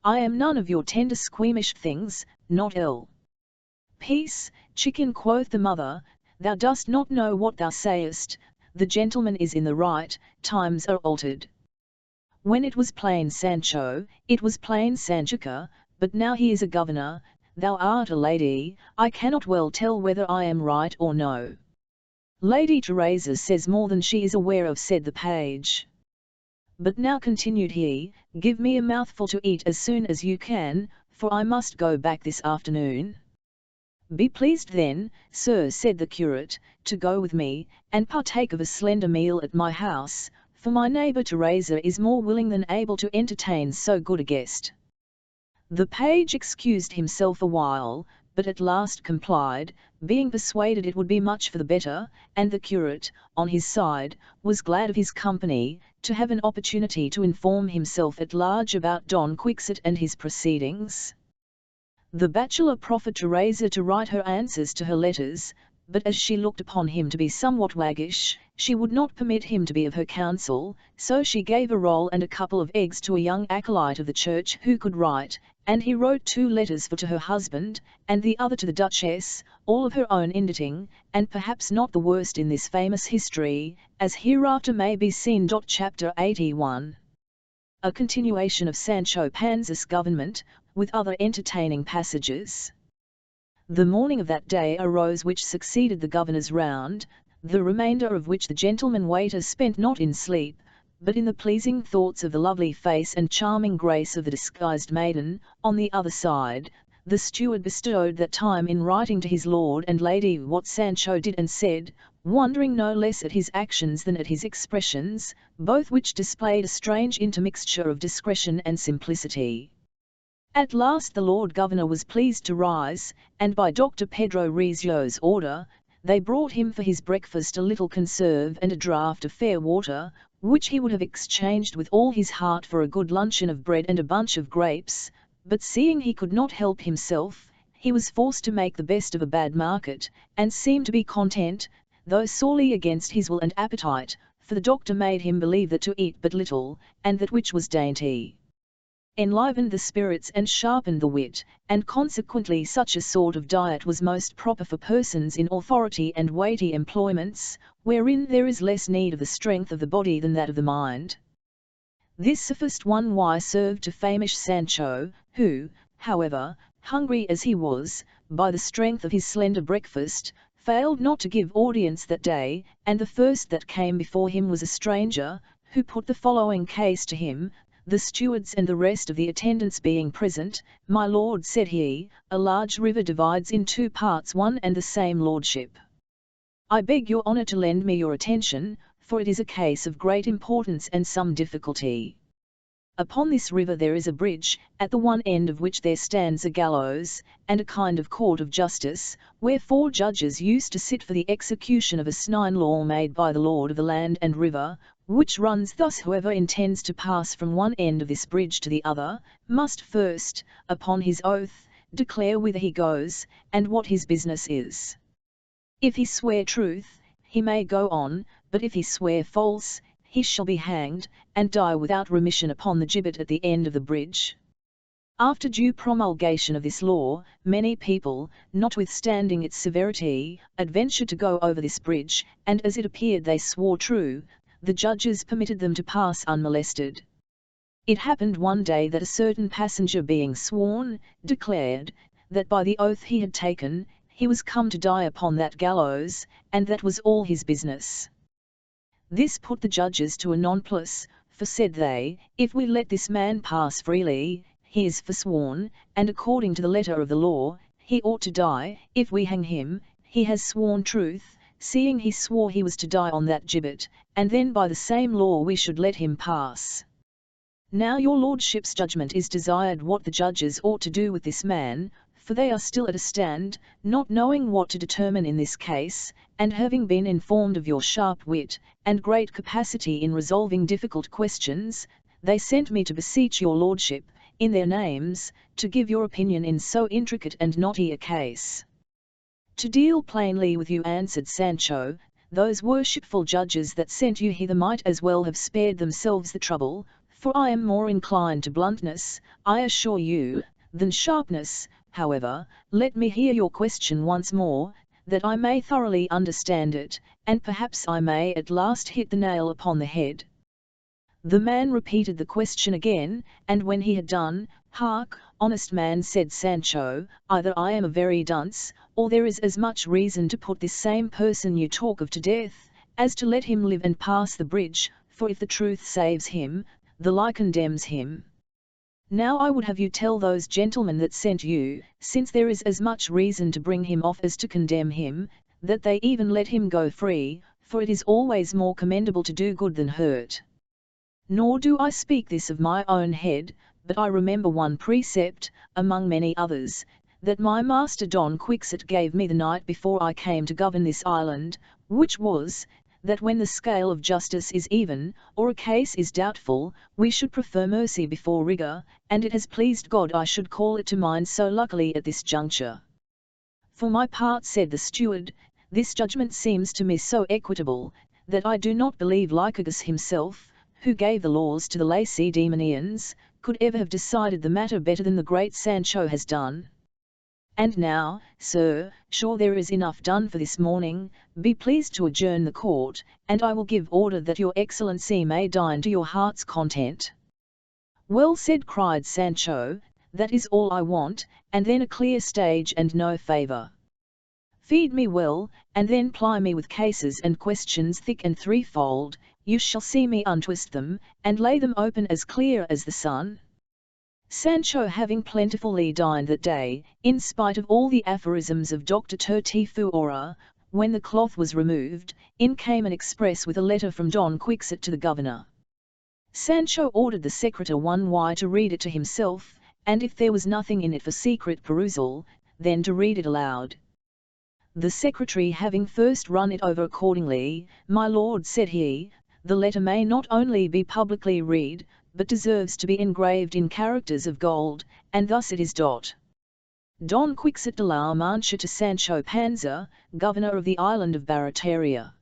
I am none of your tender squeamish things, not ill." "Peace, chicken," quoth the mother, "thou dost not know what thou sayest, the gentleman is in the right, times are altered. When it was plain Sancho, it was plain Sanchica, but now he is a governor, thou art a lady, I cannot well tell whether I am right or no." "Lady Teresa says more than she is aware of," said the page. "But now," continued he, "give me a mouthful to eat as soon as you can, for I must go back this afternoon." "Be pleased then, sir," said the curate, "to go with me, and partake of a slender meal at my house, for my neighbour Teresa is more willing than able to entertain so good a guest." The page excused himself a while, but at last complied, being persuaded it would be much for the better, and the curate, on his side, was glad of his company, to have an opportunity to inform himself at large about Don Quixote and his proceedings. The bachelor proffered Teresa to write her answers to her letters, but as she looked upon him to be somewhat waggish, she would not permit him to be of her counsel, so she gave a roll and a couple of eggs to a young acolyte of the church who could write, and he wrote 2 letters, for to her husband, and the other to the Duchess, all of her own inditing, and perhaps not the worst in this famous history, as hereafter may be seen. Chapter 81. A continuation of Sancho Panza's government, with other entertaining passages. The morning of that day arose which succeeded the governor's round, the remainder of which the gentleman waiter spent not in sleep, but in the pleasing thoughts of the lovely face and charming grace of the disguised maiden. On the other side, the steward bestowed that time in writing to his lord and lady what Sancho did and said, wondering no less at his actions than at his expressions, both which displayed a strange intermixture of discretion and simplicity. At last the Lord Governor was pleased to rise, and by Dr. Pedro Resio's order, they brought him for his breakfast a little conserve and a draught of fair water, which he would have exchanged with all his heart for a good luncheon of bread and a bunch of grapes, but seeing he could not help himself, he was forced to make the best of a bad market, and seemed to be content, though sorely against his will and appetite, for the doctor made him believe that to eat but little, and that which was dainty, enlivened the spirits and sharpened the wit, and consequently such a sort of diet was most proper for persons in authority and weighty employments, wherein there is less need of the strength of the body than that of the mind. This sufficed one why served to famish Sancho, who, however, hungry as he was, by the strength of his slender breakfast, failed not to give audience that day, and the first that came before him was a stranger, who put the following case to him. The stewards and the rest of the attendants being present, "My lord," said he, "a large river divides in 2 parts one and the same lordship. I beg your honour to lend me your attention, for it is a case of great importance and some difficulty. Upon this river there is a bridge, at the one end of which there stands a gallows, and a kind of court of justice, where 4 judges used to sit for the execution of a snine law made by the lord of the land and river, which runs thus: whoever intends to pass from one end of this bridge to the other, must first, upon his oath, declare whither he goes, and what his business is. If he swear truth, he may go on, but if he swear false, he shall be hanged, and die without remission upon the gibbet at the end of the bridge. After due promulgation of this law, many people, notwithstanding its severity, adventured to go over this bridge, and as it appeared they swore true, the judges permitted them to pass unmolested. It happened one day that a certain passenger being sworn, declared, that by the oath he had taken, he was come to die upon that gallows, and that was all his business. This put the judges to a nonplus, for said they, if we let this man pass freely, he is forsworn, and according to the letter of the law, he ought to die. If we hang him, he has sworn truth, seeing he swore he was to die on that gibbet, and then by the same law we should let him pass. Now your lordship's judgment is desired what the judges ought to do with this man, for they are still at a stand, not knowing what to determine in this case, and having been informed of your sharp wit, and great capacity in resolving difficult questions, they sent me to beseech your lordship, in their names, to give your opinion in so intricate and knotty a case. To deal plainly with you, answered Sancho, those worshipful judges that sent you hither might as well have spared themselves the trouble, for I am more inclined to bluntness, I assure you, than sharpness. However, let me hear your question once more, that I may thoroughly understand it, and perhaps I may at last hit the nail upon the head. The man repeated the question again, and when he had done, "Hark, honest man," said Sancho, "either I am a very dunce, or there is as much reason to put this same person you talk of to death, as to let him live and pass the bridge, for if the truth saves him, the lie condemns him. Now I would have you tell those gentlemen that sent you, since there is as much reason to bring him off as to condemn him, that they even let him go free, for it is always more commendable to do good than hurt. Nor do I speak this of my own head, but I remember one precept, among many others, that my master Don Quixote gave me the night before I came to govern this island, which was, that when the scale of justice is even, or a case is doubtful, we should prefer mercy before rigour, and it has pleased God I should call it to mind so luckily at this juncture. For my part, said the steward, this judgment seems to me so equitable, that I do not believe Lycurgus himself, who gave the laws to the Lacedaemonians, could ever have decided the matter better than the great Sancho has done. And now, sir, sure there is enough done for this morning, be pleased to adjourn the court, and I will give order that your excellency may dine to your heart's content. Well said, cried Sancho, that is all I want, and then a clear stage and no favour. Feed me well, and then ply me with cases and questions thick and threefold, you shall see me untwist them, and lay them open as clear as the sun. Sancho, having plentifully dined that day, in spite of all the aphorisms of Dr. Tertifuora, when the cloth was removed, in came an express with a letter from Don Quixote to the governor. Sancho ordered the secretary to read it to himself, and if there was nothing in it for secret perusal, then to read it aloud. The secretary having first run it over accordingly, my lord, said he, the letter may not only be publicly read, but deserves to be engraved in characters of gold, and thus it is. Don Quixote de la Mancha to Sancho Panza, governor of the island of Barataria.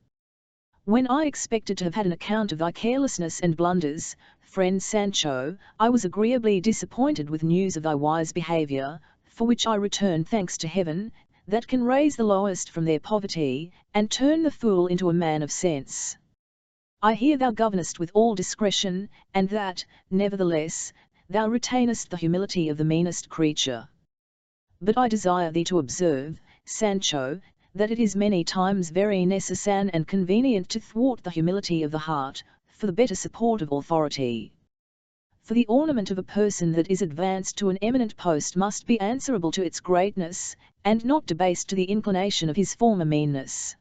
When I expected to have had an account of thy carelessness and blunders, friend Sancho, I was agreeably disappointed with news of thy wise behaviour, for which I return thanks to heaven, that can raise the lowest from their poverty, and turn the fool into a man of sense. I hear thou governest with all discretion, and that, nevertheless, thou retainest the humility of the meanest creature. But I desire thee to observe, Sancho, that it is many times very necessary and convenient to thwart the humility of the heart, for the better support of authority. For the ornament of a person that is advanced to an eminent post must be answerable to its greatness, and not debased to the inclination of his former meanness.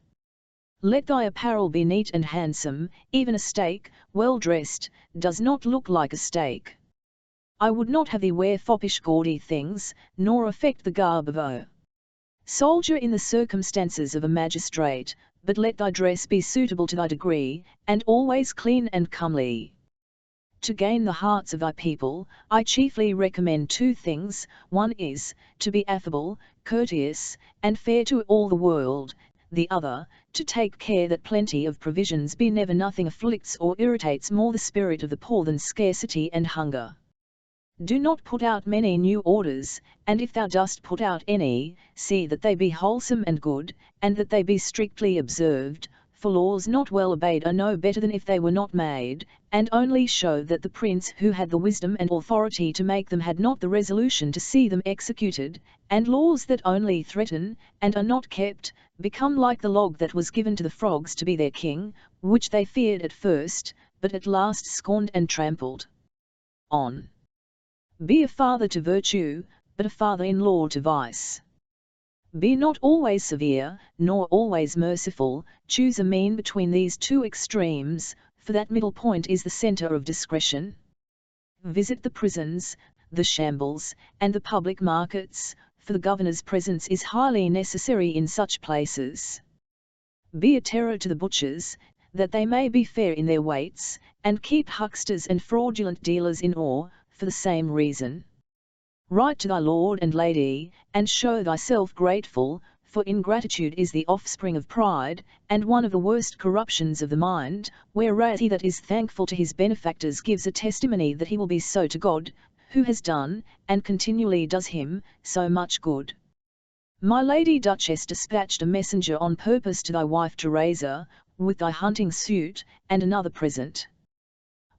Let thy apparel be neat and handsome, even a stake, well dressed, does not look like a stake. I would not have thee wear foppish gaudy things, nor affect the garb of a soldier in the circumstances of a magistrate, but let thy dress be suitable to thy degree, and always clean and comely. To gain the hearts of thy people, I chiefly recommend two things. One is, to be affable, courteous, and fair to all the world. The other, to take care that plenty of provisions be never nothing afflicts or irritates more the spirit of the poor than scarcity and hunger. Do not put out many new orders, and if thou dost put out any, see that they be wholesome and good, and that they be strictly observed, for laws not well obeyed are no better than if they were not made, and only show that the prince who had the wisdom and authority to make them had not the resolution to see them executed, and laws that only threaten, and are not kept, become like the log that was given to the frogs to be their king, which they feared at first, but at last scorned and trampled on. Be a father to virtue, but a father-in-law to vice. Be not always severe, nor always merciful, choose a mean between these two extremes, for that middle point is the centre of discretion. Visit the prisons, the shambles, and the public markets, for the governor's presence is highly necessary in such places. Be a terror to the butchers, that they may be fair in their weights, and keep hucksters and fraudulent dealers in awe, for the same reason. Write to thy lord and lady, and show thyself grateful, for ingratitude is the offspring of pride, and one of the worst corruptions of the mind, whereas he that is thankful to his benefactors gives a testimony that he will be so to God, who has done, and continually does him, so much good. My lady Duchess dispatched a messenger on purpose to thy wife Teresa, with thy hunting suit, and another present.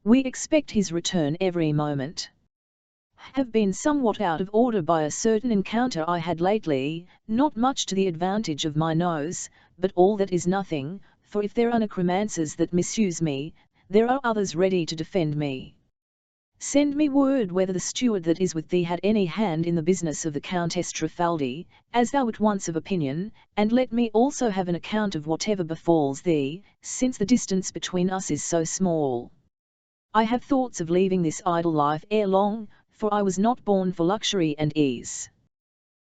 We expect his return every moment. Have been somewhat out of order by a certain encounter I had lately, not much to the advantage of my nose, but all that is nothing, for if there are necromancers that misuse me, there are others ready to defend me. Send me word whether the steward that is with thee had any hand in the business of the Countess Trifaldi, as thou wert once of opinion, and let me also have an account of whatever befalls thee, since the distance between us is so small. I have thoughts of leaving this idle life ere long, for I was not born for luxury and ease.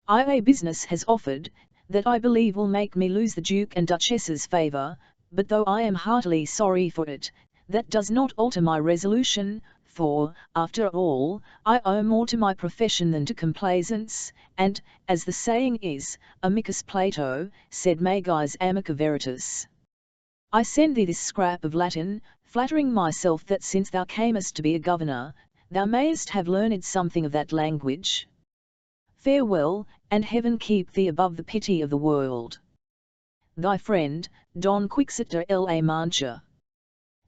A business has offered, that I believe will make me lose the Duke and Duchess's favour, but though I am heartily sorry for it, that does not alter my resolution, for, after all, I owe more to my profession than to complaisance, and, as the saying is, amicus Plato, sed magis amica veritas. I send thee this scrap of Latin, flattering myself that since thou camest to be a governor, thou mayest have learned something of that language. Farewell, and heaven keep thee above the pity of the world. Thy friend, Don Quixote la Mancha.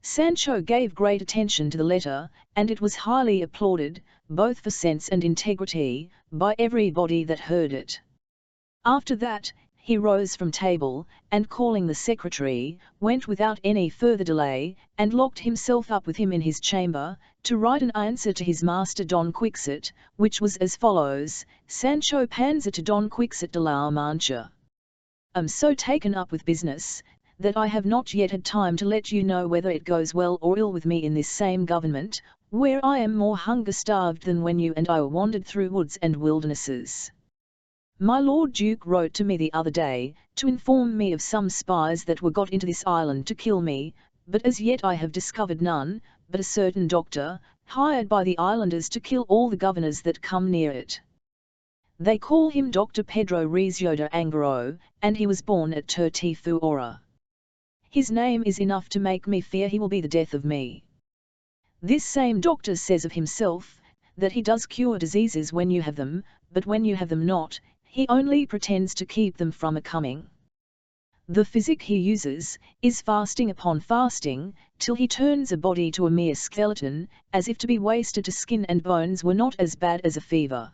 Sancho gave great attention to the letter, and it was highly applauded, both for sense and integrity, by everybody that heard it. After that, he rose from table, and calling the secretary, went without any further delay, and locked himself up with him in his chamber, to write an answer to his master Don Quixote, which was as follows: Sancho Panza to Don Quixote de la Mancha. Am so taken up with business, that I have not yet had time to let you know whether it goes well or ill with me in this same government, where I am more hunger-starved than when you and I wandered through woods and wildernesses. My Lord Duke wrote to me the other day, to inform me of some spies that were got into this island to kill me, but as yet I have discovered none, but a certain doctor, hired by the islanders to kill all the governors that come near it. They call him Dr. Pedro Recio de Angaro, and he was born at Tertifuora. His name is enough to make me fear he will be the death of me. This same doctor says of himself, that he does cure diseases when you have them, but when you have them not, he only pretends to keep them from a-coming. The physic he uses, is fasting upon fasting, till he turns a body to a mere skeleton, as if to be wasted to skin and bones were not as bad as a fever.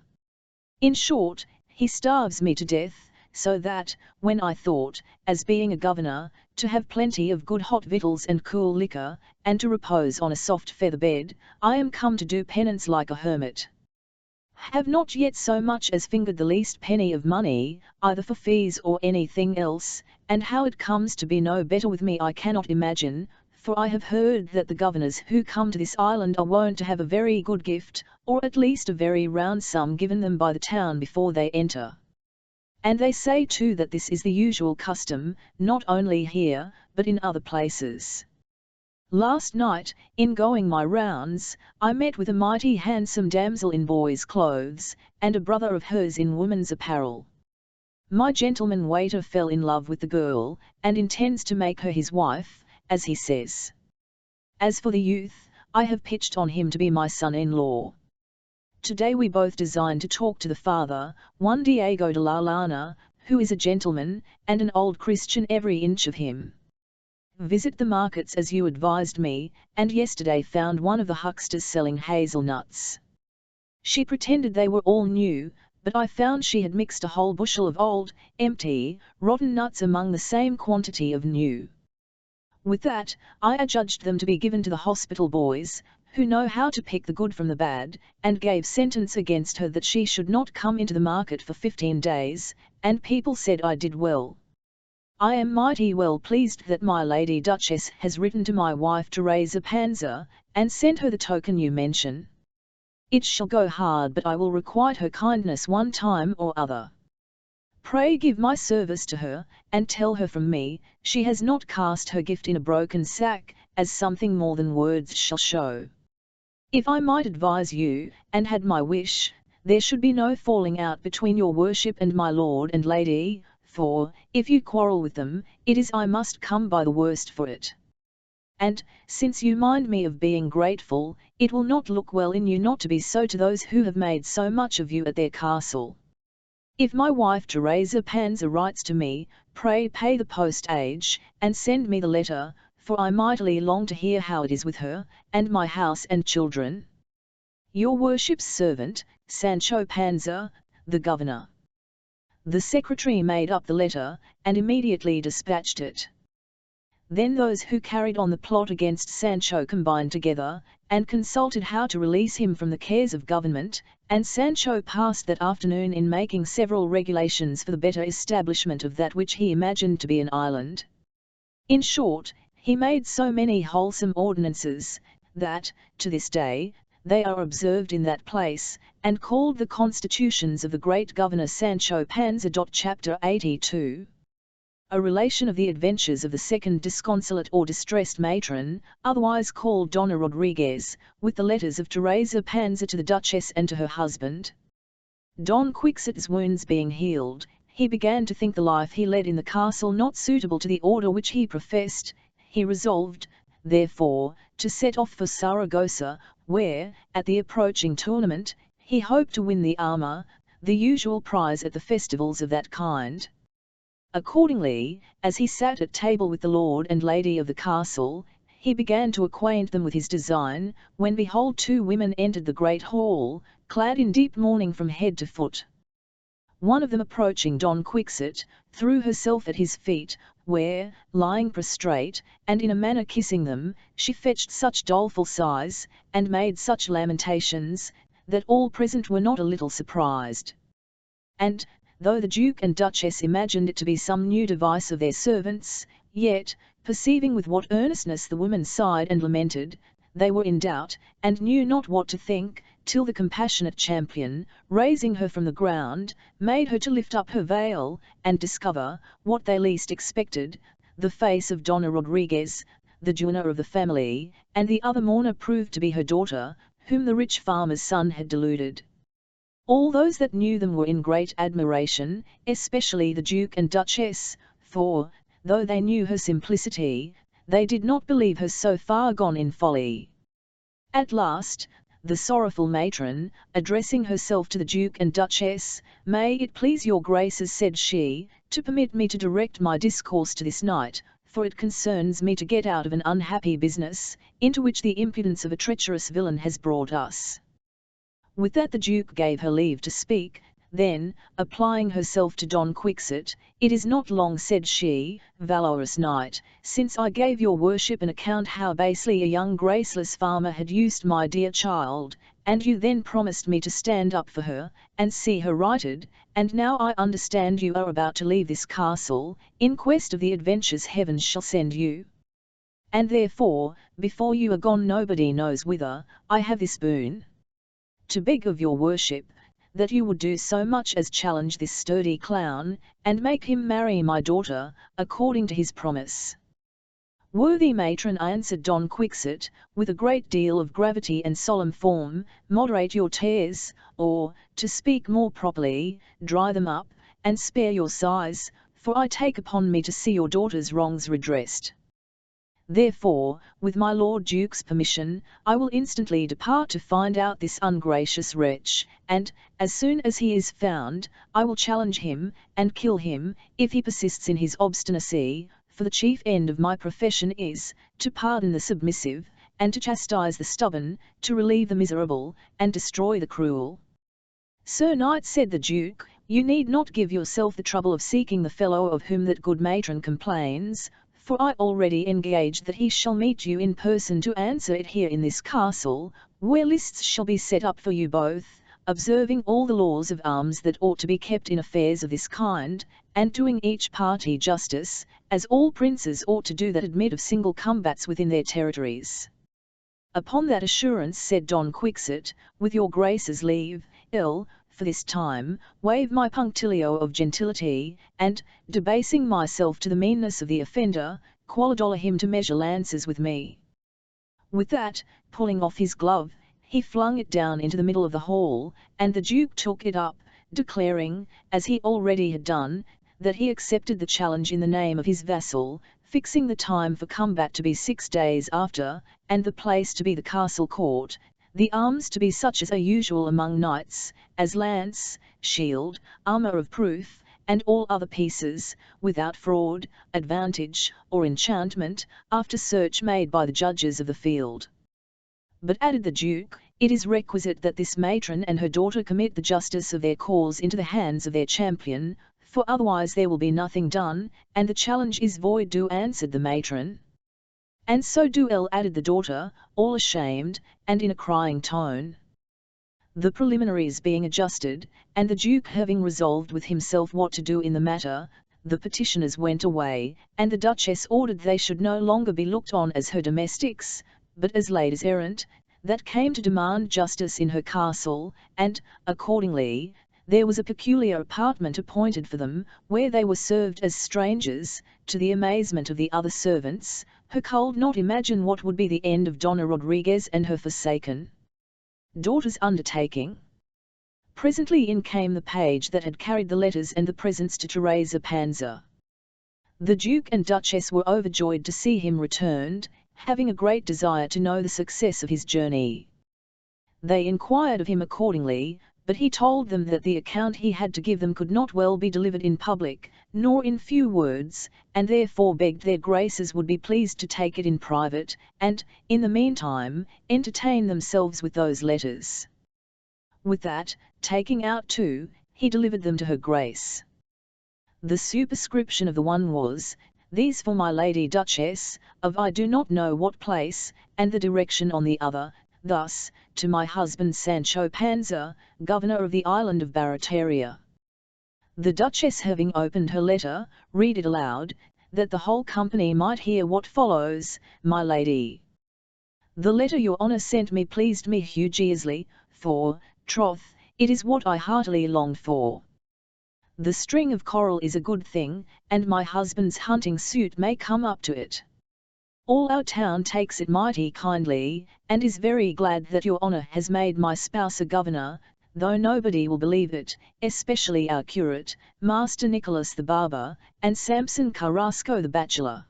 In short, he starves me to death, so that, when I thought, as being a governor, to have plenty of good hot victuals and cool liquor, and to repose on a soft feather bed, I am come to do penance like a hermit. Have not yet so much as fingered the least penny of money, either for fees or anything else, and how it comes to be no better with me I cannot imagine, for I have heard that the governors who come to this island are wont to have a very good gift, or at least a very round sum given them by the town before they enter. And they say too that this is the usual custom, not only here, but in other places. Last night, in going my rounds, I met with a mighty handsome damsel in boy's clothes, and a brother of hers in woman's apparel. My gentleman waiter fell in love with the girl, and intends to make her his wife, as he says. As for the youth, I have pitched on him to be my son-in-law. Today we both design to talk to the father, one Diego de la Llana, who is a gentleman, and an old Christian every inch of him. Visit the markets as you advised me, and yesterday found one of the hucksters selling hazelnuts. She pretended they were all new, but I found she had mixed a whole bushel of old, empty, rotten nuts among the same quantity of new. With that, I adjudged them to be given to the hospital boys, who know how to pick the good from the bad, and gave sentence against her that she should not come into the market for 15 days, and people said I did well. I am mighty well pleased that my Lady Duchess has written to my wife Teresa Panza, and sent her the token you mention. It shall go hard, but I will requite her kindness one time or other. Pray give my service to her, and tell her from me, she has not cast her gift in a broken sack, as something more than words shall show. If I might advise you, and had my wish, there should be no falling out between your worship and my lord and lady, for, if you quarrel with them, it is I must come by the worst for it. And, since you mind me of being grateful, it will not look well in you not to be so to those who have made so much of you at their castle. If my wife Teresa Panza writes to me, pray pay the postage, and send me the letter, for I mightily long to hear how it is with her, and my house and children. Your worship's servant, Sancho Panza, the governor. The secretary made up the letter, and immediately dispatched it. Then those who carried on the plot against Sancho combined together, and consulted how to release him from the cares of government, and Sancho passed that afternoon in making several regulations for the better establishment of that which he imagined to be an island. In short, he made so many wholesome ordinances, that, to this day, they are observed in that place, and called the Constitutions of the great Governor Sancho Panza. Chapter 82. A relation of the adventures of the second disconsolate or distressed matron, otherwise called Donna Rodriguez, with the letters of Teresa Panza to the Duchess and to her husband. Don Quixote's wounds being healed, he began to think the life he led in the castle not suitable to the order which he professed. He resolved, therefore, to set off for Saragossa, where, at the approaching tournament, he hoped to win the armour, the usual prize at the festivals of that kind. Accordingly, as he sat at table with the lord and lady of the castle, he began to acquaint them with his design, when behold 2 women entered the great hall, clad in deep mourning from head to foot. One of them approaching Don Quixote, threw herself at his feet, where, lying prostrate, and in a manner kissing them, she fetched such doleful sighs, and made such lamentations, that all present were not a little surprised. And, though the Duke and Duchess imagined it to be some new device of their servants, yet, perceiving with what earnestness the woman sighed and lamented, they were in doubt, and knew not what to think, till the compassionate champion, raising her from the ground, made her to lift up her veil, and discover, what they least expected, the face of Donna Rodriguez, the duenna of the family, and the other mourner proved to be her daughter, whom the rich farmer's son had deluded. All those that knew them were in great admiration, especially the Duke and Duchess, for, though they knew her simplicity, they did not believe her so far gone in folly. At last, the sorrowful matron, addressing herself to the Duke and Duchess, "May it please your graces," said she, "to permit me to direct my discourse to this knight, for it concerns me to get out of an unhappy business, into which the impudence of a treacherous villain has brought us." With that the Duke gave her leave to speak. Then, applying herself to Don Quixote, "It is not long," said she, "valorous knight, since I gave your worship an account how basely a young graceless farmer had used my dear child, and you then promised me to stand up for her, and see her righted, and now I understand you are about to leave this castle, in quest of the adventures heaven shall send you. And therefore, before you are gone nobody knows whither, I have this boon to beg of your worship, that you would do so much as challenge this sturdy clown, and make him marry my daughter, according to his promise." "Worthy matron," answered Don Quixote, with a great deal of gravity and solemn form, "moderate your tears, or, to speak more properly, dry them up, and spare your sighs, for I take upon me to see your daughter's wrongs redressed. Therefore, with my Lord Duke's permission, I will instantly depart to find out this ungracious wretch, and, as soon as he is found, I will challenge him, and kill him, if he persists in his obstinacy, for the chief end of my profession is, to pardon the submissive, and to chastise the stubborn, to relieve the miserable, and destroy the cruel." "Sir Knight," said the Duke, "you need not give yourself the trouble of seeking the fellow of whom that good matron complains, for I already engaged that he shall meet you in person to answer it here in this castle, where lists shall be set up for you both, observing all the laws of arms that ought to be kept in affairs of this kind, and doing each party justice, as all princes ought to do that admit of single combats within their territories." "Upon that assurance," said Don Quixote, "with your grace's leave, I'll, for this time, waive my punctilio of gentility, and, debasing myself to the meanness of the offender, qualidoler him to measure lances with me." With that, pulling off his glove, he flung it down into the middle of the hall, and the Duke took it up, declaring, as he already had done, that he accepted the challenge in the name of his vassal, fixing the time for combat to be 6 days after, and the place to be the castle court, the arms to be such as are usual among knights, as lance, shield, armour of proof, and all other pieces, without fraud, advantage, or enchantment, after search made by the judges of the field. "But," added the Duke, "it is requisite that this matron and her daughter commit the justice of their cause into the hands of their champion, for otherwise there will be nothing done, and the challenge is void." "Do," answered the matron. "And so do L," added the daughter, all ashamed, and in a crying tone. The preliminaries being adjusted, and the Duke having resolved with himself what to do in the matter, the petitioners went away, and the Duchess ordered they should no longer be looked on as her domestics, but as ladies errant, that came to demand justice in her castle, and, accordingly, there was a peculiar apartment appointed for them, where they were served as strangers, to the amazement of the other servants, who could not imagine what would be the end of Donna Rodriguez and her forsaken daughter's undertaking. Presently in came the page that had carried the letters and the presents to Teresa Panza. The Duke and Duchess were overjoyed to see him returned, having a great desire to know the success of his journey. They inquired of him accordingly, but he told them that the account he had to give them could not well be delivered in public, nor in few words, and therefore begged their graces would be pleased to take it in private, and, in the meantime, entertain themselves with those letters. With that, taking out two, he delivered them to her grace. The superscription of the one was, "These for my Lady Duchess, of I do not know what place," and the direction on the other, thus, "To my husband Sancho Panza, Governor of the island of Barataria." The Duchess, having opened her letter, read it aloud, that the whole company might hear what follows: "My Lady, the letter your honour sent me pleased me hugely, for, troth, it is what I heartily longed for. The string of coral is a good thing, and my husband's hunting suit may come up to it. All our town takes it mighty kindly, and is very glad that your honour has made my spouse a governor, though nobody will believe it, especially our curate, Master Nicholas the barber, and Samson Carrasco the bachelor.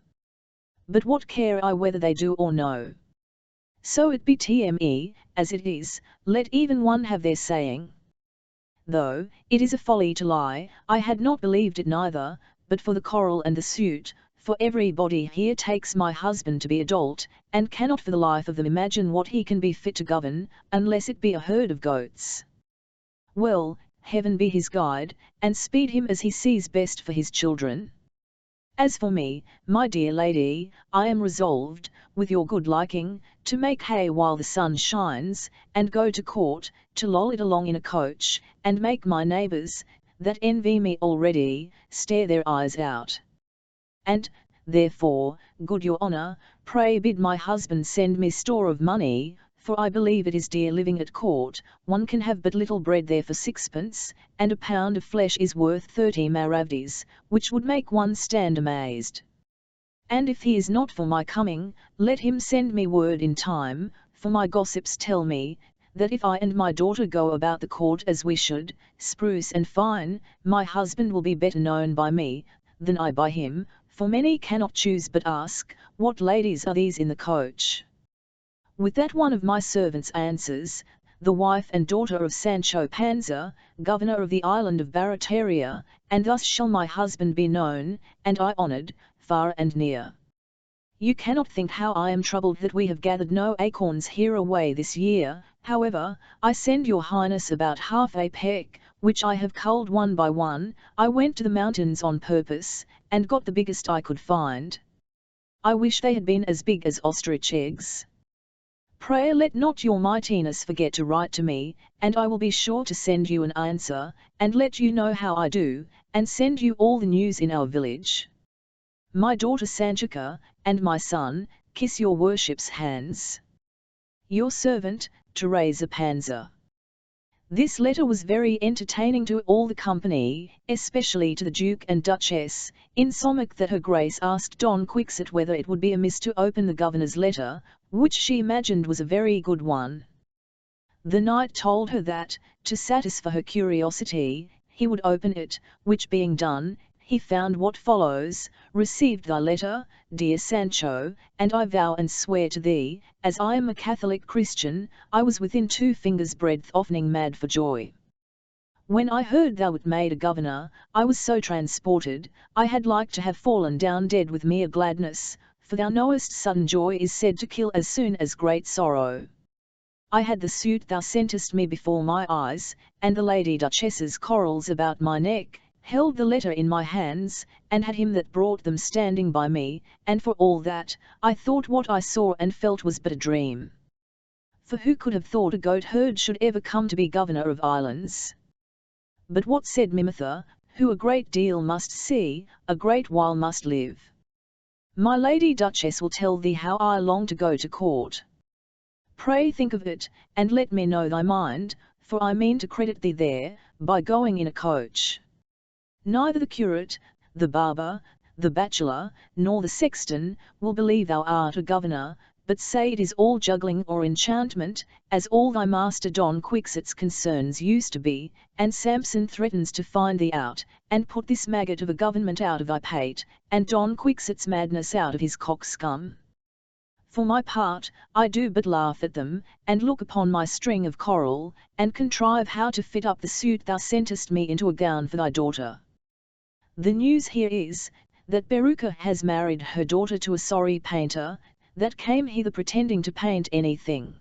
But what care I whether they do or no? So it be TME, as it is, let even one have their saying. Though it is a folly to lie, I had not believed it neither, but for the coral and the suit, for everybody here takes my husband to be a dolt, and cannot for the life of them imagine what he can be fit to govern, unless it be a herd of goats. Well, heaven be his guide, and speed him as he sees best for his children. As for me, my dear lady, I am resolved, with your good liking, to make hay while the sun shines, and go to court, to loll it along in a coach, and make my neighbours, that envy me already, stare their eyes out. And, therefore, good your honour, pray bid my husband send me store of money, for I believe it is dear living at court, one can have but little bread there for sixpence, and a pound of flesh is worth 30 maravedis, which would make one stand amazed. And if he is not for my coming, let him send me word in time, for my gossips tell me, that if I and my daughter go about the court as we should, spruce and fine, my husband will be better known by me, than I by him, for many cannot choose but ask, what ladies are these in the coach? With that one of my servants answers, the wife and daughter of Sancho Panza, governor of the island of Barataria, and thus shall my husband be known, and I honoured, far and near. You cannot think how I am troubled that we have gathered no acorns here away this year, however, I send your highness about half a peck, which I have culled one by one. I went to the mountains on purpose, and got the biggest I could find. I wish they had been as big as ostrich eggs. Pray let not your mightiness forget to write to me, and I will be sure to send you an answer, and let you know how I do, and send you all the news in our village. My daughter Sanchica, and my son, kiss your worship's hands. Your servant, Teresa Panza. This letter was very entertaining to all the company, especially to the Duke and Duchess, insomuch that her Grace asked Don Quixote whether it would be amiss to open the governor's letter, which she imagined was a very good one. The knight told her that, to satisfy her curiosity, he would open it, which being done, he found what follows: "Received thy letter, dear Sancho, and I vow and swear to thee, as I am a Catholic Christian, I was within 2 fingers' breadth oftening mad for joy. When I heard thou wert made a governor, I was so transported, I had like to have fallen down dead with mere gladness, for thou knowest sudden joy is said to kill as soon as great sorrow. I had the suit thou sentest me before my eyes, and the Lady Duchess's corals about my neck, held the letter in my hands, and had him that brought them standing by me, and for all that, I thought what I saw and felt was but a dream. For who could have thought a goat herd should ever come to be governor of islands? But what said Mimitha, who a great deal must see, a great while must live? My Lady Duchess will tell thee how I long to go to court. Pray think of it, and let me know thy mind, for I mean to credit thee there, by going in a coach. Neither the curate, the barber, the bachelor, nor the sexton, will believe thou art a governor, but say it is all juggling or enchantment, as all thy master Don Quixote's concerns used to be, and Samson threatens to find thee out, and put this maggot of a government out of thy pate, and Don Quixote's madness out of his coxcomb. For my part, I do but laugh at them, and look upon my string of coral, and contrive how to fit up the suit thou sentest me into a gown for thy daughter. The news here is, that Beruka has married her daughter to a sorry painter, that came hither pretending to paint anything.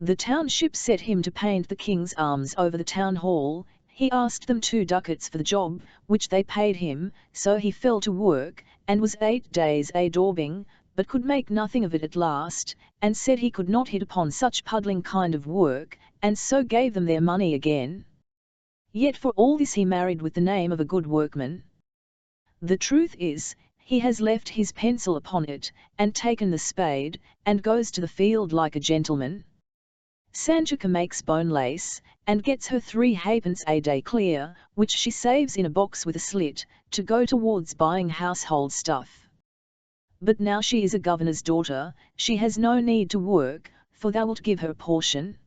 The township set him to paint the king's arms over the town hall. He asked them 2 ducats for the job, which they paid him, so he fell to work, and was 8 days a daubing, but could make nothing of it at last, and said he could not hit upon such puddling kind of work, and so gave them their money again. Yet for all this he married with the name of a good workman. The truth is, he has left his pencil upon it, and taken the spade, and goes to the field like a gentleman. Sanchica makes bone lace, and gets her 3 halfpence a day clear, which she saves in a box with a slit, to go towards buying household stuff. But now she is a governor's daughter, she has no need to work, for thou wilt give her a portion.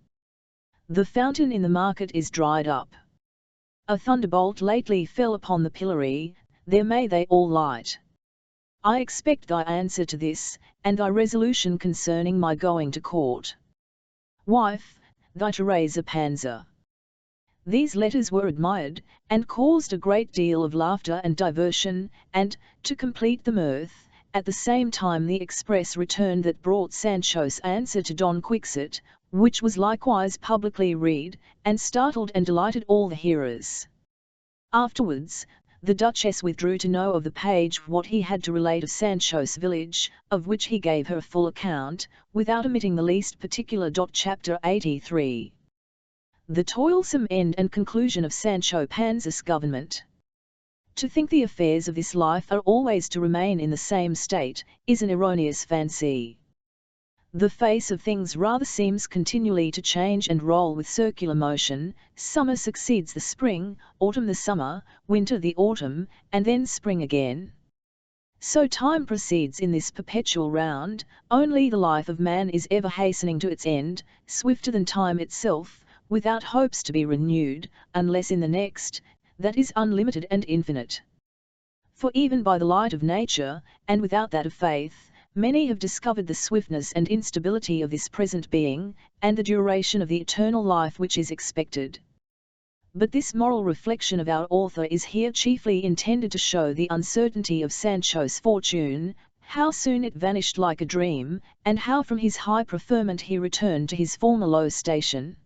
The fountain in the market is dried up. A thunderbolt lately fell upon the pillory, there may they all light. I expect thy answer to this, and thy resolution concerning my going to court. Wife, thy Teresa Panza. These letters were admired, and caused a great deal of laughter and diversion, and, to complete the mirth, at the same time the express returned that brought Sancho's answer to Don Quixote, which was likewise publicly read, and startled and delighted all the hearers. Afterwards, the Duchess withdrew to know of the page what he had to relate of Sancho's village, of which he gave her a full account, without omitting the least particular. Chapter 83. The toilsome end and conclusion of Sancho Panza's government. To think the affairs of this life are always to remain in the same state, is an erroneous fancy. The face of things rather seems continually to change and roll with circular motion. Summer succeeds the spring, autumn the summer, winter the autumn, and then spring again. So time proceeds in this perpetual round, only the life of man is ever hastening to its end, swifter than time itself, without hopes to be renewed, unless in the next, that is unlimited and infinite. For even by the light of nature, and without that of faith, many have discovered the swiftness and instability of this present being, and the duration of the eternal life which is expected. But this moral reflection of our author is here chiefly intended to show the uncertainty of Sancho's fortune, how soon it vanished like a dream, and how from his high preferment he returned to his former low station.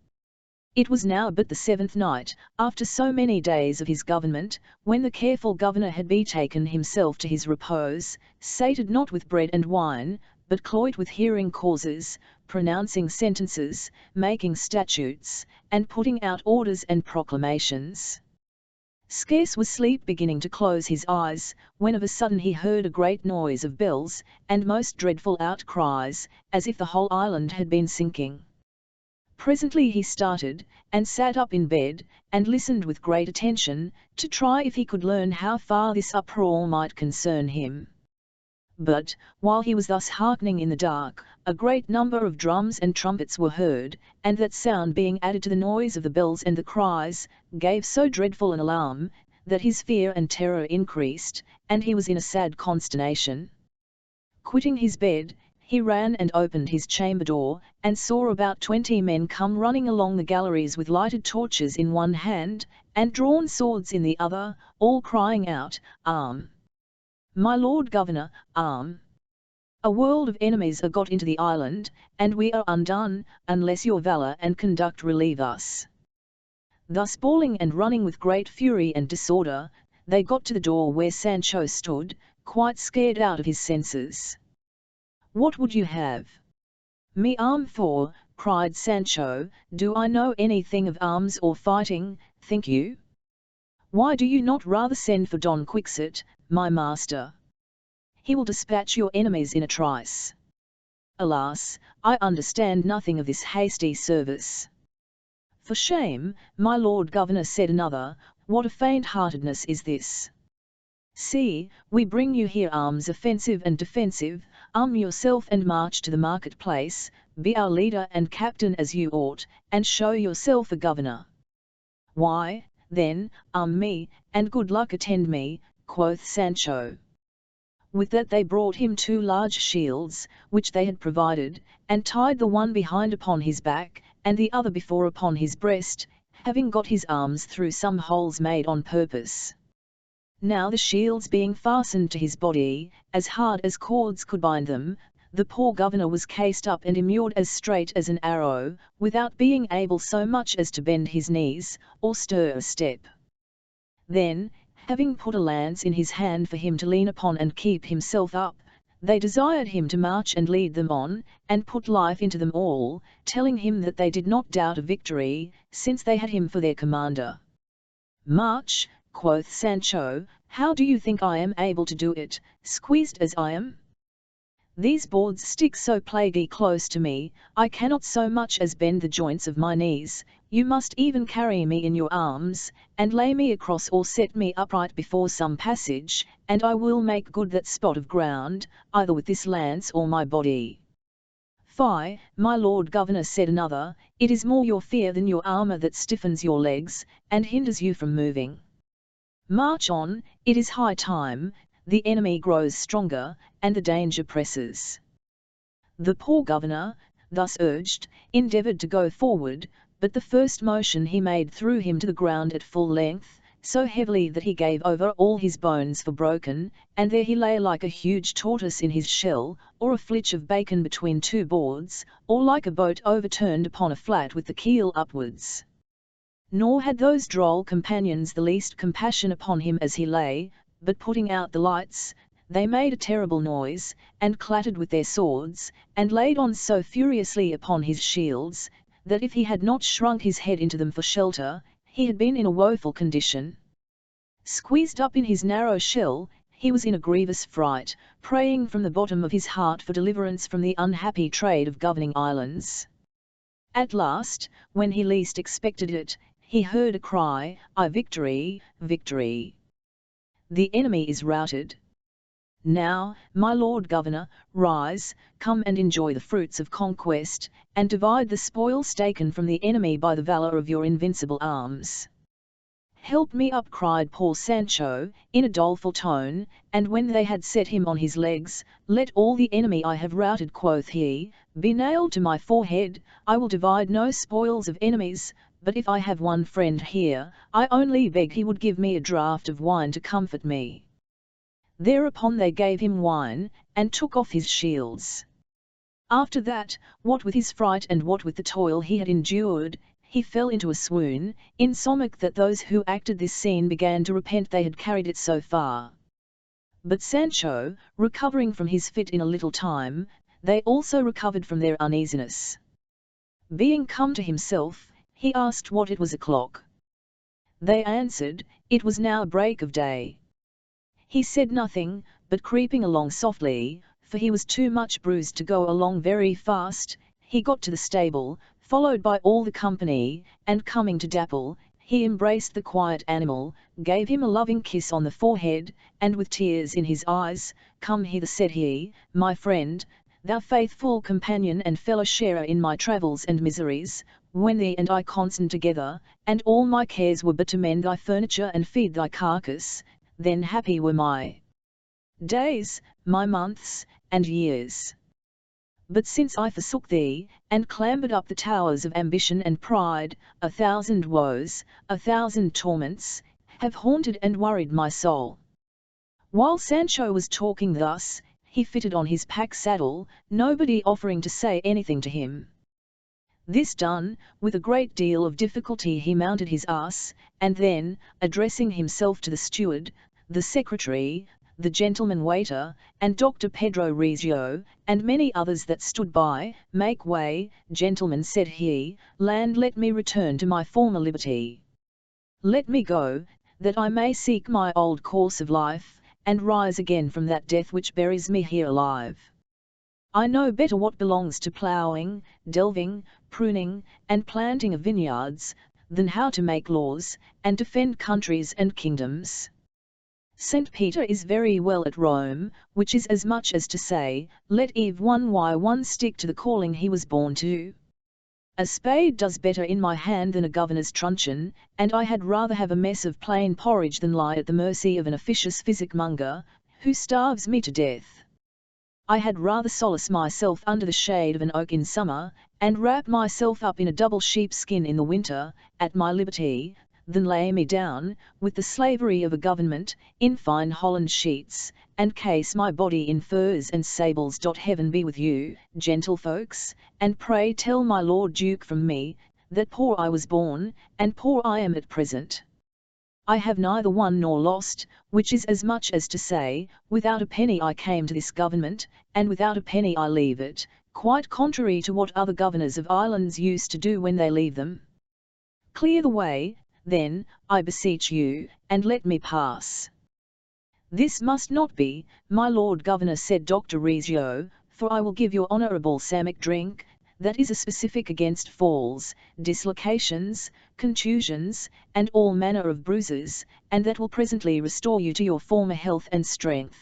It was now but the 7th night, after so many days of his government, when the careful governor had betaken himself to his repose, sated not with bread and wine, but cloyed with hearing causes, pronouncing sentences, making statutes, and putting out orders and proclamations. Scarce was sleep beginning to close his eyes, when of a sudden he heard a great noise of bells, and most dreadful outcries, as if the whole island had been sinking. Presently he started, and sat up in bed, and listened with great attention, to try if he could learn how far this uproar might concern him. But, while he was thus hearkening in the dark, a great number of drums and trumpets were heard, and that sound being added to the noise of the bells and the cries, gave so dreadful an alarm, that his fear and terror increased, and he was in a sad consternation. Quitting his bed, he ran and opened his chamber door, and saw about 20 men come running along the galleries with lighted torches in one hand, and drawn swords in the other, all crying out, "Arm! My Lord Governor, arm! A world of enemies are got into the island, and we are undone, unless your valour and conduct relieve us." Thus bawling and running with great fury and disorder, they got to the door where Sancho stood, quite scared out of his senses. "What would you have me arm for?" cried Sancho. "Do I know anything of arms or fighting, think you? Why do you not rather send for Don Quixote, my master? He will dispatch your enemies in a trice." Alas, I understand nothing of this hasty service. For shame, my Lord Governor, said another, what a faint-heartedness is this! See, we bring you here arms offensive and defensive, arm yourself and march to the marketplace, be our leader and captain as you ought, and show yourself a governor. Why, then, arm me, and good luck attend me, quoth Sancho. With that they brought him 2 large shields, which they had provided, and tied the one behind upon his back, and the other before upon his breast, having got his arms through some holes made on purpose. Now the shields being fastened to his body, as hard as cords could bind them, the poor governor was cased up and immured as straight as an arrow, without being able so much as to bend his knees, or stir a step. Then, having put a lance in his hand for him to lean upon and keep himself up, they desired him to march and lead them on, and put life into them all, telling him that they did not doubt of victory, since they had him for their commander. March, quoth Sancho, how do you think I am able to do it, squeezed as I am? These boards stick so plaguy close to me, I cannot so much as bend the joints of my knees, you must even carry me in your arms, and lay me across or set me upright before some passage, and I will make good that spot of ground, either with this lance or my body. Fie, my Lord Governor, said another, it is more your fear than your armour that stiffens your legs, and hinders you from moving. March on, it is high time, the enemy grows stronger, and the danger presses. The poor governor, thus urged, endeavoured to go forward, but the first motion he made threw him to the ground at full length, so heavily that he gave over all his bones for broken, and there he lay like a huge tortoise in his shell, or a flitch of bacon between 2 boards, or like a boat overturned upon a flat with the keel upwards. Nor had those droll companions the least compassion upon him as he lay, but putting out the lights, they made a terrible noise, and clattered with their swords, and laid on so furiously upon his shields, that if he had not shrunk his head into them for shelter, he had been in a woeful condition. Squeezed up in his narrow shell, he was in a grievous fright, praying from the bottom of his heart for deliverance from the unhappy trade of governing islands. At last, when he least expected it, he heard a cry, "Aye, victory, victory! The enemy is routed. Now, my Lord Governor, rise, come and enjoy the fruits of conquest, and divide the spoils taken from the enemy by the valour of your invincible arms." "Help me up," cried poor Sancho, in a doleful tone, and when they had set him on his legs, "Let all the enemy I have routed," quoth he, "be nailed to my forehead, I will divide no spoils of enemies, but if I have one friend here, I only beg he would give me a draught of wine to comfort me." Thereupon they gave him wine, and took off his shields. After that, what with his fright and what with the toil he had endured, he fell into a swoon, insomuch that those who acted this scene began to repent they had carried it so far. But Sancho, recovering from his fit in a little time, they also recovered from their uneasiness. Being come to himself, he asked what it was o'clock. They answered, it was now break of day. He said nothing, but creeping along softly, for he was too much bruised to go along very fast, he got to the stable, followed by all the company, and coming to Dapple, he embraced the quiet animal, gave him a loving kiss on the forehead, and with tears in his eyes, "Come hither," said he, "my friend, thou faithful companion and fellow-sharer in my travels and miseries, when thee and I constant together, and all my cares were but to mend thy furniture and feed thy carcass, then happy were my days, my months, and years. But since I forsook thee, and clambered up the towers of ambition and pride, 1,000 woes, 1,000 torments, have haunted and worried my soul." While Sancho was talking thus, he fitted on his pack saddle, nobody offering to say anything to him. This done, with a great deal of difficulty he mounted his ass, and then, addressing himself to the steward, the secretary, the gentleman waiter, and Dr. Pedro Recio, and many others that stood by, "Make way, gentlemen," said he, "land, let me return to my former liberty. Let me go, that I may seek my old course of life, and rise again from that death which buries me here alive. I know better what belongs to ploughing, delving, pruning, and planting of vineyards, than how to make laws, and defend countries and kingdoms. St. Peter is very well at Rome, which is as much as to say, let Eve one by one stick to the calling he was born to. A spade does better in my hand than a governor's truncheon, and I had rather have a mess of plain porridge than lie at the mercy of an officious physic-monger, who starves me to death. I had rather solace myself under the shade of an oak in summer, and wrap myself up in a double sheepskin in the winter, at my liberty, than lay me down, with the slavery of a government, in fine holland sheets, and case my body in furs and sables. Heaven be with you, gentlefolks, and pray tell my Lord Duke from me, that poor I was born, and poor I am at present. I have neither won nor lost, which is as much as to say, without a penny I came to this government, and without a penny I leave it, quite contrary to what other governors of islands used to do when they leave them. Clear the way, then, I beseech you, and let me pass. This must not be, my Lord Governor, said Dr. Rizzio, for I will give your honourable Samick drink, that is a specific against falls, dislocations, contusions, and all manner of bruises, and that will presently restore you to your former health and strength.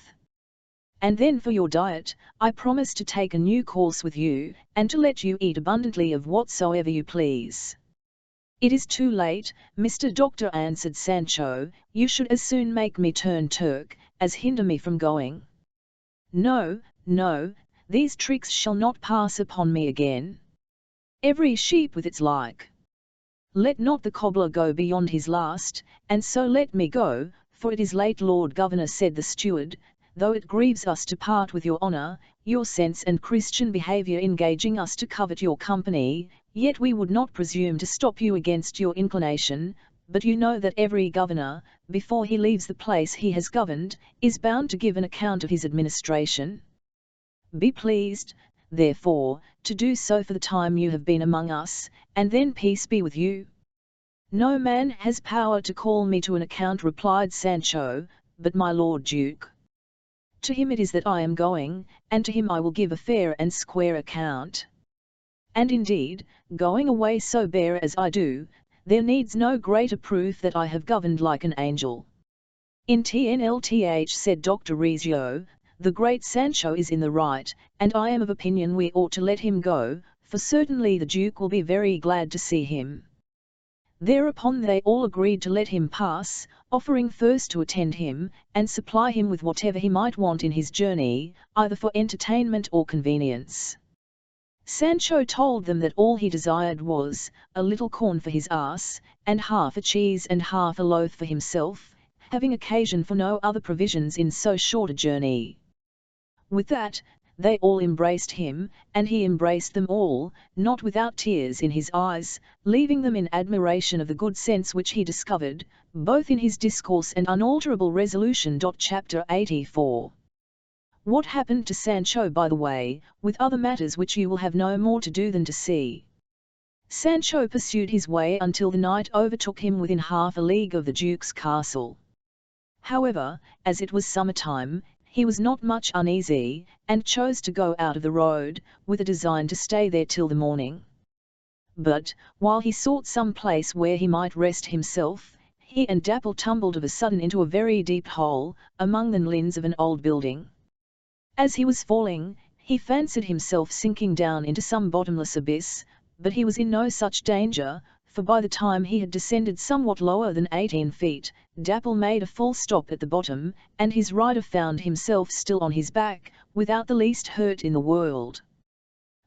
And then for your diet, I promise to take a new course with you, and to let you eat abundantly of whatsoever you please. It is too late, Mr. Doctor, answered Sancho, you should as soon make me turn Turk, as hinder me from going. No, no, these tricks shall not pass upon me again. Every sheep with its like. Let not the cobbler go beyond his last, and so let me go, for it is late. Lord Governor, said the steward, though it grieves us to part with your honour, your sense and Christian behaviour engaging us to covet your company, yet we would not presume to stop you against your inclination, but you know that every governor, before he leaves the place he has governed, is bound to give an account of his administration. Be pleased, therefore, to do so for the time you have been among us, and then peace be with you. No man has power to call me to an account, replied Sancho, but my Lord Duke. To him it is that I am going, and to him I will give a fair and square account. And indeed, going away so bare as I do, there needs no greater proof that I have governed like an angel. In TNLTH, said Dr. Rizzio, the great Sancho is in the right, and I am of opinion we ought to let him go, for certainly the Duke will be very glad to see him. Thereupon they all agreed to let him pass, offering first to attend him, and supply him with whatever he might want in his journey, either for entertainment or convenience. Sancho told them that all he desired was, a little corn for his ass, and half a cheese and half a loaf for himself, having occasion for no other provisions in so short a journey. With that, they all embraced him, and he embraced them all, not without tears in his eyes, leaving them in admiration of the good sense which he discovered, both in his discourse and unalterable resolution. Chapter 84. What happened to Sancho by the way, with other matters which you will have no more to do than to see. Sancho pursued his way until the night overtook him within half a league of the Duke's castle. However, as it was summer-time, he was not much uneasy, and chose to go out of the road, with a design to stay there till the morning. But, while he sought some place where he might rest himself, he and Dapple tumbled of a sudden into a very deep hole, among the lins of an old building. As he was falling, he fancied himself sinking down into some bottomless abyss, but he was in no such danger, for by the time he had descended somewhat lower than 18 feet, Dapple made a full stop at the bottom, and his rider found himself still on his back, without the least hurt in the world.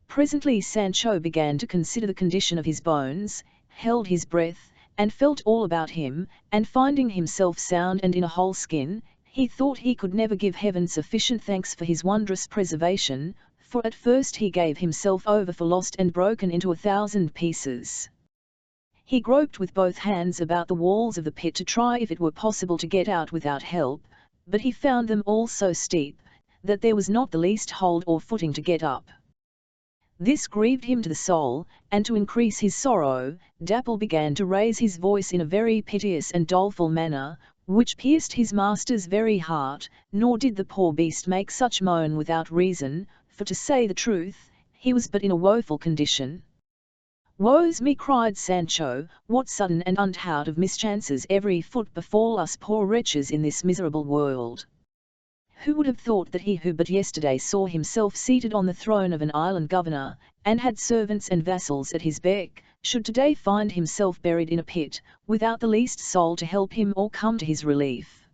Presently Sancho began to consider the condition of his bones, held his breath, and felt all about him, and finding himself sound and in a whole skin, he thought he could never give heaven sufficient thanks for his wondrous preservation, for at first he gave himself over for lost and broken into 1,000 pieces. He groped with both hands about the walls of the pit to try if it were possible to get out without help, but he found them all so steep, that there was not the least hold or footing to get up. This grieved him to the soul, and to increase his sorrow, Dapple began to raise his voice in a very piteous and doleful manner, which pierced his master's very heart, nor did the poor beast make such moan without reason, for to say the truth, he was but in a woeful condition. "Woe's me!" cried Sancho, "what sudden and untoward of mischances every foot befall us poor wretches in this miserable world! Who would have thought that he who but yesterday saw himself seated on the throne of an island governor, and had servants and vassals at his beck, should today find himself buried in a pit, without the least soul to help him or come to his relief?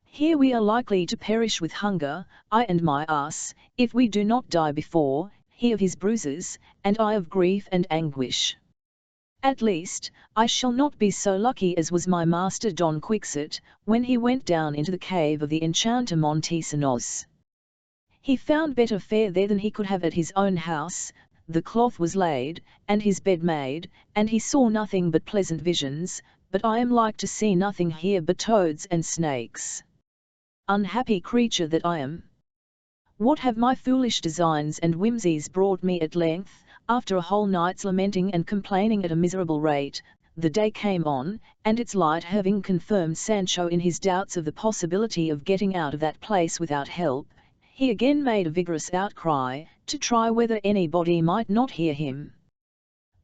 Here we are likely to perish with hunger, I and my ass, if we do not die before, he of his bruises, and I of grief and anguish. At least, I shall not be so lucky as was my master Don Quixote, when he went down into the cave of the enchanter Montesinos. He found better fare there than he could have at his own house, the cloth was laid, and his bed made, and he saw nothing but pleasant visions, but I am like to see nothing here but toads and snakes. Unhappy creature that I am! What have my foolish designs and whimsies brought me at length?" After a whole night's lamenting and complaining at a miserable rate, the day came on, and its light having confirmed Sancho in his doubts of the possibility of getting out of that place without help, he again made a vigorous outcry, to try whether anybody might not hear him.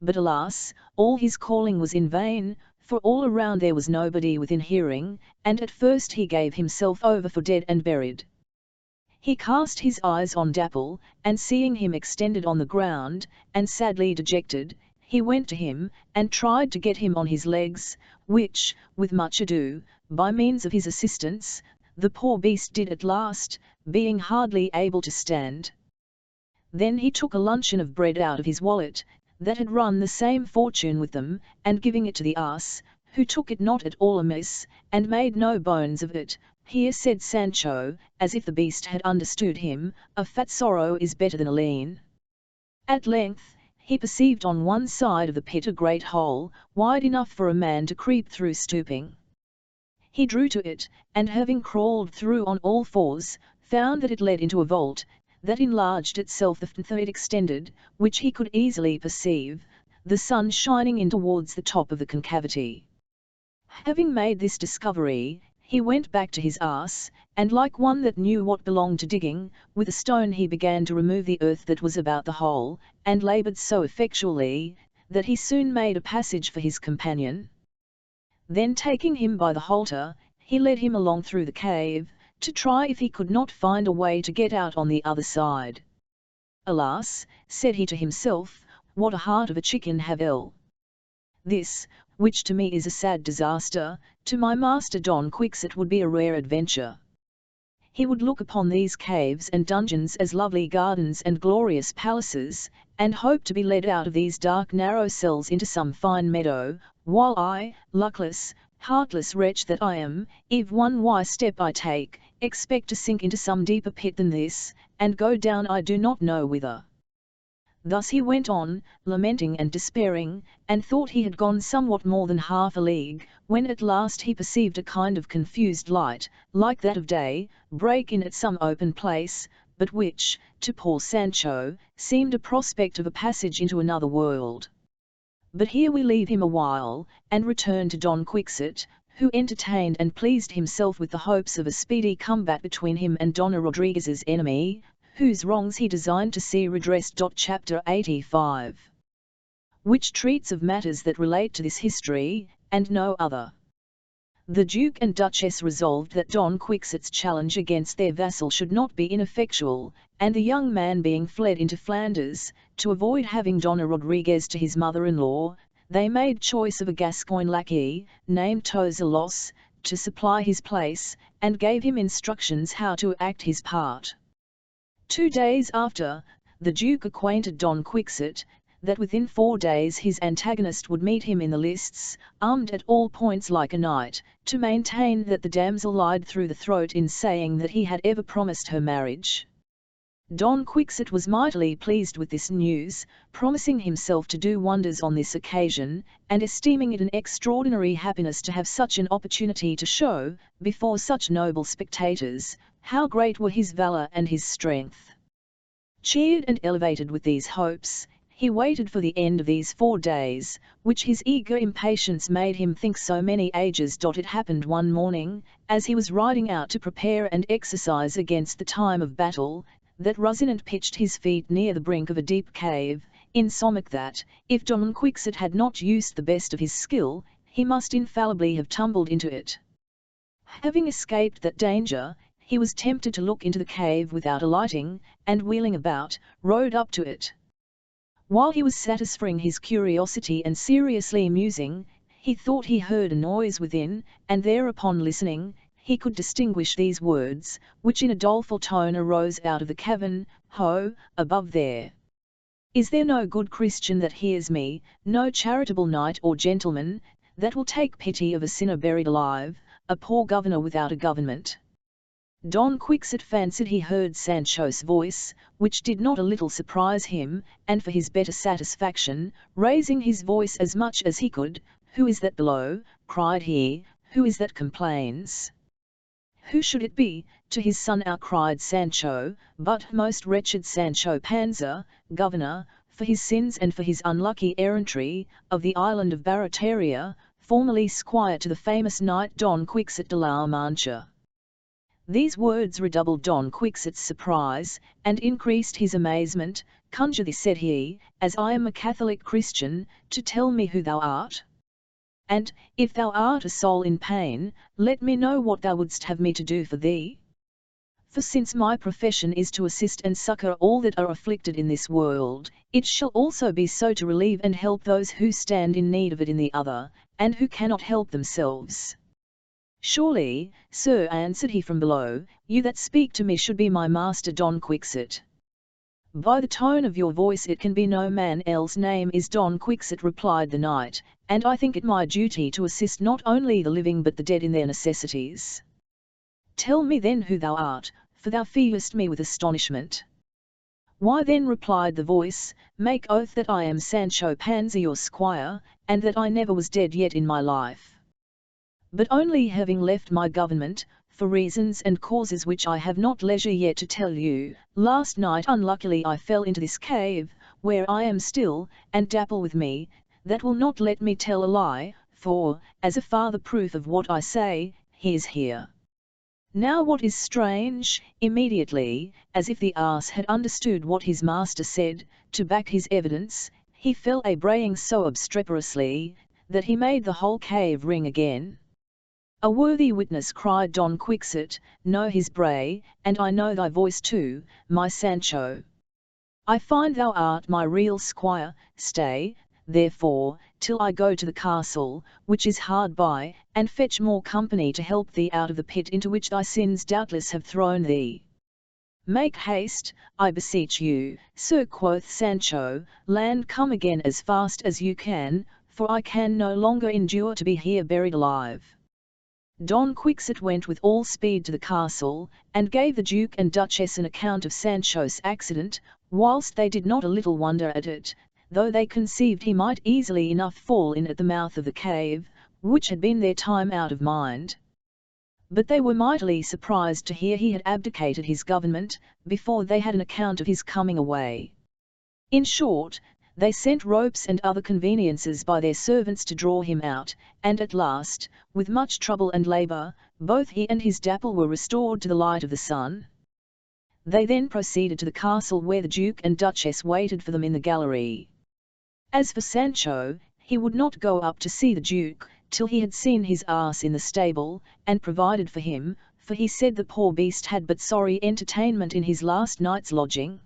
But alas, all his calling was in vain, for all around there was nobody within hearing, and at first he gave himself over for dead and buried. He cast his eyes on Dapple, and seeing him extended on the ground, and sadly dejected, he went to him, and tried to get him on his legs, which, with much ado, by means of his assistance, the poor beast did at last, being hardly able to stand. Then he took a luncheon of bread out of his wallet, that had run the same fortune with them, and giving it to the ass, who took it not at all amiss, and made no bones of it, "Here," said Sancho, as if the beast had understood him, "a fat sorrow is better than a lean." At length, he perceived on one side of the pit a great hole, wide enough for a man to creep through stooping. He drew to it, and having crawled through on all fours, found that it led into a vault, that enlarged itself the further it extended, which he could easily perceive, the sun shining in towards the top of the concavity. Having made this discovery, he went back to his ass, and like one that knew what belonged to digging, with a stone he began to remove the earth that was about the hole, and laboured so effectually, that he soon made a passage for his companion. Then taking him by the halter, he led him along through the cave, to try if he could not find a way to get out on the other side. "Alas," said he to himself, "what a heart of a chicken have I! This, which to me is a sad disaster, to my master Don Quixote would be a rare adventure. He would look upon these caves and dungeons as lovely gardens and glorious palaces, and hope to be led out of these dark narrow cells into some fine meadow, while I, luckless, heartless wretch that I am, if one wise step I take, expect to sink into some deeper pit than this, and go down I do not know whither." Thus he went on, lamenting and despairing, and thought he had gone somewhat more than half a league, when at last he perceived a kind of confused light, like that of day, break in at some open place, but which, to poor Sancho, seemed a prospect of a passage into another world. But here we leave him a while, and return to Don Quixote, who entertained and pleased himself with the hopes of a speedy combat between him and Dona Rodriguez's enemy, whose wrongs he designed to see redressed. Chapter 85, which treats of matters that relate to this history, and no other. The Duke and Duchess resolved that Don Quixote's challenge against their vassal should not be ineffectual, and the young man being fled into Flanders, to avoid having Dona Rodriguez to his mother-in-law, they made choice of a Gascoigne lackey, named Tozelos, to supply his place, and gave him instructions how to act his part. 2 days after, the Duke acquainted Don Quixote, that within 4 days his antagonist would meet him in the lists, armed at all points like a knight, to maintain that the damsel lied through the throat in saying that he had ever promised her marriage. Don Quixote was mightily pleased with this news, promising himself to do wonders on this occasion, and esteeming it an extraordinary happiness to have such an opportunity to show, before such noble spectators, how great were his valour and his strength. Cheered and elevated with these hopes, he waited for the end of these 4 days, which his eager impatience made him think so many ages. It happened one morning, as he was riding out to prepare and exercise against the time of battle, that Rosinante pitched his feet near the brink of a deep cave, insomuch that, if Don Quixote had not used the best of his skill, he must infallibly have tumbled into it. Having escaped that danger, he was tempted to look into the cave without alighting, and wheeling about, rode up to it. While he was satisfying his curiosity and seriously musing, he thought he heard a noise within, and thereupon listening, he could distinguish these words, which in a doleful tone arose out of the cavern, "Ho, above there! Is there no good Christian that hears me, no charitable knight or gentleman, that will take pity of a sinner buried alive, a poor governor without a government?" Don Quixote fancied he heard Sancho's voice, which did not a little surprise him, and for his better satisfaction, raising his voice as much as he could, "Who is that below?" cried he, "who is that complains?" "Who should it be?" to his son outcried Sancho, "but most wretched Sancho Panza, governor, for his sins and for his unlucky errantry, of the island of Barataria, formerly squire to the famous knight Don Quixote de la Mancha." These words redoubled Don Quixote's surprise, and increased his amazement. "Conjure thee," said he, "as I am a Catholic Christian, to tell me who thou art. And, if thou art a soul in pain, let me know what thou wouldst have me to do for thee. For since my profession is to assist and succour all that are afflicted in this world, it shall also be so to relieve and help those who stand in need of it in the other, and who cannot help themselves." "Surely, sir," answered he from below, "you that speak to me should be my master Don Quixote." "By the tone of your voice it can be no man else. Name is Don Quixote," replied the knight, "and I think it my duty to assist not only the living but the dead in their necessities." "Tell me then who thou art, for thou fearest me with astonishment." "Why then," replied the voice, "make oath that I am Sancho Panza your squire, and that I never was dead yet in my life. But only having left my government, for reasons and causes which I have not leisure yet to tell you, last night unluckily I fell into this cave, where I am still, and Dapple with me, that will not let me tell a lie, for, as a farther proof of what I say, he is here. Now what is strange, immediately, as if the ass had understood what his master said, to back his evidence, he fell a braying so obstreperously, that he made the whole cave ring again." "A worthy witness," cried Don Quixote, "know his bray, and I know thy voice too, my Sancho. I find thou art my real squire. Stay, therefore, till I go to the castle, which is hard by, and fetch more company to help thee out of the pit into which thy sins doubtless have thrown thee." "Make haste, I beseech you, sir," quoth Sancho, "land come again as fast as you can, for I can no longer endure to be here buried alive." Don Quixote went with all speed to the castle, and gave the Duke and Duchess an account of Sancho's accident, whilst they did not a little wonder at it, though they conceived he might easily enough fall in at the mouth of the cave, which had been their time out of mind. But they were mightily surprised to hear he had abdicated his government, before they had an account of his coming away. In short, they sent ropes and other conveniences by their servants to draw him out, and at last, with much trouble and labour, both he and his Dapple were restored to the light of the sun. They then proceeded to the castle, where the Duke and Duchess waited for them in the gallery. As for Sancho, he would not go up to see the Duke, till he had seen his ass in the stable, and provided for him, for he said the poor beast had but sorry entertainment in his last night's lodging.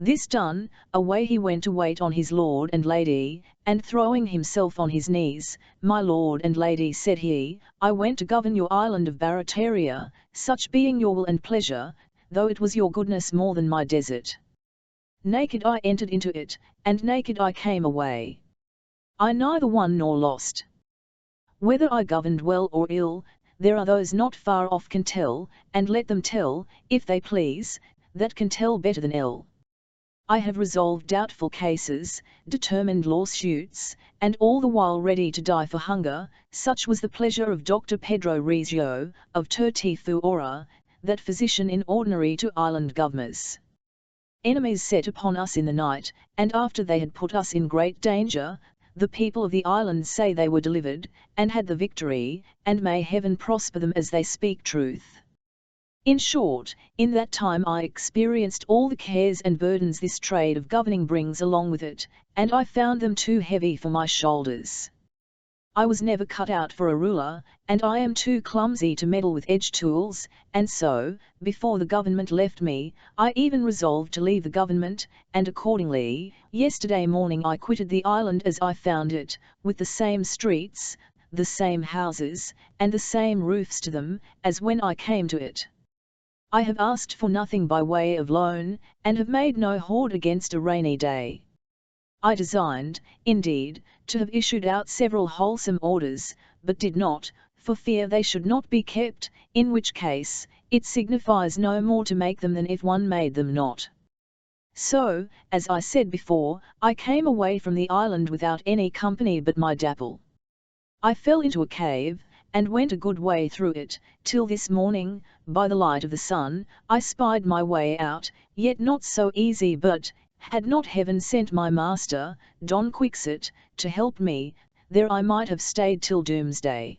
This done, away he went to wait on his lord and lady, and throwing himself on his knees, "My lord and lady," said he, "I went to govern your island of Barataria, such being your will and pleasure, though it was your goodness more than my desert. Naked I entered into it, and naked I came away. I neither won nor lost. Whether I governed well or ill, there are those not far off can tell, and let them tell, if they please, that can tell better than ill. I have resolved doubtful cases, determined lawsuits, and all the while ready to die for hunger. Such was the pleasure of Dr. Pedro Recio, of Tertifuora, that physician in ordinary to island governors. Enemies set upon us in the night, and after they had put us in great danger, the people of the island say they were delivered, and had the victory, and may heaven prosper them as they speak truth. In short, in that time I experienced all the cares and burdens this trade of governing brings along with it, and I found them too heavy for my shoulders. I was never cut out for a ruler, and I am too clumsy to meddle with edge tools, and so, before the government left me, I even resolved to leave the government, and accordingly, yesterday morning I quitted the island as I found it, with the same streets, the same houses, and the same roofs to them, as when I came to it. I have asked for nothing by way of loan, and have made no hoard against a rainy day. I designed, indeed, to have issued out several wholesome orders, but did not, for fear they should not be kept, in which case, it signifies no more to make them than if one made them not. So, as I said before, I came away from the island without any company but my dapple. I fell into a cave, and went a good way through it, till this morning, by the light of the sun, I spied my way out, yet not so easy but, had not heaven sent my master, Don Quixote, to help me, there I might have stayed till doomsday.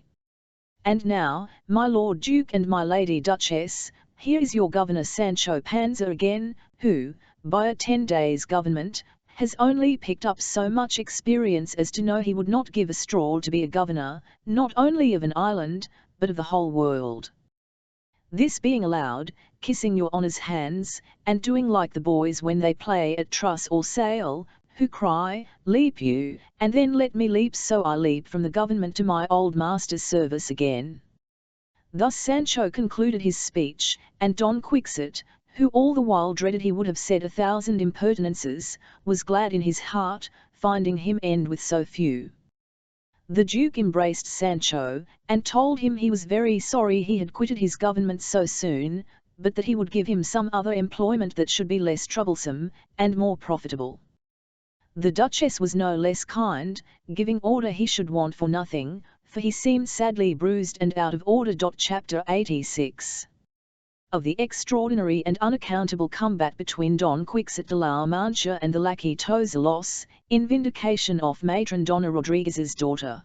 And now, my Lord Duke and my Lady Duchess, here is your Governor Sancho Panza again, who, by a 10 days' government, has only picked up so much experience as to know he would not give a straw to be a governor, not only of an island, but of the whole world. This being allowed, kissing your honour's hands, and doing like the boys when they play at truss or sail, who cry, "Leap you," and then let me leap, so I leap from the government to my old master's service again. Thus Sancho concluded his speech, and Don Quixote, who all the while dreaded he would have said 1,000 impertinences, was glad in his heart, finding him end with so few. The Duke embraced Sancho, and told him he was very sorry he had quitted his government so soon, but that he would give him some other employment that should be less troublesome, and more profitable. The Duchess was no less kind, giving order he should want for nothing, for he seemed sadly bruised and out of order. Chapter 86. Of the extraordinary and unaccountable combat between Don Quixote de la Mancha and the lackey Tozelos, in vindication of Matron Donna Rodriguez's daughter.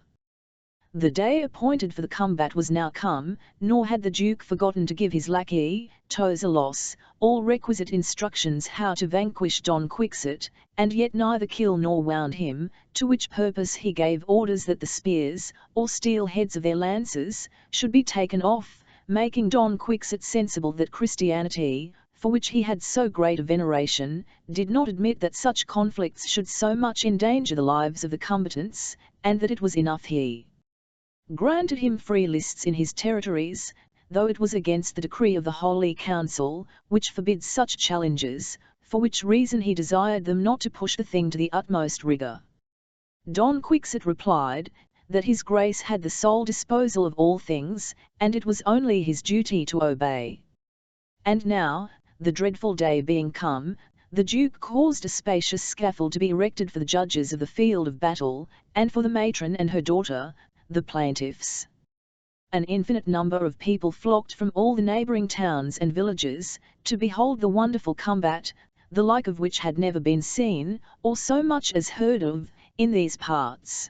The day appointed for the combat was now come, nor had the Duke forgotten to give his lackey, Tozelos, all requisite instructions how to vanquish Don Quixote, and yet neither kill nor wound him, to which purpose he gave orders that the spears, or steel heads of their lances, should be taken off, making Don Quixote sensible that Christianity, for which he had so great a veneration, did not admit that such conflicts should so much endanger the lives of the combatants, and that it was enough he granted him free lists in his territories, though it was against the decree of the Holy Council, which forbids such challenges, for which reason he desired them not to push the thing to the utmost rigour. Don Quixote replied, that his Grace had the sole disposal of all things, and it was only his duty to obey. And now, the dreadful day being come, the Duke caused a spacious scaffold to be erected for the judges of the field of battle, and for the matron and her daughter, the plaintiffs. An infinite number of people flocked from all the neighbouring towns and villages, to behold the wonderful combat, the like of which had never been seen, or so much as heard of, in these parts.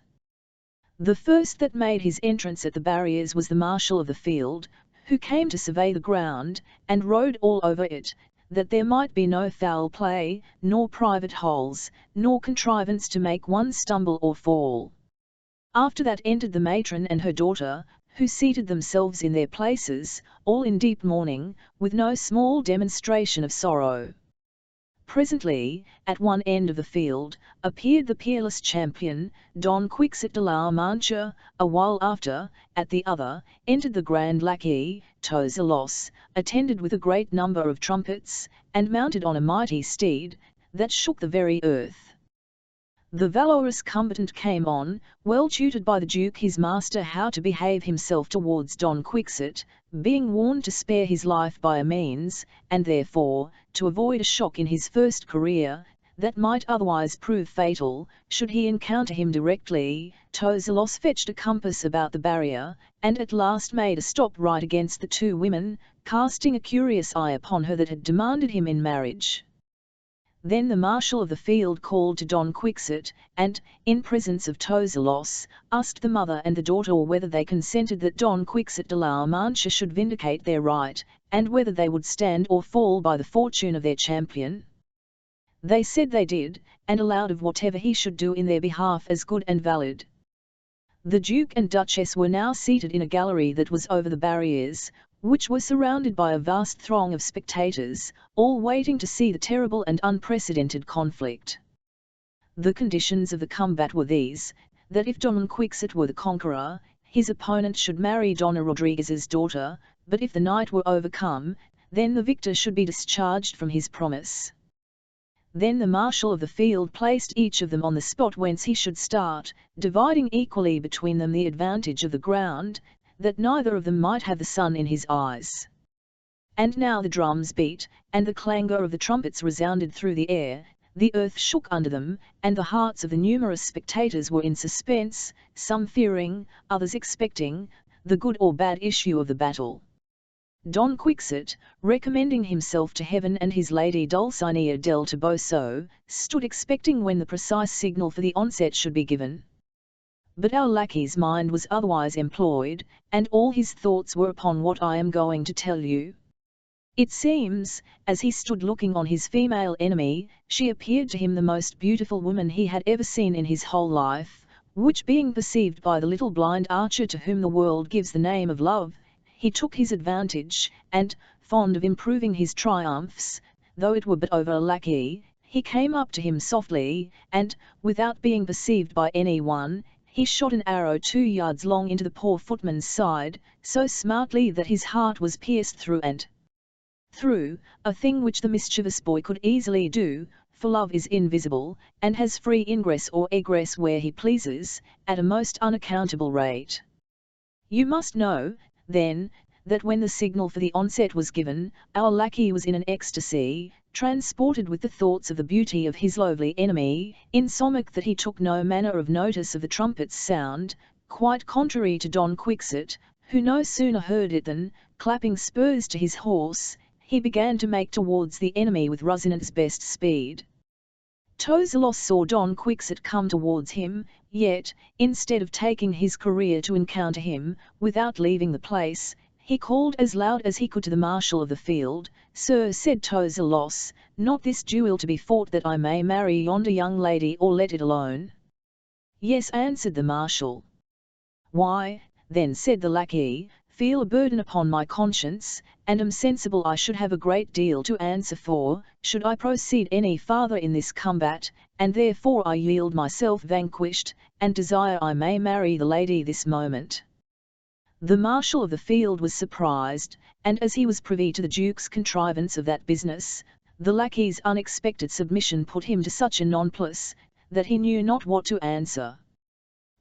The first that made his entrance at the barriers was the marshal of the field, who came to survey the ground, and rode all over it, that there might be no foul play, nor private holes, nor contrivance to make one stumble or fall. After that entered the matron and her daughter, who seated themselves in their places, all in deep mourning, with no small demonstration of sorrow. Presently, at one end of the field, appeared the peerless champion, Don Quixote de la Mancha. A while after, at the other, entered the grand lackey, Tozelos, attended with a great number of trumpets, and mounted on a mighty steed, that shook the very earth. The valorous combatant came on, well tutored by the Duke his master how to behave himself towards Don Quixote, being warned to spare his life by a means, and therefore, to avoid a shock in his first career, that might otherwise prove fatal, should he encounter him directly. Tozelos fetched a compass about the barrier, and at last made a stop right against the two women, casting a curious eye upon her that had demanded him in marriage. Then the marshal of the field called to Don Quixote, and, in presence of Tozelos, asked the mother and the daughter whether they consented that Don Quixote de la Mancha should vindicate their right, and whether they would stand or fall by the fortune of their champion? They said they did, and allowed of whatever he should do in their behalf as good and valid. The Duke and Duchess were now seated in a gallery that was over the barriers, which were surrounded by a vast throng of spectators, all waiting to see the terrible and unprecedented conflict. The conditions of the combat were these, that if Don Quixote were the conqueror, his opponent should marry Donna Rodriguez's daughter, but if the knight were overcome, then the victor should be discharged from his promise. Then the marshal of the field placed each of them on the spot whence he should start, dividing equally between them the advantage of the ground, that neither of them might have the sun in his eyes. And now the drums beat, and the clangor of the trumpets resounded through the air, the earth shook under them, and the hearts of the numerous spectators were in suspense, some fearing, others expecting, the good or bad issue of the battle. Don Quixote, recommending himself to heaven and his lady Dulcinea del Toboso, stood expecting when the precise signal for the onset should be given. But our lackey's mind was otherwise employed, and all his thoughts were upon what I am going to tell you. It seems, as he stood looking on his female enemy, she appeared to him the most beautiful woman he had ever seen in his whole life, which being perceived by the little blind archer to whom the world gives the name of love, he took his advantage, and, fond of improving his triumphs, though it were but over a lackey, he came up to him softly, and, without being perceived by any one, he shot an arrow 2 yards long into the poor footman's side, so smartly that his heart was pierced through and through, a thing which the mischievous boy could easily do, for love is invisible, and has free ingress or egress where he pleases, at a most unaccountable rate. You must know, then, that when the signal for the onset was given, our lackey was in an ecstasy, transported with the thoughts of the beauty of his lovely enemy, insomuch that he took no manner of notice of the trumpet's sound, quite contrary to Don Quixote, who no sooner heard it than, clapping spurs to his horse, he began to make towards the enemy with Rocinante's best speed. Tozelos saw Don Quixote come towards him, yet, instead of taking his career to encounter him, without leaving the place, he called as loud as he could to the marshal of the field. "Sir," said Tozelos, "not this duel to be fought that I may marry yonder young lady, or let it alone?" "Yes," answered the marshal. "Why, then," said the lackey, "feel a burden upon my conscience, and am sensible I should have a great deal to answer for, should I proceed any farther in this combat, and therefore I yield myself vanquished, and desire I may marry the lady this moment." The marshal of the field was surprised, and as he was privy to the Duke's contrivance of that business, the lackey's unexpected submission put him to such a nonplus, that he knew not what to answer.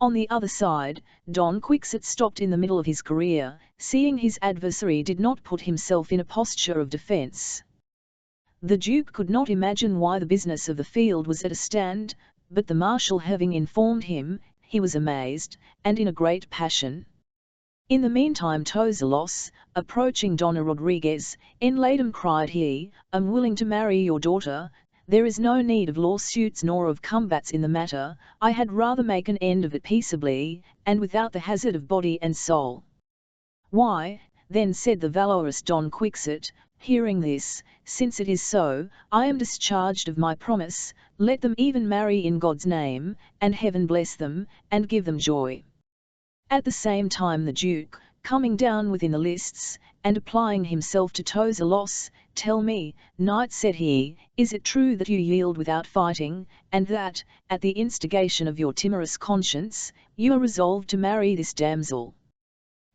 On the other side, Don Quixote stopped in the middle of his career, seeing his adversary did not put himself in a posture of defence. The Duke could not imagine why the business of the field was at a stand, but the marshal having informed him, he was amazed, and in a great passion. In the meantime Tozelos, approaching Donna Rodriguez, "Enladem," cried he, "am willing to marry your daughter. There is no need of lawsuits nor of combats in the matter. I had rather make an end of it peaceably, and without the hazard of body and soul." "Why, then," said the valorous Don Quixote, hearing this, "since it is so, I am discharged of my promise. Let them even marry in God's name, and heaven bless them, and give them joy." At the same time the Duke, coming down within the lists, and applying himself to Tozelos, "Tell me, knight," said he, "is it true that you yield without fighting, and that, at the instigation of your timorous conscience, you are resolved to marry this damsel?"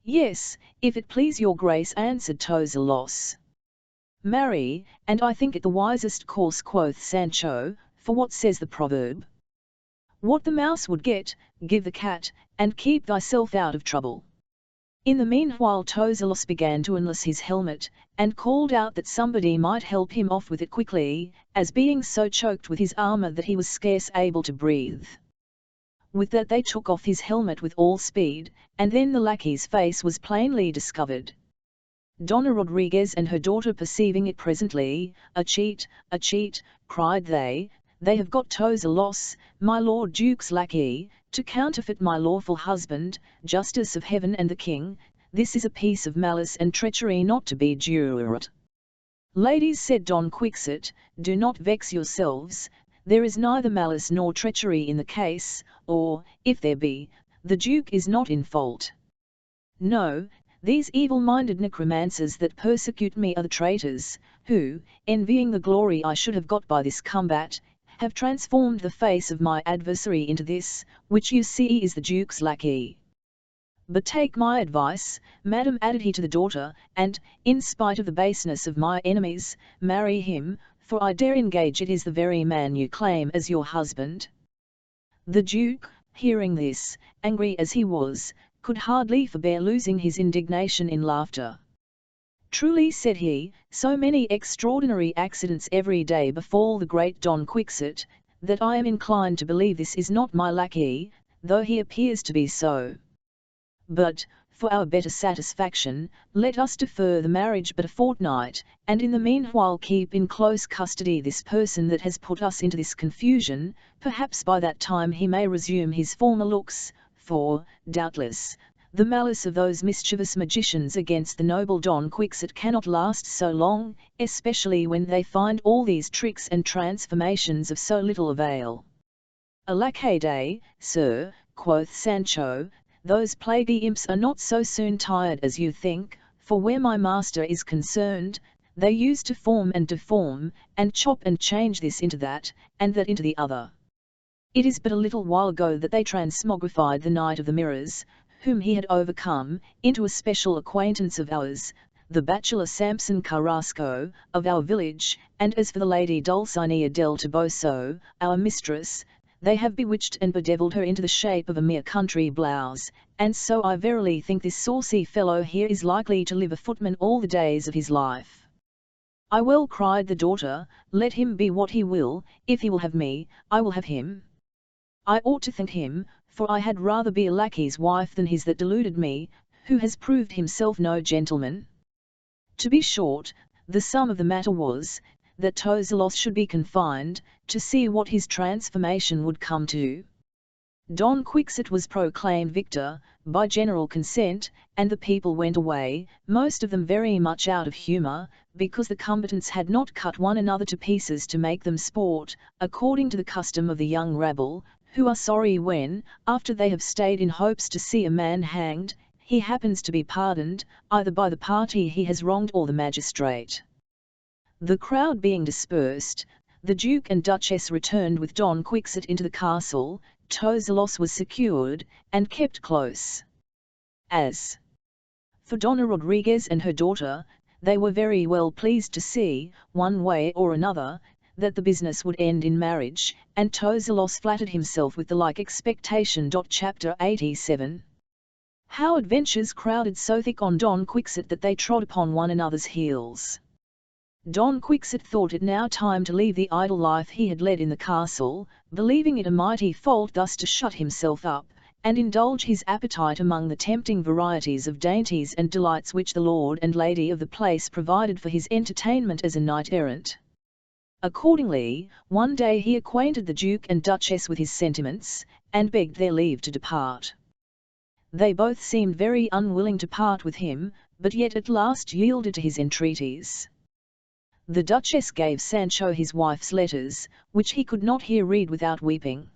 "Yes, if it please your grace," answered Tozelos. "Marry, and I think it the wisest course," quoth Sancho, "for what says the proverb? What the mouse would get, give the cat, and keep thyself out of trouble." In the meanwhile Tozelos began to unlace his helmet, and called out that somebody might help him off with it quickly, as being so choked with his armour that he was scarce able to breathe. With that they took off his helmet with all speed, and then the lackey's face was plainly discovered. Donna Rodriguez and her daughter perceiving it presently, a cheat," cried they have got Tozelos, my Lord Duke's lackey, to counterfeit my lawful husband, justice of heaven and the king. this is a piece of malice and treachery not to be endured. Ladies, said Don Quixote, do not vex yourselves, there is neither malice nor treachery in the case, or, if there be, the Duke is not in fault. No, these evil-minded necromancers that persecute me are the traitors, who, envying the glory I should have got by this combat, have transformed the face of my adversary into this, which you see is the Duke's lackey. But take my advice, madam, added he to the daughter, and, in spite of the baseness of my enemies, marry him, for I dare engage it is the very man you claim as your husband. The Duke, hearing this, angry as he was, could hardly forbear losing his indignation in laughter. Truly, said he, so many extraordinary accidents every day befall the great Don Quixote, that I am inclined to believe this is not my lackey, though he appears to be so. But, for our better satisfaction, let us defer the marriage but a fortnight, and in the meanwhile keep in close custody this person that has put us into this confusion, perhaps by that time he may resume his former looks, for, doubtless, the malice of those mischievous magicians against the noble Don Quixote cannot last so long, especially when they find all these tricks and transformations of so little avail. Alack a day, sir, quoth Sancho, those plaguy imps are not so soon tired as you think, for where my master is concerned, they use to form and deform, and chop and change this into that, and that into the other. It is but a little while ago that they transmogrified the Knight of the Mirrors, whom he had overcome, into a special acquaintance of ours, the bachelor Samson Carrasco, of our village, and as for the lady Dulcinea del Toboso, our mistress, they have bewitched and bedevilled her into the shape of a mere country blouse, and so I verily think this saucy fellow here is likely to live a footman all the days of his life. I well, cried the daughter, let him be what he will, if he will have me, I will have him. I ought to thank him, for I had rather be a lackey's wife than his that deluded me, who has proved himself no gentleman. To be short, the sum of the matter was, that Tozelos should be confined, to see what his transformation would come to. Don Quixote was proclaimed victor, by general consent, and the people went away, most of them very much out of humour, because the combatants had not cut one another to pieces to make them sport, according to the custom of the young rabble, who are sorry when, after they have stayed in hopes to see a man hanged, he happens to be pardoned, either by the party he has wronged or the magistrate. The crowd being dispersed, the Duke and Duchess returned with Don Quixote into the castle. Tozelos was secured, and kept close. As for Donna Rodriguez and her daughter, they were very well pleased to see, one way or another, that the business would end in marriage, and Tozelos flattered himself with the like expectation. Chapter 87. How adventures crowded so thick on Don Quixote that they trod upon one another's heels. Don Quixote thought it now time to leave the idle life he had led in the castle, believing it a mighty fault thus to shut himself up, and indulge his appetite among the tempting varieties of dainties and delights which the lord and lady of the place provided for his entertainment as a knight-errant. Accordingly, one day he acquainted the Duke and Duchess with his sentiments, and begged their leave to depart. They both seemed very unwilling to part with him, but yet at last yielded to his entreaties. The Duchess gave Sancho his wife's letters, which he could not hear read without weeping.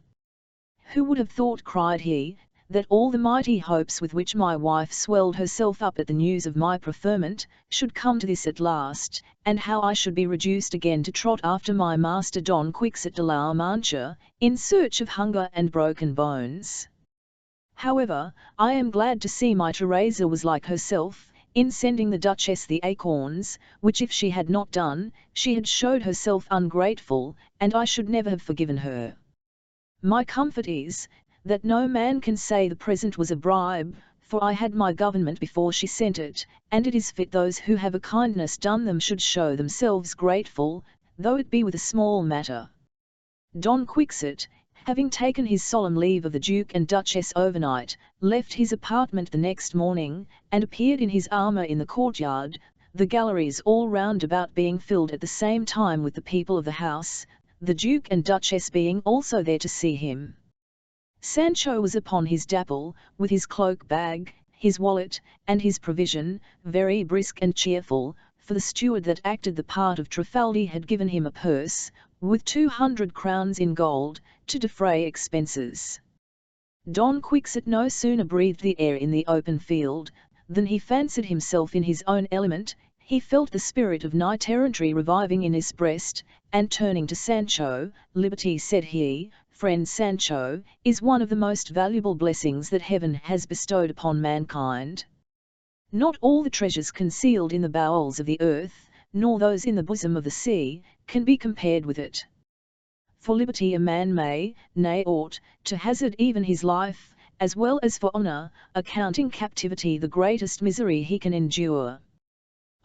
Who would have thought, cried he, that all the mighty hopes with which my wife swelled herself up at the news of my preferment, should come to this at last, and how I should be reduced again to trot after my master Don Quixote de la Mancha, in search of hunger and broken bones. However, I am glad to see my Teresa was like herself, in sending the Duchess the acorns, which if she had not done, she had showed herself ungrateful, and I should never have forgiven her. My comfort is, that no man can say the present was a bribe, for I had my government before she sent it, and it is fit those who have a kindness done them should show themselves grateful, though it be with a small matter. Don Quixote, having taken his solemn leave of the Duke and Duchess overnight, left his apartment the next morning, and appeared in his armour in the courtyard, the galleries all round about being filled at the same time with the people of the house, the Duke and Duchess being also there to see him. Sancho was upon his dapple, with his cloak bag, his wallet, and his provision, very brisk and cheerful, for the steward that acted the part of Trifaldi had given him a purse, with 200 crowns in gold, to defray expenses. Don Quixote no sooner breathed the air in the open field, than he fancied himself in his own element. He felt the spirit of knight-errantry reviving in his breast, and turning to Sancho, "Liberty," said he, "friend Sancho, is one of the most valuable blessings that heaven has bestowed upon mankind. Not all the treasures concealed in the bowels of the earth, nor those in the bosom of the sea, can be compared with it. For liberty a man may, nay ought, to hazard even his life, as well as for honour, accounting captivity the greatest misery he can endure.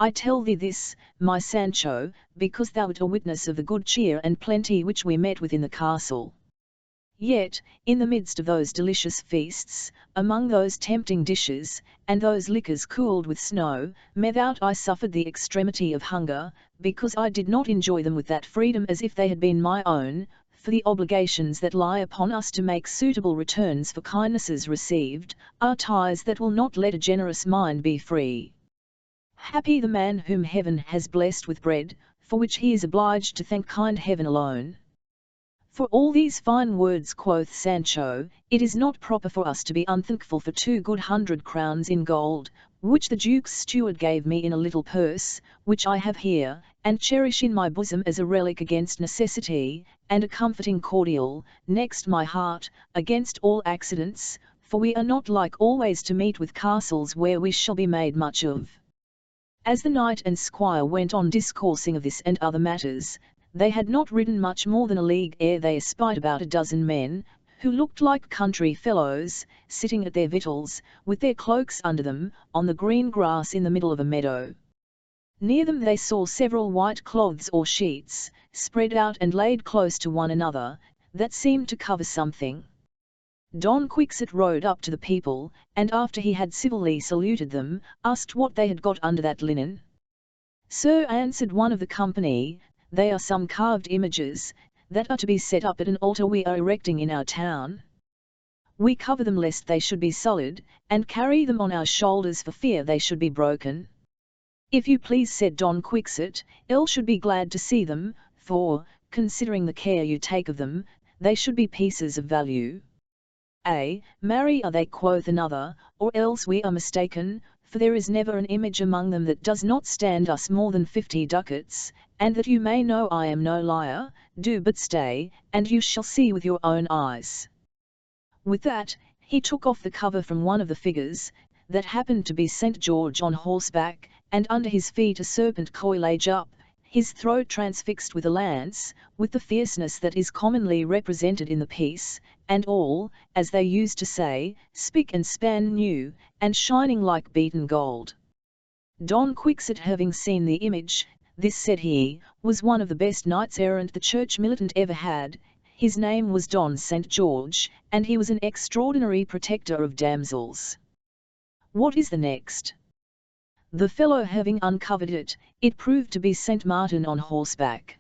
I tell thee this, my Sancho, because thou art a witness of the good cheer and plenty which we met with in the castle. Yet, in the midst of those delicious feasts, among those tempting dishes, and those liquors cooled with snow, methought I suffered the extremity of hunger, because I did not enjoy them with that freedom as if they had been my own, for the obligations that lie upon us to make suitable returns for kindnesses received, are ties that will not let a generous mind be free. Happy the man whom heaven has blessed with bread, for which he is obliged to thank kind heaven alone." "For all these fine words," quoth Sancho, "it is not proper for us to be unthankful for 200 crowns in gold, which the Duke's steward gave me in a little purse, which I have here, and cherish in my bosom as a relic against necessity, and a comforting cordial, next my heart, against all accidents, for we are not like always to meet with castles where we shall be made much of." As the knight and squire went on discoursing of this and other matters, they had not ridden much more than a league ere they espied about a dozen men, who looked like country fellows, sitting at their victuals, with their cloaks under them, on the green grass in the middle of a meadow. Near them they saw several white cloths or sheets, spread out and laid close to one another, that seemed to cover something. Don Quixote rode up to the people, and after he had civilly saluted them, asked what they had got under that linen. "Sir," answered one of the company, "they are some carved images, that are to be set up at an altar we are erecting in our town. We cover them lest they should be solid, and carry them on our shoulders for fear they should be broken." "If you please," said Don Quixote, "I should be glad to see them, for, considering the care you take of them, they should be pieces of value." "Ay, marry are they," quoth another, "or else we are mistaken, for there is never an image among them that does not stand us more than 50 ducats, and that you may know I am no liar, do but stay, and you shall see with your own eyes." With that, he took off the cover from one of the figures, that happened to be St. George on horseback, and under his feet a serpent coilage up, his throat transfixed with a lance, with the fierceness that is commonly represented in the piece, and all, as they used to say, spick and span new, and shining like beaten gold. Don Quixote having seen the image, "This," said he, "was one of the best knights-errant the church militant ever had. His name was Don St. George, and he was an extraordinary protector of damsels." "What is the next?" The fellow having uncovered it, it proved to be St. Martin on horseback.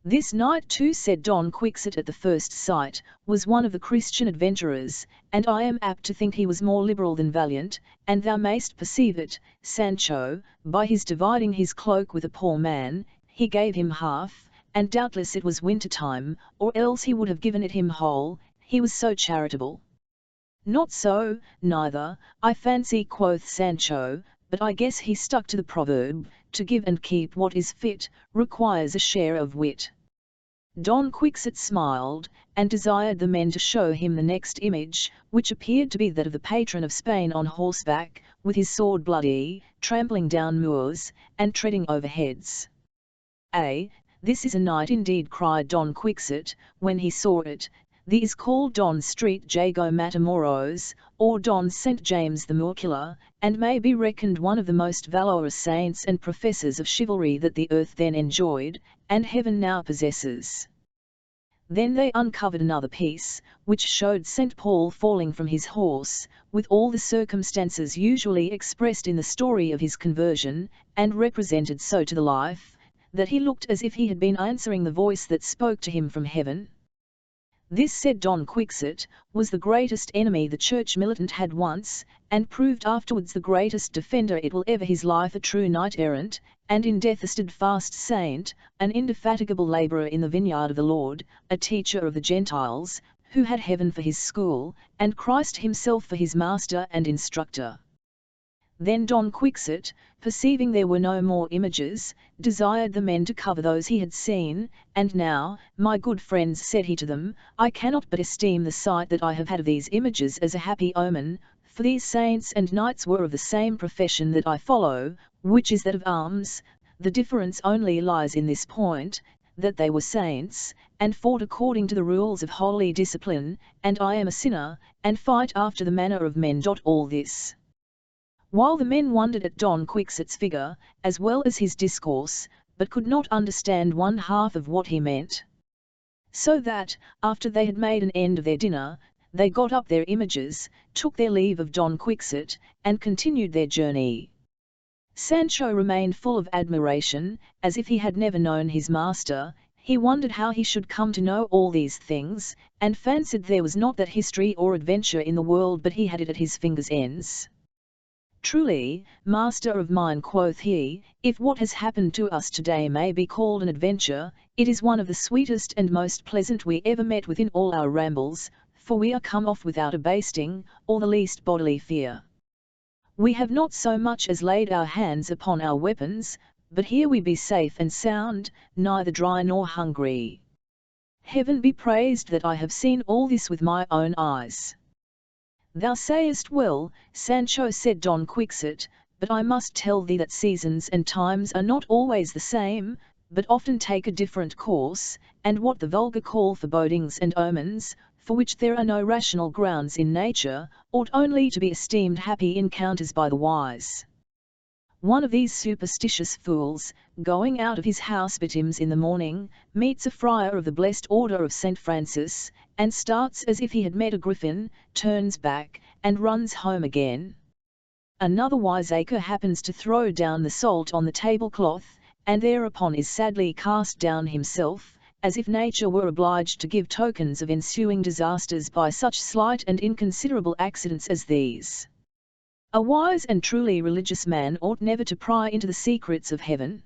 "This knight too," said Don Quixote at the first sight, "was one of the Christian adventurers, and I am apt to think he was more liberal than valiant, and thou mayst perceive it, Sancho, by his dividing his cloak with a poor man. He gave him half, and doubtless it was winter time, or else he would have given it him whole, he was so charitable." "Not so, neither, I fancy," quoth Sancho, "but I guess he stuck to the proverb, to give and keep what is fit, requires a share of wit." Don Quixote smiled, and desired the men to show him the next image, which appeared to be that of the patron of Spain on horseback, with his sword bloody, trampling down Moors, and treading over heads. "Ay, this is a knight indeed," cried Don Quixote, when he saw it. "These is called Don Street Jago Matamoros, or Don St. James the Moorkiller, and may be reckoned one of the most valorous saints and professors of chivalry that the earth then enjoyed, and heaven now possesses." Then they uncovered another piece, which showed St. Paul falling from his horse, with all the circumstances usually expressed in the story of his conversion, and represented so to the life, that he looked as if he had been answering the voice that spoke to him from heaven. This, said Don Quixote, was the greatest enemy the church militant had once, and proved afterwards the greatest defender it will ever his life, a true knight-errant, and in death a steadfast saint, an indefatigable labourer in the vineyard of the Lord, a teacher of the Gentiles, who had heaven for his school, and Christ himself for his master and instructor. Then Don Quixote, perceiving there were no more images, desired the men to cover those he had seen, and now, my good friends, said he to them, I cannot but esteem the sight that I have had of these images as a happy omen, for these saints and knights were of the same profession that I follow, which is that of arms. The difference only lies in this point, that they were saints, and fought according to the rules of holy discipline, and I am a sinner, and fight after the manner of men. All this while the men wondered at Don Quixote's figure, as well as his discourse, but could not understand one half of what he meant. So that, after they had made an end of their dinner, they got up their images, took their leave of Don Quixote, and continued their journey. Sancho remained full of admiration, as if he had never known his master. He wondered how he should come to know all these things, and fancied there was not that history or adventure in the world but he had it at his fingers' ends. Truly, master of mine, quoth he, if what has happened to us today may be called an adventure, it is one of the sweetest and most pleasant we ever met with in all our rambles, for we are come off without a basting, or the least bodily fear. We have not so much as laid our hands upon our weapons, but here we be safe and sound, neither dry nor hungry. Heaven be praised that I have seen all this with my own eyes. Thou sayest well, Sancho, said Don Quixote, but I must tell thee that seasons and times are not always the same, but often take a different course, and what the vulgar call forebodings and omens, for which there are no rational grounds in nature, ought only to be esteemed happy encounters by the wise. One of these superstitious fools, going out of his house betimes in the morning, meets a friar of the blessed order of St. Francis, and starts as if he had met a griffin, turns back, and runs home again. Another wiseacre happens to throw down the salt on the tablecloth, and thereupon is sadly cast down himself, as if nature were obliged to give tokens of ensuing disasters by such slight and inconsiderable accidents as these. A wise and truly religious man ought never to pry into the secrets of heaven.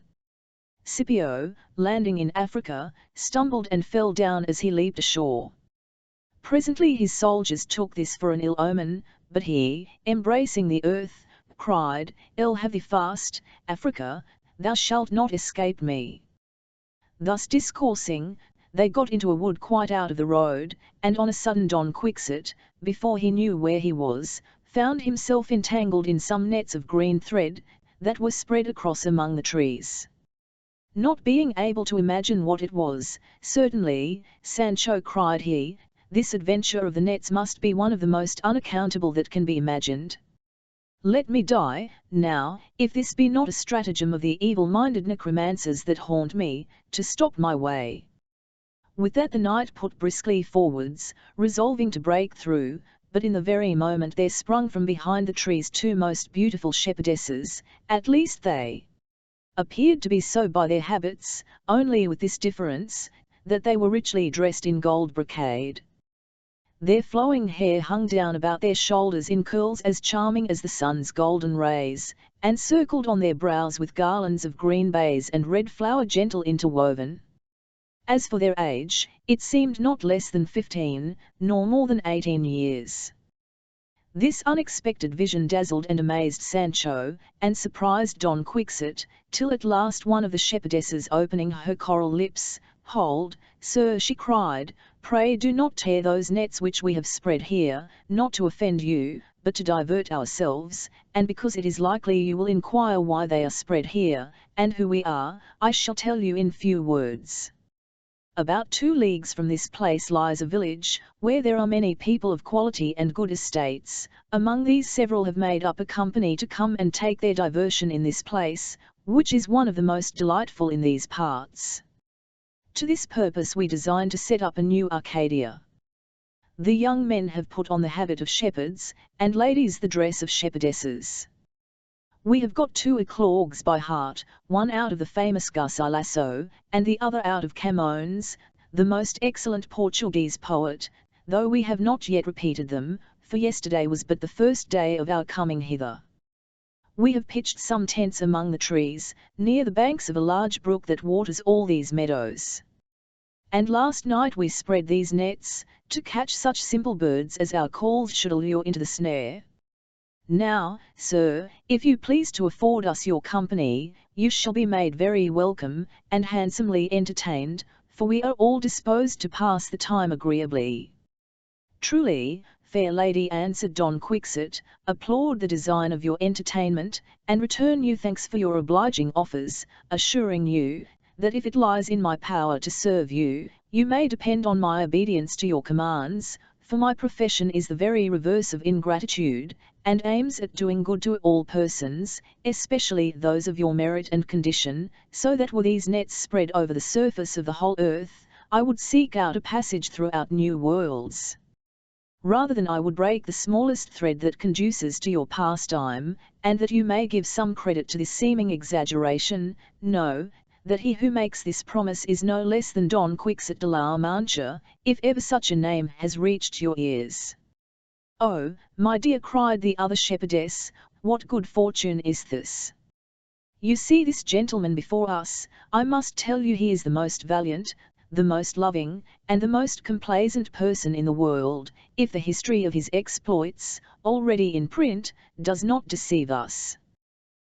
Scipio, landing in Africa, stumbled and fell down as he leaped ashore. Presently his soldiers took this for an ill omen, but he, embracing the earth, cried, "Ill have thee fast, Africa, thou shalt not escape me." Thus discoursing, they got into a wood quite out of the road, and on a sudden Don Quixote, before he knew where he was, found himself entangled in some nets of green thread, that were spread across among the trees. Not being able to imagine what it was, certainly, Sancho, cried he, this adventure of the nets must be one of the most unaccountable that can be imagined. Let me die, now, if this be not a stratagem of the evil-minded necromancers that haunt me, to stop my way. With that the knight put briskly forwards, resolving to break through, but in the very moment there sprung from behind the trees two most beautiful shepherdesses, at least they appeared to be so by their habits, only with this difference, that they were richly dressed in gold brocade. Their flowing hair hung down about their shoulders in curls as charming as the sun's golden rays, and circled on their brows with garlands of green baize and red flower gentle interwoven. As for their age, it seemed not less than 15, nor more than 18 years. This unexpected vision dazzled and amazed Sancho, and surprised Don Quixote, till at last one of the shepherdesses, opening her coral lips, "Hold, sir," she cried, "pray do not tear those nets which we have spread here, not to offend you, but to divert ourselves, and because it is likely you will inquire why they are spread here, and who we are, I shall tell you in few words. About 2 leagues from this place lies a village, where there are many people of quality and good estates. Among these several have made up a company to come and take their diversion in this place, which is one of the most delightful in these parts. To this purpose we design to set up a new Arcadia. The young men have put on the habit of shepherds, and ladies the dress of shepherdesses. We have got 2 eclogues by heart, one out of the famous Garcilaso, and the other out of Camoens, the most excellent Portuguese poet, though we have not yet repeated them, for yesterday was but the first day of our coming hither. We have pitched some tents among the trees, near the banks of a large brook that waters all these meadows. And last night we spread these nets, to catch such simple birds as our calls should allure into the snare. Now, sir, if you please to afford us your company, you shall be made very welcome, and handsomely entertained, for we are all disposed to pass the time agreeably. Truly, fair lady, answered Don Quixote, applaud the design of your entertainment, and return you thanks for your obliging offers, assuring you, that if it lies in my power to serve you, you may depend on my obedience to your commands, for my profession is the very reverse of ingratitude, and aims at doing good to all persons, especially those of your merit and condition, so that were these nets spread over the surface of the whole earth, I would seek out a passage throughout new worlds. Rather than I would break the smallest thread that conduces to your pastime, and that you may give some credit to this seeming exaggeration, know, that he who makes this promise is no less than Don Quixote de la Mancha, if ever such a name has reached your ears. Oh, my dear, cried the other shepherdess, what good fortune is this? You see this gentleman before us, I must tell you he is the most valiant, the most loving, and the most complaisant person in the world, if the history of his exploits, already in print, does not deceive us.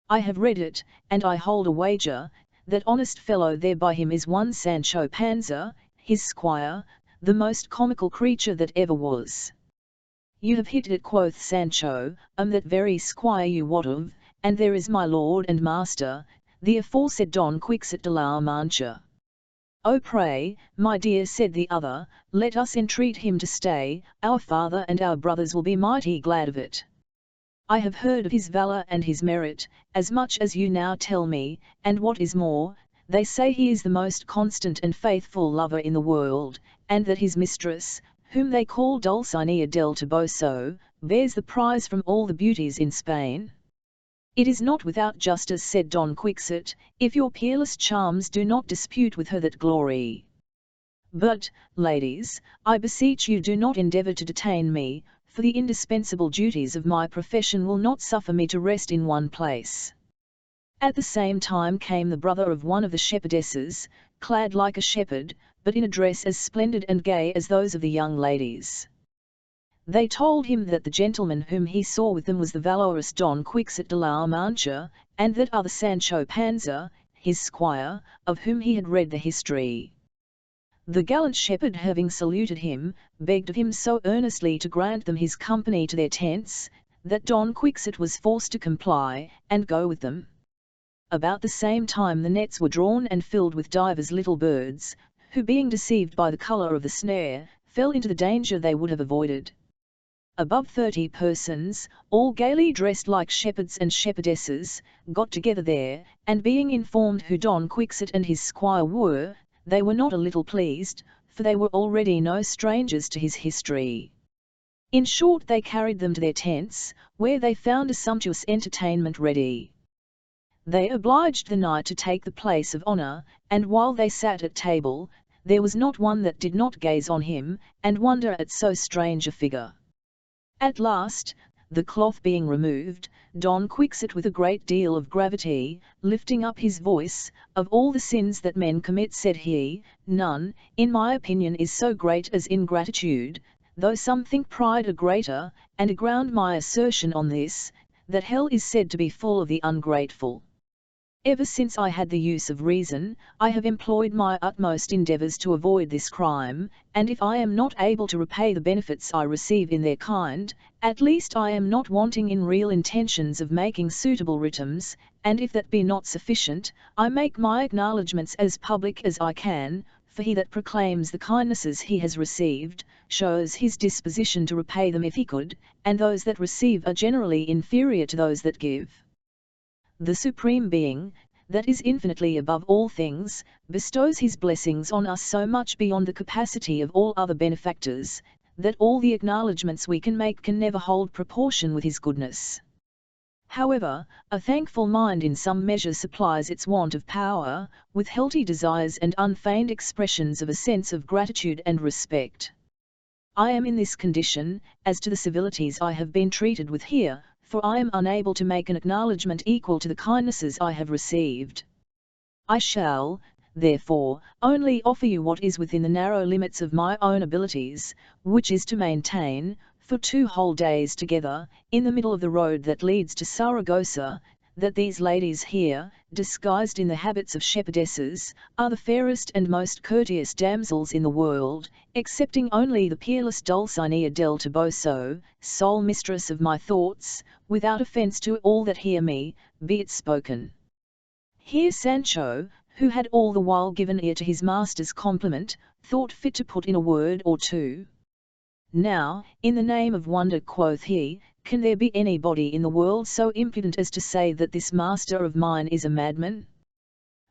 I have read it, and I hold a wager, that honest fellow there by him is one Sancho Panza, his squire, the most comical creature that ever was. You have hit it, quoth Sancho, that very squire you wot of, and there is my lord and master, the aforesaid Don Quixote de la Mancha. Oh pray, my dear, said the other, let us entreat him to stay, our father and our brothers will be mighty glad of it. I have heard of his valour and his merit, as much as you now tell me, and what is more, they say he is the most constant and faithful lover in the world, and that his mistress, whom they call Dulcinea del Toboso, bears the prize from all the beauties in Spain. It is not without justice, said Don Quixote, if your peerless charms do not dispute with her that glory. But, ladies, I beseech you do not endeavour to detain me, for the indispensable duties of my profession will not suffer me to rest in one place. At the same time came the brother of one of the shepherdesses, clad like a shepherd, but in a dress as splendid and gay as those of the young ladies. They told him that the gentleman whom he saw with them was the valorous Don Quixote de la Mancha, and that other Sancho Panza, his squire, of whom he had read the history. The gallant shepherd, having saluted him, begged of him so earnestly to grant them his company to their tents, that Don Quixote was forced to comply, and go with them. About the same time the nets were drawn and filled with divers little birds, who being deceived by the colour of the snare, fell into the danger they would have avoided. Above 30 persons, all gaily dressed like shepherds and shepherdesses, got together there, and being informed who Don Quixote and his squire were, they were not a little pleased, for they were already no strangers to his history. In short, they carried them to their tents, where they found a sumptuous entertainment ready. They obliged the knight to take the place of honour, and while they sat at table, there was not one that did not gaze on him, and wonder at so strange a figure. At last, the cloth being removed, Don Quixote with a great deal of gravity, lifting up his voice, of all the sins that men commit, said he, none, in my opinion, is so great as ingratitude, though some think pride a greater, and I ground my assertion on this, that hell is said to be full of the ungrateful. Ever since I had the use of reason, I have employed my utmost endeavours to avoid this crime, and if I am not able to repay the benefits I receive in their kind, at least I am not wanting in real intentions of making suitable returns, and if that be not sufficient, I make my acknowledgments as public as I can, for he that proclaims the kindnesses he has received, shows his disposition to repay them if he could, and those that receive are generally inferior to those that give. The Supreme Being, that is infinitely above all things, bestows his blessings on us so much beyond the capacity of all other benefactors, that all the acknowledgments we can make can never hold proportion with his goodness. However, a thankful mind in some measure supplies its want of power, with healthy desires and unfeigned expressions of a sense of gratitude and respect. I am in this condition, as to the civilities I have been treated with here, for I am unable to make an acknowledgment equal to the kindnesses I have received. I shall, therefore, only offer you what is within the narrow limits of my own abilities, which is to maintain, for 2 whole days together, in the middle of the road that leads to Saragossa, that these ladies here, disguised in the habits of shepherdesses, are the fairest and most courteous damsels in the world, excepting only the peerless Dulcinea del Toboso, sole mistress of my thoughts, without offence to all that hear me, be it spoken. Here Sancho, who had all the while given ear to his master's compliment, thought fit to put in a word or two. Now, in the name of wonder, quoth he, can there be anybody in the world so impudent as to say that this master of mine is a madman?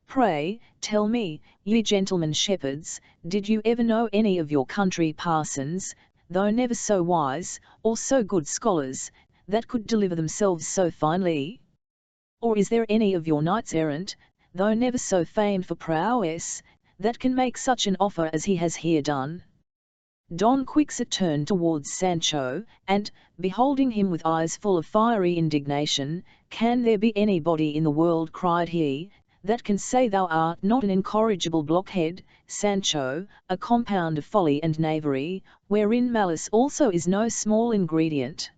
Pray, tell me, ye gentlemen shepherds, did you ever know any of your country parsons, though never so wise, or so good scholars, that could deliver themselves so finely? Or is there any of your knights errant, though never so famed for prowess, that can make such an offer as he has here done? Don Quixote turned towards Sancho, and, beholding him with eyes full of fiery indignation, "Can there be anybody in the world," cried he, "that can say thou art not an incorrigible blockhead, Sancho, a compound of folly and knavery, wherein malice also is no small ingredient?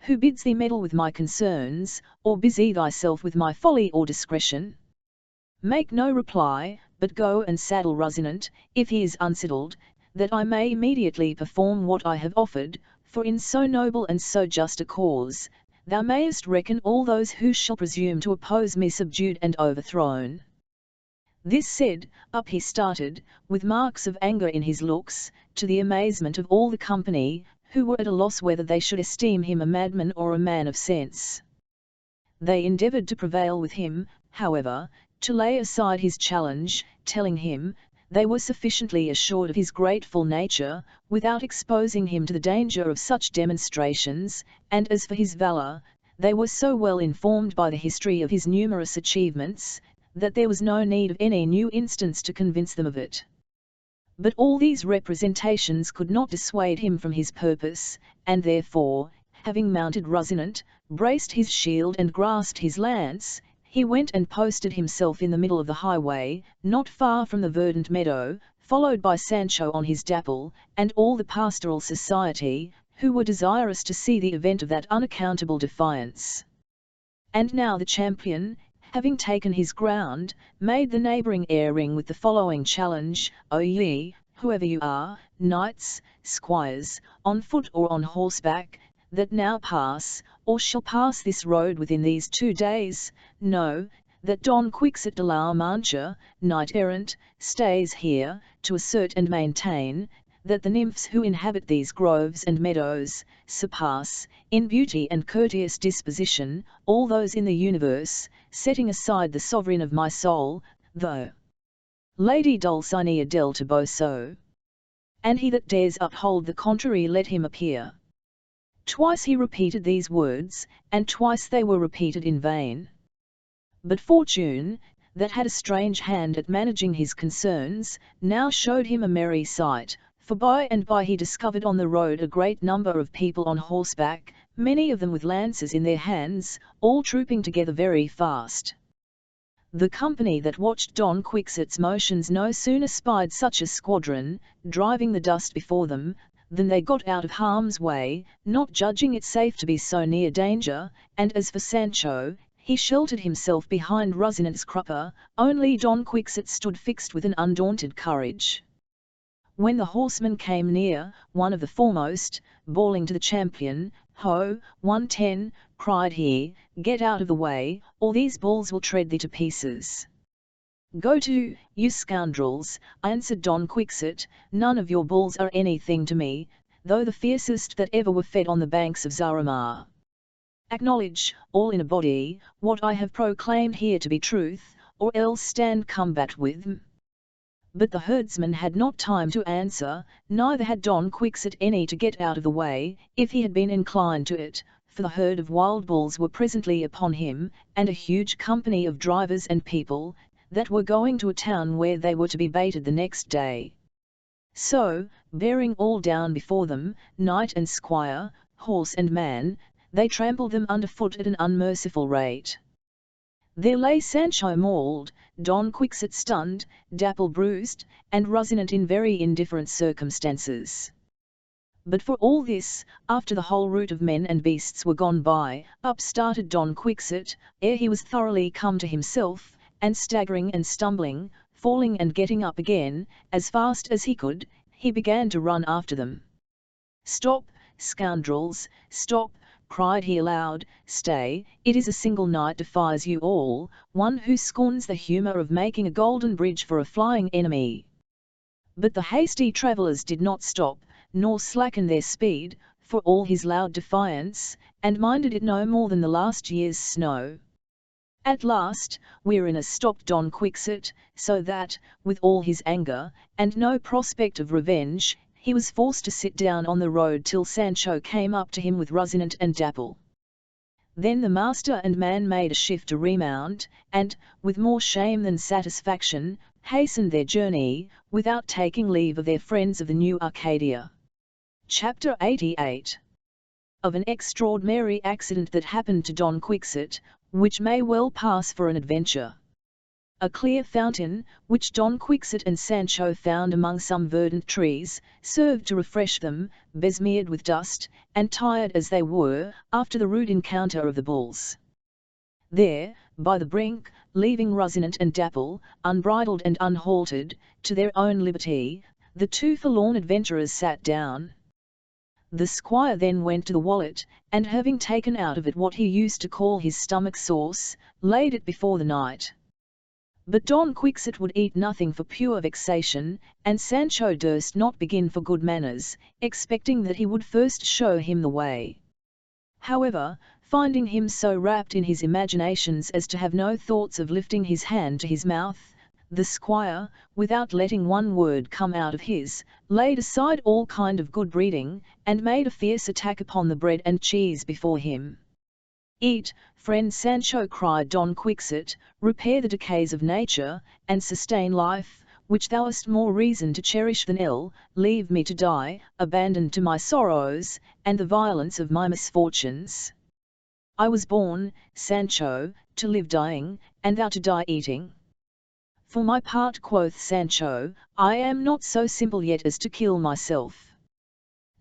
Who bids thee meddle with my concerns, or busy thyself with my folly or discretion? Make no reply, but go and saddle Rocinante, if he is unsaddled, that I may immediately perform what I have offered, for in so noble and so just a cause, thou mayest reckon all those who shall presume to oppose me subdued and overthrown." This said, up he started, with marks of anger in his looks, to the amazement of all the company, who were at a loss whether they should esteem him a madman or a man of sense. They endeavoured to prevail with him, however, to lay aside his challenge, telling him, they were sufficiently assured of his grateful nature, without exposing him to the danger of such demonstrations, and as for his valour, they were so well informed by the history of his numerous achievements, that there was no need of any new instance to convince them of it. But all these representations could not dissuade him from his purpose, and therefore, having mounted Rocinante, braced his shield and grasped his lance, he went and posted himself in the middle of the highway, not far from the verdant meadow, followed by Sancho on his dapple, and all the pastoral society, who were desirous to see the event of that unaccountable defiance. And now the champion, having taken his ground, made the neighbouring air ring with the following challenge: "O ye, whoever you are, knights, squires, on foot or on horseback, that now pass, or shall pass this road within these 2 days, know, that Don Quixote de la Mancha, knight-errant, stays here, to assert and maintain, that the nymphs who inhabit these groves and meadows, surpass, in beauty and courteous disposition, all those in the universe, setting aside the sovereign of my soul, the Lady Dulcinea del Toboso. And he that dares uphold the contrary, let him appear." Twice he repeated these words, and twice they were repeated in vain. But fortune, that had a strange hand at managing his concerns, now showed him a merry sight, for by and by he discovered on the road a great number of people on horseback, many of them with lances in their hands, all trooping together very fast. The company that watched Don Quixote's motions no sooner spied such a squadron, driving the dust before them, than they got out of harm's way, not judging it safe to be so near danger, and as for Sancho, he sheltered himself behind Rocinante's crupper, only Don Quixote stood fixed with an undaunted courage. When the horsemen came near, one of the foremost, bawling to the champion, "Ho, 110, cried he, "get out of the way, or these bulls will tread thee to pieces." "Go to, you scoundrels," answered Don Quixote, "none of your bulls are anything to me, though the fiercest that ever were fed on the banks of Zarama. Acknowledge, all in a body, what I have proclaimed here to be truth, or else stand combat with me." But the herdsman had not time to answer, neither had Don Quixote any to get out of the way, if he had been inclined to it, for the herd of wild bulls were presently upon him, and a huge company of drivers and people, that were going to a town where they were to be baited the next day. So, bearing all down before them, knight and squire, horse and man, they trampled them under foot at an unmerciful rate. There lay Sancho mauled, Don Quixote stunned, Dapple bruised, and Rocinante in very indifferent circumstances. But for all this, after the whole rout of men and beasts were gone by, up started Don Quixote, ere he was thoroughly come to himself, and staggering and stumbling, falling and getting up again, as fast as he could, he began to run after them. "Stop, scoundrels, stop!" cried he aloud. "Stay, it is a single knight defies you all, one who scorns the humour of making a golden bridge for a flying enemy." But the hasty travellers did not stop, nor slacken their speed, for all his loud defiance, and minded it no more than the last year's snow. At last, weariness stopped Don Quixote, so that, with all his anger, and no prospect of revenge, he was forced to sit down on the road till Sancho came up to him with Rocinante and Dapple. Then the master and man made a shift to remount, and, with more shame than satisfaction, hastened their journey, without taking leave of their friends of the New Arcadia. Chapter 88. Of an extraordinary accident that happened to Don Quixote, which may well pass for an adventure. A clear fountain, which Don Quixote and Sancho found among some verdant trees, served to refresh them, besmeared with dust, and tired as they were, after the rude encounter of the bulls. There, by the brink, leaving Rocinante and Dapple, unbridled and unhaltered, to their own liberty, the two forlorn adventurers sat down. The squire then went to the wallet, and having taken out of it what he used to call his stomach sauce, laid it before the knight. But Don Quixote would eat nothing for pure vexation, and Sancho durst not begin for good manners, expecting that he would first show him the way. However, finding him so wrapped in his imaginations as to have no thoughts of lifting his hand to his mouth, the squire, without letting one word come out of his, laid aside all kind of good breeding, and made a fierce attack upon the bread and cheese before him. "Eat, friend Sancho," cried Don Quixote, "repair the decays of nature, and sustain life, which thou hast more reason to cherish than ill. Leave me to die, abandoned to my sorrows, and the violence of my misfortunes. I was born, Sancho, to live dying, and thou to die eating." "For my part," quoth Sancho, "I am not so simple yet as to kill myself.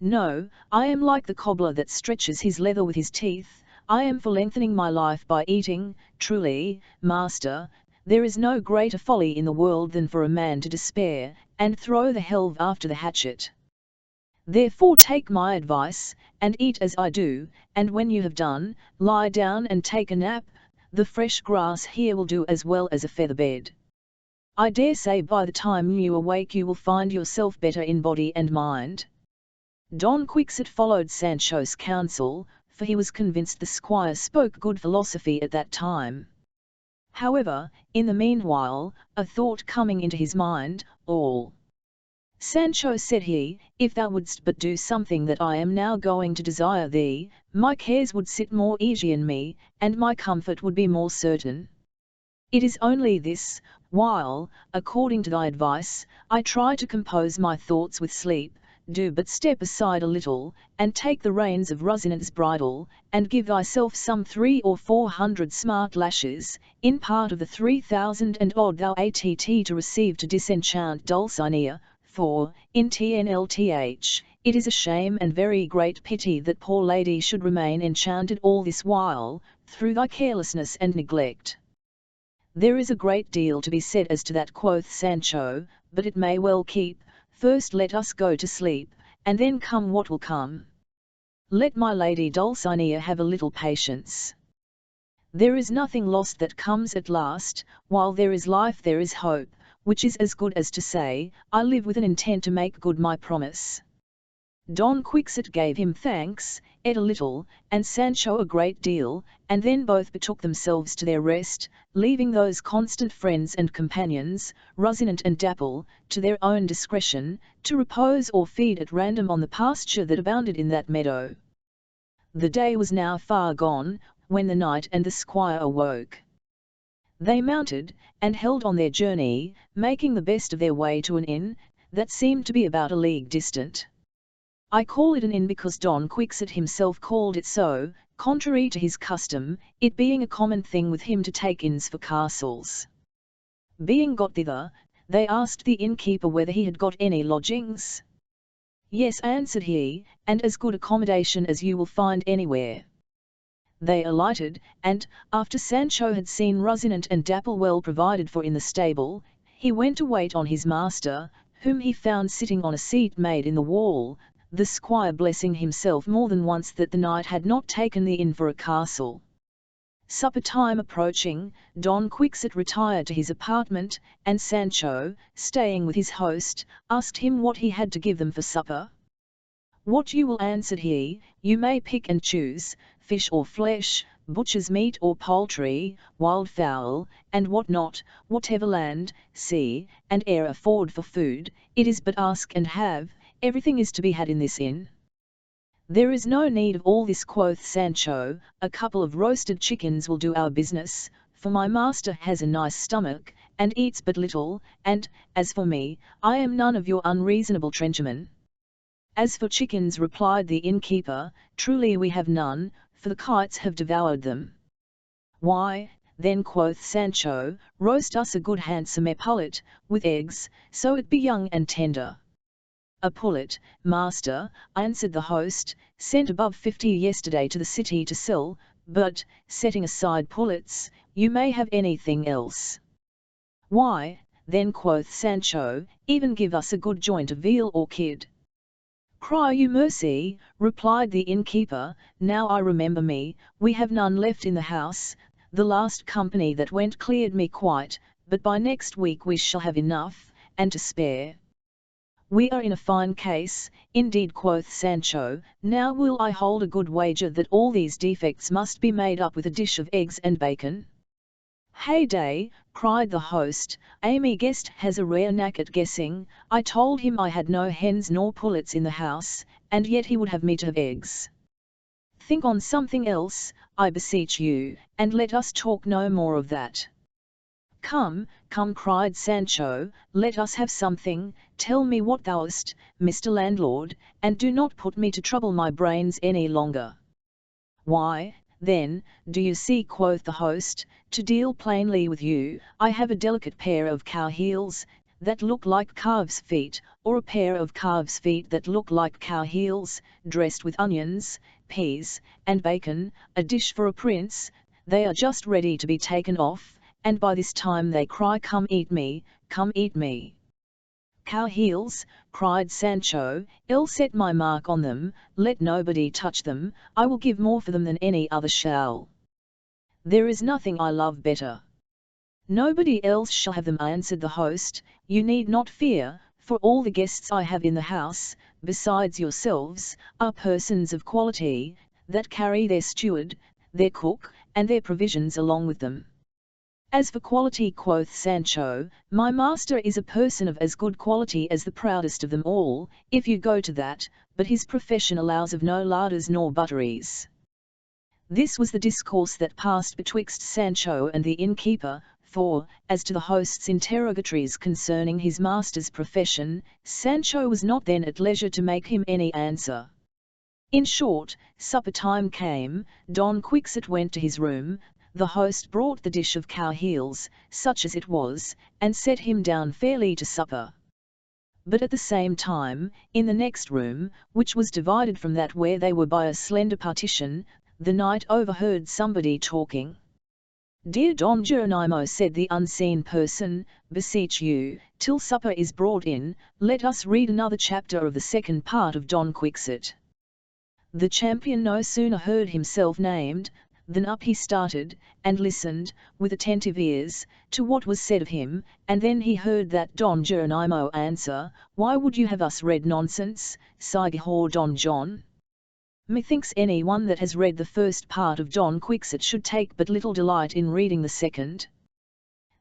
No, I am like the cobbler that stretches his leather with his teeth. I am for lengthening my life by eating. Truly, master, there is no greater folly in the world than for a man to despair, and throw the helve after the hatchet. Therefore take my advice, and eat as I do, and when you have done, lie down and take a nap. The fresh grass here will do as well as a feather bed. I dare say by the time you awake you will find yourself better in body and mind." Don Quixote followed Sancho's counsel, for he was convinced the squire spoke good philosophy at that time. However, in the meanwhile, a thought coming into his mind, "All, Sancho," said he, "if thou wouldst but do something that I am now going to desire thee, my cares would sit more easy in me, and my comfort would be more certain. It is only this, while, according to thy advice, I try to compose my thoughts with sleep, do but step aside a little, and take the reins of Rocinante's bridle, and give thyself some 300 or 400 smart lashes, in part of the 3,000 and odd thou att to receive to disenchant Dulcinea, for, in TNLTH, it is a shame and very great pity that poor lady should remain enchanted all this while, through thy carelessness and neglect." "There is a great deal to be said as to that," quoth Sancho, "but it may well keep. First let us go to sleep, and then come what will come. Let my lady Dulcinea have a little patience. There is nothing lost that comes at last. While there is life there is hope, which is as good as to say, I live with an intent to make good my promise." Don Quixote gave him thanks, ate a little, and Sancho a great deal, and then both betook themselves to their rest, leaving those constant friends and companions, Rocinante and Dapple, to their own discretion, to repose or feed at random on the pasture that abounded in that meadow. The day was now far gone, when the knight and the squire awoke. They mounted, and held on their journey, making the best of their way to an inn, that seemed to be about a league distant. I call it an inn because Don Quixote himself called it so, contrary to his custom, it being a common thing with him to take inns for castles. Being got thither, they asked the innkeeper whether he had got any lodgings. Yes, answered he, and as good accommodation as you will find anywhere. They alighted, and, after Sancho had seen Rocinante and Dapple well provided for in the stable, he went to wait on his master, whom he found sitting on a seat made in the wall, the squire blessing himself more than once that the knight had not taken the inn for a castle. Supper time approaching, Don Quixote retired to his apartment, and Sancho, staying with his host, asked him what he had to give them for supper. What you will, answered he, you may pick and choose, fish or flesh, butcher's meat or poultry, wild fowl, and what not, whatever land, sea, and air afford for food, it is but ask and have, everything is to be had in this inn. There is no need of all this, quoth Sancho, a couple of roasted chickens will do our business, for my master has a nice stomach, and eats but little, and, as for me, I am none of your unreasonable trenchermen. As for chickens, replied the innkeeper, truly we have none, for the kites have devoured them. Why, then, quoth Sancho, roast us a good handsome pullet, with eggs, so it be young and tender. A pullet, master, answered the host, sent above 50 yesterday to the city to sell, but, setting aside pullets, you may have anything else. Why, then, quoth Sancho, even give us a good joint of veal or kid. Cry you mercy, replied the innkeeper, now I remember me, we have none left in the house, the last company that went cleared me quite, but by next week we shall have enough, and to spare. We are in a fine case, indeed, quoth Sancho, now will I hold a good wager that all these defects must be made up with a dish of eggs and bacon. Heyday, cried the host, Amy guest has a rare knack at guessing, I told him I had no hens nor pullets in the house, and yet he would have me to have eggs. Think on something else, I beseech you, and let us talk no more of that. Come, come, cried Sancho, let us have something, tell me what thou'st, Mr. Landlord, and do not put me to trouble my brains any longer. Why, then, do you see, quoth the host, to deal plainly with you, I have a delicate pair of cow heels, that look like calves' feet, or a pair of calves' feet that look like cow heels, dressed with onions, peas, and bacon, a dish for a prince, they are just ready to be taken off, and by this time they cry, come eat me, come eat me. Cow heels, cried Sancho, I'll set my mark on them, let nobody touch them, I will give more for them than any other shall. There is nothing I love better. Nobody else shall have them, answered the host, you need not fear, for all the guests I have in the house, besides yourselves, are persons of quality, that carry their steward, their cook, and their provisions along with them. As for quality, quoth Sancho, my master is a person of as good quality as the proudest of them all, if you go to that, but his profession allows of no larders nor butteries. This was the discourse that passed betwixt Sancho and the innkeeper, for, as to the host's interrogatories concerning his master's profession, Sancho was not then at leisure to make him any answer. In short, supper time came, Don Quixote went to his room, the host brought the dish of cow heels, such as it was, and set him down fairly to supper. But at the same time, in the next room, which was divided from that where they were by a slender partition, the knight overheard somebody talking. Dear Don Geronimo, said the unseen person, beseech you, till supper is brought in, let us read another chapter of the second part of Don Quixote. The champion no sooner heard himself named, than up he started, and listened, with attentive ears, to what was said of him, and then he heard that Don Geronimo answer, Why would you have us read nonsense, Sigahor Don John? Methinks any one that has read the first part of Don Quixote should take but little delight in reading the second.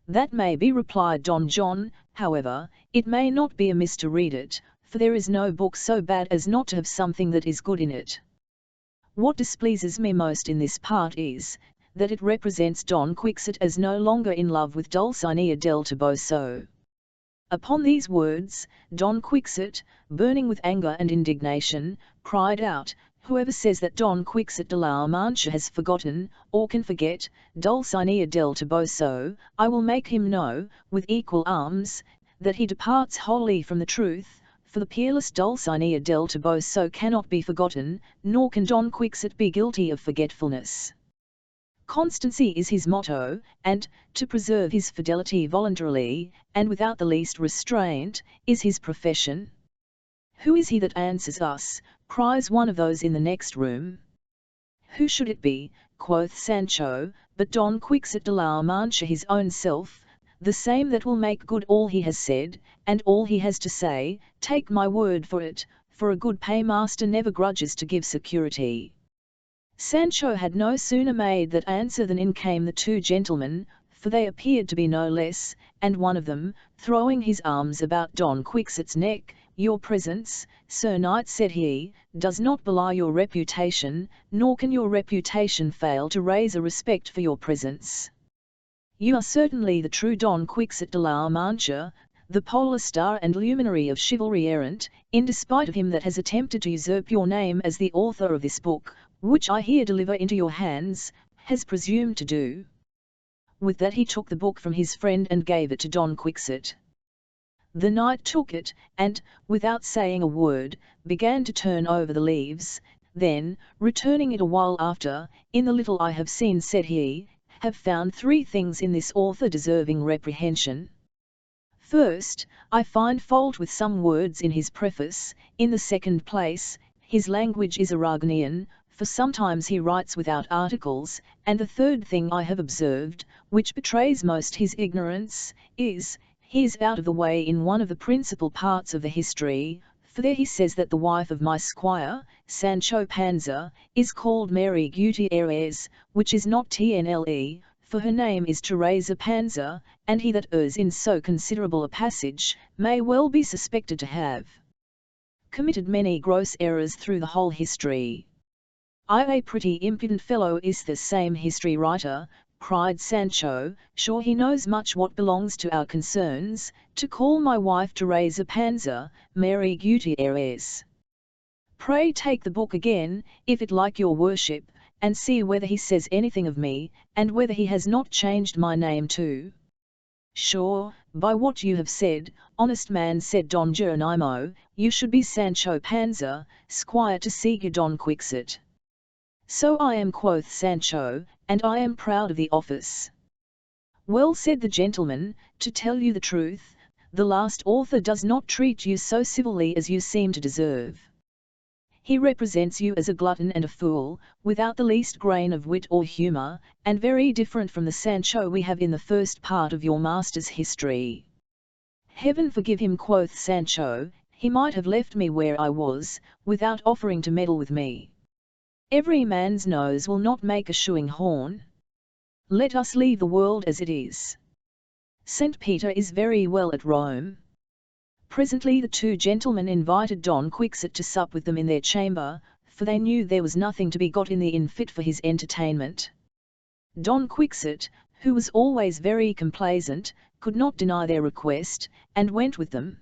That may be, replied Don John, however, it may not be amiss to read it, for there is no book so bad as not to have something that is good in it. What displeases me most in this part is, that it represents Don Quixote as no longer in love with Dulcinea del Toboso. Upon these words, Don Quixote, burning with anger and indignation, cried out, "Whoever says that Don Quixote de la Mancha has forgotten, or can forget, Dulcinea del Toboso, I will make him know, with equal arms, that he departs wholly from the truth, for the peerless Dulcinea del Toboso cannot be forgotten, nor can Don Quixote be guilty of forgetfulness. Constancy is his motto, and, to preserve his fidelity voluntarily, and without the least restraint, is his profession." "Who is he that answers us?" cries one of those in the next room. "Who should it be," quoth Sancho, "but Don Quixote de la Mancha his own self, the same that will make good all he has said, and all he has to say, take my word for it, for a good paymaster never grudges to give security." Sancho had no sooner made that answer than in came the two gentlemen, for they appeared to be no less, and one of them, throwing his arms about Don Quixote's neck, "Your presence, Sir Knight," said he, "does not belie your reputation, nor can your reputation fail to raise a respect for your presence. You are certainly the true Don Quixote de la Mancha, the polar star and luminary of chivalry errant, in despite of him that has attempted to usurp your name as the author of this book, which I here deliver into your hands, has presumed to do." With that he took the book from his friend and gave it to Don Quixote. The knight took it, and, without saying a word, began to turn over the leaves, then, returning it a while after, "In the little I have seen," said he, "have found 3 things in this author deserving reprehension. First, I find fault with some words in his preface. In the second place, his language is Aragonese, for sometimes he writes without articles, and the third thing I have observed, which betrays most his ignorance, is, he is out of the way in one of the principal parts of the history, for there he says that the wife of my squire, Sancho Panza, is called Mary Gutierrez, which is not TNLE, for her name is Teresa Panza, and he that errs in so considerable a passage, may well be suspected to have committed many gross errors through the whole history." "A pretty impudent fellow is the same history writer," cried Sancho, "sure he knows much what belongs to our concerns, to call my wife Teresa Panza, Mary Gutierrez. Pray take the book again, if it like your worship, and see whether he says anything of me, and whether he has not changed my name too." "Sure, by what you have said, honest man," said Don Geronimo, "you should be Sancho Panza, squire to Señor Don Quixote." "So I am," quoth Sancho, "and I am proud of the office." "Well," said the gentleman, "to tell you the truth, the last author does not treat you so civilly as you seem to deserve. He represents you as a glutton and a fool, without the least grain of wit or humour, and very different from the Sancho we have in the first part of your master's history." "Heaven forgive him," quoth Sancho, "he might have left me where I was, without offering to meddle with me. Every man's nose will not make a shoeing horn. Let us leave the world as it is. St. Peter is very well at Rome." Presently the two gentlemen invited Don Quixote to sup with them in their chamber, for they knew there was nothing to be got in the inn fit for his entertainment. Don Quixote, who was always very complaisant, could not deny their request, and went with them.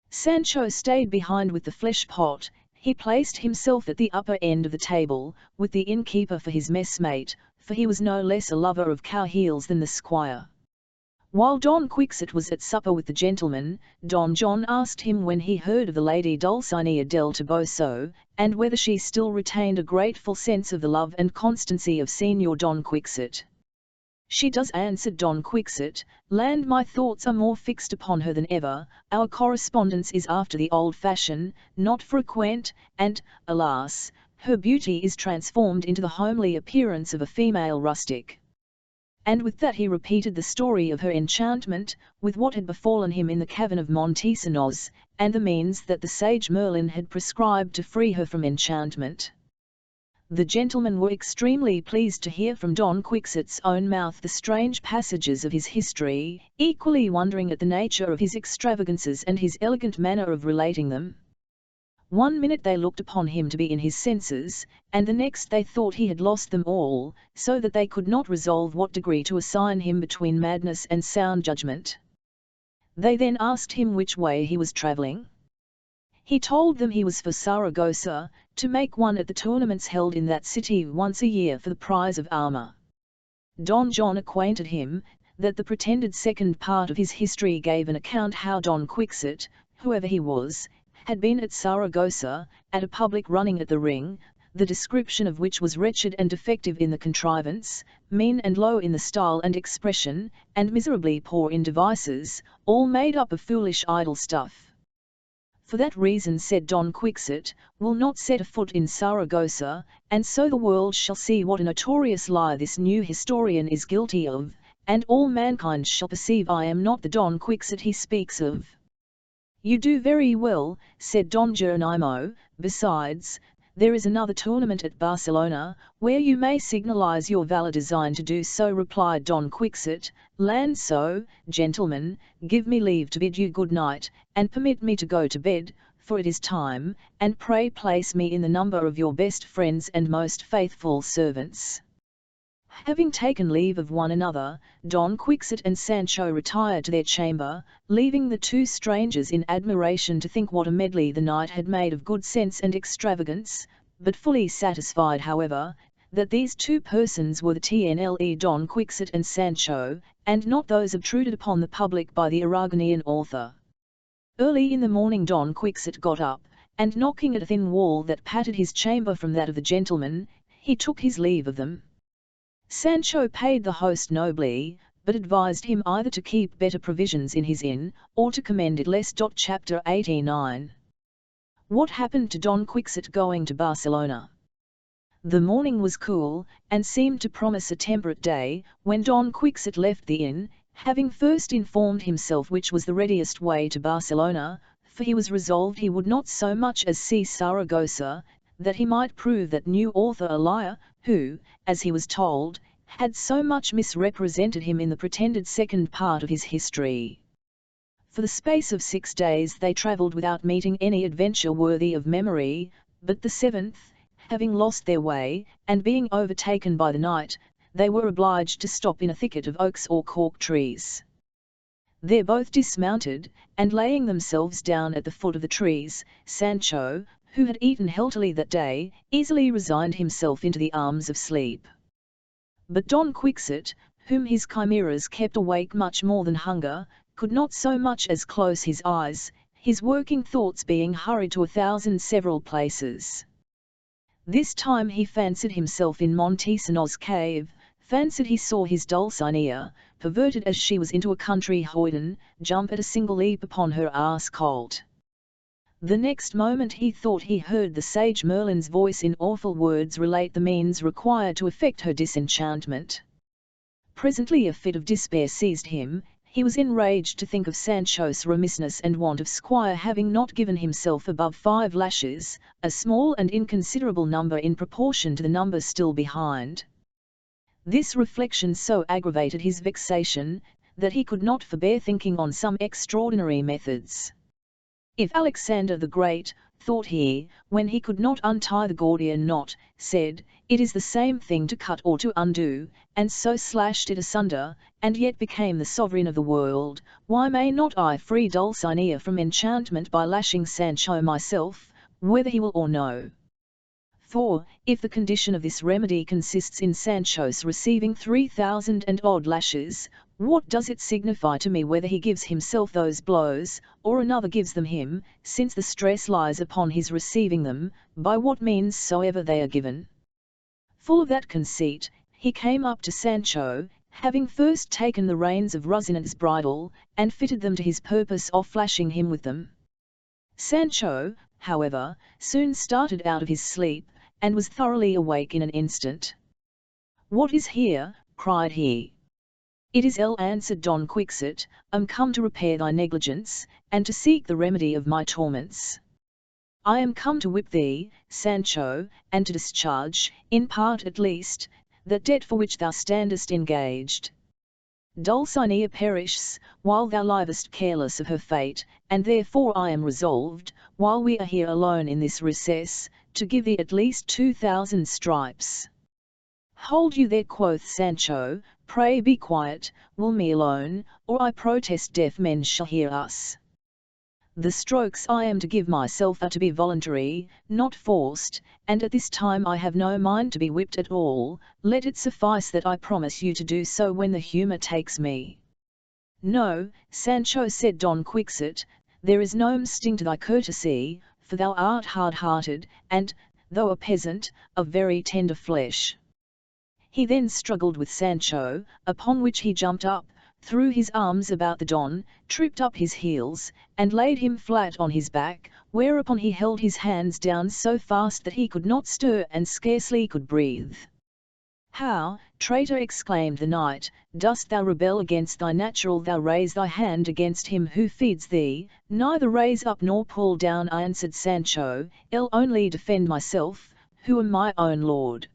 Sancho stayed behind with the flesh pot. He placed himself at the upper end of the table, with the innkeeper for his messmate, for he was no less a lover of cow heels than the squire. While Don Quixote was at supper with the gentlemen, Don John asked him when he heard of the lady Dulcinea del Toboso, and whether she still retained a grateful sense of the love and constancy of Señor Don Quixote. "She does," answered Don Quixote, "land, my thoughts are more fixed upon her than ever, our correspondence is after the old fashion, not frequent, and, alas, her beauty is transformed into the homely appearance of a female rustic." And with that he repeated the story of her enchantment, with what had befallen him in the cavern of Montesinos, and the means that the sage Merlin had prescribed to free her from enchantment. The gentlemen were extremely pleased to hear from Don Quixote's own mouth the strange passages of his history, equally wondering at the nature of his extravagances and his elegant manner of relating them. One minute they looked upon him to be in his senses, and the next they thought he had lost them all, so that they could not resolve what degree to assign him between madness and sound judgment. They then asked him which way he was travelling. He told them he was for Saragossa, to make one at the tournaments held in that city once a year for the prize of armour. Don John acquainted him, that the pretended second part of his history gave an account how Don Quixote, whoever he was, had been at Saragossa, at a public running at the ring, the description of which was wretched and defective in the contrivance, mean and low in the style and expression, and miserably poor in devices, all made up of foolish idle stuff. For that reason, said Don Quixote, will not set a foot in Saragossa, and so the world shall see what a notorious lie this new historian is guilty of, and all mankind shall perceive I am not the Don Quixote he speaks of. You do very well, said Don Geronimo, besides, there is another tournament at Barcelona, where you may signalize your valor design to do so, replied Don Quixote. Land so, gentlemen, give me leave to bid you good night, and permit me to go to bed, for it is time, and pray place me in the number of your best friends and most faithful servants. Having taken leave of one another, Don Quixote and Sancho retired to their chamber, leaving the two strangers in admiration to think what a medley the knight had made of good sense and extravagance, but fully satisfied, however, that these two persons were the TNLE Don Quixote and Sancho, and not those obtruded upon the public by the Aragonese author. Early in the morning Don Quixote got up, and knocking at a thin wall that parted his chamber from that of the gentlemen, he took his leave of them. Sancho paid the host nobly, but advised him either to keep better provisions in his inn, or to commend it less. Chapter 89. What happened to Don Quixote going to Barcelona? The morning was cool, and seemed to promise a temperate day, when Don Quixote left the inn, having first informed himself which was the readiest way to Barcelona, for he was resolved he would not so much as see Saragossa, that he might prove that new author a liar, who, as he was told, had so much misrepresented him in the pretended second part of his history. For the space of 6 days they travelled without meeting any adventure worthy of memory, but the 7th, having lost their way, and being overtaken by the night, they were obliged to stop in a thicket of oaks or cork trees. There both dismounted, and laying themselves down at the foot of the trees, Sancho, who had eaten healthily that day, easily resigned himself into the arms of sleep. But Don Quixote, whom his chimeras kept awake much more than hunger, could not so much as close his eyes, his working thoughts being hurried to 1,000 several places. This time he fancied himself in Montesinos' cave, fancied he saw his Dulcinea, perverted as she was into a country hoyden, jump at a single leap upon her ass colt. The next moment he thought he heard the sage Merlin's voice in awful words relate the means required to effect her disenchantment. Presently a fit of despair seized him. He was enraged to think of Sancho's remissness and want of squire having not given himself above 5 lashes, a small and inconsiderable number in proportion to the number still behind. This reflection so aggravated his vexation, that he could not forbear thinking on some extraordinary methods. If Alexander the Great, thought he, when he could not untie the Gordian knot, said, it is the same thing to cut or to undo, and so slashed it asunder, and yet became the sovereign of the world, why may not I free Dulcinea from enchantment by lashing Sancho myself, whether he will or no? For, if the condition of this remedy consists in Sancho's receiving 3,000 and odd lashes, what does it signify to me whether he gives himself those blows, or another gives them him, since the stress lies upon his receiving them, by what means soever they are given? Full of that conceit, he came up to Sancho, having first taken the reins of Rocinante's bridle, and fitted them to his purpose of flashing him with them. Sancho, however, soon started out of his sleep, and was thoroughly awake in an instant. What is here? Cried he. It is answered Don Quixote, am come to repair thy negligence, and to seek the remedy of my torments. I am come to whip thee, Sancho, and to discharge, in part at least, that debt for which thou standest engaged. Dulcinea perishes, while thou livest careless of her fate, and therefore I am resolved, while we are here alone in this recess, to give thee at least 2,000 stripes." "Hold you there," quoth Sancho, "pray be quiet, will me alone, or I protest deaf men shall hear us. The strokes I am to give myself are to be voluntary, not forced, and at this time I have no mind to be whipped at all. Let it suffice that I promise you to do so when the humour takes me." "No, Sancho," said Don Quixote, "there is no sting to thy courtesy, for thou art hard-hearted, and, though a peasant, of very tender flesh." He then struggled with Sancho, upon which he jumped up, threw his arms about the Don, tripped up his heels, and laid him flat on his back, whereupon he held his hands down so fast that he could not stir and scarcely could breathe. "How, traitor!" exclaimed the knight, "dost thou rebel against thy natural? Thou raise thy hand against him who feeds thee." "Neither raise up nor pull down," answered Sancho, "I'll only defend myself, who am my own lord.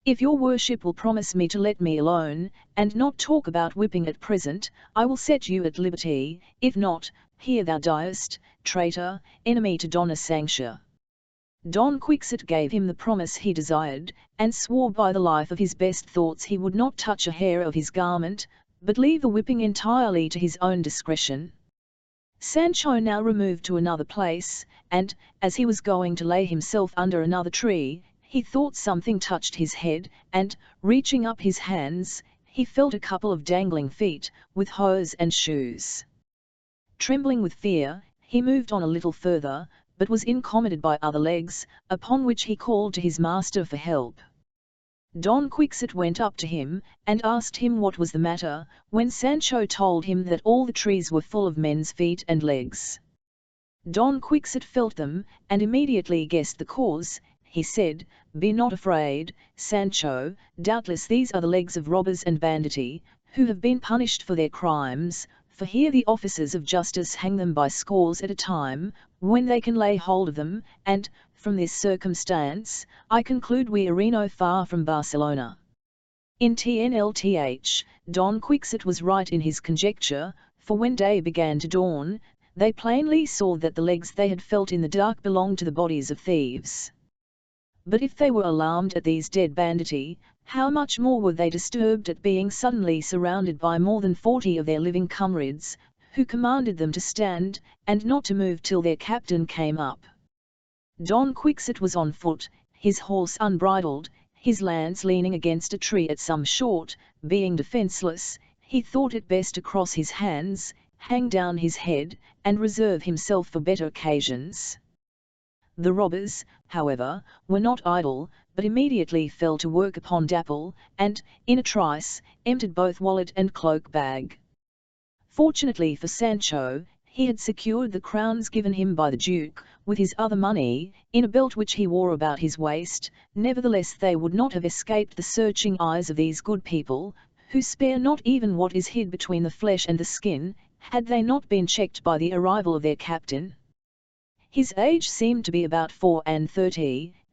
If your worship will promise me to let me alone, and not talk about whipping at present, I will set you at liberty; if not, here thou diest, traitor, enemy to Dona Sancha." Don Quixote gave him the promise he desired, and swore by the life of his best thoughts he would not touch a hair of his garment, but leave the whipping entirely to his own discretion. Sancho now removed to another place, and, as he was going to lay himself under another tree, he thought something touched his head, and, reaching up his hands, he felt a couple of dangling feet, with hose and shoes. Trembling with fear, he moved on a little further, but was incommoded by other legs, upon which he called to his master for help. Don Quixote went up to him, and asked him what was the matter, when Sancho told him that all the trees were full of men's feet and legs. Don Quixote felt them, and immediately guessed the cause. He said, "Be not afraid, Sancho, doubtless these are the legs of robbers and banditti, who have been punished for their crimes, for here the officers of justice hang them by scores at a time, when they can lay hold of them, and, from this circumstance, I conclude we are no far from Barcelona." In TNLTH, Don Quixote was right in his conjecture, for when day began to dawn, they plainly saw that the legs they had felt in the dark belonged to the bodies of thieves. But if they were alarmed at these dead banditti, how much more were they disturbed at being suddenly surrounded by more than 40 of their living comrades, who commanded them to stand, and not to move till their captain came up. Don Quixote was on foot, his horse unbridled, his lance leaning against a tree at some short. Being defenceless, he thought it best to cross his hands, hang down his head, and reserve himself for better occasions. The robbers, however, were not idle, but immediately fell to work upon Dapple, and, in a trice, emptied both wallet and cloak bag. Fortunately for Sancho, he had secured the crowns given him by the Duke, with his other money, in a belt which he wore about his waist. Nevertheless they would not have escaped the searching eyes of these good people, who spare not even what is hid between the flesh and the skin, had they not been checked by the arrival of their captain. His age seemed to be about 34,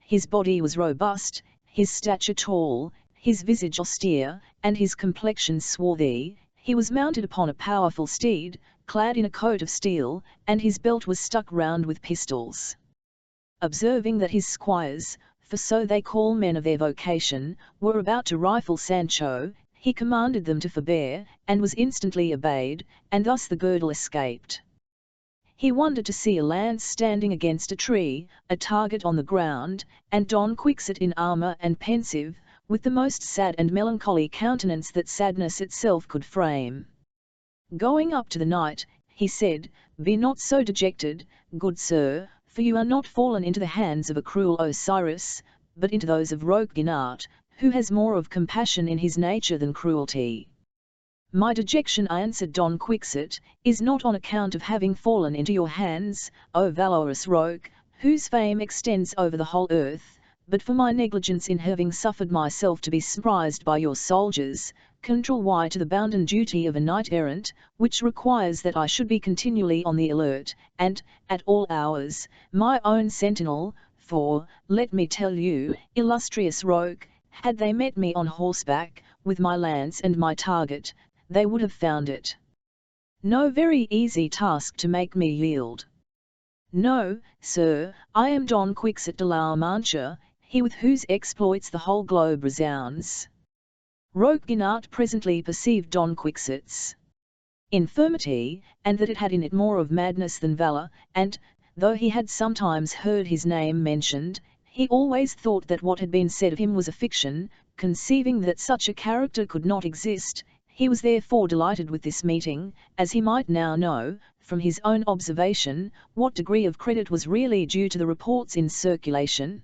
his body was robust, his stature tall, his visage austere, and his complexion swarthy. He was mounted upon a powerful steed, clad in a coat of steel, and his belt was stuck round with pistols. Observing that his squires, for so they call men of their vocation, were about to rifle Sancho, he commanded them to forbear, and was instantly obeyed, and thus the girdle escaped. He wondered to see a lance standing against a tree, a target on the ground, and Don Quixote in armour and pensive, with the most sad and melancholy countenance that sadness itself could frame. Going up to the knight, he said, "Be not so dejected, good sir, for you are not fallen into the hands of a cruel Osiris, but into those of rogue Guinart, who has more of compassion in his nature than cruelty." "My dejection," answered Don Quixote, "is not on account of having fallen into your hands, O valorous rogue, whose fame extends over the whole earth, but for my negligence in having suffered myself to be surprised by your soldiers, contrary to the bounden duty of a knight-errant, which requires that I should be continually on the alert, and, at all hours, my own sentinel, for, let me tell you, illustrious rogue, had they met me on horseback, with my lance and my target, they would have found it no very easy task to make me yield." "No, sir, I am Don Quixote de la Mancha, he with whose exploits the whole globe resounds." Roqueginart presently perceived Don Quixote's infirmity, and that it had in it more of madness than valour, and, though he had sometimes heard his name mentioned, he always thought that what had been said of him was a fiction, conceiving that such a character could not exist. He was therefore delighted with this meeting, as he might now know, from his own observation, what degree of credit was really due to the reports in circulation.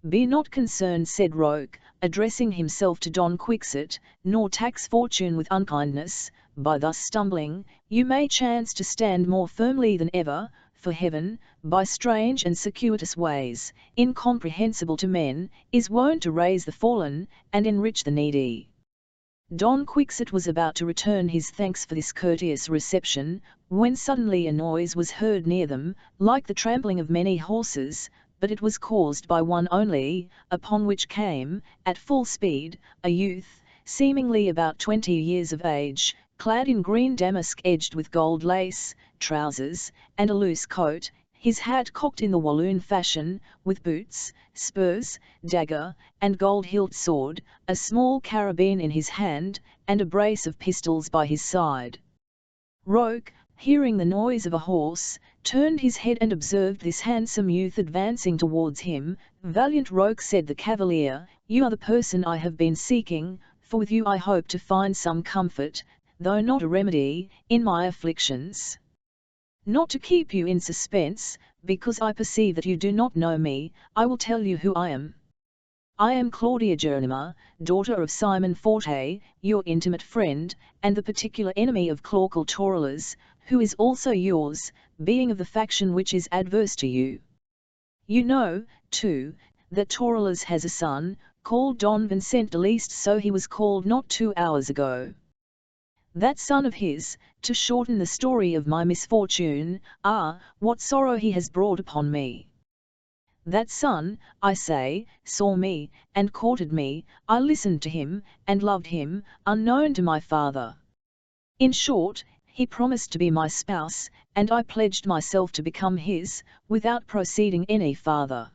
"Be not concerned," said Roque, addressing himself to Don Quixote, "nor tax fortune with unkindness. By thus stumbling, you may chance to stand more firmly than ever, for heaven, by strange and circuitous ways, incomprehensible to men, is wont to raise the fallen, and enrich the needy." Don Quixote was about to return his thanks for this courteous reception, when suddenly a noise was heard near them, like the trampling of many horses, but it was caused by one only, upon which came, at full speed, a youth, seemingly about 20 years of age, clad in green damask edged with gold lace, trousers, and a loose coat, his hat cocked in the Walloon fashion, with boots, spurs, dagger, and gold-hilt sword, a small carabine in his hand, and a brace of pistols by his side. Roque, hearing the noise of a horse, turned his head and observed this handsome youth advancing towards him. "Valiant Roque," said the cavalier, "you are the person I have been seeking, for with you I hope to find some comfort, though not a remedy, in my afflictions. Not to keep you in suspense, because I perceive that you do not know me, I will tell you who I am. I am Claudia Geronima, daughter of Simon Forte, your intimate friend, and the particular enemy of Claucal Taurillus, who is also yours, being of the faction which is adverse to you. You know, too, that Taurillus has a son, called Don Vincent de Least, so he was called not 2 hours ago. That son of his, to shorten the story of my misfortune, what sorrow he has brought upon me. That son, I say, saw me, and courted me, I listened to him, and loved him, unknown to my father. In short, he promised to be my spouse, and I pledged myself to become his, without proceeding any farther.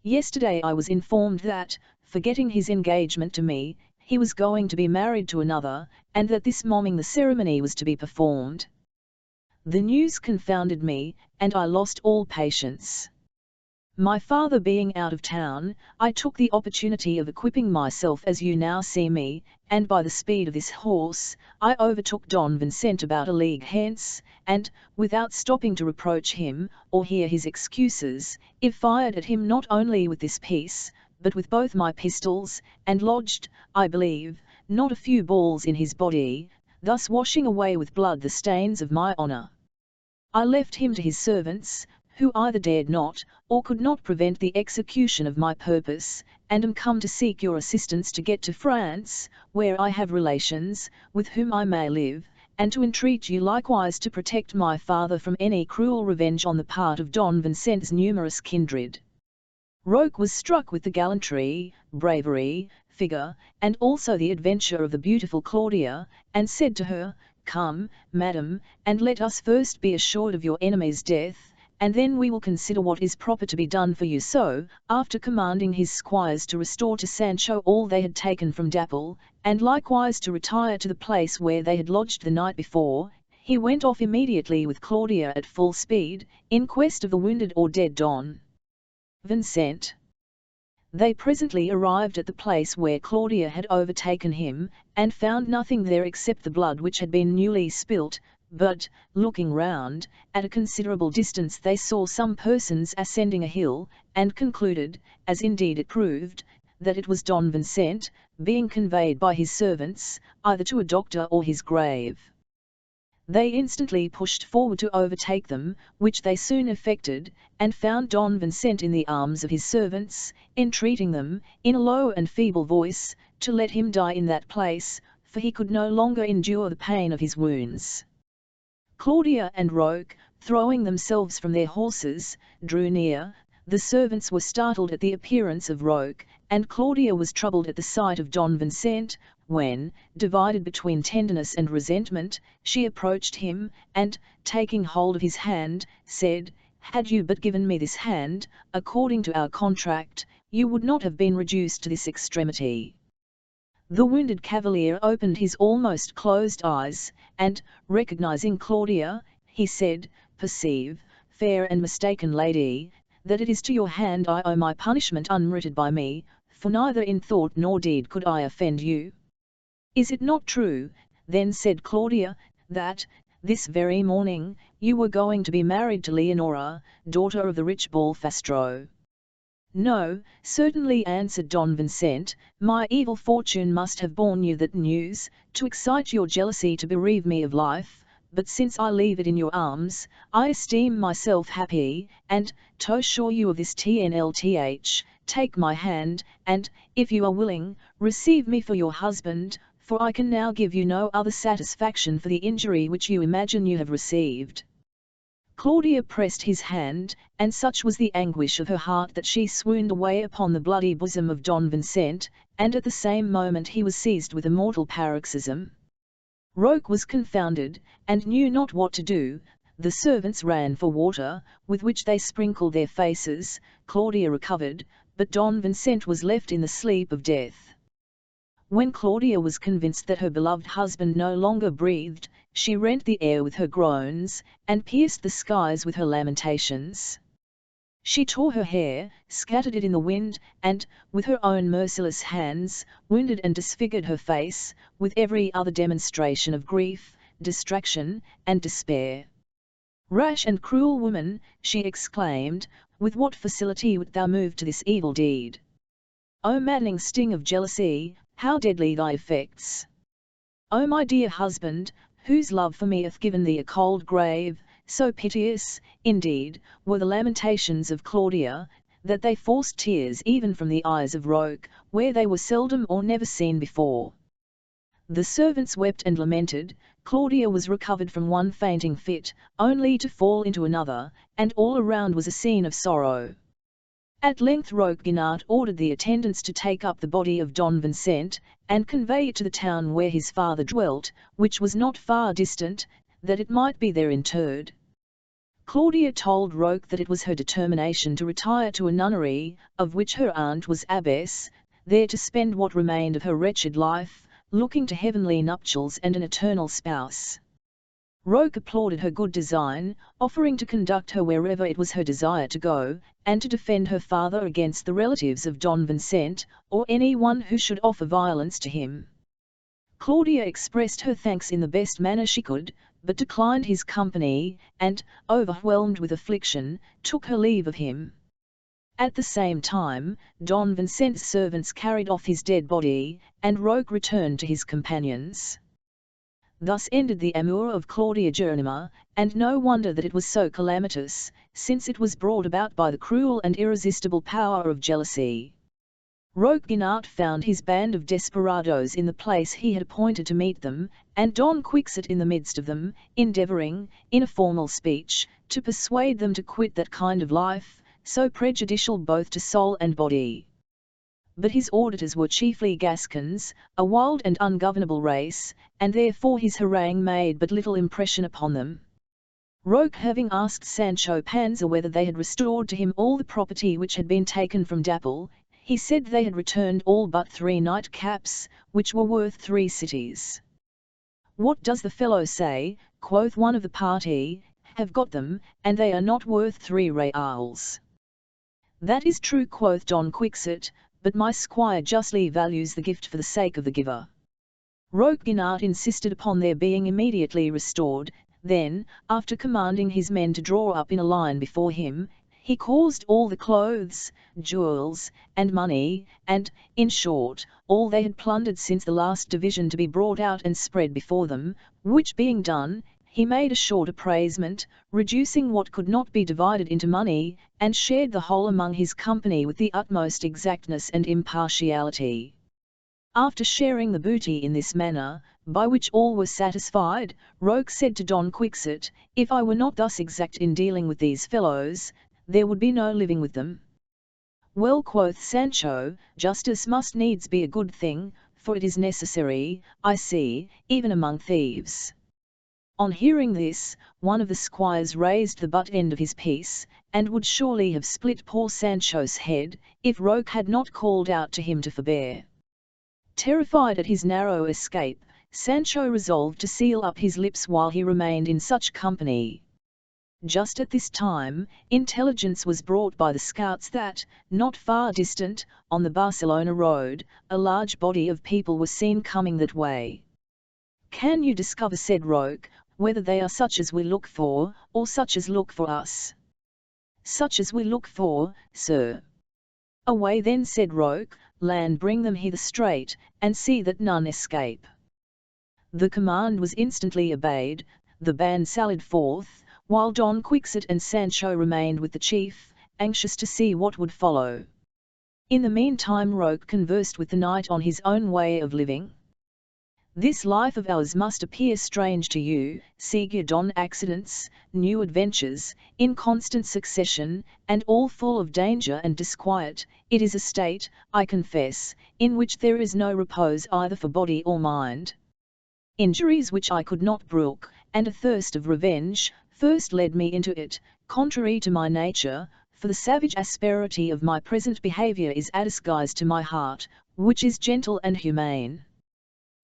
Yesterday I was informed that, forgetting his engagement to me, he was going to be married to another, and that this morning the ceremony was to be performed. The news confounded me, and I lost all patience. My father being out of town, I took the opportunity of equipping myself as you now see me, and by the speed of this horse, I overtook Don Vincent about a league hence, and, without stopping to reproach him, or hear his excuses, I fired at him not only with this piece, but with both my pistols, and lodged, I believe, not a few balls in his body, thus washing away with blood the stains of my honour. I left him to his servants, who either dared not, or could not prevent the execution of my purpose, and am come to seek your assistance to get to France, where I have relations, with whom I may live, and to entreat you likewise to protect my father from any cruel revenge on the part of Don Vincent's numerous kindred." Roque was struck with the gallantry, bravery, figure, and also the adventure of the beautiful Claudia, and said to her, "Come, madam, and let us first be assured of your enemy's death, and then we will consider what is proper to be done for you." So, after commanding his squires to restore to Sancho all they had taken from Dapple, and likewise to retire to the place where they had lodged the night before, he went off immediately with Claudia at full speed, in quest of the wounded or dead Don Vincent. They presently arrived at the place where Claudia had overtaken him, and found nothing there except the blood which had been newly spilt, but, looking round, at a considerable distance they saw some persons ascending a hill, and concluded, as indeed it proved, that it was Don Vincent, being conveyed by his servants, either to a doctor or his grave. They instantly pushed forward to overtake them, which they soon effected, and found Don Vincent in the arms of his servants, entreating them, in a low and feeble voice, to let him die in that place, for he could no longer endure the pain of his wounds. Claudia and Roque, throwing themselves from their horses, drew near. The servants were startled at the appearance of Roque, and Claudia was troubled at the sight of Don Vincent, when, divided between tenderness and resentment, she approached him, and, taking hold of his hand, said, had you but given me this hand, according to our contract, you would not have been reduced to this extremity." The wounded cavalier opened his almost closed eyes, and, recognizing Claudia, he said, "Perceive, fair and mistaken lady, that it is to your hand I owe my punishment unmerited by me, for neither in thought nor deed could I offend you." "Is it not true," then said Claudia, "that, this very morning, you were going to be married to Leonora, daughter of the rich Balfastro?" "No, certainly," answered Don Vincent, "my evil fortune must have borne you that news, to excite your jealousy to bereave me of life, but since I leave it in your arms, I esteem myself happy, and, to assure you of this TNLTH, take my hand, and, if you are willing, receive me for your husband, for I can now give you no other satisfaction for the injury which you imagine you have received." Claudia pressed his hand, and such was the anguish of her heart that she swooned away upon the bloody bosom of Don Vincent, and at the same moment he was seized with a mortal paroxysm. Roque was confounded, and knew not what to do. The servants ran for water, with which they sprinkled their faces. Claudia recovered, but Don Vincent was left in the sleep of death. When Claudia was convinced that her beloved husband no longer breathed, she rent the air with her groans, and pierced the skies with her lamentations. She tore her hair, scattered it in the wind, and, with her own merciless hands, wounded and disfigured her face, with every other demonstration of grief, distraction, and despair. "Rash and cruel woman," she exclaimed, "with what facility wert thou moved to this evil deed? O maddening sting of jealousy, how deadly thy effects! O my dear husband, whose love for me hath given thee a cold grave!" So piteous, indeed, were the lamentations of Claudia, that they forced tears even from the eyes of Roque, where they were seldom or never seen before. The servants wept and lamented. Claudia was recovered from one fainting fit, only to fall into another, and all around was a scene of sorrow. At length Roque Guinart ordered the attendants to take up the body of Don Vincent, and convey it to the town where his father dwelt, which was not far distant, that it might be there interred. Claudia told Roque that it was her determination to retire to a nunnery, of which her aunt was abbess, there to spend what remained of her wretched life, looking to heavenly nuptials and an eternal spouse. Roque applauded her good design, offering to conduct her wherever it was her desire to go, and to defend her father against the relatives of Don Vincent, or any one who should offer violence to him. Claudia expressed her thanks in the best manner she could, but declined his company, and, overwhelmed with affliction, took her leave of him. At the same time, Don Vincent's servants carried off his dead body, and Roque returned to his companions. Thus ended the amour of Claudia Geronima, and no wonder that it was so calamitous, since it was brought about by the cruel and irresistible power of jealousy. Roque Guinart found his band of desperadoes in the place he had appointed to meet them, and Don Quixote in the midst of them, endeavouring, in a formal speech, to persuade them to quit that kind of life, so prejudicial both to soul and body. But his auditors were chiefly Gascons, a wild and ungovernable race, and therefore his harangue made but little impression upon them. Roque having asked Sancho Panza whether they had restored to him all the property which had been taken from Dapple, he said they had returned all but 3 nightcaps, which were worth 3 cities. "What does the fellow say?" quoth one of the party. "Have got them, and they are not worth 3 reals." "That is true," quoth Don Quixote, "but my squire justly values the gift for the sake of the giver." Roque Guinart insisted upon their being immediately restored. Then, after commanding his men to draw up in a line before him, he caused all the clothes, jewels, and money, and, in short, all they had plundered since the last division to be brought out and spread before them, which being done, he made a short appraisement, reducing what could not be divided into money, and shared the whole among his company with the utmost exactness and impartiality. After sharing the booty in this manner, by which all were satisfied, Roque said to Don Quixote, "If I were not thus exact in dealing with these fellows, there would be no living with them." "Well," quoth Sancho, "justice must needs be a good thing, for it is necessary, I see, even among thieves." On hearing this, one of the squires raised the butt end of his piece, and would surely have split poor Sancho's head, if Roque had not called out to him to forbear. Terrified at his narrow escape, Sancho resolved to seal up his lips while he remained in such company. Just at this time, intelligence was brought by the scouts that, not far distant, on the Barcelona road, a large body of people were seen coming that way. "Can you discover," said Roque, "whether they are such as we look for, or such as look for us?" "Such as we look for, sir." "Away then," said Roque, "land bring them hither straight, and see that none escape." The command was instantly obeyed, the band sallied forth, while Don Quixote and Sancho remained with the chief, anxious to see what would follow. In the meantime Roque conversed with the knight on his own way of living. "This life of ours must appear strange to you, seeing Don accidents, new adventures, in constant succession, and all full of danger and disquiet. It is a state, I confess, in which there is no repose either for body or mind. Injuries which I could not brook, and a thirst of revenge, first led me into it, contrary to my nature, for the savage asperity of my present behaviour is a disguise to my heart, which is gentle and humane.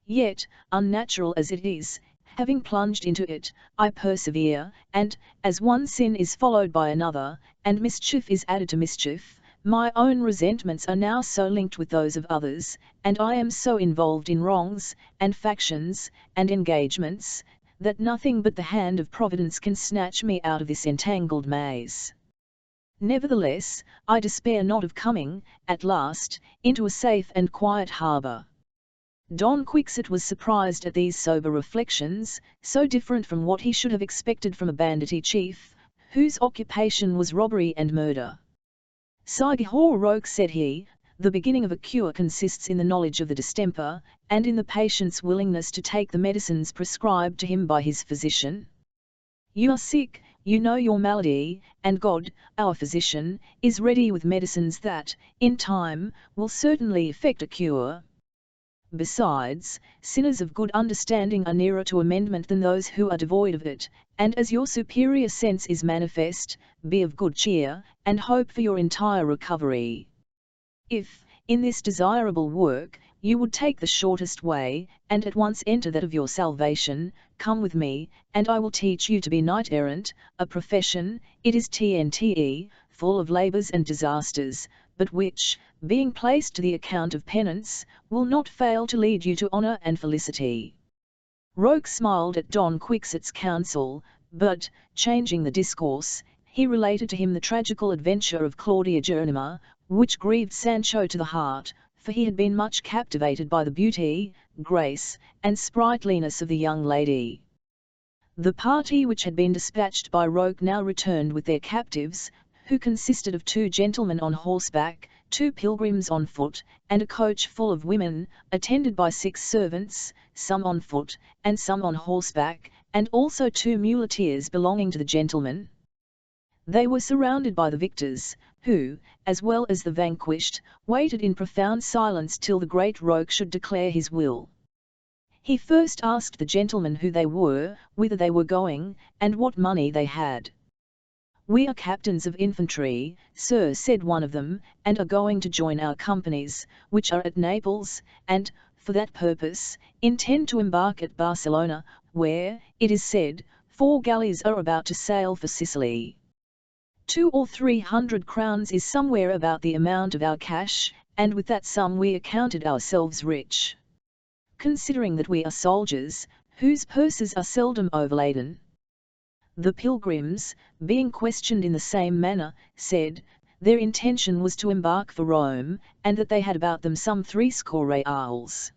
Yet, unnatural as it is, having plunged into it, I persevere, and, as one sin is followed by another, and mischief is added to mischief, my own resentments are now so linked with those of others, and I am so involved in wrongs, and factions, and engagements, that nothing but the hand of Providence can snatch me out of this entangled maze. Nevertheless, I despair not of coming, at last, into a safe and quiet harbour." Don Quixote was surprised at these sober reflections, so different from what he should have expected from a banditty chief, whose occupation was robbery and murder. "Sigor Roque," said he, "the beginning of a cure consists in the knowledge of the distemper, and in the patient's willingness to take the medicines prescribed to him by his physician. You are sick, you know your malady, and God, our physician, is ready with medicines that, in time, will certainly effect a cure. Besides, sinners of good understanding are nearer to amendment than those who are devoid of it, and as your superior sense is manifest, be of good cheer, and hope for your entire recovery. If, in this desirable work, you would take the shortest way, and at once enter that of your salvation, come with me, and I will teach you to be knight-errant, a profession, it is TNTE, full of labours and disasters, but which, being placed to the account of penance, will not fail to lead you to honour and felicity." Roque smiled at Don Quixote's counsel, but, changing the discourse, he related to him the tragical adventure of Claudia Geronima, which grieved Sancho to the heart, for he had been much captivated by the beauty, grace, and sprightliness of the young lady. The party which had been dispatched by Roque now returned with their captives, who consisted of 2 gentlemen on horseback, 2 pilgrims on foot, and a coach full of women, attended by 6 servants, some on foot, and some on horseback, and also 2 muleteers belonging to the gentlemen. They were surrounded by the victors, who, as well as the vanquished, waited in profound silence till the great Roque should declare his will. He first asked the gentlemen who they were, whither they were going, and what money they had. "We are captains of infantry, sir," said one of them, "and are going to join our companies, which are at Naples, and, for that purpose, intend to embark at Barcelona, where, it is said, 4 galleys are about to sail for Sicily. 200 or 300 crowns is somewhere about the amount of our cash, and with that sum we accounted ourselves rich, considering that we are soldiers, whose purses are seldom overladen." The pilgrims, being questioned in the same manner, said, their intention was to embark for Rome, and that they had about them some 60 reals.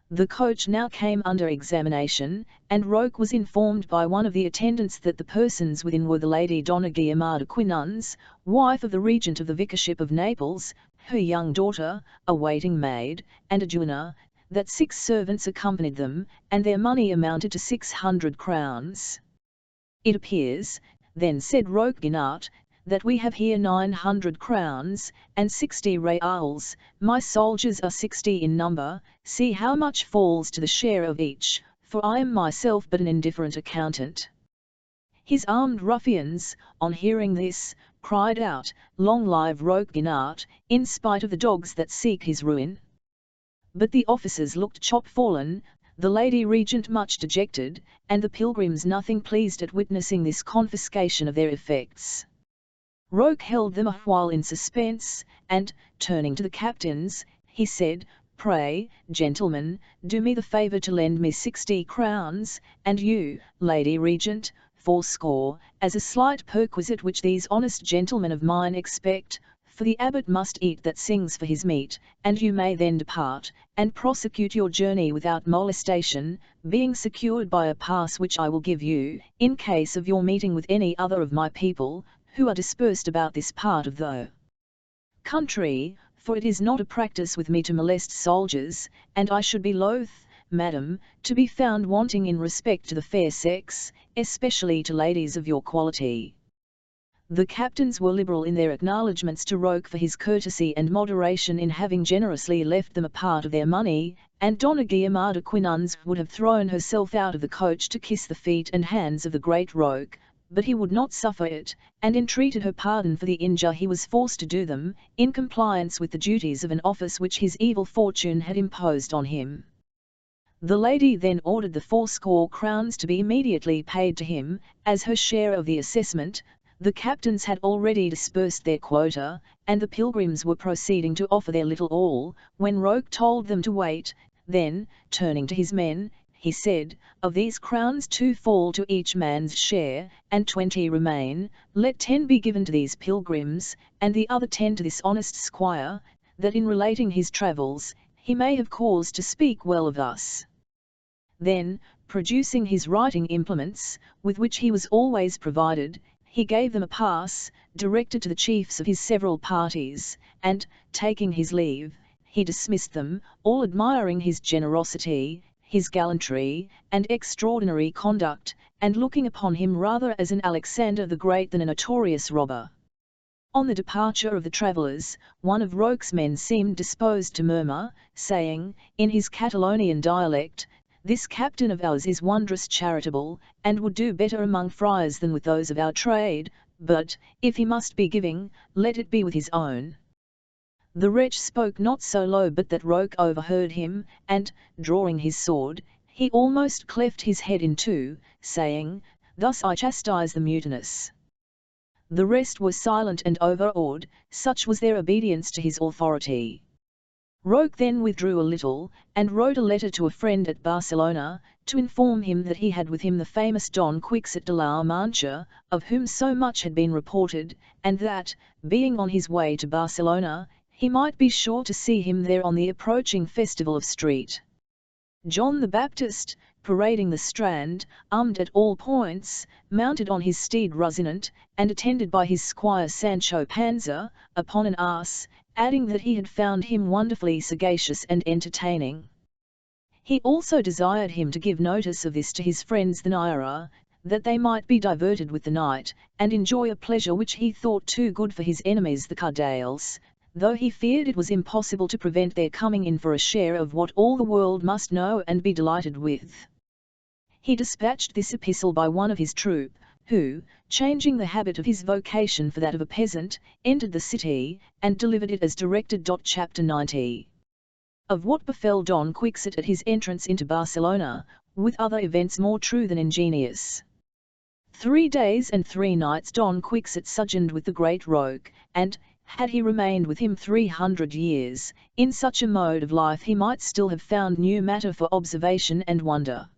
The coach now came under examination, and Roque was informed by one of the attendants that the persons within were the Lady Donna Guiomar Quinans, wife of the regent of the vicarship of Naples, her young daughter, a waiting maid, and a duenna, that 6 servants accompanied them, and their money amounted to 600 crowns. "It appears," then said Roque Guinart, "that we have here 900 crowns, and 60 reals, my soldiers are 60 in number, see how much falls to the share of each, for I am myself but an indifferent accountant." His armed ruffians, on hearing this, cried out, "Long live Roque Guinart, in spite of the dogs that seek his ruin!" But the officers looked chopfallen, the Lady Regent much dejected, and the pilgrims nothing pleased at witnessing this confiscation of their effects. Roque held them a while in suspense, and, turning to the captains, he said, "Pray, gentlemen, do me the favour to lend me 60 crowns, and you, Lady Regent, 80, as a slight perquisite which these honest gentlemen of mine expect, for the abbot must eat that sings for his meat, and you may then depart, and prosecute your journey without molestation, being secured by a pass which I will give you, in case of your meeting with any other of my people, who are dispersed about this part of the country, for it is not a practice with me to molest soldiers, and I should be loath, madam, to be found wanting in respect to the fair sex, especially to ladies of your quality." The captains were liberal in their acknowledgments to Roque for his courtesy and moderation in having generously left them a part of their money, and Donna Guiomar de Quinons would have thrown herself out of the coach to kiss the feet and hands of the great Roque, but he would not suffer it, and entreated her pardon for the injury he was forced to do them, in compliance with the duties of an office which his evil fortune had imposed on him. The lady then ordered the 80 crowns to be immediately paid to him, as her share of the assessment. The captains had already dispersed their quota, and the pilgrims were proceeding to offer their little all, when Roque told them to wait. Then, turning to his men, he said, "Of these crowns 2 fall to each man's share, and 20 remain. Let 10 be given to these pilgrims, and the other 10 to this honest squire, that in relating his travels, he may have cause to speak well of us." Then, producing his writing implements, with which he was always provided, he gave them a pass, directed to the chiefs of his several parties, and, taking his leave, he dismissed them, all admiring his generosity, his gallantry, and extraordinary conduct, and looking upon him rather as an Alexander the Great than a notorious robber. On the departure of the travellers, one of Roque's men seemed disposed to murmur, saying, in his Catalonian dialect, "This captain of ours is wondrous charitable, and would do better among friars than with those of our trade, but, if he must be giving, let it be with his own." The wretch spoke not so low but that Roque overheard him, and, drawing his sword, he almost cleft his head in two, saying, "Thus I chastise the mutinous." The rest were silent and overawed, such was their obedience to his authority. Roque then withdrew a little, and wrote a letter to a friend at Barcelona, to inform him that he had with him the famous Don Quixote de la Mancha, of whom so much had been reported, and that, being on his way to Barcelona, he might be sure to see him there on the approaching festival of Street John the Baptist, parading the Strand, armed at all points, mounted on his steed Rocinante, and attended by his squire Sancho Panza, upon an ass, adding that he had found him wonderfully sagacious and entertaining. He also desired him to give notice of this to his friends the Naira, that they might be diverted with the night, and enjoy a pleasure which he thought too good for his enemies the Cardales, though he feared it was impossible to prevent their coming in for a share of what all the world must know and be delighted with. He dispatched this epistle by one of his troop, who, changing the habit of his vocation for that of a peasant, entered the city, and delivered it as directed. Chapter 90. Of what befell Don Quixote at his entrance into Barcelona, with other events more true than ingenious. 3 days and 3 nights Don Quixote sojourned with the great Roque, and, had he remained with him 300 years, in such a mode of life he might still have found new matter for observation and wonder.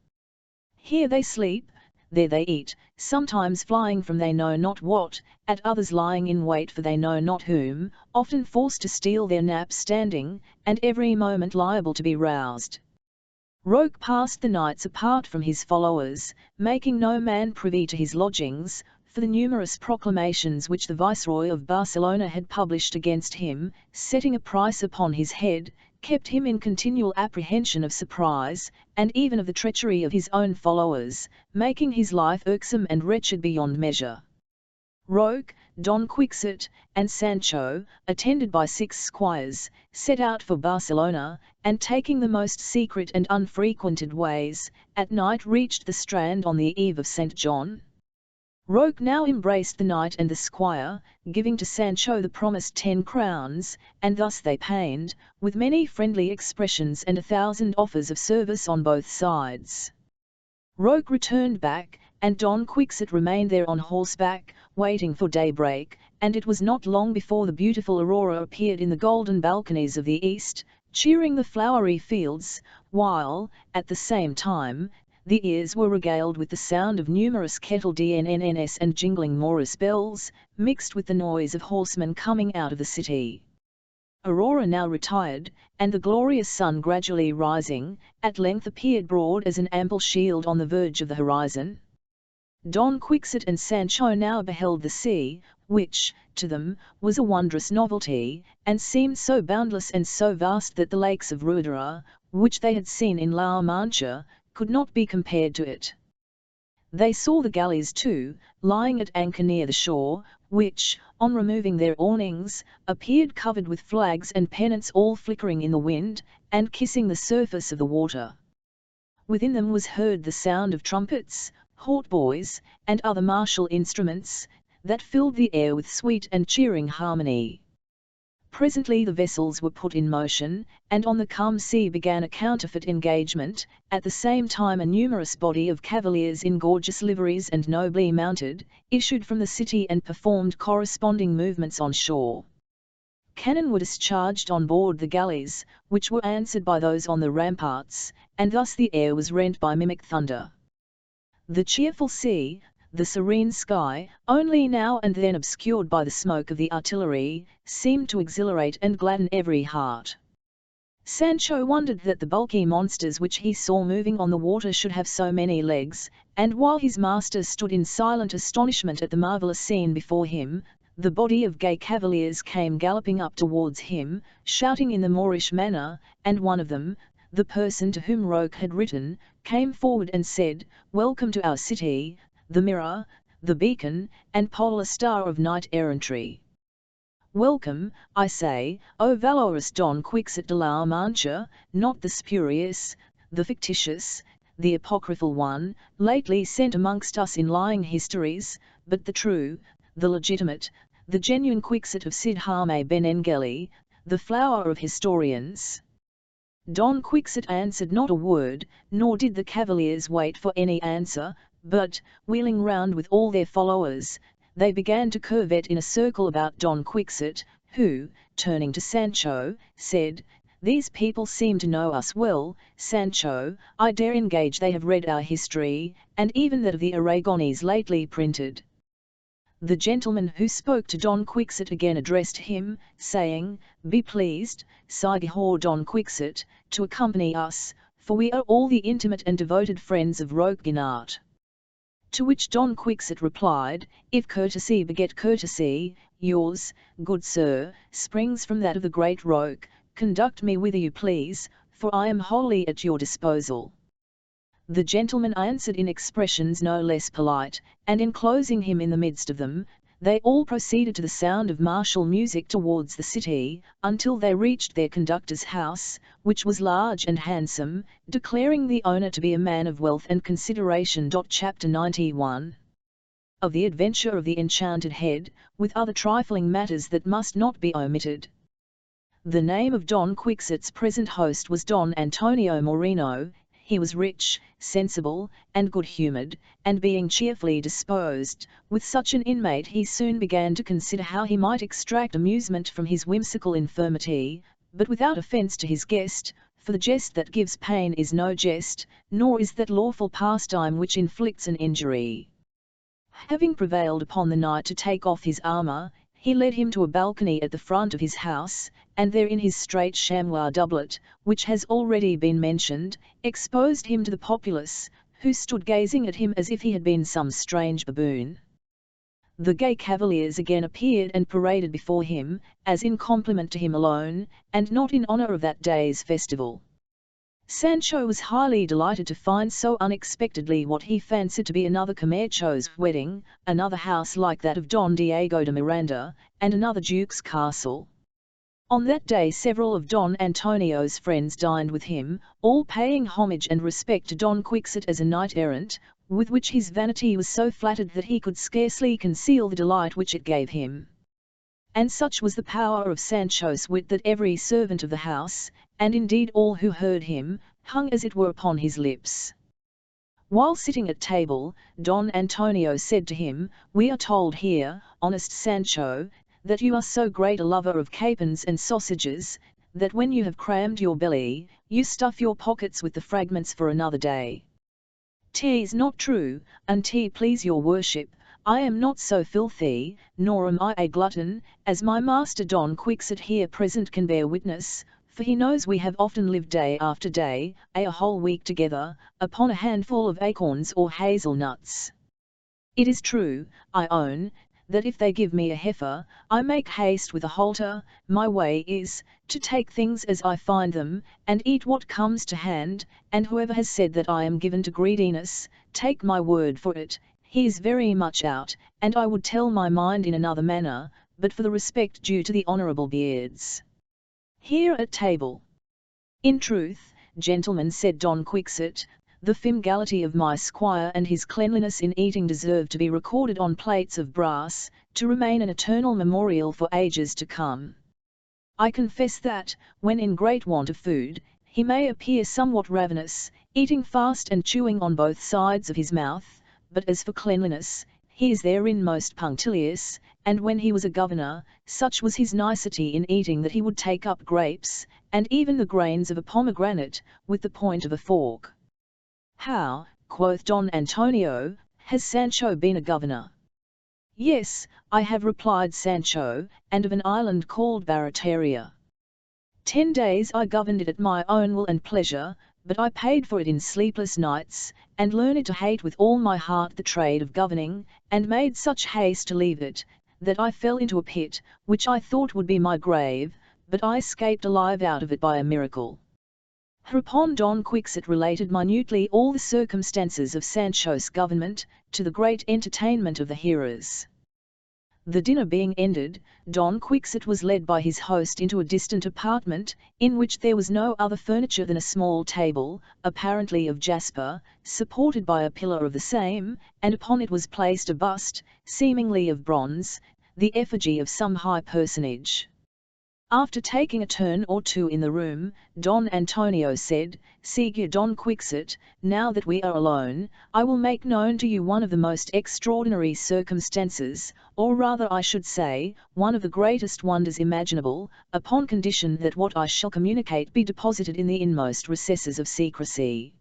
Here they sleep, there they eat, sometimes flying from they know not what, at others lying in wait for they know not whom, often forced to steal their nap standing, and every moment liable to be roused. Roque passed the nights apart from his followers, making no man privy to his lodgings, for the numerous proclamations which the Viceroy of Barcelona had published against him, setting a price upon his head, kept him in continual apprehension of surprise, and even of the treachery of his own followers, making his life irksome and wretched beyond measure. Roque, Don Quixote, and Sancho, attended by 6 squires, set out for Barcelona, and taking the most secret and unfrequented ways, at night reached the strand on the eve of St. John. Roque now embraced the knight and the squire, giving to Sancho the promised 10 crowns, and thus they pained, with many friendly expressions and 1,000 offers of service on both sides. Roque returned back, and Don Quixote remained there on horseback, waiting for daybreak, and it was not long before the beautiful Aurora appeared in the golden balconies of the east, cheering the flowery fields, while, at the same time, the ears were regaled with the sound of numerous kettle drnns and jingling morris bells, mixed with the noise of horsemen coming out of the city. Aurora now retired, and the glorious sun gradually rising, at length appeared broad as an ample shield on the verge of the horizon. Don Quixote and Sancho now beheld the sea, which, to them, was a wondrous novelty, and seemed so boundless and so vast that the lakes of Ruidera, which they had seen in La Mancha, could not be compared to it. They saw the galleys too, lying at anchor near the shore, which, on removing their awnings, appeared covered with flags and pennants all flickering in the wind, and kissing the surface of the water. Within them was heard the sound of trumpets, hautboys, and other martial instruments, that filled the air with sweet and cheering harmony. Presently the vessels were put in motion, and on the calm sea began a counterfeit engagement. At the same time a numerous body of cavaliers in gorgeous liveries and nobly mounted, issued from the city and performed corresponding movements on shore. Cannon were discharged on board the galleys, which were answered by those on the ramparts, and thus the air was rent by mimic thunder. The cheerful sea, the serene sky, only now and then obscured by the smoke of the artillery, seemed to exhilarate and gladden every heart. Sancho wondered that the bulky monsters which he saw moving on the water should have so many legs, and while his master stood in silent astonishment at the marvellous scene before him, the body of gay cavaliers came galloping up towards him, shouting in the Moorish manner, and one of them, the person to whom Roque had written, came forward and said, "Welcome to our city, the mirror, the beacon, and polar star of knight-errantry. Welcome, I say, O valorous Don Quixote de la Mancha, not the spurious, the fictitious, the apocryphal one, lately sent amongst us in lying histories, but the true, the legitimate, the genuine Quixote of Cid Jaime Benengeli, the flower of historians." Don Quixote answered not a word, nor did the cavaliers wait for any answer, but, wheeling round with all their followers, they began to curvet in a circle about Don Quixote, who, turning to Sancho, said, "These people seem to know us well, Sancho. I dare engage they have read our history, and even that of the Aragonese lately printed." The gentleman who spoke to Don Quixote again addressed him, saying, "Be pleased, Señor Don Quixote, to accompany us, for we are all the intimate and devoted friends of Roque Guinart." To which Don Quixote replied, "If courtesy beget courtesy, yours, good sir, springs from that of the great Roque. Conduct me whither you please, for I am wholly at your disposal." The gentleman answered in expressions no less polite, and enclosing him in the midst of them, they all proceeded to the sound of martial music towards the city, until they reached their conductor's house, which was large and handsome, declaring the owner to be a man of wealth and consideration. Chapter 91. Of the adventure of the enchanted head, with other trifling matters that must not be omitted. The name of Don Quixote's present host was Don Antonio Moreno. He was rich, sensible, and good-humoured, and being cheerfully disposed, with such an inmate he soon began to consider how he might extract amusement from his whimsical infirmity, but without offence to his guest, for the jest that gives pain is no jest, nor is that lawful pastime which inflicts an injury. Having prevailed upon the knight to take off his armour, he led him to a balcony at the front of his house, and there in his straight chamois doublet, which has already been mentioned, exposed him to the populace, who stood gazing at him as if he had been some strange baboon. The gay cavaliers again appeared and paraded before him, as in compliment to him alone, and not in honour of that day's festival. Sancho was highly delighted to find so unexpectedly what he fancied to be another Camacho's wedding, another house like that of Don Diego de Miranda, and another duke's castle. On that day several of Don Antonio's friends dined with him, all paying homage and respect to Don Quixote as a knight-errant, with which his vanity was so flattered that he could scarcely conceal the delight which it gave him. And such was the power of Sancho's wit that every servant of the house, and indeed all who heard him, hung as it were upon his lips. While sitting at table, Don Antonio said to him, "We are told here, honest Sancho, that you are so great a lover of capons and sausages, that when you have crammed your belly, you stuff your pockets with the fragments for another day. 'Tis not true, an't please your worship, I am not so filthy, nor am I a glutton, as my master Don Quixote here present can bear witness, for he knows we have often lived day after day, a whole week together, upon a handful of acorns or hazel nuts. It is true, I own, that if they give me a heifer, I make haste with a halter. My way is, to take things as I find them, and eat what comes to hand, and whoever has said that I am given to greediness, take my word for it, he is very much out, and I would tell my mind in another manner, but for the respect due to the honourable beards here at table. In truth, gentlemen, said Don Quixote, the fidelity of my squire and his cleanliness in eating deserve to be recorded on plates of brass, to remain an eternal memorial for ages to come. I confess that, when in great want of food, he may appear somewhat ravenous, eating fast and chewing on both sides of his mouth, but as for cleanliness, he is therein most punctilious, and when he was a governor, such was his nicety in eating that he would take up grapes, and even the grains of a pomegranate, with the point of a fork. How, quoth Don Antonio, has Sancho been a governor? Yes, I have, replied Sancho, and of an island called Barataria. 10 days I governed it at my own will and pleasure, but I paid for it in sleepless nights, and learned to hate with all my heart the trade of governing, and made such haste to leave it, that I fell into a pit, which I thought would be my grave, but I escaped alive out of it by a miracle. Hereupon Don Quixote related minutely all the circumstances of Sancho's government, to the great entertainment of the hearers. The dinner being ended, Don Quixote was led by his host into a distant apartment, in which there was no other furniture than a small table, apparently of jasper, supported by a pillar of the same, and upon it was placed a bust, seemingly of bronze, the effigy of some high personage. After taking a turn or two in the room, Don Antonio said, "Señor Don Quixote, now that we are alone, I will make known to you one of the most extraordinary circumstances, or rather I should say, one of the greatest wonders imaginable, upon condition that what I shall communicate be deposited in the inmost recesses of secrecy."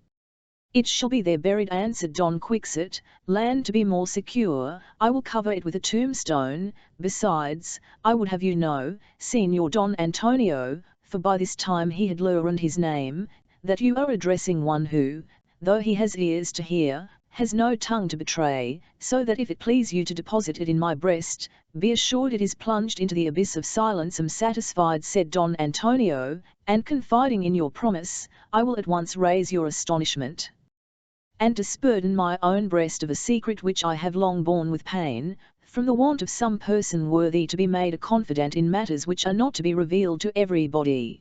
"It shall be there buried," answered Don Quixote. "Land to be more secure, I will cover it with a tombstone. Besides, I would have you know, Señor Don Antonio," for by this time he had learned his name, "that you are addressing one who, though he has ears to hear, has no tongue to betray, so that if it please you to deposit it in my breast, be assured it is plunged into the abyss of silence." "Am satisfied," said Don Antonio, "and confiding in your promise, I will at once raise your astonishment, and disburden my own breast of a secret which I have long borne with pain, from the want of some person worthy to be made a confidant in matters which are not to be revealed to everybody."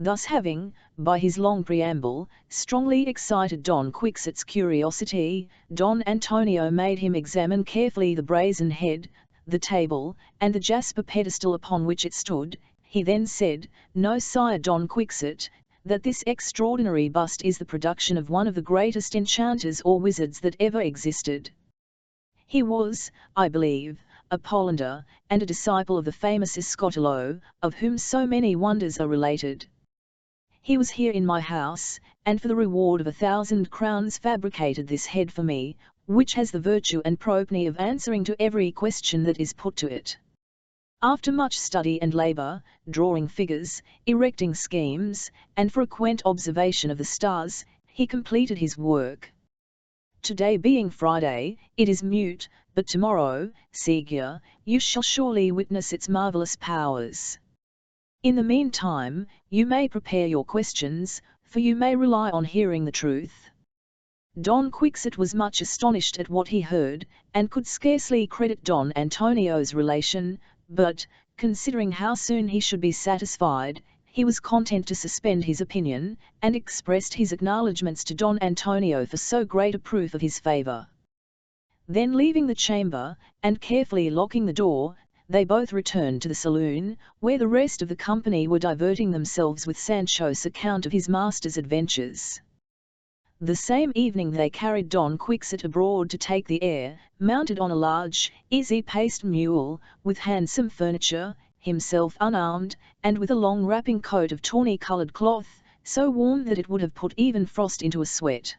Thus having, by his long preamble, strongly excited Don Quixote's curiosity, Don Antonio made him examine carefully the brazen head, the table, and the jasper pedestal upon which it stood. He then said, "Know, Sire Don Quixote, that this extraordinary bust is the production of one of the greatest enchanters or wizards that ever existed. He was, I believe, a Polander, and a disciple of the famous Quixote, of whom so many wonders are related. He was here in my house, and for the reward of 1,000 crowns fabricated this head for me, which has the virtue and probity of answering to every question that is put to it. After much study and labour, drawing figures, erecting schemes, and frequent observation of the stars, he completed his work. Today being Friday, it is mute, but tomorrow, Señor, you shall surely witness its marvellous powers. In the meantime, you may prepare your questions, for you may rely on hearing the truth." Don Quixote was much astonished at what he heard, and could scarcely credit Don Antonio's relation, but, considering how soon he should be satisfied, he was content to suspend his opinion, and expressed his acknowledgments to Don Antonio for so great a proof of his favour. Then leaving the chamber, and carefully locking the door, they both returned to the saloon, where the rest of the company were diverting themselves with Sancho's account of his master's adventures. The same evening they carried Don Quixote abroad to take the air, mounted on a large, easy-paced mule, with handsome furniture, himself unarmed, and with a long wrapping coat of tawny-coloured cloth, so warm that it would have put even frost into a sweat.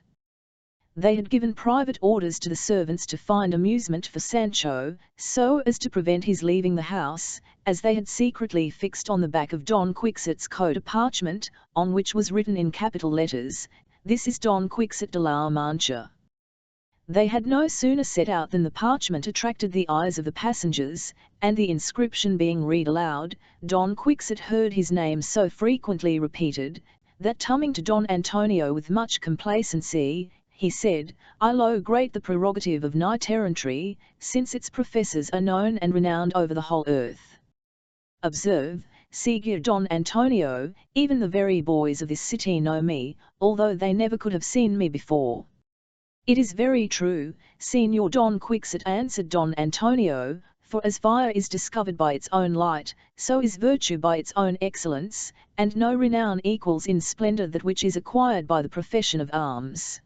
They had given private orders to the servants to find amusement for Sancho, so as to prevent his leaving the house, as they had secretly fixed on the back of Don Quixote's coat a parchment, on which was written in capital letters, "This is Don Quixote de la Mancha." They had no sooner set out than the parchment attracted the eyes of the passengers, and the inscription being read aloud, Don Quixote heard his name so frequently repeated, that coming to Don Antonio with much complacency, he said, "I low grate the prerogative of knight-errantry, since its professors are known and renowned over the whole earth. Observe, Signor Don Antonio, even the very boys of this city know me, although they never could have seen me before." "It is very true, Signor Don Quixote," answered Don Antonio, "for as fire is discovered by its own light, so is virtue by its own excellence, and no renown equals in splendour that which is acquired by the profession of arms."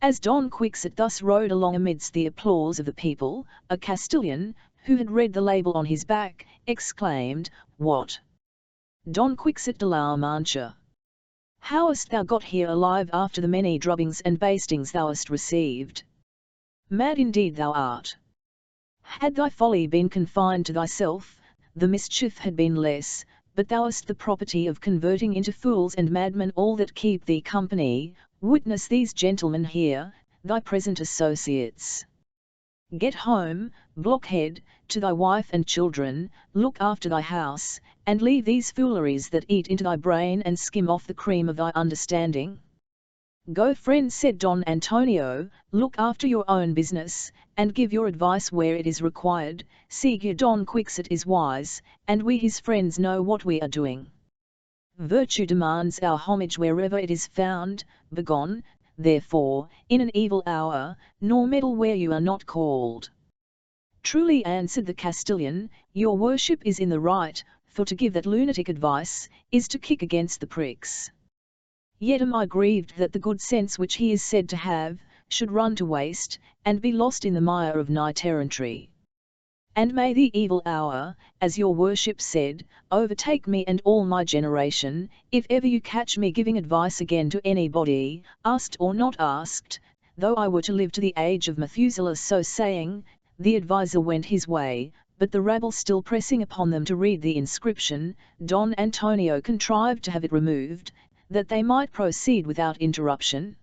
As Don Quixote thus rode along amidst the applause of the people, a Castilian, who had read the label on his back, exclaimed, "What! Don Quixote de la Mancha! How hast thou got here alive after the many drubbings and bastings thou hast received? Mad indeed thou art! Had thy folly been confined to thyself, the mischief had been less, but thou hast the property of converting into fools and madmen all that keep thee company, witness these gentlemen here, thy present associates. Get home, blockhead, to thy wife and children, look after thy house, and leave these fooleries that eat into thy brain and skim off the cream of thy understanding." "Go, friend," said Don Antonio, "look after your own business, and give your advice where it is required. Signor Don Quixote is wise, and we his friends know what we are doing. Virtue demands our homage wherever it is found. Begone, therefore, in an evil hour, nor meddle where you are not called." "Truly," answered the Castilian, "your worship is in the right, for to give that lunatic advice, is to kick against the pricks. Yet am I grieved that the good sense which he is said to have, should run to waste, and be lost in the mire of knight-errantry. And may the evil hour, as your worship said, overtake me and all my generation, if ever you catch me giving advice again to anybody, asked or not asked, though I were to live to the age of Methuselah." So saying, the adviser went his way, but the rabble still pressing upon them to read the inscription, Don Antonio contrived to have it removed, that they might proceed without interruption.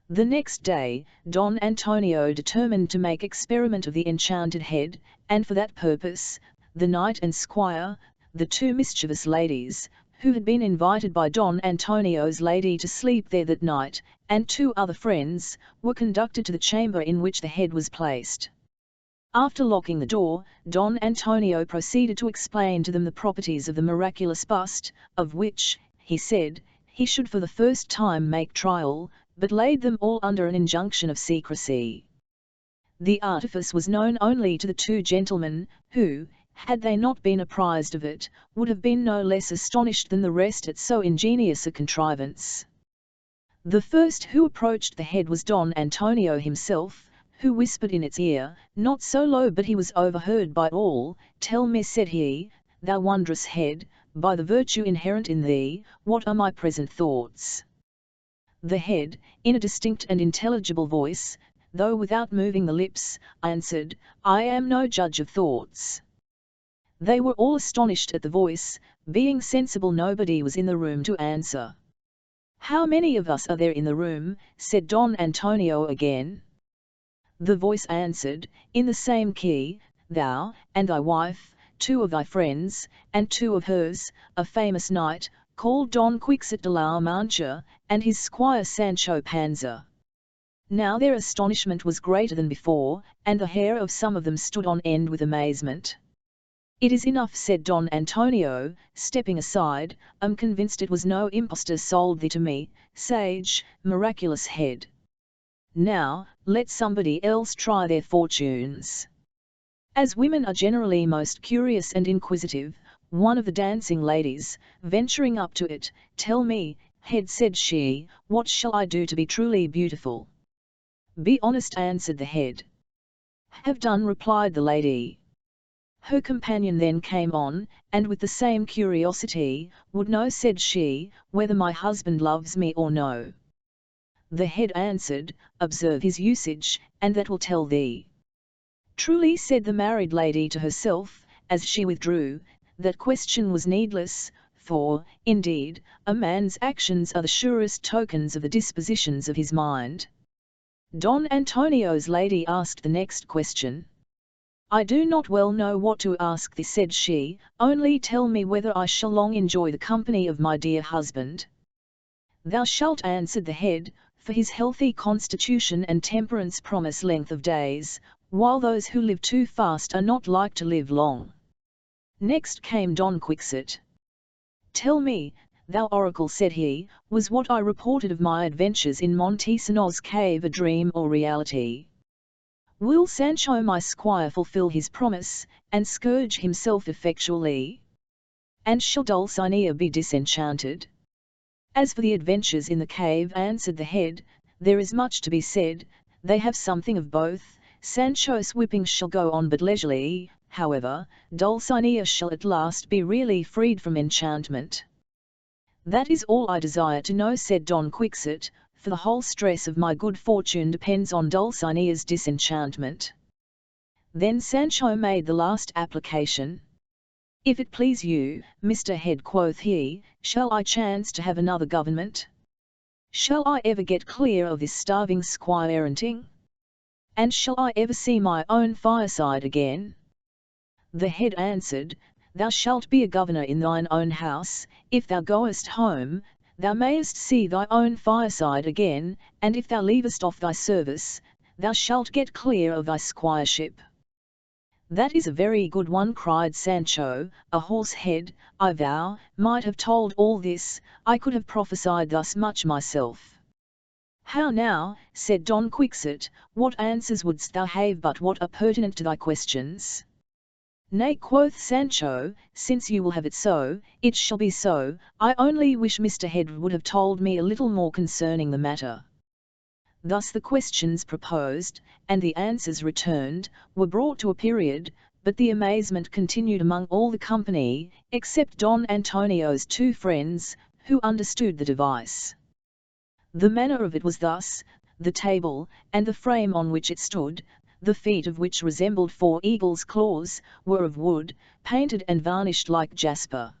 The next day, Don Antonio determined to make experiment of the enchanted head, and for that purpose, the knight and squire, the two mischievous ladies, who had been invited by Don Antonio's lady to sleep there that night, and two other friends, were conducted to the chamber in which the head was placed. After locking the door, Don Antonio proceeded to explain to them the properties of the miraculous bust, of which, he said, he should for the first time make trial, but laid them all under an injunction of secrecy. The artifice was known only to the two gentlemen, who, had they not been apprised of it, would have been no less astonished than the rest at so ingenious a contrivance. The first who approached the head was Don Antonio himself, who whispered in its ear, not so low but he was overheard by all, "Tell me," said he, "thou wondrous head, by the virtue inherent in thee, what are my present thoughts?" The head, in a distinct and intelligible voice, though without moving the lips, answered, "I am no judge of thoughts." They were all astonished at the voice, being sensible nobody was in the room to answer. "How many of us are there in the room?" said Don Antonio again. The voice answered, in the same key, "Thou, and thy wife, two of thy friends, and two of hers, a famous knight, called Don Quixote de la Mancha, and his squire Sancho Panza. Now their astonishment was greater than before, and the hair of some of them stood on end with amazement. "It is enough," said Don Antonio, stepping aside, "I'm convinced it was no impostor sold thee to me, sage, miraculous head. Now, let somebody else try their fortunes." As women are generally most curious and inquisitive, one of the dancing ladies, venturing up to it, "Tell me, head," said she, "what shall I do to be truly beautiful?" "Be honest," answered the head. "Have done," replied the lady. Her companion then came on, and with the same curiosity, "Would know," said she, "whether my husband loves me or no." The head answered, "Observe his usage, and that will tell thee." "Truly," said the married lady to herself, as she withdrew, "that question was needless, for, indeed, a man's actions are the surest tokens of the dispositions of his mind." Don Antonio's lady asked the next question. "I do not well know what to ask thee," said she, "only tell me whether I shall long enjoy the company of my dear husband." "Thou shalt," answered the head, "for his healthy constitution and temperance promise length of days, while those who live too fast are not like to live long." Next came Don Quixote. "Tell me, thou oracle," said he, "was what I reported of my adventures in Montesinos' cave a dream or reality? Will Sancho my squire fulfil his promise, and scourge himself effectually? And shall Dulcinea be disenchanted?" "As for the adventures in the cave," answered the head, "there is much to be said, they have something of both. Sancho's whipping shall go on but leisurely, however, Dulcinea shall at last be really freed from enchantment." "That is all I desire to know," said Don Quixote, "for the whole stress of my good fortune depends on Dulcinea's disenchantment." Then Sancho made the last application. "If it please you, Mr. Head," quoth he, "shall I chance to have another government? Shall I ever get clear of this starving squireanting? And shall I ever see my own fireside again?" The head answered, "Thou shalt be a governor in thine own house. If thou goest home, thou mayest see thy own fireside again, and if thou leavest off thy service, thou shalt get clear of thy squireship." "That is a very good one," cried Sancho, "a horse head, I vow, might have told all this, I could have prophesied thus much myself." "How now," said Don Quixote, "what answers wouldst thou have but what are pertinent to thy questions?" "Nay," quoth Sancho, "since you will have it so, it shall be so, I only wish Mr. Head would have told me a little more concerning the matter." Thus the questions proposed, and the answers returned, were brought to a period, but the amazement continued among all the company, except Don Antonio's two friends, who understood the device. The manner of it was thus: the table, and the frame on which it stood, the feet of which resembled four eagles' claws, were of wood, painted and varnished like jasper.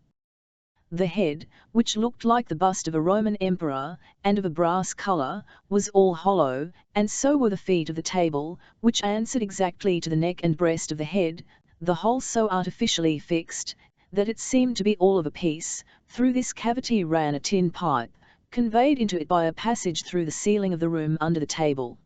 The head, which looked like the bust of a Roman emperor, and of a brass colour, was all hollow, and so were the feet of the table, which answered exactly to the neck and breast of the head, the whole so artificially fixed, that it seemed to be all of a piece. Through this cavity ran a tin pipe, conveyed into it by a passage through the ceiling of the room under the table.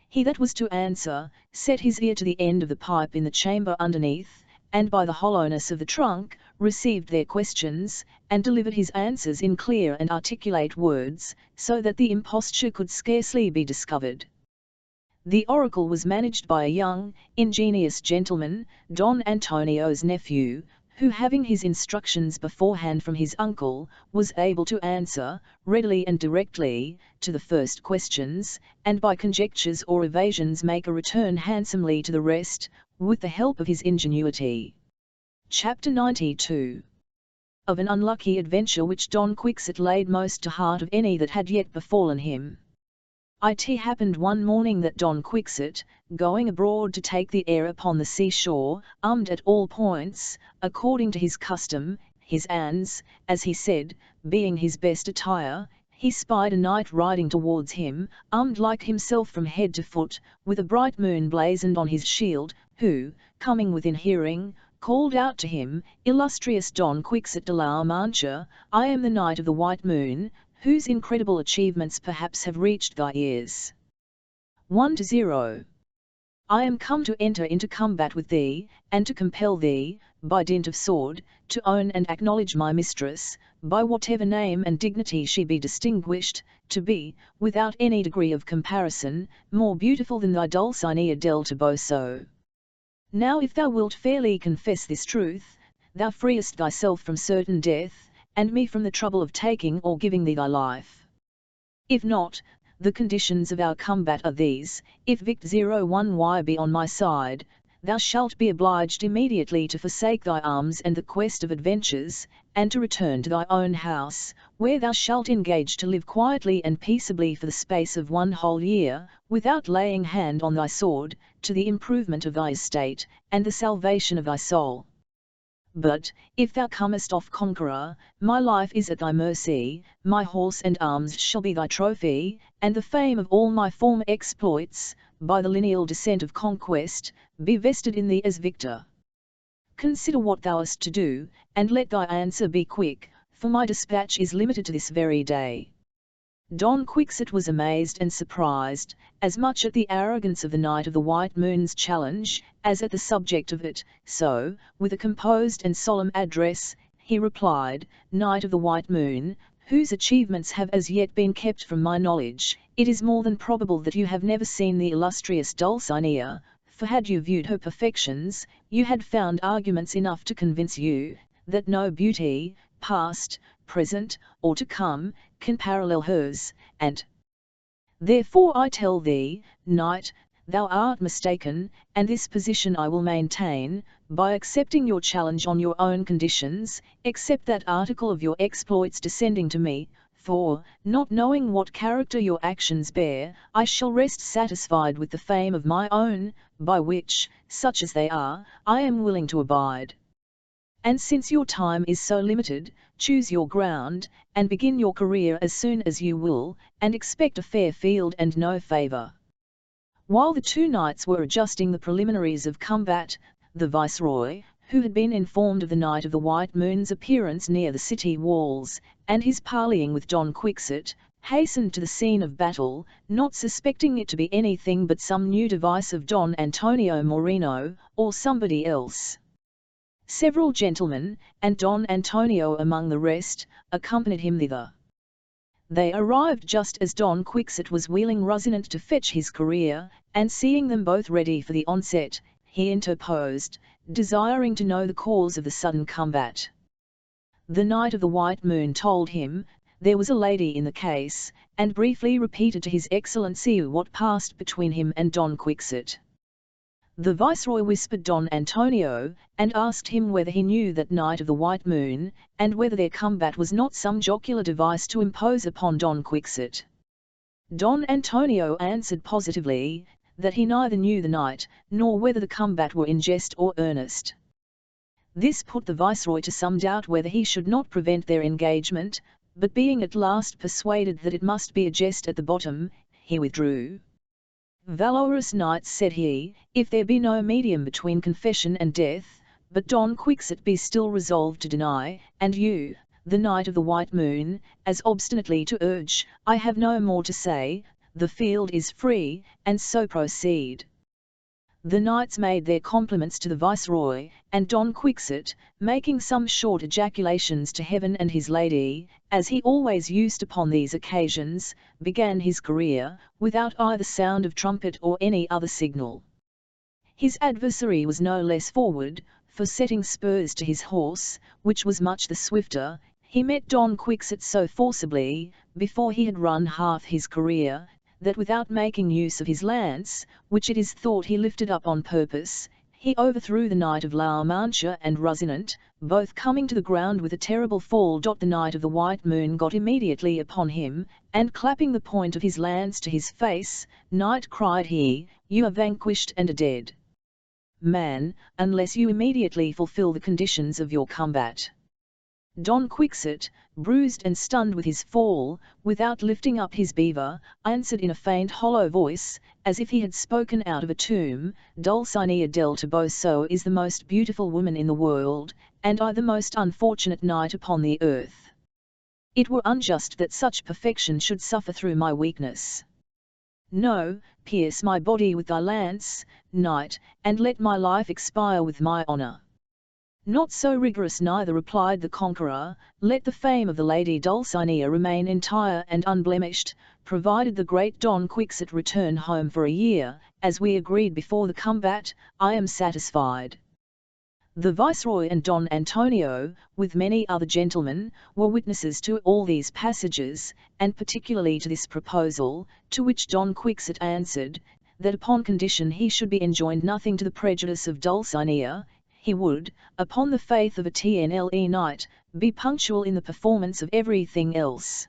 He that was to answer, set his ear to the end of the pipe in the chamber underneath, and by the hollowness of the trunk, received their questions, and delivered his answers in clear and articulate words, so that the imposture could scarcely be discovered. The oracle was managed by a young, ingenious gentleman, Don Antonio's nephew, who, having his instructions beforehand from his uncle, was able to answer, readily and directly, to the first questions, and by conjectures or evasions make a return handsomely to the rest, with the help of his ingenuity. Chapter 92. Of an unlucky adventure which Don Quixote laid most to heart of any that had yet befallen him. It happened one morning that Don Quixote, going abroad to take the air upon the seashore, armed at all points, according to his custom, his ands, as he said, being his best attire, he spied a knight riding towards him, armed like himself from head to foot, with a bright moon blazoned on his shield, who, coming within hearing, called out to him, "Illustrious Don Quixote de la Mancha, I am the Knight of the White Moon, whose incredible achievements perhaps have reached thy ears. 1-0. I am come to enter into combat with thee, and to compel thee, by dint of sword, to own and acknowledge my mistress, by whatever name and dignity she be distinguished, to be, without any degree of comparison, more beautiful than thy Dulcinea del Toboso. Now if thou wilt fairly confess this truth, thou freest thyself from certain death, and me from the trouble of taking or giving thee thy life. If not, the conditions of our combat are these: if Vict 01Y be on my side, thou shalt be obliged immediately to forsake thy arms and the quest of adventures, and to return to thy own house, where thou shalt engage to live quietly and peaceably for the space of 1 whole year, without laying hand on thy sword, to the improvement of thy estate, and the salvation of thy soul. But, if thou comest off conqueror, my life is at thy mercy, my horse and arms shall be thy trophy, and the fame of all my former exploits, by the lineal descent of conquest, be vested in thee as victor. Consider what thou hast to do, and let thy answer be quick, for my dispatch is limited to this very day." Don Quixote was amazed and surprised, as much at the arrogance of the Knight of the White Moon's challenge, as at the subject of it, so, with a composed and solemn address, he replied, "Knight of the White Moon, whose achievements have as yet been kept from my knowledge, it is more than probable that you have never seen the illustrious Dulcinea, for had you viewed her perfections, you had found arguments enough to convince you, that no beauty, past, present, or to come, can parallel hers, and therefore I tell thee, Knight, thou art mistaken, and this position I will maintain, by accepting your challenge on your own conditions, except that article of your exploits descending to me, for, not knowing what character your actions bear, I shall rest satisfied with the fame of my own, by which, such as they are, I am willing to abide. And since your time is so limited, choose your ground, and begin your career as soon as you will, and expect a fair field and no favour." While the two knights were adjusting the preliminaries of combat, the Viceroy, who had been informed of the Knight of the White Moon's appearance near the city walls, and his parleying with Don Quixote, hastened to the scene of battle, not suspecting it to be anything but some new device of Don Antonio Moreno, or somebody else. Several gentlemen, and Don Antonio among the rest, accompanied him thither. They arrived just as Don Quixote was wheeling Rocinante to fetch his courier, and seeing them both ready for the onset, he interposed, desiring to know the cause of the sudden combat. The Knight of the White Moon told him, there was a lady in the case, and briefly repeated to his Excellency what passed between him and Don Quixote. The Viceroy whispered Don Antonio, and asked him whether he knew that Knight of the White Moon, and whether their combat was not some jocular device to impose upon Don Quixote. Don Antonio answered positively, that he neither knew the knight, nor whether the combat were in jest or earnest. This put the Viceroy to some doubt whether he should not prevent their engagement, but being at last persuaded that it must be a jest at the bottom, he withdrew. "Valorous knights," said he, "if there be no medium between confession and death, but Don Quixote be still resolved to deny, and you, the Knight of the White Moon, as obstinately to urge, I have no more to say, the field is free, and so proceed." The knights made their compliments to the Viceroy, and Don Quixote, making some short ejaculations to heaven and his lady, as he always used upon these occasions, began his career, without either sound of trumpet or any other signal. His adversary was no less forward, for setting spurs to his horse, which was much the swifter, he met Don Quixote so forcibly, before he had run half his career, that without making use of his lance, which it is thought he lifted up on purpose, he overthrew the Knight of La Mancha and Rocinante, both coming to the ground with a terrible fall. The Knight of the White Moon got immediately upon him, and clapping the point of his lance to his face, "Knight," cried he, "you are vanquished and a dead man, unless you immediately fulfill the conditions of your combat." Don Quixote, bruised and stunned with his fall, without lifting up his beaver, answered in a faint hollow voice, as if he had spoken out of a tomb, Dulcinea del Toboso is the most beautiful woman in the world, and I the most unfortunate knight upon the earth. It were unjust that such perfection should suffer through my weakness. No, pierce my body with thy lance, knight, and let my life expire with my honour. Not so rigorous neither, replied the conqueror, let the fame of the lady Dulcinea remain entire and unblemished, provided the great Don Quixote return home for a year, as we agreed before the combat, I am satisfied. The Viceroy and Don Antonio, with many other gentlemen, were witnesses to all these passages, and particularly to this proposal, to which Don Quixote answered, that upon condition he should be enjoined nothing to the prejudice of Dulcinea, he would, upon the faith of a TNLE knight, be punctual in the performance of everything else.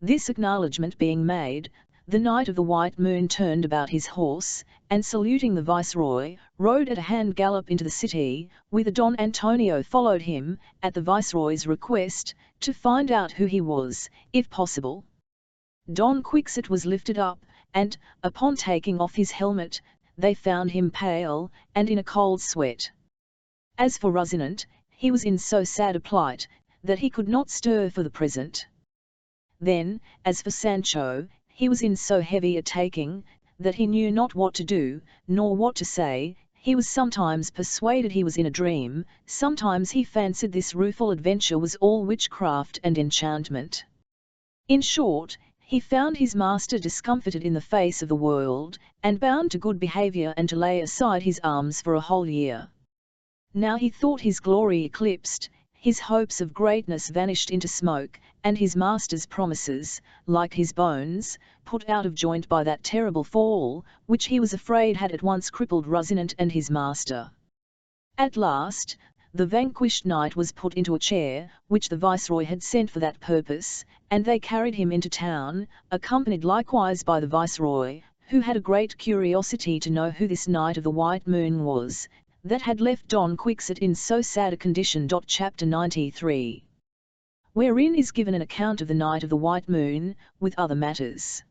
This acknowledgment being made, the Knight of the White Moon turned about his horse, and saluting the Viceroy, rode at a hand gallop into the city, whither Don Antonio followed him, at the Viceroy's request, to find out who he was, if possible. Don Quixote was lifted up, and, upon taking off his helmet, they found him pale, and in a cold sweat. As for Rocinante, he was in so sad a plight, that he could not stir for the present. Then, as for Sancho, he was in so heavy a taking, that he knew not what to do, nor what to say. He was sometimes persuaded he was in a dream, sometimes he fancied this rueful adventure was all witchcraft and enchantment. In short, he found his master discomfited in the face of the world, and bound to good behaviour and to lay aside his arms for a whole year. Now he thought his glory eclipsed, his hopes of greatness vanished into smoke, and his master's promises, like his bones, put out of joint by that terrible fall, which he was afraid had at once crippled Rocinante and his master. At last, the vanquished knight was put into a chair, which the Viceroy had sent for that purpose, and they carried him into town, accompanied likewise by the Viceroy, who had a great curiosity to know who this Knight of the White Moon was, that had left Don Quixote in so sad a condition. Chapter 93, wherein is given an account of the Knight of the White Moon, with other matters.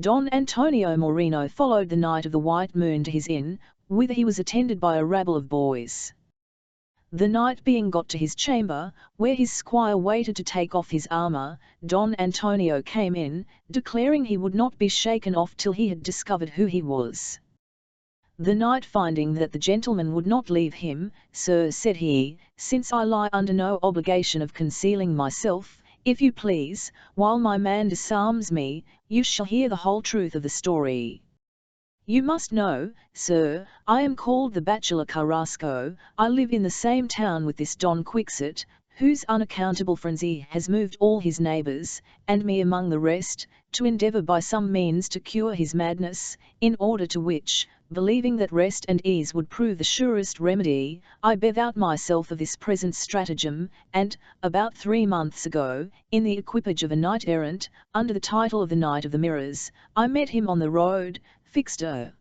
Don Antonio Moreno followed the Knight of the White Moon to his inn, whither he was attended by a rabble of boys. The knight being got to his chamber, where his squire waited to take off his armour, Don Antonio came in, declaring he would not be shaken off till he had discovered who he was. The knight, finding that the gentleman would not leave him, "Sir," said he, "since I lie under no obligation of concealing myself, if you please, while my man disarms me, you shall hear the whole truth of the story. You must know, sir, I am called the bachelor Carrasco, I live in the same town with this Don Quixote, whose unaccountable frenzy has moved all his neighbours, and me among the rest, to endeavour by some means to cure his madness, in order to which, believing that rest and ease would prove the surest remedy, I bethought myself of this present stratagem, and, about 3 months ago, in the equipage of a knight-errant, under the title of the Knight of the Mirrors, I met him on the road, fixed a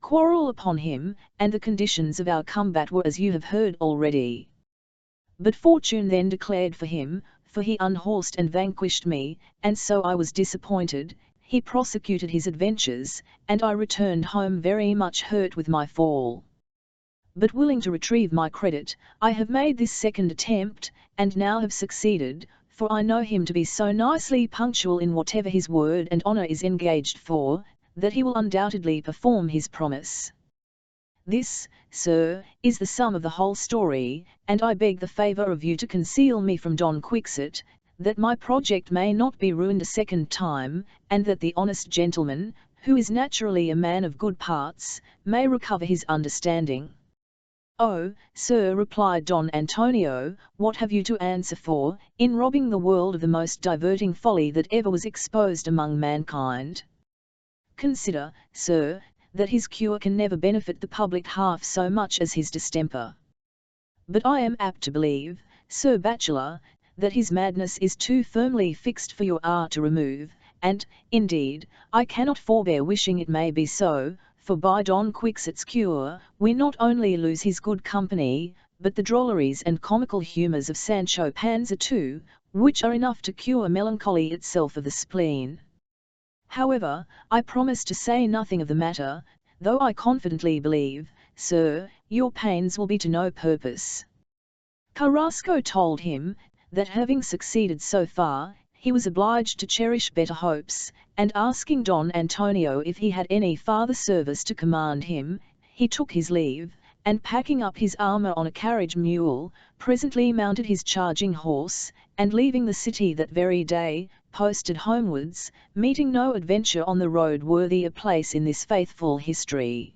quarrel upon him, and the conditions of our combat were as you have heard already. But fortune then declared for him, for he unhorsed and vanquished me, and so I was disappointed. He prosecuted his adventures, and I returned home very much hurt with my fall. But willing to retrieve my credit, I have made this second attempt, and now have succeeded, for I know him to be so nicely punctual in whatever his word and honour is engaged for, that he will undoubtedly perform his promise. This, sir, is the sum of the whole story, and I beg the favour of you to conceal me from Don Quixote, that my project may not be ruined a second time, and that the honest gentleman, who is naturally a man of good parts, may recover his understanding." "Oh, sir," replied Don Antonio, "what have you to answer for, in robbing the world of the most diverting folly that ever was exposed among mankind? Consider, sir, that his cure can never benefit the public half so much as his distemper. But I am apt to believe, Sir Bachelor, that his madness is too firmly fixed for your art to remove, and, indeed, I cannot forbear wishing it may be so, for by Don Quixote's cure, we not only lose his good company, but the drolleries and comical humours of Sancho Panza too, which are enough to cure melancholy itself of the spleen. However, I promise to say nothing of the matter, though I confidently believe, sir, your pains will be to no purpose. Carrasco told him, that having succeeded so far, he was obliged to cherish better hopes, and asking Don Antonio if he had any farther service to command him, he took his leave, and packing up his armour on a carriage mule, presently mounted his charging horse, and leaving the city that very day, posted homewards, meeting no adventure on the road worthy a place in this faithful history.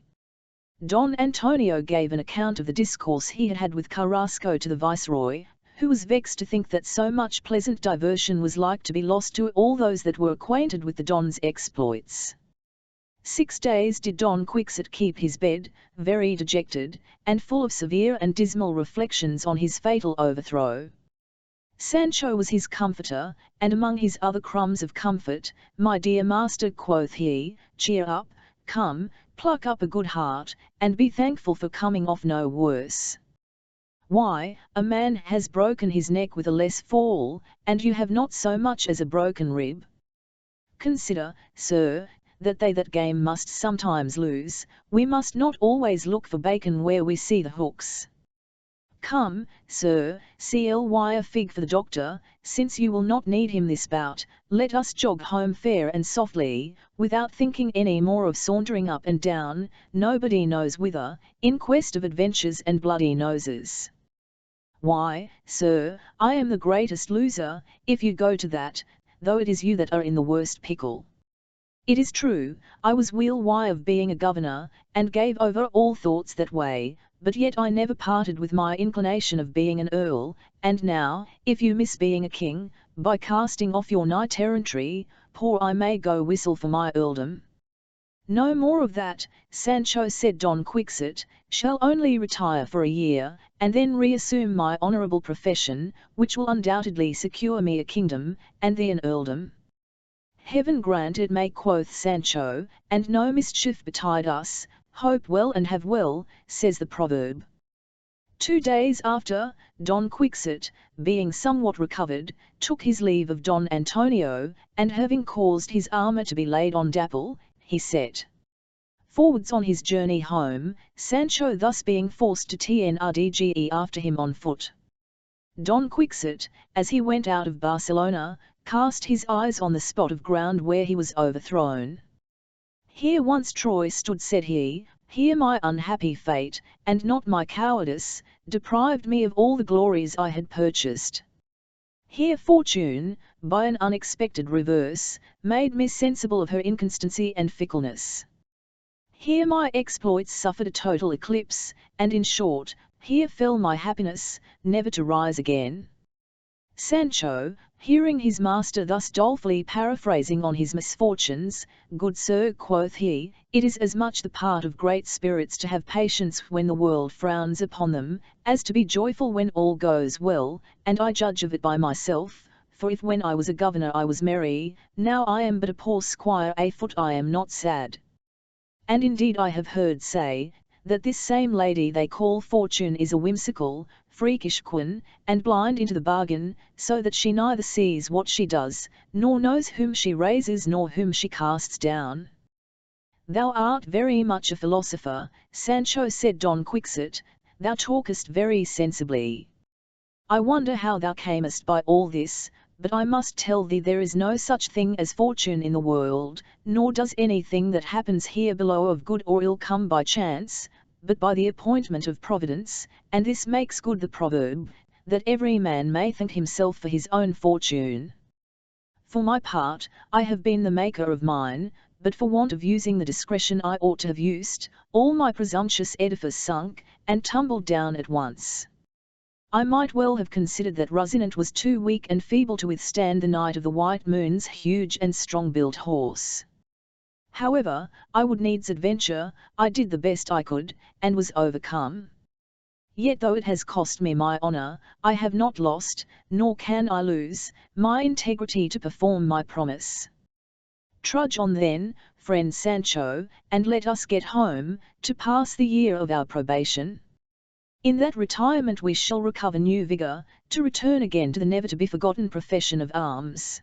Don Antonio gave an account of the discourse he had had with Carrasco to the Viceroy, who was vexed to think that so much pleasant diversion was like to be lost to all those that were acquainted with the Don's exploits. 6 days did Don Quixote keep his bed, very dejected, and full of severe and dismal reflections on his fatal overthrow. Sancho was his comforter, and among his other crumbs of comfort, "My dear master," quoth he, "cheer up, come, pluck up a good heart, and be thankful for coming off no worse. Why, a man has broken his neck with a less fall, and you have not so much as a broken rib. Consider, sir, that they that game must sometimes lose, we must not always look for bacon where we see the hooks. Come, sir, CLY a fig for the doctor, since you will not need him this bout, let us jog home fair and softly, without thinking any more of sauntering up and down, nobody knows whither, in quest of adventures and bloody noses. Why, sir, I am the greatest loser, if you go to that, though it is you that are in the worst pickle. It is true, I was weal-why of being a governor, and gave over all thoughts that way, but yet I never parted with my inclination of being an earl, and now, if you miss being a king, by casting off your knight-errantry, poor I may go whistle for my earldom." "No more of that, Sancho," said Don Quixote, "shall only retire for a year, and then reassume my honourable profession, which will undoubtedly secure me a kingdom, and thee an earldom." "Heaven grant it may," quoth Sancho, "and no mischief betide us, hope well and have well, says the proverb." 2 days after, Don Quixote, being somewhat recovered, took his leave of Don Antonio, and having caused his armour to be laid on Dapple, he set forwards on his journey home, Sancho thus being forced to tndrge after him on foot. Don Quixote, as he went out of Barcelona, cast his eyes on the spot of ground where he was overthrown. "Here once Troy stood," said he, "here my unhappy fate, and not my cowardice, deprived me of all the glories I had purchased. Here Fortune, by an unexpected reverse, made me sensible of her inconstancy and fickleness. Here my exploits suffered a total eclipse, and in short, here fell my happiness, never to rise again." Sancho, hearing his master thus dolefully paraphrasing on his misfortunes, "Good sir," quoth he, "it is as much the part of great spirits to have patience when the world frowns upon them, as to be joyful when all goes well, and I judge of it by myself, for if when I was a governor I was merry, now I am but a poor squire afoot I am not sad. And indeed I have heard say, that this same lady they call Fortune is a whimsical, freakish queen, and blind into the bargain, so that she neither sees what she does, nor knows whom she raises nor whom she casts down." "Thou art very much a philosopher, Sancho," said Don Quixote, "thou talkest very sensibly. I wonder how thou camest by all this, but I must tell thee there is no such thing as fortune in the world, nor does anything that happens here below of good or ill come by chance, but by the appointment of Providence, and this makes good the proverb, that every man may thank himself for his own fortune. For my part, I have been the maker of mine, but for want of using the discretion I ought to have used, all my presumptuous edifice sunk, and tumbled down at once. I might well have considered that Rocinante was too weak and feeble to withstand the Knight of the White Moon's huge and strong-built horse. However, I would needs adventure, I did the best I could, and was overcome. Yet though it has cost me my honour, I have not lost, nor can I lose, my integrity to perform my promise. Trudge on then, friend Sancho, and let us get home, to pass the year of our probation." In that retirement we shall recover new vigour, to return again to the never-to-be-forgotten profession of arms.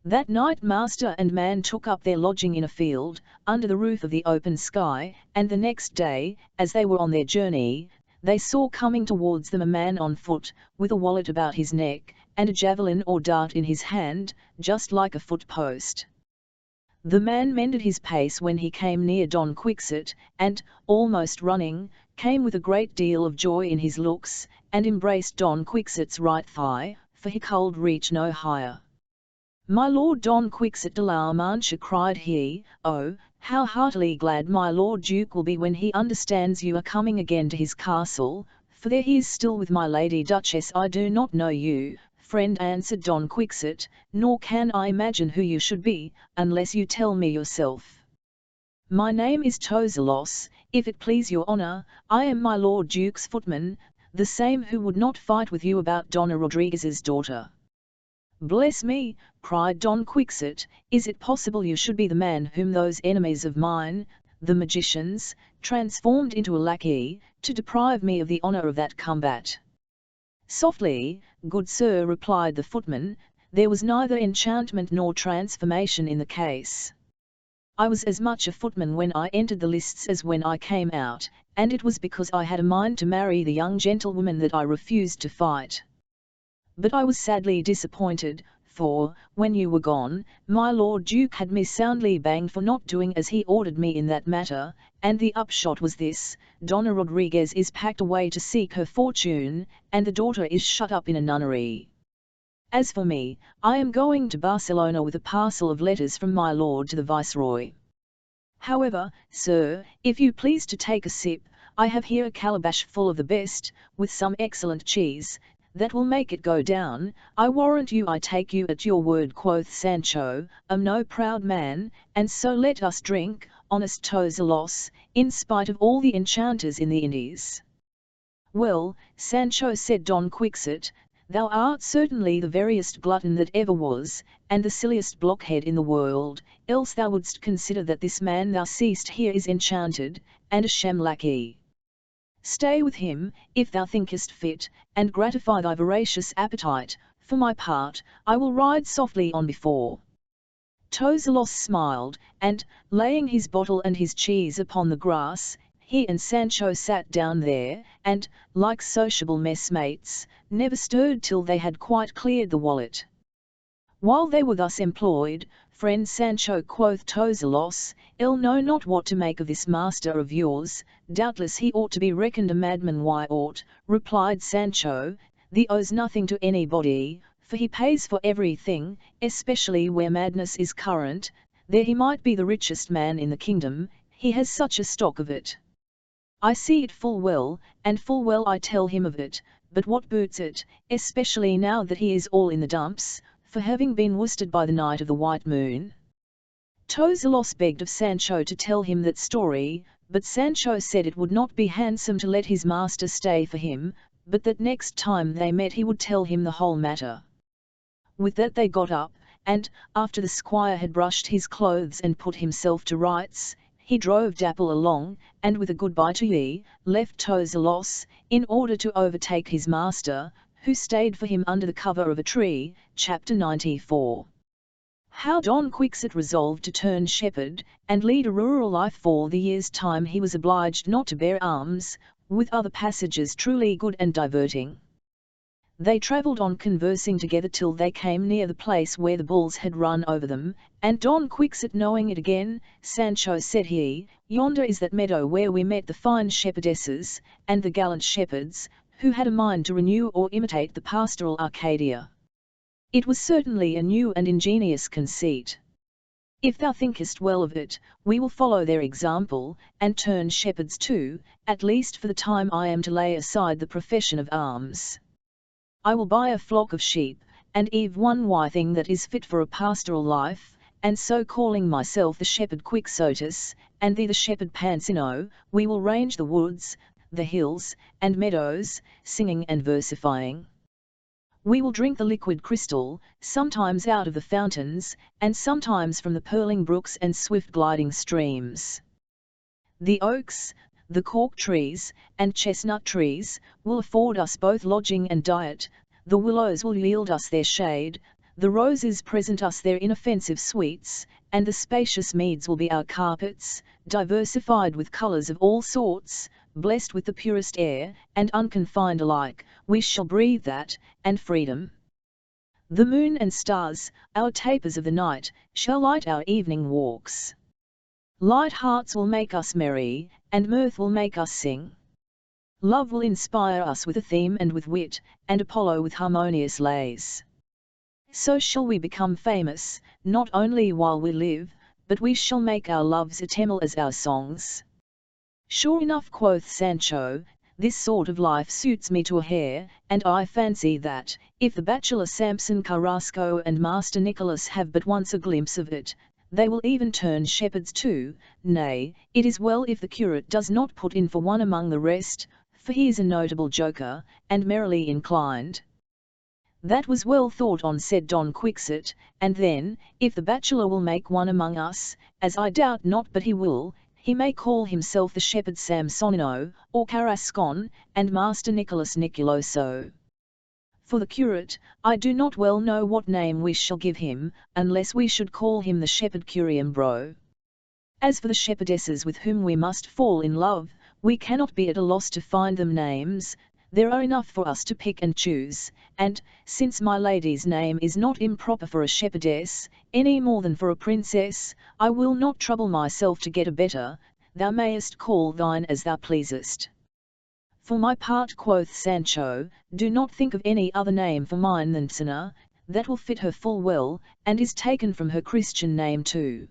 That night master and man took up their lodging in a field, under the roof of the open sky, and the next day, as they were on their journey, they saw coming towards them a man on foot, with a wallet about his neck, and a javelin or dart in his hand, just like a foot-post. The man mended his pace when he came near Don Quixote, and, almost running, came with a great deal of joy in his looks, and embraced Don Quixote's right thigh, for he could reach no higher. "My lord Don Quixote de la Mancha," cried he, "oh, how heartily glad my lord Duke will be when he understands you are coming again to his castle, for there he is still with my lady Duchess." "I do not know you, friend," answered Don Quixote, "nor can I imagine who you should be, unless you tell me yourself." "My name is Tozelos, if it please your honour. I am my lord Duke's footman, the same who would not fight with you about Donna Rodriguez's daughter." "Bless me," cried Don Quixote, "is it possible you should be the man whom those enemies of mine, the magicians, transformed into a lackey, to deprive me of the honour of that combat?" "Softly, good sir," replied the footman, "there was neither enchantment nor transformation in the case. I was as much a footman when I entered the lists as when I came out, and it was because I had a mind to marry the young gentlewoman that I refused to fight. But I was sadly disappointed, for, when you were gone, my lord Duke had me soundly banged for not doing as he ordered me in that matter, and the upshot was this: Donna Rodriguez is packed away to seek her fortune, and the daughter is shut up in a nunnery. As for me, I am going to Barcelona with a parcel of letters from my lord to the Viceroy. However, sir, if you please to take a sip, I have here a calabash full of the best, with some excellent cheese, that will make it go down. I warrant you I take you at your word," quoth Sancho, "am no proud man, and so let us drink, honest Tozelos, in spite of all the enchanters in the Indies." "Well, Sancho," said Don Quixote, "thou art certainly the veriest glutton that ever was, and the silliest blockhead in the world, else thou wouldst consider that this man thou seest here is enchanted, and a sham lackey. Stay with him, if thou thinkest fit, and gratify thy voracious appetite. For my part, I will ride softly on before." Tozelos smiled, and, laying his bottle and his cheese upon the grass, he and Sancho sat down there, and, like sociable messmates, never stirred till they had quite cleared the wallet. "While they were thus employed, friend Sancho," quoth Tozelos, "I know not what to make of this master of yours. Doubtless he ought to be reckoned a madman." "Why ought?" replied Sancho. "He owes nothing to anybody, for he pays for everything, especially where madness is current. There he might be the richest man in the kingdom, he has such a stock of it. I see it full well, and full well I tell him of it, but what boots it, especially now that he is all in the dumps, for having been worsted by the Knight of the White Moon?" Tozelos begged of Sancho to tell him that story, but Sancho said it would not be handsome to let his master stay for him, but that next time they met he would tell him the whole matter. With that they got up, and, after the squire had brushed his clothes and put himself to rights, he drove Dapple along, and with a goodbye to ye, left Tozelos, in order to overtake his master, who stayed for him under the cover of a tree. Chapter 94. How Don Quixote resolved to turn shepherd, and lead a rural life for the year's time he was obliged not to bear arms, with other passages truly good and diverting. They travelled on conversing together till they came near the place where the bulls had run over them, and Don Quixote knowing it again, "Sancho," said he, "yonder is that meadow where we met the fine shepherdesses, and the gallant shepherds, who had a mind to renew or imitate the pastoral Arcadia. It was certainly a new and ingenious conceit. If thou thinkest well of it, we will follow their example, and turn shepherds too, at least for the time I am to lay aside the profession of arms. I will buy a flock of sheep, and eve one whiting that is fit for a pastoral life, and so calling myself the shepherd Quixotus, and thee the shepherd Pancino, we will range the woods, the hills, and meadows, singing and versifying. We will drink the liquid crystal, sometimes out of the fountains, and sometimes from the purling brooks and swift gliding streams. The oaks, the cork trees, and chestnut trees, will afford us both lodging and diet, the willows will yield us their shade, the roses present us their inoffensive sweets, and the spacious meads will be our carpets, diversified with colours of all sorts, blessed with the purest air, and unconfined alike, we shall breathe that, and freedom. The moon and stars, our tapers of the night, shall light our evening walks. Light hearts will make us merry, and mirth will make us sing. Love will inspire us with a theme and with wit, and Apollo with harmonious lays. So shall we become famous, not only while we live, but we shall make our loves eternal as our songs. Sure enough, quoth Sancho, this sort of life suits me to a hair, and I fancy that, if the bachelor Samson Carrasco and Master Nicholas have but once a glimpse of it, they will even turn shepherds too. Nay, it is well if the curate does not put in for one among the rest, for he is a notable joker, and merrily inclined. That was well thought on, said Don Quixote, and then, if the bachelor will make one among us, as I doubt not but he will, he may call himself the shepherd Samsonino, or Carrascon, and Master Nicholas Niculoso. For the curate, I do not well know what name we shall give him, unless we should call him the shepherd Curiambro. As for the shepherdesses with whom we must fall in love, we cannot be at a loss to find them names, there are enough for us to pick and choose, and, since my lady's name is not improper for a shepherdess, any more than for a princess, I will not trouble myself to get a better, thou mayest call thine as thou pleasest. For my part, quoth Sancho, do not think of any other name for mine than Tsina, that will fit her full well, and is taken from her Christian name too.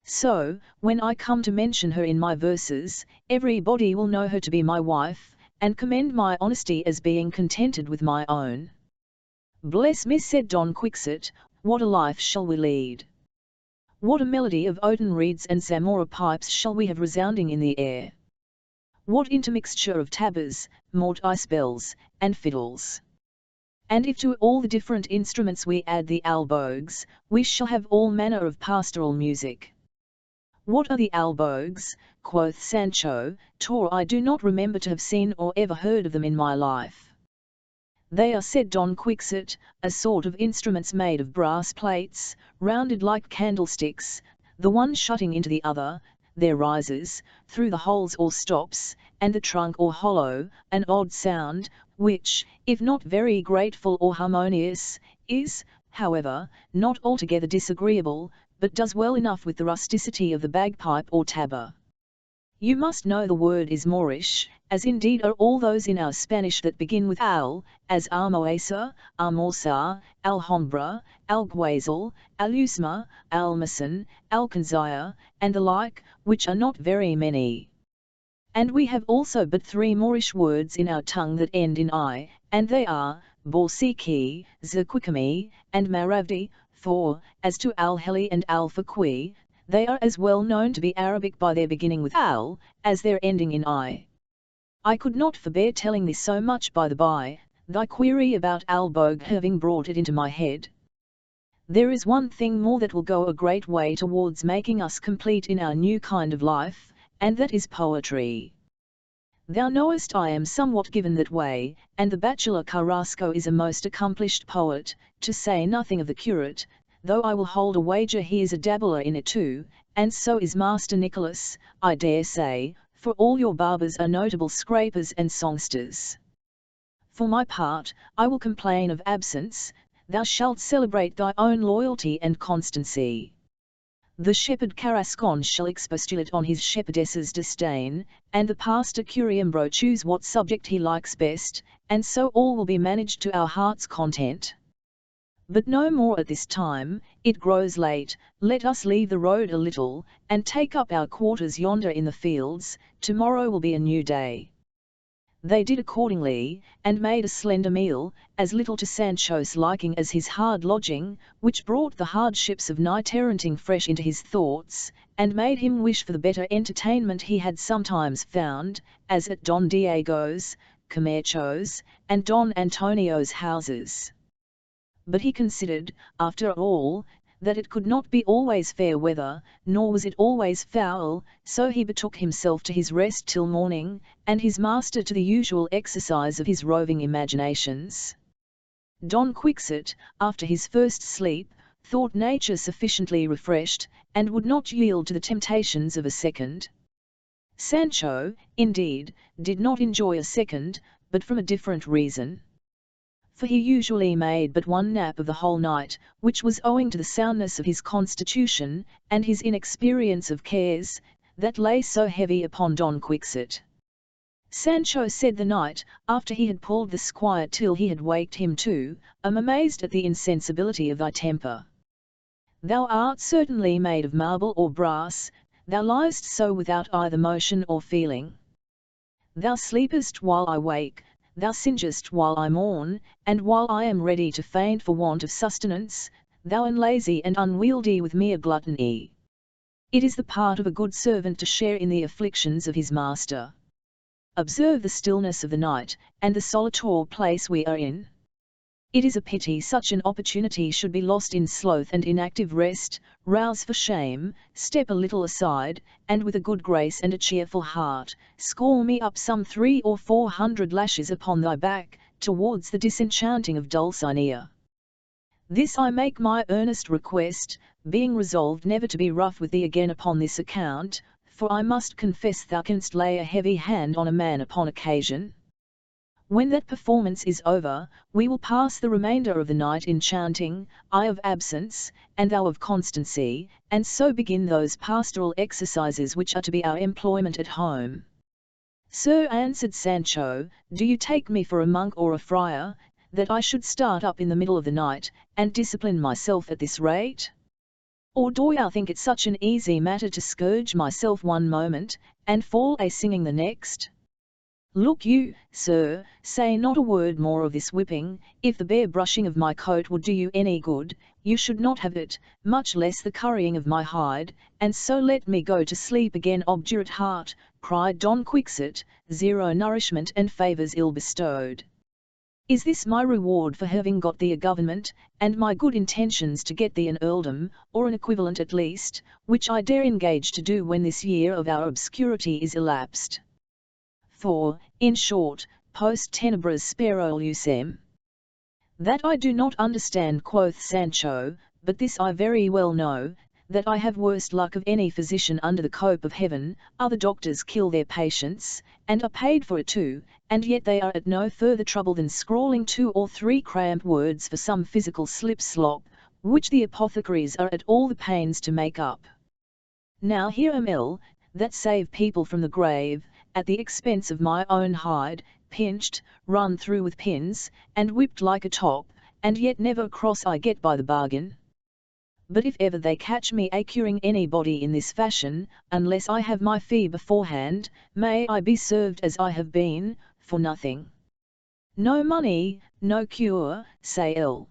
So, when I come to mention her in my verses, everybody will know her to be my wife, and commend my honesty as being contented with my own. Bless me, said Don Quixote, what a life shall we lead! What a melody of oaten reeds and Zamora pipes shall we have resounding in the air! What intermixture of tabors, mortice bells, and fiddles! And if to all the different instruments we add the albogues, we shall have all manner of pastoral music. What are the albogues? Quoth Sancho, Tor, I do not remember to have seen or ever heard of them in my life. They are, said Don Quixote, a sort of instruments made of brass plates, rounded like candlesticks, the one shutting into the other, there rises, through the holes or stops, and the trunk or hollow, an odd sound, which, if not very grateful or harmonious, is, however, not altogether disagreeable, but does well enough with the rusticity of the bagpipe or tabor. You must know the word is Moorish, as indeed are all those in our Spanish that begin with al, as Almoesa, Almorza, Alhambra, Alguazil, Alusma, Almacen, Alcanzaya, and the like, which are not very many. And we have also but 3 Moorish words in our tongue that end in I, and they are, Borsiki, Zaquicami, and Maravdi, for, as to Al-Heli and Al-Faqui, they are as well known to be Arabic by their beginning with al, as their ending in I. I could not forbear telling thee so much by the by, thy query about albogue having brought it into my head. There is one thing more that will go a great way towards making us complete in our new kind of life, and that is poetry. Thou knowest I am somewhat given that way, and the bachelor Carrasco is a most accomplished poet, to say nothing of the curate, though I will hold a wager he is a dabbler in it too, and so is Master Nicholas, I dare say, for all your barbers are notable scrapers and songsters. For my part, I will complain of absence, thou shalt celebrate thy own loyalty and constancy. The shepherd Carrascon shall expostulate on his shepherdess's disdain, and the pastor Curiambro choose what subject he likes best, and so all will be managed to our heart's content. But no more at this time, it grows late, let us leave the road a little, and take up our quarters yonder in the fields, tomorrow will be a new day. They did accordingly, and made a slender meal, as little to Sancho's liking as his hard lodging, which brought the hardships of knight-erranting fresh into his thoughts, and made him wish for the better entertainment he had sometimes found, as at Don Diego's, Camacho's, and Don Antonio's houses. But he considered, after all, that it could not be always fair weather, nor was it always foul, so he betook himself to his rest till morning, and his master to the usual exercise of his roving imaginations. Don Quixote, after his first sleep, thought nature sufficiently refreshed, and would not yield to the temptations of a second. Sancho, indeed, did not enjoy a second, but from a different reason. For he usually made but one nap of the whole night, which was owing to the soundness of his constitution, and his inexperience of cares, that lay so heavy upon Don Quixote. Sancho said the night, after he had pulled the squire till he had waked him too, "I'm amazed at the insensibility of thy temper. Thou art certainly made of marble or brass, thou liest so without either motion or feeling. Thou sleepest while I wake, thou singest while I mourn, and while I am ready to faint for want of sustenance, thou art lazy and unwieldy with mere gluttony. It is the part of a good servant to share in the afflictions of his master. Observe the stillness of the night, and the solitary place we are in. It is a pity such an opportunity should be lost in sloth and inactive rest. Rouse for shame, step a little aside, and with a good grace and a cheerful heart, score me up some 300 or 400 lashes upon thy back, towards the disenchanting of Dulcinea. This I make my earnest request, being resolved never to be rough with thee again upon this account, for I must confess thou canst lay a heavy hand on a man upon occasion. When that performance is over, we will pass the remainder of the night in chanting, I of absence, and thou of constancy, and so begin those pastoral exercises which are to be our employment at home." "Sir," answered Sancho, "do you take me for a monk or a friar, that I should start up in the middle of the night, and discipline myself at this rate? Or do you think it such an easy matter to scourge myself one moment, and fall a-singing the next? Look you, sir, say not a word more of this whipping. If the bare brushing of my coat would do you any good, you should not have it, much less the currying of my hide, and so let me go to sleep again." "Obdurate heart," cried Don Quixote, "zero nourishment and favours ill bestowed. Is this my reward for having got thee a government, and my good intentions to get thee an earldom, or an equivalent at least, which I dare engage to do when this year of our obscurity is elapsed? For, in short, post tenebras spero lucem." "That I do not understand," quoth Sancho, "but this I very well know, that I have worst luck of any physician under the cope of heaven. Other doctors kill their patients, and are paid for it too, and yet they are at no further trouble than scrawling 2 or 3 cramped words for some physical slip-slop, which the apothecaries are at all the pains to make up. Now here am ill, that save people from the grave, at the expense of my own hide, pinched, run through with pins, and whipped like a top, and yet never a cross I get by the bargain. But if ever they catch me a-curing anybody in this fashion, unless I have my fee beforehand, may I be served as I have been, for nothing. No money, no cure, say ill."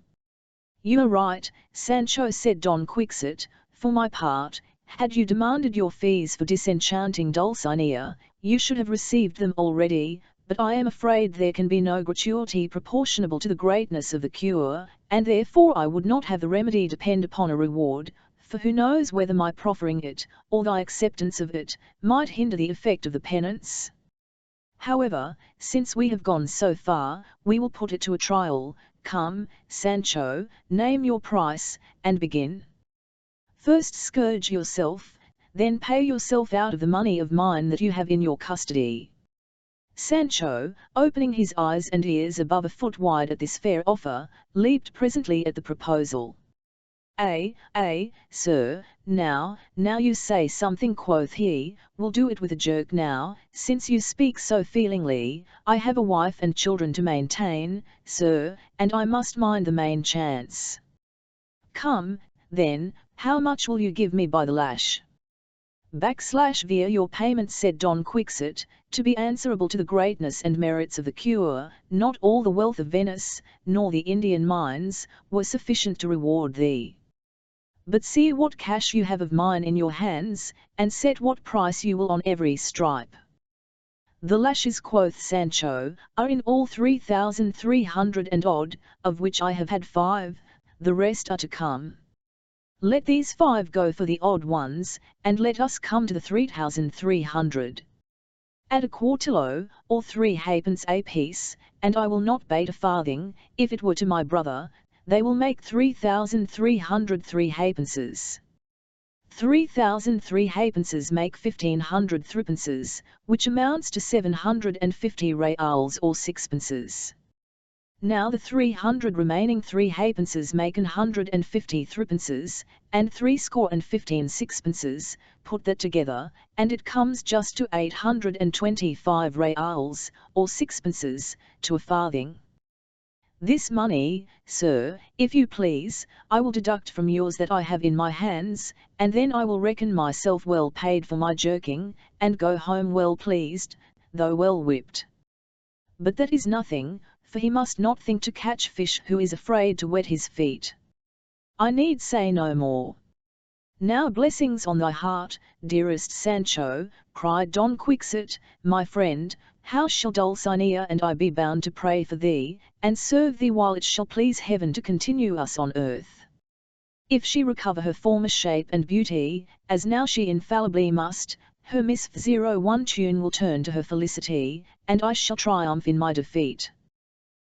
"You are right, Sancho," said Don Quixote, "for my part, had you demanded your fees for disenchanting Dulcinea, you should have received them already, but I am afraid there can be no gratuity proportionable to the greatness of the cure, and therefore I would not have the remedy depend upon a reward, for who knows whether my proffering it, or thy acceptance of it, might hinder the effect of the penance? However, since we have gone so far, we will put it to a trial. Come, Sancho, name your price, and begin. First scourge yourself, then pay yourself out of the money of mine that you have in your custody." Sancho, opening his eyes and ears above a foot wide at this fair offer, leaped presently at the proposal. Sir, now you say something," quoth he, "we'll do it with a jerk now, since you speak so feelingly. I have a wife and children to maintain, sir, and I must mind the main chance. Come, then, how much will you give me by the lash?" "Via your payment," said Don Quixote, "to be answerable to the greatness and merits of the cure. Not all the wealth of Venice, nor the Indian mines, were sufficient to reward thee. But see what cash you have of mine in your hands, and set what price you will on every stripe." "The lashes," quoth Sancho, "are in all 3,300 and odd, of which I have had 5, the rest are to come." Let these 5 go for the odd ones, and let us come to the 3,300. At a quartilo, or 3 halfpence a piece, and I will not bate a farthing. If it were to my brother, they will make 3,303 halfpences. 3,003 halfpences make 1,500 threepences, which amounts to 750 reals or sixpences. Now the 300 remaining 3 halfpences make 150 threepences, and 315 sixpences. Put that together, and it comes just to 825 reals, or sixpences, to a farthing. This money, sir, if you please, I will deduct from yours that I have in my hands, and then I will reckon myself well paid for my jerking, and go home well pleased, though well whipped. But that is nothing, for he must not think to catch fish who is afraid to wet his feet. I need say no more. Now blessings on thy heart, dearest Sancho, cried Don Quixote, my friend. How shall Dulcinea and I be bound to pray for thee, and serve thee while it shall please heaven to continue us on earth? If she recover her former shape and beauty, as now she infallibly must, her misfortune will turn to her felicity, and I shall triumph in my defeat.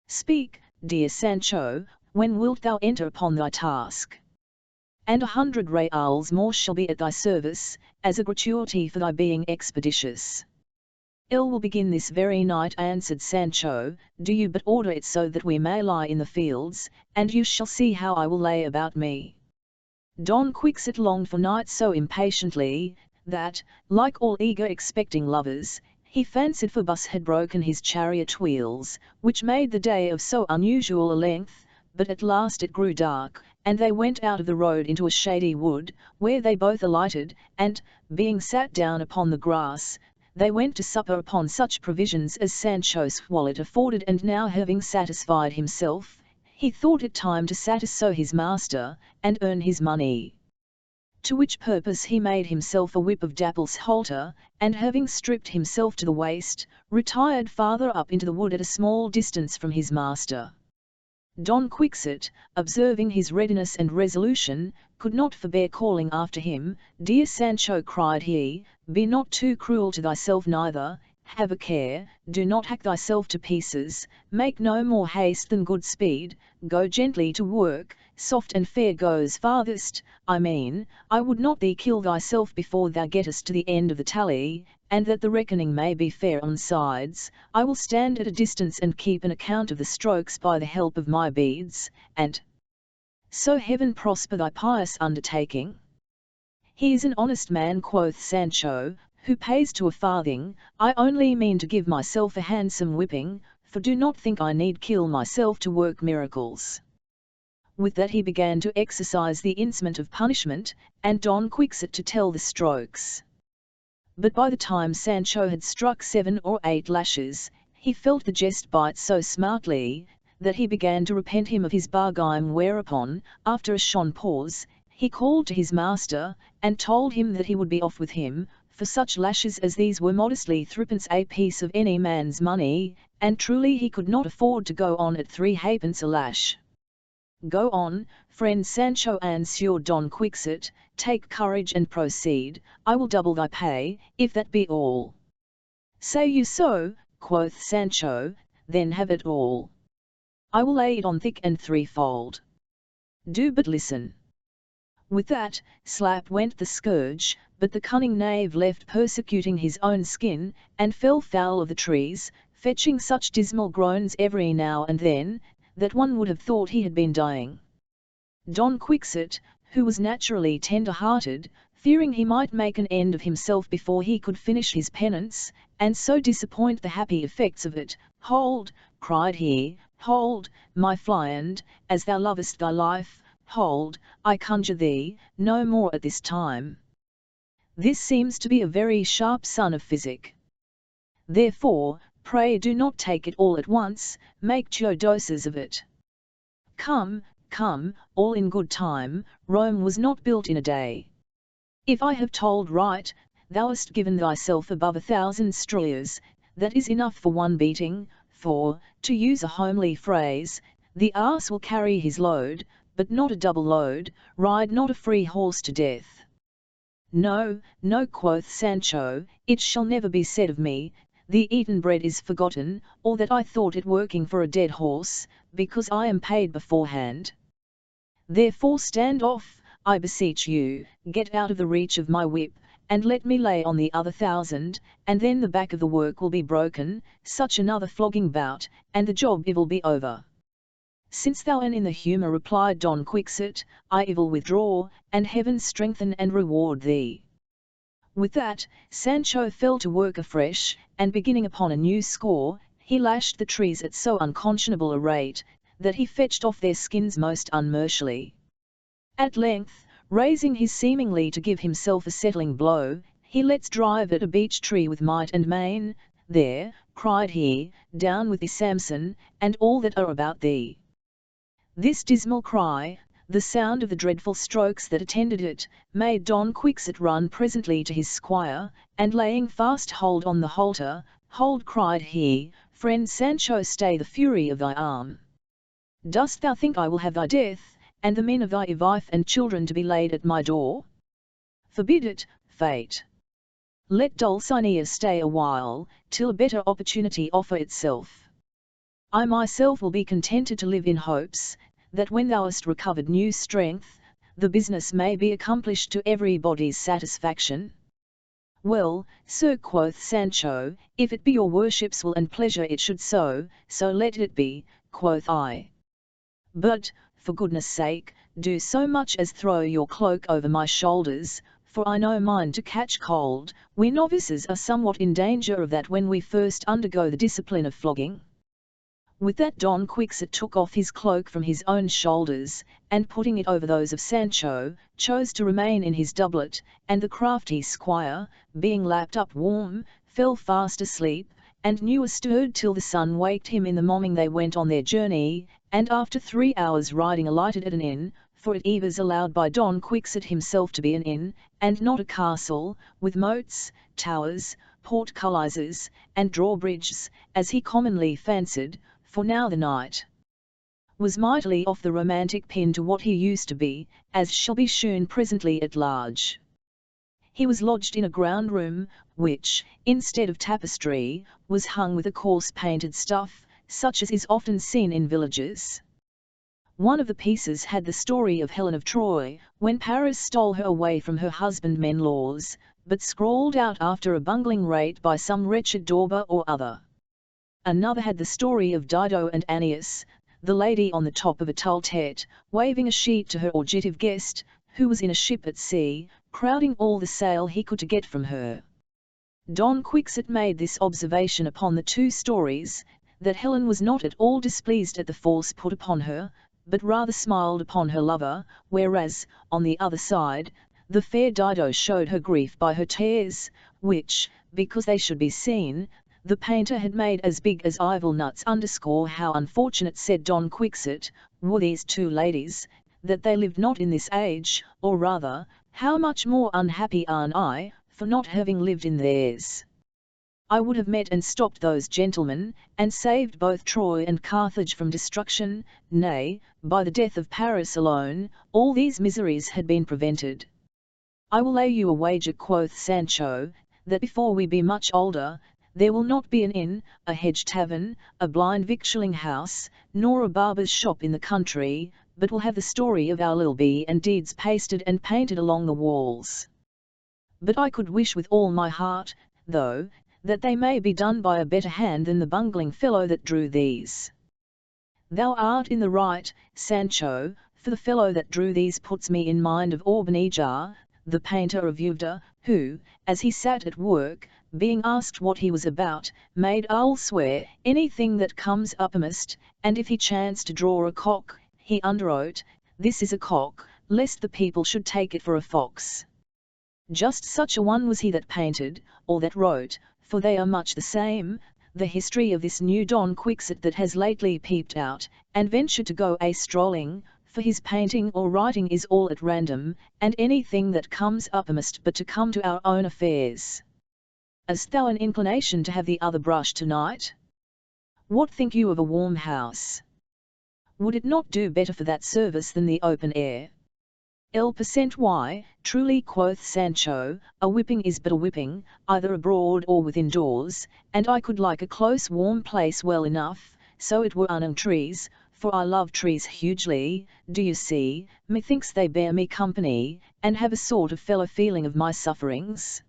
Speak, dear Sancho, when wilt thou enter upon thy task? And 100 reals more shall be at thy service, as a gratuity for thy being expeditious. "Il will begin this very night," answered Sancho. "Do you but order it so that we may lie in the fields, and you shall see how I will lay about me." Don Quixote longed for night so impatiently, that, like all eager expecting lovers, he fancied Phoebus had broken his chariot wheels, which made the day of so unusual a length. But at last it grew dark, and they went out of the road into a shady wood, where they both alighted, and, being sat down upon the grass, they went to supper upon such provisions as Sancho's wallet afforded. And now, having satisfied himself, he thought it time to satisfy his master, and earn his money. To which purpose he made himself a whip of Dapple's halter, and having stripped himself to the waist, retired farther up into the wood at a small distance from his master. Don Quixote, observing his readiness and resolution, could not forbear calling after him. "Dear Sancho," cried he, "be not too cruel to thyself neither, have a care, do not hack thyself to pieces, make no more haste than good speed, go gently to work, soft and fair goes farthest. I mean, I would not thee kill thyself before thou gettest to the end of the tally, and that the reckoning may be fair on sides, I will stand at a distance and keep an account of the strokes by the help of my beads, and so heaven prosper thy pious undertaking." "He is an honest man," quoth Sancho, "who pays to a farthing. I only mean to give myself a handsome whipping, for do not think I need kill myself to work miracles." With that he began to exercise the instrument of punishment, and Don Quixote to tell the strokes. But by the time Sancho had struck 7 or 8 lashes, he felt the jest bite so smartly, that he began to repent him of his bargain, whereupon, after a short pause, he called to his master, and told him that he would be off with him, for such lashes as these were modestly threepence a piece of any man's money, and truly he could not afford to go on at 3 halfpence a lash. "Go on, friend Sancho," answered Don Quixote, "take courage and proceed, I will double thy pay, if that be all." "Say you so?" quoth Sancho, "then have it all. I will lay it on thick and threefold. Do but listen." With that, slap went the scourge, but the cunning knave left persecuting his own skin, and fell foul of the trees, fetching such dismal groans every now and then, that one would have thought he had been dying. Don Quixote, who was naturally tender-hearted, fearing he might make an end of himself before he could finish his penance, and so disappoint the happy effects of it, "Hold," cried he, "hold, my flyand, as thou lovest thy life, hold, I conjure thee, no more at this time. This seems to be a very sharp son of physic. Therefore, pray do not take it all at once, make doses of it. Come, come, all in good time, Rome was not built in a day. If I have told right, thou hast given thyself above 1,000 strias, that is enough for one beating, for, to use a homely phrase, the ass will carry his load, but not a double load, ride not a free horse to death. No, no, quoth Sancho, it shall never be said of me, the eaten bread is forgotten, or that I thought it working for a dead horse, because I am paid beforehand. Therefore stand off, I beseech you, get out of the reach of my whip, and let me lay on the other 1,000, and then the back of the work will be broken, such another flogging bout, and the job will be over. Since thou art in the humour, replied Don Quixote, I will withdraw, and heaven strengthen and reward thee. With that, Sancho fell to work afresh, and beginning upon a new score, he lashed the trees at so unconscionable a rate, that he fetched off their skins most unmercifully. At length, raising his seemingly to give himself a settling blow, he lets drive at a beech tree with might and main. There, cried he, down with thee Samson, and all that are about thee. This dismal cry, the sound of the dreadful strokes that attended it, made Don Quixote run presently to his squire, and laying fast hold on the halter, hold, cried he, friend Sancho, stay the fury of thy arm. Dost thou think I will have thy death, and the men of thy wife and children to be laid at my door? Forbid it, fate. Let Dulcinea stay a while, till a better opportunity offer itself. I myself will be contented to live in hopes, that when thou hast recovered new strength, the business may be accomplished to everybody's satisfaction. Well, sir, quoth Sancho, if it be your worship's will and pleasure it should so let it be, quoth I. But, for goodness sake, do so much as throw your cloak over my shoulders, for I know mine to catch cold. We novices are somewhat in danger of that when we first undergo the discipline of flogging. With that Don Quixote took off his cloak from his own shoulders, and putting it over those of Sancho, chose to remain in his doublet, and the crafty squire, being lapped up warm, fell fast asleep, and never stirred till the sun waked him. In the morning they went on their journey, and after 3 hours riding alighted at an inn, for it was allowed by Don Quixote himself to be an inn, and not a castle, with moats, towers, portcullises, and drawbridges, as he commonly fancied, for now the knight was mightily off the romantic pin to what he used to be, as shall be shewn presently at large. He was lodged in a ground room, which, instead of tapestry, was hung with a coarse painted stuff, such as is often seen in villages. One of the pieces had the story of Helen of Troy, when Paris stole her away from her husband-in-laws, but scrawled out after a bungling rate by some wretched dauber or other. Another had the story of Dido and Aeneas, the lady on the top of a tultet, waving a sheet to her auditive guest, who was in a ship at sea, crowding all the sail he could to get from her. Don Quixote made this observation upon the 2 stories, that Helen was not at all displeased at the force put upon her, but rather smiled upon her lover, whereas, on the other side, the fair Dido showed her grief by her tears, which, because they should be seen, the painter had made as big as evil nuts. How unfortunate, said Don Quixote, were these 2 ladies, that they lived not in this age, or rather, how much more unhappy am I, for not having lived in theirs. I would have met and stopped those gentlemen, and saved both Troy and Carthage from destruction. Nay, by the death of Paris alone, all these miseries had been prevented. I will lay you a wager, quoth Sancho, that before we be much older, there will not be an inn, a hedge tavern, a blind victualling house, nor a barber's shop in the country, but will have the story of our little bee and deeds pasted and painted along the walls. But I could wish with all my heart, though, that they may be done by a better hand than the bungling fellow that drew these. Thou art in the right, Sancho, for the fellow that drew these puts me in mind of Aubenjar, the painter of Uvda, who, as he sat at work, being asked what he was about, made all swear anything that comes uppermost, and if he chanced to draw a cock, he underwrote, this is a cock, lest the people should take it for a fox. Just such a one was he that painted, or that wrote, for they are much the same, the history of this new Don Quixote that has lately peeped out, and ventured to go a-strolling, for his painting or writing is all at random, and anything that comes uppermost. But to come to our own affairs. Hast thou an inclination to have the other brush to-night? What think you of a warm house? would it not do better for that service than the open air? %. Why, truly, quoth Sancho, a whipping is but a whipping, either abroad or within doors, and I could like a close warm place well enough, so it were among trees, for I love trees hugely, do you see, methinks they bear me company, and have a sort of fellow feeling of my sufferings.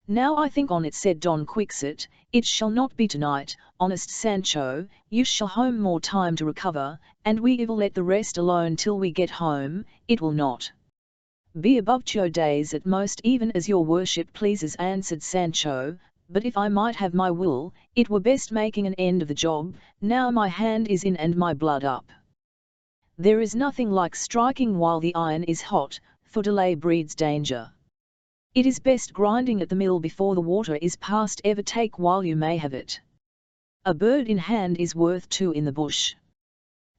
Now I think on it, said Don Quixote, it shall not be tonight, honest Sancho, you shall home more time to recover, and we will let the rest alone till we get home, it will not be above 2 days at most, even as your worship pleases, answered Sancho, but if I might have my will, it were best making an end of the job, now my hand is in and my blood up. There is nothing like striking while the iron is hot, for delay breeds danger. It is best grinding at the mill before the water is past, ever take while you may have it. A bird in hand is worth 2 in the bush.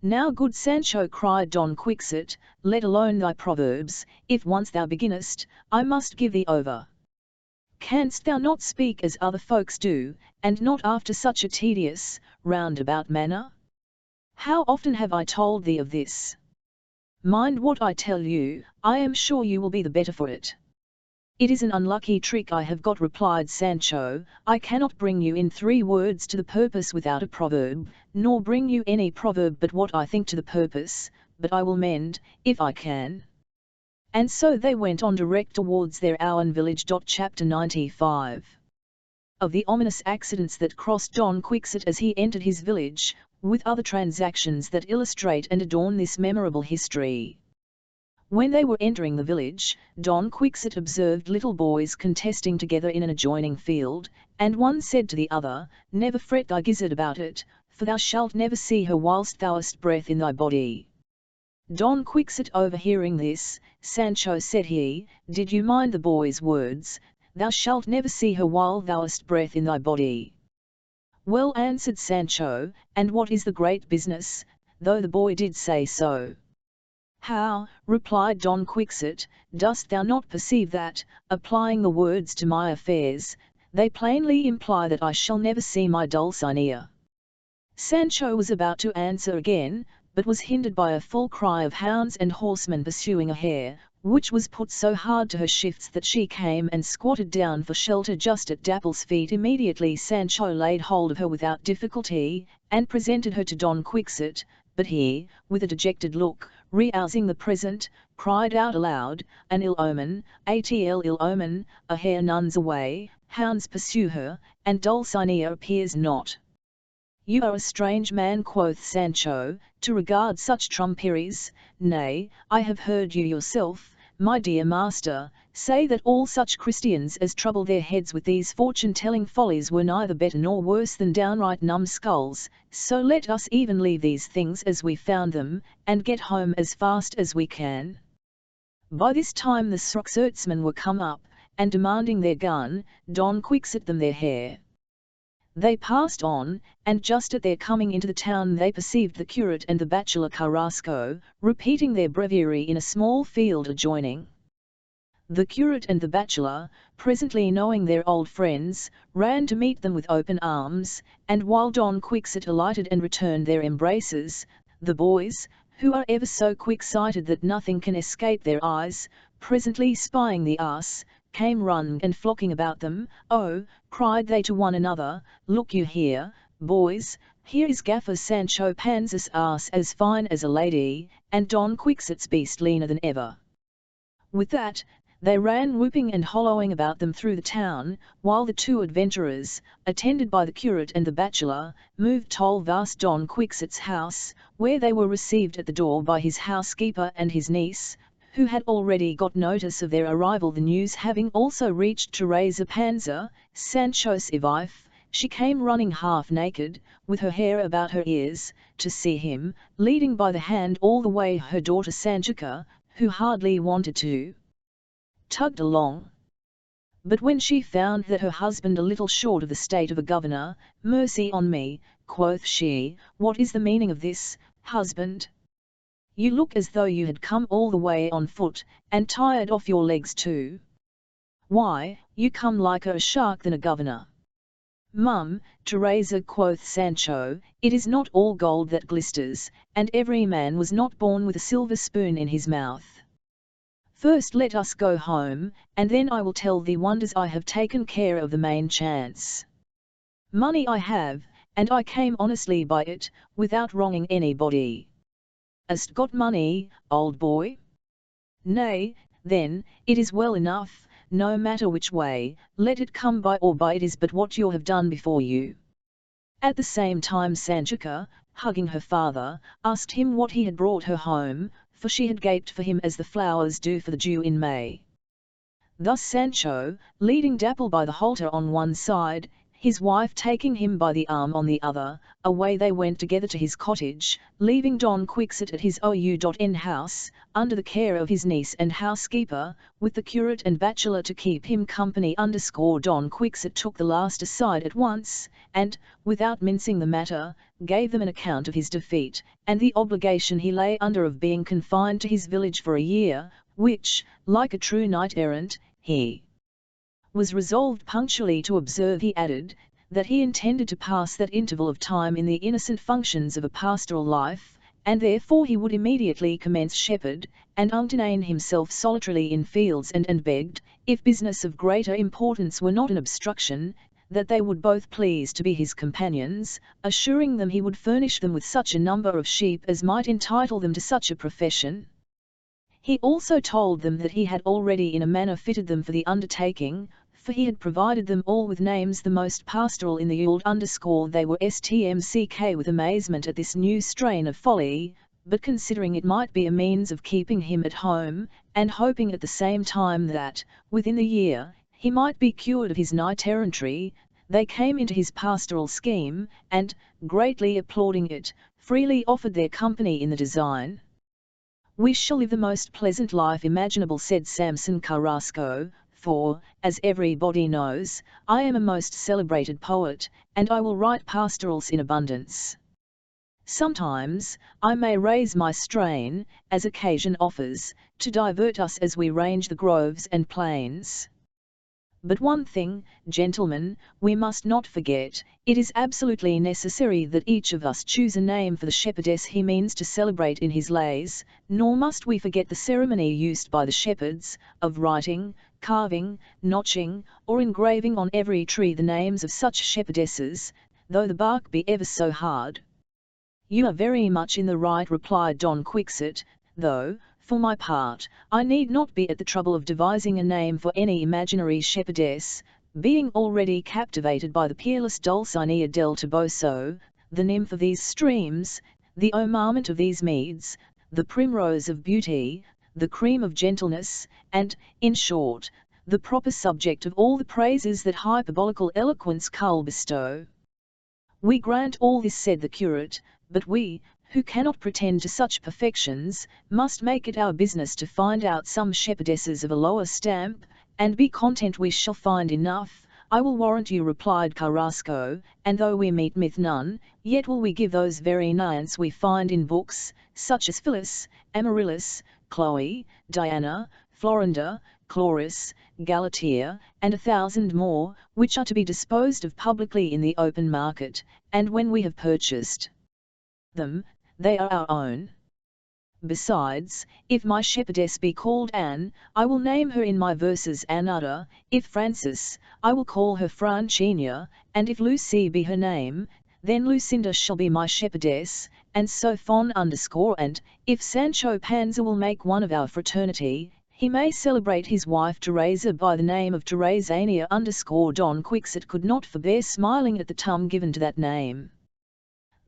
Now, good Sancho, cried Don Quixote, let alone thy proverbs, if once thou beginnest, I must give thee over. Canst thou not speak as other folks do, and not after such a tedious, roundabout manner? How often have I told thee of this? Mind what I tell you, I am sure you will be the better for it. It is an unlucky trick I have got, replied Sancho, I cannot bring you in 3 words to the purpose without a proverb, nor bring you any proverb but what I think to the purpose, but I will mend, if I can. And so they went on direct towards their own village. Chapter 95. Of the ominous accidents that crossed Don Quixote as he entered his village, with other transactions that illustrate and adorn this memorable history. When they were entering the village, Don Quixote observed little boys contesting together in an adjoining field, and one said to the other, never fret thy gizzard about it, for thou shalt never see her whilst thou hast breath in thy body. Don Quixote overhearing this, Sancho, said he, did you mind the boy's words, thou shalt never see her while thou hast breath in thy body. Well, answered Sancho, and what is the great business, though the boy did say so? How, replied Don Quixote, dost thou not perceive that, applying the words to my affairs, they plainly imply that I shall never see my Dulcinea? Sancho was about to answer again, but was hindered by a full cry of hounds and horsemen pursuing a hare, which was put so hard to her shifts that she came and squatted down for shelter just at Dapple's feet. Immediately Sancho laid hold of her without difficulty, and presented her to Don Quixote, but he, with a dejected look, rehousing the present, cried out aloud, an ill omen, atl ill omen, a hare nuns away, hounds pursue her, and Dulcinea appears not. You are a strange man, quoth Sancho, to regard such trumperies, nay, I have heard you yourself, my dear master, say that all such Christians as trouble their heads with these fortune-telling follies were neither better nor worse than downright numbskulls, so let us even leave these things as we found them, and get home as fast as we can. By this time the Sroxertsmen were come up, and demanding their gun, Don Quixote them their hare. They passed on, and just at their coming into the town they perceived the curate and the bachelor Carrasco, repeating their breviary in a small field adjoining. The curate and the bachelor, presently knowing their old friends, ran to meet them with open arms, and while Don Quixote alighted and returned their embraces, the boys, who are ever so quick-sighted that nothing can escape their eyes, presently spying the ass, came running and flocking about them. Oh, cried they to one another, look you here, boys, here is Gaffer Sancho Panza's ass as fine as a lady, and Don Quixote's beast leaner than ever. With that, they ran whooping and hollowing about them through the town, while the 2 adventurers, attended by the curate and the bachelor, moved towards Don Quixote's house, where they were received at the door by his housekeeper and his niece, who had already got notice of their arrival, the news having also reached Teresa Panza, Sancho's wife. She came running half naked, with her hair about her ears, to see him, leading by the hand all the way her daughter Sanchica, who hardly wanted to tugged along. But when she found that her husband a little short of the state of a governor, mercy on me, quoth she, what is the meaning of this, husband? You look as though you had come all the way on foot, and tired off your legs too. Why, you come liker a shark than a governor. Mum, Teresa, quoth Sancho, it is not all gold that glisters, and every man was not born with a silver spoon in his mouth. First let us go home, and then I will tell thee wonders. I have taken care of the main chance. Money I have, and I came honestly by it, without wronging anybody. Hast got money, old boy? Nay, then, it is well enough, no matter which way, let it come by or by, it is but what you have done before you. At the same time Sanchica, hugging her father, asked him what he had brought her home, for she had gaped for him as the flowers do for the dew in May. Thus Sancho, leading Dapple by the halter on one side, his wife taking him by the arm on the other, away they went together to his cottage, leaving Don Quixote at his OU.N house, under the care of his niece and housekeeper, with the curate and bachelor to keep him company. Don Quixote took the last aside at once, and, without mincing the matter, gave them an account of his defeat, and the obligation he lay under of being confined to his village for a year, which, like a true knight-errant, he was resolved punctually to observe. He added, that he intended to pass that interval of time in the innocent functions of a pastoral life, and therefore he would immediately commence shepherd, and entertain himself solitarily in fields, and begged, if business of greater importance were not an obstruction, that they would both please to be his companions, assuring them he would furnish them with such a number of sheep as might entitle them to such a profession. He also told them that he had already in a manner fitted them for the undertaking, for he had provided them all with names the most pastoral in the world. They were stmck with amazement at this new strain of folly, but considering it might be a means of keeping him at home, and hoping at the same time that, within the year, he might be cured of his knight-errantry, they came into his pastoral scheme, and, greatly applauding it, freely offered their company in the design. We shall live the most pleasant life imaginable, said Samson Carrasco, for, as everybody knows, I am a most celebrated poet, and I will write pastorals in abundance. Sometimes, I may raise my strain, as occasion offers, to divert us as we range the groves and plains. But one thing, gentlemen, we must not forget, it is absolutely necessary that each of us choose a name for the shepherdess he means to celebrate in his lays, nor must we forget the ceremony used by the shepherds, of writing, carving, notching, or engraving on every tree the names of such shepherdesses, though the bark be ever so hard. You are very much in the right, replied Don Quixote, though, for my part, I need not be at the trouble of devising a name for any imaginary shepherdess, being already captivated by the peerless Dulcinea del Toboso, the nymph of these streams, the ornament of these meads, the primrose of beauty, the cream of gentleness, and, in short, the proper subject of all the praises that hyperbolical eloquence can bestow. We grant all this, said the curate, but we, who cannot pretend to such perfections, must make it our business to find out some shepherdesses of a lower stamp, and be content we shall find enough. I will warrant you, replied Carrasco, and though we meet with none, yet will we give those very names we find in books, such as Phyllis, Amaryllis, Chloe, Diana, Florinda, Chloris, Galatea, and 1,000 more, which are to be disposed of publicly in the open market, and when we have purchased them, they are our own. Besides, if my shepherdess be called Anne, I will name her in my verses Anada, if Frances, I will call her Francina, and if Lucy be her name, then Lucinda shall be my shepherdess, and so and, if Sancho Panza will make one of our fraternity, he may celebrate his wife Teresa by the name of Teresania. Don Quixote could not forbear smiling at the tum given to that name.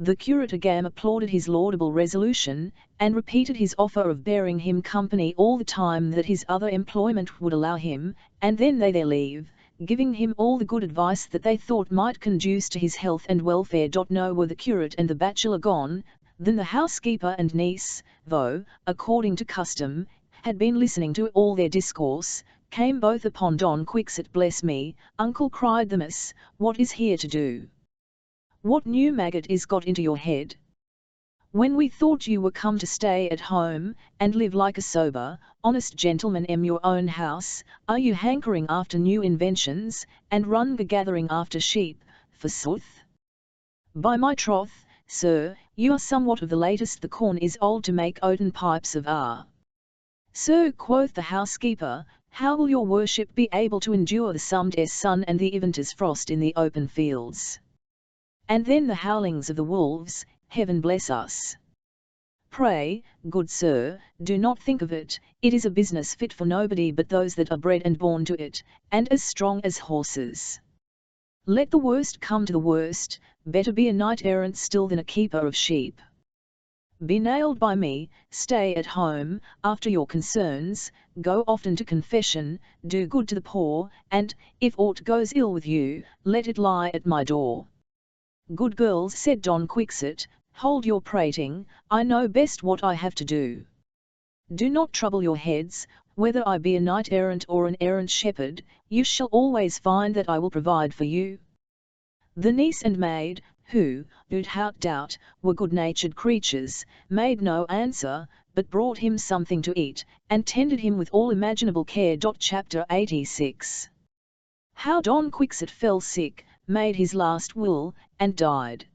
The curate again applauded his laudable resolution, and repeated his offer of bearing him company all the time that his other employment would allow him, and then they their leave, giving him all the good advice that they thought might conduce to his health and welfare. No were the curate and the bachelor gone, than the housekeeper and niece, though, according to custom, had been listening to all their discourse, came both upon Don Quixote. Bless me, uncle, cried the miss, what is here to do? What new maggot is got into your head? When we thought you were come to stay at home, and live like a sober, honest gentleman in your own house, are you hankering after new inventions, and run gathering after sheep, forsooth? By my troth, sir, you are somewhat of the latest. The corn is old to make oaten pipes of. Ah! Sir, quoth the housekeeper, how will your worship be able to endure the summer's sun and the evening's frost in the open fields? And then the howlings of the wolves, heaven bless us! Pray, good sir, do not think of it, it is a business fit for nobody but those that are bred and born to it, and as strong as horses. Let the worst come to the worst, better be a knight-errant still than a keeper of sheep. Be nailed by me, stay at home, after your concerns, go often to confession, do good to the poor, and, if aught goes ill with you, let it lie at my door. Good girls, said Don Quixote, hold your prating, I know best what I have to do. Do not trouble your heads, whether I be a knight-errant or an errant shepherd, you shall always find that I will provide for you. The niece and maid, who, without doubt, were good-natured creatures, made no answer, but brought him something to eat, and tended him with all imaginable care. Chapter 86. How Don Quixote fell sick, made his last will, and died.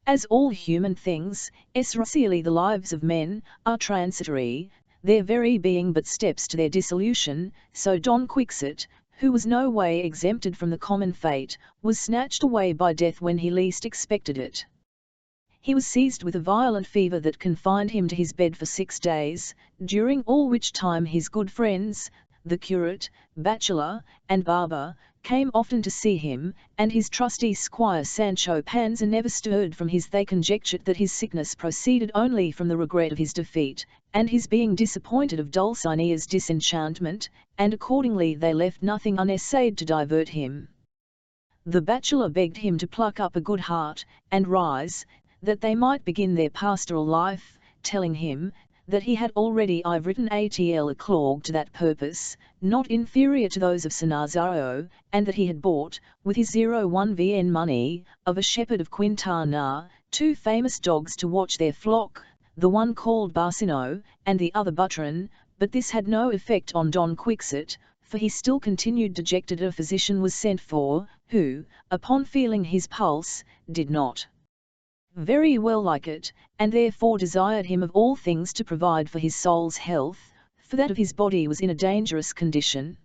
As all human things, especially the lives of men, are transitory, their very being but steps to their dissolution, so Don Quixote, who was no way exempted from the common fate, was snatched away by death when he least expected it. He was seized with a violent fever that confined him to his bed for 6 days, during all which time his good friends, the curate, bachelor, and barber, came often to see him, and his trusty squire Sancho Panza never stirred from his. They conjectured that his sickness proceeded only from the regret of his defeat, and his being disappointed of Dulcinea's disenchantment, and accordingly they left nothing unessayed to divert him. The bachelor begged him to pluck up a good heart, and rise, that they might begin their pastoral life, telling him, that he had already written a clog to that purpose, not inferior to those of Sanazaro, and that he had bought, with his 01 VN money, of a shepherd of Quintana, 2 famous dogs to watch their flock, the one called Barsino, and the other Butterin, but this had no effect on Don Quixote, for he still continued dejected. A physician was sent for, who, upon feeling his pulse, did not very well like it, and therefore desired him of all things to provide for his soul's health, for that of his body was in a dangerous condition.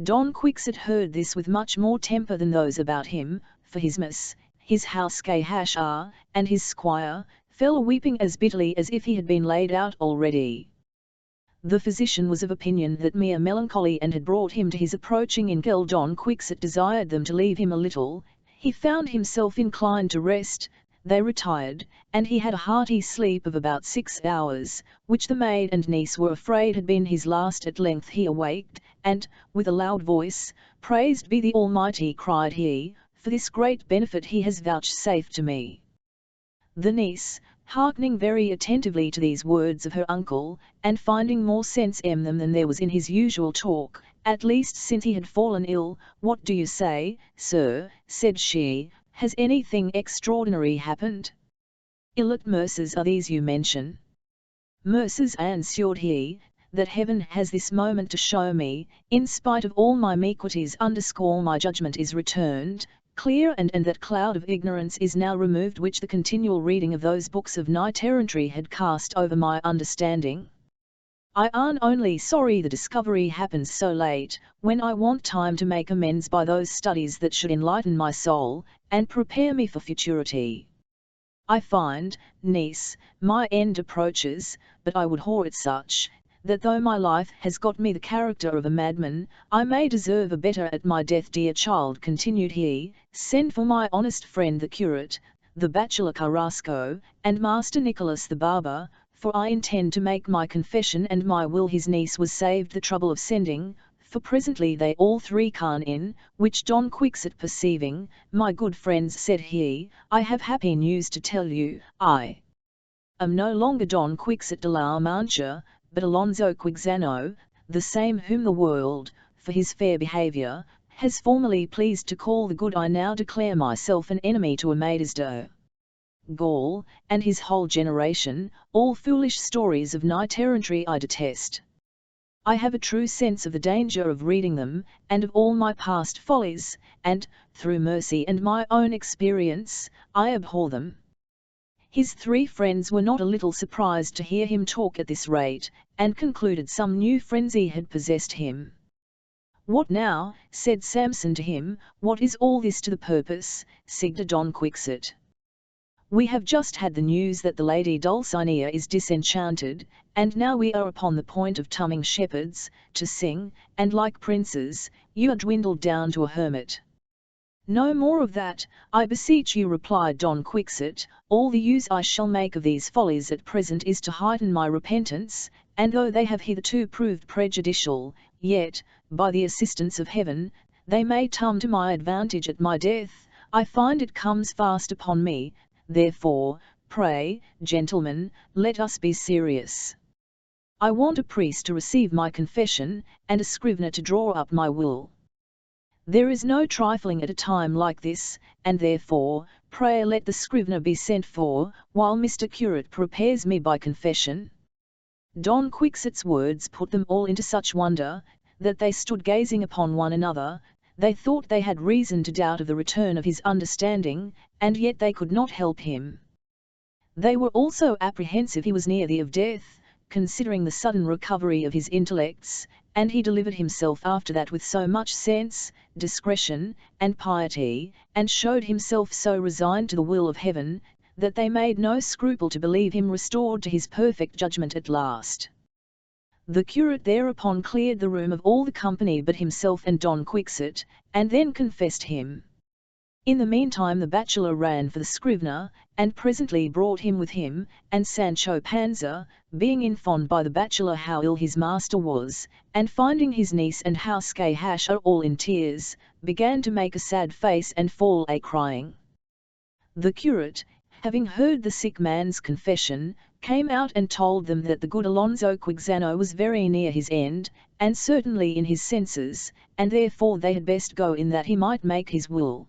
Don Quixote heard this with much more temper than those about him, for his miss, his housecahasha, and his squire, fell a-weeping as bitterly as if he had been laid out already. The physician was of opinion that mere melancholy and had brought him to his approaching ingel. Don Quixote desired them to leave him a little, he found himself inclined to rest. They retired, and he had a hearty sleep of about 6 hours, which the maid and niece were afraid had been his last. At length he awaked, and, with a loud voice, "Praised be the Almighty," cried he, "for this great benefit he has vouchsafed to me." The niece, hearkening very attentively to these words of her uncle, and finding more sense in them than there was in his usual talk, at least since he had fallen ill, "What do you say, sir?" said she. "Has anything extraordinary happened?" "Illicit mercies are these you mention?" "Mercies," answered he, "that heaven has this moment to show me, in spite of all my iniquities, my judgment is returned, clear, and that cloud of ignorance is now removed which the continual reading of those books of knight-errantry had cast over my understanding. I am only sorry the discovery happens so late, when I want time to make amends by those studies that should enlighten my soul, and prepare me for futurity. I find, niece, my end approaches, but I would hoard it such, that though my life has got me the character of a madman, I may deserve a better at my death. Dear child, continued he, send for my honest friend the curate, the bachelor Carrasco, and Master Nicholas the barber, for I intend to make my confession and my will. His niece was saved the trouble of sending, for presently they all 3 came in, which Don Quixote perceiving, "My good friends," said he, "I have happy news to tell you. I am no longer Don Quixote de la Mancha, but Alonso Quixano, the same whom the world, for his fair behaviour, has formerly pleased to call the good. I now declare myself an enemy to Amadis de Gaul, and his whole generation. All foolish stories of knight-errantry I detest. I have a true sense of the danger of reading them, and of all my past follies, and, through mercy and my own experience, I abhor them." His 3 friends were not a little surprised to hear him talk at this rate, and concluded some new frenzy had possessed him. "What now?" said Samson to him, "what is all this to the purpose, Sigda Don Quixote? We have just had the news that the lady Dulcinea is disenchanted, and now we are upon the point of tumming shepherds, to sing, and like princes, you are dwindled down to a hermit." "No more of that, I beseech you," replied Don Quixote. "All the use I shall make of these follies at present is to heighten my repentance, and though they have hitherto proved prejudicial, yet, by the assistance of heaven, they may come to my advantage at my death. I find it comes fast upon me. Therefore, pray, gentlemen, let us be serious. I want a priest to receive my confession, and a scrivener to draw up my will. There is no trifling at a time like this, and therefore, pray let the scrivener be sent for, while Mr. Curate prepares me by confession." Don Quixote's words put them all into such wonder, that they stood gazing upon one another. They thought they had reason to doubt of the return of his understanding, and yet they could not help him. They were also apprehensive he was near the of death, considering the sudden recovery of his intellects, and he delivered himself after that with so much sense, discretion, and piety, and showed himself so resigned to the will of heaven, that they made no scruple to believe him restored to his perfect judgment at last. The curate thereupon cleared the room of all the company but himself and Don Quixote, and then confessed him. In the meantime the bachelor ran for the scrivener, and presently brought him with him, and Sancho Panza, being informed by the bachelor how ill his master was, and finding his niece and house Quixote all in tears, began to make a sad face and fall a-crying. The curate, having heard the sick man's confession, came out and told them that the good Alonso Quixano was very near his end, and certainly in his senses, and therefore they had best go in that he might make his will.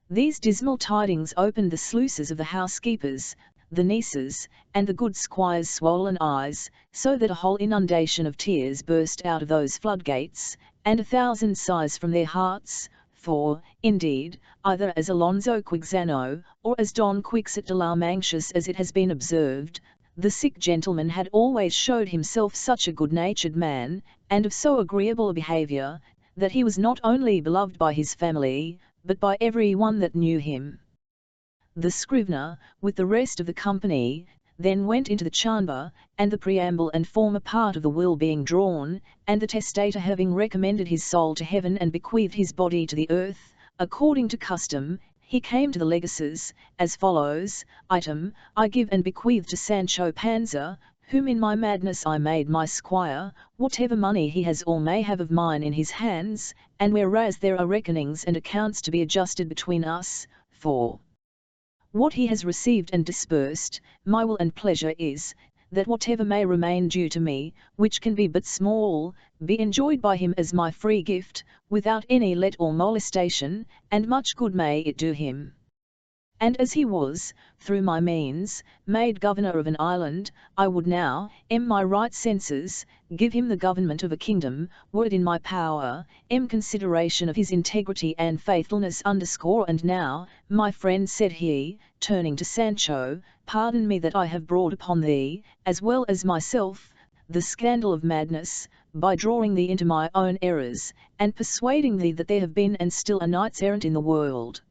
These dismal tidings opened the sluices of the housekeepers, the nieces, and the good squire's swollen eyes, so that a whole inundation of tears burst out of those floodgates, and 1,000 sighs from their hearts, for, indeed, either as Alonso Quixano, or as Don Quixote de la Mancha, as it has been observed, the sick gentleman had always showed himself such a good-natured man, and of so agreeable a behaviour, that he was not only beloved by his family, but by every one that knew him. The scrivener, with the rest of the company, then went into the chamber, and the preamble and former part of the will being drawn, and the testator having recommended his soul to heaven and bequeathed his body to the earth, according to custom, he came to the legacies, as follows: Item, I give and bequeath to Sancho Panza, whom in my madness I made my squire, whatever money he has or may have of mine in his hands, and whereas there are reckonings and accounts to be adjusted between us, for what he has received and disbursed, my will and pleasure is, that whatever may remain due to me, which can be but small, be enjoyed by him as my free gift, without any let or molestation, and much good may it do him. And as he was, through my means, made governor of an island, I would now, in my right senses, give him the government of a kingdom, were it in my power, in consideration of his integrity and faithfulness. And now, my friend, said he, turning to Sancho, pardon me that I have brought upon thee, as well as myself, the scandal of madness, by drawing thee into my own errors, and persuading thee that there have been and still are knights errant in the world.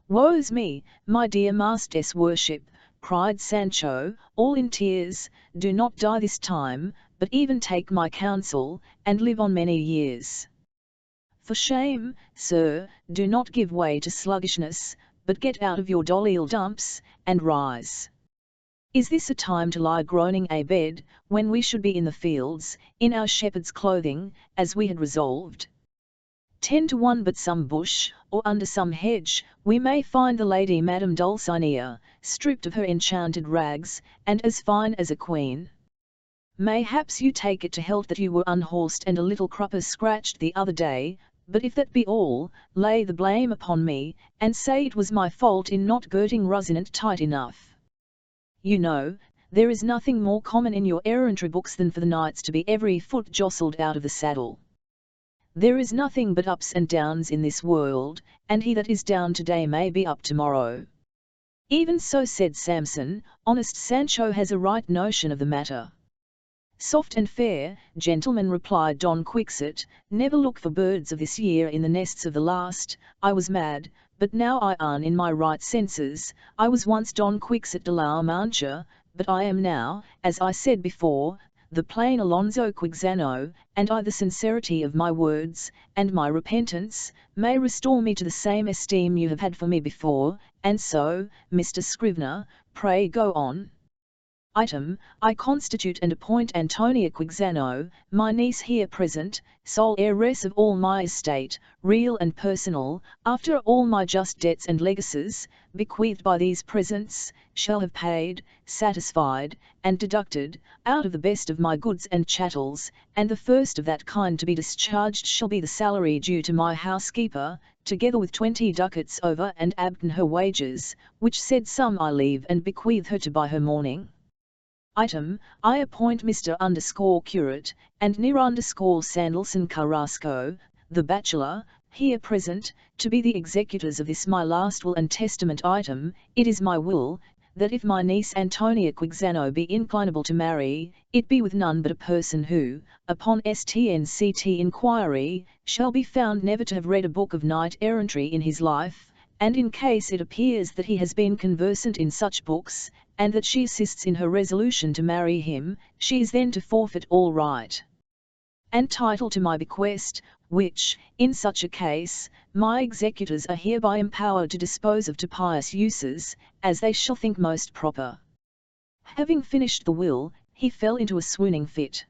Woe's me, my dear master's worship, cried Sancho, all in tears, do not die this time, but even take my counsel, and live on many years. For shame, sir, do not give way to sluggishness, but get out of your doleel dumps, and rise. Is this a time to lie groaning a bed, when we should be in the fields, in our shepherd's clothing, as we had resolved? 10 to 1 but some bush, or under some hedge, we may find the lady Madame Dulcinea, stripped of her enchanted rags, and as fine as a queen. Mayhaps you take it to health that you were unhorsed and a little crupper scratched the other day, but if that be all, lay the blame upon me, and say it was my fault in not girding Rosinante tight enough. You know, there is nothing more common in your errantry books than for the knights to be every foot jostled out of the saddle. There is nothing but ups and downs in this world, and he that is down today may be up tomorrow. Even so, said Samson, honest Sancho has a right notion of the matter. Soft and fair, gentlemen, replied Don Quixote, never look for birds of this year in the nests of the last. I was mad, but now I am in my right senses. I was once Don Quixote de la Mancha, but I am now, as I said before, the plain Alonso Quixano, and I the sincerity of my words, and my repentance, may restore me to the same esteem you have had for me before, and so, Mr. Scrivener, pray go on. Item, I constitute and appoint Antonia Quixano, my niece here present, sole heiress of all my estate, real and personal, after all my just debts and legacies, bequeathed by these presents, shall have paid, satisfied, and deducted, out of the best of my goods and chattels, and the first of that kind to be discharged shall be the salary due to my housekeeper, together with 20 ducats over and above her wages, which said sum I leave and bequeath her to by her mourning. Item, I appoint Mr. Curate, and near Sanderson Carrasco, the bachelor, here present, to be the executors of this my last will and testament. Item, it is my will, that if my niece Antonia Quixano be inclinable to marry, it be with none but a person who, upon stnct inquiry, shall be found never to have read a book of knight-errantry in his life, and in case it appears that he has been conversant in such books, and that she assists in her resolution to marry him, she is then to forfeit all right and title to my bequest, which, in such a case, my executors are hereby empowered to dispose of to pious uses, as they shall think most proper. Having finished the will, he fell into a swooning fit.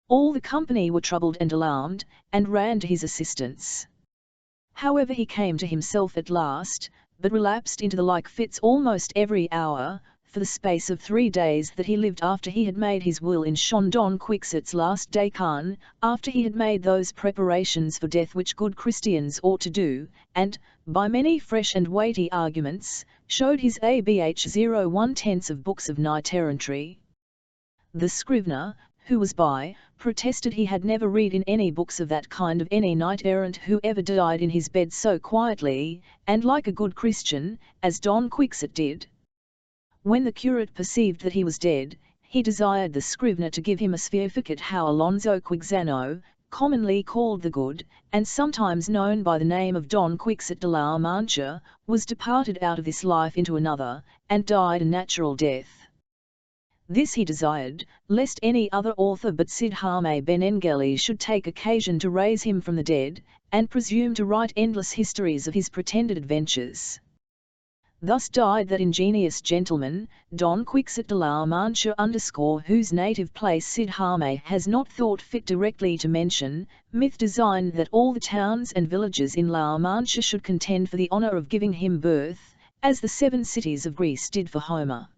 All the company were troubled and alarmed, and ran to his assistance. However, he came to himself at last, but relapsed into the like fits almost every hour, for the space of 3 days that he lived after he had made his will in shone Don Quixote's last decan, after he had made those preparations for death which good Christians ought to do, and, by many fresh and weighty arguments, showed his abh 0.1 of books of knight-errantry. The scrivener, who was by, protested he had never read in any books of that kind of any knight-errant who ever died in his bed so quietly, and like a good Christian, as Don Quixote did. When the curate perceived that he was dead, he desired the scrivener to give him a certificate how Alonso Quixano, commonly called the Good, and sometimes known by the name of Don Quixote de la Mancha, was departed out of this life into another, and died a natural death. This he desired, lest any other author but Cid Jaime Benengeli should take occasion to raise him from the dead, and presume to write endless histories of his pretended adventures. Thus died that ingenious gentleman, Don Quixote de la Mancha whose native place Cid Jaime has not thought fit directly to mention, myth designed that all the towns and villages in La Mancha should contend for the honour of giving him birth, as the 7 cities of Greece did for Homer.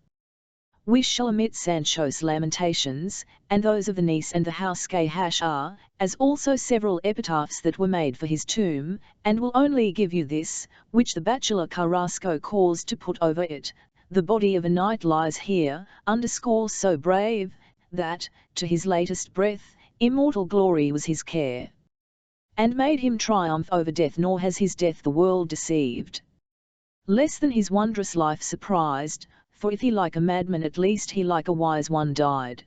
We shall omit Sancho's lamentations, and those of the niece and the housekeeper, as also several epitaphs that were made for his tomb, and will only give you this, which the bachelor Carrasco caused to put over it: the body of a knight lies here, so brave, that, to his latest breath, immortal glory was his care, and made him triumph over death, nor has his death the world deceived. Less than his wondrous life surprised, for if he like a madman at least he like a wise one died.